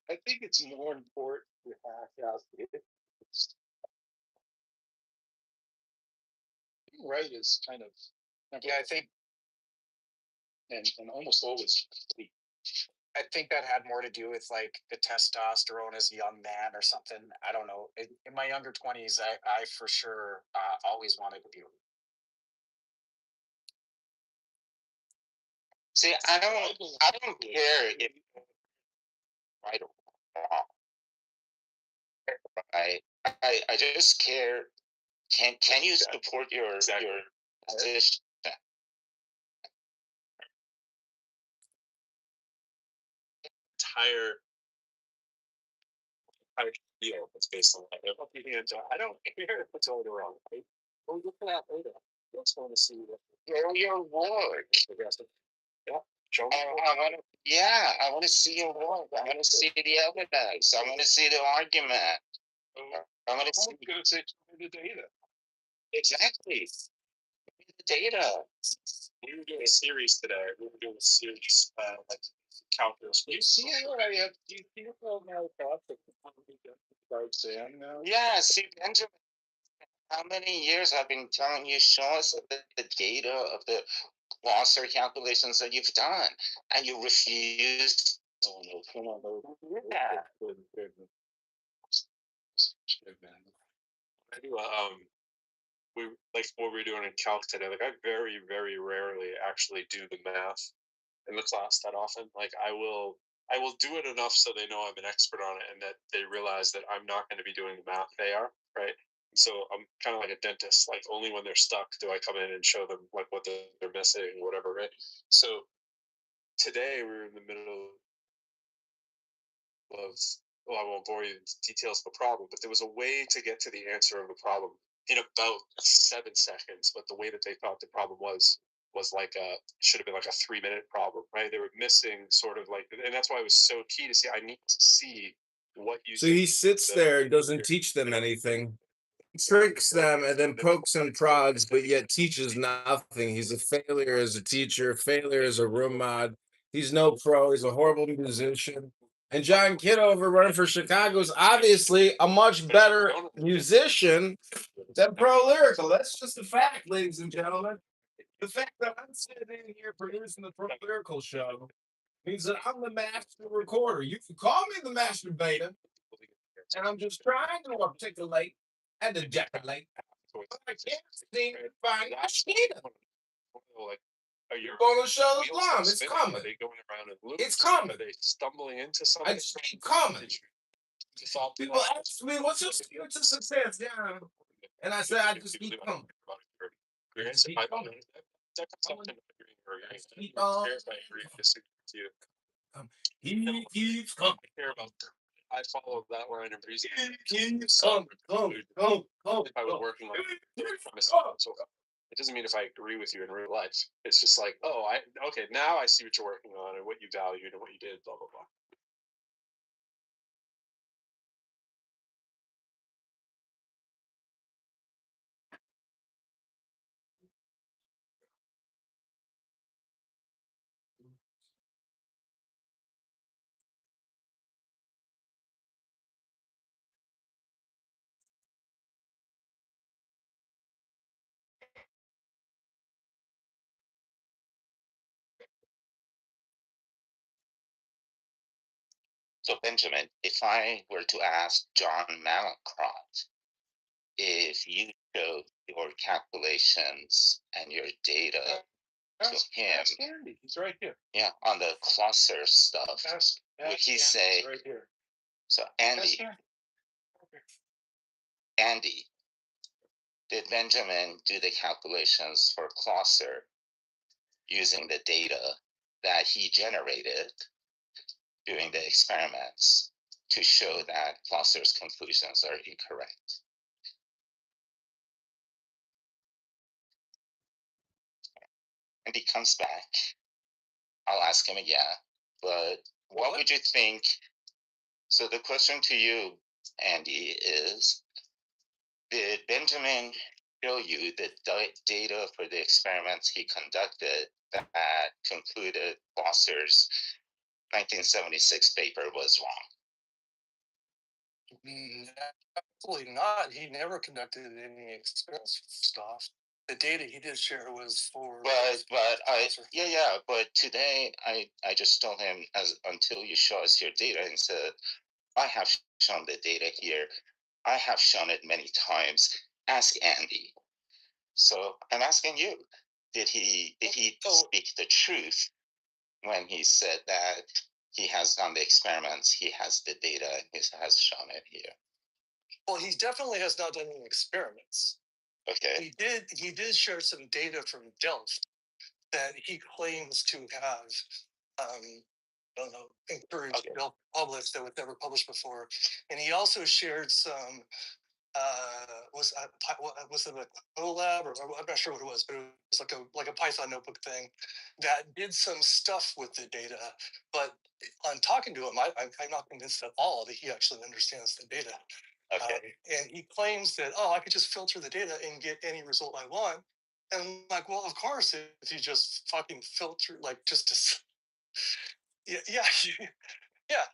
I think it's more important to hash out the issues. Being right is kind of I think and almost always. I think that had more to do with like the testosterone as a young man or something. I don't know. In my younger 20s, I for sure always wanted to be. See, I don't care if right or wrong. I just care. Can you support your position? Entire deal that's based on that. I don't care if it's all wrong. We'll look at that later. I just want to see what Your work. Yeah. I want to see your work. I want to see the evidence. I want to see the argument. I want to see the data. Exactly. The data. We were doing a series today. We were doing a series like calculus. You see what I have? Do you know my thoughts of yeah, see, Benjamin, how many years I've been telling you, show us the data of the Gloucester calculations that you've done, and you refuse. Yeah. I do we like what we're doing in calc today. Like I very, very rarely actually do the math in the class that often. Like I will do it enough so they know I'm an expert on it and that they realize that I'm not going to be doing the math they are, right? So I'm kind of like a dentist. Like only when they're stuck do I come in and show them like what they're missing, whatever, right? So today we were in the middle of, well, I won't bore you with details of the problem, but there was a way to get to the answer of the problem in about 7 seconds. But the way that they thought the problem was like should have been like a 3-minute problem, right? They were missing sort of like, and that's why it was so key to see. I need to see what you. So he sits there and doesn't teach them anything, tricks them, and then pokes and prods, but yet teaches nothing. He's a failure as a teacher, failure as a room mod. He's no pro. He's a horrible musician. And John Kitover running for Chicago is obviously a much better musician than Pro Lyrical. That's just a fact, ladies and gentlemen. The fact that I'm sitting in here producing the Pro Lyrical show means that I'm the master recorder. You can call me the master beta, and I'm just trying to articulate and ejaculate. But I can't seem to find my Sheeta. You're going to show the plum. It's coming. Are they going around in loops? It's coming. Are they stumbling into something? I just keep coming. People ask me, what's your secret to success? Yeah. And I said, I just keep coming. I don't know. That comes up in agreeing or agreeing. He keeps coming. I care about. I follow that line of reasoning. He keeps coming. If I was working on it, so it doesn't mean if I agree with you in real life. It's just like, oh, okay, now I see what you're working on and what you valued and what you did, blah blah blah. So, Benjamin, if I were to ask John Mallinckrodt if you showed your calculations and your data to him, Ask Andy. He's right here. yeah, on the cluster stuff, would he say? Right here. So, Andy, did Benjamin do the calculations for cluster using the data that he generated during the experiments to show that Foster's conclusions are incorrect? And he comes back. I'll ask him again. But what would you think? So the question to you, Andy, is did Benjamin show you the data for the experiments he conducted that concluded Foster's 1976 paper was wrong? Absolutely not. He never conducted any experiments stuff. The data he did share was for. But today I just told him until you show us your data, and said I have shown the data here. I have shown it many times. Ask Andy. So I'm asking you, did he speak the truth when he said that he has done the experiments, he has the data, and he has shown it here? Well, he definitely has not done any experiments. Okay. He did share some data from Delft that he claims to have I don't know, encouraged Delft published that was never published before. And he also shared some was it a Colab, or I'm not sure what it was, but it was like a Python notebook thing that did some stuff with the data. But on talking to him, I'm not convinced at all that he actually understands the data. Okay. And he claims that, I could just filter the data and get any result I want. And I'm like, well, of course, if you just fucking filter, like just Yeah,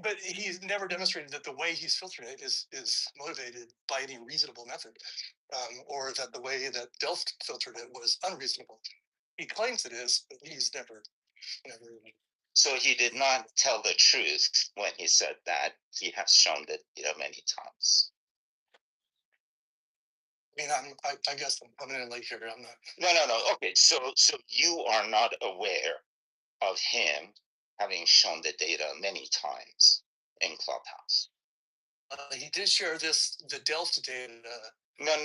but he's never demonstrated that the way he's filtering it is motivated by any reasonable method, or that the way that Delft filtered it was unreasonable. He claims it is, but he's never. So he did not tell the truth when he said that he has shown the data many times. I mean, I guess I'm coming in late here. I'm not. No. Okay, so you are not aware of him having shown the data many times in Clubhouse. He did share the Delft data. No.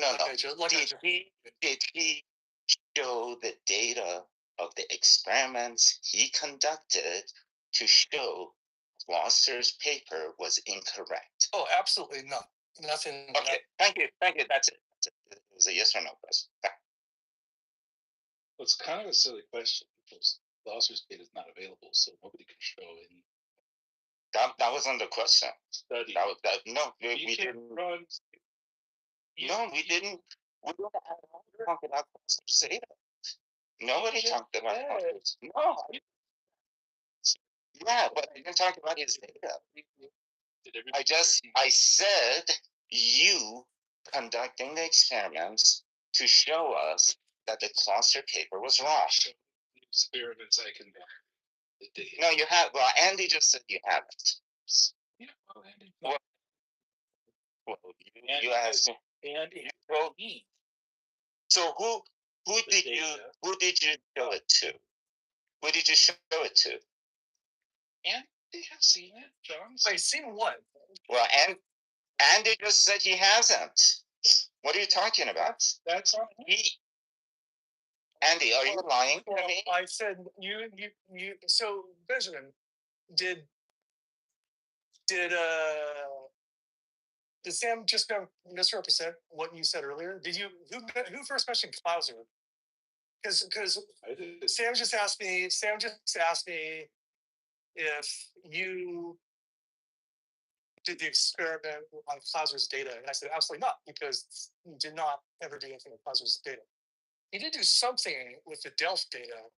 Did he show the data of the experiments he conducted to show Gloucester's paper was incorrect? Oh, absolutely not. Nothing. Okay, thank you. That's it. It was a yes or no question. Well, it's kind of a silly question because Gloucester's data is not available, so nobody can show any. That wasn't the question. Study. No, we didn't run. No, we didn't. We didn't talk about Gloucester's data. Nobody talked about Gloucester's. No. Yeah, but I didn't talk about his data. I said you conducting the experiments to show us that the Gloucester paper was wrong. Experiments I can. No, you have. Well, Andy just said you haven't. Yeah, well, Andy. Well, you asked me. Andy. Well, so who did you show it to? Who did you show it to? Andy has seen it, John. Wait, seen what? Well, Andy just said he hasn't. What are you talking about? That's on Andy, are you lying to me? I said you. So Benjamin, did Sam just misrepresent what you said earlier? Did you? Who first mentioned Clouser? Because Sam just asked me. Sam just asked me if you did the experiment on Clouser's data, and I said absolutely not, because you did not ever do anything with Clouser's data. You did do something with the Delft data.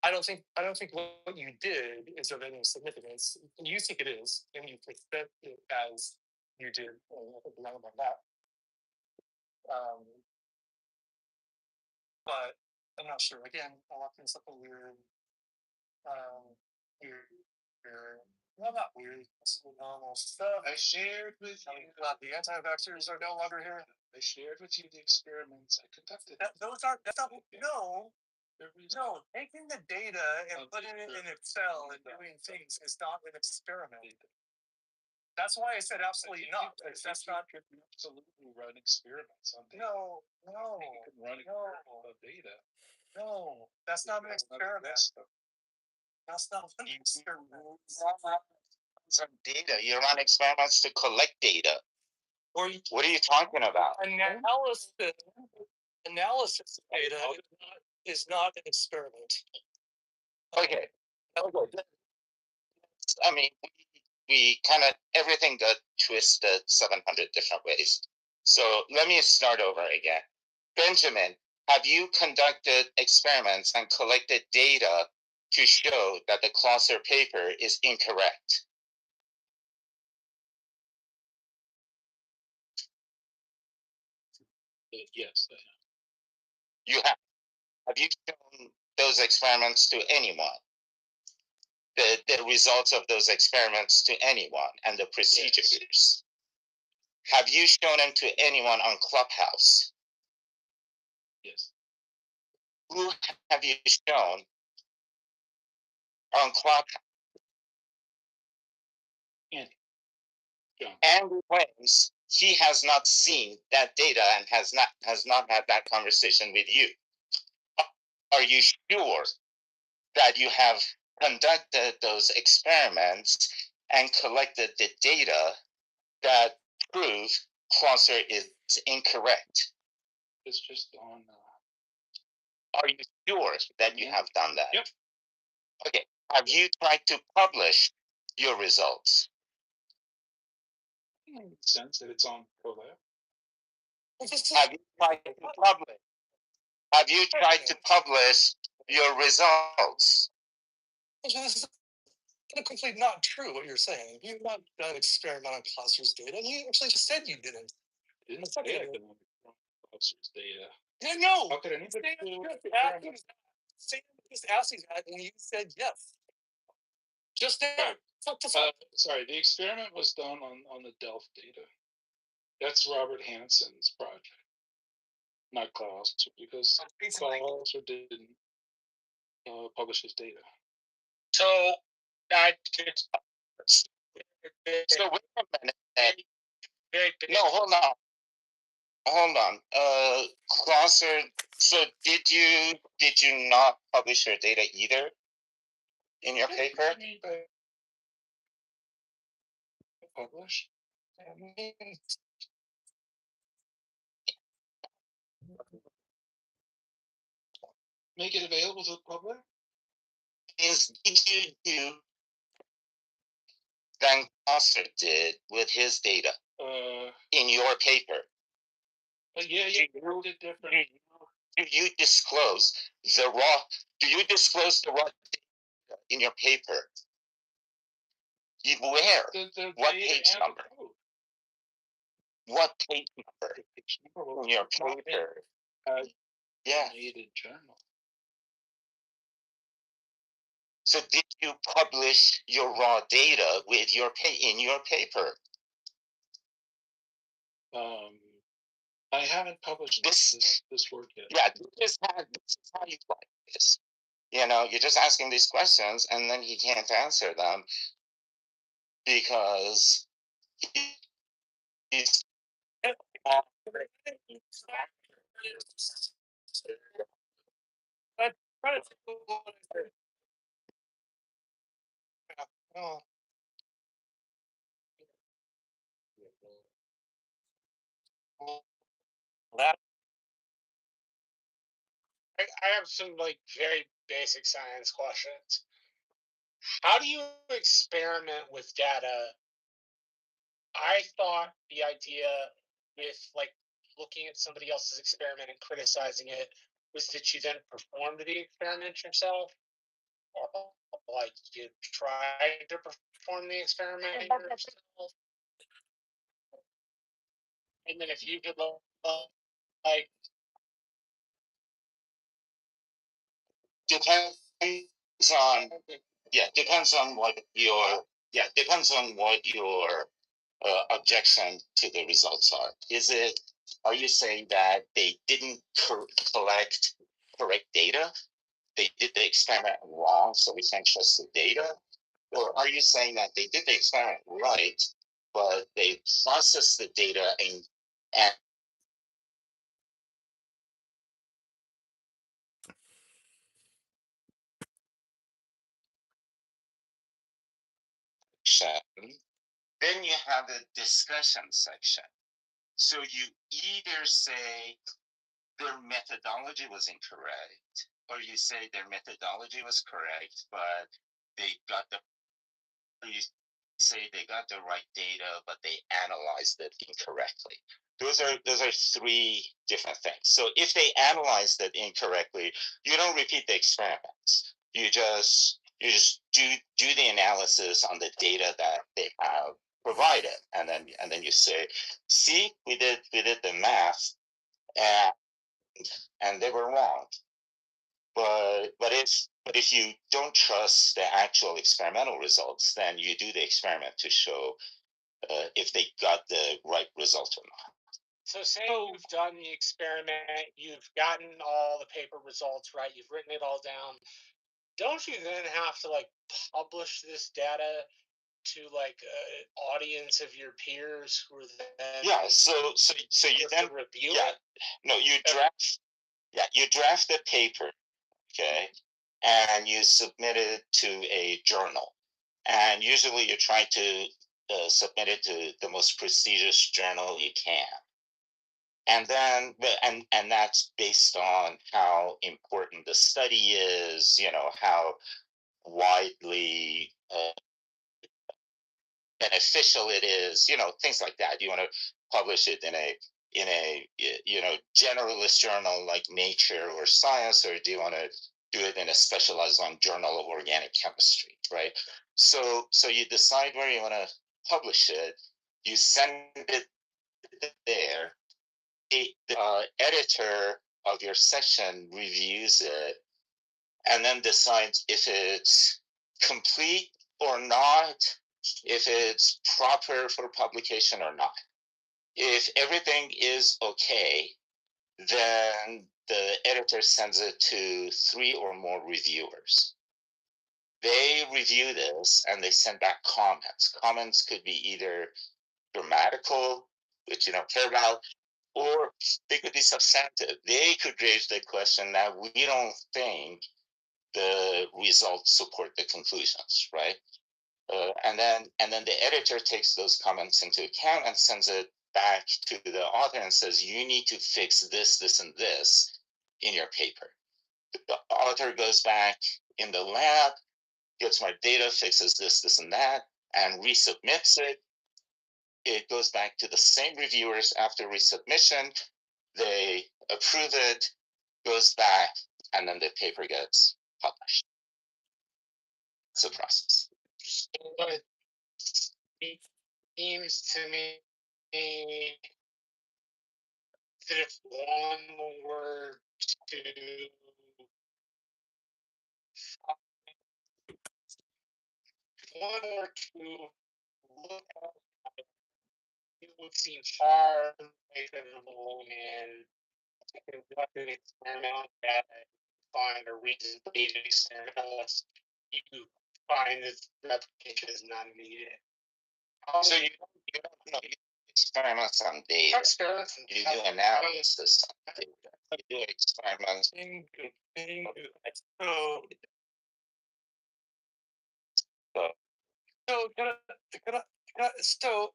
I don't think what you did is of any significance. You think it is, and you present it as you did. I think wrong about that. But I'm not sure. Again, I walked in something weird. Well, not weird. It's normal stuff. I shared with you. The anti-vaxxers are no longer here. I shared with you the experiments I conducted. That's not. No. Taking the data and putting it in Excel and doing things is not an experiment. That's why I said absolutely not. That's not. Absolutely run experiments on data. No. You can run on data. No, that's not an experiment. That's not an experiment. Some data. You run experiments to collect data. What are you talking about? Analysis data is not an experiment. Okay. I mean, we kind of, everything got twisted 700 different ways. So let me start over again. Benjamin, have you conducted experiments and collected data to show that the Gloucester paper is incorrect? Yes. You have. Have you shown those experiments to anyone? The results of those experiments to anyone and the procedures? Yes. Have you shown them to anyone on Clubhouse? Yes. Who have you shown on Clubhouse? Andy. John. Andy claims he has not seen that data and has not had that conversation with you. Are you sure that you have conducted those experiments and collected the data that prove Gloucester is incorrect? It's just on. Are you sure that you have done that? Yep. Okay. Have you tried to publish your results? In the sense that it's on Colab. Have you tried to publish? Have you tried to publish your results? completely not true what you're saying. You've not done experimental clusters data, and you actually just said you didn't. I didn't say I could clusters data. Yeah, no. How could anybody do Sam just asked you that, and you said yes. Just there. Sorry, the experiment was done on the Delft data. That's Robert Hansen's project, not Klaus, because Klaus didn't publish his data. So that so wait a minute. No, hold on. Hold on. Closer. So did you not publish your data either in your paper? Publish? Make it available to the public? Did you do than Closer did with his data in your paper? Yeah, did different. Do you disclose the raw? Do you disclose the raw data in your paper? Where? What page number? What page number in your paper? Yeah. Journal. So did you publish your raw data with your in your paper? I haven't published this work yet. Yeah, this is how you like this. You know, you're just asking these questions, and then he can't answer them because he's. I have some like very basic science questions. How do you experiment with data? I thought the idea with like looking at somebody else's experiment and criticizing it was that you then performed the experiment yourself, or like you tried to perform the experiment yourself, and then if you could like Depends on depends on what your objection to the results are. Are you saying that they didn't collect correct data? They did the experiment wrong, so we can't trust the data? Or are you saying that they did the experiment right, but they processed the data and then you have a discussion section. So you either say their methodology was incorrect, or you say their methodology was correct, but you say they got the right data, but they analyzed it incorrectly. Those are three different things. So if they analyzed it incorrectly, you don't repeat the experiments. You just do the analysis on the data that they have provided, and then you say, see, we did the math, and they were wrong. But if you don't trust the actual experimental results, then you do the experiment to show if they got the right result or not. So say you've done the experiment, you've gotten all the paper results right, you've written it all down. Don't you then have to like publish this data to like an audience of your peers who are then so you then review it? No, you draft the paper, okay, and you submit it to a journal, and usually you try to submit it to the most prestigious journal you can. And then, and that's based on how important the study is, how widely beneficial it is, things like that. Do you want to publish it in a generalist journal like Nature or Science, or do you want to do it in a specialized journal of organic chemistry, right? So you decide where you want to publish it, you send it there, the editor of your session reviews it, and then decides if it's complete or not, if it's proper for publication or not. If everything is okay, then the editor sends it to 3 or more reviewers. They review this and they send back comments. Comments could be either grammatical, which you don't care about, or they could be substantive. They could raise the question that we don't think the results support the conclusions, right? And then the editor takes those comments into account and sends it back to the author and says, you need to fix this, this, and this in your paper. The author goes back in the lab, gets more data, fixes this, this, and that, and resubmits it. It goes back to the same reviewers after resubmission. They approve it, goes back, and then the paper gets published. It's a process. But it seems to me that if one were to look at it, it would seem far reasonable and conduct an experiment that find a reason for the experiment unless you find that replication is not needed. So you don't do experiments on data. Experiments and you do analysis on data. You do experiments. So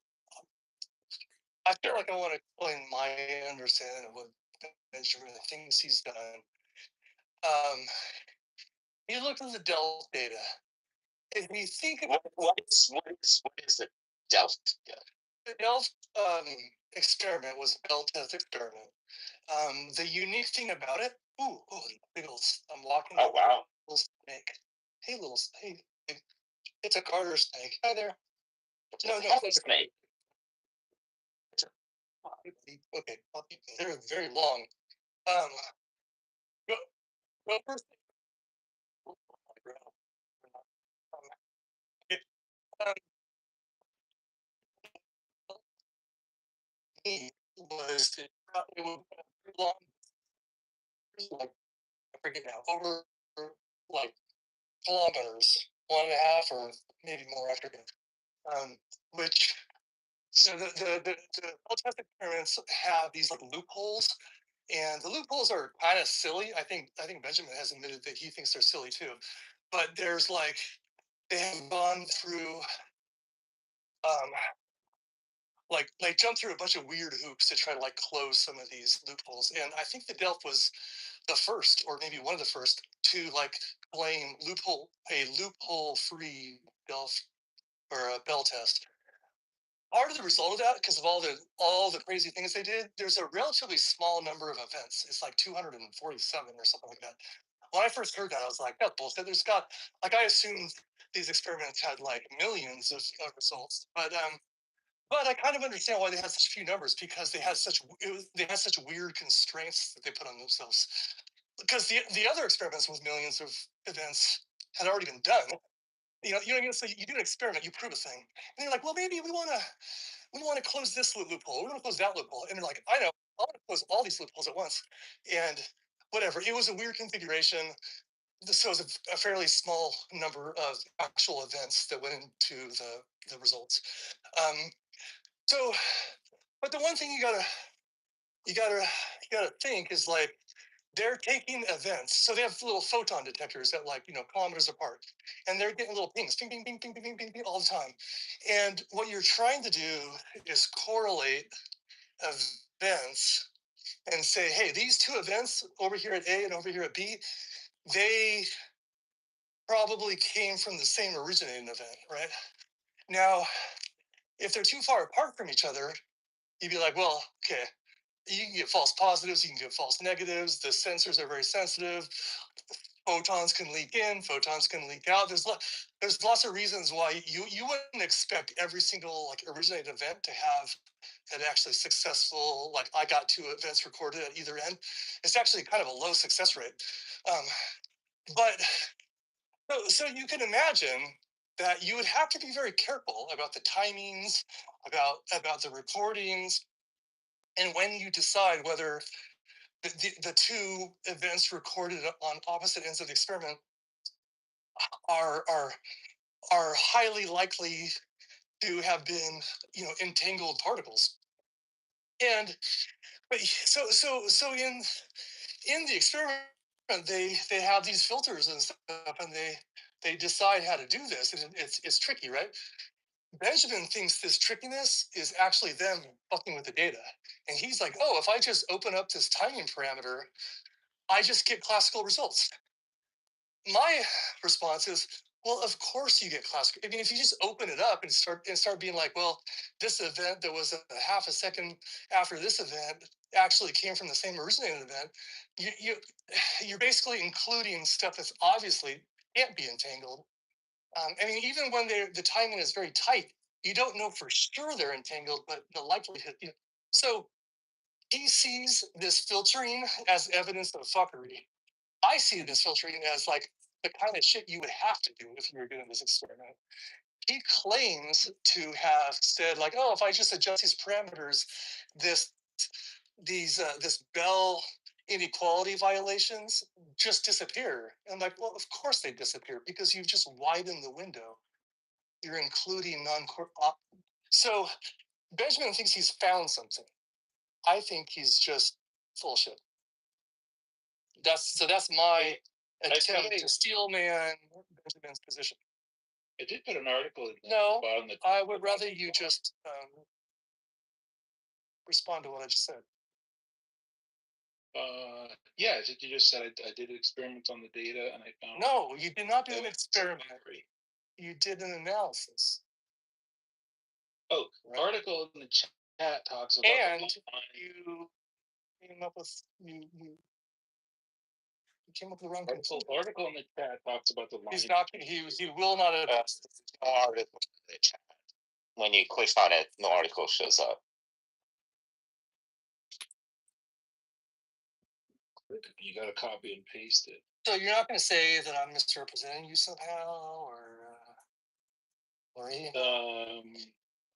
I feel like I want to explain my understanding of what Benjamin thinks he's done. You look at the Delft data. If you think about what is the Delft? The Delft experiment was a Bell test experiment. The unique thing about it, big old, I'm walking. Oh wow! Little snake. Hey, little snake. It's a garter snake. Hi there. No, it's a snake. Okay, they're very long. Well, first, was it was long, like I forget now, over like kilometers, 1.5 or maybe more. I forget. Which so the test experiments have these like loopholes, and the loopholes are kind of silly. I think Benjamin has admitted that he thinks they're silly too. But there's like they have gone through like jump through a bunch of weird hoops to try to like close some of these loopholes. And I think the Delft was the first, or maybe one of the first, to like claim a loophole free Delft or a Bell test. Part of the result of that, because of all the crazy things they did, there's a relatively small number of events. It's like 247 or something like that. When I first heard that, I was like, that's bullshit. There's got like I assumed these experiments had like millions of results, but I kind of understand why they had such few numbers, because they had such weird constraints that they put on themselves. Because the other experiments with millions of events had already been done. So you do an experiment, you prove a thing, and you're like, well, maybe we want to close this loophole, we want to close that loophole, and they're like, I know, I want to close all these loopholes at once, and whatever. It was a weird configuration. So it was a fairly small number of actual events that went into the results. But the one thing you gotta think is like they're taking events. So they have little photon detectors that kilometers apart, and they're getting little pings, ping, ping, ping, ping, ping, ping, ping, ping all the time. And what you're trying to do is correlate events and say, hey, these two events over here at A and over here at B, they probably came from the same originating event, right? Now, if they're too far apart from each other, you'd be like, well, okay, you can get false positives, you can get false negatives. The sensors are very sensitive. photons can leak in, photons can leak out. There's lots of reasons why you wouldn't expect every single like originated event to have an actually successful, like I got 2 events recorded at either end. It's actually kind of a low success rate. But so you can imagine that you would have to be very careful about the timings, about the reportings, and when you decide whether the 2 events recorded on opposite ends of the experiment are highly likely to have been, entangled particles. And but so in the experiment, they have these filters and stuff, and they decide how to do this, and it's tricky, right? Benjamin thinks this trickiness is actually them fucking with the data, and he's like, oh, if I just open up this timing parameter, I just get classical results. My response is, well, of course you get classical. I mean, if you just open it up and start being like, well, this event that was a half a second after this event actually came from the same originating event, you're basically including stuff that's obviously can't be entangled. I mean, even when the timing is very tight, you don't know for sure they're entangled, but the likelihood. So he sees this filtering as evidence of fuckery. I see this filtering as like the kind of shit you would have to do if you were doing this experiment. He claims to have said like, oh, if I just adjust these parameters, this Bell inequality violations just disappear. And I'm like, well, of course they disappear because you've just widened the window. You're including non-core. So Benjamin thinks he's found something. I think he's just full of shit. That's my attempt to steel man Benjamin's position. I did put an article in there. No, I would rather you just respond to what I just said. Yeah, you just said I did experiments on the data and I found. No, you did not do an experiment. You did an analysis. Oh, right. Article in the chat talks about. And you came up with you came up with the wrong conclusion. Article in the chat talks about the line. He's not. He will not address no article in the chat. When you click on it, no article shows up. You got to copy and paste it. So you're not going to say that I'm misrepresenting you somehow, or anything?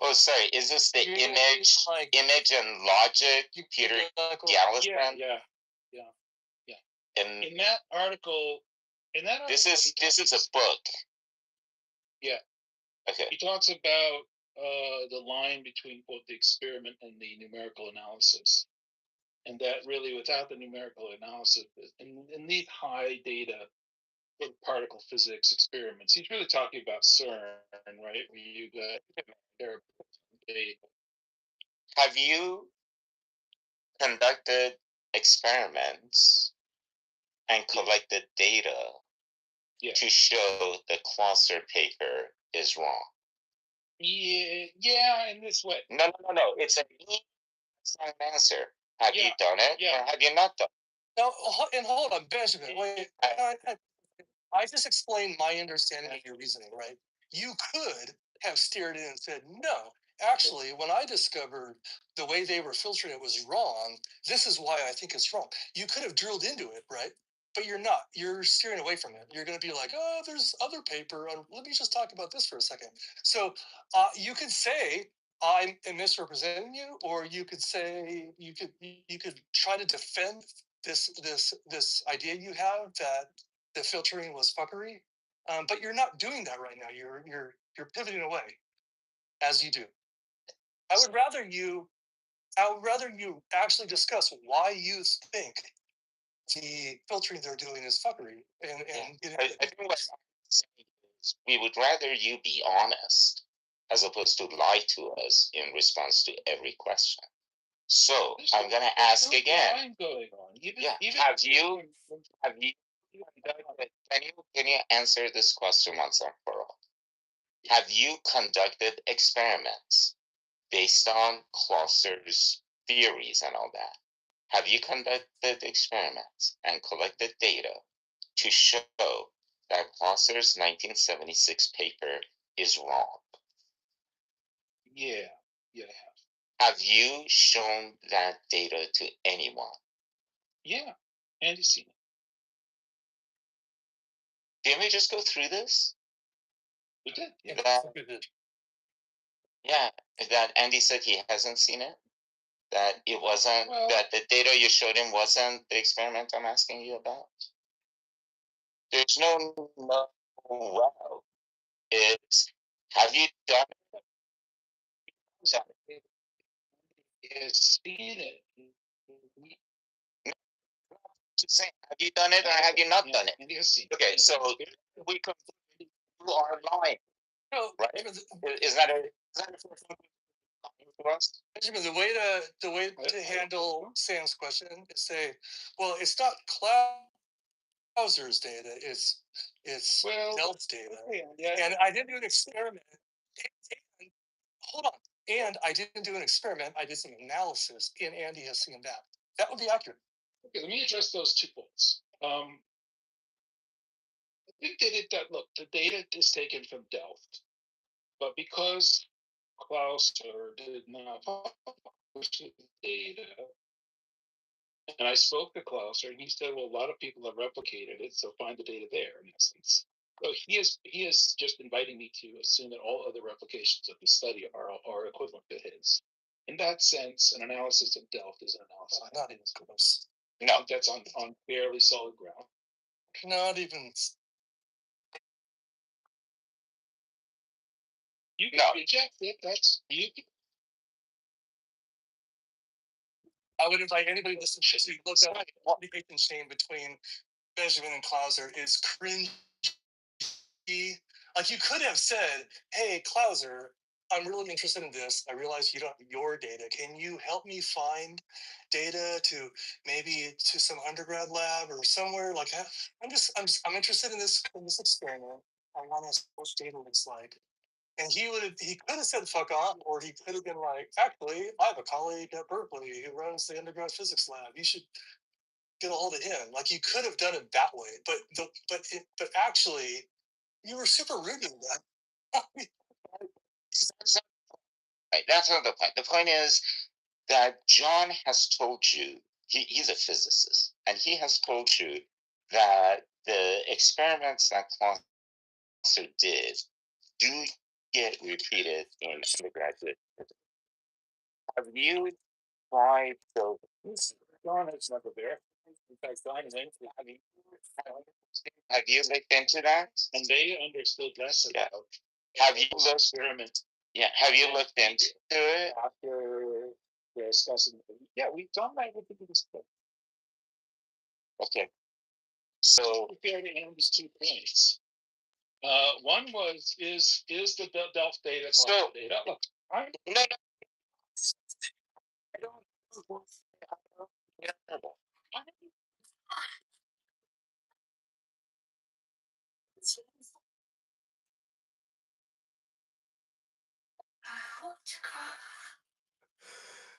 Oh, sorry. Is this the image and logic, Peter Gallisman? Yeah. In that article, this is a book. Yeah. Okay. He talks about the line between both the experiment and the numerical analysis, and that really, without the numerical analysis, in these high data particle physics experiments, he's really talking about CERN, right? Where you got Have you conducted experiments and collected data to show the Closser paper is wrong? Yeah, in this way. No. It's an answer. Have you done it? Or have you not done it? No, and hold on, Benjamin. Wait, I just explained my understanding of your reasoning, right? You could have steered in and said, no, actually, when I discovered the way they were filtering it was wrong, this is why I think it's wrong. You could have drilled into it, right? But you're not. You're steering away from it. You're going to be like, oh, there's other paper. Let me just talk about this for a second. So you could say, I'm misrepresenting you, or you could say you could try to defend this idea you have that the filtering was fuckery, but you're not doing that right now. You're pivoting away, as you do. I would rather you actually discuss why you think the filtering they're doing is fuckery. And I think what I'm saying is we would rather you be honest as opposed to lie to us in response to every question. So I'm going to ask again. Have you can you answer this question once and for all? Have you conducted experiments based on Closser's theories and all that? Have you conducted experiments and collected data to show that Clauser's 1976 paper is wrong. Yeah, yeah, Have you shown that data to anyone? yeah. Andy's seen it. Didn't we just go through this? We did. Yeah, we did. Yeah, that Andy said he hasn't seen it. That it wasn't, that the data you showed him wasn't the experiment I'm asking you about. There's no wow. It's, have you done it? It's seen it. Just saying, have you done it or have you not done it? Andy has seen it. Okay, so we completely, you are lying. No, right? Is that a Benjamin, the way to handle Sam's question is say, well, it's not Clauser's data, it's Delft's data. And I didn't do an experiment. And, hold on. And I didn't do an experiment. I did some analysis, and Andy has seen that. That would be accurate. Okay, let me address those 2 points. I think they did that. Look, the data is taken from Delft, but because Clauser did not publish the data, and I spoke to Clauser, and he said, well, a lot of people have replicated it, so find the data there, in essence. So he is just inviting me to assume that all other replications of the study are equivalent to his. In that sense, an analysis of Delft is an analysis. Not even close. No, that's on fairly solid ground. Not even. You can reject it. That's you. I would invite anybody listening to look up what the communication chain between Benjamin and Clauser is cringy. Like you could have said, "Hey, Clauser, I'm really interested in this. I realize you don't have your data. Can you help me find data to maybe to some undergrad lab or somewhere? Like I'm interested in this experiment. I want to see what data looks like." And he could have said fuck off, or he could have been like, actually, I have a colleague at Berkeley who runs the undergrad physics lab. You should get a hold of him. Like you could have done it that way, but actually, you were super rude to that. Right, that's not the point. The point is that John has told you, he's a physicist, and he has told you that the experiments that Clauser did do get repeated in undergraduate. Have you tried those? John is never there. In fact, John is have you looked into that? And they understood less Yeah. about Have you looked? experiment. Yeah. Have you looked into it? After discussing, yeah, we've done that with the Okay. So fair to Andy's 2 points. One was is the Delft data So- data? Look, I no.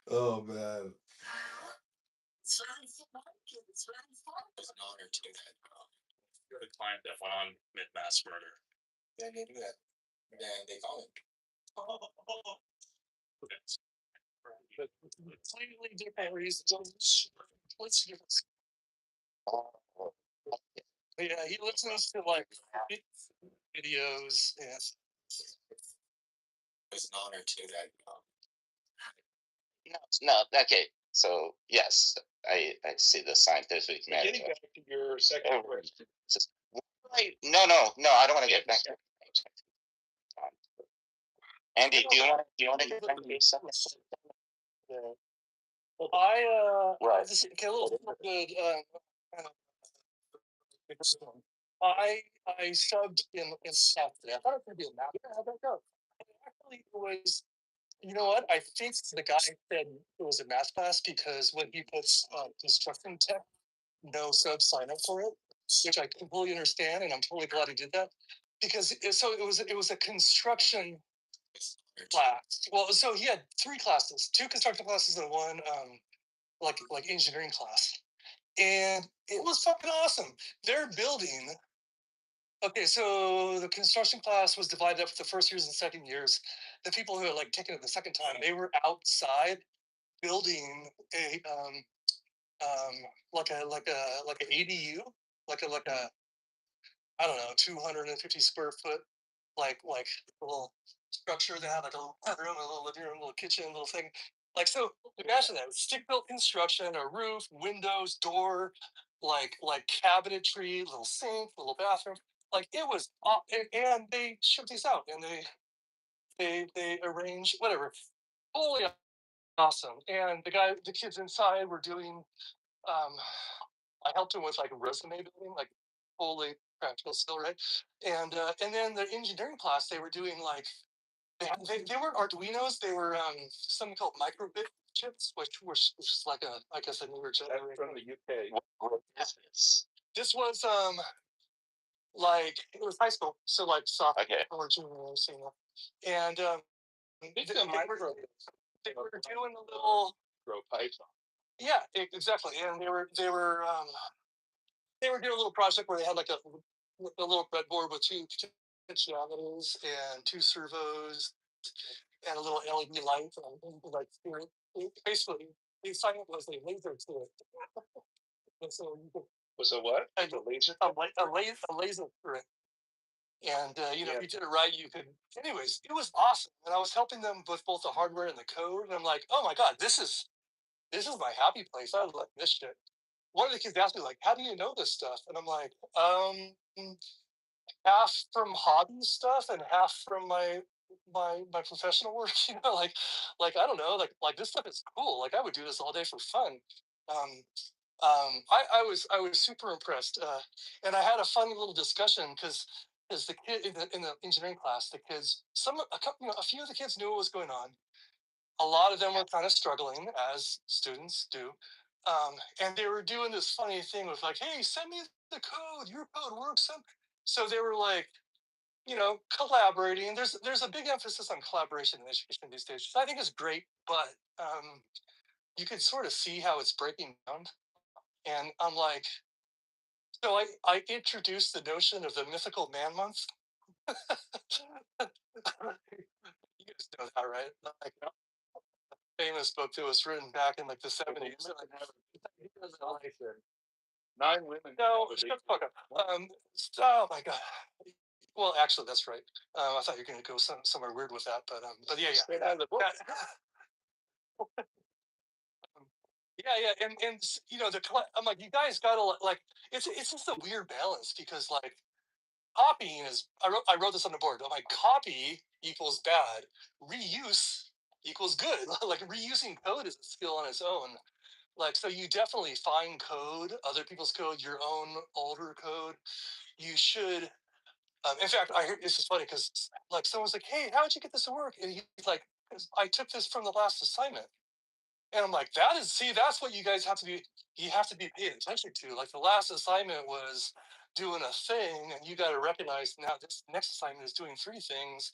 Oh man. It's an honor to do that. You're the client that went on mid-mass murder. Yeah, they do that. And they call it. Completely different reasons. What's the difference? Yeah, he listens to like videos. Yeah. It's an honor to do that. No. Okay. So yes, I see the scientific method. getting back to your second question. No. I don't want to get back to. Andy, do you want to get back to your second? I just get a little good. I subbed in South Korea. I thought it was gonna be a map. How'd that go? Actually, it was. You know what? I think the guy said it was a math class because when he puts construction tech, no subs sign up for it, which I completely understand, and I'm totally glad he did that because it was a construction class. Well, so he had 3 classes, 2 construction classes and 1 like engineering class. and it was fucking awesome. They're building. Okay, so the construction class was divided up for the first years and second years. The people who had like taken it the second time, they were outside building a like an ADU, like a I don't know 250 square foot like little structure that had like a little bedroom, a little living room, a little kitchen, a little thing. Like so, imagine that stick built construction, a roof, windows, door, like cabinetry, little sink, little bathroom. Like it was, and they shipped these out, and they arranged whatever. Holy awesome! And the kids inside were doing. I helped them with like resume building, like fully practical skill, right? And then the engineering class, they were doing like they weren't Arduinos, they were something called microbit chips, which was like a I guess a newer generation from the UK. What is this? This was like it was high school, so like sophomore or junior, senior, and they were doing a little grow Python. Yeah, exactly, and they were doing a little project where they had like a little breadboard with two potentiometers and two servos and a little LED light, like basically the assignment was a laser to it. And so you could, was a what? A laser? A laser to it. And if you did it right, you could. Anyways, it was awesome, and I was helping them with both the hardware and the code. And I'm like, oh my god, this is my happy place. I love this shit. One of the kids asked me like, how do you know this stuff? And I'm like, half from hobby stuff and half from my professional work. I don't know, like this stuff is cool. Like I would do this all day for fun. I was super impressed, and I had a fun little discussion because the kid in the engineering class, the kids, a few of the kids knew what was going on. A lot of them were kind of struggling, as students do, and they were doing this funny thing with like, "Hey, send me the code. Your code works." So they were like, collaborating. There's a big emphasis on collaboration in education these days, which I think is great, but you can sort of see how it's breaking down. And I'm like, so I introduced the notion of the mythical man month. You guys know that, right? Like, famous book that was written back in like the 70s. Like, 9 women. No, shut the fuck up. Oh my god. Well, actually, that's right. I thought you were going to go somewhere weird with that, but yeah. Straight out of the book. Yeah, and I'm like, you guys gotta like, it's just a weird balance because like copying is. I wrote this on the board. I'm like, copy equals bad, reuse equals good. Like reusing code is a skill on its own. Like so, you definitely find code, other people's code, your own older code. You should. In fact, I heard this is funny because like someone's like, "Hey, how did you get this to work?" And he's like, "I took this from the last assignment." And I'm like, that's what you guys have to be. You have to be paying attention to. Like the last assignment was doing a thing, and you got to recognize now this next assignment is doing 3 things,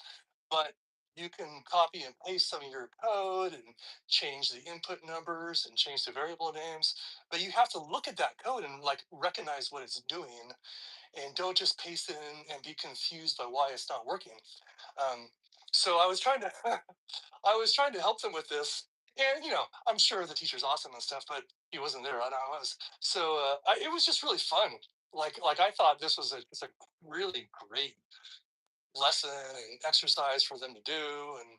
but you can copy and paste some of your code and change the input numbers and change the variable names. But you have to look at that code and like recognize what it's doing and don't just paste it in and be confused by why it's not working. So I was trying to help them with this, and I'm sure the teacher's awesome and stuff, but he wasn't there. I know I was. So it was just really fun. Like I thought this was a really great lesson and exercise for them to do, and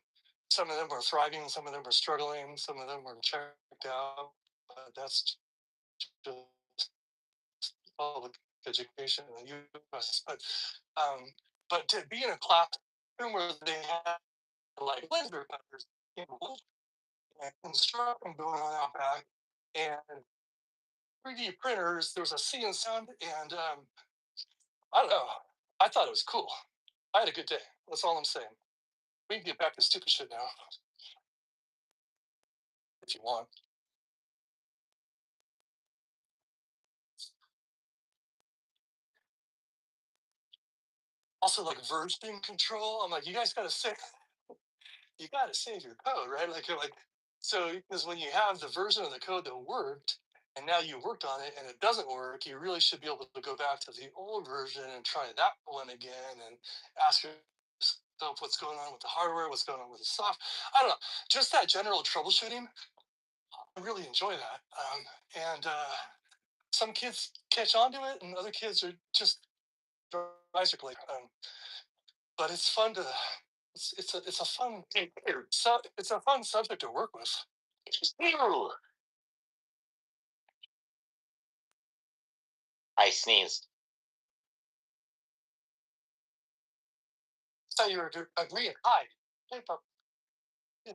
some of them were thriving, some of them were struggling, some of them were checked out. But that's just public education in the U.S. But to be in a classroom where they had like laser cutters and construction going on out back, and 3D printers, there was a sea and sound, and I don't know. I thought it was cool. I had a good day. That's all I'm saying. We can get back to stupid shit now, if you want. Also, like version control. I'm like, you guys gotta save your code, right? Like, so because when you have the version of the code that worked, and now you worked on it and it doesn't work, you really should be able to go back to the old version and try that one again and ask yourself what's going on with the hardware, what's going on with the software. I don't know, just that general troubleshooting. I really enjoy that, and some kids catch on to it, and other kids are just bicycling. But it's fun to. It's a fun it's a fun subject to work with. I sneezed. So you're agreeing. Hi. Hey, pup.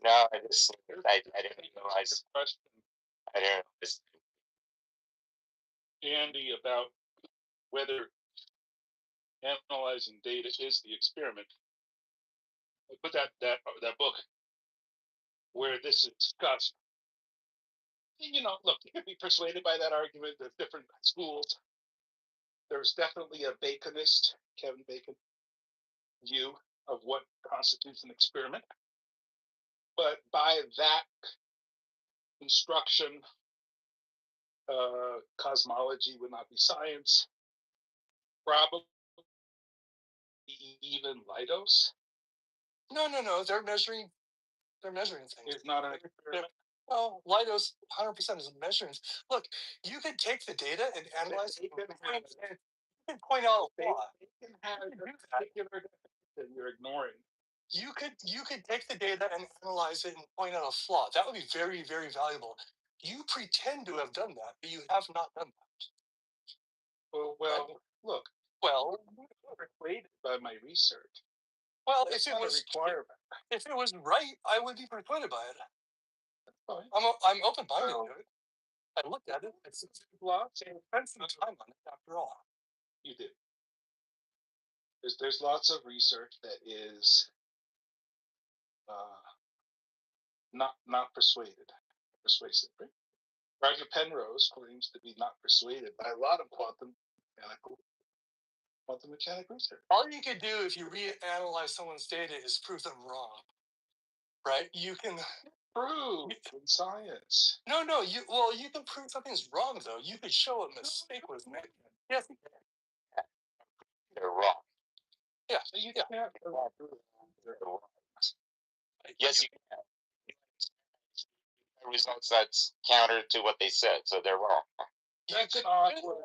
No, I didn't realize. I didn't realize. Andy, about whether analyzing data is the experiment. I put that book where this is discussed. You know, look, you could be persuaded by that argument. There's different schools. There's definitely a Baconist, Kevin Bacon, view of what constitutes an experiment. But by that construction, cosmology would not be science. Probably even Lidos. No. They're measuring things. It's not an experiment. Well, Lidos 100% is measuring. Look, you could take the data and analyze it and point out a flaw. They can have a particular definition you're ignoring. You could take the data and analyze it and point out a flaw. That would be very, very valuable. You pretend to have done that, but you have not done that. Well, look. Well, I'm persuaded by my research. Well, That's if it not a was requirement. if it was right, I would be persuaded by it. Fine. I'm open minded to it. I looked at it. It's lots. I spent some time on it after all. You did. There's lots of research that is not persuasive. Right? Roger Penrose claims to be not persuaded by a lot of quantum mechanic research. All you could do if you reanalyze someone's data is prove them wrong. Right? You can prove in science. No, you can prove something's wrong though. You could show a mistake was made. Yes. They're wrong. Yeah. So you can't prove they're wrong. Yes, you can. Results that's counter to what they said, so they're wrong. That's an awkward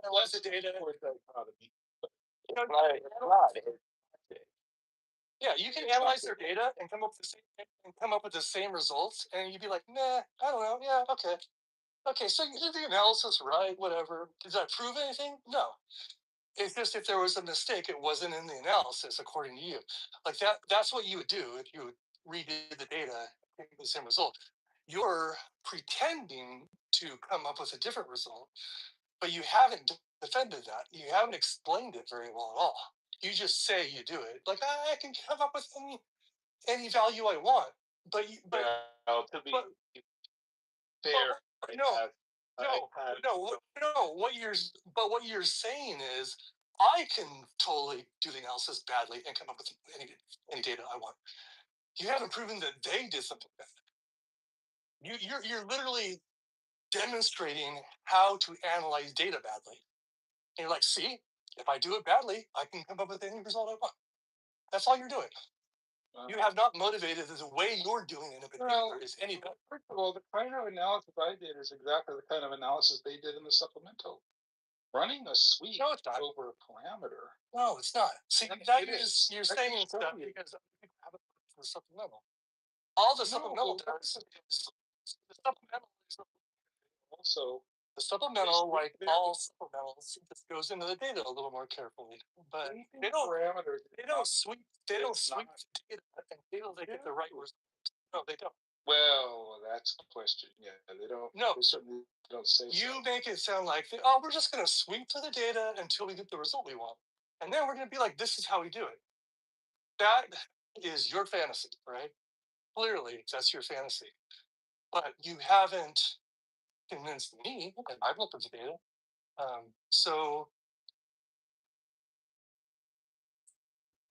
dichotomy. Yeah, you can analyze their data and come up with the same results, and you'd be like, nah, I don't know. Yeah, okay. So you did the analysis right, whatever. Did that prove anything? No. It's just if there was a mistake, it wasn't in the analysis according to you. Like that's what you would do if you redo the data and get the same result. You're pretending to come up with a different result, but you haven't defended that. You haven't explained it very well at all. You just say you do it. Like I can come up with any value I want, but to be fair, what you're saying is I can totally do the analysis badly and come up with any data I want. You haven't proven that they did something bad. You're literally demonstrating how to analyze data badly. And you're like, see, if I do it badly, I can come up with any result I want. That's all you're doing. You have not motivated the way you're doing it in particular is any better. First of all, the kind of analysis I did is exactly the kind of analysis they did in the supplemental. Running a sweep over a parameter. No, it's not. See, you're saying stuff because people haven't looked for the supplemental. All the supplemental does is the supplemental is also the supplemental, like all supplementals, just goes into the data a little more carefully. But they don't sweep the data and feel they get the right result. No, they don't. Well, that's the question. Yeah, they don't. No, they certainly don't say. You make it sound like, we're just going to sweep to the data until we get the result we want, and then we're going to be like, this is how we do it. That is your fantasy, right? Clearly, that's your fantasy, but you haven't convinced me, and I've looked at the data. So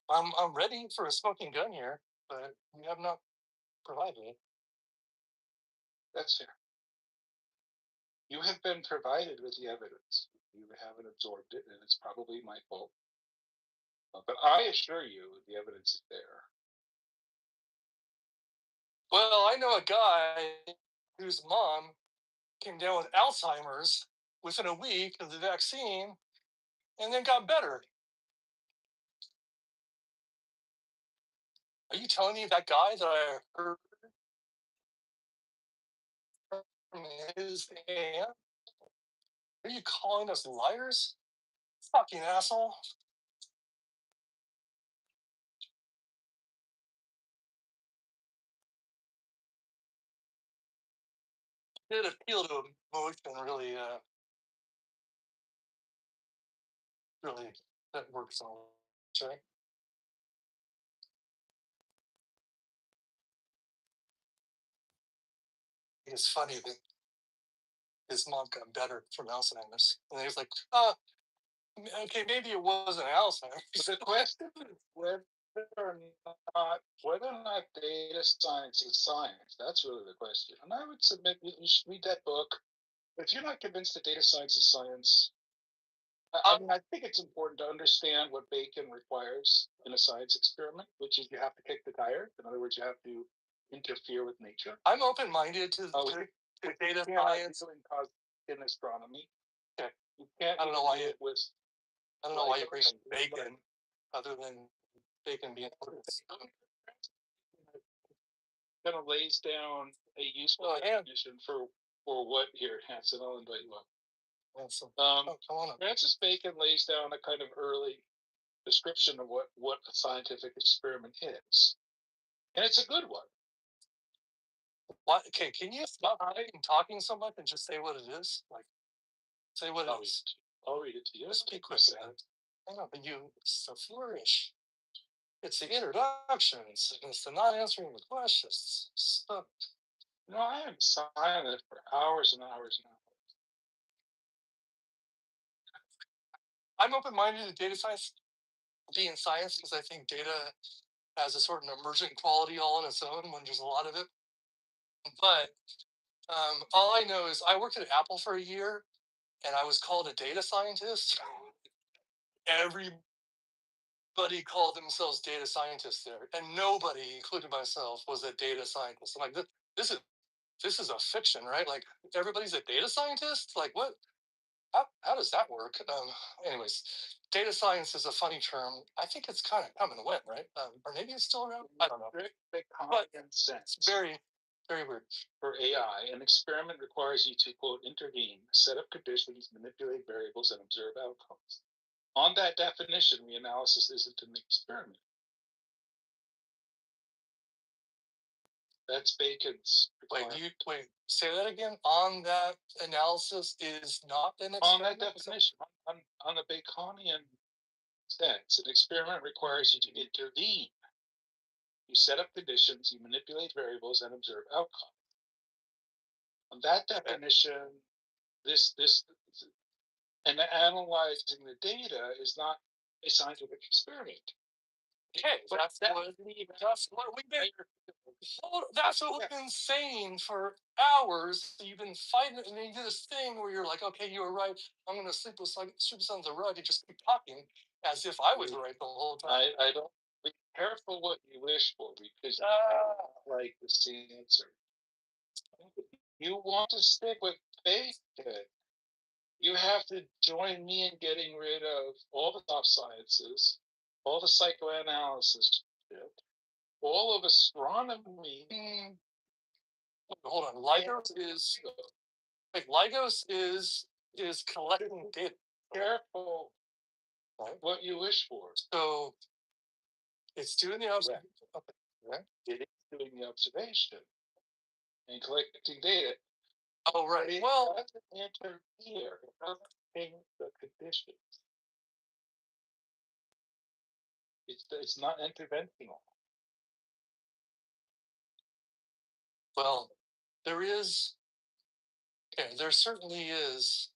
I'm ready for a smoking gun here, but you have not provided it. That's fair. You have been provided with the evidence. You haven't absorbed it, and it's probably my fault. But I assure you, the evidence is there. Well, I know a guy whose mom came down with Alzheimer's within a week of the vaccine and then got better. Are you telling me that guy that I heard from his aunt? Are you calling us liars? Fucking asshole. Did appeal to emotion really, really, that works on it, right? It's funny that his mom got better from Alzheimer's. And he was like, okay, maybe it wasn't Alzheimer's. The question is whether or not data science is science. That's really the question. And I would submit you should read that book. If you're not convinced that data science is science, I mean, I think it's important to understand what Bacon requires in a science experiment, which is you have to kick the tire. In other words, you have to interfere with nature. I'm open-minded to data science in astronomy. Okay. You can't. I don't know why you with. I don't know why you bring up bacon, other than bacon being. Kind of lays down a useful definition for what here, Hanson. I'll invite you up. Francis Bacon lays down a kind of early description of what a scientific experiment is, and it's a good one. What? Okay, can you stop talking so much and just say what it is? Like, say what it is. I'll read it to you. Just be quick about it. I know, but you so flourish. It's the introductions. It's the not answering the questions. Stop. No, I am silent for hours and hours and hours. I'm open-minded to data science being science because I think data has a sort of emergent quality all on its own when there's a lot of it. But all I know is I worked at Apple for a year and I was called a data scientist. Everybody called themselves data scientists there, and nobody, including myself, was a data scientist. I'm like, this is a fiction, right? Like everybody's a data scientist. Like what? How does that work? Anyways, data science is a funny term. I think it's kind of come and went, right? Or maybe it's still around. I don't know. But it's very, very weird. For AI, an experiment requires you to, quote, intervene, set up conditions, manipulate variables, and observe outcomes. On that definition, reanalysis isn't an experiment. That's Bacon's. Wait, say that again. On that analysis is not an experiment? On that definition, on the Baconian sense, an experiment requires you to intervene. You set up conditions, you manipulate variables, and observe outcomes. On that definition, this and analyzing the data is not a scientific experiment. Okay, but that's what we've been. That's what we've been saying for hours. You've been fighting, and then you do this thing where you're like, "Okay, you were right. I'm going to sleep with on the rug," and just keep talking as if I was right the whole time. I don't. Be careful what you wish for because you don't like the same answer. You want to stick with faith. You have to join me in getting rid of all the soft sciences, all the psychoanalysis shit, all of astronomy. Hold on, Lygos is collecting data. Careful, what you wish for. So it's doing the observation. Okay. It is doing the observation and collecting data. Oh right. It well, doesn't interfere. It doesn't change the conditions. It's not interventional. Well, there certainly is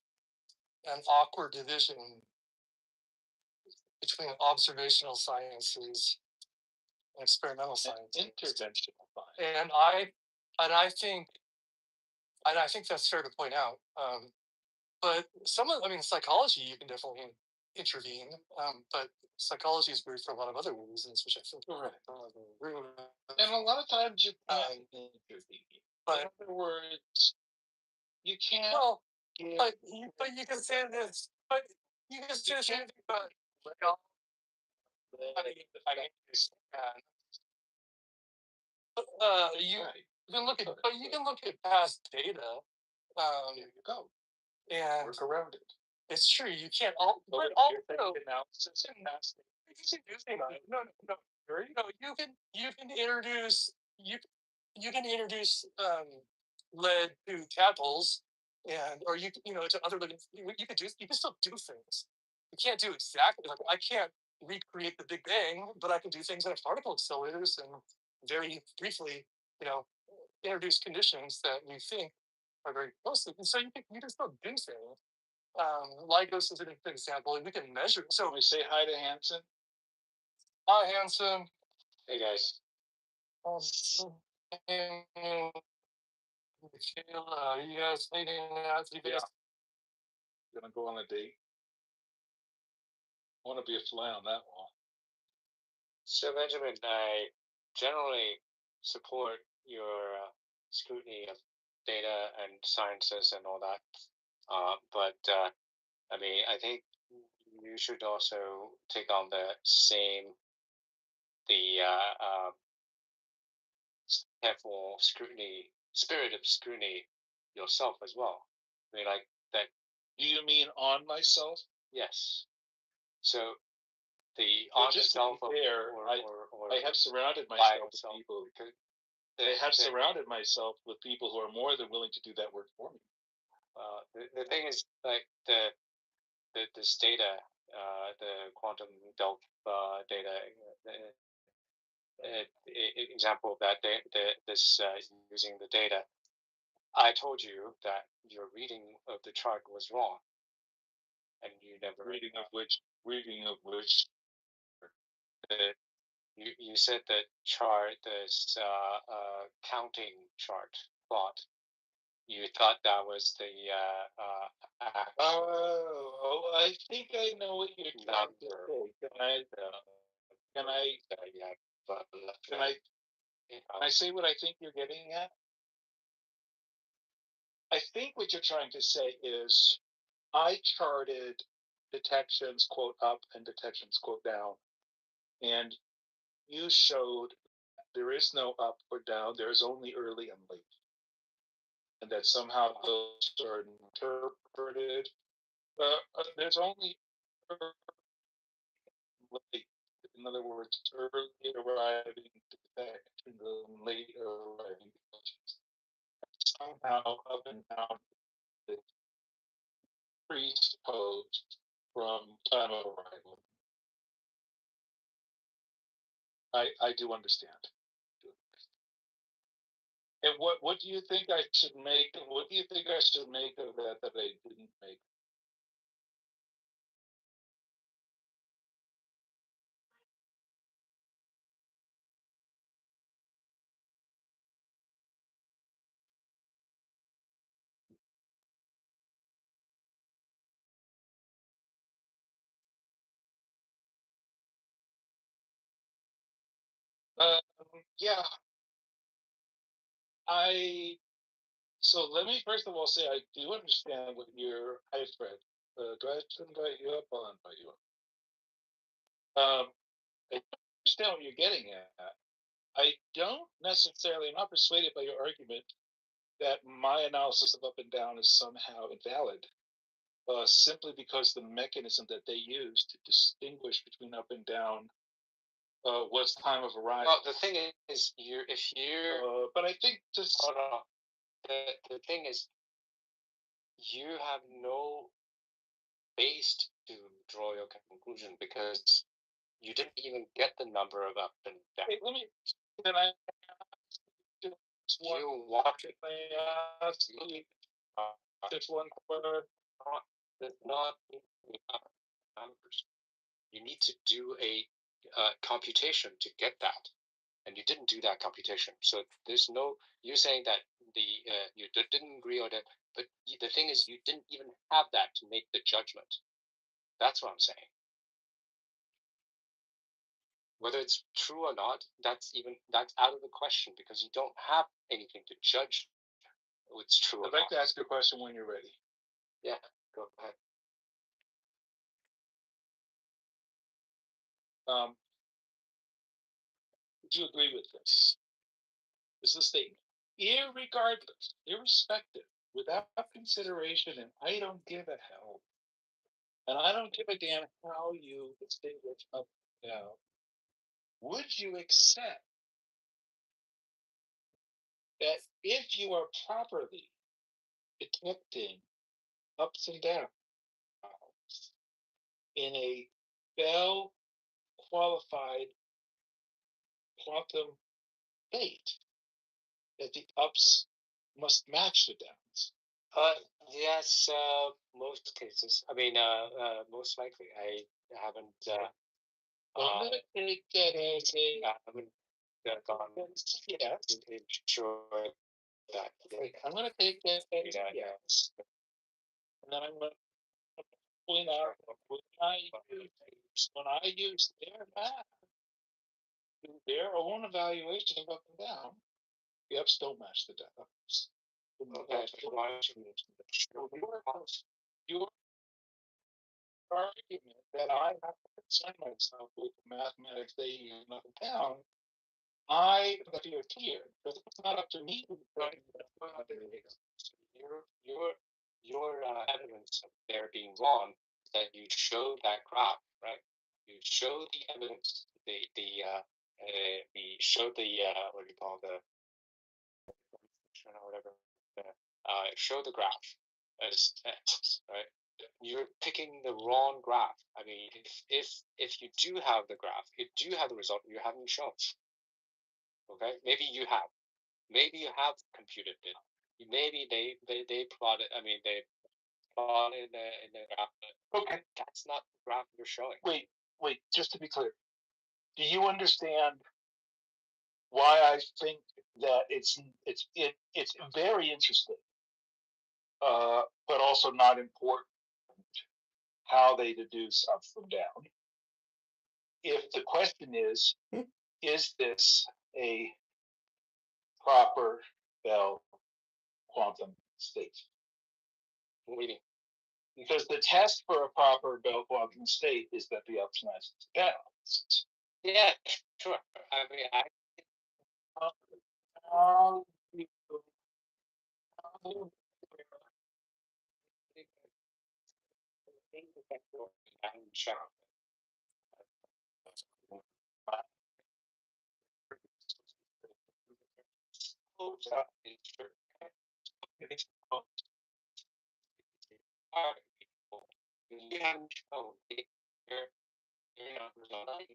an awkward division between observational sciences and experimental science. Interventional science. And I think I think that's fair to point out. But psychology, you can definitely intervene. But psychology is weird for a lot of other reasons, which I think agree with. And a lot of times you can't intervene. But in other words, you can't. Well, but you can say this. But you can say the same thing about I understand. You can look at, but you can look at past data. There you go. And work around it. It's true. You can't all. But also, analysis and past data. No. You can introduce you can introduce lead to tadpoles, and or to other living. You can still do things. You can't do exactly like I can't recreate the Big Bang, but I can do things like particle accelerators and very briefly, introduce conditions that we think are very close. And so you can still do things. Lycos is an example, and we can measure. So we say hi to Hanson. Hi, Hanson. Hey guys. You guys meeting out? Yeah. Gonna go on a date. I want to be a fly on that wall. So Benjamin, I generally support your scrutiny of data and sciences and all that. But I think you should also take on the careful scrutiny, spirit of scrutiny yourself as well. Like that. Do you mean on myself? Yes. So the well, on just yourself to be fair, or I have surrounded myself with yourself, people. I have surrounded myself with people who are more than willing to do that work for me. The thing is, like this data, the quantum delta data, example of that, this using the data. I told you that your reading of the chart was wrong, and you never reading of which. You said that chart, this counting chart plot. You thought that was the I think I know what you're trying to say. Can I say what I think you're getting at? I think what you're trying to say is I charted detections quote up and detections quote down, and you showed there is no up or down, there's only early and late. And that somehow those are interpreted. There's only late. In other words, early arriving detection and late arriving detections. Somehow up and down is presupposed from time of arrival. I do understand. And what do you think I should make? What do you think I should make of that I didn't make? Yeah. So let me first of all say I do understand what you're. Hi, Fred. Do I have to invite you up? I'll invite you up. I understand what you're getting at. I don't necessarily. I'm not persuaded by your argument that my analysis of up and down is somehow invalid. Simply because the mechanism that they use to distinguish between up and down was time of arrival. Well, the thing is, but I think just hold on. The thing is, you have no base to draw your conclusion because you didn't even get the number of up and down. Hey, let me. Can I? Do you want to? Just one word. Not numbers. You need to do a computation to get that. and you didn't do that computation. So there's no. You're saying that you didn't agree or that, but the thing is, you didn't even have that to make the judgment. That's what I'm saying. Whether it's true or not, that's out of the question because you don't have anything to judge what's true. I'd like to ask you a question when you're ready. Yeah, go ahead. Would you agree with this? This is a statement. Irregardless, irrespective, without consideration, and I don't give a hell. And I don't give a damn how you distinguish up and down. Would you accept that if you are properly detecting ups and downs in a well qualified quantum state, that the ups must match the downs? Yes, most cases. I mean, most likely. I haven't. I'm gonna take that as a. I haven't gone ensure that. I'm gonna take that as a yes. And then I'm gonna point out when I use their math, their own evaluation of up and down, the ups don't match the downs. Your argument that I have to concern myself with mathematics they use up and down, I feel here because it's not up to me. Your evidence of there being wrong is that you showed that graph, right? You showed the evidence, showed the what do you call the or whatever, show the graph as X, right? You're picking the wrong graph. I mean, if you do have the graph, you do have the result, you haven't shown. Okay, maybe you have computed it. Maybe they plotted. I mean, they plotted in the graph. Okay, that's not the graph you're showing. Wait. Just to be clear, do you understand why I think that it's very interesting, but also not important how they deduce up from down? If the question is this a proper Bell quantum state? Waiting. Because the test for a proper Bell quantum state is that the ups match the downs. Yeah, sure. I mean, you haven't shown your numbers on that.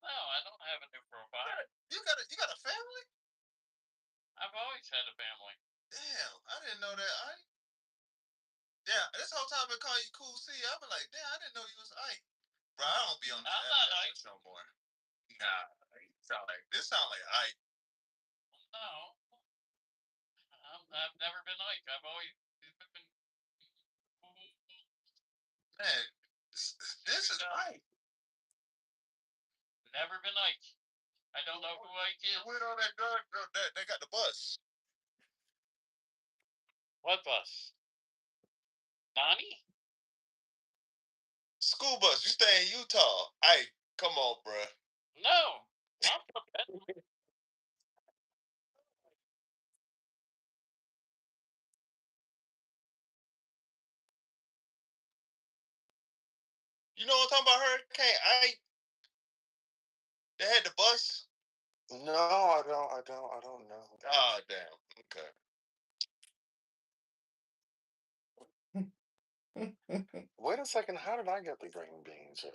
No, I don't have a new profile. You got a family? I've always had a family. Damn, I didn't know that. Yeah, this whole time I've been calling you Cool C. I've been like, damn, I didn't know you was Ike. Bro, I don't be on this I'm not Ike no more. Nah, this sound like Ike. No, I've never been Ike. I've always been. Man, this is Ike. Never been Ike. I don't know who Ike is. Where all that girl they got the bus? What bus? Nani? School bus. You stay in Utah. Ike, come on, bruh. No, I'm from Benton. You know what I'm talking about, Hurricane Ike? They had the bus. No, I don't know. Oh damn. Okay. Wait a second. How did I get the green beans?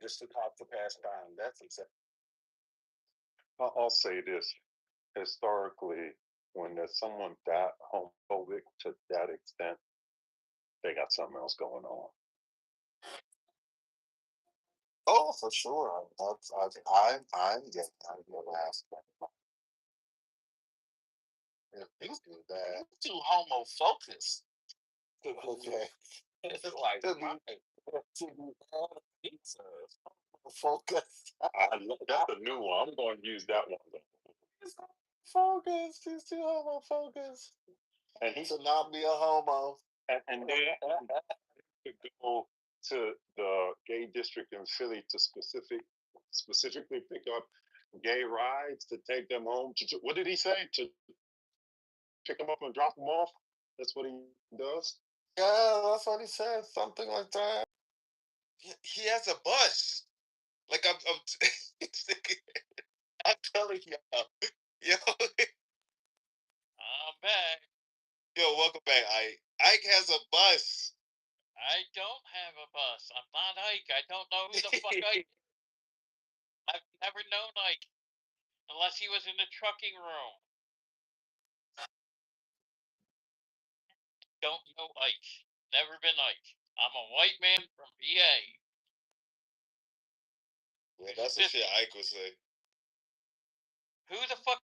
Just to talk to pass time. That's exactly. I'll say this. Historically, when there's someone that homophobic to that extent, they got something else going on. Oh, for sure. I'm last. He's bad. Too homo focused. Okay. Like focus. That's a new one. I'm going to use that one. Focus. He's too homo focused. And he should not be a homo. And then to go to the gay district in Philly to specifically pick up gay rides to take them home. What did he say? To pick them up and drop them off? That's what he does? Yeah, that's what he said. Something like that. He has a bus. Like I'm I'm telling y'all. Yo. I'm back. Yo, welcome back, Ike. Ike has a bus. I don't have a bus. I'm not Ike. I don't know who the fuck Ike is. I've never known Ike. Unless he was in the trucking room. Don't know Ike. Never been Ike. I'm a white man from VA. Yeah, that's the shit Ike would say. Who the fuck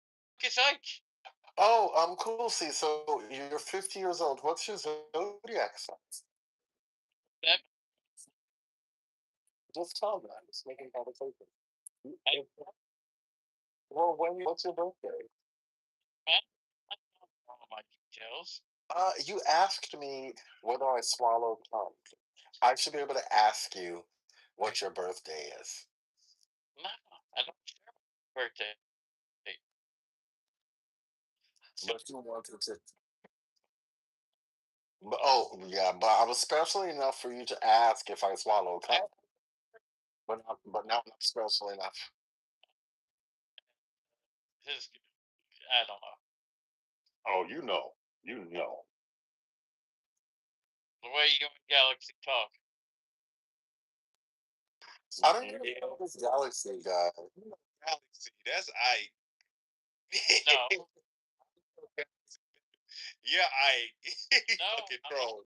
is Ike? Oh, cool. See, so you're 50 years old. What's your zodiac sign? That Just tell me. I'm just making conversation. Well, what's your birthday? I don't know my details. You asked me whether I swallowed cum. I should be able to ask you what your birthday is. No, I don't share my birthday. But you wanted to. Oh, yeah, but I was special enough for you to ask if I swallowed cum. But not special enough. I don't know. Oh, you know. You know. The way you and Galaxy talk. I don't even know this Galaxy guy. Galaxy, that's Ike. No. Yeah, Ike. No, Fucking troll.